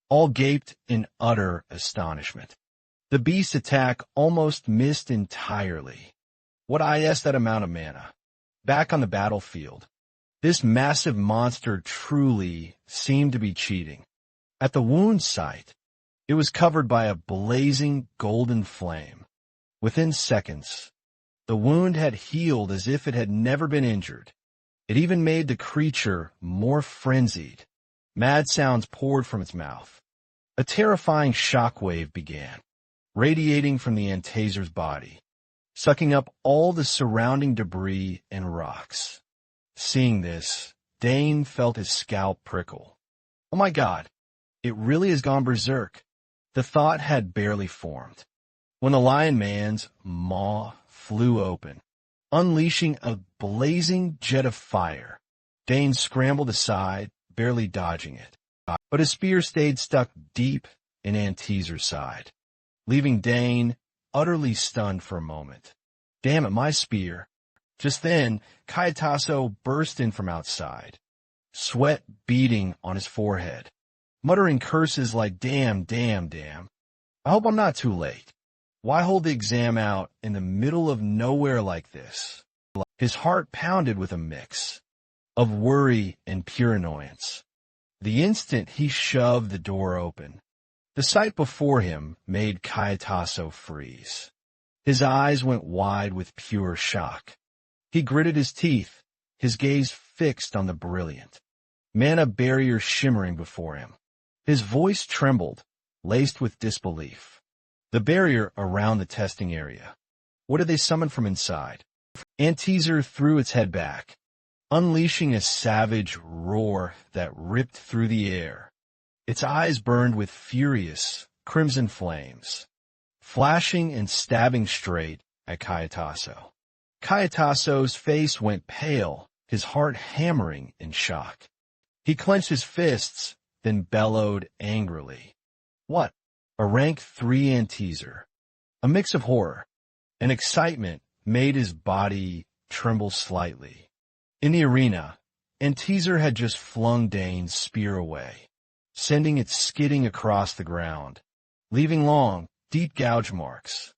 all gaped in utter astonishment. The beast's attack almost missed entirely. What is that amount of mana? Back on the battlefield, this massive monster truly seemed to be cheating. At the wound site, it was covered by a blazing golden flame. Within seconds, the wound had healed as if it had never been injured. It even made the creature more frenzied. Mad sounds poured from its mouth. A terrifying shockwave began, radiating from the Antazer's body, sucking up all the surrounding debris and rocks. Seeing this, Dane felt his scalp prickle. Oh my God, it really has gone berserk. The thought had barely formed when the lion man's maw flew open, unleashing a blazing jet of fire. Dane scrambled aside, barely dodging it, but his spear stayed stuck deep in Antazer's side, leaving Dane utterly stunned for a moment. Damn it, my spear. Just then, Kayataso burst in from outside, sweat beading on his forehead, muttering curses like damn, damn, damn. I hope I'm not too late. Why hold the exam out in the middle of nowhere like this? His heart pounded with a mix of worry and pure annoyance. The instant he shoved the door open, the sight before him made Kayataso freeze. His eyes went wide with pure shock. He gritted his teeth, his gaze fixed on the brilliant mana barrier shimmering before him. His voice trembled, laced with disbelief. The barrier around the testing area. What did they summon from inside? Antazer threw its head back, unleashing a savage roar that ripped through the air. Its eyes burned with furious, crimson flames, flashing and stabbing straight at Kayataso. Kayataso's face went pale, his heart hammering in shock. He clenched his fists, then bellowed angrily. What? A rank 3 Antazer. A mix of horror and excitement made his body tremble slightly. In the arena, Antazer had just flung Dane's spear away, sending it skidding across the ground, leaving long, deep gouge marks.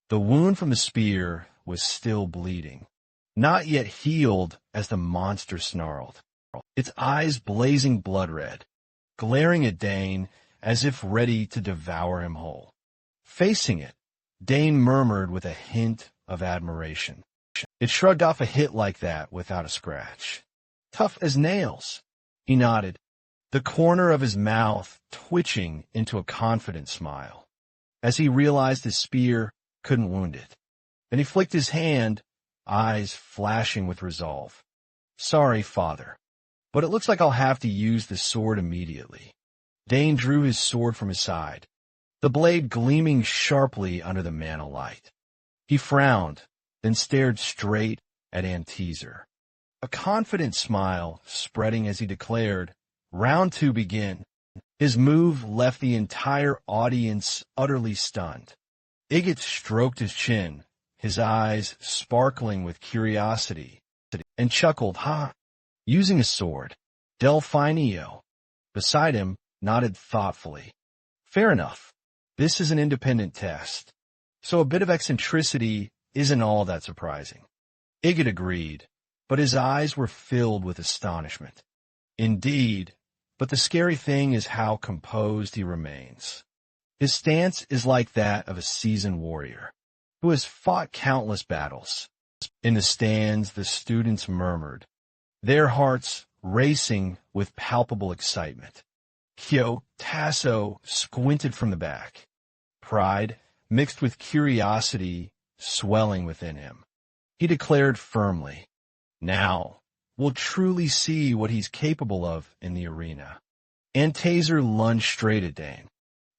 The wound from the spear was still bleeding, not yet healed as the monster snarled, its eyes blazing blood red, glaring at Dane as if ready to devour him whole. Facing it, Dane murmured with a hint of admiration. It shrugged off a hit like that without a scratch. Tough as nails. He nodded, the corner of his mouth twitching into a confident smile, as he realized his spear couldn't wound it. Then he flicked his hand, eyes flashing with resolve. Sorry, father, but it looks like I'll have to use the sword immediately. Dane drew his sword from his side, the blade gleaming sharply under the mana light. He frowned, then stared straight at Antazer, a confident smile spreading as he declared, Round 2 begin. His move left the entire audience utterly stunned. Igit stroked his chin, his eyes sparkling with curiosity, and chuckled, ha! Using a sword, Delphinio, beside him, nodded thoughtfully. Fair enough. This is an independent test, so a bit of eccentricity isn't all that surprising. Igit agreed, but his eyes were filled with astonishment. Indeed, but the scary thing is how composed he remains. His stance is like that of a seasoned warrior who has fought countless battles. In the stands, the students murmured, their hearts racing with palpable excitement. Kyo Tasso squinted from the back, pride mixed with curiosity swelling within him. He declared firmly, now we'll truly see what he's capable of in the arena. And Taser lunged straight at Dane,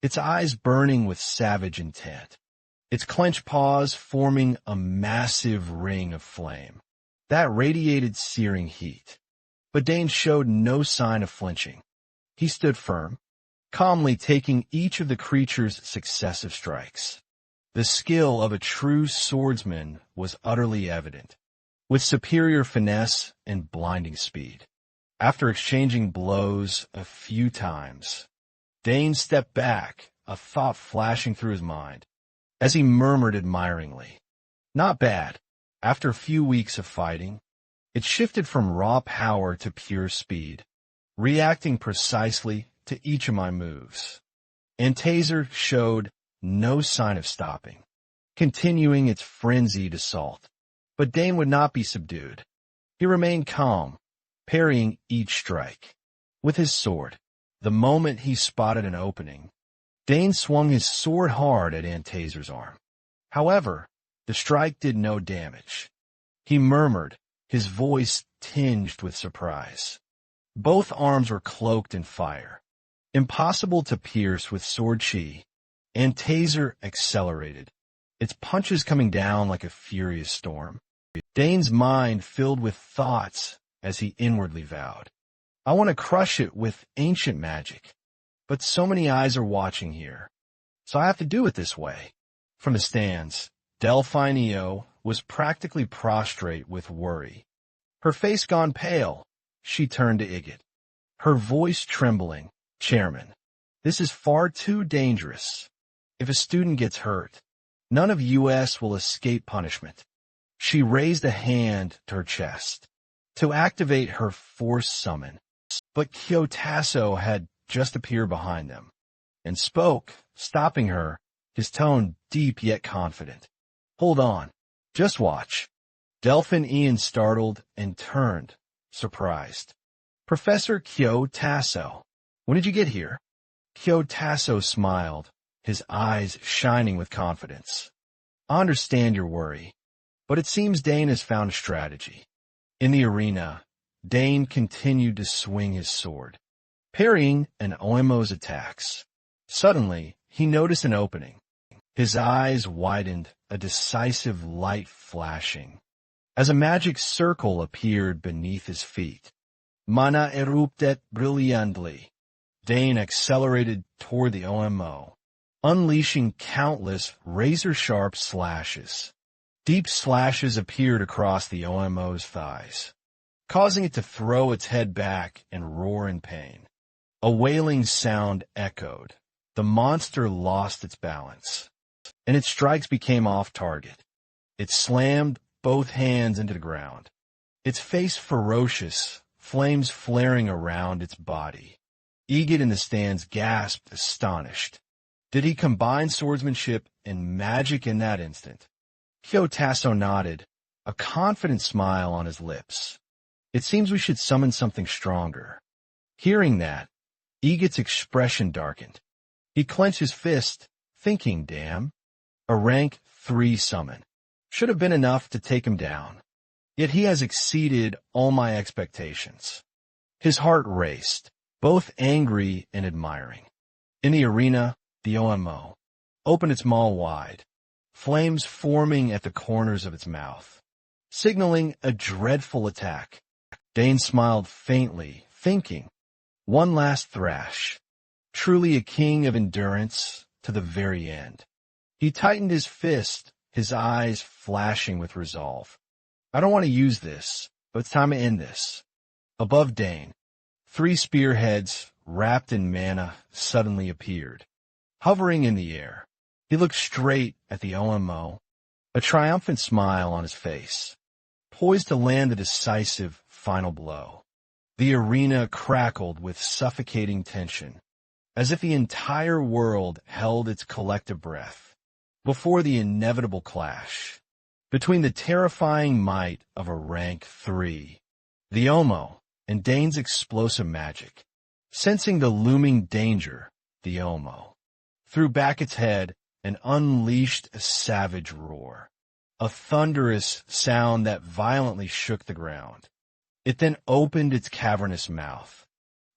its eyes burning with savage intent, its clenched paws forming a massive ring of flame that radiated searing heat. But Dane showed no sign of flinching. He stood firm, calmly taking each of the creature's successive strikes. The skill of a true swordsman was utterly evident, with superior finesse and blinding speed. After exchanging blows a few times, Dane stepped back, a thought flashing through his mind, as he murmured admiringly, not bad. After a few weeks of fighting, it shifted from raw power to pure speed, reacting precisely to each of my moves. And Taser showed no sign of stopping, continuing its frenzied assault. But Dane would not be subdued. He remained calm, parrying each strike. With his sword, the moment he spotted an opening, Dane swung his sword hard at Taser's arm. However, the strike did no damage. He murmured, his voice tinged with surprise. Both arms were cloaked in fire, impossible to pierce with sword chi, and Taser accelerated, its punches coming down like a furious storm. Dane's mind filled with thoughts as he inwardly vowed, I want to crush it with ancient magic, but so many eyes are watching here, so I have to do it this way. From the stands, Delphine Eo was practically prostrate with worry. Her face gone pale, she turned to Igit, her voice trembling, Chairman, this is far too dangerous. If a student gets hurt, none of US will escape punishment. She raised a hand to her chest to activate her force summon, but Kyotasso had just appeared behind them and spoke, stopping her, his tone deep yet confident. Hold on, just watch. Delphin Ian startled and turned, surprised. Professor Kyotasso, when did you get here? Kyotasso smiled, his eyes shining with confidence. I understand your worry, but it seems Dane has found a strategy. In the arena, Dane continued to swing his sword, parrying an Oemo's attacks. Suddenly, he noticed an opening. His eyes widened, a decisive light flashing, as a magic circle appeared beneath his feet. Mana eruptet brilliantly. Dane accelerated toward the OMO, unleashing countless razor-sharp slashes. Deep slashes appeared across the OMO's thighs, causing it to throw its head back and roar in pain. A wailing sound echoed. The monster lost its balance, and its strikes became off target. It slammed both hands into the ground, its face ferocious, flames flaring around its body. Igit in the stands gasped, astonished. Did he combine swordsmanship and magic in that instant? Kyotasso nodded, a confident smile on his lips. It seems we should summon something stronger. Hearing that, Igit's expression darkened. He clenched his fist, thinking, damn, a rank 3 summon should have been enough to take him down. Yet he has exceeded all my expectations. His heart raced, both angry and admiring. In the arena, the OMO opened its maw wide, flames forming at the corners of its mouth, signaling a dreadful attack. Dane smiled faintly, thinking, one last thrash, truly a king of endurance to the very end. He tightened his fist, his eyes flashing with resolve. I don't want to use this, but it's time to end this. Above Dane, 3 spearheads wrapped in mana suddenly appeared, hovering in the air. He looked straight at the OMO, a triumphant smile on his face, poised to land the decisive final blow. The arena crackled with suffocating tension, as if the entire world held its collective breath before the inevitable clash between the terrifying might of a rank 3, the Omo, and Dane's explosive magic. Sensing the looming danger, the Omo threw back its head and unleashed a savage roar, a thunderous sound that violently shook the ground. It then opened its cavernous mouth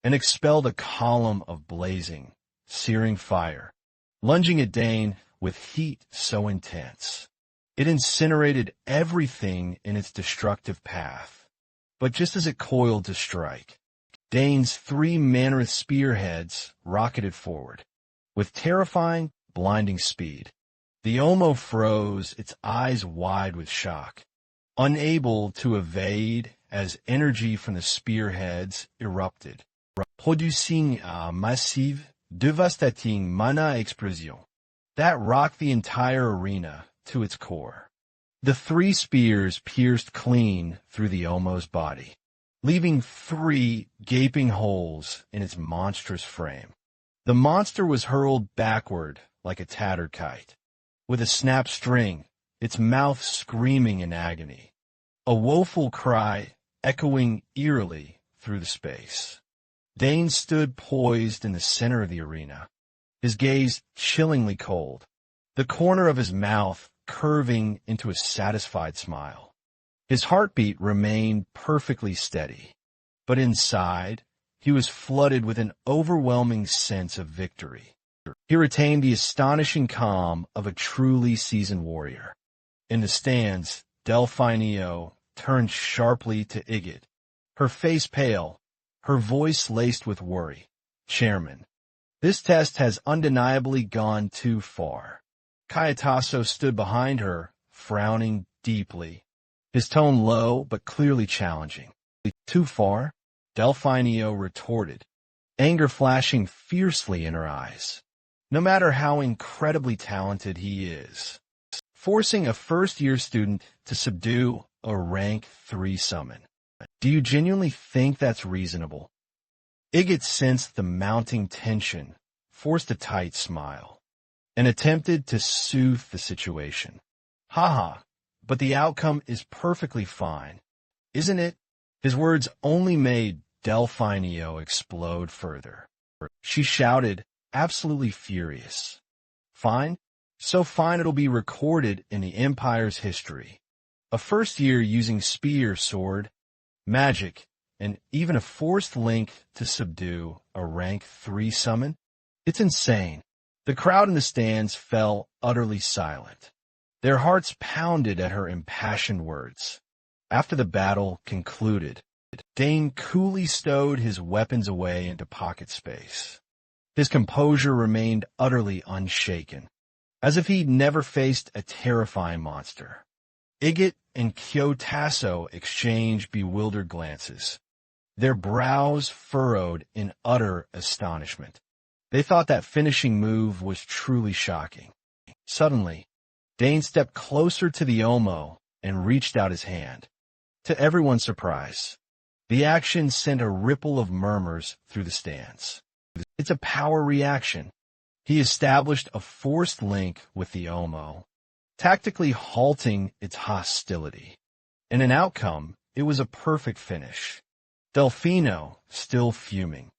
and expelled a column of blazing, searing fire, lunging at Dane with heat so intense it incinerated everything in its destructive path. But just as it coiled to strike, Dane's 3 Manhwa spearheads rocketed forward with terrifying, blinding speed. The Omo froze, its eyes wide with shock, unable to evade as energy from the spearheads erupted, producing a massive, devastating mana explosion that rocked the entire arena to its core. The 3 spears pierced clean through the Omo's body, leaving 3 gaping holes in its monstrous frame. The monster was hurled backward like a tattered kite, with a snapped string, its mouth screaming in agony, a woeful cry echoing eerily through the space. Dane stood poised in the center of the arena, his gaze chillingly cold, the corner of his mouth curving into a satisfied smile. His heartbeat remained perfectly steady, but inside, he was flooded with an overwhelming sense of victory. He retained the astonishing calm of a truly seasoned warrior. In the stands, Delphinio turned sharply to Igit, her face pale, her voice laced with worry. "Chairman, this test has undeniably gone too far." Kayataso stood behind her, frowning deeply, his tone low but clearly challenging. "Too far?" Delphinio retorted, anger flashing fiercely in her eyes. "No matter how incredibly talented he is, forcing a first-year student to subdue a rank 3 summon. Do you genuinely think that's reasonable?" Igit sensed the mounting tension, forced a tight smile, and attempted to soothe the situation. "Haha, but the outcome is perfectly fine, isn't it?" His words only made Delphinio explode further. She shouted, absolutely furious. "Fine? So fine it'll be recorded in the Empire's history. A first year using spear, sword, magic, and even a forced link to subdue a rank 3 summon? It's insane." The crowd in the stands fell utterly silent. Their hearts pounded at her impassioned words. After the battle concluded, Dane coolly stowed his weapons away into pocket space. His composure remained utterly unshaken, as if he'd never faced a terrifying monster. Igit and Kyotasso exchanged bewildered glances, their brows furrowed in utter astonishment. They thought that finishing move was truly shocking. Suddenly, Dane stepped closer to the Omo and reached out his hand. To everyone's surprise, the action sent a ripple of murmurs through the stands. It's a power reaction. He established a forced link with the Omo, tactically halting its hostility. In an outcome, it was a perfect finish. Delfino, still fuming,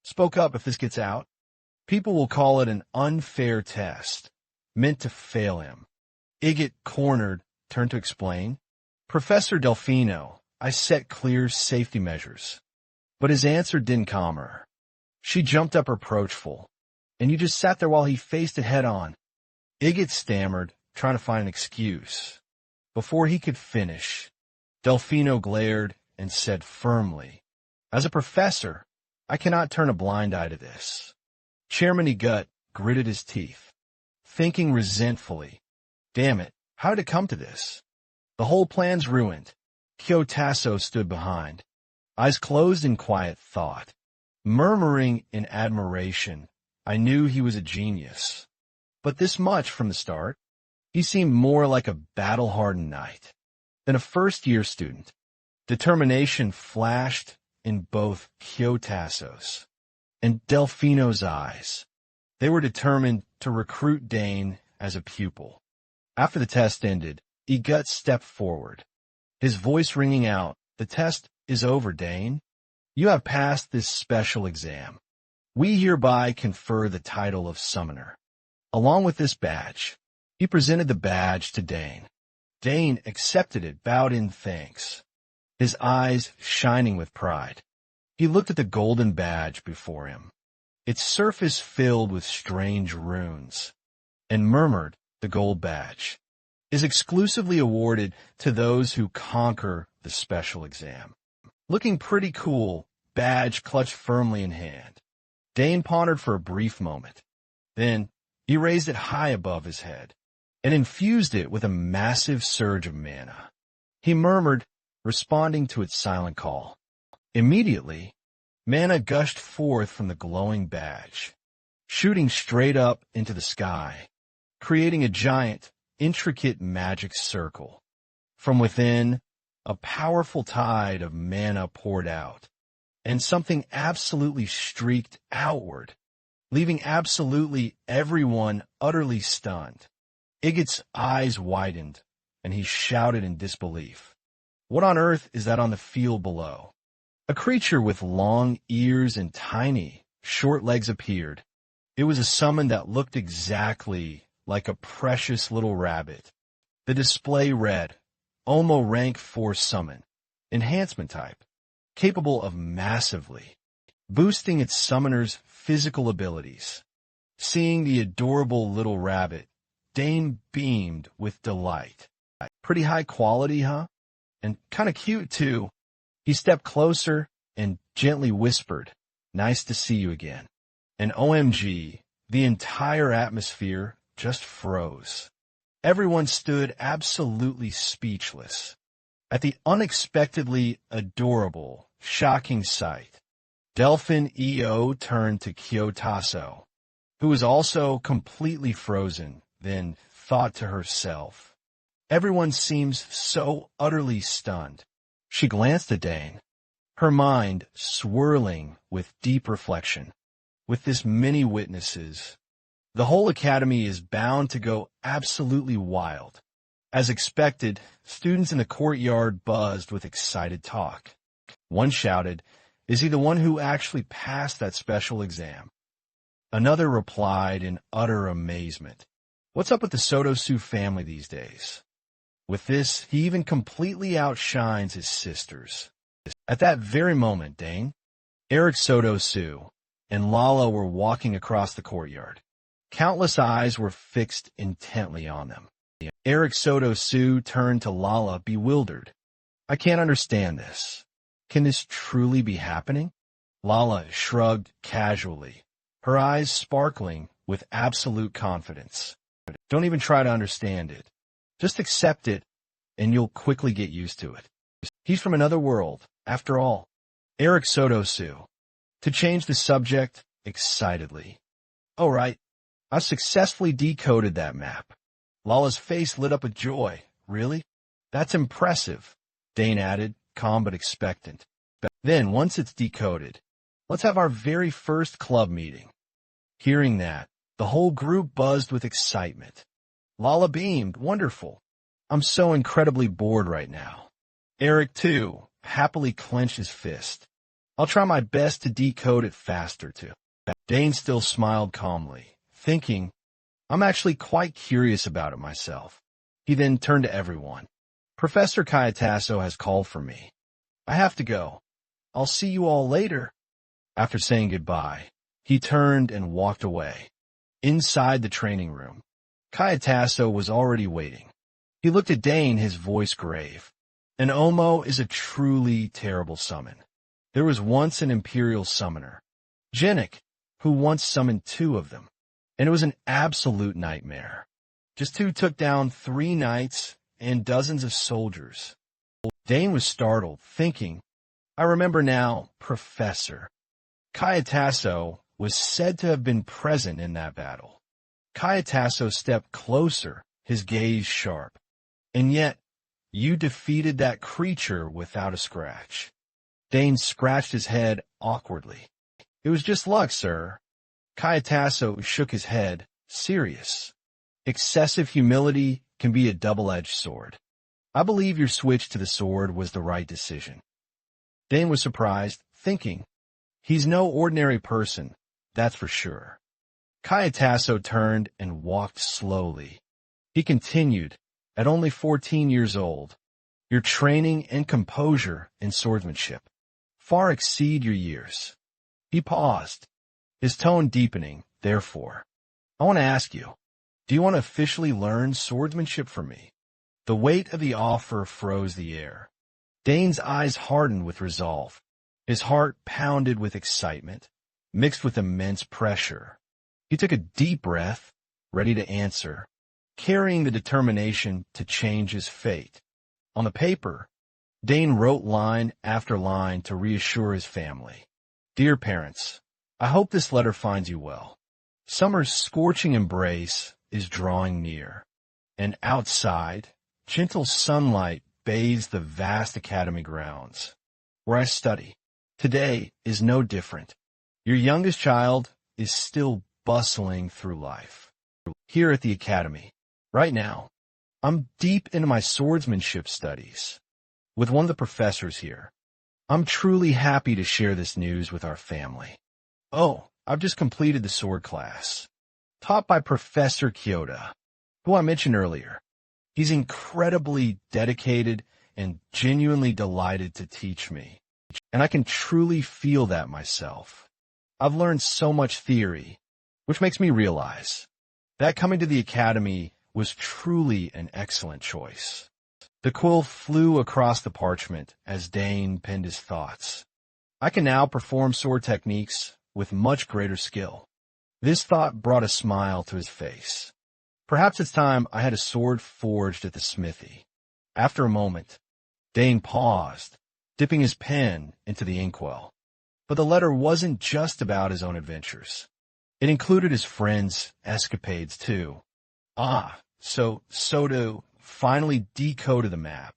spoke up. "If this gets out, people will call it an unfair test, meant to fail him." Igit, cornered, turned to explain. "Professor Delfino, I set clear safety measures." But his answer didn't calm her. She jumped up reproachful. "And you just sat there while he faced it head on." Igit stammered, trying to find an excuse. Before he could finish, Delfino glared and said firmly, "As a professor, I cannot turn a blind eye to this." Chairman Igit gritted his teeth, thinking resentfully, "Damn it, how did it come to this? The whole plan's ruined." Kyotasso stood behind, eyes closed in quiet thought, murmuring in admiration. "I knew he was a genius. But this much from the start? He seemed more like a battle-hardened knight than a first-year student. Determination flashed in both Kyotasso's and Delfino's eyes. They were determined to recruit Dane as a pupil. After the test ended, Egut stepped forward, his voice ringing out, "The test is over, Dane. You have passed this special exam. We hereby confer the title of Summoner. Along with this badge." He presented the badge to Dane. Dane accepted it, bowed in thanks, his eyes shining with pride. He looked at the golden badge before him, its surface filled with strange runes, and murmured, "The gold badge is exclusively awarded to those who conquer the special exam." Looking pretty cool, badge clutched firmly in hand. Dane pondered for a brief moment. Then he raised it high above his head and infused it with a massive surge of mana. He murmured, responding to its silent call. Immediately, mana gushed forth from the glowing badge, shooting straight up into the sky, creating a giant, intricate magic circle. From within, a powerful tide of mana poured out, and something absolutely streaked outward, leaving absolutely everyone utterly stunned. Igut's eyes widened, and he shouted in disbelief, "What on earth is that on the field below?" A creature with long ears and tiny, short legs appeared. It was a summon that looked exactly like a precious little rabbit. The display read, Omo Rank 4 Summon, Enhancement Type, capable of massively boosting its summoner's physical abilities. Seeing the adorable little rabbit, Dane beamed with delight. Pretty high quality, huh? And kinda cute, too. He stepped closer and gently whispered, "Nice to see you again." And OMG, the entire atmosphere just froze. Everyone stood absolutely speechless at the unexpectedly adorable, shocking sight. Delphin EO turned to Kyotasso, who was also completely frozen, then thought to herself, "Everyone seems so utterly stunned." She glanced at Dane, her mind swirling with deep reflection. With this many witnesses, the whole academy is bound to go absolutely wild. As expected, students in the courtyard buzzed with excited talk. One shouted, "Is he the one who actually passed that special exam?" Another replied in utter amazement, "What's up with the Sotosu family these days?" With this, he even completely outshines his sisters. At that very moment, Dane, Eric Sotosu, and Lala were walking across the courtyard. Countless eyes were fixed intently on them. Eric Sotosu turned to Lala, bewildered. "I can't understand this. Can this truly be happening?" Lala shrugged casually, her eyes sparkling with absolute confidence. "Don't even try to understand it. Just accept it, and you'll quickly get used to it. He's from another world, after all." Eric Sotosu, to change the subject, excitedly. "Oh, right. I successfully decoded that map." Lala's face lit up with joy. "Really? That's impressive," Dane added, calm but expectant. "Then, once it's decoded, let's have our very first club meeting." Hearing that, the whole group buzzed with excitement. Lala beamed, "Wonderful. I'm so incredibly bored right now." Eric, too, happily clenched his fist. "I'll try my best to decode it faster, too." Dane still smiled calmly, thinking, "I'm actually quite curious about it myself." He then turned to everyone. "Professor Kayatasso has called for me. I have to go. I'll see you all later." After saying goodbye, he turned and walked away. Inside the training room, Kayatasso was already waiting. He looked at Dane, his voice grave. "An Omo is a truly terrible summon. There was once an Imperial summoner, Genik, who once summoned 2 of them, and it was an absolute nightmare. Just 2 took down 3 knights and dozens of soldiers." Dane was startled, thinking, "I remember now, Professor." Kayatasso was said to have been present in that battle. Kayatasso stepped closer, his gaze sharp. And yet, you defeated that creature without a scratch. Dane scratched his head awkwardly. It was just luck, sir. Kayatasso shook his head, serious. Excessive humility can be a double-edged sword. I believe your switch to the sword was the right decision. Dane was surprised, thinking, he's no ordinary person, that's for sure. Kayatasso turned and walked slowly. He continued, at only 14 years old, your training and composure in swordsmanship far exceed your years. He paused, his tone deepening, therefore. I want to ask you, do you want to officially learn swordsmanship from me? The weight of the offer froze the air. Dane's eyes hardened with resolve. His heart pounded with excitement, mixed with immense pressure. He took a deep breath, ready to answer, carrying the determination to change his fate. On the paper, Dane wrote line after line to reassure his family. Dear parents, I hope this letter finds you well. Summer's scorching embrace is drawing near, and outside, gentle sunlight bathes the vast academy grounds, where I study. Today is no different. Your youngest child is still bustling through life. Here at the academy, right now, I'm deep into my swordsmanship studies. With one of the professors here, I'm truly happy to share this news with our family. Oh, I've just completed the sword class, taught by Professor Kyoda, who I mentioned earlier. He's incredibly dedicated and genuinely delighted to teach me, and I can truly feel that myself. I've learned so much theory, which makes me realize that coming to the academy was truly an excellent choice. The quill flew across the parchment as Dane penned his thoughts. I can now perform sword techniques with much greater skill. This thought brought a smile to his face. Perhaps it's time I had a sword forged at the smithy. After a moment, Dane paused, dipping his pen into the inkwell. But the letter wasn't just about his own adventures. It included his friends' escapades, too. So Soto finally decoded the map.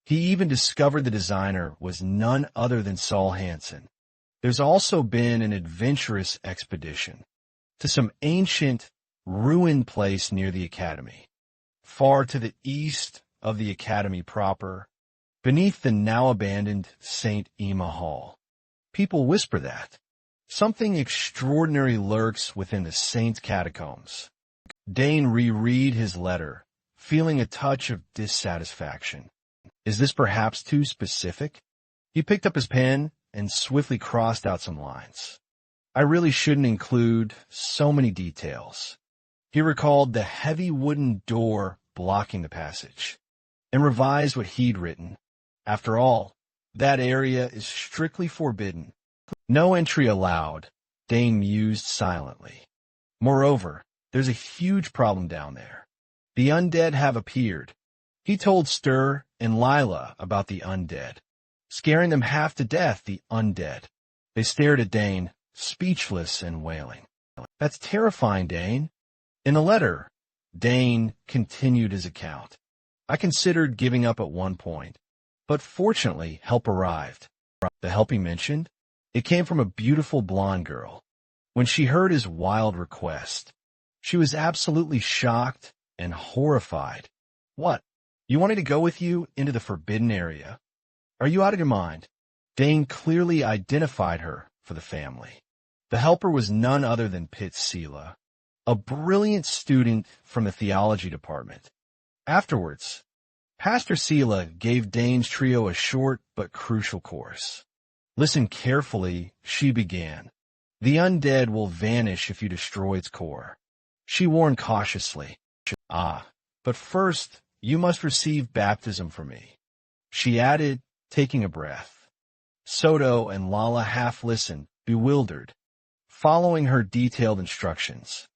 He even discovered the designer was none other than Saul Hansen. There's also been an adventurous expedition to some ancient, ruined place near the academy, far to the east of the academy proper, beneath the now-abandoned St. Emma Hall. People whisper that something extraordinary lurks within the saint's catacombs. Dane reread his letter, feeling a touch of dissatisfaction. Is this perhaps too specific? He picked up his pen and swiftly crossed out some lines. I really shouldn't include so many details. He recalled the heavy wooden door blocking the passage, and revised what he'd written. After all, that area is strictly forbidden. No entry allowed, Dane mused silently. Moreover, there's a huge problem down there. The undead have appeared. He told Stur and Lila about the undead, scaring them half to death, the undead. They stared at Dane, speechless and wailing. That's terrifying, Dane. In the letter, Dane continued his account. I considered giving up at one point, but fortunately help arrived. The help he mentioned? It came from a beautiful blonde girl. When she heard his wild request, she was absolutely shocked and horrified. What? You wanted to go with you into the forbidden area? Are you out of your mind? Dane clearly identified her for the family. The helper was none other than Pitt Sela, a brilliant student from the theology department. Afterwards, Pastor Sela gave Dane's trio a short but crucial course. Listen carefully, she began. The undead will vanish if you destroy its core. She warned cautiously. But first, you must receive baptism from me. She added, taking a breath. Soto and Lala half listened, bewildered, following her detailed instructions.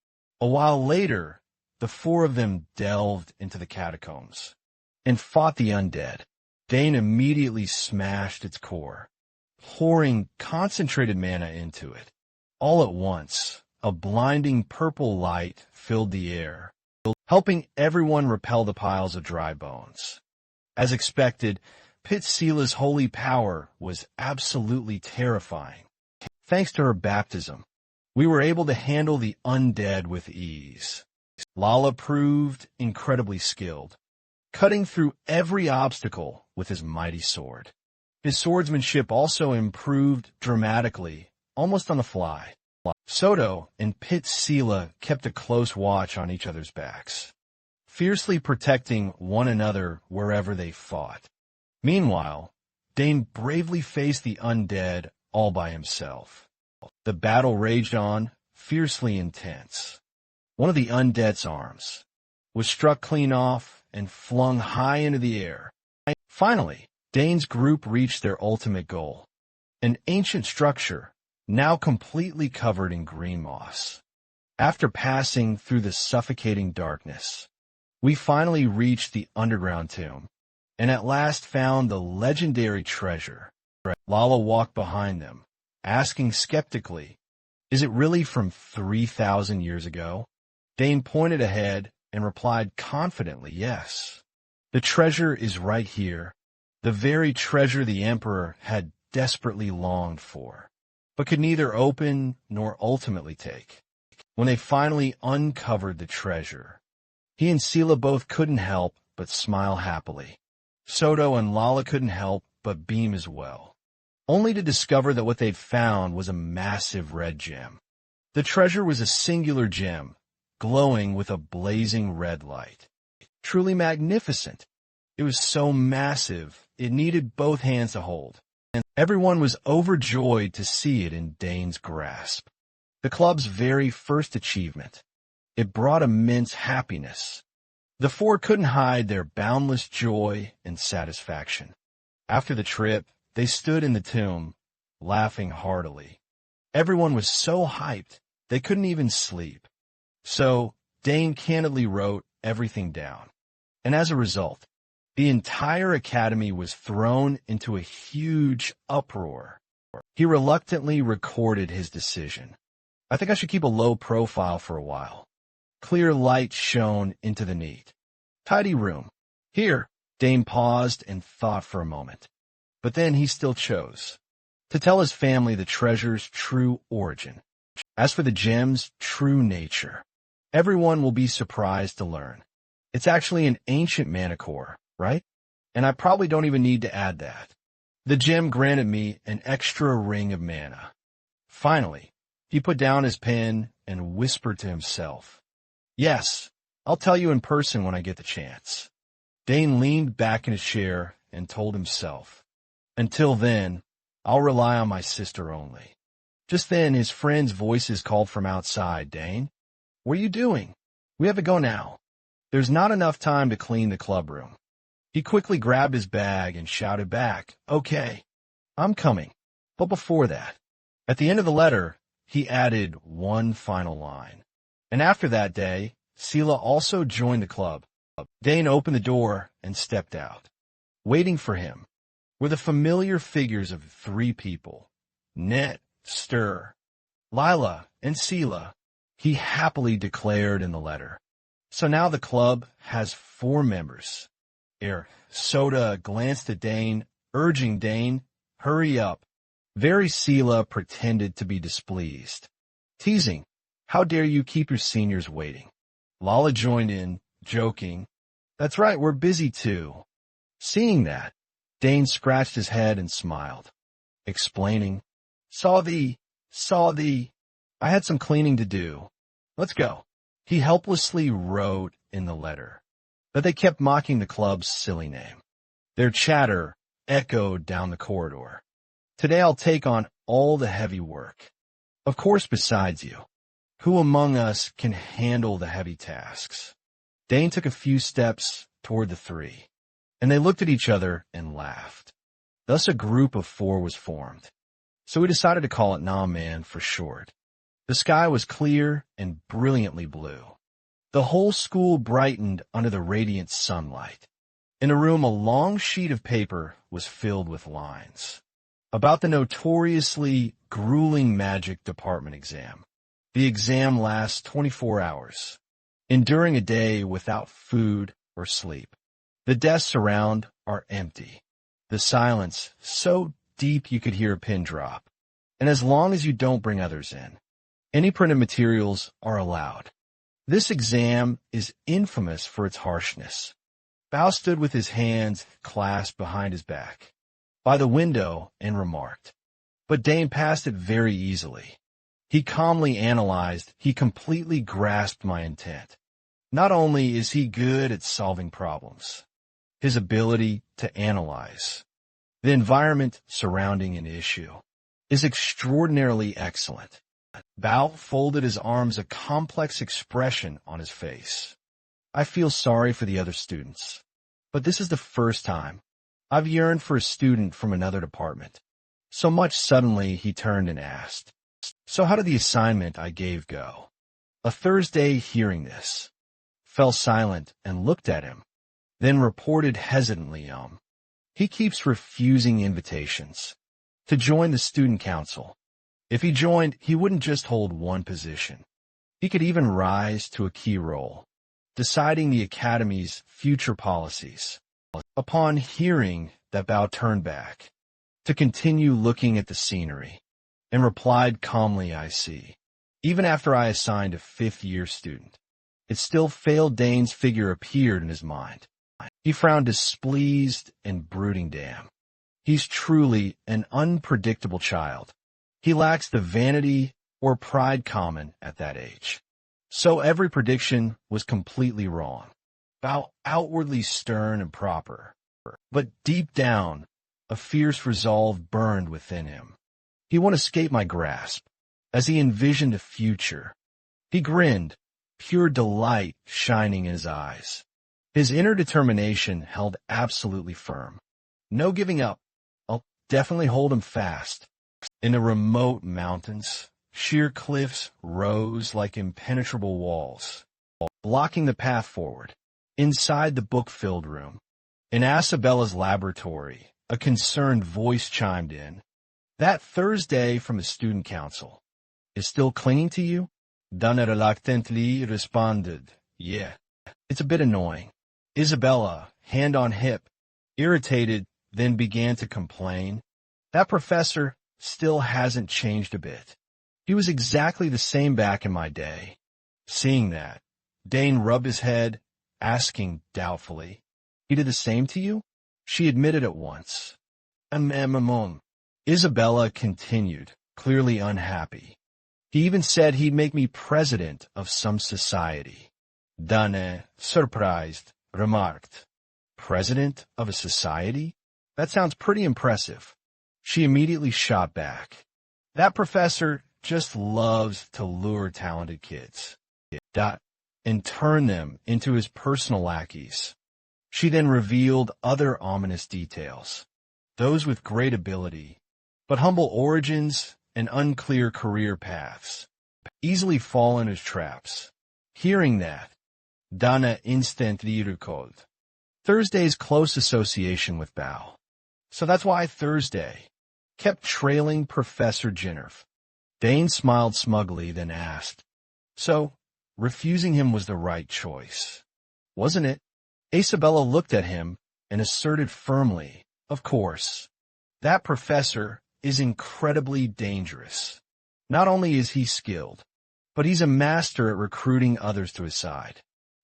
A while later, the four of them delved into the catacombs and fought the undead. Dane immediately smashed its core, pouring concentrated mana into it. All at once, a blinding purple light filled the air. helping everyone repel the piles of dry bones. As expected, Sila's holy power was absolutely terrifying. Thanks to her baptism, we were able to handle the undead with ease. Lala proved incredibly skilled, cutting through every obstacle with his mighty sword. His swordsmanship also improved dramatically, almost on the fly. Soto and Sila kept a close watch on each other's backs, fiercely protecting one another wherever they fought. Meanwhile, Dane bravely faced the undead all by himself. The battle raged on, fiercely intense. One of the undead's arms was struck clean off and flung high into the air. Finally, Dane's group reached their ultimate goal, an ancient structure now completely covered in green moss. After passing through the suffocating darkness, we finally reached the underground tomb, and at last found the legendary treasure. Lala walked behind them, asking skeptically, "Is it really from 3,000 years ago?" Dane pointed ahead and replied confidently, "Yes. The treasure is right here, the very treasure the Emperor had desperately longed for, but could neither open nor ultimately take." When they finally uncovered the treasure, he and Sila both couldn't help but smile happily. Soto and Lala couldn't help but beam as well, only to discover that what they'd found was a massive red gem. The treasure was a singular gem, glowing with a blazing red light. Truly magnificent. It was so massive, it needed both hands to hold, and everyone was overjoyed to see it in Dane's grasp. The club's very first achievement. It brought immense happiness. The four couldn't hide their boundless joy and satisfaction. After the trip, they stood in the tomb, laughing heartily. Everyone was so hyped, they couldn't even sleep. So, Dane candidly wrote everything down. And as a result, the entire academy was thrown into a huge uproar. He reluctantly recorded his decision. "I think I should keep a low profile for a while." Clear light shone into the neat, tidy room. Here, Dane paused and thought for a moment. But then he still chose to tell his family the treasure's true origin. As for the gem's true nature, everyone will be surprised to learn. It's actually an ancient mana core, right? And I probably don't even need to add that. The gem granted me an extra ring of mana. Finally, he put down his pen and whispered to himself, "Yes, I'll tell you in person when I get the chance." Dane leaned back in his chair and told himself, "Until then, I'll rely on my sister only." Just then, his friends' voices called from outside. "Dane, what are you doing? We have to go now." There's not enough time to clean the club room. He quickly grabbed his bag and shouted back, "Okay, I'm coming." But before that, at the end of the letter, he added one final line. And after that day, Sila also joined the club. Dane opened the door and stepped out. Waiting for him were the familiar figures of three people, Net, Stir, Lila, and Sila. He happily declared in the letter. So now the club has 4 members. Soda glanced at Dane, urging Dane, "Hurry up." Very Sila pretended to be displeased, teasing, "How dare you keep your seniors waiting?" Lala joined in, joking, "That's right, we're busy too." Seeing that, Dane scratched his head and smiled, explaining, Saw thee. I had some cleaning to do. Let's go." He helplessly wrote in the letter that they kept mocking the club's silly name. Their chatter echoed down the corridor. "Today I'll take on all the heavy work. Of course, besides you. Who among us can handle the heavy tasks?" Dane took a few steps toward the 3, and they looked at each other and laughed. Thus a group of 4 was formed. So we decided to call it Nah Man for short. The sky was clear and brilliantly blue. The whole school brightened under the radiant sunlight. In a room, a long sheet of paper was filled with lines about the notoriously grueling magic department exam. The exam lasts 24 hours. enduring a day without food or sleep. The desks around are empty. The silence so deep you could hear a pin drop. And as long as you don't bring others in, any printed materials are allowed. This exam is infamous for its harshness. Bao stood with his hands clasped behind his back by the window and remarked, but Dane passed it very easily. He calmly analyzed, he completely grasped my intent. Not only is he good at solving problems, his ability to analyze the environment surrounding an issue is extraordinarily excellent. Bao folded his arms, a complex expression on his face. I feel sorry for the other students, but this is the first time I've yearned for a student from another department. So much suddenly he turned and asked, so how did the assignment I gave go? A Thursday, hearing this, fell silent and looked at him, then reported hesitantly, he keeps refusing invitations to join the student council. If he joined, he wouldn't just hold one position. He could even rise to a key role, deciding the academy's future policies. Upon hearing that, Bao turned back to continue looking at the scenery and replied calmly, I see. Even after I assigned a fifth-year student, it still failed. Dane's figure appeared in his mind. He frowned, displeased and brooding. Damn. He's truly an unpredictable child. He lacks the vanity or pride common at that age. So every prediction was completely wrong. Bao, outwardly stern and proper, but deep down, a fierce resolve burned within him. He won't escape my grasp. As he envisioned a future, he grinned, pure delight shining in his eyes. His inner determination held absolutely firm. No giving up. I'll definitely hold him fast. In the remote mountains, sheer cliffs rose like impenetrable walls, blocking the path forward. Inside the book-filled room, in Isabella's laboratory, a concerned voice chimed in. That Thursday from the student council is still clinging to you? Dana reluctantly responded, yeah. It's a bit annoying. Isabella, hand on hip, irritated, then began to complain. That professor still hasn't changed a bit. He was exactly the same back in my day. Seeing that, Dane rubbed his head, asking doubtfully, he did the same to you? She admitted at once. Isabella continued, clearly unhappy. He even said he'd make me president of some society. Dane, surprised, remarked, president of a society? That sounds pretty impressive. She immediately shot back. That professor just loves to lure talented kids and turn them into his personal lackeys. She then revealed other ominous details, those with great ability, but humble origins and unclear career paths, easily fall into traps. Hearing that, Dana instantly recalled Thursday's close association with Bao. So that's why Thursday kept trailing Professor Jennerf. Dane smiled smugly, then asked, so, refusing him was the right choice, wasn't it? Isabella looked at him and asserted firmly, of course. That professor is incredibly dangerous. Not only is he skilled, but he's a master at recruiting others to his side.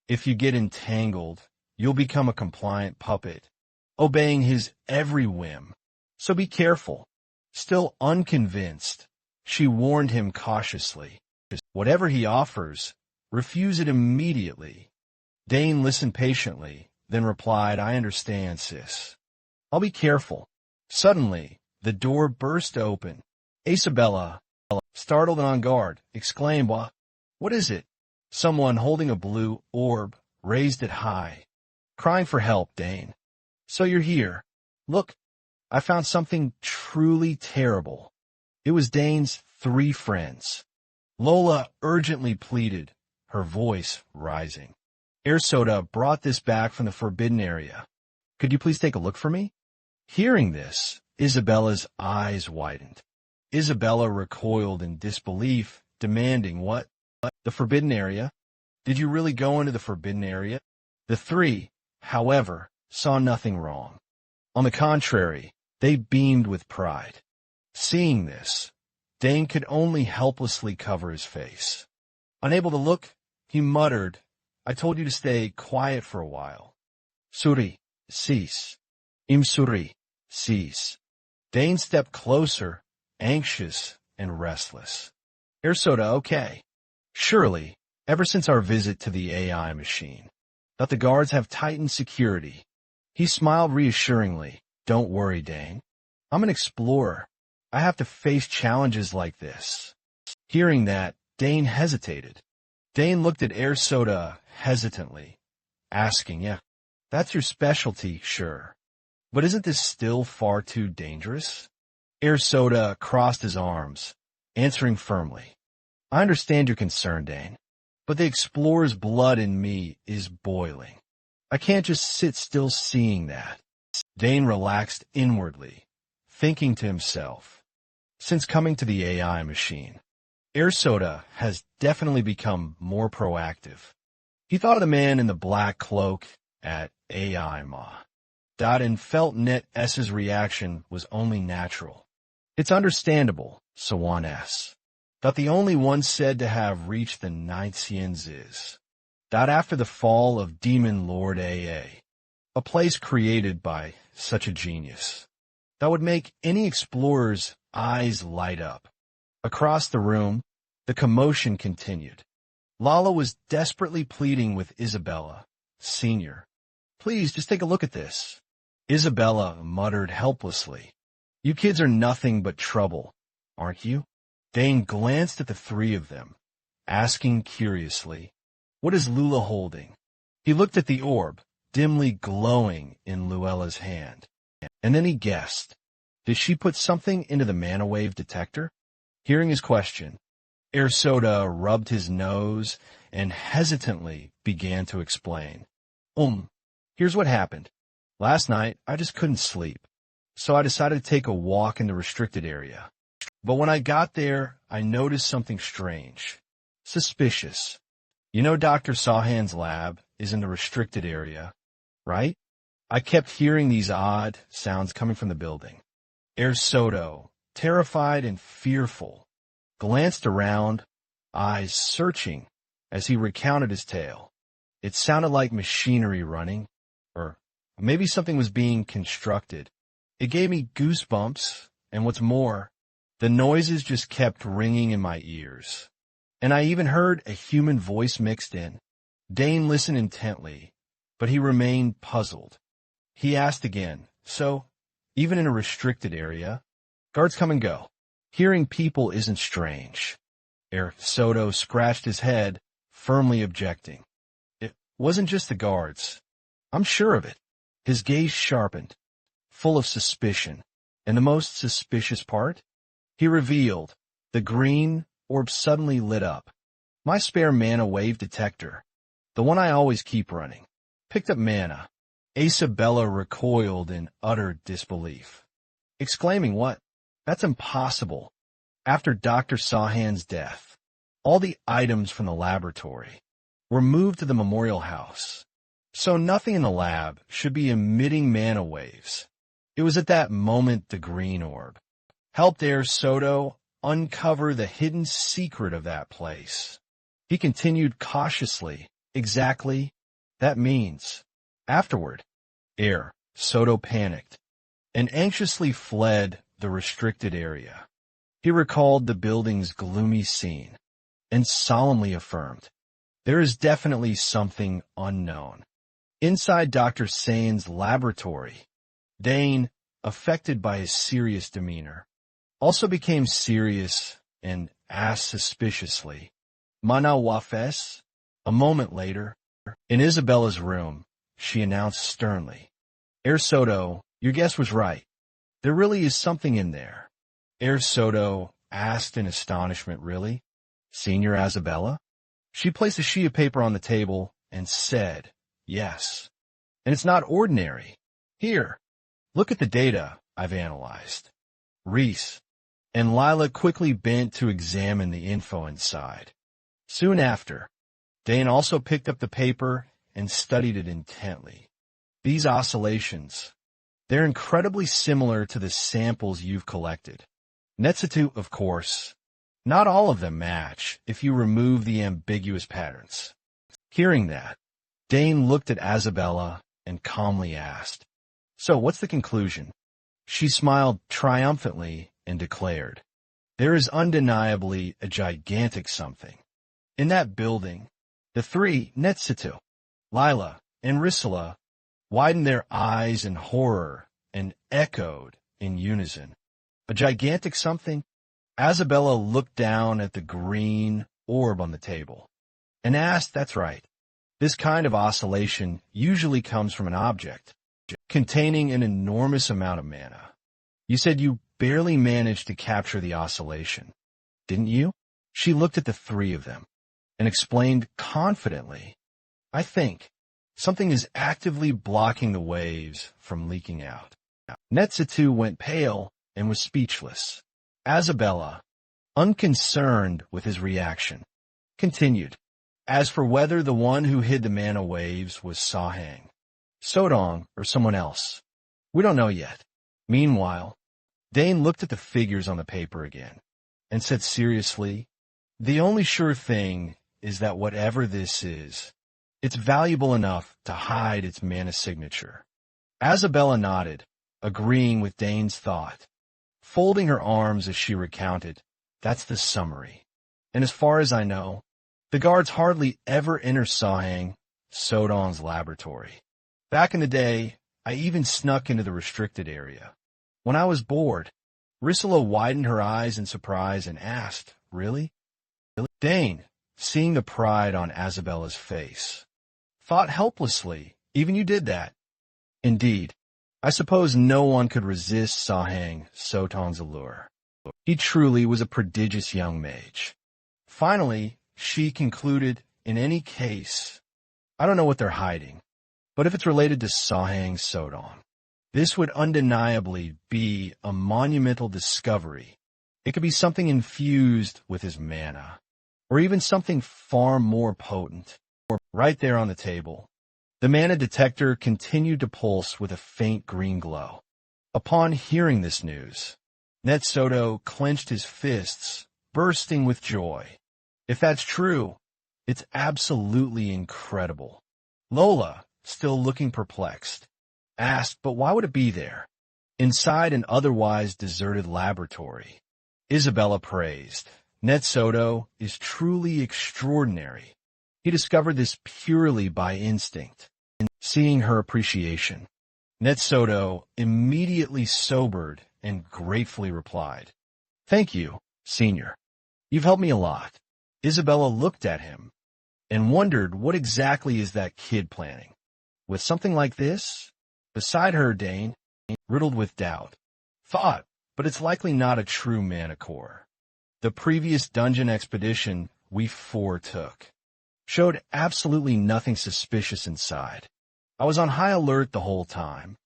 If you get entangled, you'll become a compliant puppet, obeying his every whim. So be careful. Still unconvinced, she warned him cautiously. Whatever he offers, refuse it immediately. Dane listened patiently, then replied, I understand, sis. I'll be careful. Suddenly, the door burst open. Isabella, startled and on guard, exclaimed, what is it? Someone holding a blue orb raised it high, crying for help. Dane. So you're here. Look, I found something truly terrible. It was Dane's 3 friends. Lola urgently pleaded, her voice rising. Air Soda brought this back from the forbidden area. Could you please take a look for me? Hearing this, Isabella's eyes widened. Isabella recoiled in disbelief, demanding, what? The forbidden area? Did you really go into the forbidden area? The three, however, saw nothing wrong. On the contrary, they beamed with pride. Seeing this, Dane could only helplessly cover his face. Unable to look, he muttered, I told you to stay quiet for a while. Suri, cease. Suri, cease. Dane stepped closer, anxious and restless. Soda, okay. Surely, ever since our visit to the AI machine, that the guards have tightened security. He smiled reassuringly. Don't worry, Dane. I'm an explorer. I have to face challenges like this. Hearing that, Dane hesitated. Dane looked at Soda hesitantly, asking, yeah, that's your specialty, sure. But isn't this still far too dangerous? Soda crossed his arms, answering firmly. I understand your concern, Dane, but the explorer's blood in me is boiling. I can't just sit still seeing that. Dane relaxed inwardly, thinking to himself, since coming to the AI machine, Soda has definitely become more proactive. He thought of the man in the black cloak at AI Ma. And felt Net S's reaction was only natural. It's understandable, Sawan S. That the only one said to have reached the ninth Xians is. That after the fall of Demon Lord AA, a place created by such a genius, that would make any explorer's eyes light up. Across the room, the commotion continued. Lala was desperately pleading with Isabella, Sr. Please, just take a look at this. Isabella muttered helplessly. You kids are nothing but trouble, aren't you? Dane glanced at the three of them, asking curiously, what is Lula holding? He looked at the orb, dimly glowing in Luella's hand, and then he guessed. Did she put something into the mana wave detector? Hearing his question, Soda rubbed his nose and hesitantly began to explain. Here's what happened. Last night, I just couldn't sleep, so I decided to take a walk in the restricted area. But when I got there, I noticed something strange, suspicious. You know Dr. Sahan's lab is in the restricted area, right? I kept hearing these odd sounds coming from the building. Soda, terrified and fearful, glanced around, eyes searching as he recounted his tale. It sounded like machinery running, or maybe something was being constructed. It gave me goosebumps, and what's more, the noises just kept ringing in my ears. And I even heard a human voice mixed in. Dane listened intently, but he remained puzzled. He asked again, so, even in a restricted area, guards come and go. Hearing people isn't strange. Soto scratched his head, firmly objecting. It wasn't just the guards. I'm sure of it. His gaze sharpened, full of suspicion. And the most suspicious part? He revealed, the green orb suddenly lit up. My spare mana wave detector, the one I always keep running, picked up mana. Isabella recoiled in utter disbelief, exclaiming, what? That's impossible. After Dr. Sahan's death, all the items from the laboratory were moved to the memorial house, so nothing in the lab should be emitting mana waves. It was at that moment the green orb helped Soto uncover the hidden secret of that place. He continued cautiously, exactly, that means. Afterward, Soto panicked and anxiously fled the restricted area. He recalled the building's gloomy scene and solemnly affirmed, there is definitely something unknown. Inside Dr. Sain's laboratory, Dane, affected by his serious demeanor, also became serious and asked suspiciously, Mana Wafes? A moment later, in Isabella's room, she announced sternly, Soto, your guess was right. There really is something in there. Soto asked in astonishment, really? Senior Isabella? She placed a sheet of paper on the table and said, yes. And it's not ordinary. Here, look at the data I've analyzed. Reese and Lila quickly bent to examine the info inside. Soon after, Dane also picked up the paper and studied it intently. These oscillations, they're incredibly similar to the samples you've collected. Netsutu, of course. Not all of them match if you remove the ambiguous patterns. Hearing that, Dane looked at Isabella and calmly asked, "So what's the conclusion?" She smiled triumphantly and declared, "There is undeniably a gigantic something. In that building, the three Netsutu, Lila, and Risala, widened their eyes in horror and echoed in unison. A gigantic something?" Isabella looked down at the green orb on the table and asked, "That's right. This kind of oscillation usually comes from an object containing an enormous amount of mana. You said you barely managed to capture the oscillation, didn't you?" She looked at the three of them and explained confidently, "I think something is actively blocking the waves from leaking out." Netsutu went pale and was speechless. Isabella, unconcerned with his reaction, continued, "As for whether the one who hid the mana waves was Sahang, Sodong, or someone else, we don't know yet." Meanwhile, Dane looked at the figures on the paper again and said seriously, "The only sure thing is that whatever this is, it's valuable enough to hide its mana signature." Isabella nodded, agreeing with Dane's thought, folding her arms as she recounted, "That's the summary. And as far as I know, the guards hardly ever enter Sahang, Sodong's laboratory. Back in the day, I even snuck into the restricted area. When I was bored, Risala widened her eyes in surprise and asked, 'Really?' Dane, seeing the pride on Isabella's face, thought helplessly, 'Even you did that?' Indeed, I suppose no one could resist Sahang Sotong's allure. He truly was a prodigious young mage." Finally, she concluded, "In any case, I don't know what they're hiding, but if it's related to Sahang Sodong, this would undeniably be a monumental discovery. It could be something infused with his mana, or even something far more potent." Right there on the table, the mana detector continued to pulse with a faint green glow. Upon hearing this news, Netsuto clenched his fists, bursting with joy. If that's true, it's absolutely incredible. Lola, still looking perplexed, asked, "But why would it be there, inside an otherwise deserted laboratory?" Isabella praised, "Netsuto is truly extraordinary. He discovered this purely by instinct." Seeing her appreciation, Netsuto immediately sobered and gratefully replied, "Thank you, Senior. You've helped me a lot." Isabella looked at him and wondered what exactly is that kid planning with something like this? Beside her, Dane, riddled with doubt, thought, "But it's likely not a true mana core. The previous dungeon expedition we four took showed absolutely nothing suspicious inside. I was on high alert the whole time,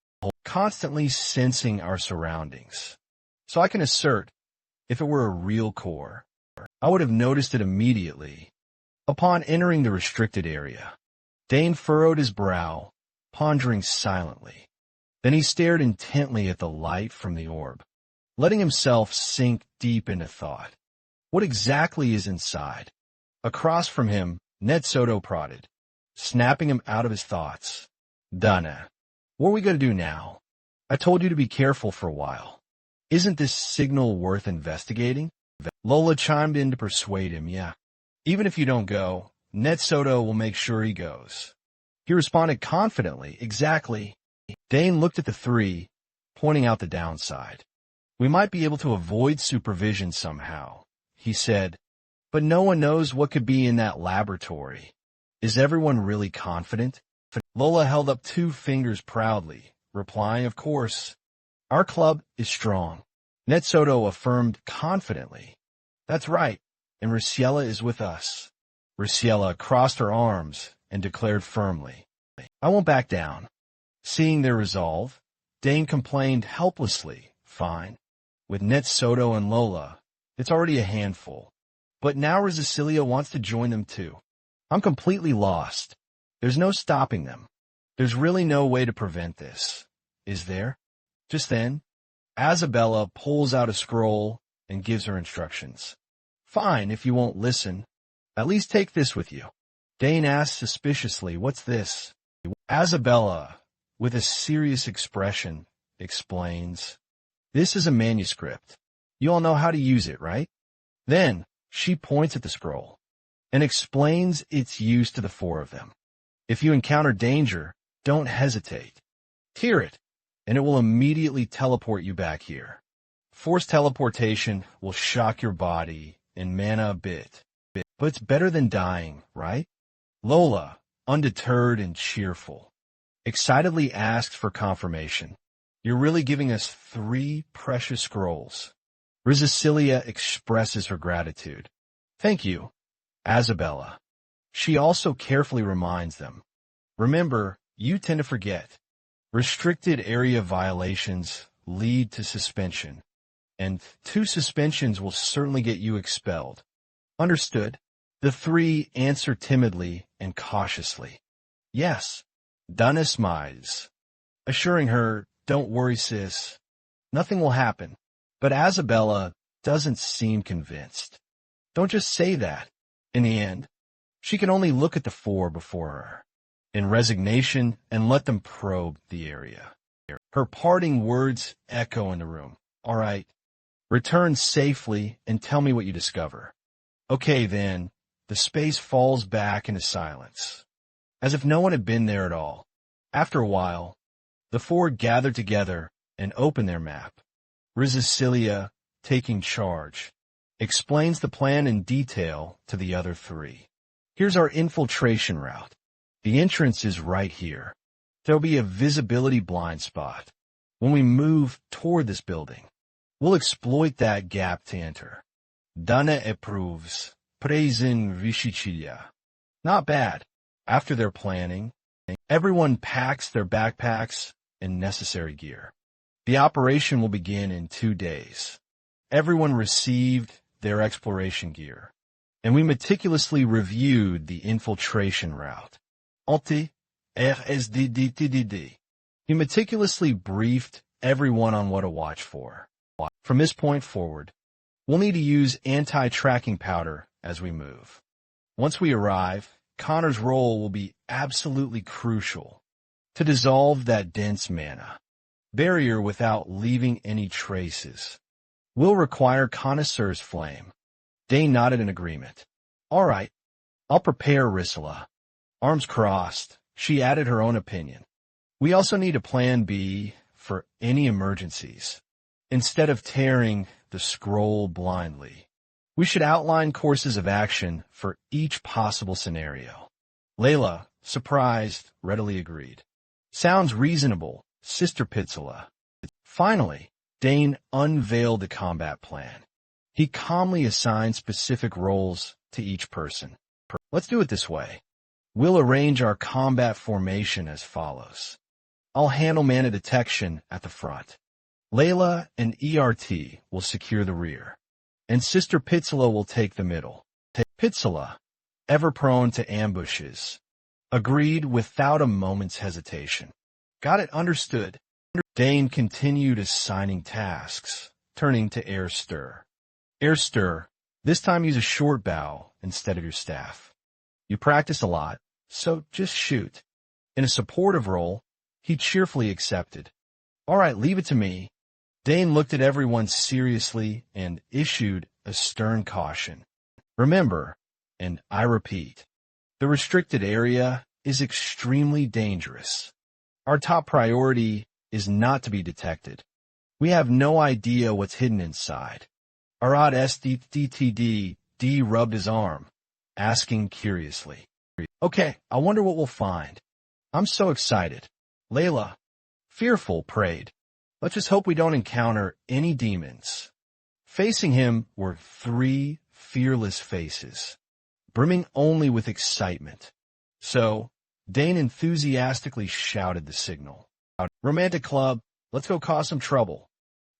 constantly sensing our surroundings. So I can assert, if it were a real core, I would have noticed it immediately." Upon entering the restricted area, Dane furrowed his brow, pondering silently. Then he stared intently at the light from the orb, letting himself sink deep into thought. What exactly is inside? Across from him, Netsuto prodded, snapping him out of his thoughts. "Dana, what are we going to do now? I told you to be careful for a while. Isn't this signal worth investigating?" Lola chimed in to persuade him, "Yeah. Even if you don't go, Netsuto will make sure he goes." He responded confidently, "Exactly." Dane looked at the three, pointing out the downside. "We might be able to avoid supervision somehow," he said, "but no one knows what could be in that laboratory. Is everyone really confident?" Lola held up 2 fingers proudly, replying, "Of course. Our club is strong." Netsuto affirmed confidently, "That's right, and Risala is with us." Risala crossed her arms and declared firmly, "I won't back down." Seeing their resolve, Dane complained helplessly, "Fine. With Netsuto and Lola, it's already a handful. But now Risala wants to join them too." I'm completely lost. There's no stopping them. There's really no way to prevent this, is there? Just then, Isabella pulls out a scroll and gives her instructions. Fine, if you won't listen. At least take this with you. Dane asks suspiciously, what's this? Isabella, with a serious expression, explains, this is a manuscript. You all know how to use it, right? Then, she points at the scroll and explains its use to the four of them. If you encounter danger, don't hesitate. Tear it, and it will immediately teleport you back here. Forced teleportation will shock your body and mana a bit, but it's better than dying, right? Lola, undeterred and cheerful, excitedly asks for confirmation. You're really giving us 3 precious scrolls. Rizicilia expresses her gratitude. Thank you, Isabella. She also carefully reminds them. Remember, you tend to forget. Restricted area violations lead to suspension, and 2 suspensions will certainly get you expelled. Understood? The 3 answer timidly and cautiously. Yes, Dana smiles, assuring her, don't worry, sis. Nothing will happen. But Isabella doesn't seem convinced. Don't just say that. In the end, she can only look at the 4 before her in resignation and let them probe the area. Her parting words echo in the room. All right, return safely and tell me what you discover. Okay, then, the space falls back into silence, as if no one had been there at all. After a while, the 4 gather together and open their map. Rizicilia, taking charge, explains the plan in detail to the other 3. Here's our infiltration route. The entrance is right here. There'll be a visibility blind spot. When we move toward this building, we'll exploit that gap to enter. Dana approves. Praising Rishicilia. Not bad. After their planning, everyone packs their backpacks and necessary gear. The operation will begin in 2 days. Everyone received their exploration gear, and we meticulously reviewed the infiltration route. Anti RSDDTDD. He meticulously briefed everyone on what to watch for. From this point forward, we'll need to use anti-tracking powder as we move. Once we arrive, Connor's role will be absolutely crucial to dissolve that dense mana barrier without leaving any traces. We'll require Connoisseur's flame. Dane nodded in agreement. All right, I'll prepare Rissala. Arms crossed, she added her own opinion. We also need a plan B for any emergencies. Instead of tearing the scroll blindly, we should outline courses of action for each possible scenario. Layla, surprised, readily agreed. Sounds reasonable, Sister Pizzala. Finally, Dane unveiled the combat plan. He calmly assigned specific roles to each person. Let's do it this way. We'll arrange our combat formation as follows. I'll handle mana detection at the front. Layla and ERT will secure the rear, and Sister Pizzala will take the middle. Pizzala, ever prone to ambushes, agreed without a moment's hesitation. Got it, understood. Dane continued assigning tasks, turning to Air Stir. Air Stir, this time use a short bow instead of your staff. You practice a lot, so just shoot. In a supportive role, he cheerfully accepted. All right, leave it to me. Dane looked at everyone seriously and issued a stern caution. Remember, and I repeat, the restricted area is extremely dangerous. Our top priority is not to be detected. We have no idea what's hidden inside. Arad SDTTD rubbed his arm, asking curiously. Okay, I wonder what we'll find. I'm so excited. Layla, fearful, prayed. Let's just hope we don't encounter any demons. Facing him were 3 fearless faces, brimming only with excitement. So, Dane enthusiastically shouted the signal. Romantic Club, let's go cause some trouble.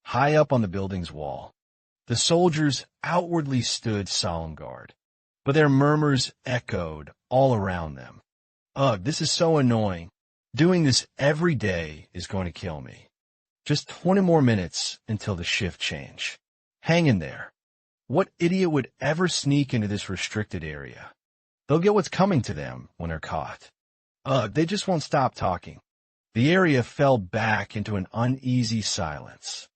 High up on the building's wall, the soldiers outwardly stood solemn guard. but their murmurs echoed all around them. Ugh, this is so annoying. Doing this every day is going to kill me. Just 20 more minutes until the shift change. Hang in there. What idiot would ever sneak into this restricted area? They'll get what's coming to them when they're caught. Ugh, they just won't stop talking. The area fell back into an uneasy silence.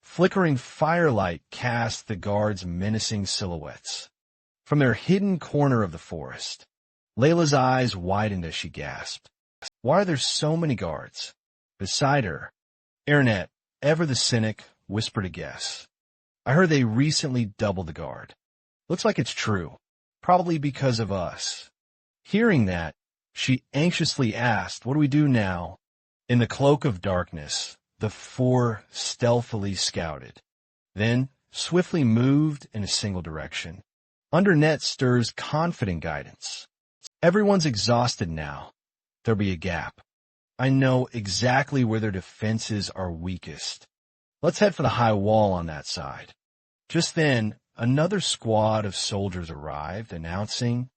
Flickering firelight cast the guards' menacing silhouettes. From their hidden corner of the forest, Layla's eyes widened as she gasped. Why are there so many guards? Beside her, Ernet, ever the cynic, whispered a guess. I heard they recently doubled the guard. Looks like it's true. Probably because of us. Hearing that, she anxiously asked, what do we do now? In the cloak of darkness, the four stealthily scouted, then swiftly moved in a single direction. Under Net stirs confident guidance. Everyone's exhausted now. There'll be a gap. I know exactly where their defenses are weakest. Let's head for the high wall on that side. Just then, another squad of soldiers arrived, announcing,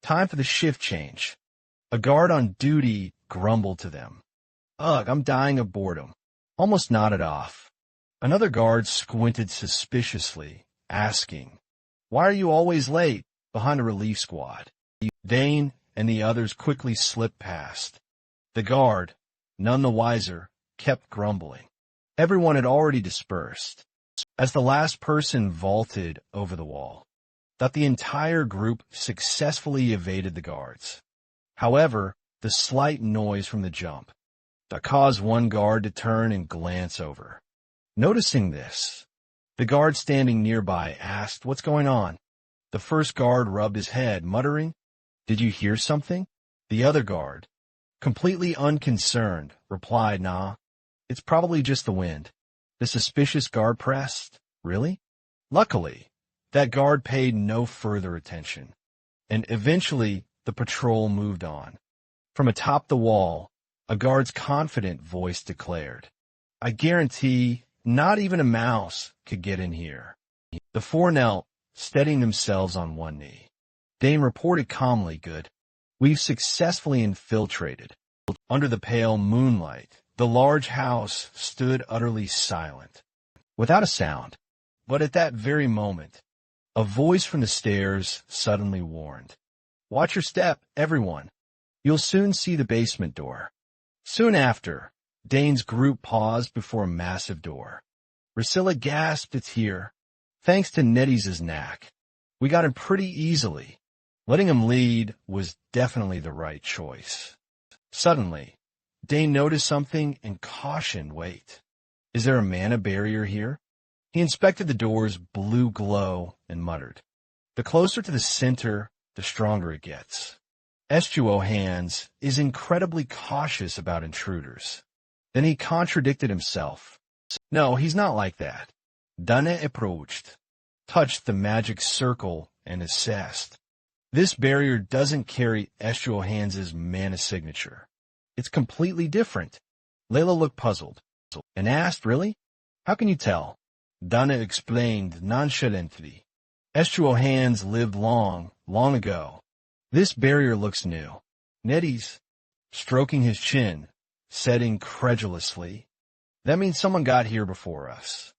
time for the shift change. A guard on duty grumbled to them. Ugh, I'm dying of boredom. Almost nodded off. Another guard squinted suspiciously, asking, why are you always late behind a relief squad? Dane and the others quickly slipped past. The guard, none the wiser, kept grumbling. Everyone had already dispersed. As the last person vaulted over the wall, that the entire group successfully evaded the guards. However, the slight noise from the jump that caused one guard to turn and glance over. Noticing this, the guard standing nearby asked, what's going on? The first guard rubbed his head, muttering, did you hear something? The other guard, completely unconcerned, replied, nah, it's probably just the wind. The suspicious guard pressed, really? Luckily, that guard paid no further attention, and eventually the patrol moved on. From atop the wall, a guard's confident voice declared, I guarantee not even a mouse could get in here. The four knelt, steadying themselves on one knee. Dane reported calmly, good. We've successfully infiltrated. Under the pale moonlight, the large house stood utterly silent, without a sound. But at that very moment, a voice from the stairs suddenly warned, watch your step, everyone. You'll soon see the basement door. Soon after, Dane's group paused before a massive door. Priscilla gasped, it's here. Thanks to Nettie's knack, we got him pretty easily. Letting him lead was definitely the right choice. Suddenly, Dane noticed something and cautioned, wait. Is there a mana barrier here? He inspected the door's blue glow and muttered, the closer to the center, the stronger it gets. Estuo Hands is incredibly cautious about intruders. Then he contradicted himself. No, he's not like that. Dane approached, touched the magic circle, and assessed. This barrier doesn't carry Estuo Hands' mana signature. It's completely different. Layla looked puzzled and asked, really? How can you tell? Dana explained nonchalantly. Estuo Hands lived long, long ago. This barrier looks new. Nettie's, stroking his chin, said incredulously, that means someone got here before us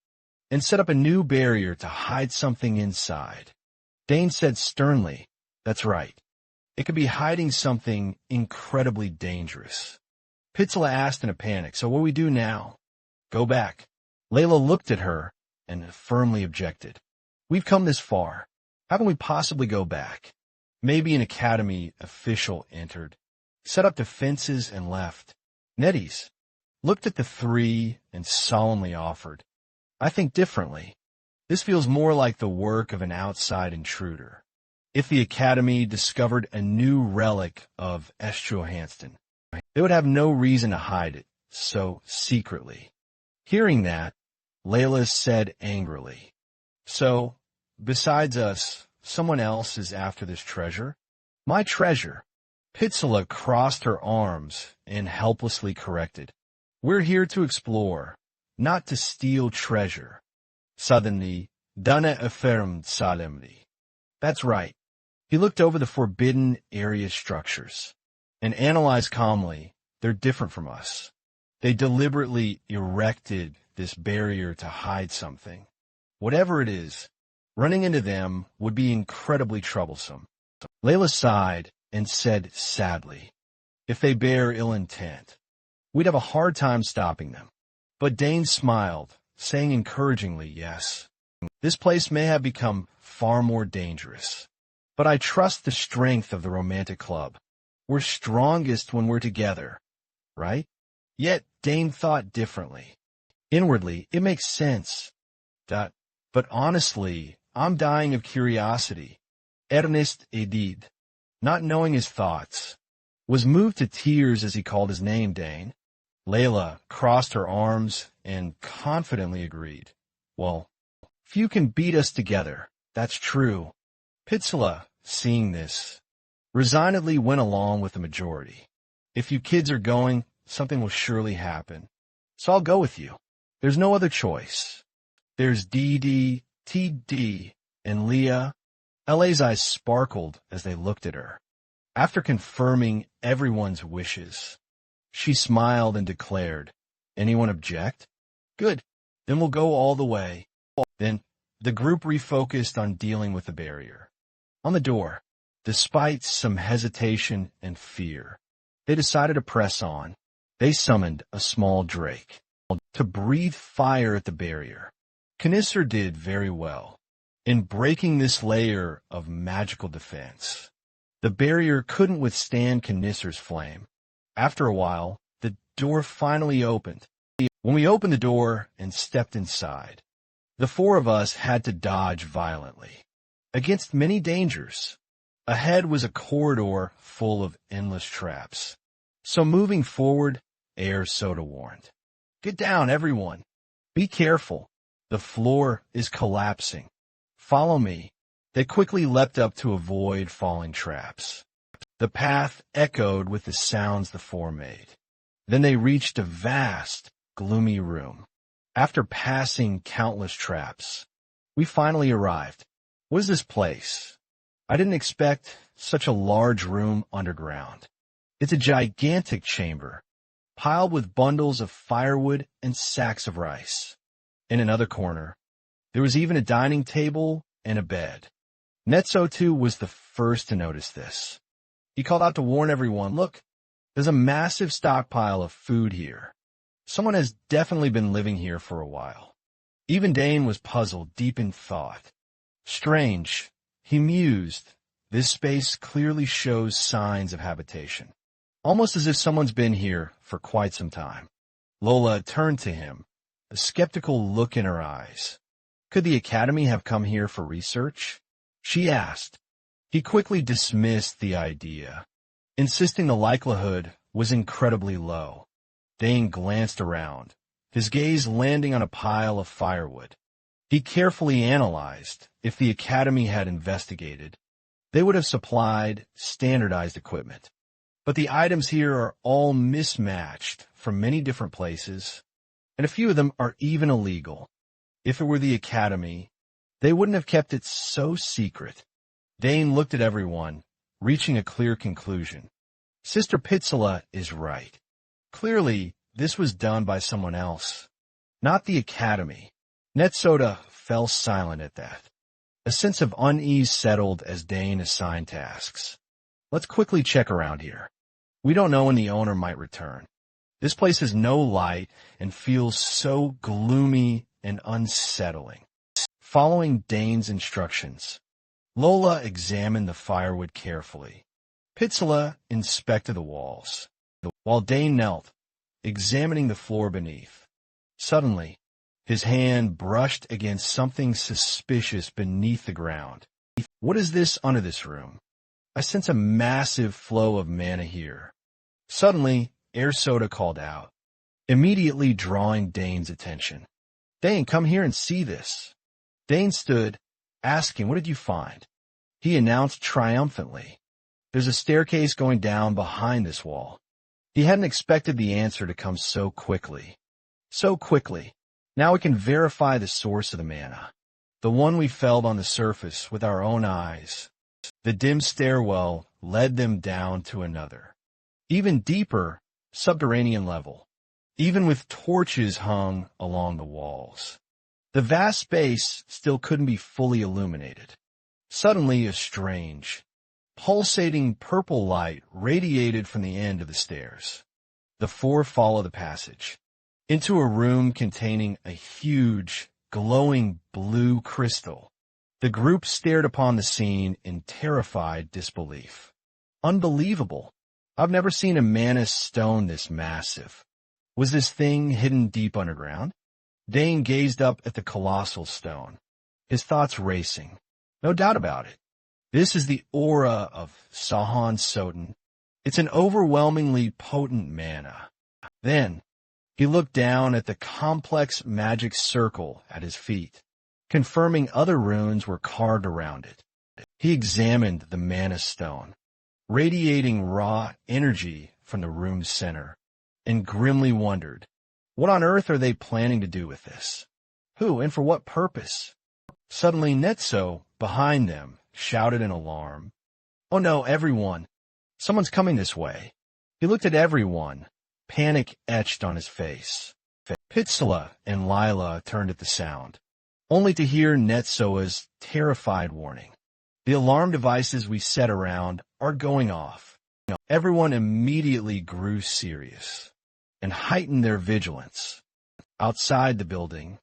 and set up a new barrier to hide something inside. Dane said sternly, that's right. It could be hiding something incredibly dangerous. Pitzela asked in a panic, so what do we do now? Go back. Layla looked at her and firmly objected. We've come this far. How can we possibly go back? Maybe an academy official entered, set up defenses and left. Nettie's looked at the three and solemnly offered, I think differently. This feels more like the work of an outside intruder. If the Academy discovered a new relic of Estuo Hanston, they would have no reason to hide it so secretly. Hearing that, Layla said angrily, so, besides us, someone else is after this treasure? My treasure. Pitzela crossed her arms and helplessly corrected. We're here to explore, not to steal treasure. Suddenly, Dana affirmed solemnly. That's right. He looked over the forbidden area structures and analyzed calmly. They're different from us. They deliberately erected this barrier to hide something. Whatever it is, running into them would be incredibly troublesome. Layla sighed and said sadly, if they bear ill intent, we'd have a hard time stopping them. But Dane smiled, saying encouragingly, yes. This place may have become far more dangerous, but I trust the strength of the romantic club. We're strongest when we're together, right? Yet Dane thought differently. Inwardly, it makes sense. But honestly, I'm dying of curiosity. Ernest Edid, not knowing his thoughts, was moved to tears as he called his name, Dane. Layla crossed her arms and confidently agreed. Well, few can beat us together, that's true. Pitsula, seeing this, resignedly went along with the majority. If you kids are going, something will surely happen. So I'll go with you. There's no other choice. There's Dee, TD, and Leah. L.A.'s eyes sparkled as they looked at her. After confirming everyone's wishes, she smiled and declared, anyone object? Good. Then we'll go all the way. Then the group refocused on dealing with the barrier. On the door, despite some hesitation and fear, they decided to press on. They summoned a small drake to breathe fire at the barrier. Knisser did very well in breaking this layer of magical defense. The barrier couldn't withstand Knisser's flame. After a while, the door finally opened. When we opened the door and stepped inside, the four of us had to dodge violently. Against many dangers, ahead was a corridor full of endless traps. So moving forward, Heir Soda warned. Get down, everyone. Be careful. The floor is collapsing. Follow me. They quickly leapt up to avoid falling traps. The path echoed with the sounds the four made. Then they reached a vast, gloomy room. After passing countless traps, we finally arrived. What is this place? I didn't expect such a large room underground. It's a gigantic chamber, piled with bundles of firewood and sacks of rice. In another corner, there was even a dining table and a bed. Netsotu was the first to notice this. He called out to warn everyone, look, there's a massive stockpile of food here. Someone has definitely been living here for a while. Even Dane was puzzled, deep in thought. Strange, he mused. This space clearly shows signs of habitation. Almost as if someone's been here for quite some time. Lola turned to him, a skeptical look in her eyes. Could the Academy have come here for research? She asked. He quickly dismissed the idea, insisting the likelihood was incredibly low. Dane glanced around, his gaze landing on a pile of firewood. He carefully analyzed if the Academy had investigated. They would have supplied standardized equipment. But the items here are all mismatched from many different places, and a few of them are even illegal. If it were the Academy, they wouldn't have kept it so secret. Dane looked at everyone, reaching a clear conclusion. Sister Pitsula is right. Clearly, this was done by someone else, not the Academy. Netsoda fell silent at that. A sense of unease settled as Dane assigned tasks. Let's quickly check around here. We don't know when the owner might return. This place has no light and feels so gloomy and unsettling. Following Dane's instructions, Lola examined the firewood carefully. Pitsula inspected the walls, while Dane knelt, examining the floor beneath. Suddenly, his hand brushed against something suspicious beneath the ground. What is this under this room? I sense a massive flow of mana here. Suddenly, Heir Soda called out, immediately drawing Dane's attention. Dane, come here and see this. Dane stood, asking, what did you find? He announced triumphantly, there's a staircase going down behind this wall. He hadn't expected the answer to come so quickly. So quickly. Now we can verify the source of the mana. The one we felt on the surface with our own eyes. The dim stairwell led them down to another, even deeper, subterranean level, even with torches hung along the walls. The vast space still couldn't be fully illuminated. Suddenly, a strange, pulsating purple light radiated from the end of the stairs. The four followed the passage into a room containing a huge, glowing blue crystal. The group stared upon the scene in terrified disbelief. Unbelievable. I've never seen a mana stone this massive. Was this thing hidden deep underground? Dane gazed up at the colossal stone, his thoughts racing. No doubt about it. This is the aura of Sahan Soten. It's an overwhelmingly potent mana. Then, he looked down at the complex magic circle at his feet, confirming other runes were carved around it. He examined the mana stone, radiating raw energy from the room's center, and grimly wondered, what on earth are they planning to do with this? Who and for what purpose? Suddenly Netso, behind them, shouted in alarm. Oh no, everyone! Someone's coming this way. He looked at everyone, panic etched on his face. Pitsala and Lila turned at the sound, only to hear Netsoa's terrified warning. The alarm devices we set around are going off. Everyone immediately grew serious and heightened their vigilance. Outside the building,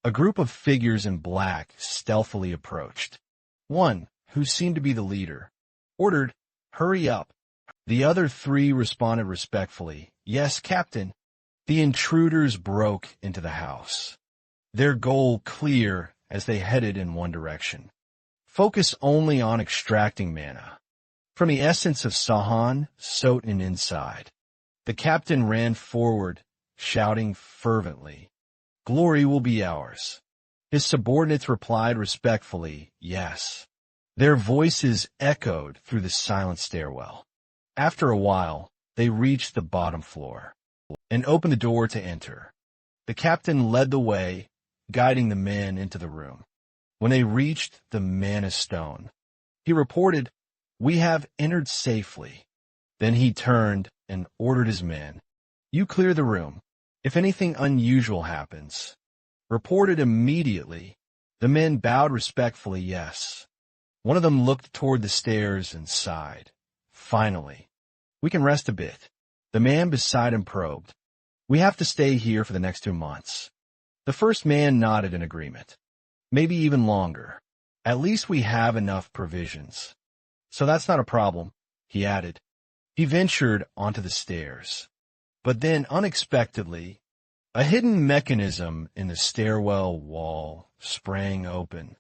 a group of figures in black stealthily approached. One, who seemed to be the leader, ordered, "Hurry up." The other three responded respectfully, "Yes, Captain." The intruders broke into the house, their goal clear as they headed in one direction. Focus only on extracting mana from the essence of Sahan Soten inside. The captain ran forward, shouting fervently, "Glory will be ours." His subordinates replied respectfully, "Yes." Their voices echoed through the silent stairwell. After a while, they reached the bottom floor and opened the door to enter. The captain led the way, guiding the men into the room. When they reached the mana stone, he reported, "We have entered safely." Then he turned and ordered his men, "You clear the room. If anything unusual happens, report it immediately." The men bowed respectfully, yes. One of them looked toward the stairs and sighed. Finally, "We can rest a bit." The man beside him probed, "We have to stay here for the next 2 months." The first man nodded in agreement. "Maybe even longer. At least we have enough provisions." "So that's not a problem," he added. He ventured onto the stairs. But then, unexpectedly, a hidden mechanism in the stairwell wall sprang open,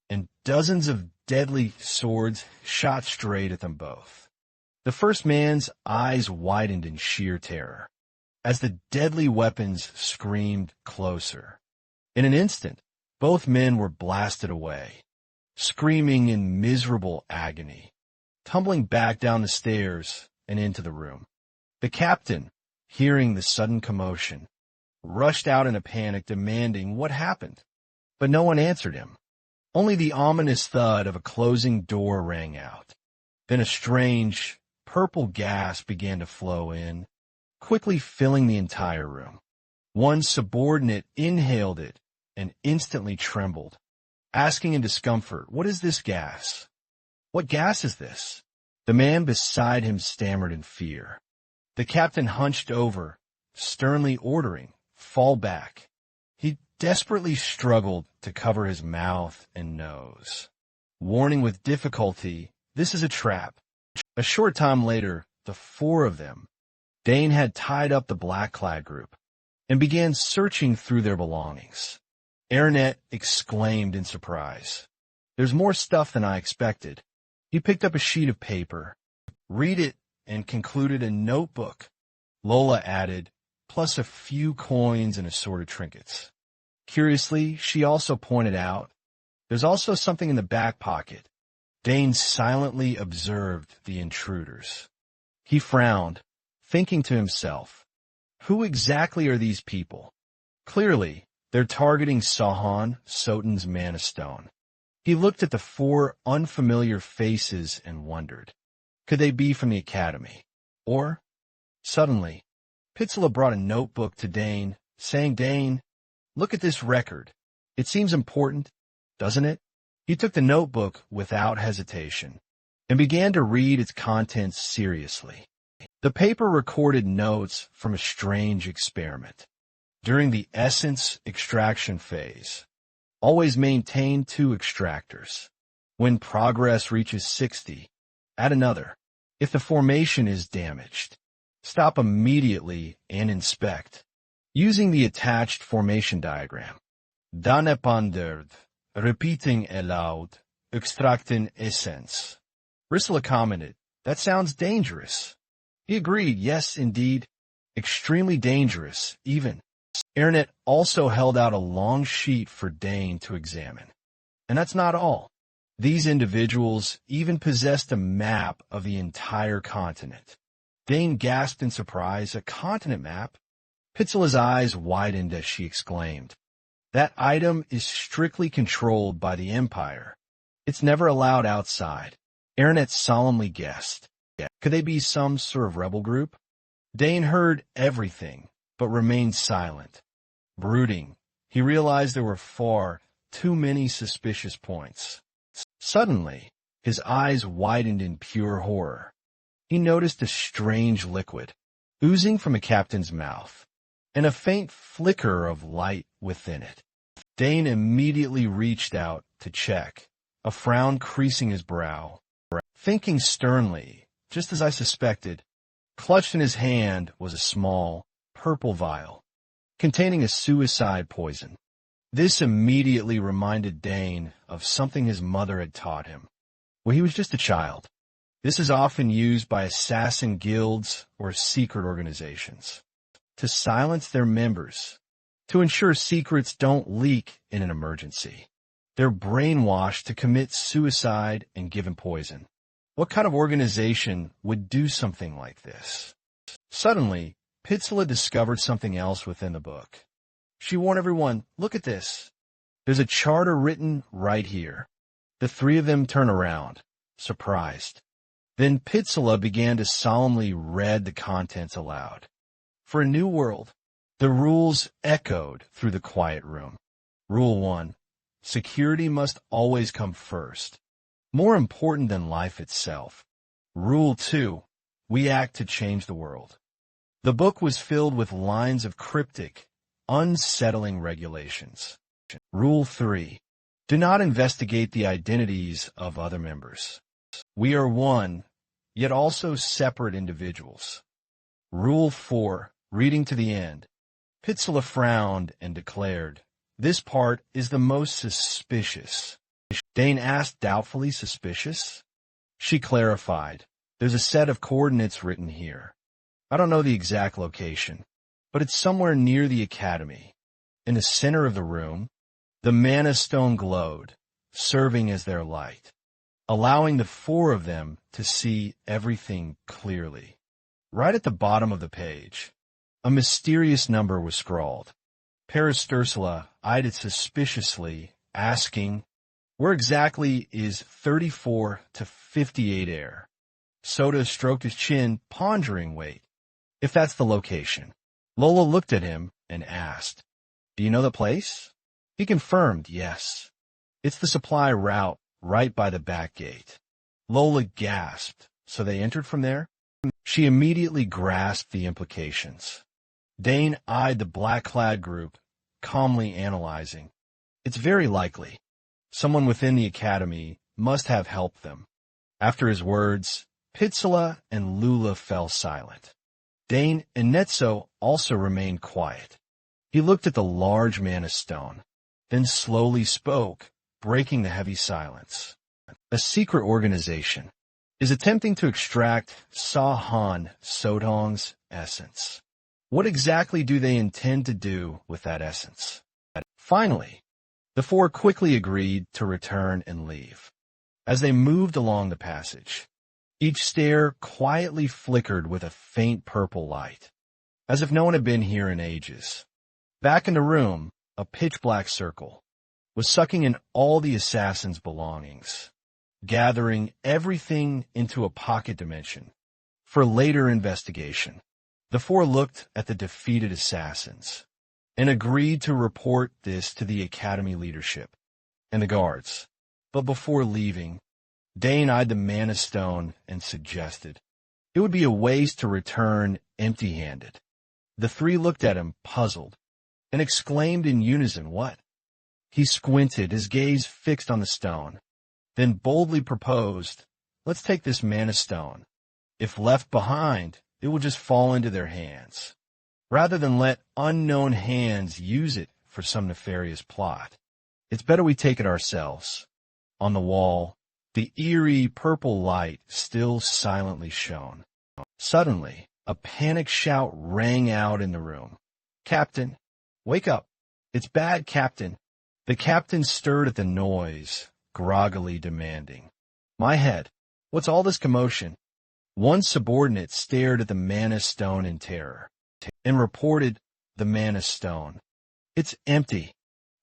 and dozens of deadly swords shot straight at them both. The first man's eyes widened in sheer terror as the deadly weapons screamed closer. In an instant, both men were blasted away, screaming in miserable agony, tumbling back down the stairs and into the room. The captain, hearing the sudden commotion, rushed out in a panic demanding what happened, but no one answered him. Only the ominous thud of a closing door rang out. Then a strange, purple gas began to flow in, quickly filling the entire room. One subordinate inhaled it and instantly trembled, asking in discomfort, "What is this gas? What gas is this?" The man beside him stammered in fear. The captain hunched over, sternly ordering, "Fall back." He desperately struggled to cover his mouth and nose, warning with difficulty, "This is a trap." A short time later, the four of them, Dane had tied up the black-clad group and began searching through their belongings. Ernet exclaimed in surprise, "There's more stuff than I expected." He picked up a sheet of paper, read it, and concluded a notebook. Lola added, plus a few coins and assorted trinkets. Curiously, she also pointed out, "There's also something in the back pocket." Dane silently observed the intruders. He frowned, thinking to himself, who exactly are these people? Clearly, they're targeting Sahan Soten's mana stone. He looked at the four unfamiliar faces and wondered, could they be from the academy? Or, suddenly, Pitzela brought a notebook to Dane, saying, "Dane, look at this record. It seems important, doesn't it?" He took the notebook without hesitation and began to read its contents seriously. The paper recorded notes from a strange experiment. During the essence extraction phase, always maintain 2 extractors. When progress reaches 60, add another. If the formation is damaged, stop immediately and inspect, using the attached formation diagram. Danepanderd, repeating aloud, extracting essence. Rissela commented, "That sounds dangerous." He agreed, "Yes, indeed. Extremely dangerous, even." Ernet also held out a long sheet for Dane to examine. And that's not all. These individuals even possessed a map of the entire continent. Dane gasped in surprise. "A continent map?" Pitzela's eyes widened as she exclaimed, "That item is strictly controlled by the Empire. It's never allowed outside." Ernet solemnly guessed. Could they be some sort of rebel group? Dane heard everything, but remained silent. Brooding, he realized there were far too many suspicious points. Suddenly, his eyes widened in pure horror. He noticed a strange liquid, oozing from a captain's mouth, and a faint flicker of light within it. Dane immediately reached out to check, a frown creasing his brow. Thinking sternly, just as I suspected, clutched in his hand was a small, purple vial, containing a suicide poison. This immediately reminded Dane of something his mother had taught him. When he was just a child, this is often used by assassin guilds or secret organizations to silence their members, to ensure secrets don't leak in an emergency. They're brainwashed to commit suicide and given poison. What kind of organization would do something like this? Suddenly, Pitzela discovered something else within the book. She warned everyone, "Look at this. There's a charter written right here." The 3 of them turned around, surprised. Then Pitzela began to solemnly read the contents aloud. For a new world, the rules echoed through the quiet room. Rule 1. Security must always come first, more important than life itself. Rule 2. We act to change the world. The book was filled with lines of cryptic, unsettling regulations. Rule 3. Do not investigate the identities of other members. We are one, yet also separate individuals. Rule 4. Reading to the end. Pitzela frowned and declared, "This part is the most suspicious." Dane asked doubtfully, "Suspicious?" She clarified, "There's a set of coordinates written here. I don't know the exact location, but it's somewhere near the academy." In the center of the room, the mana stone glowed, serving as their light, allowing the 4 of them to see everything clearly. Right at the bottom of the page, a mysterious number was scrawled. Parastursula eyed it suspiciously, asking, "Where exactly is 34 to 58 heir?" Soda stroked his chin, pondering, "Wait, if that's the location." Lola looked at him and asked, "Do you know the place?" He confirmed, "Yes. It's the supply route right by the back gate." Lola gasped. "So they entered from there?" She immediately grasped the implications. Dane eyed the black-clad group, calmly analyzing. "It's very likely. Someone within the academy must have helped them." After his words, Pitzela and Lula fell silent. Dane and Netzo also remained quiet. He looked at the large mana stone, then slowly spoke, breaking the heavy silence. "A secret organization is attempting to extract Sahan Sodong's essence. What exactly do they intend to do with that essence?" Finally, the 4 quickly agreed to return and leave. As they moved along the passage, each stair quietly flickered with a faint purple light, as if no one had been here in ages. Back in the room, a pitch-black circle, was sucking in all the assassin's belongings, gathering everything into a pocket dimension for later investigation. The four looked at the defeated assassins and agreed to report this to the Academy leadership and the guards. But before leaving, Dane eyed the Mana Stone and suggested it would be a waste to return empty-handed. The three looked at him, puzzled, and exclaimed in unison, "What?" He squinted, his gaze fixed on the stone, then boldly proposed, "Let's take this Mana Stone. If left behind, it will just fall into their hands, rather than let unknown hands use it for some nefarious plot. It's better we take it ourselves." On the wall, the eerie purple light still silently shone. Suddenly, a panicked shout rang out in the room. "Captain, wake up! It's bad, Captain!" The captain stirred at the noise, groggily demanding, "My head, what's all this commotion?" One subordinate stared at the Mana Stone in terror and reported the Mana Stone. "It's empty."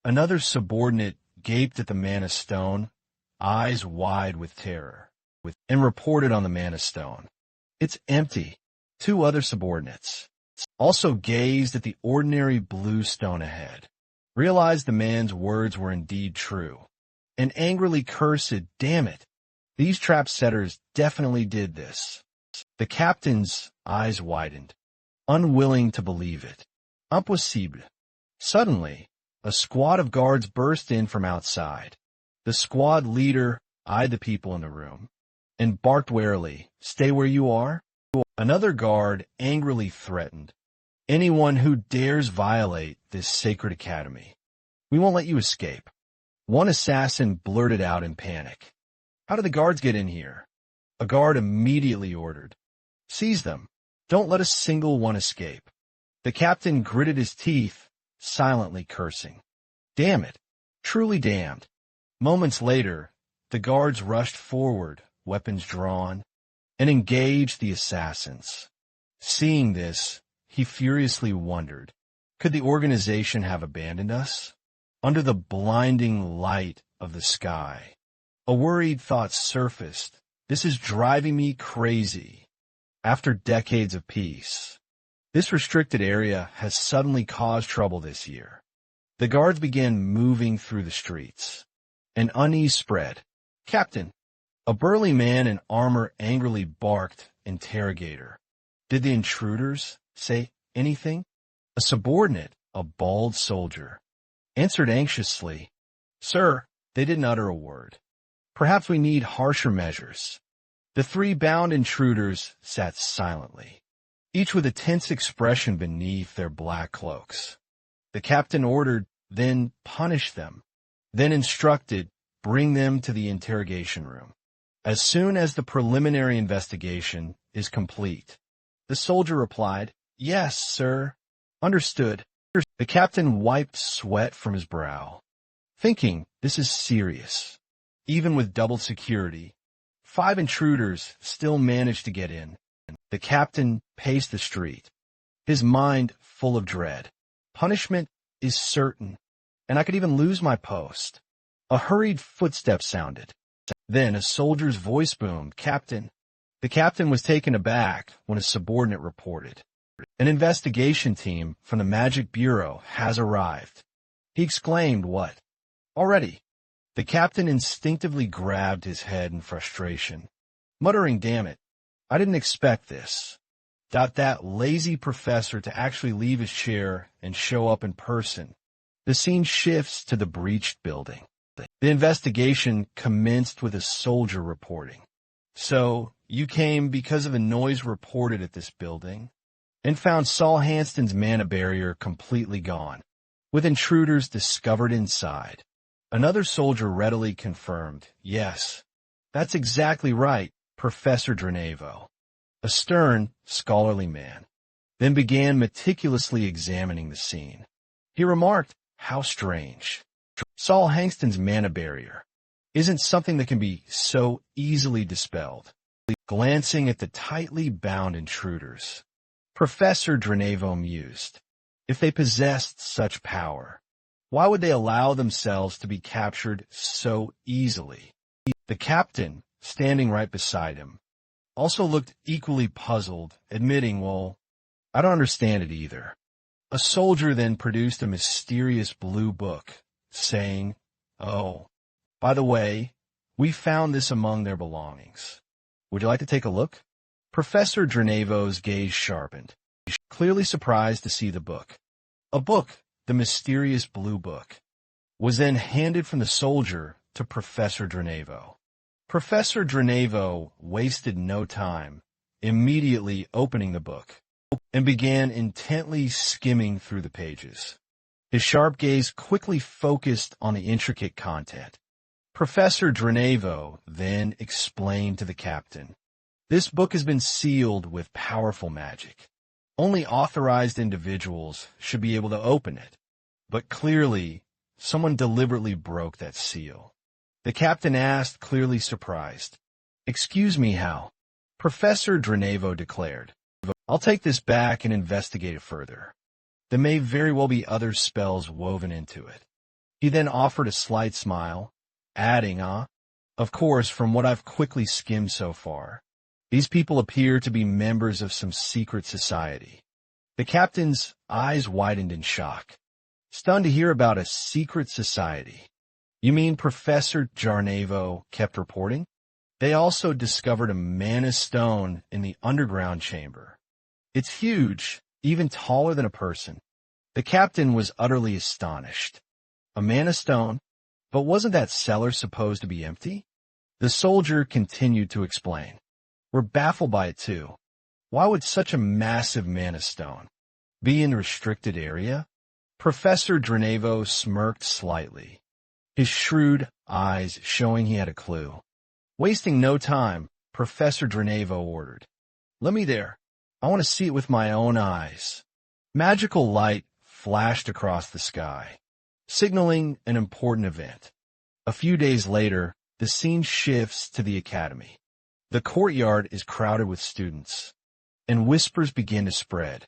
Another subordinate gaped at the Mana Stone, eyes wide with terror, and reported on the Mana Stone. "It's empty." Two other subordinates also gazed at the ordinary blue stone ahead, realized the man's words were indeed true, and angrily cursed, "Damn it! These trap setters definitely did this." The captain's eyes widened, unwilling to believe it. Impossible. Suddenly, a squad of guards burst in from outside. The squad leader eyed the people in the room and barked warily, "Stay where you are." Another guard angrily threatened, "Anyone who dares violate this sacred academy, we won't let you escape." One assassin blurted out in panic, "How did the guards get in here?" A guard immediately ordered, "Seize them. Don't let a single one escape." The captain gritted his teeth, silently cursing, "Damn it! Truly damned." Moments later, the guards rushed forward, weapons drawn, and engaged the assassins. Seeing this, he furiously wondered, could the organization have abandoned us? Under the blinding light of the sky, a worried thought surfaced. This is driving me crazy. After decades of peace, this restricted area has suddenly caused trouble this year. The guards began moving through the streets. An unease spread. "Captain!" A burly man in armor angrily barked, interrogator. Did the intruders say anything? A subordinate, a bald soldier, answered anxiously, "Sir, they didn't utter a word. Perhaps we need harsher measures." The three bound intruders sat silently, each with a tense expression beneath their black cloaks. The captain ordered, "Then punish them." Then instructed, "Bring them to the interrogation room as soon as the preliminary investigation is complete." The soldier replied, "Yes, sir." "Understood." The captain wiped sweat from his brow, thinking this is serious. Even with double security, 5 intruders still managed to get in. The captain paced the street, his mind full of dread. Punishment is certain, and I could even lose my post. A hurried footstep sounded. Then a soldier's voice boomed, "Captain." The captain was taken aback when a subordinate reported, "An investigation team from the Magic Bureau has arrived." He exclaimed, "What? Already?" The captain instinctively grabbed his head in frustration, muttering, "Damn it, I didn't expect this. That lazy professor to actually leave his chair and show up in person." The scene shifts to the breached building. The investigation commenced with a soldier reporting. "So, you came because of a noise reported at this building, and found Saul Hanston's mana barrier completely gone, with intruders discovered inside." Another soldier readily confirmed, "Yes, that's exactly right, Professor Drenevo." A stern, scholarly man then began meticulously examining the scene. He remarked, "How strange. Saul Hanston's mana barrier isn't something that can be so easily dispelled." Glancing at the tightly bound intruders, Professor Drenevo mused, "If they possessed such power, Why would they allow themselves to be captured so easily? The captain, standing right beside him, also looked equally puzzled, admitting, well, I don't understand it either. A soldier then produced a mysterious blue book, saying, oh, by the way, we found this among their belongings. Would you like to take a look? Professor Drenevo's gaze sharpened, clearly surprised to see the book. A book, the mysterious blue book, was then handed from the soldier to Professor Drenevo. Professor Drenevo wasted no time, immediately opening the book, and began intently skimming through the pages. His sharp gaze quickly focused on the intricate content. Professor Drenevo then explained to the captain, this book has been sealed with powerful magic. Only authorized individuals should be able to open it. But clearly, someone deliberately broke that seal. The captain asked, clearly surprised. Excuse me, how? Professor Drenevo declared. I'll take this back and investigate it further. There may very well be other spells woven into it. He then offered a slight smile, adding, of course, from what I've quickly skimmed so far, these people appear to be members of some secret society. The captain's eyes widened in shock, stunned to hear about a secret society. You mean Professor Drenevo kept reporting? They also discovered a mana stone in the underground chamber. It's huge, even taller than a person. The captain was utterly astonished. A mana stone? But wasn't that cellar supposed to be empty? The soldier continued to explain. We're baffled by it too. Why would such a massive mana stone be in a restricted area? Professor Drenevo smirked slightly, his shrewd eyes showing he had a clue. Wasting no time, Professor Drenevo ordered, let me there. I want to see it with my own eyes. Magical light flashed across the sky, signaling an important event. A few days later, the scene shifts to the academy. The courtyard is crowded with students, and whispers begin to spread.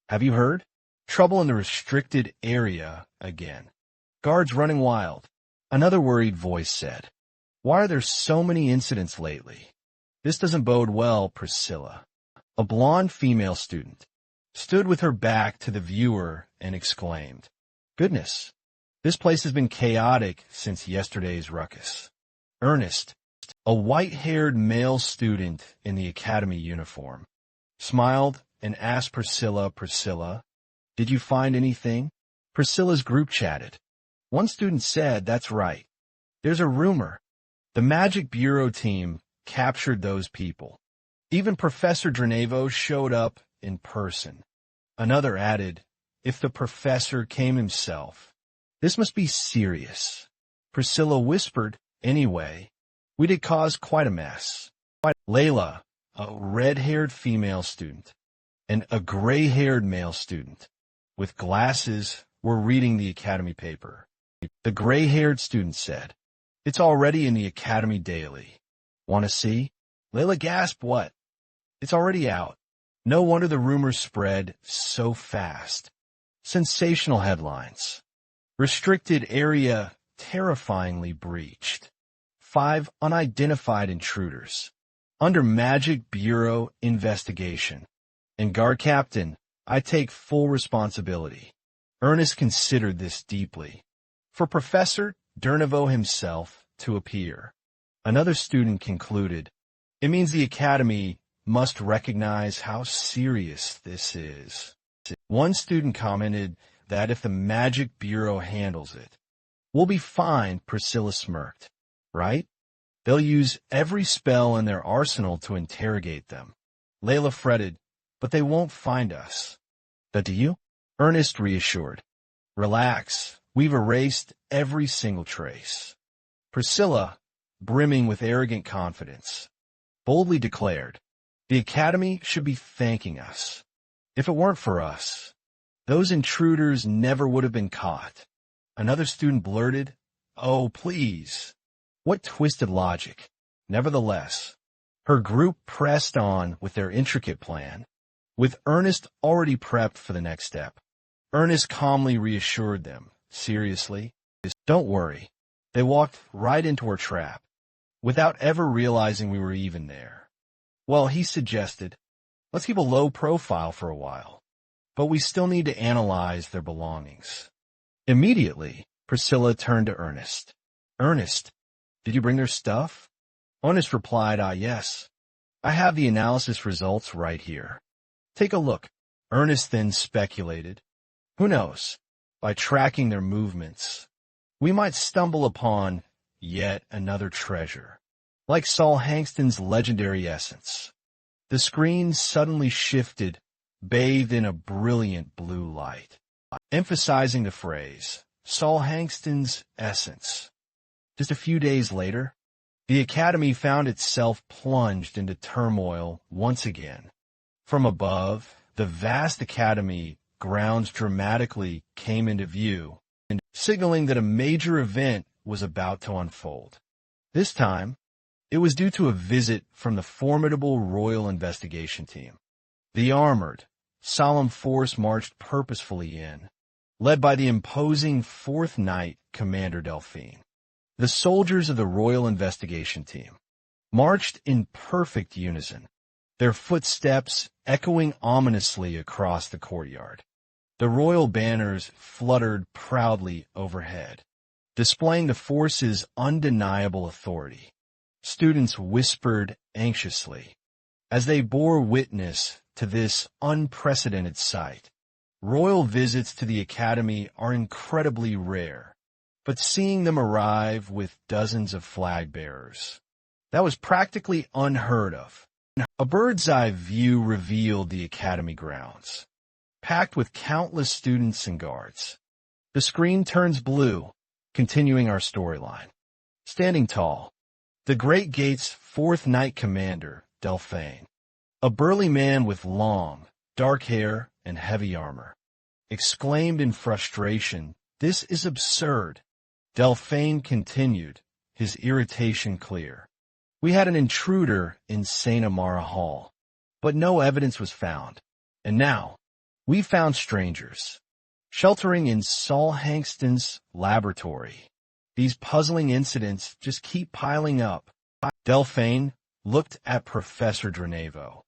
Have you heard? Trouble in the restricted area again. Guards running wild. Another worried voice said. Why are there so many incidents lately? This doesn't bode well, Priscilla. A blonde female student stood with her back to the viewer and exclaimed, Goodness, this place has been chaotic since yesterday's ruckus. Ernest, a white-haired male student in the academy uniform, smiled and asked Priscilla, did you find anything? Priscilla's group chatted. One student said, that's right. There's a rumor. The Magic Bureau team captured those people. Even Professor Drenevo showed up in person. Another added, if the professor came himself, this must be serious. Priscilla whispered, anyway, we did cause quite a mess. Layla, a red-haired female student, and a gray-haired male student with glasses were reading the academy paper. The gray-haired student said, it's already in the academy daily. Want to see? Layla gasped, what? It's already out. No wonder the rumors spread so fast. Sensational headlines. Restricted area terrifyingly breached. 5 unidentified intruders. Under Magic Bureau investigation. And guard captain, I take full responsibility. Ernest considered this deeply. For Professor Drenevo himself to appear. Another student concluded, it means the academy must recognize how serious this is. One student commented that if the Magic Bureau handles it, we'll be fine, Priscilla smirked. Right? They'll use every spell in their arsenal to interrogate them. Layla fretted, but they won't find us. But do you? Ernest reassured. Relax, we've erased every single trace. Priscilla, brimming with arrogant confidence, boldly declared, the academy should be thanking us. If it weren't for us, those intruders never would have been caught. Another student blurted, oh, please. What twisted logic. Nevertheless, her group pressed on with their intricate plan, with Ernest already prepped for the next step. Ernest calmly reassured them seriously. Don't worry. They walked right into our trap, without ever realizing we were even there. Well, he suggested, let's keep a low profile for a while, but we still need to analyze their belongings. Immediately, Priscilla turned to Ernest. Ernest, did you bring their stuff? Ernest replied, yes. I have the analysis results right here. Take a look. Ernest then speculated. Who knows? By tracking their movements, we might stumble upon yet another treasure. Like Saul Hangston's legendary essence. The screen suddenly shifted, bathed in a brilliant blue light, emphasizing the phrase, Saul Hangston's essence. Just a few days later, the Academy found itself plunged into turmoil once again. From above, the vast Academy grounds dramatically came into view, signaling that a major event was about to unfold. This time, it was due to a visit from the formidable Royal Investigation Team. The armored, solemn force marched purposefully in, led by the imposing 4th Knight Commander Delphine. The soldiers of the Royal Investigation Team marched in perfect unison, their footsteps echoing ominously across the courtyard. The royal banners fluttered proudly overhead, displaying the force's undeniable authority. Students whispered anxiously as they bore witness to this unprecedented sight. Royal visits to the Academy are incredibly rare, but seeing them arrive with dozens of flag bearers, that was practically unheard of. A bird's-eye view revealed the Academy grounds, packed with countless students and guards. The screen turns blue, continuing our storyline. Standing tall, the Great Gate's 4th Knight Commander, Delphine, a burly man with long, dark hair and heavy armor, exclaimed in frustration, "This is absurd." Delphine continued, his irritation clear. We had an intruder in St. Amara Hall, but no evidence was found. And now, we found strangers, sheltering in Saul Hangston's laboratory. These puzzling incidents just keep piling up. Delphine looked at Professor Dranevo,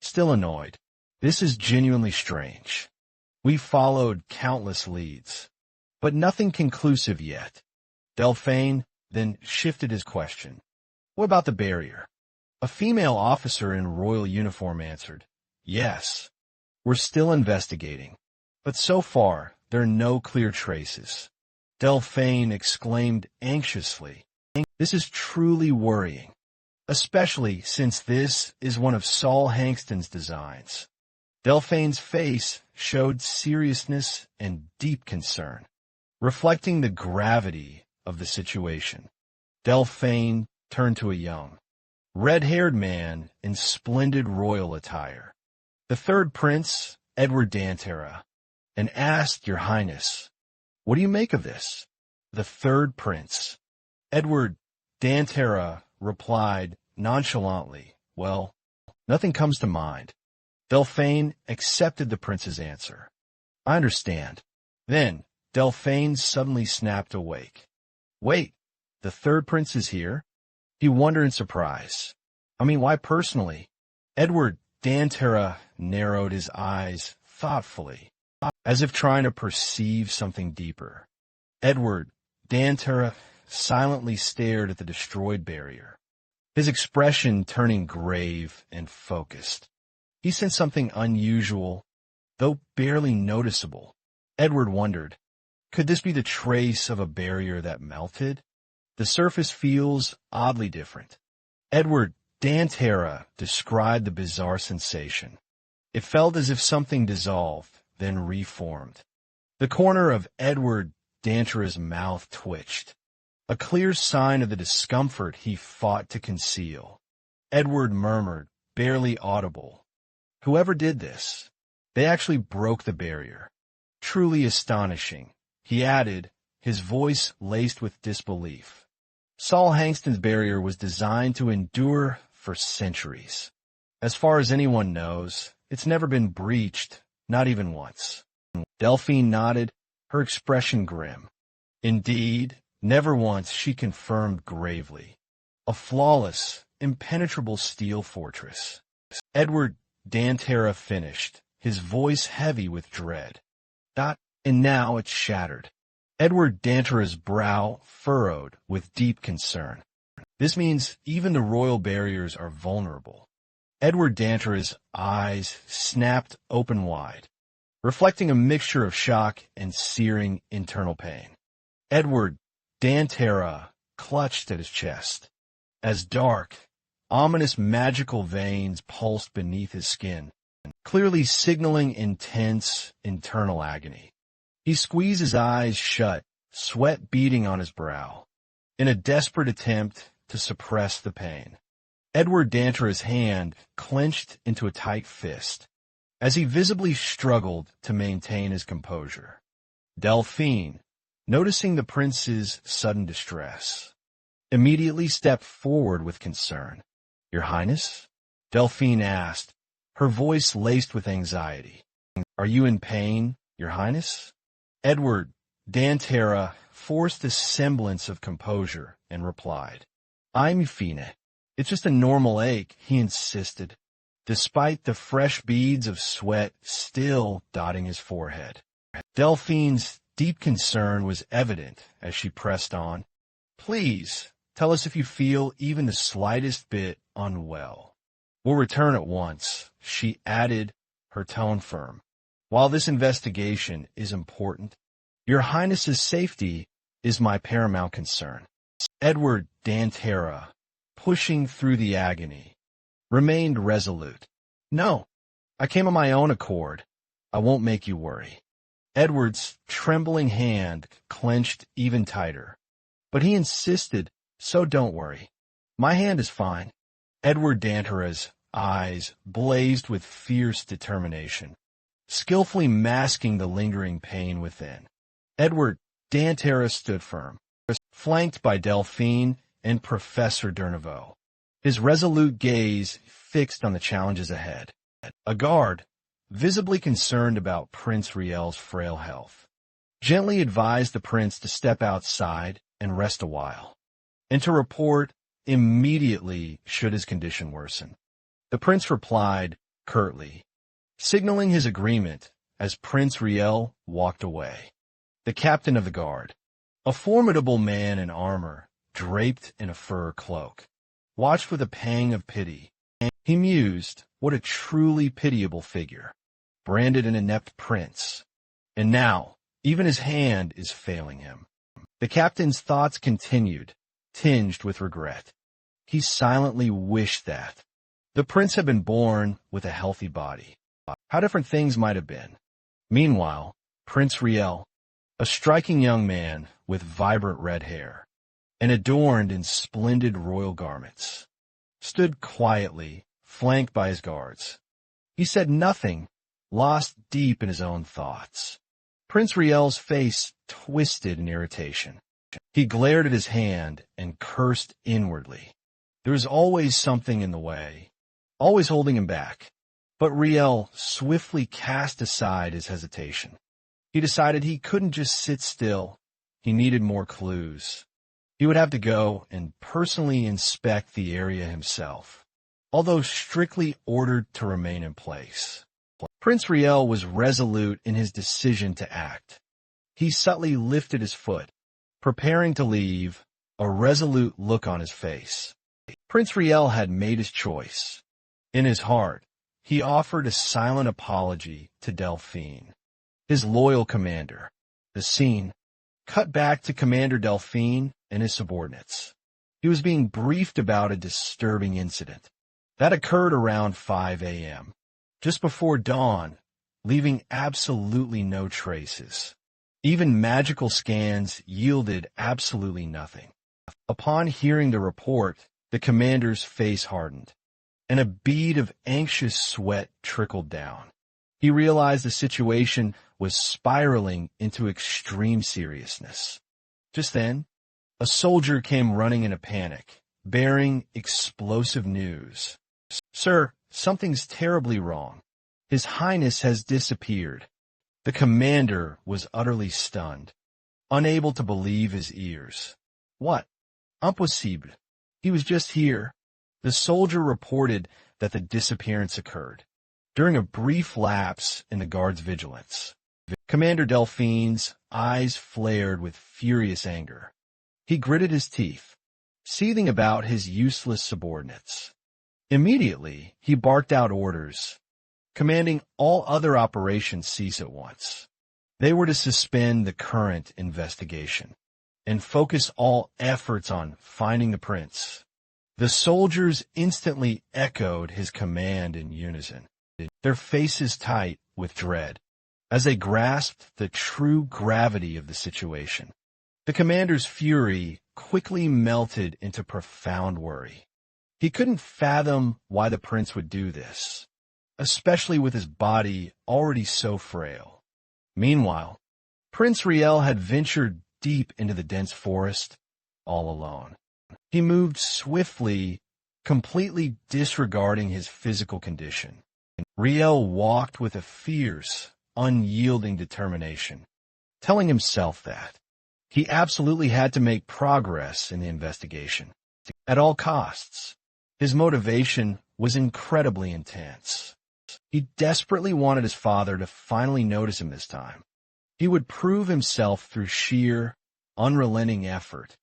still annoyed. This is genuinely strange. We followed countless leads, but nothing conclusive yet. Delphine then shifted his question. What about the barrier? A female officer in royal uniform answered, yes. We're still investigating, but so far there are no clear traces. Delphine exclaimed anxiously, this is truly worrying, especially since this is one of Saul Hangston's designs. Delphine's face showed seriousness and deep concern, reflecting the gravity of the situation. Delphine turned to a young, red-haired man in splendid royal attire, the third prince, Edward Dantera, and asked, Your Highness, what do you make of this? The third prince, Edward Dantera, replied nonchalantly, well, nothing comes to mind. Delphine accepted the prince's answer. I understand. Then, Delphine suddenly snapped awake. Wait, the third prince is here? He wondered in surprise. I mean, why personally? Edward Dantera narrowed his eyes thoughtfully, as if trying to perceive something deeper. Edward Dantera silently stared at the destroyed barrier, his expression turning grave and focused. He sensed something unusual, though barely noticeable. Edward wondered, could this be the trace of a barrier that melted? The surface feels oddly different. Edward Dantera described the bizarre sensation. It felt as if something dissolved, then reformed. The corner of Edward Dantera's mouth twitched, a clear sign of the discomfort he fought to conceal. Edward murmured, barely audible, whoever did this, they actually broke the barrier. Truly astonishing, he added, his voice laced with disbelief. Saul Hangston's barrier was designed to endure for centuries. As far as anyone knows, it's never been breached, not even once. Delphine nodded, her expression grim. Indeed, never once, she confirmed gravely. A flawless, impenetrable steel fortress. Edward Dantera finished, his voice heavy with dread. And now it's shattered. Edward Dantera's brow furrowed with deep concern. This means even the royal barriers are vulnerable. Edward Dantera's eyes snapped open wide, reflecting a mixture of shock and searing internal pain. Edward Dantera clutched at his chest, as dark, ominous magical veins pulsed beneath his skin, clearly signaling intense internal agony. He squeezed his eyes shut, sweat beading on his brow, in a desperate attempt to suppress the pain. Edward Dantera's hand clenched into a tight fist, as he visibly struggled to maintain his composure. Delphine, noticing the prince's sudden distress, immediately stepped forward with concern. "Your Highness?" Delphine asked, her voice laced with anxiety. "Are you in pain, Your Highness?" Edward Dantera forced a semblance of composure and replied, "I'm fine. It's just a normal ache," he insisted, despite the fresh beads of sweat still dotting his forehead. Delphine's deep concern was evident as she pressed on. "Please, tell us if you feel even the slightest bit unwell. We'll return at once," she added, her tone firm. "While this investigation is important, Your Highness's safety is my paramount concern." Edward Dantera, pushing through the agony, remained resolute. "No, I came on my own accord. I won't make you worry." Edward's trembling hand clenched even tighter, but he insisted, "So don't worry. My hand is fine." Edward Dantera's eyes blazed with fierce determination, skillfully masking the lingering pain within. Edward Dantera stood firm, flanked by Delphine and Professor Durnevaux, his resolute gaze fixed on the challenges ahead. A guard, visibly concerned about Prince Riel's frail health, gently advised the prince to step outside and rest a while, and to report immediately should his condition worsen. The prince replied curtly, signaling his agreement as Prince Riel walked away. The captain of the guard, a formidable man in armor, draped in a fur cloak, watched with a pang of pity. He mused, what a truly pitiable figure, branded an inept prince. And now, even his hand is failing him. The captain's thoughts continued, tinged with regret. He silently wished that the prince had been born with a healthy body. How different things might have been. Meanwhile, Prince Riel, a striking young man with vibrant red hair and adorned in splendid royal garments, stood quietly, flanked by his guards. He said nothing, lost deep in his own thoughts. Prince Riel's face twisted in irritation. He glared at his hand and cursed inwardly. There was always something in the way, always holding him back. But Riel swiftly cast aside his hesitation. He decided he couldn't just sit still. He needed more clues. He would have to go and personally inspect the area himself, although strictly ordered to remain in place. Prince Riel was resolute in his decision to act. He subtly lifted his foot, preparing to leave, a resolute look on his face. Prince Riel had made his choice. In his heart, he offered a silent apology to Delphine, his loyal commander. The scene cut back to Commander Delphine and his subordinates. He was being briefed about a disturbing incident that occurred around 5 a.m., just before dawn, leaving absolutely no traces. Even magical scans yielded absolutely nothing. Upon hearing the report, the commander's face hardened, and a bead of anxious sweat trickled down. He realized the situation was spiraling into extreme seriousness. Just then, a soldier came running in a panic, bearing explosive news. "Sir, something's terribly wrong. His Highness has disappeared." The commander was utterly stunned, unable to believe his ears. What? Impossible. He was just here. The soldier reported that the disappearance occurred during a brief lapse in the guard's vigilance. Commander Delphine's eyes flared with furious anger. He gritted his teeth, seething about his useless subordinates. Immediately, he barked out orders, commanding all other operations cease at once. They were to suspend the current investigation and focus all efforts on finding the prince. The soldiers instantly echoed his command in unison, their faces tight with dread, as they grasped the true gravity of the situation. The commander's fury quickly melted into profound worry. He couldn't fathom why the prince would do this, especially with his body already so frail. Meanwhile, Prince Riel had ventured deep into the dense forest, all alone. He moved swiftly, completely disregarding his physical condition. Riel walked with a fierce, unyielding determination, telling himself that he absolutely had to make progress in the investigation, at all costs. His motivation was incredibly intense. He desperately wanted his father to finally notice him this time. He would prove himself through sheer, unrelenting effort,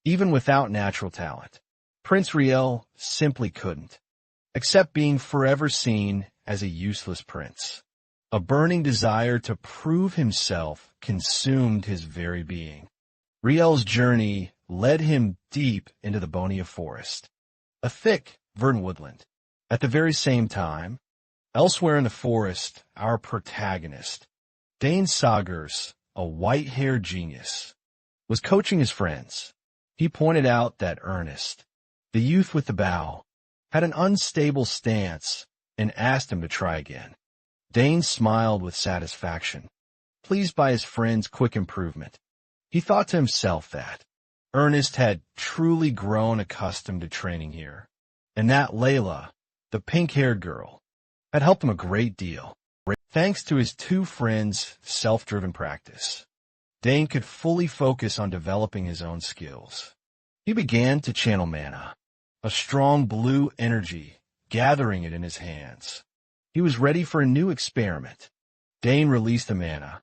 even without natural talent. Prince Riel simply couldn't, except being forever seen as a useless prince. A burning desire to prove himself consumed his very being. Riel's journey led him deep into the Bonia forest, a thick, verdant woodland. At the very same time, elsewhere in the forest, our protagonist, Dane Sagers, a white-haired genius, was coaching his friends. He pointed out that Ernest, the youth with the bow, had an unstable stance and asked him to try again. Dane smiled with satisfaction, pleased by his friend's quick improvement. He thought to himself that Ernest had truly grown accustomed to training here, and that Layla, the pink-haired girl, had helped him a great deal. Thanks to his two friends' self-driven practice, Dane could fully focus on developing his own skills. He began to channel mana, a strong blue energy, gathering it in his hands. He was ready for a new experiment. Dane released the mana,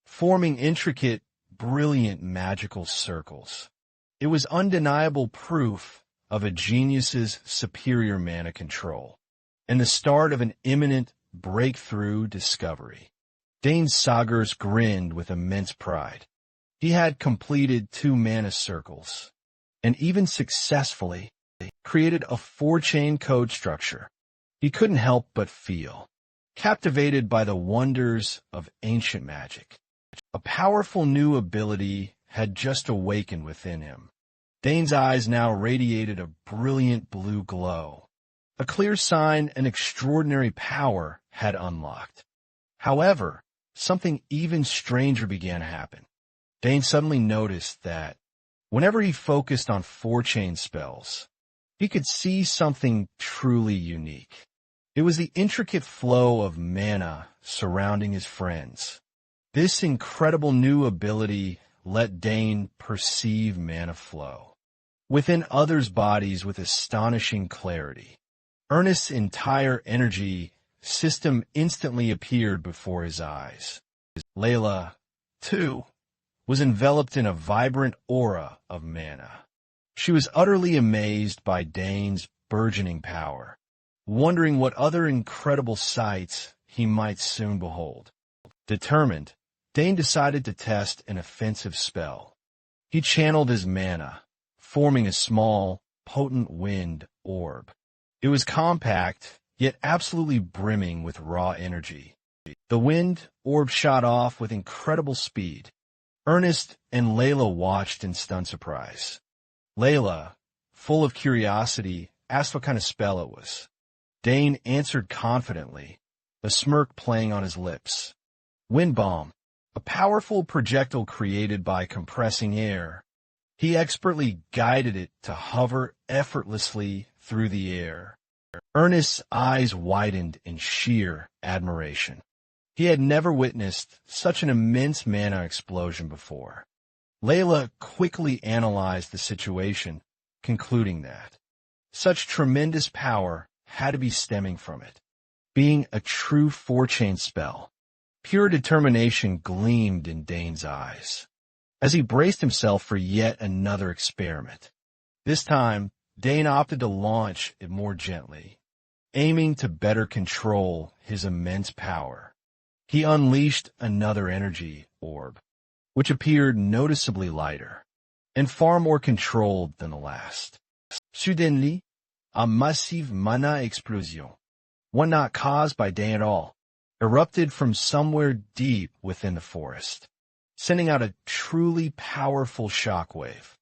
forming intricate, brilliant magical circles. It was undeniable proof of a genius's superior mana control, and the start of an imminent breakthrough discovery. Dane Sagers grinned with immense pride. He had completed 2 mana circles, and even successfully created a 4-chain code structure. He couldn't help but feel captivated by the wonders of ancient magic. A powerful new ability had just awakened within him. Dane's eyes now radiated a brilliant blue glow, a clear sign an extraordinary power had unlocked. However, something even stranger began to happen. Dane suddenly noticed that whenever he focused on 4-chain spells, he could see something truly unique. It was the intricate flow of mana surrounding his friends. This incredible new ability let Dane perceive mana flow within others' bodies with astonishing clarity. Ernest's entire energy system instantly appeared before his eyes. Layla, too, was enveloped in a vibrant aura of mana. She was utterly amazed by Dane's burgeoning power, wondering what other incredible sights he might soon behold. Determined, Dane decided to test an offensive spell. He channeled his mana, forming a small, potent wind orb. It was compact, yet absolutely brimming with raw energy. The wind orb shot off with incredible speed. Ernest and Layla watched in stunned surprise. Layla, full of curiosity, asked what kind of spell it was. Dane answered confidently, a smirk playing on his lips. Wind bomb, a powerful projectile created by compressing air. He expertly guided it to hover effortlessly through the air. Ernest's eyes widened in sheer admiration. He had never witnessed such an immense mana explosion before. Layla quickly analyzed the situation, concluding that such tremendous power had to be stemming from it, being a true four-chain spell. Pure determination gleamed in Dane's eyes as he braced himself for yet another experiment. This time, Dane opted to launch it more gently, aiming to better control his immense power. He unleashed another energy orb, which appeared noticeably lighter and far more controlled than the last. Suddenly, a massive mana explosion, one not caused by Dane at all, erupted from somewhere deep within the forest, sending out a truly powerful shockwave.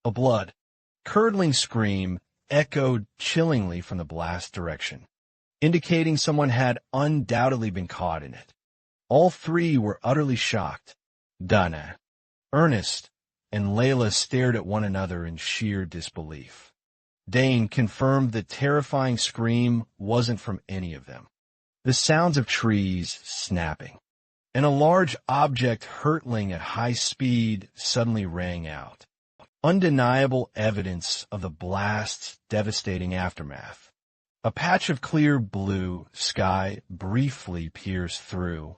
A blood-curdling scream echoed chillingly from the blast direction, indicating someone had undoubtedly been caught in it. All three were utterly shocked. Dana, Ernest, and Layla stared at one another in sheer disbelief. Dane confirmed the terrifying scream wasn't from any of them. The sounds of trees snapping and a large object hurtling at high speed suddenly rang out. Undeniable evidence of the blast's devastating aftermath. A patch of clear blue sky briefly pierced through,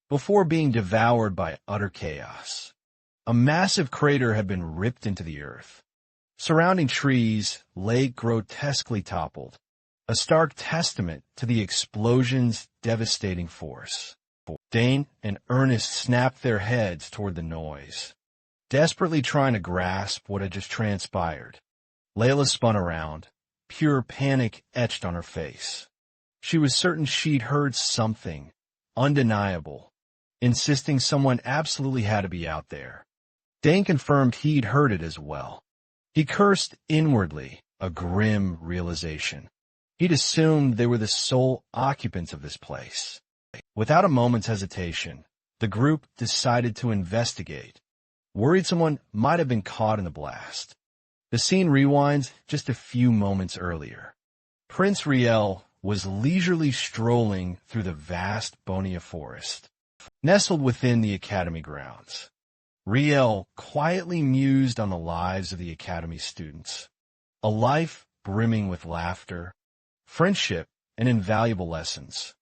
before being devoured by utter chaos. A massive crater had been ripped into the earth. Surrounding trees lay grotesquely toppled, a stark testament to the explosion's devastating force. Dane and Ernest snapped their heads toward the noise, desperately trying to grasp what had just transpired. Layla spun around, pure panic etched on her face. She was certain she'd heard something undeniable, insisting someone absolutely had to be out there. Dane confirmed he'd heard it as well. He cursed inwardly, a grim realization. He'd assumed they were the sole occupants of this place. Without a moment's hesitation, the group decided to investigate, worried someone might have been caught in the blast. The scene rewinds just a few moments earlier. Prince Riel was leisurely strolling through the vast Bonia forest, nestled within the academy grounds. Riel quietly mused on the lives of the academy students, a life brimming with laughter, friendship, and invaluable lessons.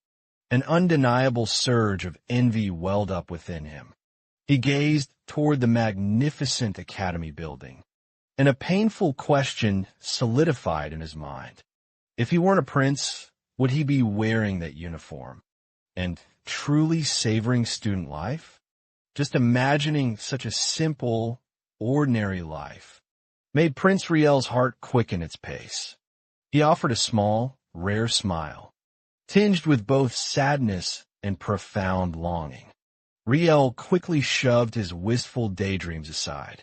An undeniable surge of envy welled up within him. He gazed toward the magnificent academy building, and a painful question solidified in his mind. If he weren't a prince, would he be wearing that uniform and truly savoring student life? Just imagining such a simple, ordinary life made Prince Riel's heart quicken its pace. He offered a small, rare smile, tinged with both sadness and profound longing. Riel quickly shoved his wistful daydreams aside.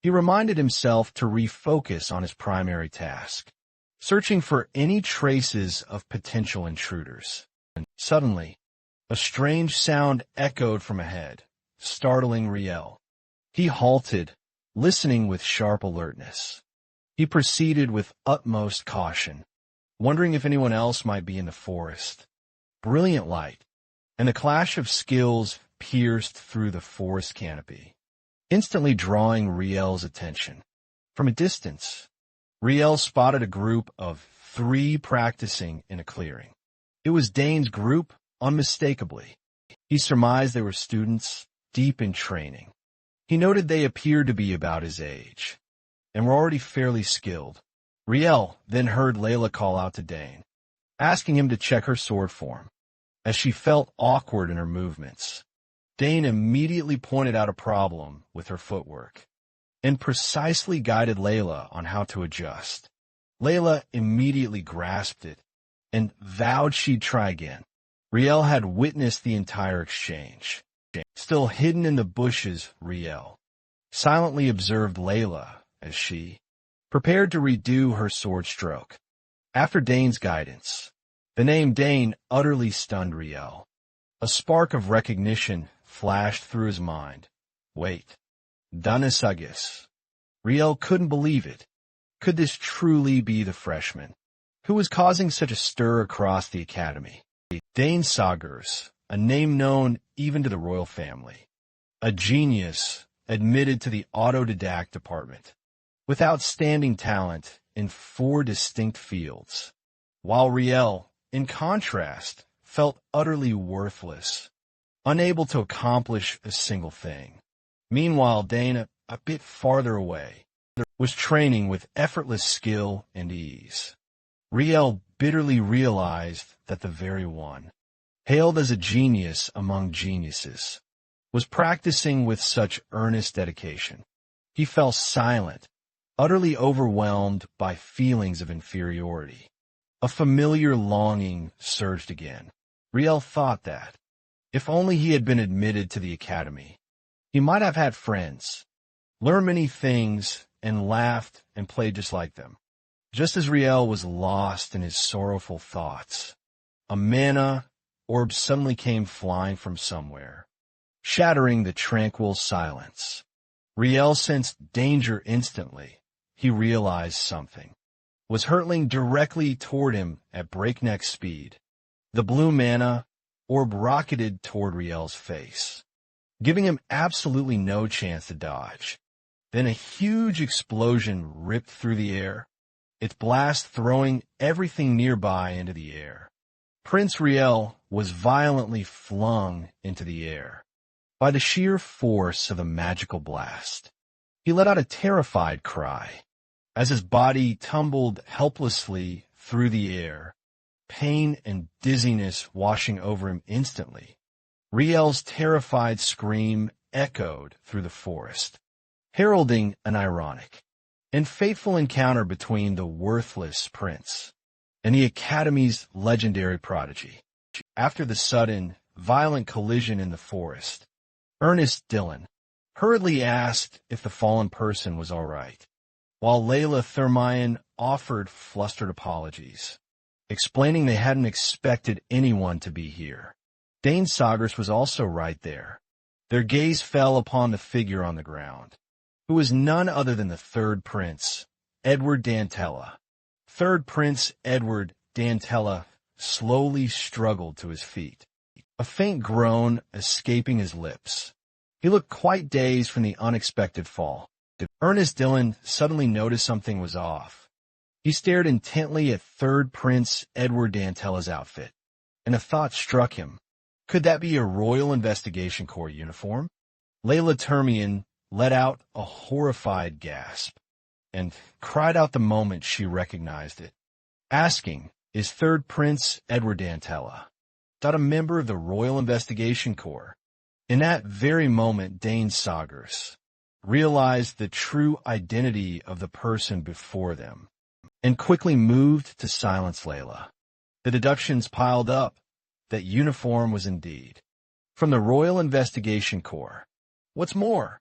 He reminded himself to refocus on his primary task, searching for any traces of potential intruders. And suddenly, a strange sound echoed from ahead, startling Riel. He halted, listening with sharp alertness. He proceeded with utmost caution, wondering if anyone else might be in the forest. Brilliant light, and the clash of skills pierced through the forest canopy, instantly drawing Riel's attention. From a distance, Riel spotted a group of 3 practicing in a clearing. It was Dane's group, unmistakably. He surmised they were students deep in training. He noted they appeared to be about his age, and were already fairly skilled. Riel then heard Layla call out to Dane, asking him to check her sword form, as she felt awkward in her movements. Dane immediately pointed out a problem with her footwork, and precisely guided Layla on how to adjust. Layla immediately grasped it, and vowed she'd try again. Riel had witnessed the entire exchange. Still hidden in the bushes, Riel silently observed Layla as she prepared to redo her sword stroke. After Dane's guidance, the name Dane utterly stunned Riel. A spark of recognition flashed through his mind. Wait, Danisagis. Riel couldn't believe it. Could this truly be the freshman who was causing such a stir across the academy? Dane Sagers, a name known even to the royal family. A genius admitted to the autodidact department, with outstanding talent in 4 distinct fields, while Riel, in contrast, felt utterly worthless, unable to accomplish a single thing. Meanwhile, Dana, a bit farther away, was training with effortless skill and ease. Riel bitterly realized that the very one, hailed as a genius among geniuses, was practicing with such earnest dedication. He fell silent, utterly overwhelmed by feelings of inferiority. A familiar longing surged again. Riel thought that, if only he had been admitted to the academy, he might have had friends, learned many things, and laughed and played just like them. Just as Riel was lost in his sorrowful thoughts, a mana orb suddenly came flying from somewhere, shattering the tranquil silence. Riel sensed danger instantly. He realized something was hurtling directly toward him at breakneck speed. The blue mana orb rocketed toward Riel's face, giving him absolutely no chance to dodge. Then a huge explosion ripped through the air, its blast throwing everything nearby into the air. Prince Riel was violently flung into the air by the sheer force of the magical blast. He let out a terrified cry as his body tumbled helplessly through the air, pain and dizziness washing over him instantly. Riel's terrified scream echoed through the forest, heralding an ironic and fateful encounter between the worthless prince and the Academy's legendary prodigy. After the sudden, violent collision in the forest, Ernest Dillon hurriedly asked if the fallen person was all right, while Layla Thermion offered flustered apologies, explaining they hadn't expected anyone to be here. Dane Sagers was also right there. Their gaze fell upon the figure on the ground, who was none other than the third prince, Edward Dantella. Third Prince Edward Dantella slowly struggled to his feet, a faint groan escaping his lips. He looked quite dazed from the unexpected fall. Ernest Dillon suddenly noticed something was off. He stared intently at Third Prince Edward Dantella's outfit, and a thought struck him. Could that be a Royal Investigation Corps uniform? Layla Termian let out a horrified gasp and cried out the moment she recognized it, asking, "Is Third Prince Edward Dantella not a member of the Royal Investigation Corps?" In that very moment, Dane Sagers realized the true identity of the person before them and quickly moved to silence Layla. The deductions piled up. That uniform was indeed from the Royal Investigation Corps. What's more,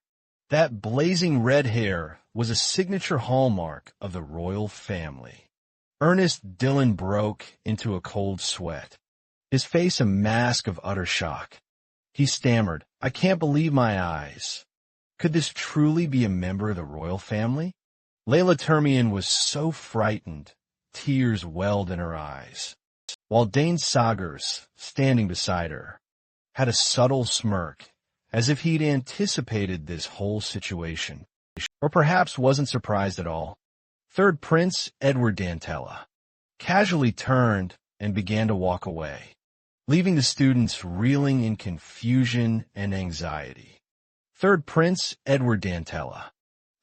that blazing red hair was a signature hallmark of the royal family. Ernest Dillon broke into a cold sweat, his face a mask of utter shock. He stammered, "I can't believe my eyes. Could this truly be a member of the royal family?" Layla Termian was so frightened, tears welled in her eyes, while Dane Sagers, standing beside her, had a subtle smirk, as if he'd anticipated this whole situation, or perhaps wasn't surprised at all. Third Prince Edward Dantella casually turned and began to walk away, leaving the students reeling in confusion and anxiety. Third Prince Edward Dantella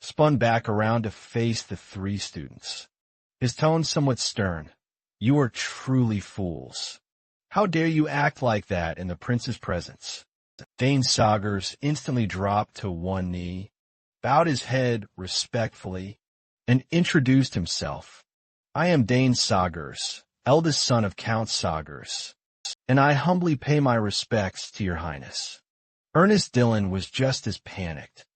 spun back around to face the 3 students, his tone somewhat stern. "You are truly fools. How dare you act like that in the prince's presence?" Dane Sagers instantly dropped to one knee, bowed his head respectfully, and introduced himself. "I am Dane Sagers, eldest son of Count Sagers, and I humbly pay my respects to your highness." Ernest Dillon was just as panicked,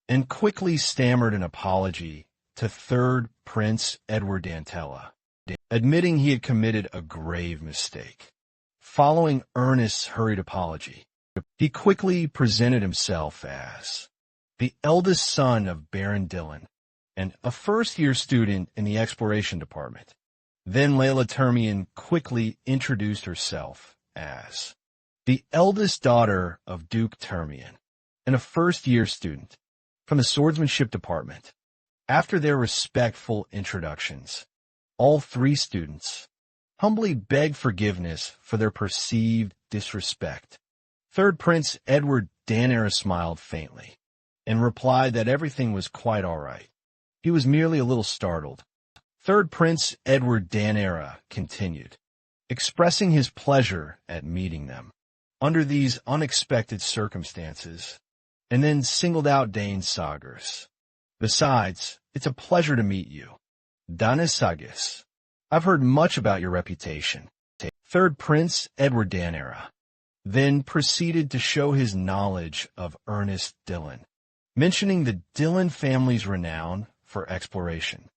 and quickly stammered an apology to Third Prince Edward Dantella, admitting he had committed a grave mistake. Following Ernest's hurried apology, he quickly presented himself as the eldest son of Baron Dillon and a first-year student in the exploration department. Then Layla Termian quickly introduced herself as the eldest daughter of Duke Termian, and a first-year student from the swordsmanship department. After their respectful introductions, all three students humbly begged forgiveness for their perceived disrespect. Third Prince Edward Danera smiled faintly and replied that everything was quite all right. He was merely a little startled. Third Prince Edward Danera continued, expressing his pleasure at meeting them under these unexpected circumstances, and then singled out Dane Sagers. Besides, it's a pleasure to meet you. Danis Sagis. I've heard much about your reputation. Third Prince Edward Danera then proceeded to show his knowledge of Ernest Dillon, mentioning the Dillon family's renown for exploration,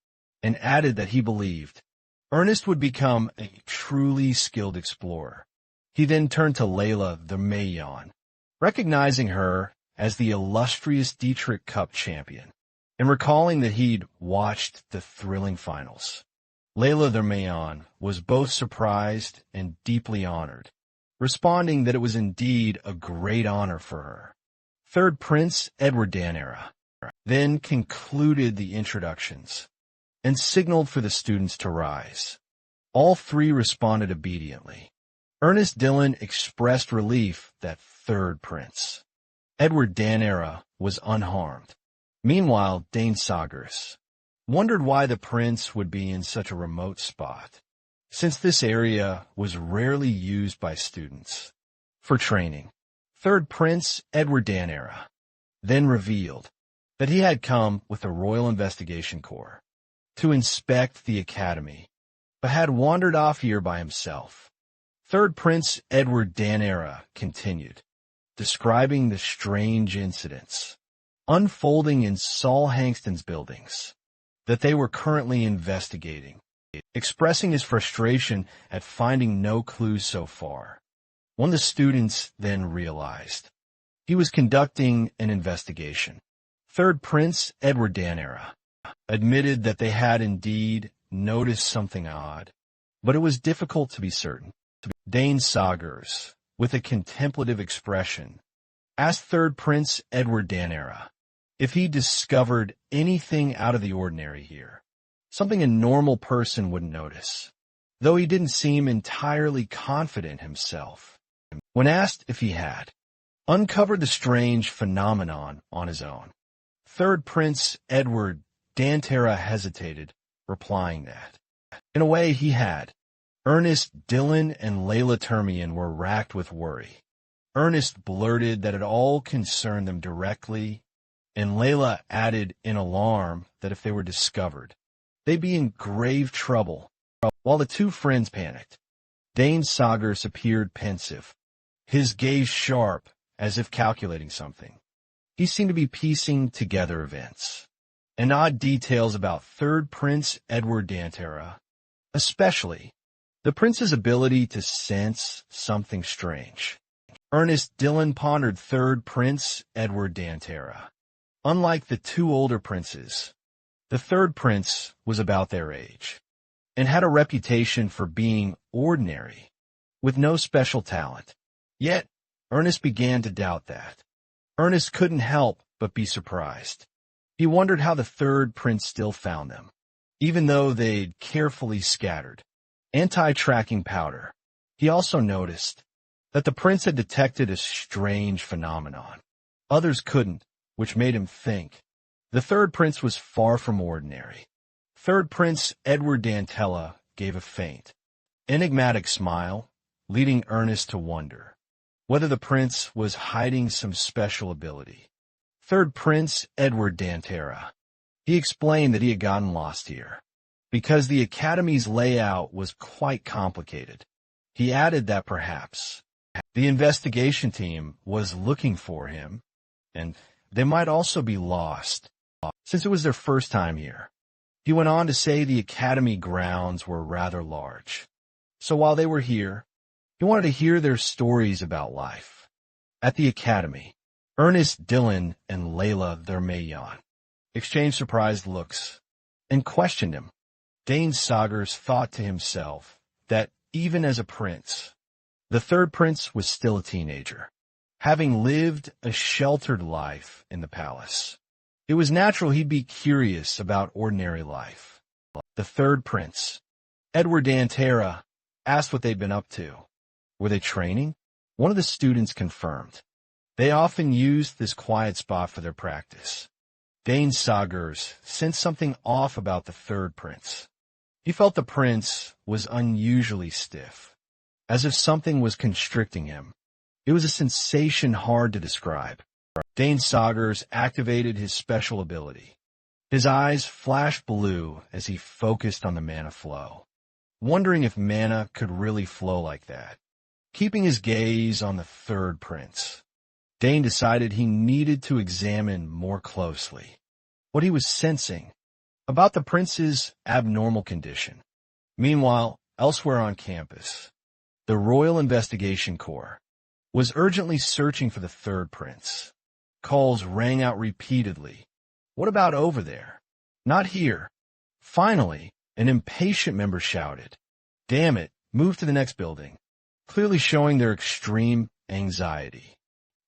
and added that he believed Ernest would become a truly skilled explorer. He then turned to Layla the Mayon, recognizing her as the illustrious Dietrich Cup champion, and recalling that he'd watched the thrilling finals. Layla the Mayon was both surprised and deeply honored, responding that it was indeed a great honor for her. Third Prince Edward Danera then concluded the introductions and signaled for the students to rise. All three responded obediently. Ernest Dillon expressed relief that Third Prince Edward Danera was unharmed. Meanwhile, Dane Sagers wondered why the prince would be in such a remote spot, since this area was rarely used by students for training. Third Prince Edward Danera then revealed that he had come with the Royal Investigation Corps to inspect the academy, but had wandered off here by himself. Third Prince Edward Danera continued, describing the strange incidents unfolding in Saul Hangston's buildings that they were currently investigating, expressing his frustration at finding no clues so far. One of the students then realized he was conducting an investigation. Third Prince Edward Danera admitted that they had indeed noticed something odd, but it was difficult to be certain. Dane Sagers, with a contemplative expression, asked Third Prince Edward Danera if he discovered anything out of the ordinary here, something a normal person wouldn't notice, though he didn't seem entirely confident himself. When asked if he had uncovered the strange phenomenon on his own, Third Prince Edward Danera hesitated, replying that, in a way, he had. Ernest Dillon and Layla Termian were racked with worry. Ernest blurted that it all concerned them directly, and Layla added in alarm that if they were discovered, they'd be in grave trouble. While the two friends panicked, Dane Sagers appeared pensive, his gaze sharp as if calculating something. He seemed to be piecing together events and odd details about Third Prince Edward Danera, especially the prince's ability to sense something strange. Ernest Dillon pondered Third Prince Edward Danera. Unlike the two older princes, the third prince was about their age and had a reputation for being ordinary, with no special talent. Yet, Ernest began to doubt that. Ernest couldn't help but be surprised. He wondered how the third prince still found them, even though they'd carefully scattered anti-tracking powder. He also noticed that the prince had detected a strange phenomenon. Others couldn't, which made him think the third prince was far from ordinary. Third Prince Edward Dantella gave a faint, enigmatic smile, leading Ernest to wonder whether the prince was hiding some special ability. Third Prince Edward Dantera. He explained that he had gotten lost here because the academy's layout was quite complicated. He added that perhaps the investigation team was looking for him, and they might also be lost, since it was their first time here. He went on to say the academy grounds were rather large. So while they were here, he wanted to hear their stories about life. At the academy, Ernest Dillon and Layla Thermayon exchanged surprised looks and questioned him. Dane Sagers thought to himself that even as a prince, The third prince was still a teenager, having lived a sheltered life in the palace. It was natural he'd be curious about ordinary life. The third prince, Edward Dantera, asked what they'd been up to. Were they training? One of the students confirmed. They often used this quiet spot for their practice. Dane Sagers sensed something off about the third prince. He felt the prince was unusually stiff, as if something was constricting him. It was a sensation hard to describe. Dane Sagers activated his special ability. His eyes flashed blue as he focused on the mana flow, wondering if mana could really flow like that. Keeping his gaze on the third prince, Dane decided he needed to examine more closely what he was sensing about the prince's abnormal condition. Meanwhile, elsewhere on campus, the Royal Investigation Corps was urgently searching for the third prince. Calls rang out repeatedly. What about over there? Not here. Finally, an impatient member shouted, "Damn it, move to the next building," clearly showing their extreme anxiety.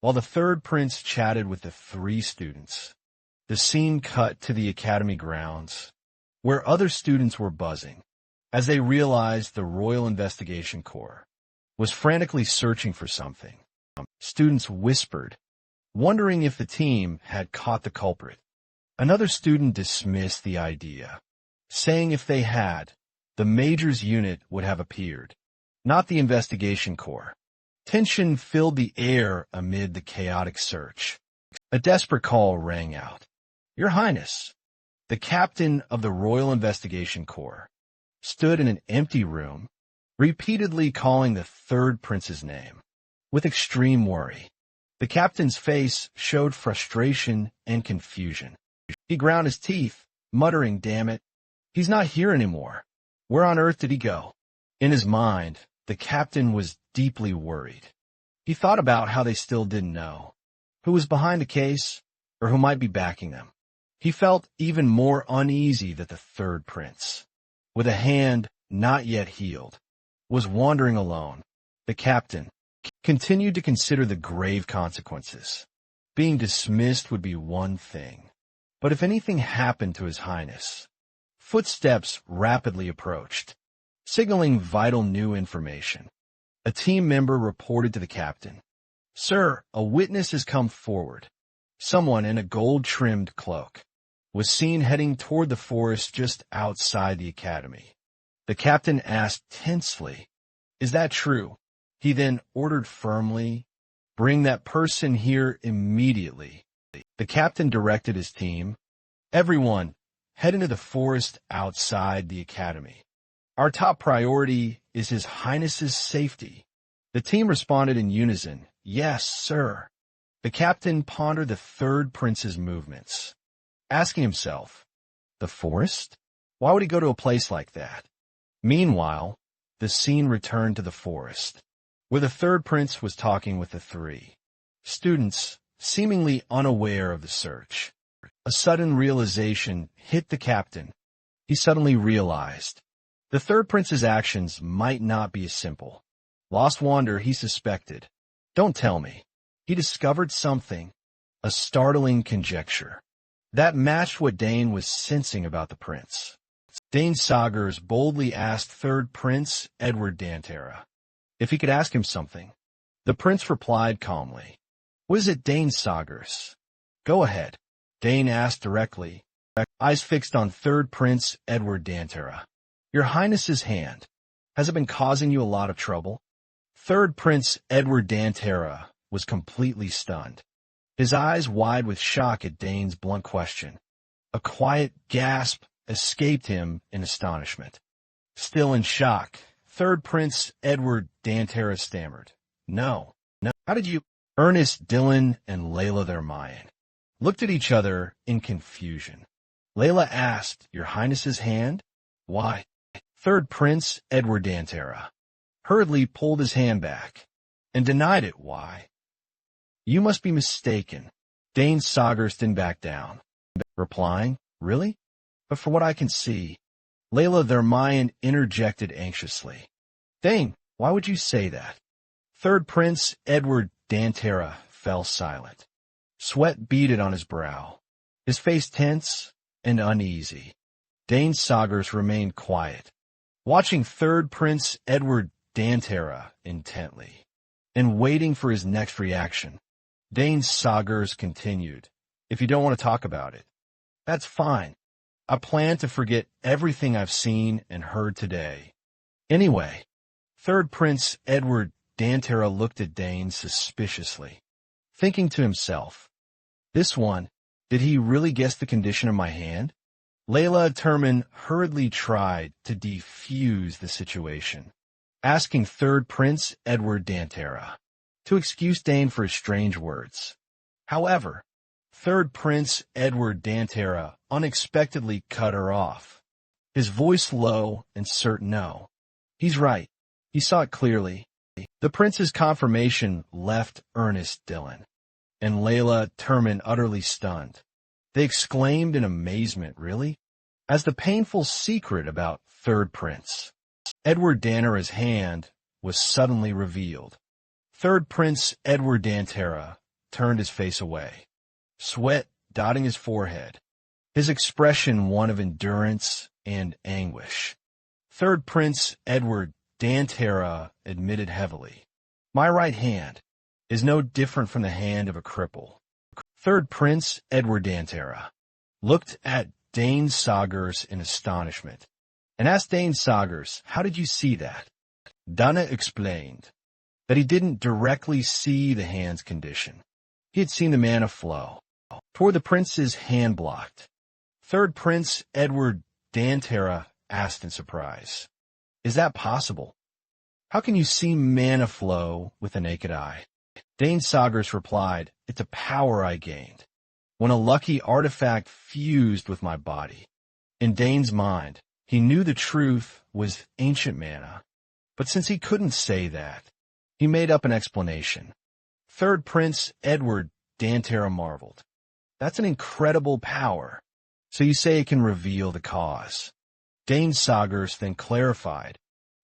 While the third prince chatted with the three students, the scene cut to the academy grounds, where other students were buzzing, as they realized the Royal Investigation Corps was frantically searching for something. Students whispered, wondering if the team had caught the culprit. Another student dismissed the idea, saying if they had, the Major's unit would have appeared, not the Investigation Corps. Tension filled the air amid the chaotic search. A desperate call rang out. "Your Highness!" The captain of the Royal Investigation Corps stood in an empty room, repeatedly calling the third prince's name. With extreme worry, the captain's face showed frustration and confusion. He ground his teeth, muttering, "Damn it, he's not here anymore. Where on earth did he go?" In his mind, the captain was deeply worried. He thought about how they still didn't know who was behind the case or who might be backing them. He felt even more uneasy that the third prince, with a hand not yet healed, was wandering alone. The captain continued to consider the grave consequences. Being dismissed would be one thing, but if anything happened to His Highness, footsteps rapidly approached, signaling vital new information. A team member reported to the captain, "Sir, a witness has come forward. Someone in a gold-trimmed cloak was seen heading toward the forest just outside the academy." The captain asked tensely, "Is that true?" He then ordered firmly, "Bring that person here immediately." The captain directed his team, "Everyone, head into the forest outside the academy. Our top priority is His Highness's safety." The team responded in unison, "Yes, sir." The captain pondered the third prince's movements, asking himself, "The forest? Why would he go to a place like that?" Meanwhile, the scene returned to the forest, where the third prince was talking with the three students, seemingly unaware of the search. A sudden realization hit the captain. He suddenly realized the third prince's actions might not be as simple. Lost wonder, he suspected. Don't tell me. He discovered something, a startling conjecture, that matched what Dane was sensing about the prince. Dane Sagers boldly asked third prince Edward Dantera if he could ask him something. The prince replied calmly, "What is it, Dane Sagers?" "Go ahead," Dane asked directly, eyes fixed on third prince Edward Dantera. "Your Highness's hand, has it been causing you a lot of trouble?" Third prince Edward Dantera was completely stunned, his eyes wide with shock at Dane's blunt question. A quiet gasp escaped him in astonishment. Still in shock, third prince Edward Dantera stammered, No. How did you—" Ernest, Dylan, and Layla their Mayan looked at each other in confusion. Layla asked, "Your Highness's hand? Why?" Third prince Edward Dantera hurriedly pulled his hand back and denied it. "Why? You must be mistaken." Dane Sagers didn't back down, replying, "Really? But from what I can see." Layla their Mayan interjected anxiously, "Dane, why would you say that?" Third Prince Edward Dantera fell silent. Sweat beaded on his brow, his face tense and uneasy. Dane Sagers remained quiet, watching Third Prince Edward Dantera intently, and waiting for his next reaction. Dane Sagers continued, "If you don't want to talk about it, that's fine. I plan to forget everything I've seen and heard today. Anyway." Third Prince Edward Dantera looked at Dane suspiciously, thinking to himself, "This one, did he really guess the condition of my hand?" Layla Turman hurriedly tried to defuse the situation, asking Third Prince Edward Dantera to excuse Dane for his strange words. However, Third Prince Edward Dantera unexpectedly cut her off, his voice low and certain. "No, he's right. He saw it clearly." The prince's confirmation left Ernest Dillon and Layla Turman utterly stunned. They exclaimed in amazement, "Really?" As the painful secret about Third Prince Edward Dantera's hand was suddenly revealed. Third Prince Edward Dantera turned his face away, sweat dotting his forehead, his expression one of endurance and anguish. Third Prince Edward Dantera admitted heavily, "My right hand is no different from the hand of a cripple." Third Prince Edward Dantera looked at Dane Sagers in astonishment and asked Dane Sagers, "How did you see that?" Dana explained that he didn't directly see the hand's condition. He had seen the mana flow toward the prince's hand blocked. Third Prince Edward Dantera asked in surprise, "Is that possible? How can you see mana flow with the naked eye?" Dane Sagers replied, "It's a power I gained when a lucky artifact fused with my body." In Dane's mind, he knew the truth was ancient mana, but since he couldn't say that, he made up an explanation. Third Prince Edward Dantera marveled, "That's an incredible power. So you say it can reveal the cause." Dane Sagers then clarified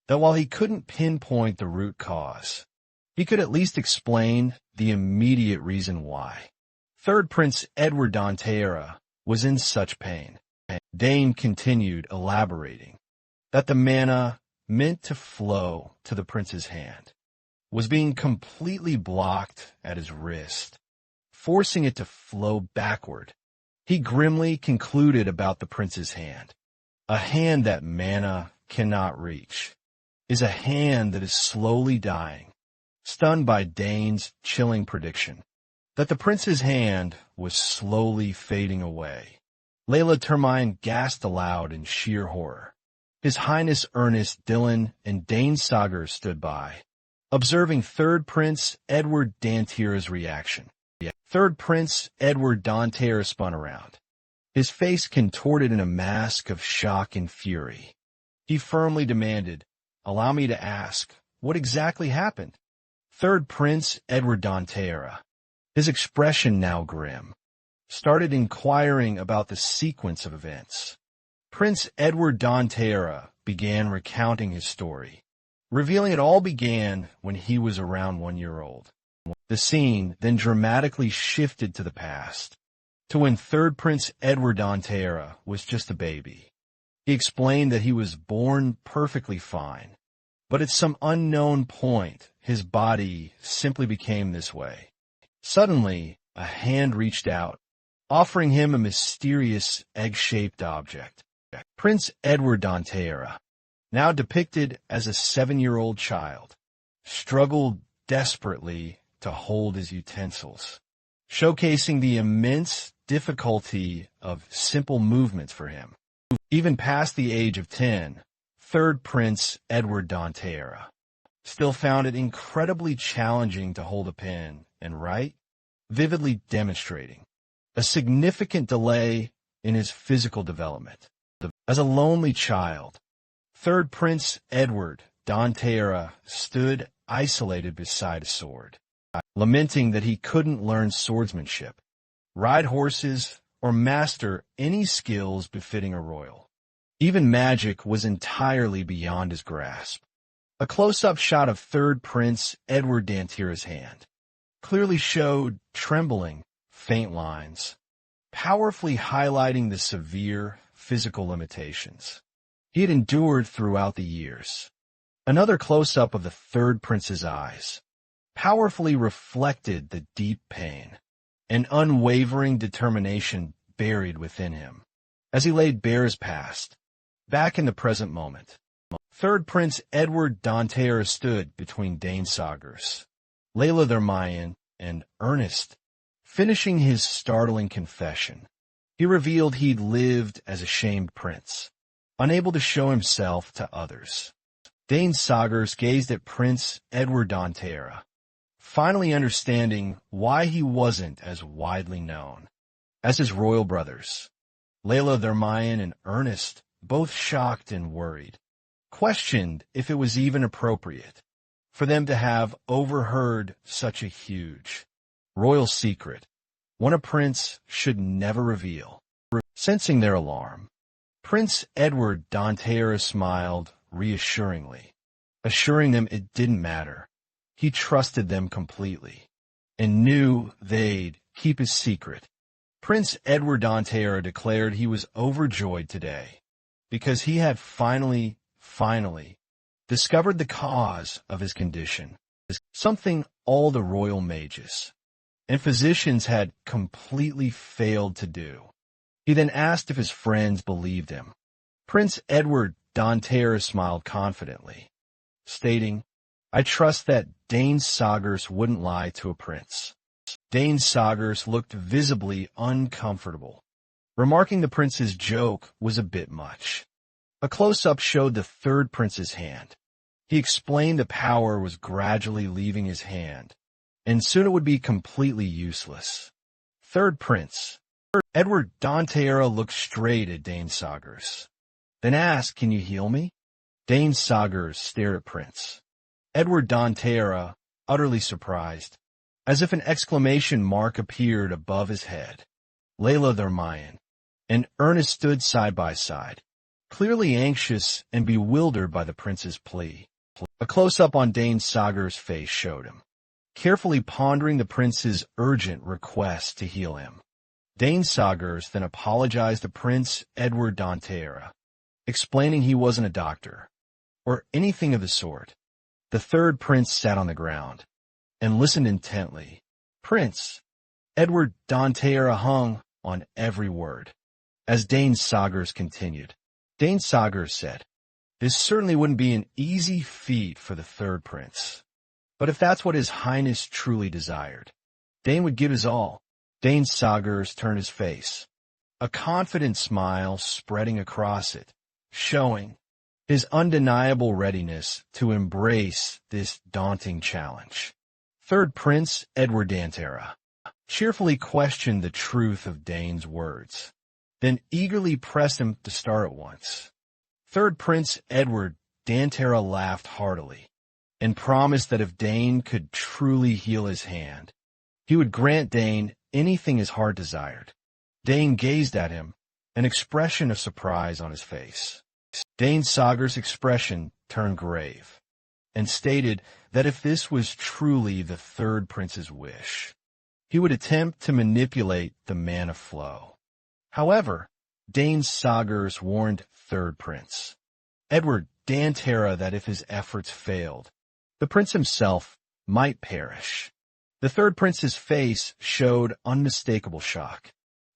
that while he couldn't pinpoint the root cause, he could at least explain the immediate reason why Third Prince Edward Dantera was in such pain. Dane continued elaborating that the mana meant to flow to the prince's hand was being completely blocked at his wrist, forcing it to flow backward. He grimly concluded about the prince's hand. A hand that mana cannot reach is a hand that is slowly dying, stunned by Dane's chilling prediction that the prince's hand was slowly fading away. Layla Turman gasped aloud in sheer horror. His Highness Ernest Dillon and Dane Sagers stood by, observing Third Prince Edward Dantera's reaction. Third Prince Edward Dantera spun around, his face contorted in a mask of shock and fury. He firmly demanded, "Allow me to ask, what exactly happened?" Third Prince Edward Dantera, his expression now grim, started inquiring about the sequence of events. Prince Edward Dantera began recounting his story, revealing it all began when he was around 1 year old. The scene then dramatically shifted to the past, to when Third Prince Edward Dantera was just a baby. He explained that he was born perfectly fine, but at some unknown point, his body simply became this way. Suddenly, a hand reached out, offering him a mysterious egg-shaped object. Prince Edward Dantera, now depicted as a 7-year-old child, struggled desperately to hold his utensils, showcasing the immense difficulty of simple movements for him. Even past the age of 10, Third Prince Edward Dantera still found it incredibly challenging to hold a pen and write, vividly demonstrating a significant delay in his physical development. As a lonely child, Third Prince Edward Dantera stood isolated beside a sword, lamenting that he couldn't learn swordsmanship, ride horses, or master any skills befitting a royal. Even magic was entirely beyond his grasp. A close-up shot of third Prince Edward Dantira's hand clearly showed trembling, faint lines, powerfully highlighting the severe physical limitations he had endured throughout the years. Another close-up of the third prince's eyes powerfully reflected the deep pain and unwavering determination buried within him as he laid bare his past, back in the present moment. Third Prince Edward Dantira stood between Dane Sagers, Layla Thermayan, and Ernest. Finishing his startling confession, he revealed he'd lived as a shamed prince, unable to show himself to others. Dane Sagers gazed at Prince Edward Dantira, finally understanding why he wasn't as widely known as his royal brothers. Layla Thermayan and Ernest, both shocked and worried, questioned if it was even appropriate for them to have overheard such a huge royal secret, one a prince should never reveal. Sensing their alarm, Prince Edward Dantira smiled reassuringly, assuring them it didn't matter. He trusted them completely and knew they'd keep his secret. Prince Edward Dantira declared he was overjoyed today because he had finally discovered the cause of his condition, something all the royal mages and physicians had completely failed to do. He then asked if his friends believed him. Prince Edward Dantira smiled confidently, stating, "I trust that Dane Sagers wouldn't lie to a prince." Dane Sagers looked visibly uncomfortable, remarking the prince's joke was a bit much. A close-up showed the third prince's hand. He explained the power was gradually leaving his hand, and soon it would be completely useless. Third Prince Edward Dantira looked straight at Dane Sagers, then asked, "Can you heal me?" Dane Sagers stared at Prince Edward Dantira, utterly surprised, as if an exclamation mark appeared above his head. Layla Thermayan and Ernest stood side by side, clearly anxious and bewildered by the prince's plea. A close-up on Dane Sagers' face showed him, carefully pondering the prince's urgent request to heal him. Dane Sagers then apologized to Prince Edward Dantira, explaining he wasn't a doctor, or anything of the sort. The third prince sat on the ground and listened intently. Prince Edward Dantira hung on every word as Dane Sagers continued. Dane Sagers said, "This certainly wouldn't be an easy feat for the third prince, but if that's what His Highness truly desired, Dane would give his all." Dane Sagers turned his face, a confident smile spreading across it, showing his undeniable readiness to embrace this daunting challenge. Third Prince Edward Dantira cheerfully questioned the truth of Dane's words, then eagerly pressed him to start at once. Third Prince Edward Dantira laughed heartily and promised that if Dane could truly heal his hand, he would grant Dane anything his heart desired. Dane gazed at him, an expression of surprise on his face. Dane Sagers' expression turned grave and stated that if this was truly the third prince's wish, he would attempt to manipulate the mana flow. However, Dane Sagers warned third prince Edward Dantira that if his efforts failed, the prince himself might perish. The third prince's face showed unmistakable shock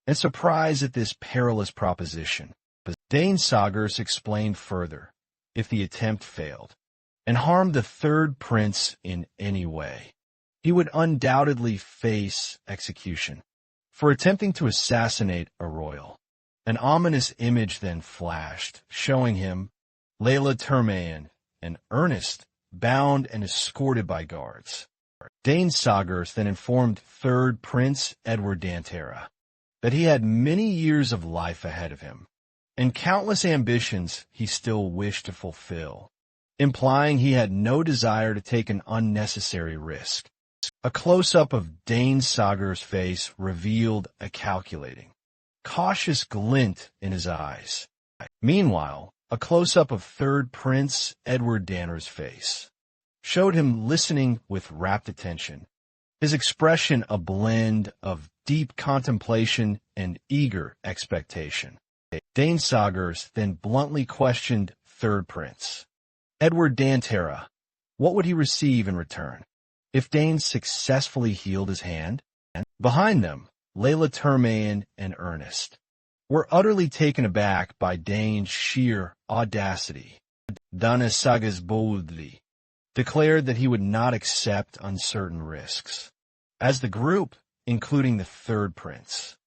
and surprise at this perilous proposition. But Dane Sagers explained further, if the attempt failed and harmed the third prince in any way, he would undoubtedly face execution for attempting to assassinate a royal. An ominous image then flashed, showing him, Layla Thermayan, and Ernest bound and escorted by guards. Dane Sagers then informed third Prince Edward Dantira that he had many years of life ahead of him and countless ambitions he still wished to fulfill, implying he had no desire to take an unnecessary risk. A close-up of Dane Sagers' face revealed a calculating, cautious glint in his eyes. Meanwhile, A close-up of third Prince Edward Danner's face showed him listening with rapt attention, his expression a blend of deep contemplation and eager expectation. Dane Sagers then bluntly questioned third Prince Edward Dantera. What would he receive in return if Dane successfully healed his hand? Behind them, Layla Termayan and Ernest were utterly taken aback by Dane's sheer audacity. Dana Sagas boldly declared that he would not accept uncertain risks. As the group, including the third prince,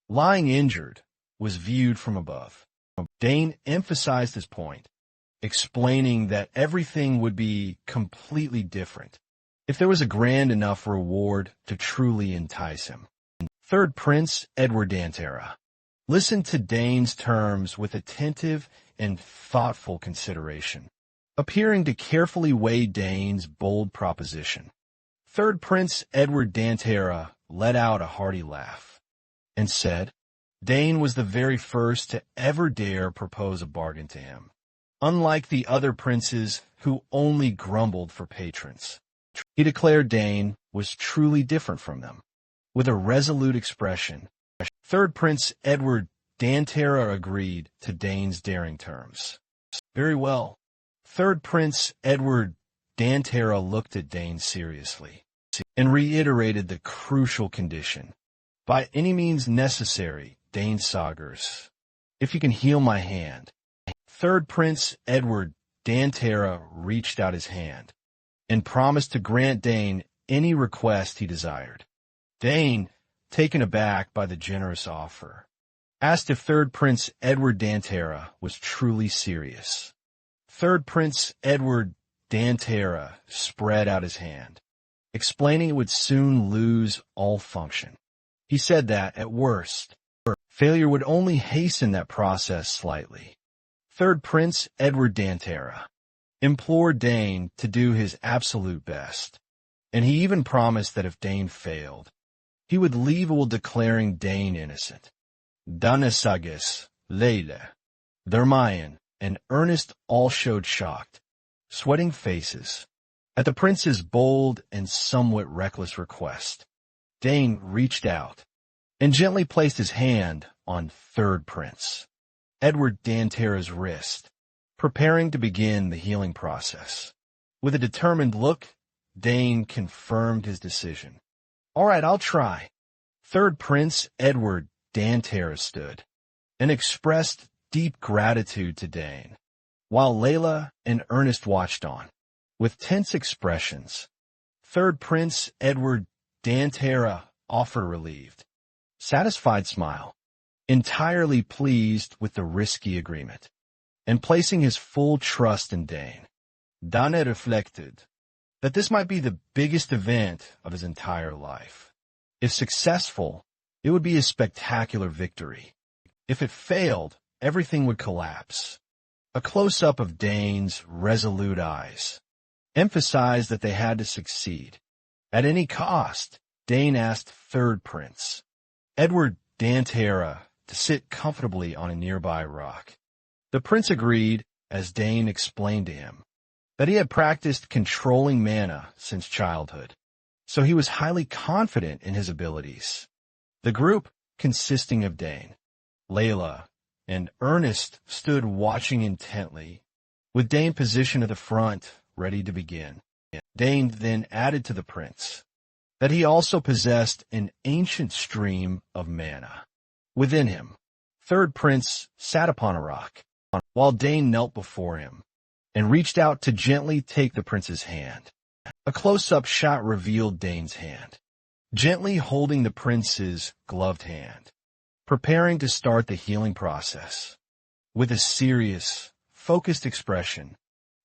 lying injured, was viewed from above, Dane emphasized his point, explaining that everything would be completely different if there was a grand enough reward to truly entice him. Third Prince Edward Dantera listened to Dane's terms with attentive and thoughtful consideration, appearing to carefully weigh Dane's bold proposition. Third Prince Edward Dantera let out a hearty laugh and said Dane was the very first to ever dare propose a bargain to him, unlike the other princes who only grumbled for patrons. He declared Dane was truly different from them. With a resolute expression, third Prince Edward Dantera agreed to Dane's daring terms. Very well. Third Prince Edward Dantera looked at Dane seriously and reiterated the crucial condition. By any means necessary, Dane Sagers, if you can heal my hand. Third Prince Edward Dantera reached out his hand and promised to grant Dane any request he desired. Dane, taken aback by the generous offer, asked if third Prince Edward Dantera was truly serious. Third Prince Edward Dantera spread out his hand, explaining it would soon lose all function. He said that, at worst, failure would only hasten that process slightly. Third Prince Edward Dantera implored Dane to do his absolute best, and he even promised that if Dane failed, he would leave while declaring Dane innocent. Danasagis, Layla, Thermayan, and Ernest all showed shocked, sweating faces at the prince's bold and somewhat reckless request. Dane reached out and gently placed his hand on third Prince Edward Dantera's wrist, preparing to begin the healing process. With a determined look, Dane confirmed his decision. All right, I'll try. Third Prince Edward Dantera stood and expressed deep gratitude to Dane, while Layla and Ernest watched on. With tense expressions, third Prince Edward Dantera offered a relieved, satisfied smile, entirely pleased with the risky agreement, and placing his full trust in Dane. Dane reflected that this might be the biggest event of his entire life. If successful, it would be a spectacular victory. If it failed, everything would collapse. A close-up of Dane's resolute eyes emphasized that they had to succeed. At any cost, Dane asked third Prince Edward Dantera to sit comfortably on a nearby rock. The prince agreed as Dane explained to him that he had practiced controlling mana since childhood, so he was highly confident in his abilities. The group, consisting of Dane, Layla, and Ernest, stood watching intently, with Dane positioned at the front, ready to begin. Dane then added to the prince that he also possessed an ancient stream of mana within him. Third Prince sat upon a rock, while Dane knelt before him and reached out to gently take the prince's hand. A close-up shot revealed Dane's hand, gently holding the prince's gloved hand, preparing to start the healing process. With a serious, focused expression,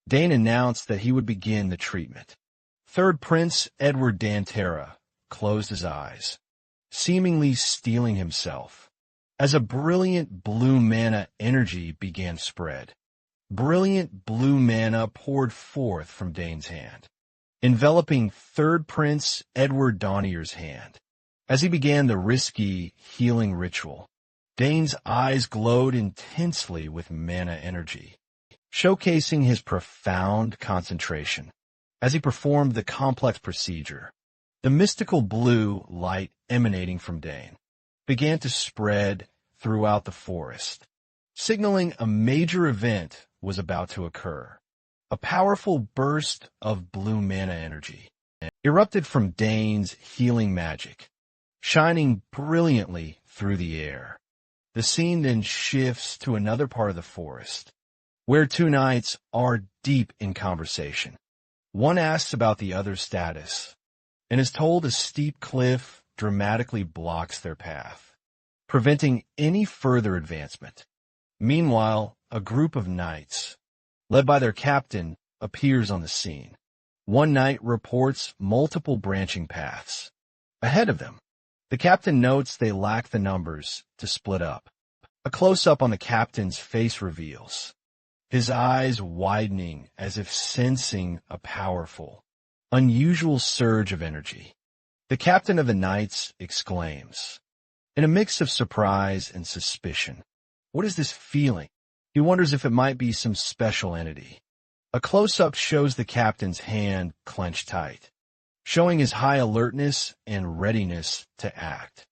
Dane announced that he would begin the treatment. Third Prince Edward Dantera closed his eyes, seemingly steeling himself, as a brilliant blue mana energy began to spread. Brilliant blue mana poured forth from Dane's hand, enveloping third Prince Edward Donnier's hand. As he began the risky healing ritual, Dane's eyes glowed intensely with mana energy. showcasing his profound concentration. As he performed the complex procedure, the mystical blue light emanating from Dane began to spread throughout the forest, signaling a major event was about to occur. A powerful burst of blue mana energy erupted from Dane's healing magic, shining brilliantly through the air. The scene then shifts to another part of the forest, where two knights are deep in conversation. One asks about the other's status, and is told a steep cliff dramatically blocks their path, preventing any further advancement. Meanwhile, a group of knights, led by their captain, appears on the scene. One knight reports multiple branching paths ahead of them. The captain notes they lack the numbers to split up. A close-up on the captain's face reveals his eyes widening as if sensing a powerful, unusual surge of energy. The captain of the knights exclaims, in a mix of surprise and suspicion, "What is this feeling?" He wonders if it might be some special entity. A close-up shows the captain's hand clenched tight, showing his high alertness and readiness to act.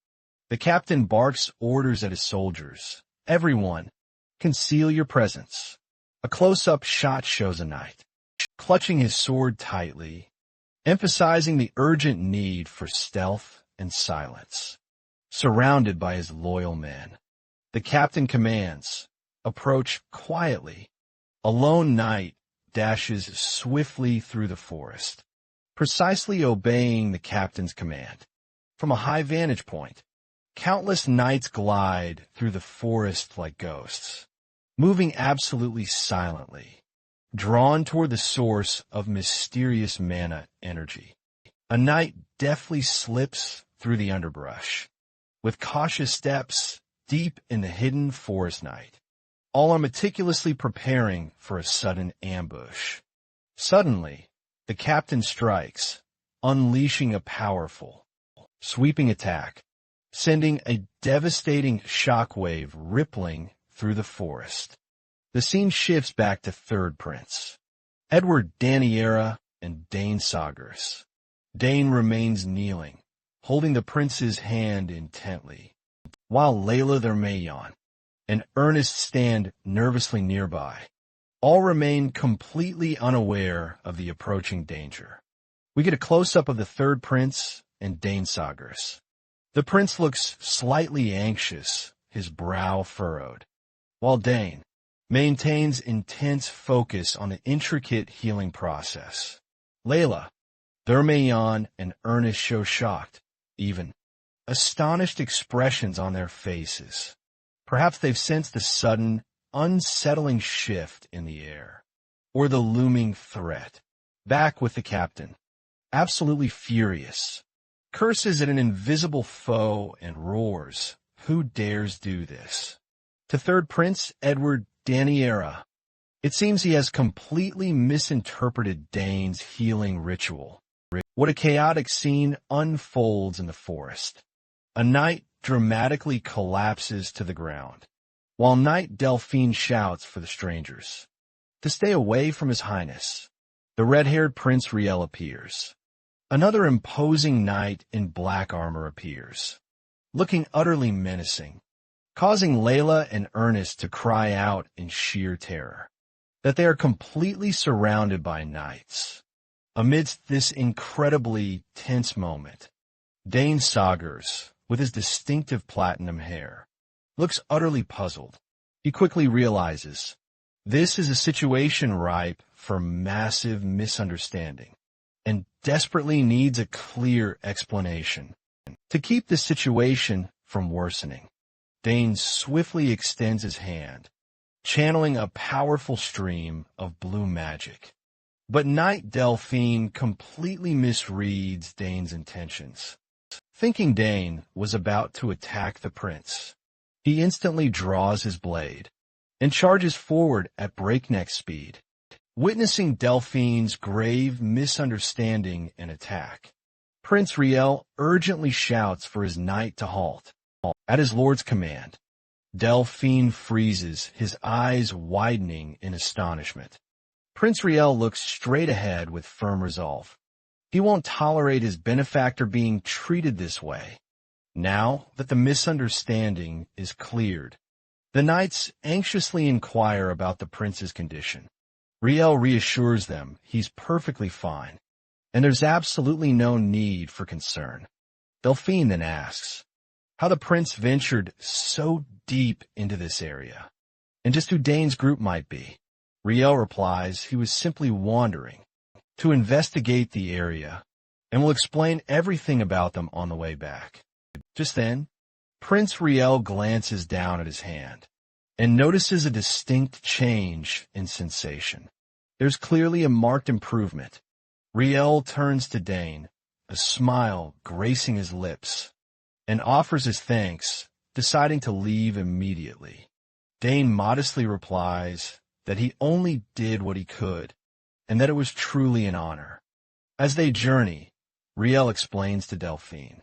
The captain barks orders at his soldiers. "Everyone, conceal your presence." A close-up shot shows a knight clutching his sword tightly, emphasizing the urgent need for stealth and silence. Surrounded by his loyal men, the captain commands, "Approach quietly." A lone knight dashes swiftly through the forest, precisely obeying the captain's command. From a high vantage point, countless knights glide through the forest like ghosts, moving absolutely silently, drawn toward the source of mysterious mana energy. A knight deftly slips through the underbrush, with cautious steps deep in the hidden forest night. All are meticulously preparing for a sudden ambush. Suddenly, the captain strikes, unleashing a powerful, sweeping attack, sending a devastating shockwave rippling through the forest. The scene shifts back to Third Prince, Edward Daniera and Dane Sagers. Dane remains kneeling, holding the prince's hand intently, while Layla Thermayon and Ernest stand nervously nearby. All remain completely unaware of the approaching danger. We get a close-up of the Third Prince and Dane Sagers. The prince looks slightly anxious, his brow furrowed, while Dane maintains intense focus on the intricate healing process. Layla, Thermayon, and Ernest show shocked, even astonished expressions on their faces. Perhaps they've sensed the sudden, unsettling shift in the air, or the looming threat. Back with the captain, absolutely furious, curses at an invisible foe and roars, "Who dares do this?" To Third Prince Edward Daniera, it seems he has completely misinterpreted Dane's healing ritual. What a chaotic scene unfolds in the forest. A knight dramatically collapses to the ground, while Knight Delphine shouts for the strangers to stay away from His Highness. The red-haired Prince Riel appears. Another imposing knight in black armor appears, looking utterly menacing, causing Layla and Ernest to cry out in sheer terror that they are completely surrounded by knights. Amidst this incredibly tense moment, Dane Sagers, with his distinctive platinum hair, looks utterly puzzled. He quickly realizes this is a situation ripe for massive misunderstanding and desperately needs a clear explanation. To keep the situation from worsening, Dane swiftly extends his hand, channeling a powerful stream of blue magic. But Knight Delphine completely misreads Dane's intentions. Thinking Dane was about to attack the prince, he instantly draws his blade and charges forward at breakneck speed. Witnessing Delphine's grave misunderstanding and attack, Prince Riel urgently shouts for his knight to halt. At his lord's command, Delphine freezes, his eyes widening in astonishment. Prince Riel looks straight ahead with firm resolve. He won't tolerate his benefactor being treated this way. Now that the misunderstanding is cleared, the knights anxiously inquire about the prince's condition. Riel reassures them he's perfectly fine, and there's absolutely no need for concern. Delphine then asks how the prince ventured so deep into this area, and just who Dane's group might be. Riel replies he was simply wandering to investigate the area, and will explain everything about them on the way back. Just then, Prince Riel glances down at his hand and notices a distinct change in sensation. There's clearly a marked improvement. Riel turns to Dane, a smile gracing his lips, and offers his thanks, deciding to leave immediately. Dane modestly replies that he only did what he could, and that it was truly an honor. As they journey, Riel explains to Delphine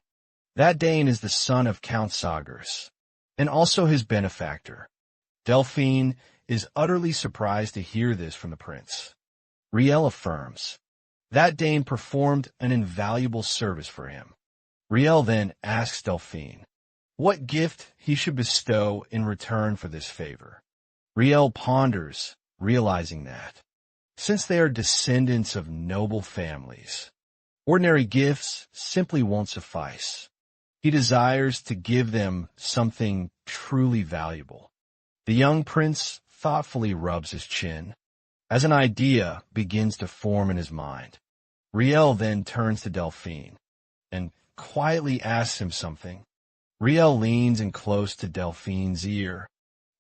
that Dane is the son of Count Sagers, and also his benefactor. Delphine is utterly surprised to hear this from the prince. Riel affirms that Dane performed an invaluable service for him. Riel then asks Delphine what gift he should bestow in return for this favor. Riel ponders, realizing that, since they are descendants of noble families, ordinary gifts simply won't suffice. He desires to give them something truly valuable. The young prince thoughtfully rubs his chin, as an idea begins to form in his mind. Riel then turns to Delphine and quietly asks him something. Riel leans in close to Delphine's ear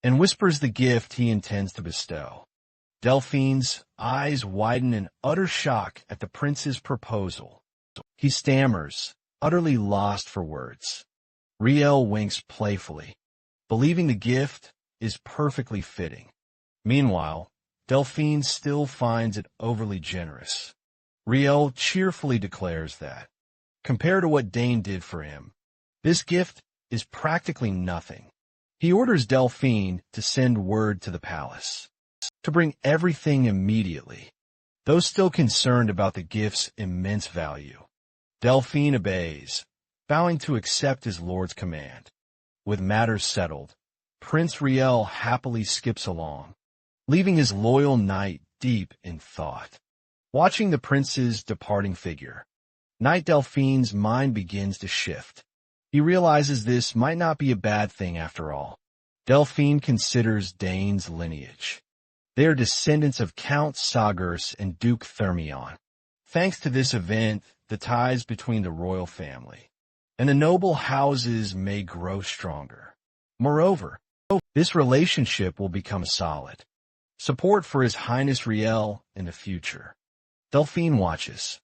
and whispers the gift he intends to bestow. Delphine's eyes widen in utter shock at the prince's proposal. He stammers, utterly lost for words. Riel winks playfully, believing the gift is perfectly fitting. Meanwhile, Delphine still finds it overly generous. Riel cheerfully declares that, compared to what Dane did for him, this gift is practically nothing. He orders Delphine to send word to the palace to bring everything immediately, though still concerned about the gift's immense value. Delphine obeys, bowing to accept his lord's command. With matters settled, Prince Riel happily skips along, leaving his loyal knight deep in thought. Watching the prince's departing figure, Knight Delphine's mind begins to shift. He realizes this might not be a bad thing after all. Delphine considers Dane's lineage. They are descendants of Count Sagers and Duke Thermion. Thanks to this event, the ties between the royal family and the noble houses may grow stronger. Moreover, this relationship will become solid. Support for His Highness Riel in the future. Delphine watches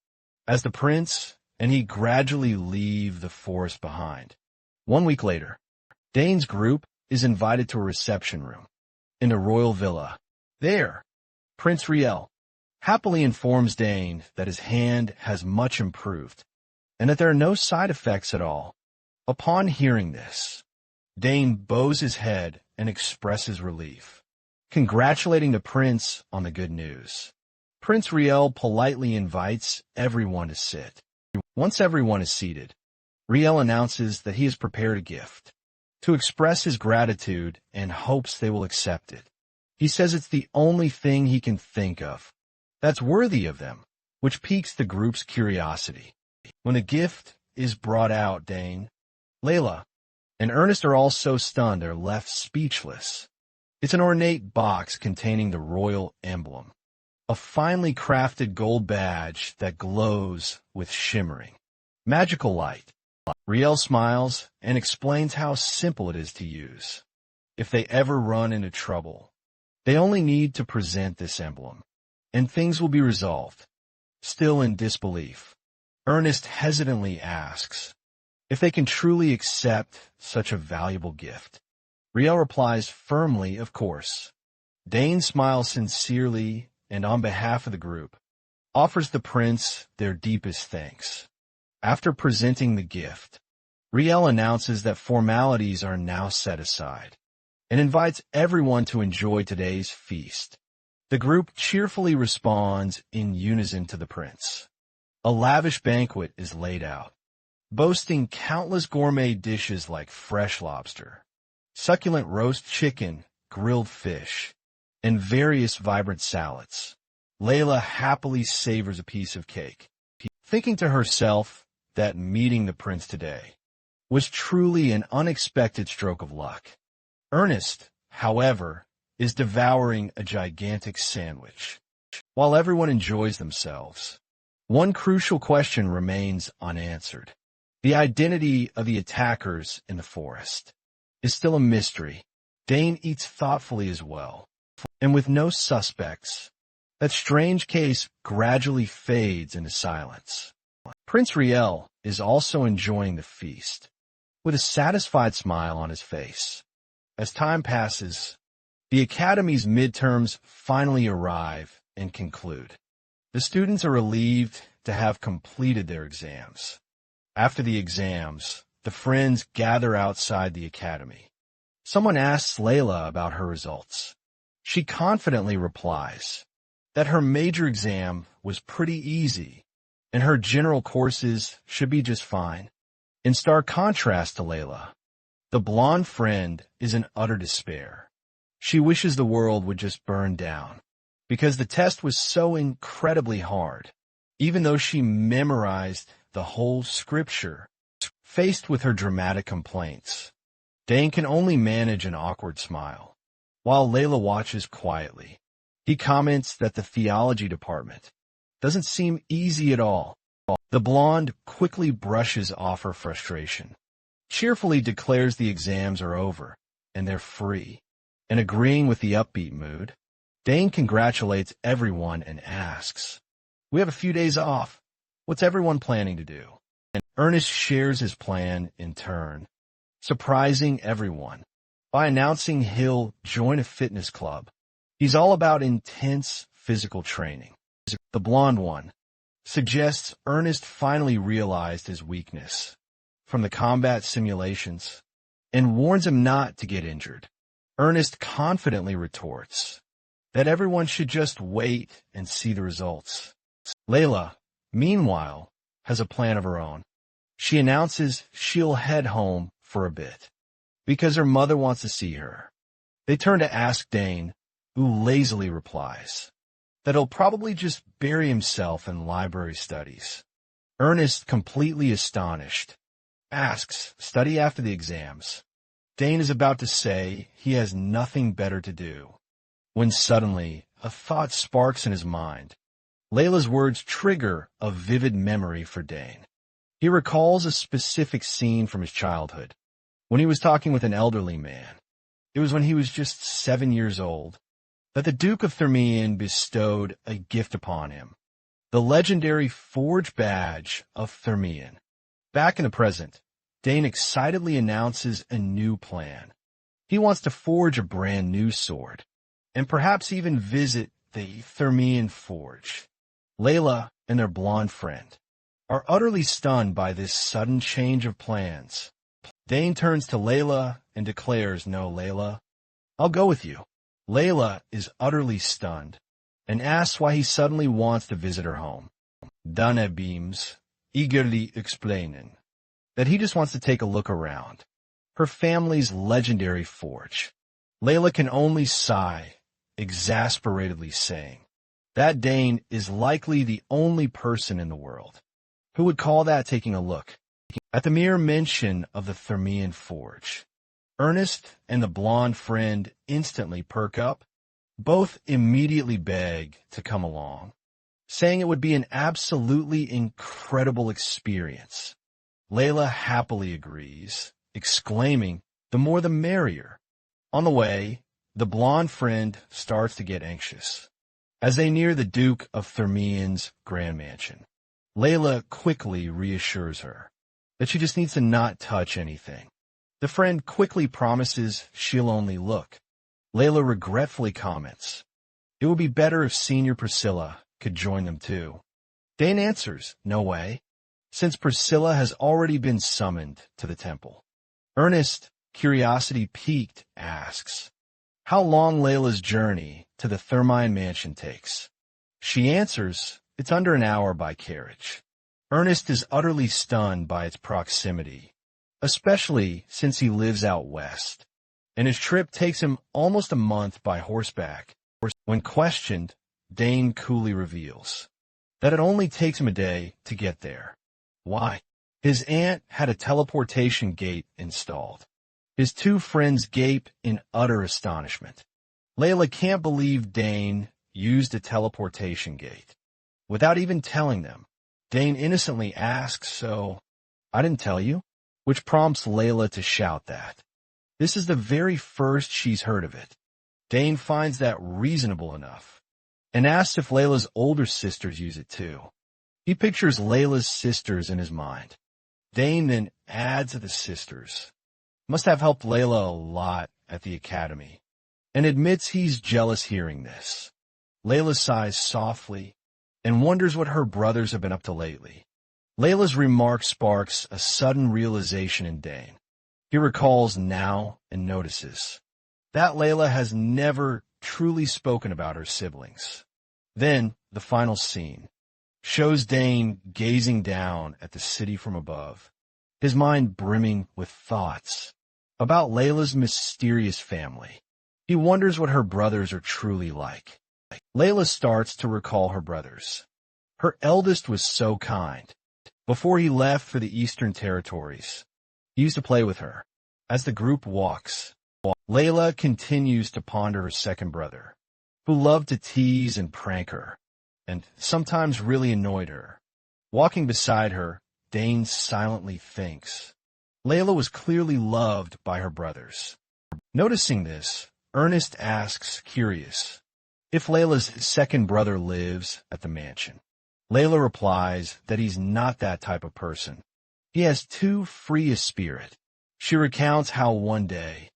as the prince and he gradually leave the forest behind. 1 week later, Dane's group is invited to a reception room in the royal villa. There, Prince Riel happily informs Dane that his hand has much improved and that there are no side effects at all. Upon hearing this, Dane bows his head and expresses relief, congratulating the prince on the good news. Prince Riel politely invites everyone to sit. Once everyone is seated, Riel announces that he has prepared a gift to express his gratitude and hopes they will accept it. He says it's the only thing he can think of that's worthy of them, which piques the group's curiosity. When the gift is brought out, Dane, Layla, and Ernest are all so stunned they're left speechless. It's an ornate box containing the royal emblem, a finely crafted gold badge that glows with shimmering, magical light. Riel smiles and explains how simple it is to use. If they ever run into trouble, they only need to present this emblem, and things will be resolved. Still in disbelief, Ernest hesitantly asks if they can truly accept such a valuable gift. Riel replies firmly, of course. Dane smiles sincerely and on behalf of the group, offers the prince their deepest thanks. After presenting the gift, Riel announces that formalities are now set aside. and invites everyone to enjoy today's feast. The group cheerfully responds in unison to the prince. A lavish banquet is laid out, boasting countless gourmet dishes like fresh lobster, succulent roast chicken, grilled fish, and various vibrant salads. Layla happily savors a piece of cake, thinking to herself that meeting the prince today was truly an unexpected stroke of luck. Ernest, however, is devouring a gigantic sandwich. While everyone enjoys themselves, one crucial question remains unanswered. The identity of the attackers in the forest is still a mystery. Dane eats thoughtfully as well, and with no suspects, that strange case gradually fades into silence. Prince Riel is also enjoying the feast, with a satisfied smile on his face. As time passes, the Academy's midterms finally arrive and conclude. The students are relieved to have completed their exams. After the exams, the friends gather outside the Academy. Someone asks Layla about her results. She confidently replies that her major exam was pretty easy, and her general courses should be just fine. In stark contrast to Layla, the blonde friend is in utter despair. She wishes the world would just burn down, because the test was so incredibly hard. Even though she memorized the whole scripture, faced with her dramatic complaints, Dane can only manage an awkward smile. While Layla watches quietly, he comments that the theology department doesn't seem easy at all. The blonde quickly brushes off her frustration, cheerfully declares the exams are over and they're free, and agreeing with the upbeat mood, Dane congratulates everyone and asks, "We have a few days off. What's everyone planning to do?" And Ernest shares his plan in turn, surprising everyone by announcing he'll join a fitness club. He's all about intense physical training. The blonde one suggests Ernest finally realized his weakness from the combat simulations and warns him not to get injured. Ernest confidently retorts that everyone should just wait and see the results. Layla, meanwhile, has a plan of her own. She announces she'll head home for a bit because her mother wants to see her. They turn to ask Dane, who lazily replies that he'll probably just bury himself in library studies. Ernest, completely astonished, asks, "Study after the exams?" Dane is about to say he has nothing better to do, when suddenly a thought sparks in his mind. Layla's words trigger a vivid memory for Dane. He recalls a specific scene from his childhood, when he was talking with an elderly man. It was when he was just 7 years old that the Duke of Thermion bestowed a gift upon him, the legendary Forge Badge of Thermion. Back in the present, Dane excitedly announces a new plan. He wants to forge a brand new sword, and perhaps even visit the Thermion Forge. Layla and their blonde friend are utterly stunned by this sudden change of plans. Dane turns to Layla and declares, "No, Layla, I'll go with you." Layla is utterly stunned and asks why he suddenly wants to visit her home. Dana beams, eagerly explaining that he just wants to take a look around her family's legendary forge. Layla can only sigh, exasperatedly saying that Dane is likely the only person in the world who would call that taking a look. At the mere mention of the Thermion Forge, Ernest and the blonde friend instantly perk up. Both immediately beg to come along, saying it would be an absolutely incredible experience. Layla happily agrees, exclaiming, "The more the merrier." On the way, the blonde friend starts to get anxious. As they near the Duke of Thermion's grand mansion, Layla quickly reassures her that she just needs to not touch anything. The friend quickly promises she'll only look. Layla regretfully comments, it would be better if Senior Priscilla could join them too. Dane answers, no way, since Priscilla has already been summoned to the temple. Ernest curiosity piqued, asks how long Layla's journey to the Thermine mansion takes. She answers, it's under an hour by carriage. Ernest is utterly stunned by its proximity, especially since he lives out west, and his trip takes him almost a month by horseback. When questioned, Dane coolly reveals that it only takes him a day to get there. Why? His aunt had a teleportation gate installed. His two friends gape in utter astonishment. Layla can't believe Dane used a teleportation gate. Without even telling them, Dane innocently asks, so, I didn't tell you? Which prompts Layla to shout that. This is the very first she's heard of it. Dane finds that reasonable enough, and asks if Layla's older sisters use it too. He pictures Layla's sisters in his mind. Dane then adds the sisters. Must have helped Layla a lot at the academy, and admits he's jealous hearing this. Layla sighs softly and wonders what her brothers have been up to lately. Layla's remark sparks a sudden realization in Dane. He recalls now and notices that Layla has never truly spoken about her siblings. Then, the final scene shows Dane gazing down at the city from above, his mind brimming with thoughts about Layla's mysterious family. He wonders what her brothers are truly like. Layla starts to recall her brothers. Her eldest was so kind. Before he left for the Eastern Territories, he used to play with her. As the group walks, Layla continues to ponder her second brother, who loved to tease and prank her, and sometimes really annoyed her. Walking beside her, Dane silently thinks Layla was clearly loved by her brothers. Noticing this, Ernest asks, curious, if Layla's second brother lives at the mansion. Layla replies that he's not that type of person. He has too free a spirit. She recounts how one day,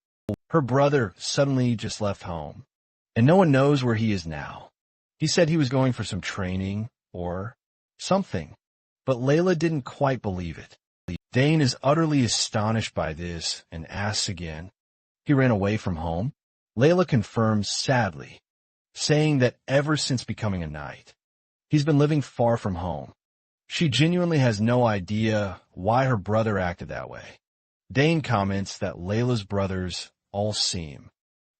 her brother suddenly just left home, and no one knows where he is now. He said he was going for some training or something, but Layla didn't quite believe it. Dane is utterly astonished by this and asks again, he ran away from home? Layla confirms sadly, saying that ever since becoming a knight, he's been living far from home. She genuinely has no idea why her brother acted that way. Dane comments that Layla's brothers all seem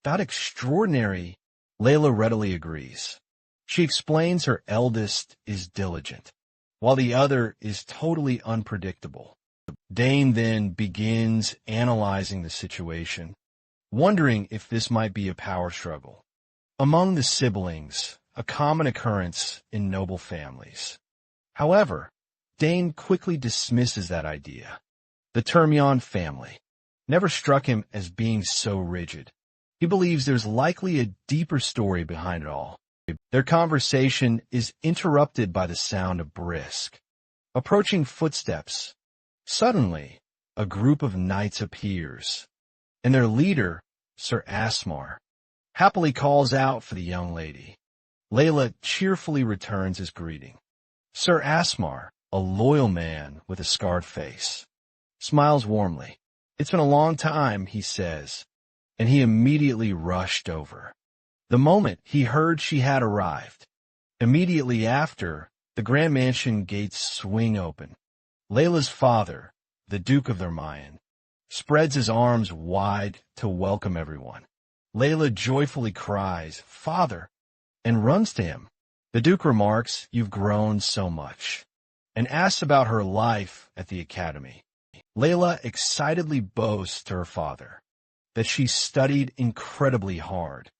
that extraordinary. Layla readily agrees. She explains her eldest is diligent, while the other is totally unpredictable. Dane then begins analyzing the situation, wondering if this might be a power struggle among the siblings, a common occurrence in noble families. However, Dane quickly dismisses that idea. The Termion family never struck him as being so rigid. He believes there's likely a deeper story behind it all. Their conversation is interrupted by the sound of brisk, approaching footsteps. Suddenly, a group of knights appears, and their leader, Sir Asmar, happily calls out for the young lady. Layla cheerfully returns his greeting. Sir Asmar, a loyal man with a scarred face, smiles warmly. It's been a long time, he says, and he immediately rushed over. The moment he heard she had arrived, immediately after, the Grand Mansion gates swing open. Layla's father, the Duke of Thermine, spreads his arms wide to welcome everyone. Layla joyfully cries, "Father," and runs to him. The Duke remarks, "You've grown so much," and asks about her life at the academy. Layla excitedly boasts to her father that she studied incredibly hard,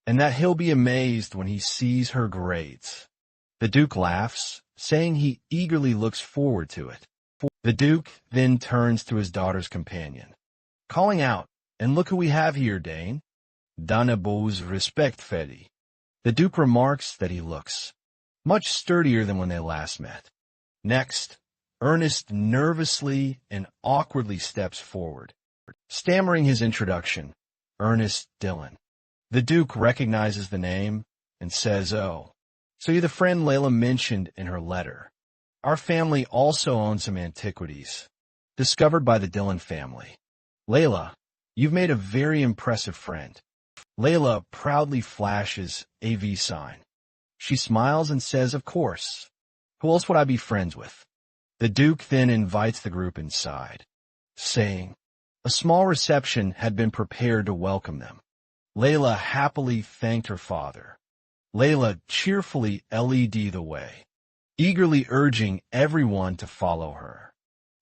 and that he'll be amazed when he sees her grades. The Duke laughs, saying he eagerly looks forward to it. The Duke then turns to his daughter's companion, calling out, "And look who we have here, Dane. Donnez respect, Freddy." The Duke remarks that he looks much sturdier than when they last met. Next, Ernest nervously and awkwardly steps forward, stammering his introduction, Ernest Dillon. The Duke recognizes the name and says, "Oh, so you're the friend Layla mentioned in her letter. Our family also owns some antiquities, discovered by the Dillon family." Layla, You've made a very impressive friend. Layla proudly flashes a V sign. She smiles and says, of course. Who else would I be friends with? The Duke then invites the group inside, saying, a small reception had been prepared to welcome them. Layla happily thanked her father. Layla cheerfully led the way, eagerly urging everyone to follow her.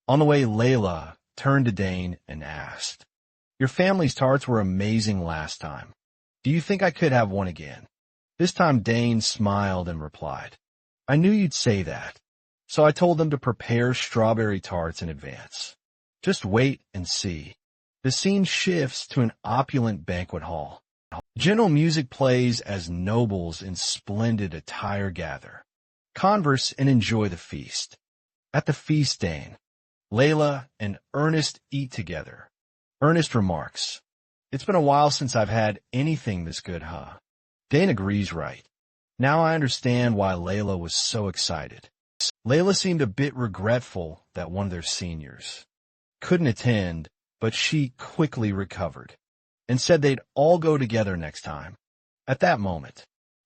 On the way, Layla turned to Dane and asked, your family's tarts were amazing last time. Do you think I could have one again? This time Dane smiled and replied, I knew you'd say that, so I told them to prepare strawberry tarts in advance. Just wait and see. The scene shifts to an opulent banquet hall. Gentle music plays as nobles in splendid attire gather, converse and enjoy the feast. At the feast, Dane, Layla, and Ernest eat together. Ernest remarks, it's been a while since I've had anything this good, huh? Dane agrees right. Now I understand why Layla was so excited. Layla seemed a bit regretful that one of their seniors couldn't attend, but she quickly recovered and said they'd all go together next time. At that moment,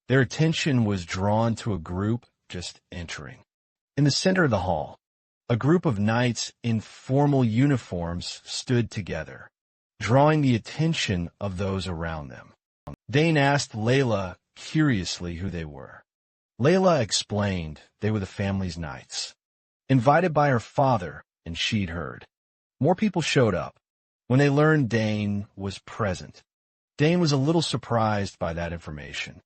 their attention was drawn to a group just entering. In the center of the hall, a group of knights in formal uniforms stood together, drawing the attention of those around them. Dane asked Layla curiously who they were. Layla explained they were the family's knights, invited by her father, and she'd heard. More people showed up. When they learned Dane was present, Dane was a little surprised by that information.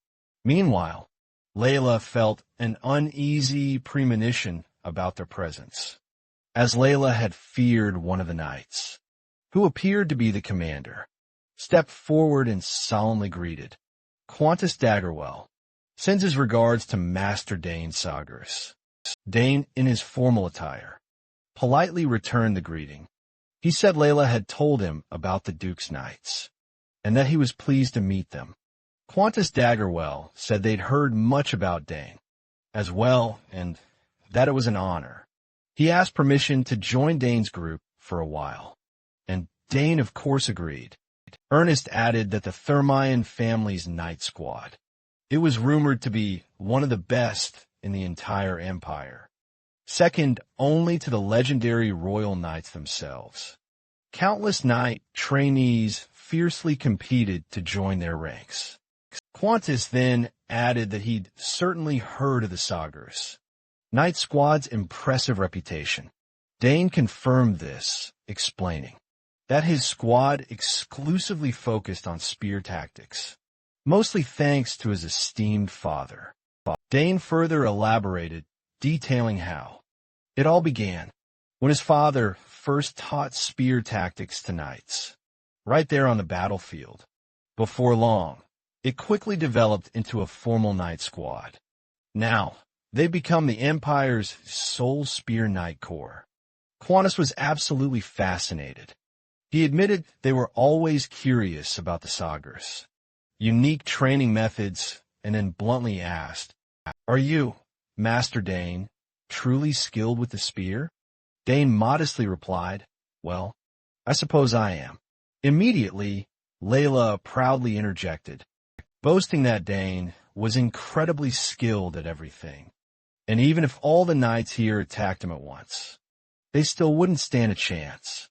Meanwhile, Layla felt an uneasy premonition about their presence, as Layla had feared one of the knights, who appeared to be the commander, stepped forward and solemnly greeted. Qantas Daggerwell sends his regards to Master Dane Sagres. Dane, in his formal attire, politely returned the greeting. He said Layla had told him about the Duke's knights, and that he was pleased to meet them. Qantas Daggerwell said they'd heard much about Dane, as well, and that it was an honor. He asked permission to join Dane's group for a while, and Dane of course agreed. Ernest added that the Thermion family's knight squad, it was rumored to be one of the best in the entire empire, second only to the legendary royal knights themselves. Countless knight trainees fiercely competed to join their ranks. Qantas then added that he'd certainly heard of the Sagres, Knight Squad's impressive reputation. Dane confirmed this, explaining that his squad exclusively focused on spear tactics, mostly thanks to his esteemed father. Dane further elaborated, detailing how it all began when his father first taught spear tactics to knights, right there on the battlefield. Before long, it quickly developed into a formal knight squad. Now, they've become the Empire's sole spear knight corps. Qantas was absolutely fascinated. He admitted they were always curious about the Sagres, unique training methods, and then bluntly asked, "Are you, Master Dane, truly skilled with the spear?" Dane modestly replied, "Well, I suppose I am." Immediately, Layla proudly interjected, boasting that Dane was incredibly skilled at everything, and even if all the knights here attacked him at once, they still wouldn't stand a chance.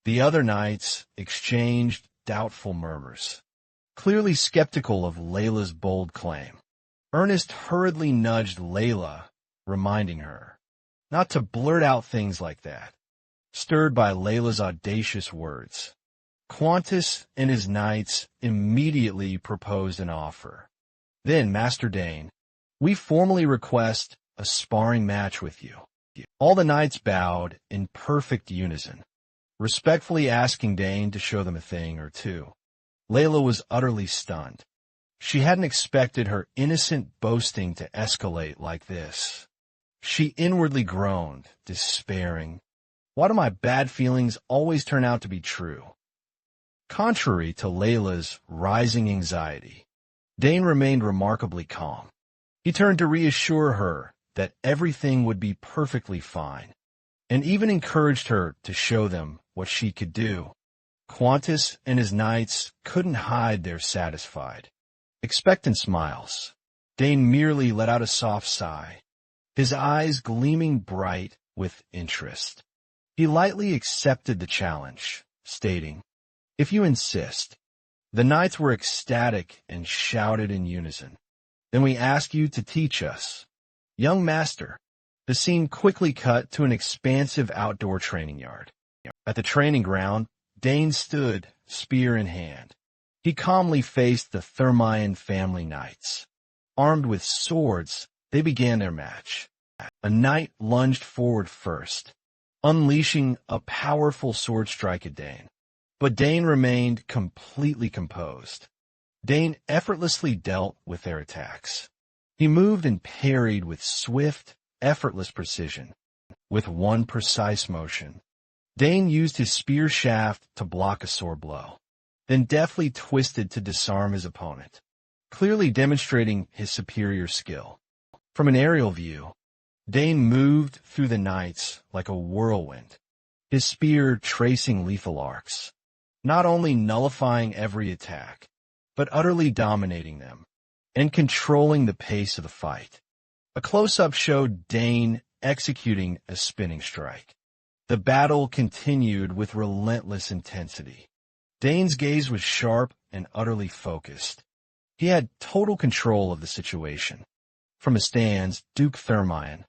The other knights exchanged doubtful murmurs, clearly skeptical of Layla's bold claim. Ernest hurriedly nudged Layla, reminding her not to blurt out things like that. Stirred by Layla's audacious words, Qantas and his knights immediately proposed an offer. "Then, Master Dane, we formally request a sparring match with you." All the knights bowed in perfect unison, respectfully asking Dane to show them a thing or two. Layla was utterly stunned. She hadn't expected her innocent boasting to escalate like this. She inwardly groaned, despairing. Why do my bad feelings always turn out to be true? Contrary to Layla's rising anxiety, Dane remained remarkably calm. He turned to reassure her that everything would be perfectly fine, and even encouraged her to show them what she could do. Qantas and his knights couldn't hide their satisfied, expectant smiles. Dane merely let out a soft sigh, his eyes gleaming bright with interest. He lightly accepted the challenge, stating, "If you insist." The knights were ecstatic and shouted in unison, "Then we ask you to teach us." "Young master." The scene quickly cut to an expansive outdoor training yard. At the training ground, Dane stood, spear in hand. He calmly faced the Thermion family knights. Armed with swords, they began their match. A knight lunged forward first, unleashing a powerful sword strike at Dane. But Dane remained completely composed. Dane effortlessly dealt with their attacks. He moved and parried with swift, effortless precision. With one precise motion, Dane used his spear shaft to block a sword blow, then deftly twisted to disarm his opponent, clearly demonstrating his superior skill. From an aerial view, Dane moved through the knights like a whirlwind, his spear tracing lethal arcs, not only nullifying every attack, but utterly dominating them and controlling the pace of the fight. A close-up showed Dane executing a spinning strike. The battle continued with relentless intensity. Dane's gaze was sharp and utterly focused. He had total control of the situation. From his stands, Duke Thermion,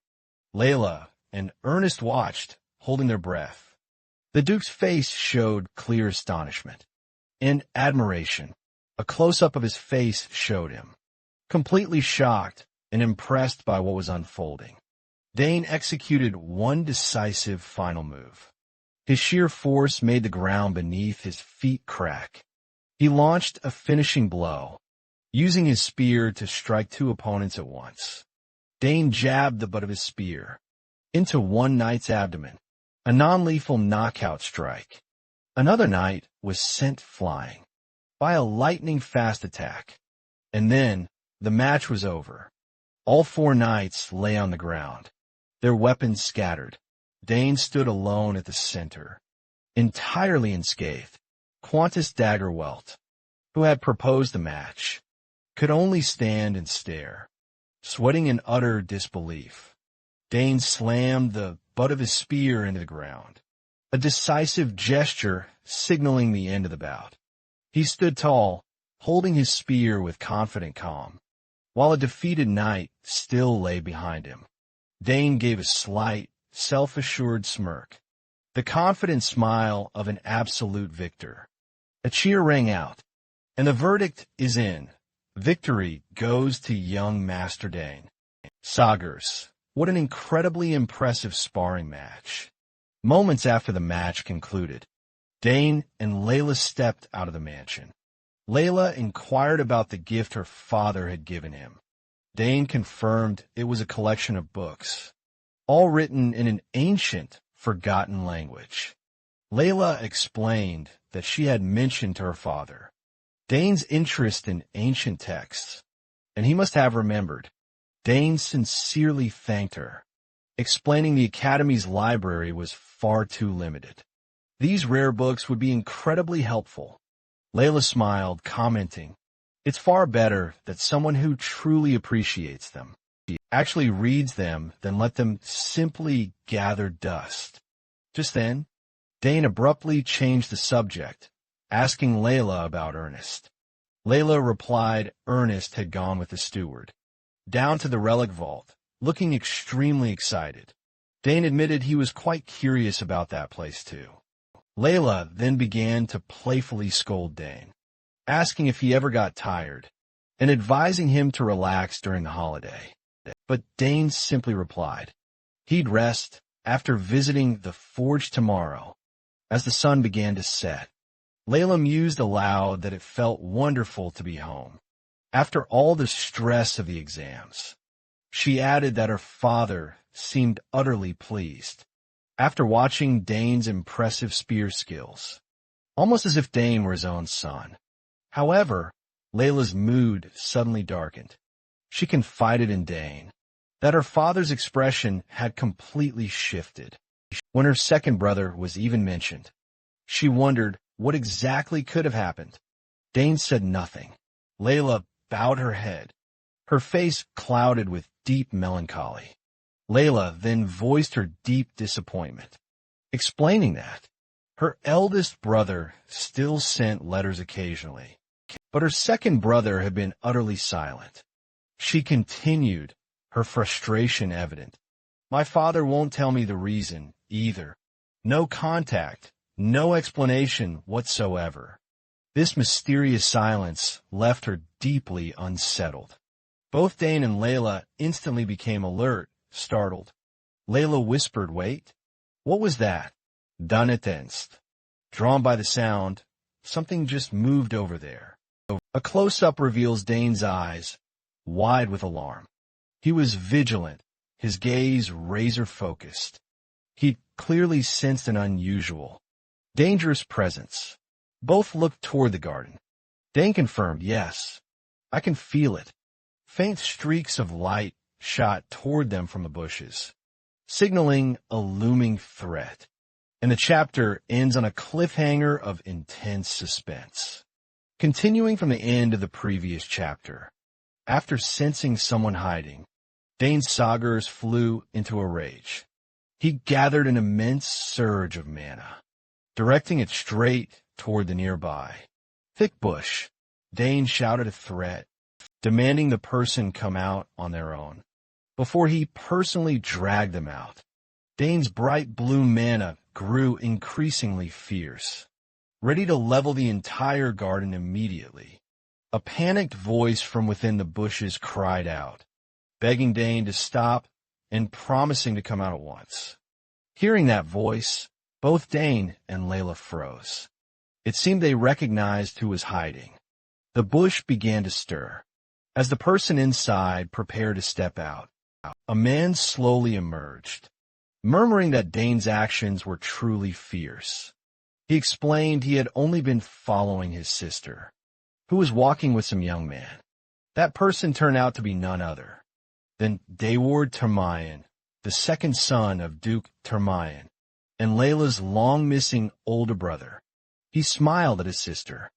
Layla, and Ernest watched, holding their breath. The Duke's face showed clear astonishment and admiration. A close-up of his face showed him, completely shocked and impressed by what was unfolding. Dane executed one decisive final move. His sheer force made the ground beneath his feet crack. He launched a finishing blow, using his spear to strike two opponents at once. Dane jabbed the butt of his spear into one knight's abdomen, a non-lethal knockout strike. Another knight was sent flying by a lightning-fast attack. And then the match was over. All four knights lay on the ground, their weapons scattered. Dane stood alone at the center, entirely unscathed. Qantas Daggerwelt, who had proposed the match, could only stand and stare, sweating in utter disbelief. Dane slammed the butt of his spear into the ground, a decisive gesture signaling the end of the bout. He stood tall, holding his spear with confident calm, while a defeated knight still lay behind him. Dane gave a slight, self-assured smirk, the confident smile of an absolute victor. A cheer rang out, and the verdict is in. Victory goes to young Master Dane. Saggers, what an incredibly impressive sparring match. Moments after the match concluded, Dane and Layla stepped out of the mansion. Layla inquired about the gift her father had given him. Dane confirmed it was a collection of books, all written in an ancient, forgotten language. Layla explained that she had mentioned to her father Dane's interest in ancient texts, and he must have remembered. Dane sincerely thanked her, explaining the Academy's library was far too limited. These rare books would be incredibly helpful. Layla smiled, commenting, "It's far better that someone who truly appreciates them actually reads them than let them simply gather dust." Just then, Dane abruptly changed the subject, asking Layla about Ernest. Layla replied Ernest had gone with the steward down to the relic vault, looking extremely excited. Dane admitted he was quite curious about that place too. Layla then began to playfully scold Dane, asking if he ever got tired, and advising him to relax during the holiday. But Dane simply replied he'd rest after visiting the forge tomorrow. As the sun began to set, Layla mused aloud that it felt wonderful to be home, after all the stress of the exams. She added that her father seemed utterly pleased, after watching Dane's impressive spear skills, almost as if Dane were his own son. However, Layla's mood suddenly darkened. She confided in Dane that her father's expression had completely shifted. When her second brother was even mentioned, she wondered What exactly could have happened? Dane said nothing. Layla bowed her head, her face clouded with deep melancholy. Layla then voiced her deep disappointment, explaining that her eldest brother still sent letters occasionally, but her second brother had been utterly silent. She continued, her frustration evident. My father won't tell me the reason, either. No contact, no explanation whatsoever. This mysterious silence left her deeply unsettled. Both Dane and Layla instantly became alert, startled. Layla whispered, "Wait." What was that? Dann ertänzt. Drawn by the sound, something just moved over there. A close-up reveals Dane's eyes, wide with alarm. He was vigilant, his gaze razor-focused. He clearly sensed an unusual, dangerous presence. Both looked toward the garden. Dane confirmed, "Yes, I can feel it." Faint streaks of light shot toward them from the bushes, signaling a looming threat. And the chapter ends on a cliffhanger of intense suspense. Continuing from the end of the previous chapter, after sensing someone hiding, Dane's Sagers flew into a rage. He gathered an immense surge of mana, directing it straight toward the nearby thick bush. Dane shouted a threat, demanding the person come out on their own, before he personally dragged them out. Dane's bright blue mana grew increasingly fierce, ready to level the entire garden immediately. A panicked voice from within the bushes cried out, begging Dane to stop and promising to come out at once. Hearing that voice, both Dane and Layla froze. It seemed they recognized who was hiding. The bush began to stir. As the person inside prepared to step out, a man slowly emerged, murmuring that Dane's actions were truly fierce. He explained he had only been following his sister, who was walking with some young man. That person turned out to be none other than Daeward Termayan, the second son of Duke Termayan, and Layla's long-missing older brother. He smiled at his sister.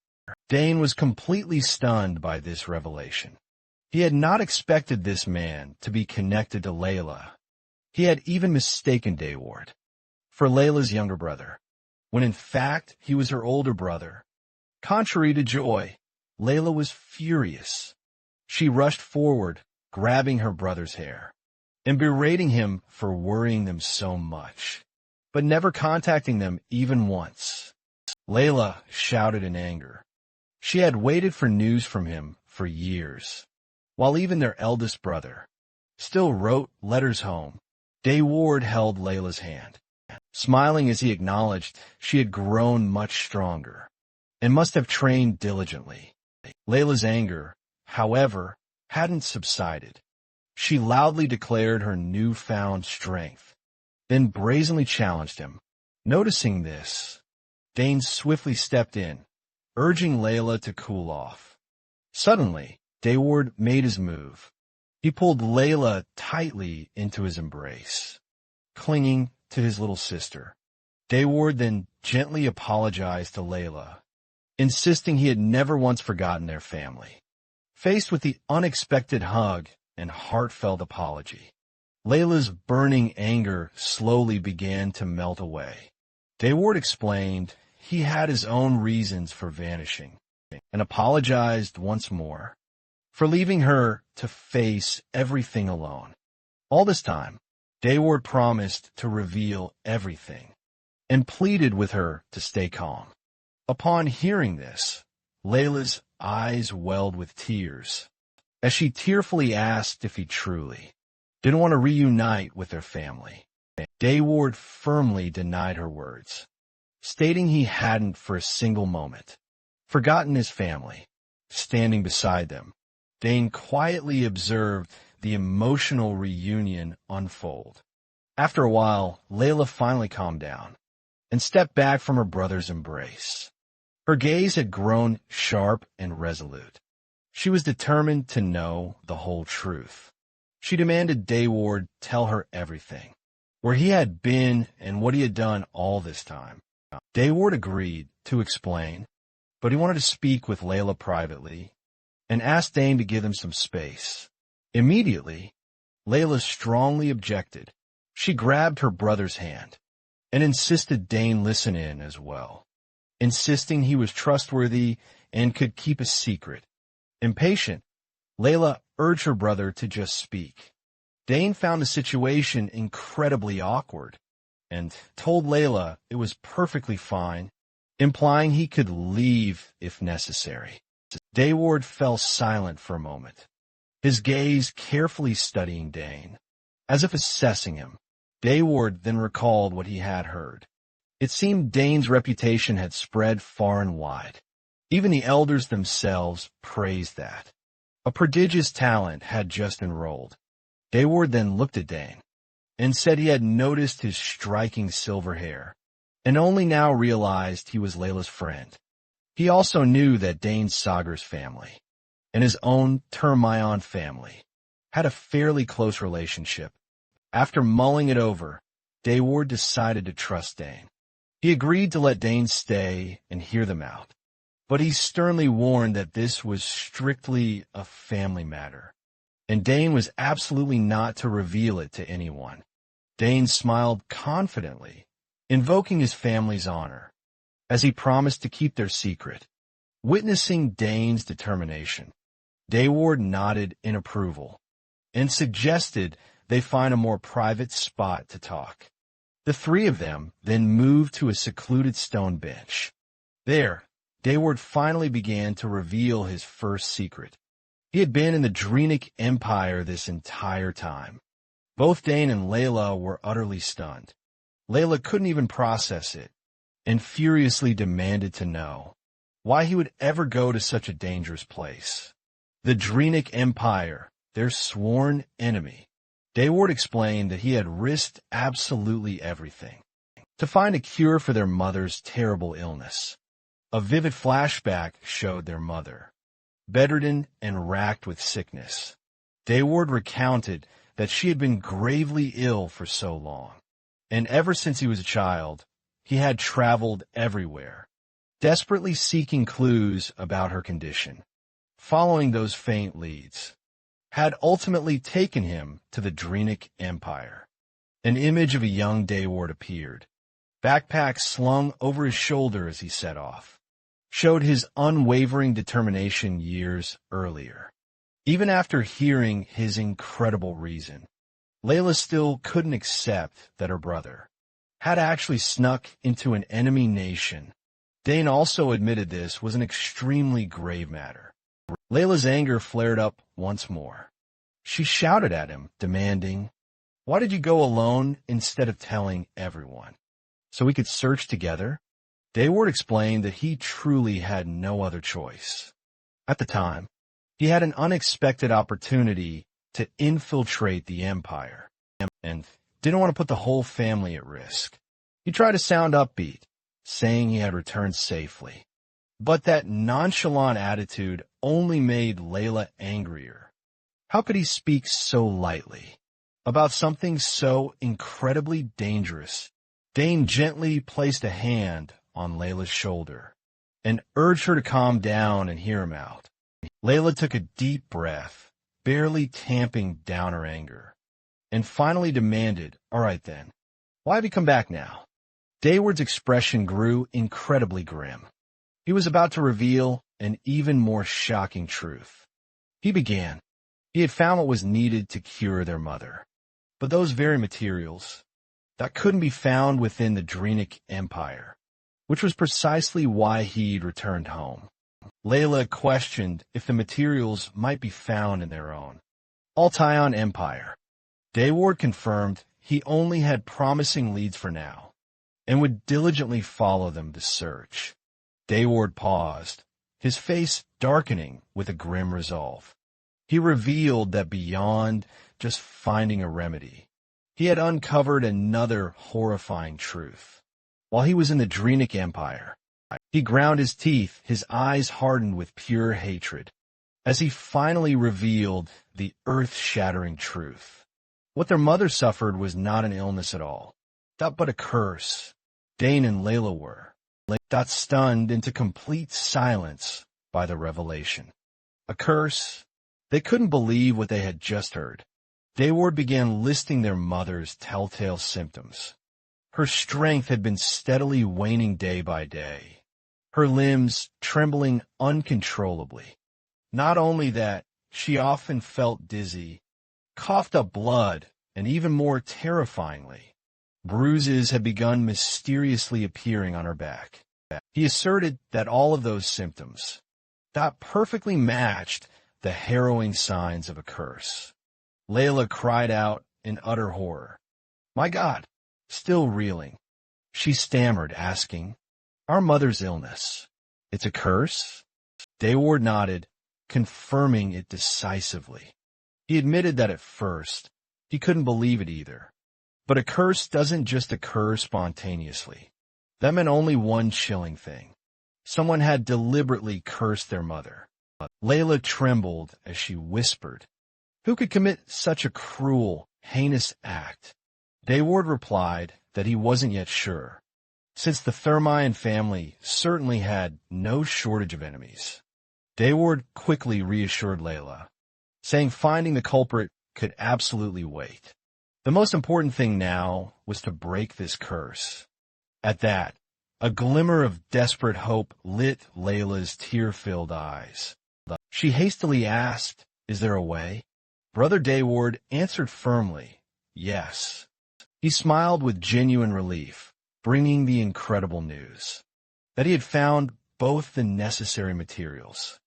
Dane was completely stunned by this revelation. He had not expected this man to be connected to Layla. He had even mistaken Daeward for Layla's younger brother, when in fact he was her older brother. Contrary to Joy, Layla was furious. She rushed forward, grabbing her brother's hair, and berating him for worrying them so much, but never contacting them even once. Layla shouted in anger. She had waited for news from him for years, while even their eldest brother still wrote letters home. Daeward held Layla's hand, smiling as he acknowledged she had grown much stronger and must have trained diligently. Layla's anger, however, hadn't subsided. She loudly declared her newfound strength, then brazenly challenged him. Noticing this, Dane swiftly stepped in, urging Layla to cool off. Suddenly, Daeward made his move. He pulled Layla tightly into his embrace, clinging to his little sister. Daeward then gently apologized to Layla, insisting he had never once forgotten their family. Faced with the unexpected hug and heartfelt apology, Layla's burning anger slowly began to melt away. Daeward explained he had his own reasons for vanishing, and apologized once more for leaving her to face everything alone. All this time, Daeward promised to reveal everything, and pleaded with her to stay calm. Upon hearing this, Layla's eyes welled with tears, as she tearfully asked if he truly didn't want to reunite with their family. Daeward firmly denied her words, stating he hadn't for a single moment forgotten his family. Standing beside them, Dane quietly observed the emotional reunion unfold. After a while, Layla finally calmed down and stepped back from her brother's embrace. Her gaze had grown sharp and resolute. She was determined to know the whole truth. She demanded Daeward tell her everything, where he had been and what he had done all this time. Dayward agreed to explain, but he wanted to speak with Layla privately and asked Dane to give him some space. Immediately, Layla strongly objected. She grabbed her brother's hand and insisted Dane listen in as well, insisting he was trustworthy and could keep a secret. Impatient, Layla urged her brother to just speak. Dane found the situation incredibly awkward and told Layla it was perfectly fine, implying he could leave if necessary. Dayward fell silent for a moment, his gaze carefully studying Dane, as if assessing him. Dayward then recalled what he had heard. It seemed Dane's reputation had spread far and wide. Even the elders themselves praised that. A prodigious talent had just enrolled. Dayward then looked at Dane and said he had noticed his striking silver hair and only now realized he was Layla's friend. He also knew that Dane Sagar's family and his own Termion family had a fairly close relationship. After mulling it over, Dayward decided to trust Dane. He agreed to let Dane stay and hear them out, but he sternly warned that this was strictly a family matter, and Dane was absolutely not to reveal it to anyone. Dane smiled confidently, invoking his family's honor, as he promised to keep their secret. Witnessing Dane's determination, Dayward nodded in approval and suggested they find a more private spot to talk. The three of them then moved to a secluded stone bench. There, Dayward finally began to reveal his first secret. He had been in the Drenic Empire this entire time. Both Dane and Layla were utterly stunned. Layla couldn't even process it, and furiously demanded to know why he would ever go to such a dangerous place. The Drenic Empire, their sworn enemy. Dayward explained that he had risked absolutely everything to find a cure for their mother's terrible illness. A vivid flashback showed their mother, bedridden and racked with sickness. Dayward recounted that she had been gravely ill for so long, and ever since he was a child, he had traveled everywhere, desperately seeking clues about her condition. Following those faint leads, had ultimately taken him to the Drenic Empire. An image of a young Dayward appeared, backpack slung over his shoulder as he set off, showed his unwavering determination years earlier. Even after hearing his incredible reason, Layla still couldn't accept that her brother had actually snuck into an enemy nation. Dane also admitted this was an extremely grave matter. Layla's anger flared up once more. She shouted at him, demanding, "Why did you go alone instead of telling everyone? So we could search together?" Dayward explained that he truly had no other choice. At the time, he had an unexpected opportunity to infiltrate the Empire, and didn't want to put the whole family at risk. He tried to sound upbeat, saying he had returned safely. But that nonchalant attitude only made Layla angrier. How could he speak so lightly about something so incredibly dangerous? Dane gently placed a hand on Layla's shoulder and urged her to calm down and hear him out. Layla took a deep breath, barely tamping down her anger, and finally demanded, "All right then, why have you come back now?" Dayward's expression grew incredibly grim. He was about to reveal an even more shocking truth. He began. He had found what was needed to cure their mother. But those very materials, that couldn't be found within the Drenic Empire, which was precisely why he'd returned home. Layla questioned if the materials might be found in their own Altion Empire. Dayward confirmed he only had promising leads for now, and would diligently follow them to search. Dayward paused, his face darkening with a grim resolve. He revealed that beyond just finding a remedy, he had uncovered another horrifying truth. While he was in the Drenic Empire, he ground his teeth, his eyes hardened with pure hatred, as he finally revealed the earth-shattering truth. What their mother suffered was not an illness at all, but a curse, Dane and Layla were, got stunned into complete silence by the revelation. A curse? They couldn't believe what they had just heard. Dayward began listing their mother's telltale symptoms. Her strength had been steadily waning day by day, her limbs trembling uncontrollably. Not only that, she often felt dizzy, coughed up blood, and even more terrifyingly, bruises had begun mysteriously appearing on her back. He asserted that all of those symptoms that perfectly matched the harrowing signs of a curse. Layla cried out in utter horror. My God! Still reeling, she stammered, asking, Our mother's illness. It's a curse? Dayward nodded, confirming it decisively. He admitted that at first, he couldn't believe it either. But a curse doesn't just occur spontaneously. That meant only one chilling thing. Someone had deliberately cursed their mother. Layla trembled as she whispered, Who could commit such a cruel, heinous act? Dayward replied that he wasn't yet sure, since the Thermion family certainly had no shortage of enemies. Dayward quickly reassured Layla, saying finding the culprit could absolutely wait. The most important thing now was to break this curse. At that, a glimmer of desperate hope lit Layla's tear-filled eyes. She hastily asked, Is there a way? Brother Dayward answered firmly, Yes. He smiled with genuine relief, bringing the incredible news that he had found both the necessary materials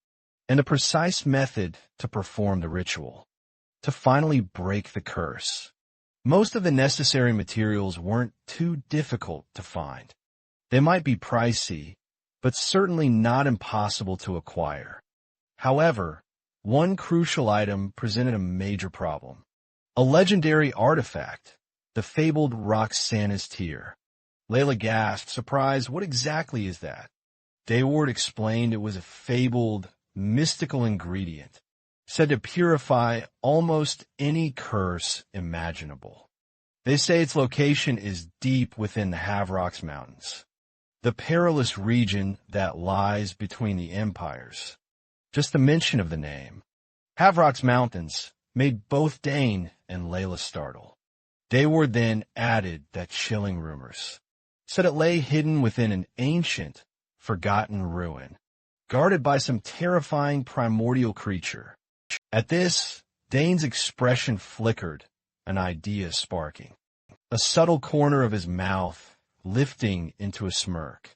and the precise method to perform the ritual, to finally break the curse. Most of the necessary materials weren't too difficult to find. They might be pricey, but certainly not impossible to acquire. However, one crucial item presented a major problem. A legendary artifact, the fabled Roxana's tear. Layla gasped, surprised, what exactly is that? Dayward explained it was a fabled, mystical ingredient, said to purify almost any curse imaginable. They say its location is deep within the Havrox Mountains, the perilous region that lies between the empires. Just the mention of the name, Havrox Mountains, made both Dane and Layla startle. Dayward then added that chilling rumors, said it lay hidden within an ancient, forgotten ruin, guarded by some terrifying primordial creature. At this, Dane's expression flickered, an idea sparking, a subtle corner of his mouth lifting into a smirk.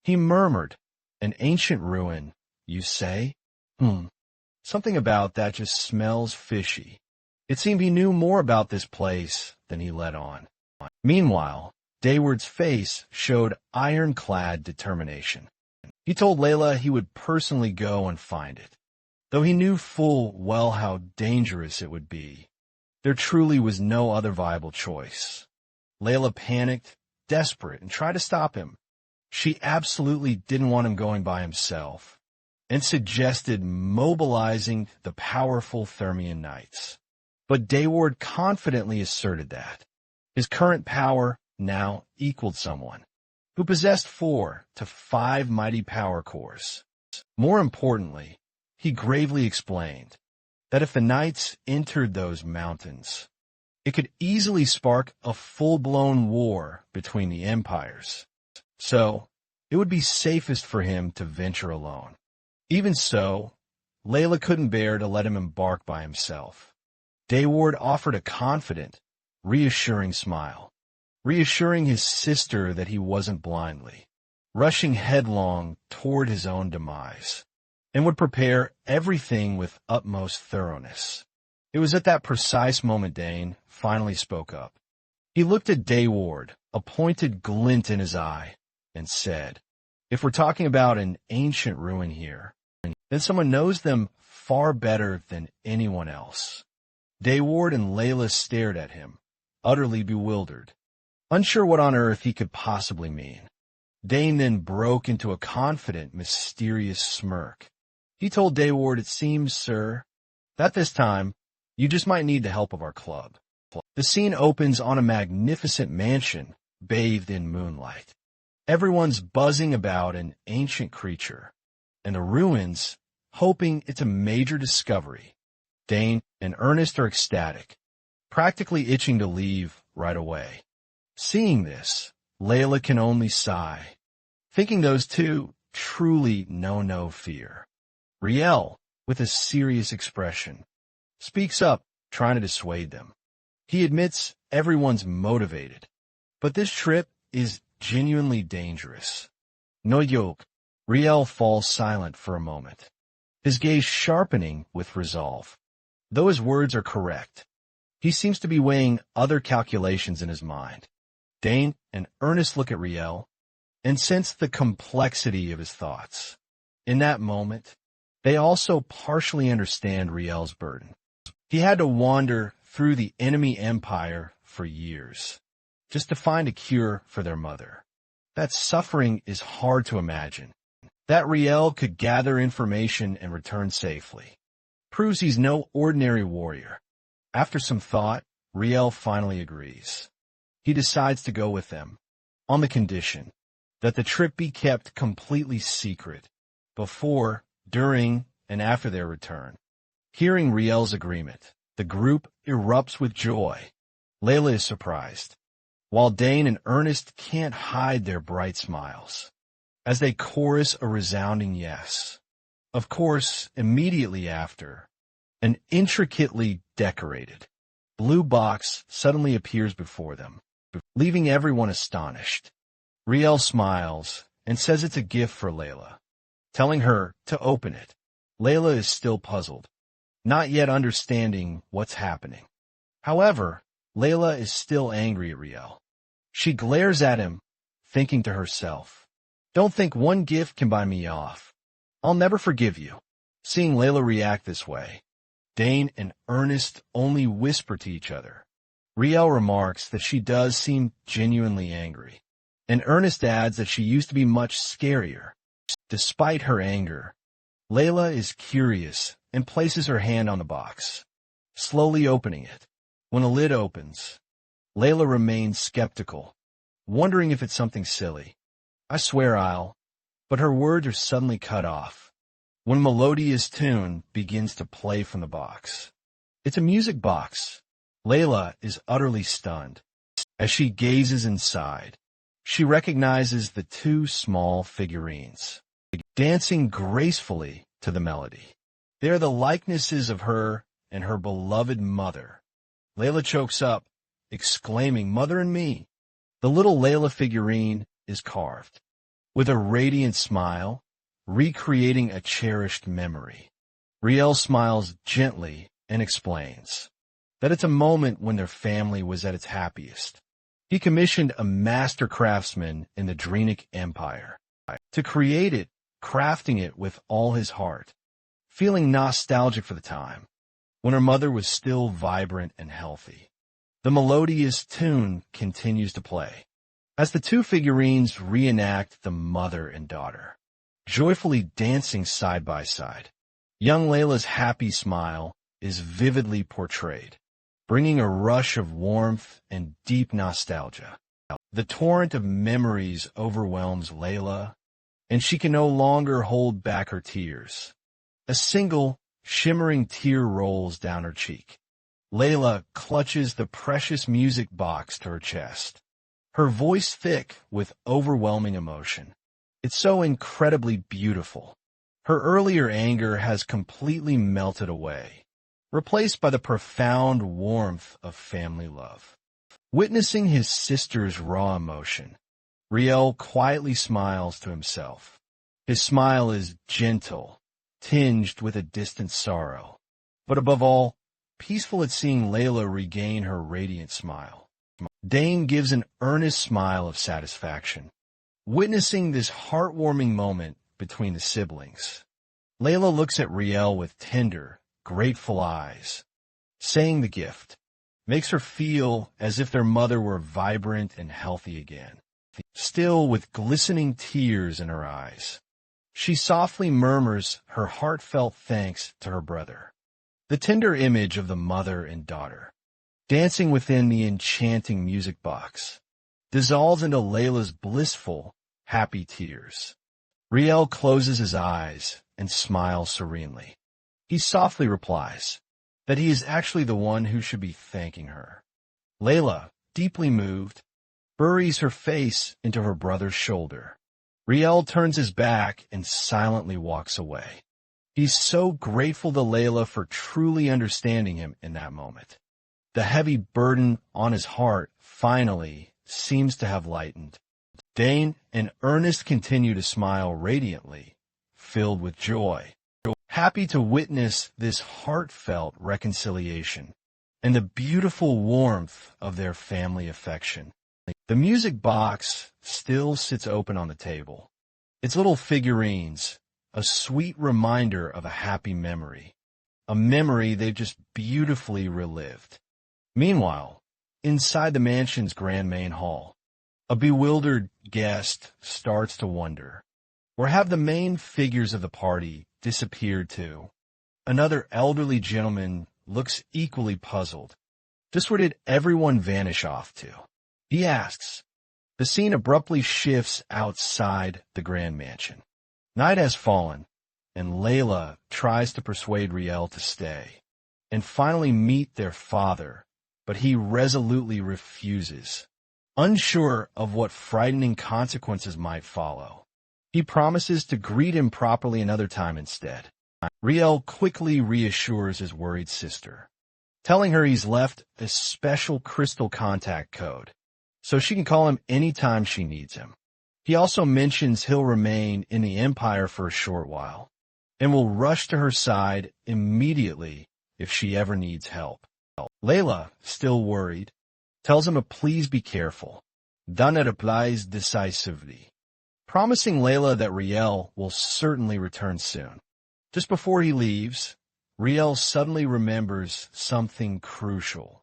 He murmured, An ancient ruin, you say? Something about that just smells fishy. It seemed he knew more about this place than he let on. Meanwhile, Dayward's face showed ironclad determination. He told Layla he would personally go and find it, though he knew full well how dangerous it would be. There truly was no other viable choice. Layla panicked, desperate, and tried to stop him. She absolutely didn't want him going by himself, and suggested mobilizing the powerful Thermion Knights. But Dayward confidently asserted that his current power now equaled someone who possessed 4 to 5 mighty power cores. More importantly, he gravely explained that if the Knights entered those mountains, it could easily spark a full-blown war between the empires. So, it would be safest for him to venture alone. Even so, Layla couldn't bear to let him embark by himself. Dayward offered a confident, reassuring smile, reassuring his sister that he wasn't blindly rushing headlong toward his own demise, and would prepare everything with utmost thoroughness. It was at that precise moment Dane finally spoke up. He looked at Dayward, a pointed glint in his eye, and said, If we're talking about an ancient ruin here, then someone knows them far better than anyone else. Dayward and Layla stared at him, utterly bewildered, unsure what on earth he could possibly mean. Dane then broke into a confident, mysterious smirk. He told Dayward, It seems, sir, that this time, you just might need the help of our club. The scene opens on a magnificent mansion bathed in moonlight. Everyone's buzzing about an ancient creature, and the ruins, hoping it's a major discovery. Dane and Ernest are ecstatic, practically itching to leave right away. Seeing this, Layla can only sigh, thinking those two truly know no fear. Riel, with a serious expression, speaks up, trying to dissuade them. He admits everyone's motivated, but this trip is genuinely dangerous. No joke. Riel falls silent for a moment, his gaze sharpening with resolve. Though his words are correct, he seems to be weighing other calculations in his mind. Dane and Ernest look at Riel and sense the complexity of his thoughts. In that moment, they also partially understand Riel's burden. He had to wander through the enemy empire for years, just to find a cure for their mother. That suffering is hard to imagine. That Riel could gather information and return safely proves he's no ordinary warrior. After some thought, Riel finally agrees. He decides to go with them, on the condition that the trip be kept completely secret before, during, and after their return. Hearing Riel's agreement, the group erupts with joy. Layla is surprised, while Dane and Ernest can't hide their bright smiles, as they chorus a resounding yes. Of course, immediately after, an intricately decorated blue box suddenly appears before them, leaving everyone astonished. Riel smiles and says it's a gift for Layla, telling her to open it. Layla is still puzzled, not yet understanding what's happening. However, Layla is still angry at Riel. She glares at him, thinking to herself, "Don't think one gift can buy me off. I'll never forgive you." Seeing Layla react this way, Dane and Ernest only whisper to each other. Riel remarks that she does seem genuinely angry, and Ernest adds that she used to be much scarier. Despite her anger, Layla is curious and places her hand on the box, slowly opening it. When a lid opens, Layla remains skeptical, wondering if it's something silly. "I swear I'll," but her words are suddenly cut off when a melodious tune begins to play from the box. It's a music box. Layla is utterly stunned. As she gazes inside, she recognizes the two small figurines, dancing gracefully to the melody. They are the likenesses of her and her beloved mother. Layla chokes up, exclaiming, "Mother and me." The little Layla figurine is carved, with a radiant smile, recreating a cherished memory. Riel smiles gently and explains that it's a moment when their family was at its happiest. He commissioned a master craftsman in the Drenic Empire to create it, crafting it with all his heart, feeling nostalgic for the time when her mother was still vibrant and healthy. The melodious tune continues to play as the two figurines reenact the mother and daughter, joyfully dancing side by side. Young Layla's happy smile is vividly portrayed, bringing a rush of warmth and deep nostalgia. The torrent of memories overwhelms Layla, and she can no longer hold back her tears. A single, shimmering tear rolls down her cheek. Layla clutches the precious music box to her chest, her voice thick with overwhelming emotion. It's so incredibly beautiful. Her earlier anger has completely melted away, replaced by the profound warmth of family love. Witnessing his sister's raw emotion, Riel quietly smiles to himself. His smile is gentle, tinged with a distant sorrow, but above all, peaceful at seeing Layla regain her radiant smile. Dane gives an earnest smile of satisfaction, witnessing this heartwarming moment between the siblings. Layla looks at Riel with tender, grateful eyes, saying the gift makes her feel as if their mother were vibrant and healthy again. Still with glistening tears in her eyes, she softly murmurs her heartfelt thanks to her brother. The tender image of the mother and daughter, dancing within the enchanting music box, dissolves into Layla's blissful, happy tears. Riel closes his eyes and smiles serenely. He softly replies that he is actually the one who should be thanking her. Layla, deeply moved, buries her face into her brother's shoulder. Riel turns his back and silently walks away. He's so grateful to Layla for truly understanding him in that moment. The heavy burden on his heart finally seems to have lightened. Dane and Ernest continue to smile radiantly, filled with joy, happy to witness this heartfelt reconciliation and the beautiful warmth of their family affection. The music box still sits open on the table, its little figurines, a sweet reminder of a happy memory, a memory they've just beautifully relived. Meanwhile, inside the mansion's grand main hall, a bewildered guest starts to wonder, where have the main figures of the party disappeared to? Another elderly gentleman looks equally puzzled. Just where did everyone vanish off to? He asks. The scene abruptly shifts outside the grand mansion. Night has fallen, and Layla tries to persuade Riel to stay and finally meet their father, but he resolutely refuses, unsure of what frightening consequences might follow. He promises to greet him properly another time instead. Riel quickly reassures his worried sister, telling her he's left a special crystal contact code, so she can call him anytime she needs him. He also mentions he'll remain in the Empire for a short while, and will rush to her side immediately if she ever needs help. Layla, still worried, tells him to please be careful. Dana replies decisively, promising Layla that Riel will certainly return soon. Just before he leaves, Riel suddenly remembers something crucial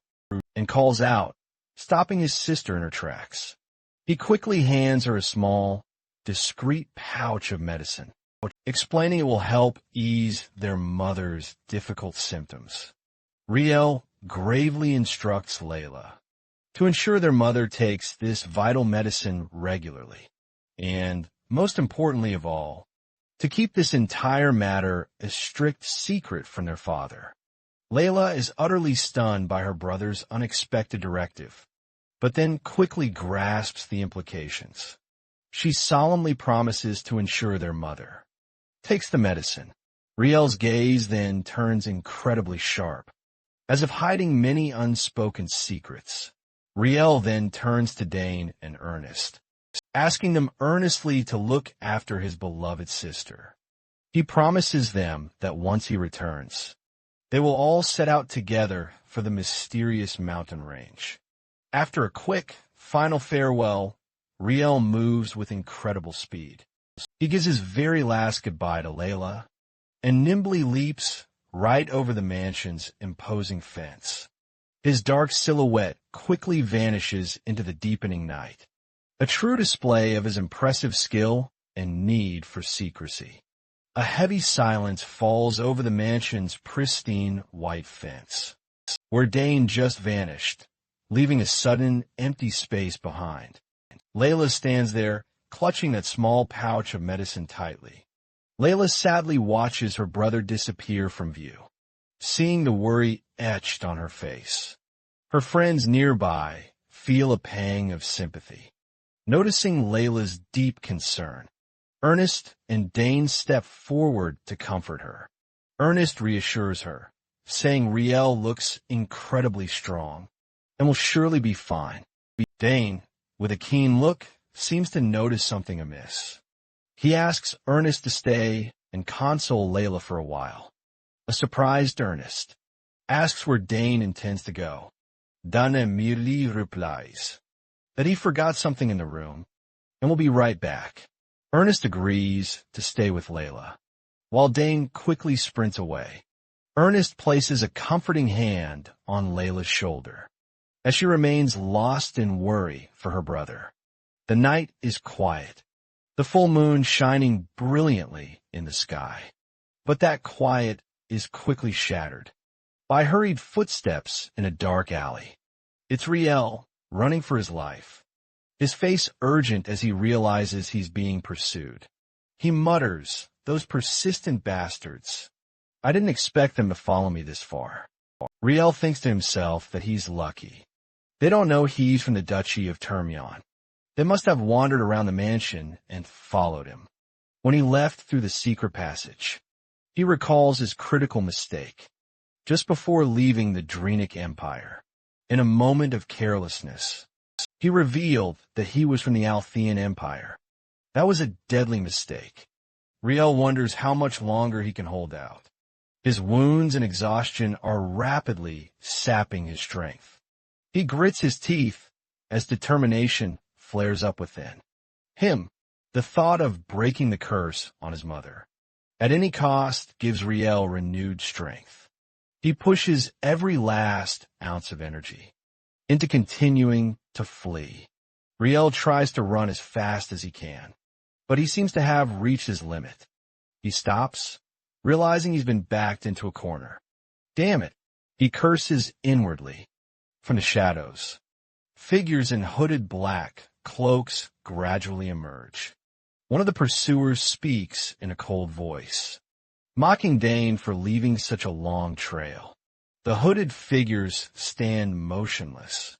and calls out, stopping his sister in her tracks. He quickly hands her a small, discreet pouch of medicine, explaining it will help ease their mother's difficult symptoms. Riel gravely instructs Layla to ensure their mother takes this vital medicine regularly, and, most importantly of all, to keep this entire matter a strict secret from their father. Layla is utterly stunned by her brother's unexpected directive, but then quickly grasps the implications. She solemnly promises to ensure their mother takes the medicine. Riel's gaze then turns incredibly sharp, as if hiding many unspoken secrets. Riel then turns to Dane and Ernest, asking them earnestly to look after his beloved sister. He promises them that once he returns, they will all set out together for the mysterious mountain range. After a quick, final farewell, Riel moves with incredible speed. He gives his very last goodbye to Layla and nimbly leaps right over the mansion's imposing fence. His dark silhouette quickly vanishes into the deepening night, a true display of his impressive skill and need for secrecy. A heavy silence falls over the mansion's pristine white fence, where Dane just vanished, leaving a sudden, empty space behind. Layla stands there, clutching that small pouch of medicine tightly. Layla sadly watches her brother disappear from view, seeing the worry etched on her face. Her friends nearby feel a pang of sympathy. Noticing Layla's deep concern, Ernest and Dane step forward to comfort her. Ernest reassures her, saying Riel looks incredibly strong and will surely be fine. Dane, with a keen look, seems to notice something amiss. He asks Ernest to stay and console Layla for a while. A surprised Ernest asks where Dane intends to go. Dana merely replies that he forgot something in the room and will be right back. Ernest agrees to stay with Layla, while Dane quickly sprints away. Ernest places a comforting hand on Layla's shoulder as she remains lost in worry for her brother. The night is quiet, the full moon shining brilliantly in the sky. But that quiet is quickly shattered by hurried footsteps in a dark alley. It's Riel, running for his life. his face urgent as he realizes he's being pursued. He mutters, "Those persistent bastards. I didn't expect them to follow me this far." Riel thinks to himself that he's lucky. They don't know he's from the Duchy of Termion. They must have wandered around the mansion and followed him. When he left through the secret passage, he recalls his critical mistake. Just before leaving the Drenic Empire, in a moment of carelessness, he revealed that he was from the Althean Empire. That was a deadly mistake. Riel wonders how much longer he can hold out. His wounds and exhaustion are rapidly sapping his strength. He grits his teeth as determination flares up within him. The thought of breaking the curse on his mother, at any cost, gives Riel renewed strength. He pushes every last ounce of energy into continuing to flee. Riel tries to run as fast as he can, but he seems to have reached his limit. He stops, realizing he's been backed into a corner. Damn it, he curses inwardly. From the shadows, figures in hooded black cloaks gradually emerge. One of the pursuers speaks in a cold voice, mocking Dane for leaving such a long trail. The hooded figures stand motionless.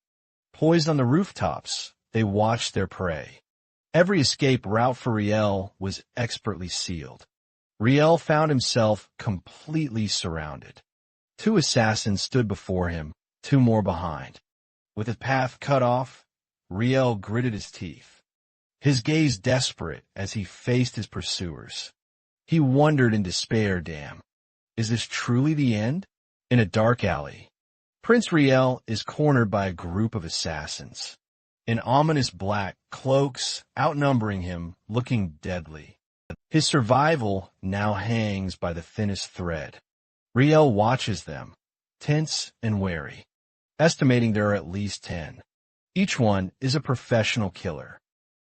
Poised on the rooftops, they watch their prey. Every escape route for Riel was expertly sealed. Riel found himself completely surrounded. 2 assassins stood before him, 2 more behind. With his path cut off, Riel gritted his teeth, his gaze desperate as he faced his pursuers. He wondered in despair, damn, is this truly the end? In a dark alley, Prince Riel is cornered by a group of assassins, in ominous black cloaks, outnumbering him, looking deadly. His survival now hangs by the thinnest thread. Riel watches them, tense and wary, estimating there are at least 10. Each one is a professional killer,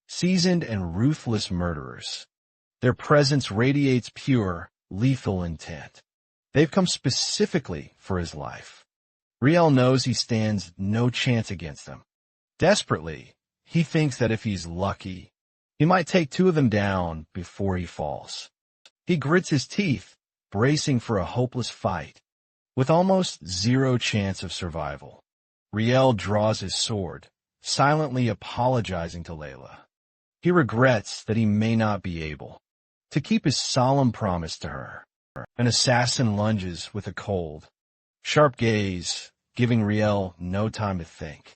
seasoned and ruthless murderers. Their presence radiates pure, lethal intent. They've come specifically for his life. Riel knows he stands no chance against them. Desperately, he thinks that if he's lucky, he might take 2 of them down before he falls. He grits his teeth, bracing for a hopeless fight. With almost 0 chance of survival, Riel draws his sword, silently apologizing to Layla. He regrets that he may not be able to keep his solemn promise to her. An assassin lunges with a cold, sharp gaze, giving Riel no time to think.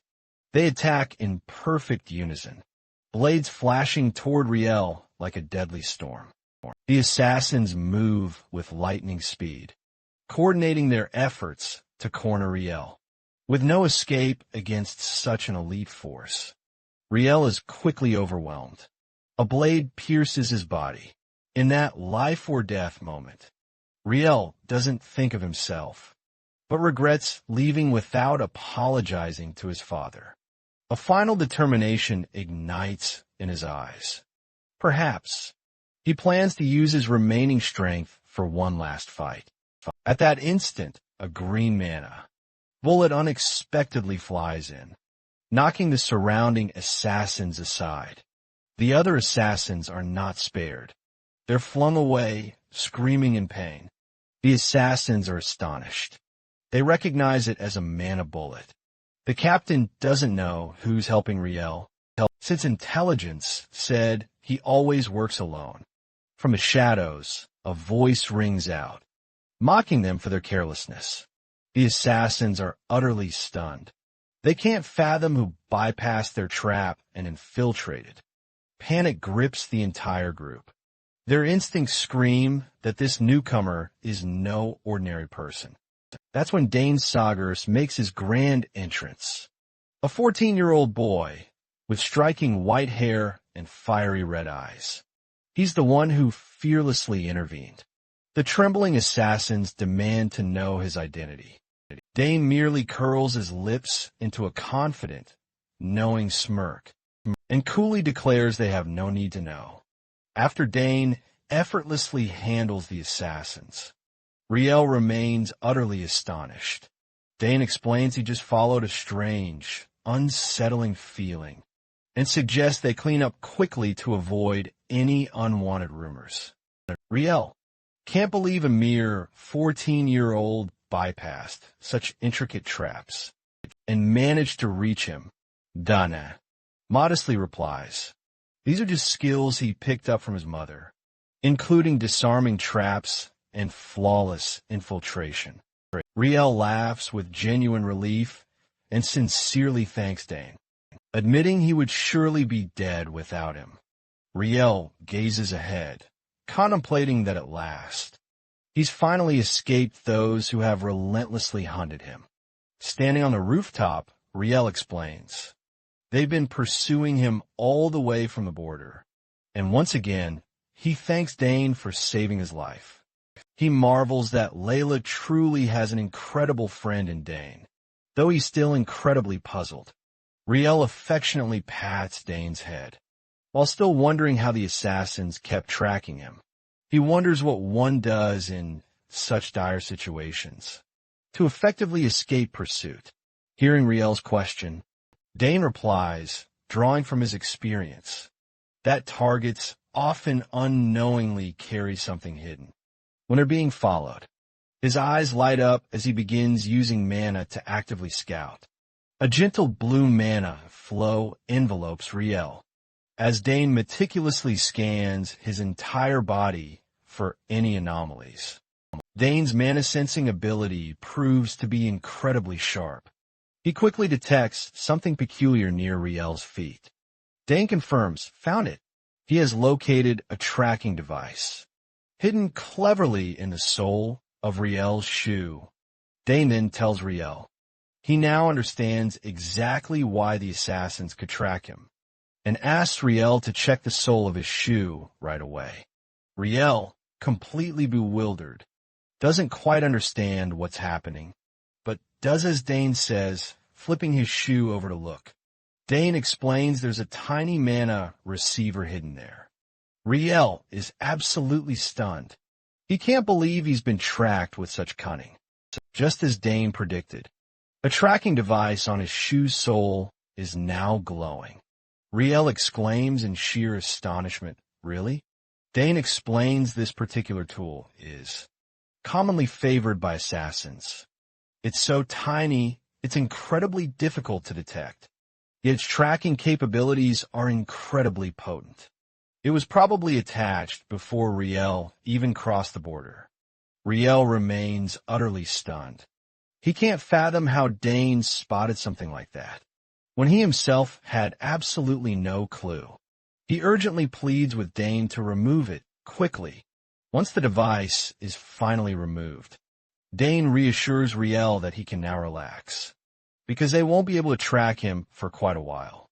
They attack in perfect unison, blades flashing toward Riel like a deadly storm. The assassins move with lightning speed, coordinating their efforts to corner Riel. With no escape against such an elite force, Riel is quickly overwhelmed. A blade pierces his body. In that life or death moment, Riel doesn't think of himself, but regrets leaving without apologizing to his father. A final determination ignites in his eyes. Perhaps he plans to use his remaining strength for one last fight. At that instant, a green mana bullet unexpectedly flies in, knocking the surrounding assassins aside. The other assassins are not spared. They're flung away, screaming in pain. The assassins are astonished. They recognize it as a mana bullet. The captain doesn't know who's helping Riel, since intelligence said he always works alone. From the shadows, a voice rings out, mocking them for their carelessness. The assassins are utterly stunned. They can't fathom who bypassed their trap and infiltrated. Panic grips the entire group. Their instincts scream that this newcomer is no ordinary person. That's when Dane Sagers makes his grand entrance. A 14-year-old boy with striking white hair and fiery red eyes. He's the one who fearlessly intervened. The trembling assassins demand to know his identity. Dane merely curls his lips into a confident, knowing smirk, and coolly declares they have no need to know. After Dane effortlessly handles the assassins, Riel remains utterly astonished. Dane explains he just followed a strange, unsettling feeling and suggests they clean up quickly to avoid any unwanted rumors. Riel can't believe a mere 14-year-old bypassed such intricate traps and managed to reach him. Dana modestly replies, these are just skills he picked up from his mother, including disarming traps and flawless infiltration. Riel laughs with genuine relief and sincerely thanks Dane, admitting he would surely be dead without him. Riel gazes ahead, contemplating that at last he's finally escaped those who have relentlessly hunted him. Standing on the rooftop, Riel explains, they've been pursuing him all the way from the border, and once again, he thanks Dane for saving his life. He marvels that Layla truly has an incredible friend in Dane, though he's still incredibly puzzled. Riel affectionately pats Dane's head, while still wondering how the assassins kept tracking him. He wonders what one does in such dire situations to effectively escape pursuit. Hearing Riel's question, Dane replies, drawing from his experience, that targets often unknowingly carry something hidden when they're being followed. His eyes light up as he begins using mana to actively scout. A gentle blue mana flow envelopes Riel as Dane meticulously scans his entire body for any anomalies. Dane's mana-sensing ability proves to be incredibly sharp. He quickly detects something peculiar near Riel's feet. Dane confirms, found it. He has located a tracking device, hidden cleverly in the sole of Riel's shoe. Dane then tells Riel he now understands exactly why the assassins could track him, and asks Riel to check the sole of his shoe right away. Riel, completely bewildered, doesn't quite understand what's happening, but does as Dane says, flipping his shoe over to look. Dane explains there's a tiny mana receiver hidden there. Riel is absolutely stunned. He can't believe he's been tracked with such cunning. Just as Dane predicted, a tracking device on his shoe sole is now glowing. Riel exclaims in sheer astonishment, really? Dane explains this particular tool is commonly favored by assassins. It's so tiny, it's incredibly difficult to detect, yet its tracking capabilities are incredibly potent. It was probably attached before Riel even crossed the border. Riel remains utterly stunned. He can't fathom how Dane spotted something like that, when he himself had absolutely no clue. He urgently pleads with Dane to remove it quickly. Once the device is finally removed, Dane reassures Riel that he can now relax, because they won't be able to track him for quite a while.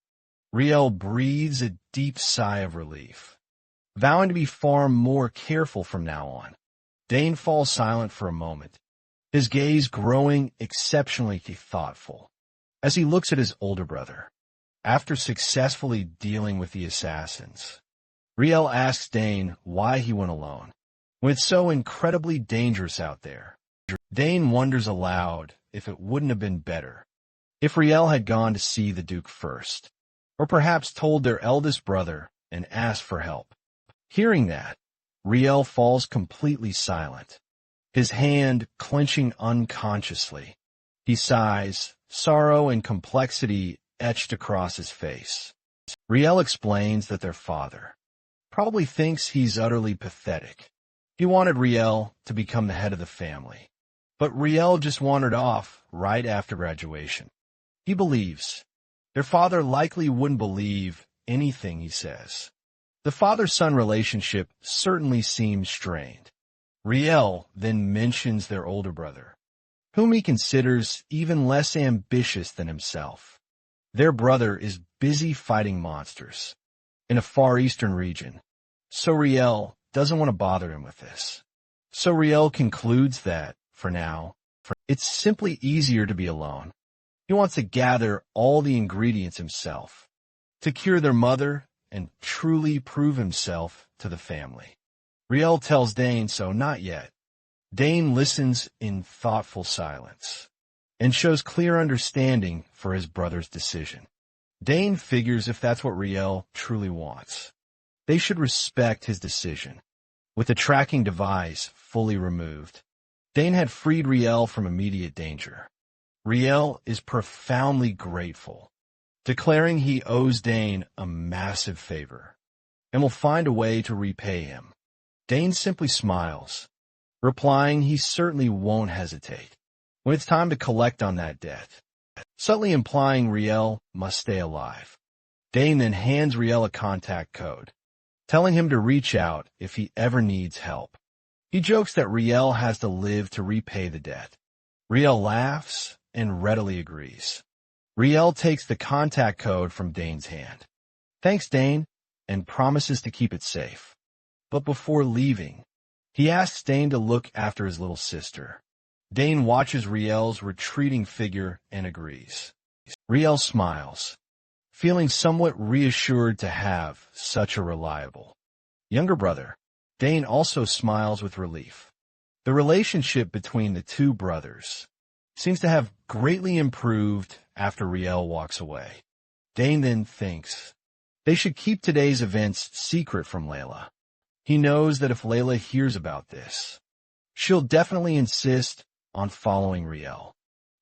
Riel breathes a deep sigh of relief, vowing to be far more careful from now on. Dane falls silent for a moment, his gaze growing exceptionally thoughtful as he looks at his older brother. After successfully dealing with the assassins, Riel asks Dane why he went alone, when it's so incredibly dangerous out there. Dane wonders aloud if it wouldn't have been better if Riel had gone to see the Duke first, or perhaps told their eldest brother and asked for help. Hearing that, Riel falls completely silent, his hand clenching unconsciously. He sighs, sorrow and complexity etched across his face. Riel explains that their father probably thinks he's utterly pathetic. He wanted Riel to become the head of the family, but Riel just wandered off right after graduation. He believes their father likely wouldn't believe anything he says. The father-son relationship certainly seems strained. Riel then mentions their older brother, whom he considers even less ambitious than himself. Their brother is busy fighting monsters in a Far Eastern region, so Riel doesn't want to bother him with this. So Riel concludes that, for now, it's simply easier to be alone. He wants to gather all the ingredients himself to cure their mother and truly prove himself to the family. Riel tells Dane so not yet. Dane listens in thoughtful silence and shows clear understanding for his brother's decision. Dane figures if that's what Riel truly wants, they should respect his decision. With the tracking device fully removed, Dane had freed Riel from immediate danger. Riel is profoundly grateful, declaring he owes Dane a massive favor and will find a way to repay him. Dane simply smiles, replying he certainly won't hesitate when it's time to collect on that debt, subtly implying Riel must stay alive. Dane then hands Riel a contact code, telling him to reach out if he ever needs help. He jokes that Riel has to live to repay the debt. Riel laughs and readily agrees. Riel takes the contact code from Dane's hand, thanks Dane, and promises to keep it safe. But before leaving, he asks Dane to look after his little sister. Dane watches Riel's retreating figure and agrees. Riel smiles, feeling somewhat reassured to have such a reliable younger brother. Dane also smiles with relief. The relationship between the two brothers seems to have greatly improved after Riel walks away. Dane then thinks they should keep today's events secret from Layla. He knows that if Layla hears about this, she'll definitely insist on following Riel.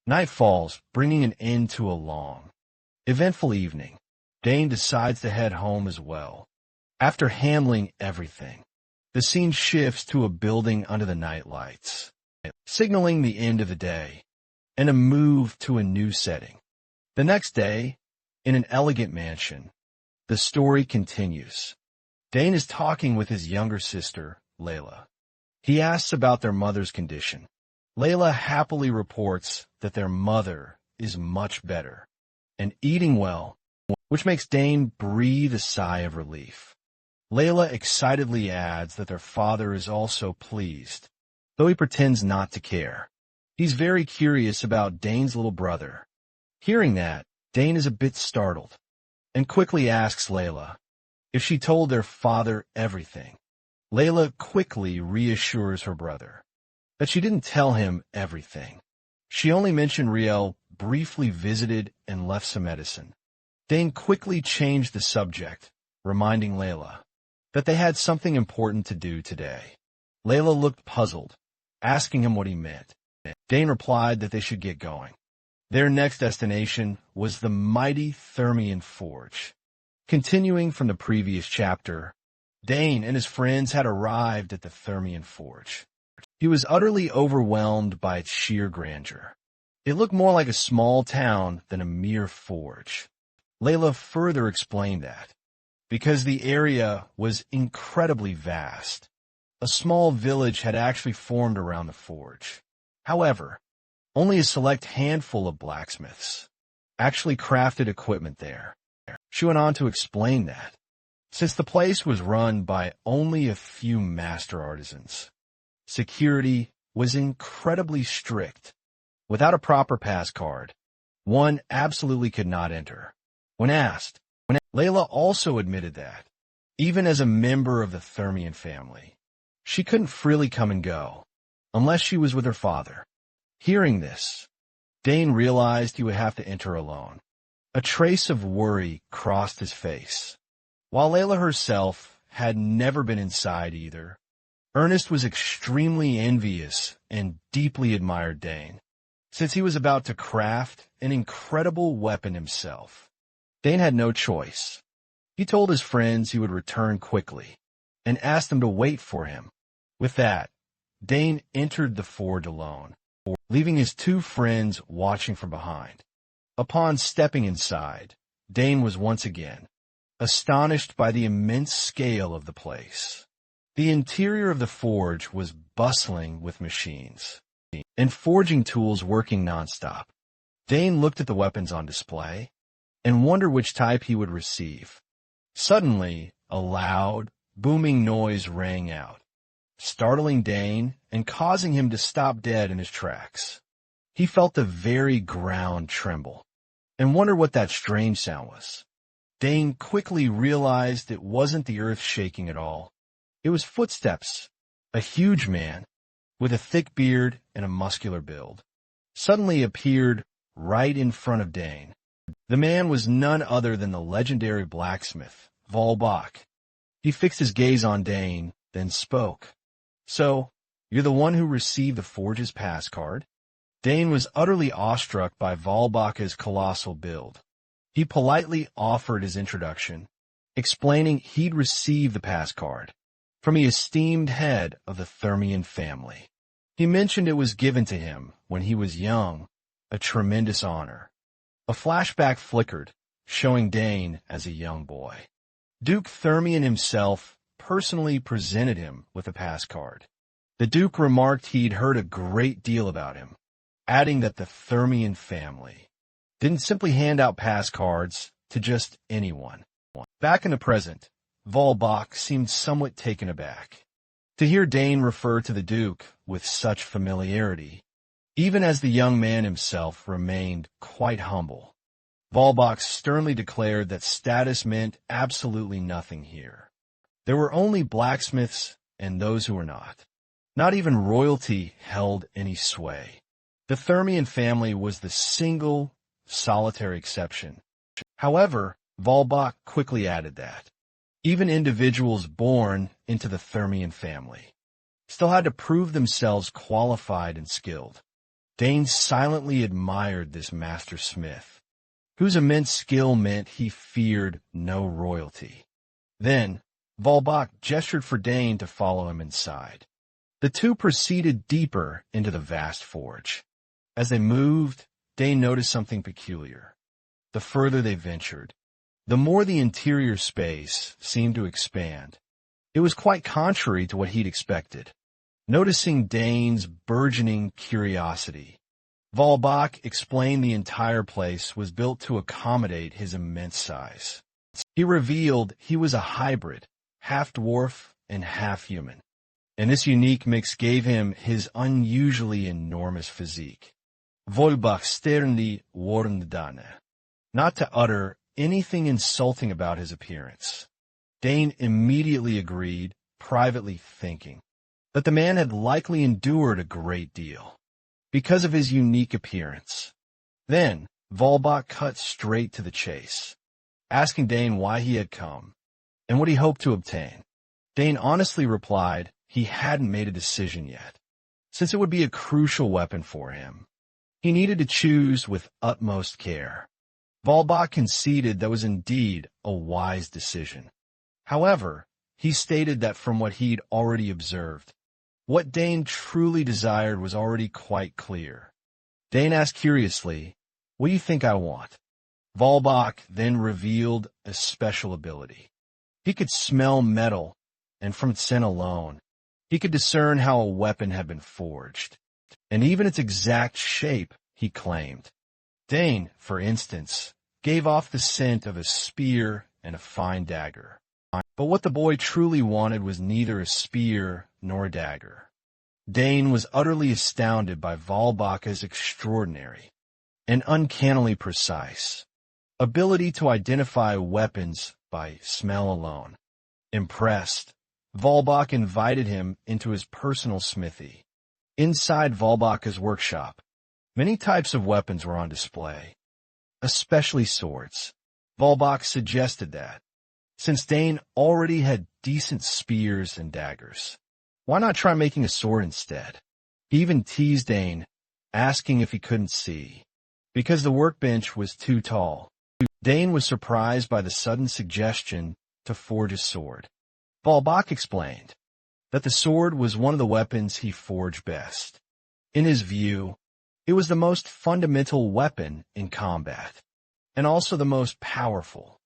Night falls, bringing an end to a long, eventful evening. Dane decides to head home as well. After handling everything, the scene shifts to a building under the night lights, signaling the end of the day and a move to a new setting. The next day, in an elegant mansion, the story continues. Dane is talking with his younger sister, Layla. He asks about their mother's condition. Layla happily reports that their mother is much better and eating well, which makes Dane breathe a sigh of relief. Layla excitedly adds that their father is also pleased, though he pretends not to care. He's very curious about Dane's little brother. Hearing that, Dane is a bit startled and quickly asks Layla if she told their father everything. Layla quickly reassures her brother that she didn't tell him everything. She only mentioned Riel briefly visited and left some medicine. Dane quickly changed the subject, reminding Layla that they had something important to do today. Layla looked puzzled, asking him what he meant. Dane replied that they should get going. Their next destination was the mighty Thermian Forge. Continuing from the previous chapter, Dane and his friends had arrived at the Thermian Forge. He was utterly overwhelmed by its sheer grandeur. It looked more like a small town than a mere forge. Layla further explained that, because the area was incredibly vast, a small village had actually formed around the forge. However, only a select handful of blacksmiths actually crafted equipment there. She went on to explain that, since the place was run by only a few master artisans, security was incredibly strict. Without a proper pass card, one absolutely could not enter. When asked, Layla also admitted that, even as a member of the Thermian family, she couldn't freely come and go, unless she was with her father. Hearing this, Dane realized he would have to enter alone. A trace of worry crossed his face. While Layla herself had never been inside either, Ernest was extremely envious and deeply admired Dane, since he was about to craft an incredible weapon himself. Dane had no choice. He told his friends he would return quickly and asked them to wait for him. With that, Dane entered the forge alone, leaving his two friends watching from behind. Upon stepping inside, Dane was once again astonished by the immense scale of the place. The interior of the forge was bustling with machines and forging tools working nonstop. Dane looked at the weapons on display and wondered which type he would receive. Suddenly, a loud, booming noise rang out, startling Dane and causing him to stop dead in his tracks. He felt the very ground tremble and wondered what that strange sound was. Dane quickly realized it wasn't the earth shaking at all. It was footsteps. A huge man, with a thick beard and a muscular build, suddenly appeared right in front of Dane. The man was none other than the legendary blacksmith, Volbach. He fixed his gaze on Dane, then spoke. "So, you're the one who received the Forge's pass card?" Dane was utterly awestruck by Volbach's colossal build. He politely offered his introduction, explaining he'd received the pass card from the esteemed head of the Thermian family. He mentioned it was given to him when he was young, a tremendous honor. A flashback flickered, showing Dane as a young boy. Duke Thermian himself personally presented him with a pass card. The Duke remarked he'd heard a great deal about him, adding that the Thermian family didn't simply hand out pass cards to just anyone. Back in the present, Volbach seemed somewhat taken aback. To hear Dane refer to the Duke with such familiarity, even as the young man himself remained quite humble, Volbach sternly declared that status meant absolutely nothing here. There were only blacksmiths and those who were not. Not even royalty held any sway. The Thermian family was the single, solitary exception. However, Volbach quickly added that even individuals born into the Thermian family still had to prove themselves qualified and skilled. Dane silently admired this master smith, whose immense skill meant he feared no royalty. Then, Volbach gestured for Dane to follow him inside. The two proceeded deeper into the vast forge. As they moved, Dane noticed something peculiar. The further they ventured, the more the interior space seemed to expand. It was quite contrary to what he'd expected. Noticing Dane's burgeoning curiosity, Volbach explained the entire place was built to accommodate his immense size. He revealed he was a hybrid, half-dwarf and half-human, and this unique mix gave him his unusually enormous physique. Volbach sternly warned Dane not to utter anything insulting about his appearance. Dane immediately agreed, privately thinking that the man had likely endured a great deal because of his unique appearance. Then, Volbach cut straight to the chase, asking Dane why he had come and what he hoped to obtain. Dane honestly replied he hadn't made a decision yet, since it would be a crucial weapon for him. He needed to choose with utmost care. Volbach conceded that was indeed a wise decision. However, he stated that from what he'd already observed, what Dane truly desired was already quite clear. Dane asked curiously, "What do you think I want?" Volbach then revealed a special ability. He could smell metal, and from its scent alone, he could discern how a weapon had been forged, and even its exact shape, he claimed. Dane, for instance, gave off the scent of a spear and a fine dagger. But what the boy truly wanted was neither a spear nor a dagger. Dane was utterly astounded by Volbach's extraordinary and uncannily precise ability to identify weapons by smell alone. Impressed, Volbach invited him into his personal smithy. Inside Volbach's workshop, many types of weapons were on display, especially swords. Volbach suggested that, since Dane already had decent spears and daggers, why not try making a sword instead? He even teased Dane, asking if he couldn't see, because the workbench was too tall. Dane was surprised by the sudden suggestion to forge a sword. Volbach explained that the sword was one of the weapons he forged best. In his view, it was the most fundamental weapon in combat, and also the most powerful.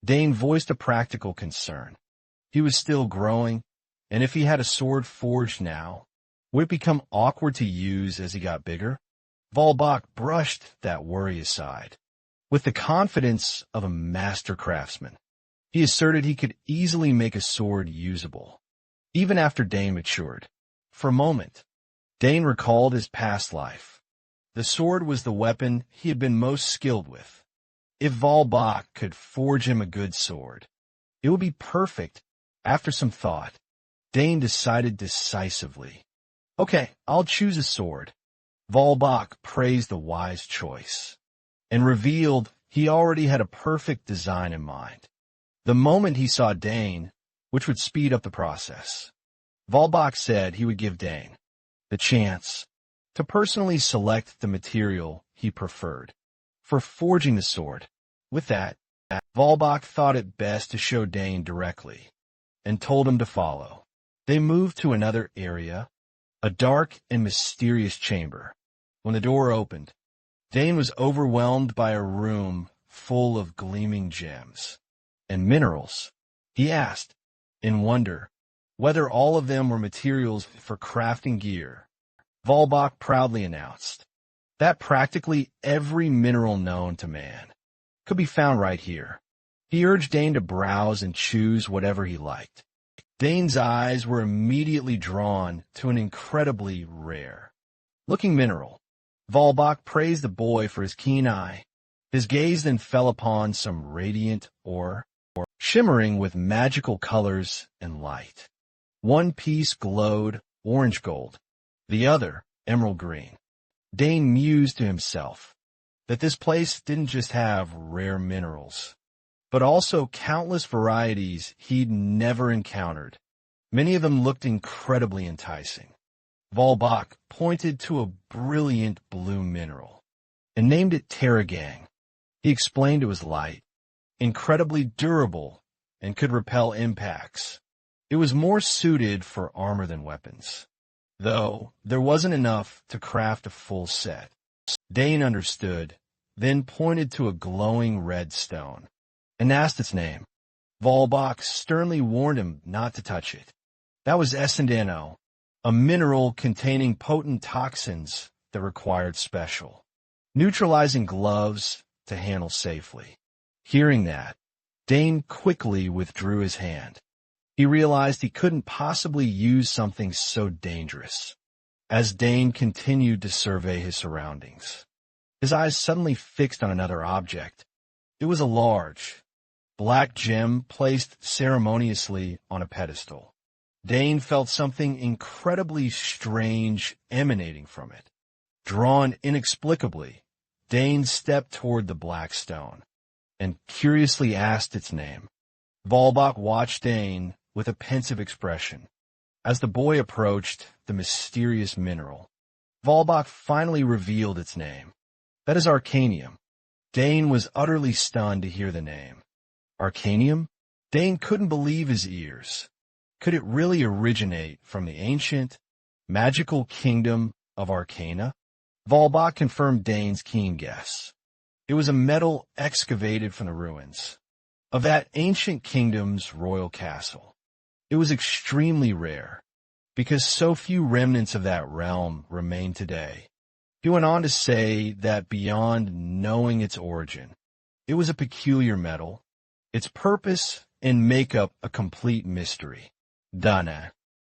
Dane voiced a practical concern. He was still growing, and if he had a sword forged now, would it become awkward to use as he got bigger? Volbach brushed that worry aside. With the confidence of a master craftsman, he asserted he could easily make a sword usable, even after Dane matured. For a moment, Dane recalled his past life. The sword was the weapon he had been most skilled with. If Volbach could forge him a good sword, it would be perfect. After some thought, Dane decided decisively. "Okay, I'll choose a sword." Volbach praised the wise choice and revealed he already had a perfect design in mind. The moment he saw Dane, which would speed up the process, Volbach said he would give Dane the chance to personally select the material he preferred for forging the sword. With that, Volbach thought it best to show Dane directly and told him to follow. They moved to another area, a dark and mysterious chamber. When the door opened, Dane was overwhelmed by a room full of gleaming gems and minerals. He asked, in wonder, whether all of them were materials for crafting gear. Volbach proudly announced that practically every mineral known to man could be found right here. He urged Dane to browse and choose whatever he liked. Dane's eyes were immediately drawn to an incredibly rare-looking mineral. Volbach praised the boy for his keen eye. His gaze then fell upon some radiant ore, shimmering with magical colors and light. One piece glowed orange gold, the other emerald green. Dane mused to himself that this place didn't just have rare minerals, but also countless varieties he'd never encountered. Many of them looked incredibly enticing. Volbach pointed to a brilliant blue mineral and named it Terragang. He explained it was light, incredibly durable, and could repel impacts. It was more suited for armor than weapons, though there wasn't enough to craft a full set. Dane understood, then pointed to a glowing red stone and asked its name. Volbach sternly warned him not to touch it. That was destined, a mineral containing potent toxins that required special, neutralizing gloves to handle safely. Hearing that, Dane quickly withdrew his hand. He realized he couldn't possibly use something so dangerous. As Dane continued to survey his surroundings, his eyes suddenly fixed on another object. It was a large, black gem placed ceremoniously on a pedestal. Dane felt something incredibly strange emanating from it. Drawn inexplicably, Dane stepped toward the black stone and curiously asked its name. Volbach watched Dane with a pensive expression. As the boy approached the mysterious mineral, Volbach finally revealed its name. That is Arcanium. Dane was utterly stunned to hear the name. Arcanium? Dane couldn't believe his ears. Could it really originate from the ancient, magical kingdom of Arcana? Volbach confirmed Dane's keen guess. It was a metal excavated from the ruins of that ancient kingdom's royal castle. It was extremely rare, because so few remnants of that realm remain today. He went on to say that beyond knowing its origin, it was a peculiar metal, its purpose and makeup a complete mystery. Dana,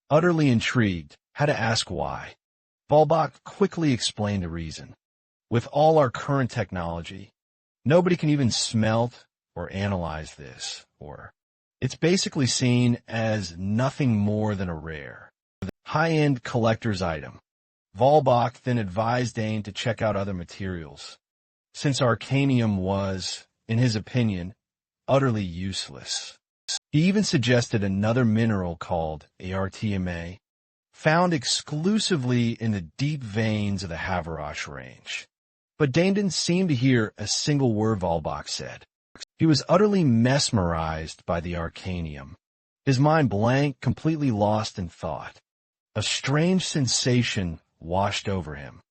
utterly intrigued, had to ask why. Volbach quickly explained the reason. With all our current technology, nobody can even smelt or analyze this, or it's basically seen as nothing more than a rare, high-end collector's item. Volbach then advised Dane to check out other materials, since Arcanium was, in his opinion, utterly useless. He even suggested another mineral called ARTMA, found exclusively in the deep veins of the Havarash range. But Dane didn't seem to hear a single word Volbach said. He was utterly mesmerized by the Arcanium, his mind blank, completely lost in thought. A strange sensation washed over him,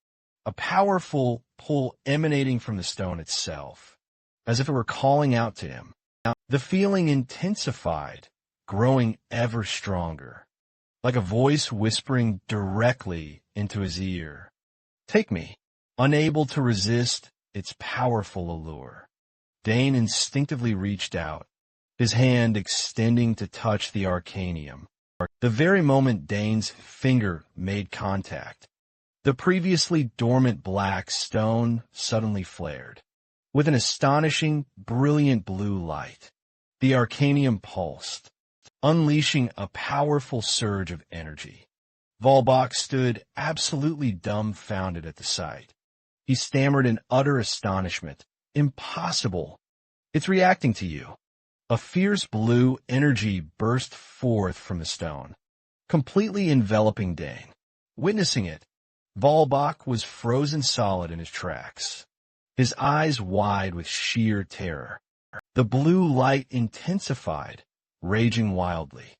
a powerful pull emanating from the stone itself, as if it were calling out to him. The feeling intensified, growing ever stronger, like a voice whispering directly into his ear. Take me. Unable to resist its powerful allure, Dane instinctively reached out, his hand extending to touch the Arcanium. The very moment Dane's finger made contact, the previously dormant black stone suddenly flared. With an astonishing, brilliant blue light, the Arcanium pulsed, unleashing a powerful surge of energy. Volbach stood absolutely dumbfounded at the sight. He stammered in utter astonishment, Impossible. It's reacting to you. A fierce blue energy burst forth from the stone, completely enveloping Dane. Witnessing it, Volbach was frozen solid in his tracks, his eyes wide with sheer terror. The blue light intensified, raging wildly,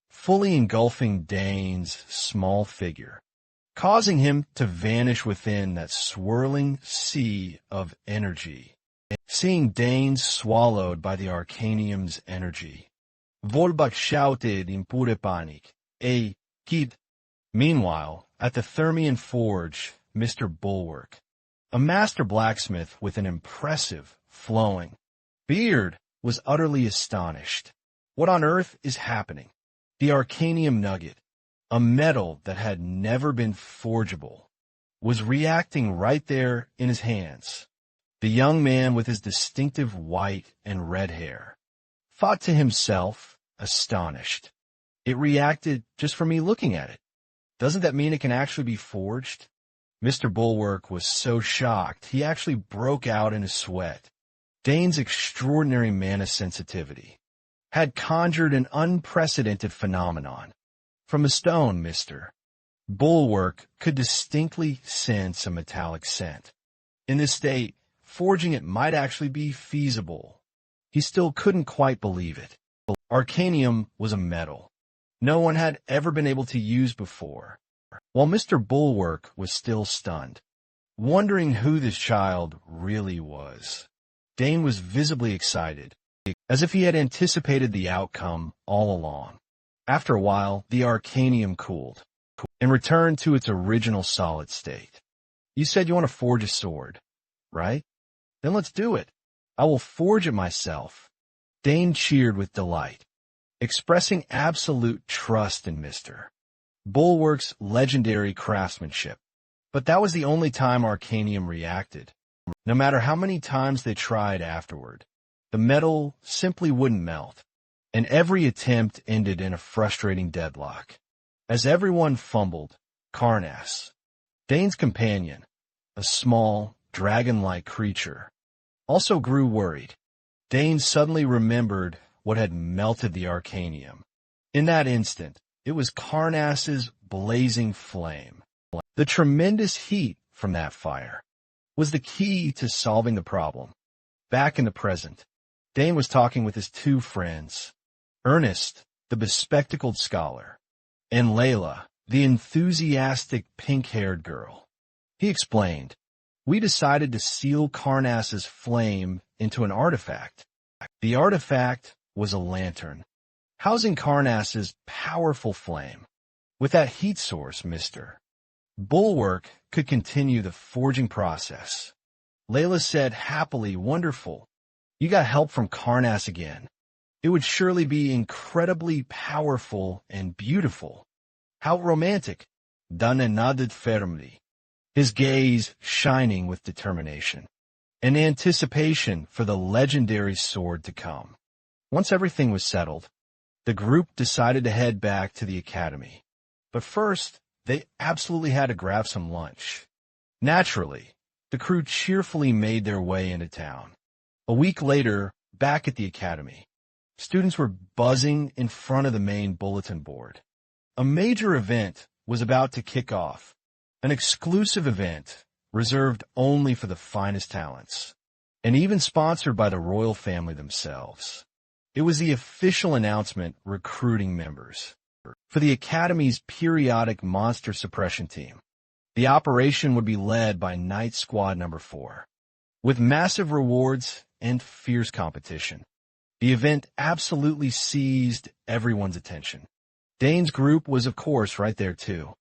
fully engulfing Dane's small figure, causing him to vanish within that swirling sea of energy. Seeing Dane swallowed by the Arcanium's energy, Volbach shouted in pure panic, "Hey, kid!" Meanwhile, at the Thermian forge, Mr. Bulwark, a master blacksmith with an impressive, flowing beard, was utterly astonished. What on earth is happening? The Arcanium nugget, a metal that had never been forgeable, was reacting right there in his hands. The young man with his distinctive white and red hair thought to himself, astonished. It reacted just from me looking at it. Doesn't that mean it can actually be forged? Mr. Bulwark was so shocked he actually broke out in a sweat. Dane's extraordinary mana sensitivity had conjured an unprecedented phenomenon. From a stone, Mr. Bulwark could distinctly sense a metallic scent. In this state, forging it might actually be feasible. He still couldn't quite believe it. Arcanium was a metal no one had ever been able to use before. While Mr. Bulwark was still stunned, wondering who this child really was, Dane was visibly excited, as if he had anticipated the outcome all along. After a while, the Arcanium cooled and returned to its original solid state. You said you want to forge a sword, right? Then let's do it. I will forge it myself. Dane cheered with delight, expressing absolute trust in Mr. Bulwark's legendary craftsmanship. But that was the only time Arcanium reacted. No matter how many times they tried afterward, the metal simply wouldn't melt, and every attempt ended in a frustrating deadlock. As everyone fumbled, Karnas, Dane's companion, a small, dragon-like creature, also grew worried. Dane suddenly remembered what had melted the Arcanium. In that instant, it was Karnas's blazing flame. The tremendous heat from that fire was the key to solving the problem. Back in the present, Dane was talking with his two friends, Ernest, the bespectacled scholar, and Layla, the enthusiastic pink-haired girl. He explained, "We decided to seal Karnas's flame into an artifact. The artifact was a lantern, housing Karnas's powerful flame. With that heat source, Mr. Bulwark could continue the forging process." Layla said happily, "Wonderful. You got help from Karnas again. It would surely be incredibly powerful and beautiful." "How romantic." Dan nodded firmly, his gaze shining with determination and anticipation for the legendary sword to come. Once everything was settled, the group decided to head back to the academy. But first, they absolutely had to grab some lunch. Naturally, the crew cheerfully made their way into town. A week later, back at the academy, students were buzzing in front of the main bulletin board. A major event was about to kick off, an exclusive event reserved only for the finest talents, and even sponsored by the royal family themselves. It was the official announcement recruiting members for the Academy's periodic monster suppression team. The operation would be led by Night Squad number 4. With massive rewards and fierce competition, the event absolutely seized everyone's attention. Dane's group was, of course, right there too.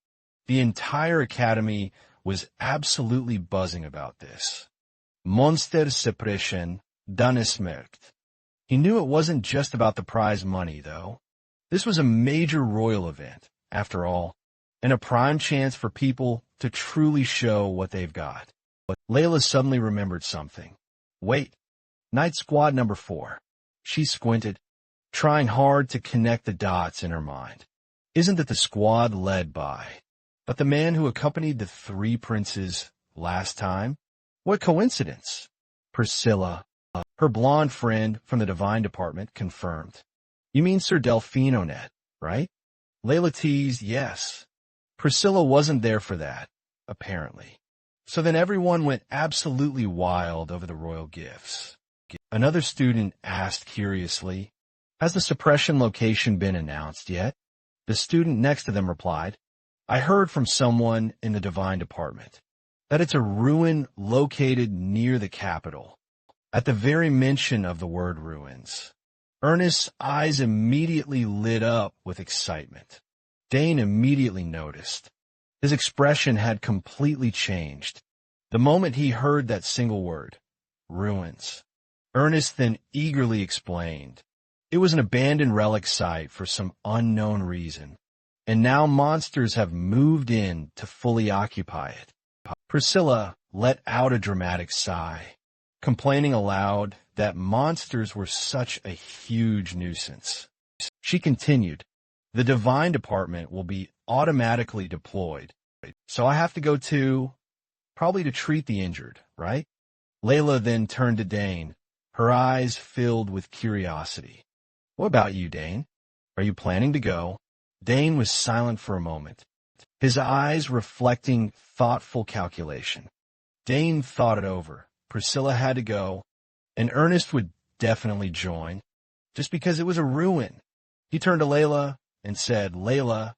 The entire Academy was absolutely buzzing about this. Monster suppression, Dannesmerkt. He knew it wasn't just about the prize money, though. This was a major royal event, after all, and a prime chance for people to truly show what they've got. But Layla suddenly remembered something. Wait, Night Squad number 4. She squinted, trying hard to connect the dots in her mind. Isn't it the squad led by, but the man who accompanied the 3 princes last time? What coincidence! Priscilla, her blonde friend from the divine department, confirmed. You mean Sir Delphinonet, right? Layla teased, yes. Priscilla wasn't there for that, apparently. So then everyone went absolutely wild over the royal gifts. Another student asked curiously, has the suppression location been announced yet? The student next to them replied, I heard from someone in the divine department that it's a ruin located near the capital. At the very mention of the word ruins, Ernest's eyes immediately lit up with excitement. Dane immediately noticed. His expression had completely changed the moment he heard that single word, ruins. Ernest then eagerly explained. It was an abandoned relic site for some unknown reason, and now monsters have moved in to fully occupy it. Priscilla let out a dramatic sigh, complaining aloud that monsters were such a huge nuisance. She continued, the divine department will be automatically deployed, so I have to go too, probably to treat the injured, right? Layla then turned to Dane, her eyes filled with curiosity. What about you, Dane? Are you planning to go? Dane was silent for a moment, his eyes reflecting thoughtful calculation. Dane thought it over. Priscilla had to go, and Ernest would definitely join, just because it was a ruin. He turned to Layla and said, Layla,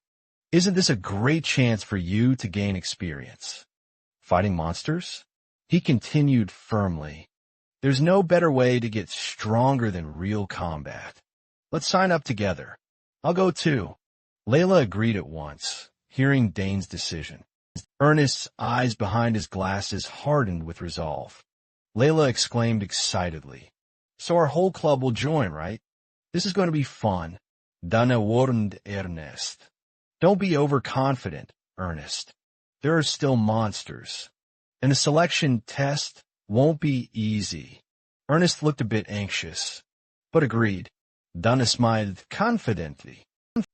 isn't this a great chance for you to gain experience? Fighting monsters? He continued firmly. There's no better way to get stronger than real combat. Let's sign up together. I'll go too. Layla agreed at once, hearing Dane's decision. Ernest's eyes behind his glasses hardened with resolve. Layla exclaimed excitedly, so our whole club will join, right? This is going to be fun. Dana warned Ernest. Don't be overconfident, Ernest. There are still monsters, and the selection test won't be easy. Ernest looked a bit anxious, but agreed. Dana smiled confidently.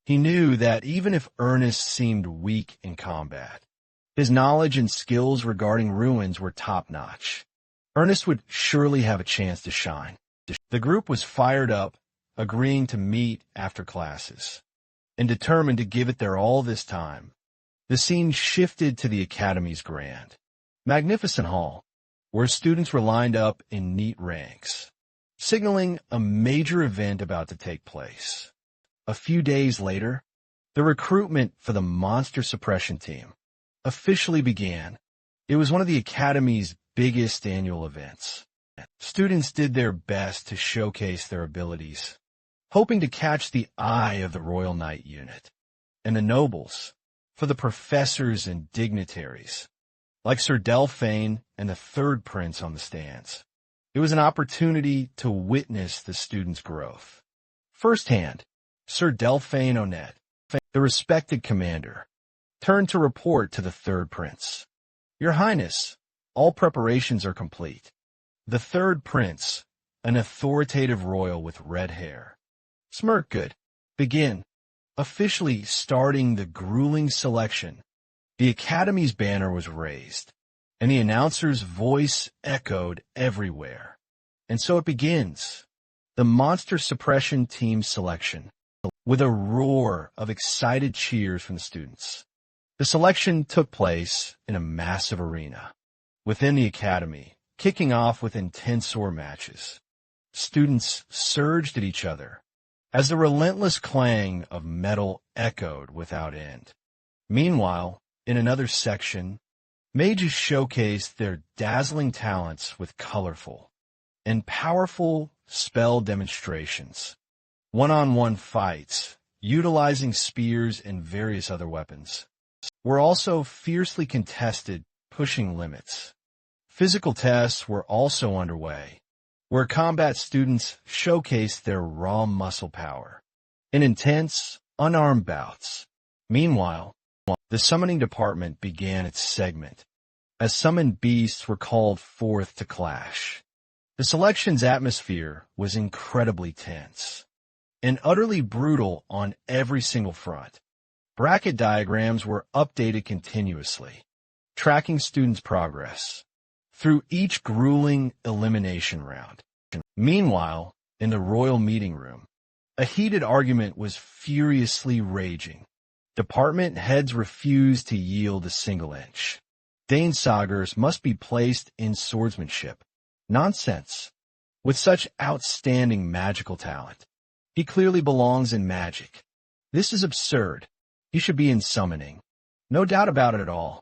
He knew that even if Ernest seemed weak in combat, his knowledge and skills regarding ruins were top-notch. Ernest would surely have a chance to shine. The group was fired up, agreeing to meet after classes, and determined to give it their all this time. The scene shifted to the Academy's grand, magnificent hall, where students were lined up in neat ranks, signaling a major event about to take place. A few days later, the recruitment for the monster suppression team officially began. It was one of the Academy's biggest annual events. Students did their best to showcase their abilities, hoping to catch the eye of the Royal Knight unit, and the nobles, for the professors and dignitaries, like Sir Delphine and the third prince on the stands. It was an opportunity to witness the students' growth. Firsthand, Sir Delphine Onet, the respected commander, turned to report to the third prince. Your Highness, all preparations are complete. The third prince, an authoritative royal with red hair, smirked. Good. Begin. Officially starting the grueling selection, the Academy's banner was raised, and the announcer's voice echoed everywhere. And so it begins. The monster suppression team selection, with a roar of excited cheers from the students. The selection took place in a massive arena within the Academy, kicking off with intense sword matches. Students surged at each other as the relentless clang of metal echoed without end. Meanwhile, in another section, mages showcased their dazzling talents with colorful and powerful spell demonstrations, one-on-one fights, utilizing spears and various other weapons, were also fiercely contested, pushing limits. Physical tests were also underway, where combat students showcased their raw muscle power in intense, unarmed bouts. Meanwhile, the summoning department began its segment, as summoned beasts were called forth to clash. The selection's atmosphere was incredibly tense and utterly brutal on every single front. Bracket diagrams were updated continuously, tracking students' progress. through each grueling elimination round. Meanwhile, in the royal meeting room, a heated argument was furiously raging. Department heads refused to yield a single inch. Dane Sagers must be placed in swordsmanship. Nonsense. With such outstanding magical talent, he clearly belongs in magic. This is absurd. He should be in summoning. No doubt about it at all.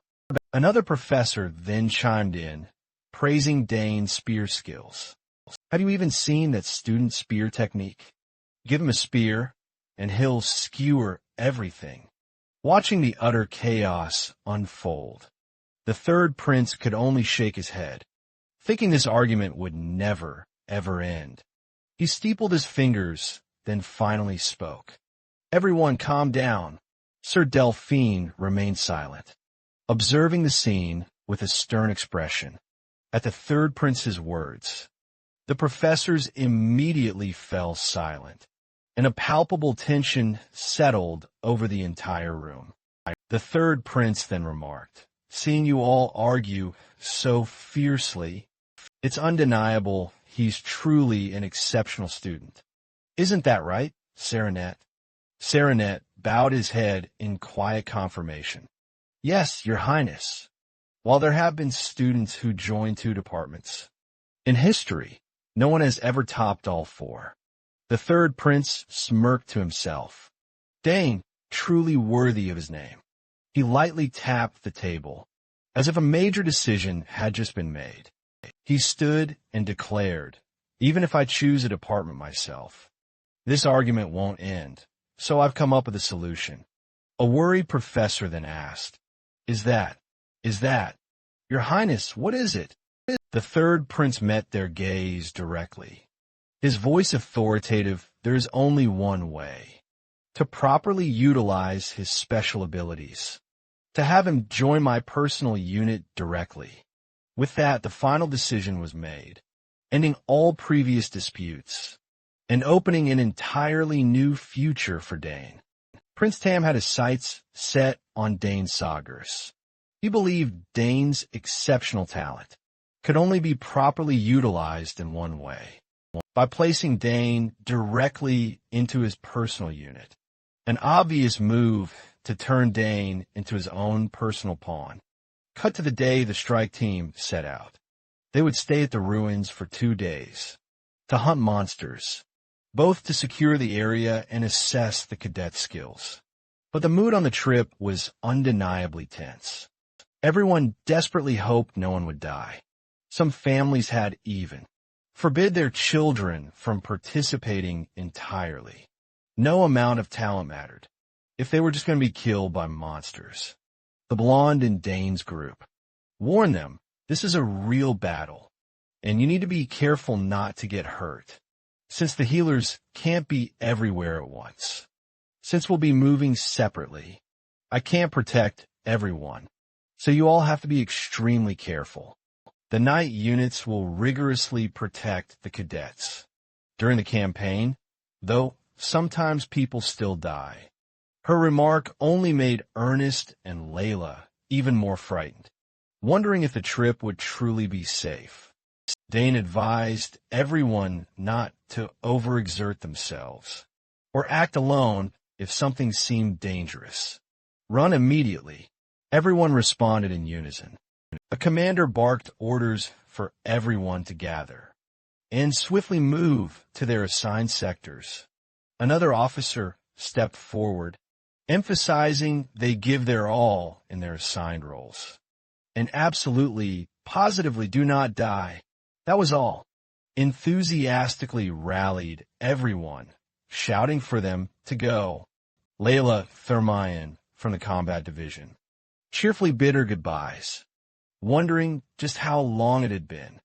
Another professor then chimed in, praising Dane's spear skills. Have you even seen that student spear technique? Give him a spear, and he'll skewer everything. Watching the utter chaos unfold, the third prince could only shake his head, thinking this argument would never, ever end. He steepled his fingers, then finally spoke. Everyone calm down. Sir Delphine remained silent, observing the scene with a stern expression. At the third prince's words, the professors immediately fell silent, and a palpable tension settled over the entire room. The third prince then remarked, seeing you all argue so fiercely, it's undeniable he's truly an exceptional student. Isn't that right, Serenet? Serenet bowed his head in quiet confirmation. Yes, Your Highness. While there have been students who joined two departments, in history, no one has ever topped all four. The third prince smirked to himself. Dane, truly worthy of his name. He lightly tapped the table, as if a major decision had just been made. He stood and declared, even if I choose a department myself, this argument won't end, so I've come up with a solution. A worried professor then asked, Is that? Your Highness, what is it? The third prince met their gaze directly. His voice authoritative, there is only one way. To properly utilize his special abilities. To have him join my personal unit directly. With that, the final decision was made, ending all previous disputes, and opening an entirely new future for Dane. Prince Tam had his sights set on Dane Sagers. He believed Dane's exceptional talent could only be properly utilized in one way, by placing Dane directly into his personal unit. An obvious move to turn Dane into his own personal pawn. Cut to the day the strike team set out. They would stay at the ruins for 2 days, to hunt monsters, both to secure the area and assess the cadets' skills. But the mood on the trip was undeniably tense. Everyone desperately hoped no one would die. Some families had even forbid their children from participating entirely. No amount of talent mattered, if they were just going to be killed by monsters. The blonde in Dane's group warned them, this is a real battle, and you need to be careful not to get hurt, since the healers can't be everywhere at once. Since we'll be moving separately, I can't protect everyone, so you all have to be extremely careful. The night units will rigorously protect the cadets. During the campaign, though, sometimes people still die. Her remark only made Ernest and Layla even more frightened, wondering if the trip would truly be safe. Dane advised everyone not to overexert themselves, or act alone if something seemed dangerous. Run immediately. Everyone responded in unison. A commander barked orders for everyone to gather and swiftly move to their assigned sectors. Another officer stepped forward, emphasizing they give their all in their assigned roles. And absolutely, positively do not die. That was all. Enthusiastically rallied everyone, shouting for them to go. Layla Thermion from the combat division cheerfully bid her goodbyes, wondering just how long it had been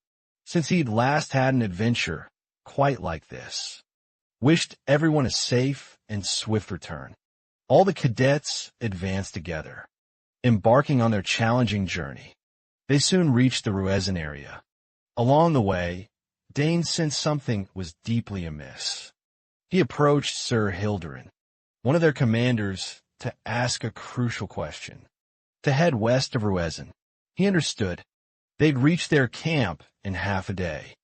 since he'd last had an adventure quite like this. Wished everyone a safe and swift return. All the cadets advanced together, embarking on their challenging journey. They soon reached the Ruezen area. Along the way, Dane sensed something was deeply amiss. He approached Sir Hilderin, one of their commanders, to ask a crucial question. To head west of Ruezen, he understood. They'd reached their camp in half a day,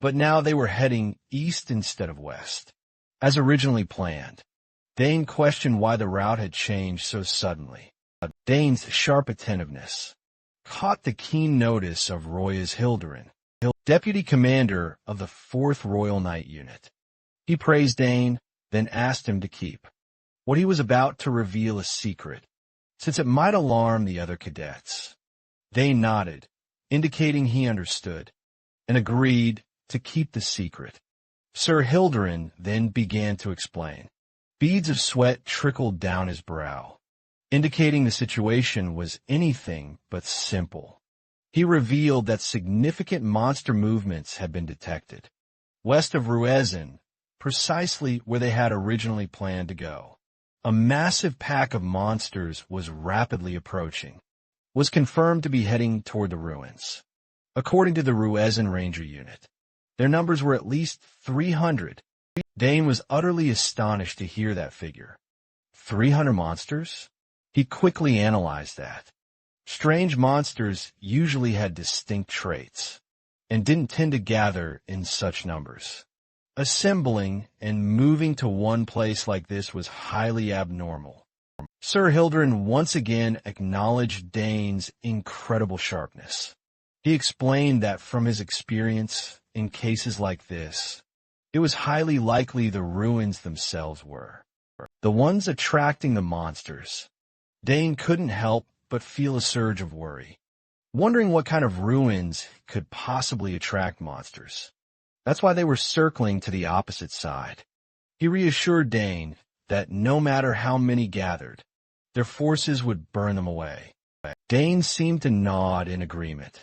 but now they were heading east instead of west. As originally planned, Dane questioned why the route had changed so suddenly. Dane's sharp attentiveness caught the keen notice of Roya's Hilderin, deputy commander of the 4th Royal Knight Unit. He praised Dane, then asked him to keep what he was about to reveal a secret, since it might alarm the other cadets. Dane nodded, indicating he understood, and agreed to keep the secret. Sir Hilderin then began to explain. Beads of sweat trickled down his brow, indicating the situation was anything but simple. He revealed that significant monster movements had been detected, west of Ruezen, precisely where they had originally planned to go. A massive pack of monsters was rapidly approaching, was confirmed to be heading toward the ruins. According to the Ruezen Ranger Unit, their numbers were at least 300. Dane was utterly astonished to hear that figure. 300 monsters? He quickly analyzed that. Strange monsters usually had distinct traits, and didn't tend to gather in such numbers. Assembling and moving to one place like this was highly abnormal. Sir Hilderin once again acknowledged Dane's incredible sharpness. He explained that from his experience in cases like this, it was highly likely the ruins themselves were the ones attracting the monsters. Dane couldn't help but feel a surge of worry, wondering what kind of ruins could possibly attract monsters. That's why they were circling to the opposite side. He reassured Dane that no matter how many gathered, their forces would burn them away. Dane seemed to nod in agreement.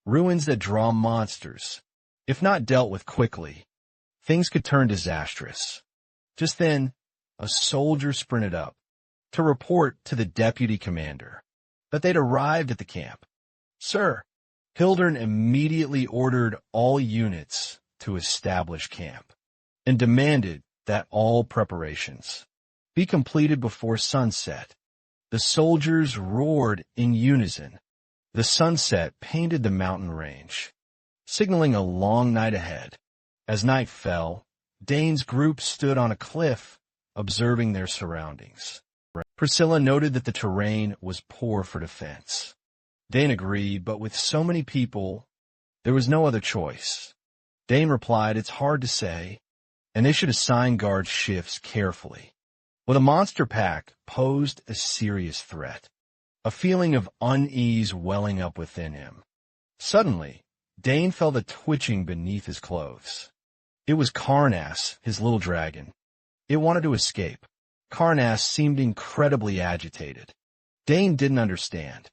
Ruins that draw monsters, if not dealt with quickly, things could turn disastrous. Just then, a soldier sprinted up to report to the deputy commander that they'd arrived at the camp. Sir, Hilderin immediately ordered all units to establish camp and demanded that all preparations be completed before sunset. The soldiers roared in unison. The sunset painted the mountain range, signaling a long night ahead. As night fell, Dane's group stood on a cliff, observing their surroundings. Priscilla noted that the terrain was poor for defense. Dane agreed, but with so many people, there was no other choice. Dane replied, it's hard to say, and they should assign guard shifts carefully. Well, the monster pack posed a serious threat, a feeling of unease welling up within him. Suddenly, Dane felt a twitching beneath his clothes. It was Karnas, his little dragon. It wanted to escape. Karnas seemed incredibly agitated. Dane didn't understand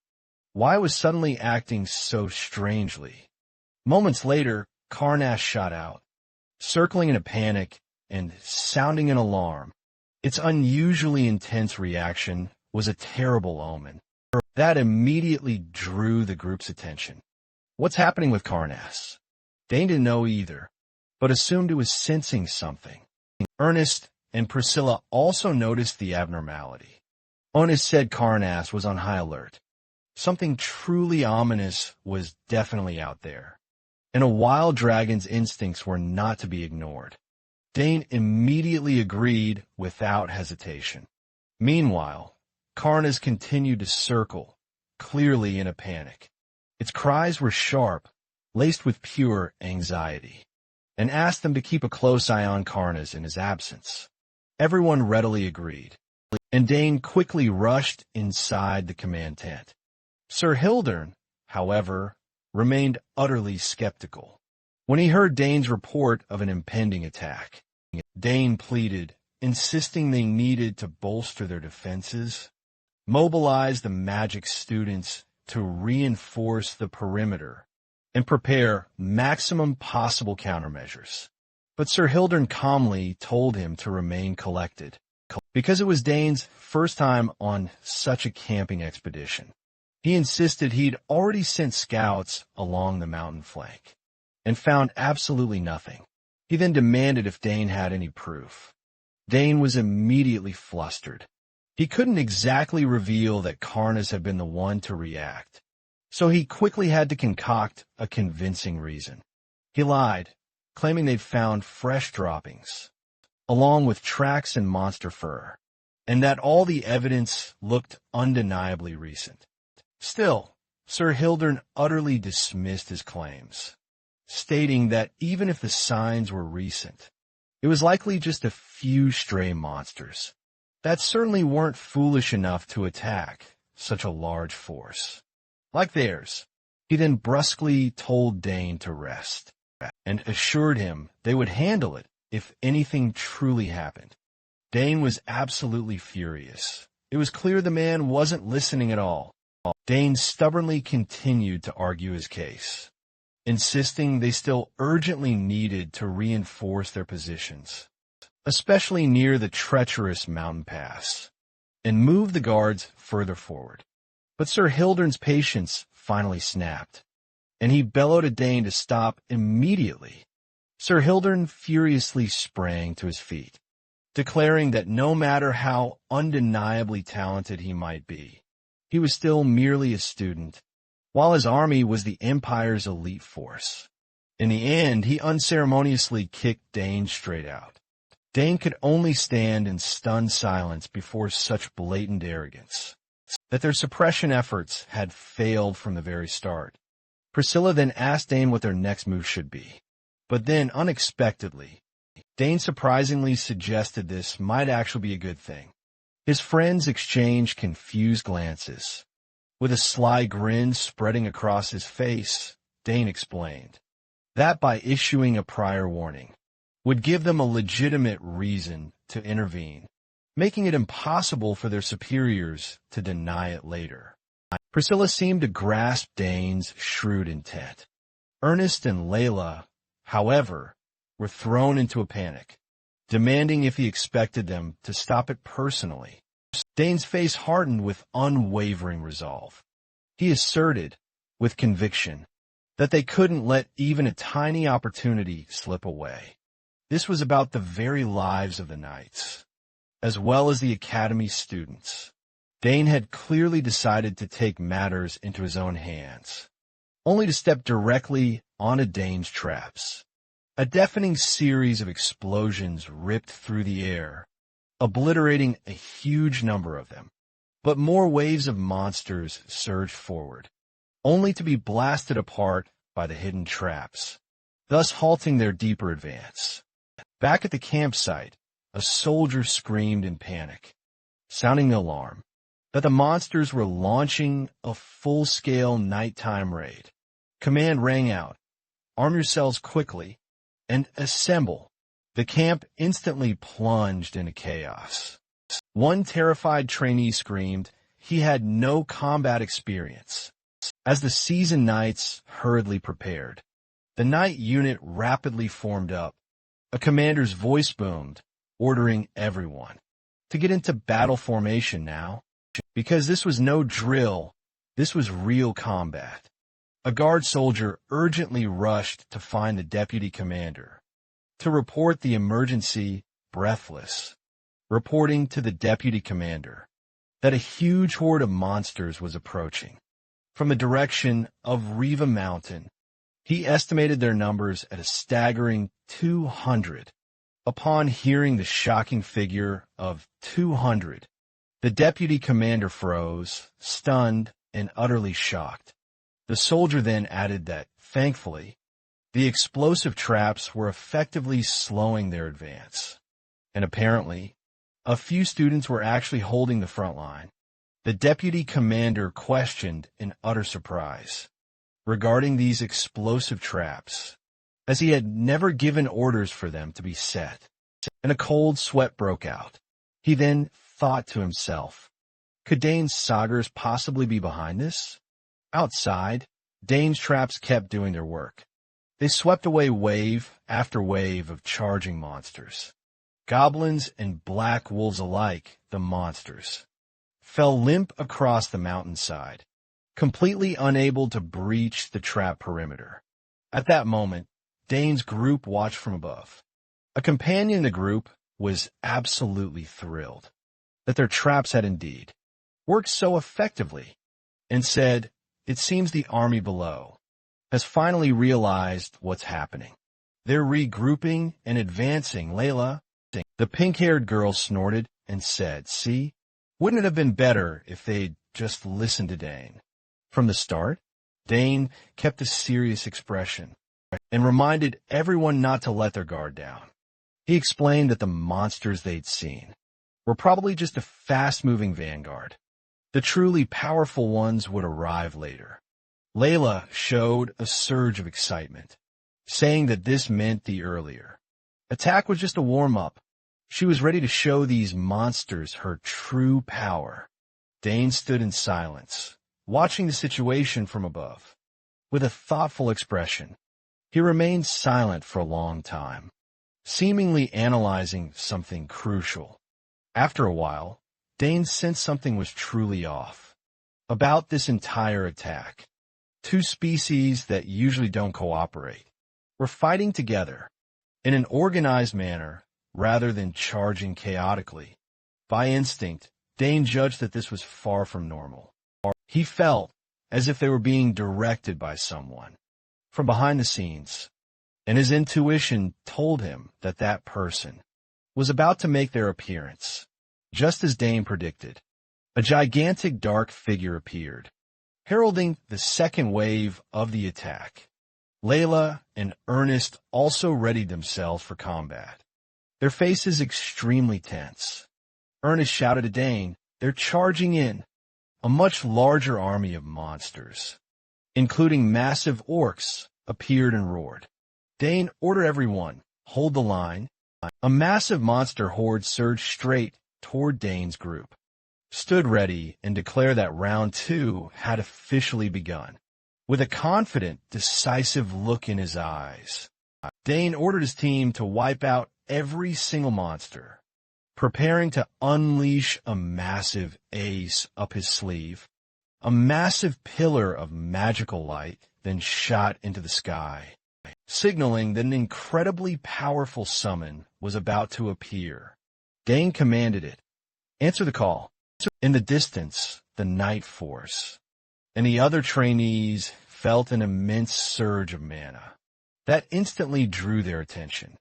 why it was suddenly acting so strangely. Moments later, Karnas shot out, circling in a panic and sounding an alarm. Its unusually intense reaction was a terrible omen. That immediately drew the group's attention. What's happening with Karnas? Dane didn't know either, but assumed it was sensing something. Ernest and Priscilla also noticed the abnormality. Ernest said Karnas was on high alert. Something truly ominous was definitely out there, and a wild dragon's instincts were not to be ignored. Dane immediately agreed without hesitation. Meanwhile, Karnas continued to circle, clearly in a panic. Its cries were sharp, laced with pure anxiety, and asked them to keep a close eye on Karnas in his absence. Everyone readily agreed, and Dane quickly rushed inside the command tent. Sir Hilderin, however, remained utterly skeptical. When he heard Dane's report of an impending attack, Dane pleaded, insisting they needed to bolster their defenses, mobilize the magic students to reinforce the perimeter, and prepare maximum possible countermeasures. But Sir Hilderin calmly told him to remain collected, because it was Dane's first time on such a camping expedition. He insisted he'd already sent scouts along the mountain flank, and found absolutely nothing. He then demanded if Dane had any proof. Dane was immediately flustered. He couldn't exactly reveal that Karnas had been the one to react, So he quickly had to concoct a convincing reason. He lied, claiming they'd found fresh droppings, along with tracks and monster fur, and that all the evidence looked undeniably recent. Still, Sir Hildern utterly dismissed his claims, stating that even if the signs were recent, it was likely just a few stray monsters that certainly weren't foolish enough to attack such a large force like theirs. He then brusquely told Dane to rest, and assured him they would handle it if anything truly happened. Dane was absolutely furious. It was clear the man wasn't listening at all. Dane stubbornly continued to argue his case, insisting they still urgently needed to reinforce their positions, especially near the treacherous mountain pass, and move the guards further forward. But Sir Hildern's patience finally snapped, and he bellowed at Dane to stop immediately. Sir Hildern furiously sprang to his feet, declaring that no matter how undeniably talented he might be, he was still merely a student, while his army was the Empire's elite force. In the end, he unceremoniously kicked Dane straight out. Dane could only stand in stunned silence before such blatant arrogance, that their suppression efforts had failed from the very start. Priscilla then asked Dane what their next move should be. But then, unexpectedly, Dane surprisingly suggested this might actually be a good thing. His friends exchanged confused glances. With a sly grin spreading across his face, Dane explained that by issuing a prior warning would give them a legitimate reason to intervene, making it impossible for their superiors to deny it later. Priscilla seemed to grasp Dane's shrewd intent. Ernest and Layla, however, were thrown into a panic, demanding if he expected them to stop it personally. Dane's face hardened with unwavering resolve. He asserted, with conviction, that they couldn't let even a tiny opportunity slip away. This was about the very lives of the knights, as well as the Academy's students. Dane had clearly decided to take matters into his own hands, only to step directly onto Dane's traps. A deafening series of explosions ripped through the air, obliterating a huge number of them. But more waves of monsters surged forward, only to be blasted apart by the hidden traps, thus halting their deeper advance. Back at the campsite, a soldier screamed in panic, sounding the alarm that the monsters were launching a full-scale nighttime raid. Command rang out, "Arm yourselves quickly and assemble." The camp instantly plunged into chaos. One terrified trainee screamed he had no combat experience. As the seasoned knights hurriedly prepared, the knight unit rapidly formed up. A commander's voice boomed, ordering everyone to get into battle formation now, because this was no drill, this was real combat. A guard soldier urgently rushed to find the deputy commander, to report the emergency, breathless, reporting to the deputy commander that a huge horde of monsters was approaching from the direction of Riva Mountain. He estimated their numbers at a staggering 200. Upon hearing the shocking figure of 200, the deputy commander froze, stunned and utterly shocked. The soldier then added that, thankfully, the explosive traps were effectively slowing their advance, and apparently, a few students were actually holding the front line. The deputy commander questioned in utter surprise regarding these explosive traps, as he had never given orders for them to be set, and a cold sweat broke out. He then thought to himself, could Dane's saugers possibly be behind this? Outside, Dane's traps kept doing their work. They swept away wave after wave of charging monsters. Goblins and black wolves alike, the monsters fell limp across the mountainside, completely unable to breach the trap perimeter. At that moment, Dane's group watched from above. A companion in the group was absolutely thrilled that their traps had indeed worked so effectively, and said, it seems the army below has finally realized what's happening. They're regrouping and advancing, Layla. The pink-haired girl snorted and said, "See, wouldn't it have been better if they'd just listened to Dane from the start?" Dane kept a serious expression and reminded everyone not to let their guard down. He explained that the monsters they'd seen were probably just a fast-moving vanguard. The truly powerful ones would arrive later. Layla showed a surge of excitement, saying that this meant the earlier attack was just a warm-up. She was ready to show these monsters her true power. Dane stood in silence, watching the situation from above. With a thoughtful expression, he remained silent for a long time, seemingly analyzing something crucial. After a while, Dane sensed something was truly off about this entire attack. Two species that usually don't cooperate were fighting together in an organized manner rather than charging chaotically. By instinct, Dane judged that this was far from normal. He felt as if they were being directed by someone from behind the scenes, and his intuition told him that that person was about to make their appearance. Just as Dane predicted, a gigantic dark figure appeared, heralding the second wave of the attack. Layla and Ernest also readied themselves for combat, their faces extremely tense. Ernest shouted to Dane, "They're charging in." A much larger army of monsters, including massive orcs, appeared and roared. Dane ordered everyone, "Hold the line." A massive monster horde surged straight toward Dane's group, stood ready, and declared that round 2 had officially begun. With a confident, decisive look in his eyes, Dane ordered his team to wipe out every single monster, preparing to unleash a massive ace up his sleeve. A massive pillar of magical light then shot into the sky, signaling that an incredibly powerful summon was about to appear. Dane commanded it, "Answer the call." In the distance, the Night Force and the other trainees felt an immense surge of mana that instantly drew their attention.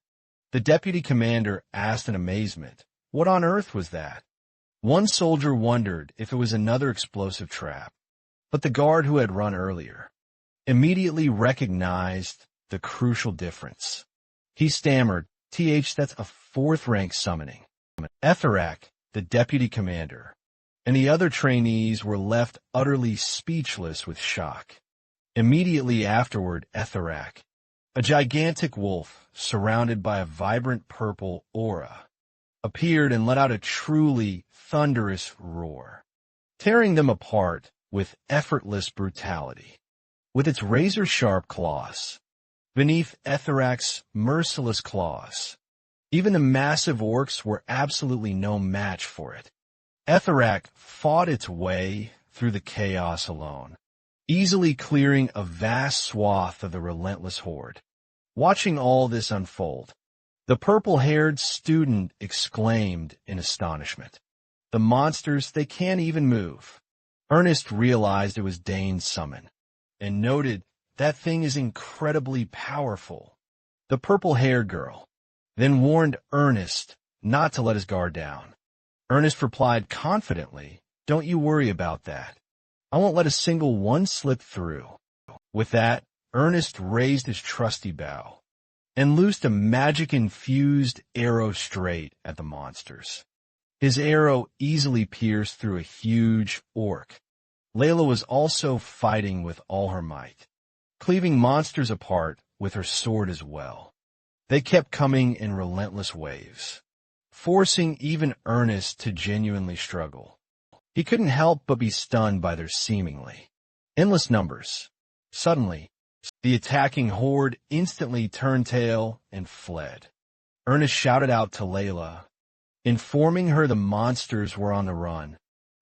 The deputy commander asked in amazement, "What on earth was that?" One soldier wondered if it was another explosive trap, but the guard who had run earlier immediately recognized the crucial difference. He stammered, That's a 4th-rank summoning." Etherak, the deputy commander, and the other trainees were left utterly speechless with shock. Immediately afterward, Etherak, a gigantic wolf surrounded by a vibrant purple aura, appeared and let out a truly thunderous roar, tearing them apart with effortless brutality. With its razor-sharp claws, beneath Etherak's merciless claws, even the massive orcs were absolutely no match for it. Etherak fought its way through the chaos alone, easily clearing a vast swath of the relentless horde. Watching all this unfold, the purple-haired student exclaimed in astonishment, "The monsters, they can't even move." Ernest realized it was Dane's summon, and noted, "That thing is incredibly powerful." The purple-haired girl then warned Ernest not to let his guard down. Ernest replied confidently, "Don't you worry about that. I won't let a single one slip through." With that, Ernest raised his trusty bow and loosed a magic-infused arrow straight at the monsters. His arrow easily pierced through a huge orc. Layla was also fighting with all her might, cleaving monsters apart with her sword as well. They kept coming in relentless waves, forcing even Ernest to genuinely struggle. He couldn't help but be stunned by their seemingly endless numbers. Suddenly, the attacking horde instantly turned tail and fled. Ernest shouted out to Layla, informing her the monsters were on the run,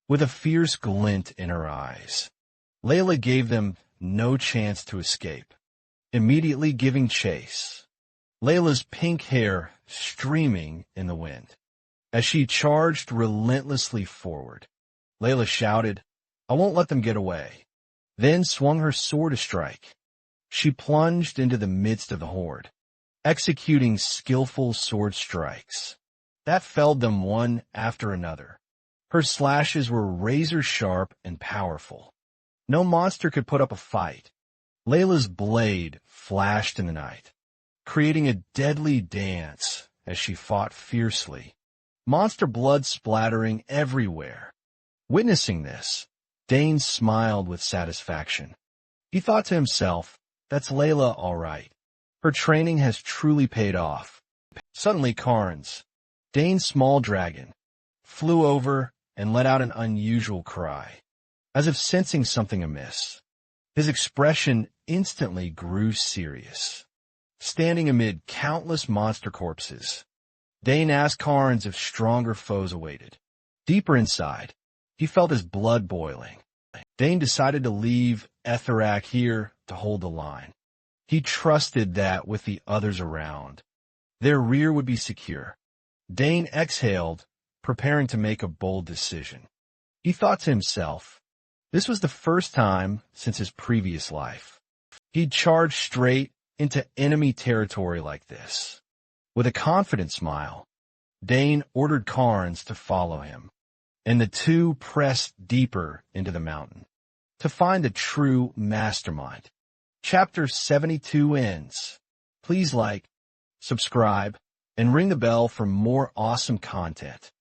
with a fierce glint in her eyes. Layla gave them no chance to escape, immediately giving chase, Layla's pink hair streaming in the wind. As she charged relentlessly forward, Layla shouted, "I won't let them get away." then swung her sword to strike. She plunged into the midst of the horde, executing skillful sword strikes that felled them one after another. Her slashes were razor-sharp and powerful. No monster could put up a fight. Layla's blade flashed in the night, creating a deadly dance as she fought fiercely, monster blood splattering everywhere. Witnessing this, Dane smiled with satisfaction. He thought to himself, "That's Layla all right. Her training has truly paid off." Suddenly Karns, Dane's small dragon, flew over and let out an unusual cry, as if sensing something amiss. His expression instantly grew serious. Standing amid countless monster corpses, Dane asked Karns if stronger foes awaited. Deeper inside, he felt his blood boiling. Dane decided to leave Etherak here to hold the line. He trusted that with the others around, their rear would be secure. Dane exhaled, preparing to make a bold decision. He thought to himself, this was the first time since his previous life he'd charged straight into enemy territory like this. With a confident smile, Dane ordered Karns to follow him, and the two pressed deeper into the mountain to find the true mastermind. Chapter 72 ends. Please like, subscribe, and ring the bell for more awesome content.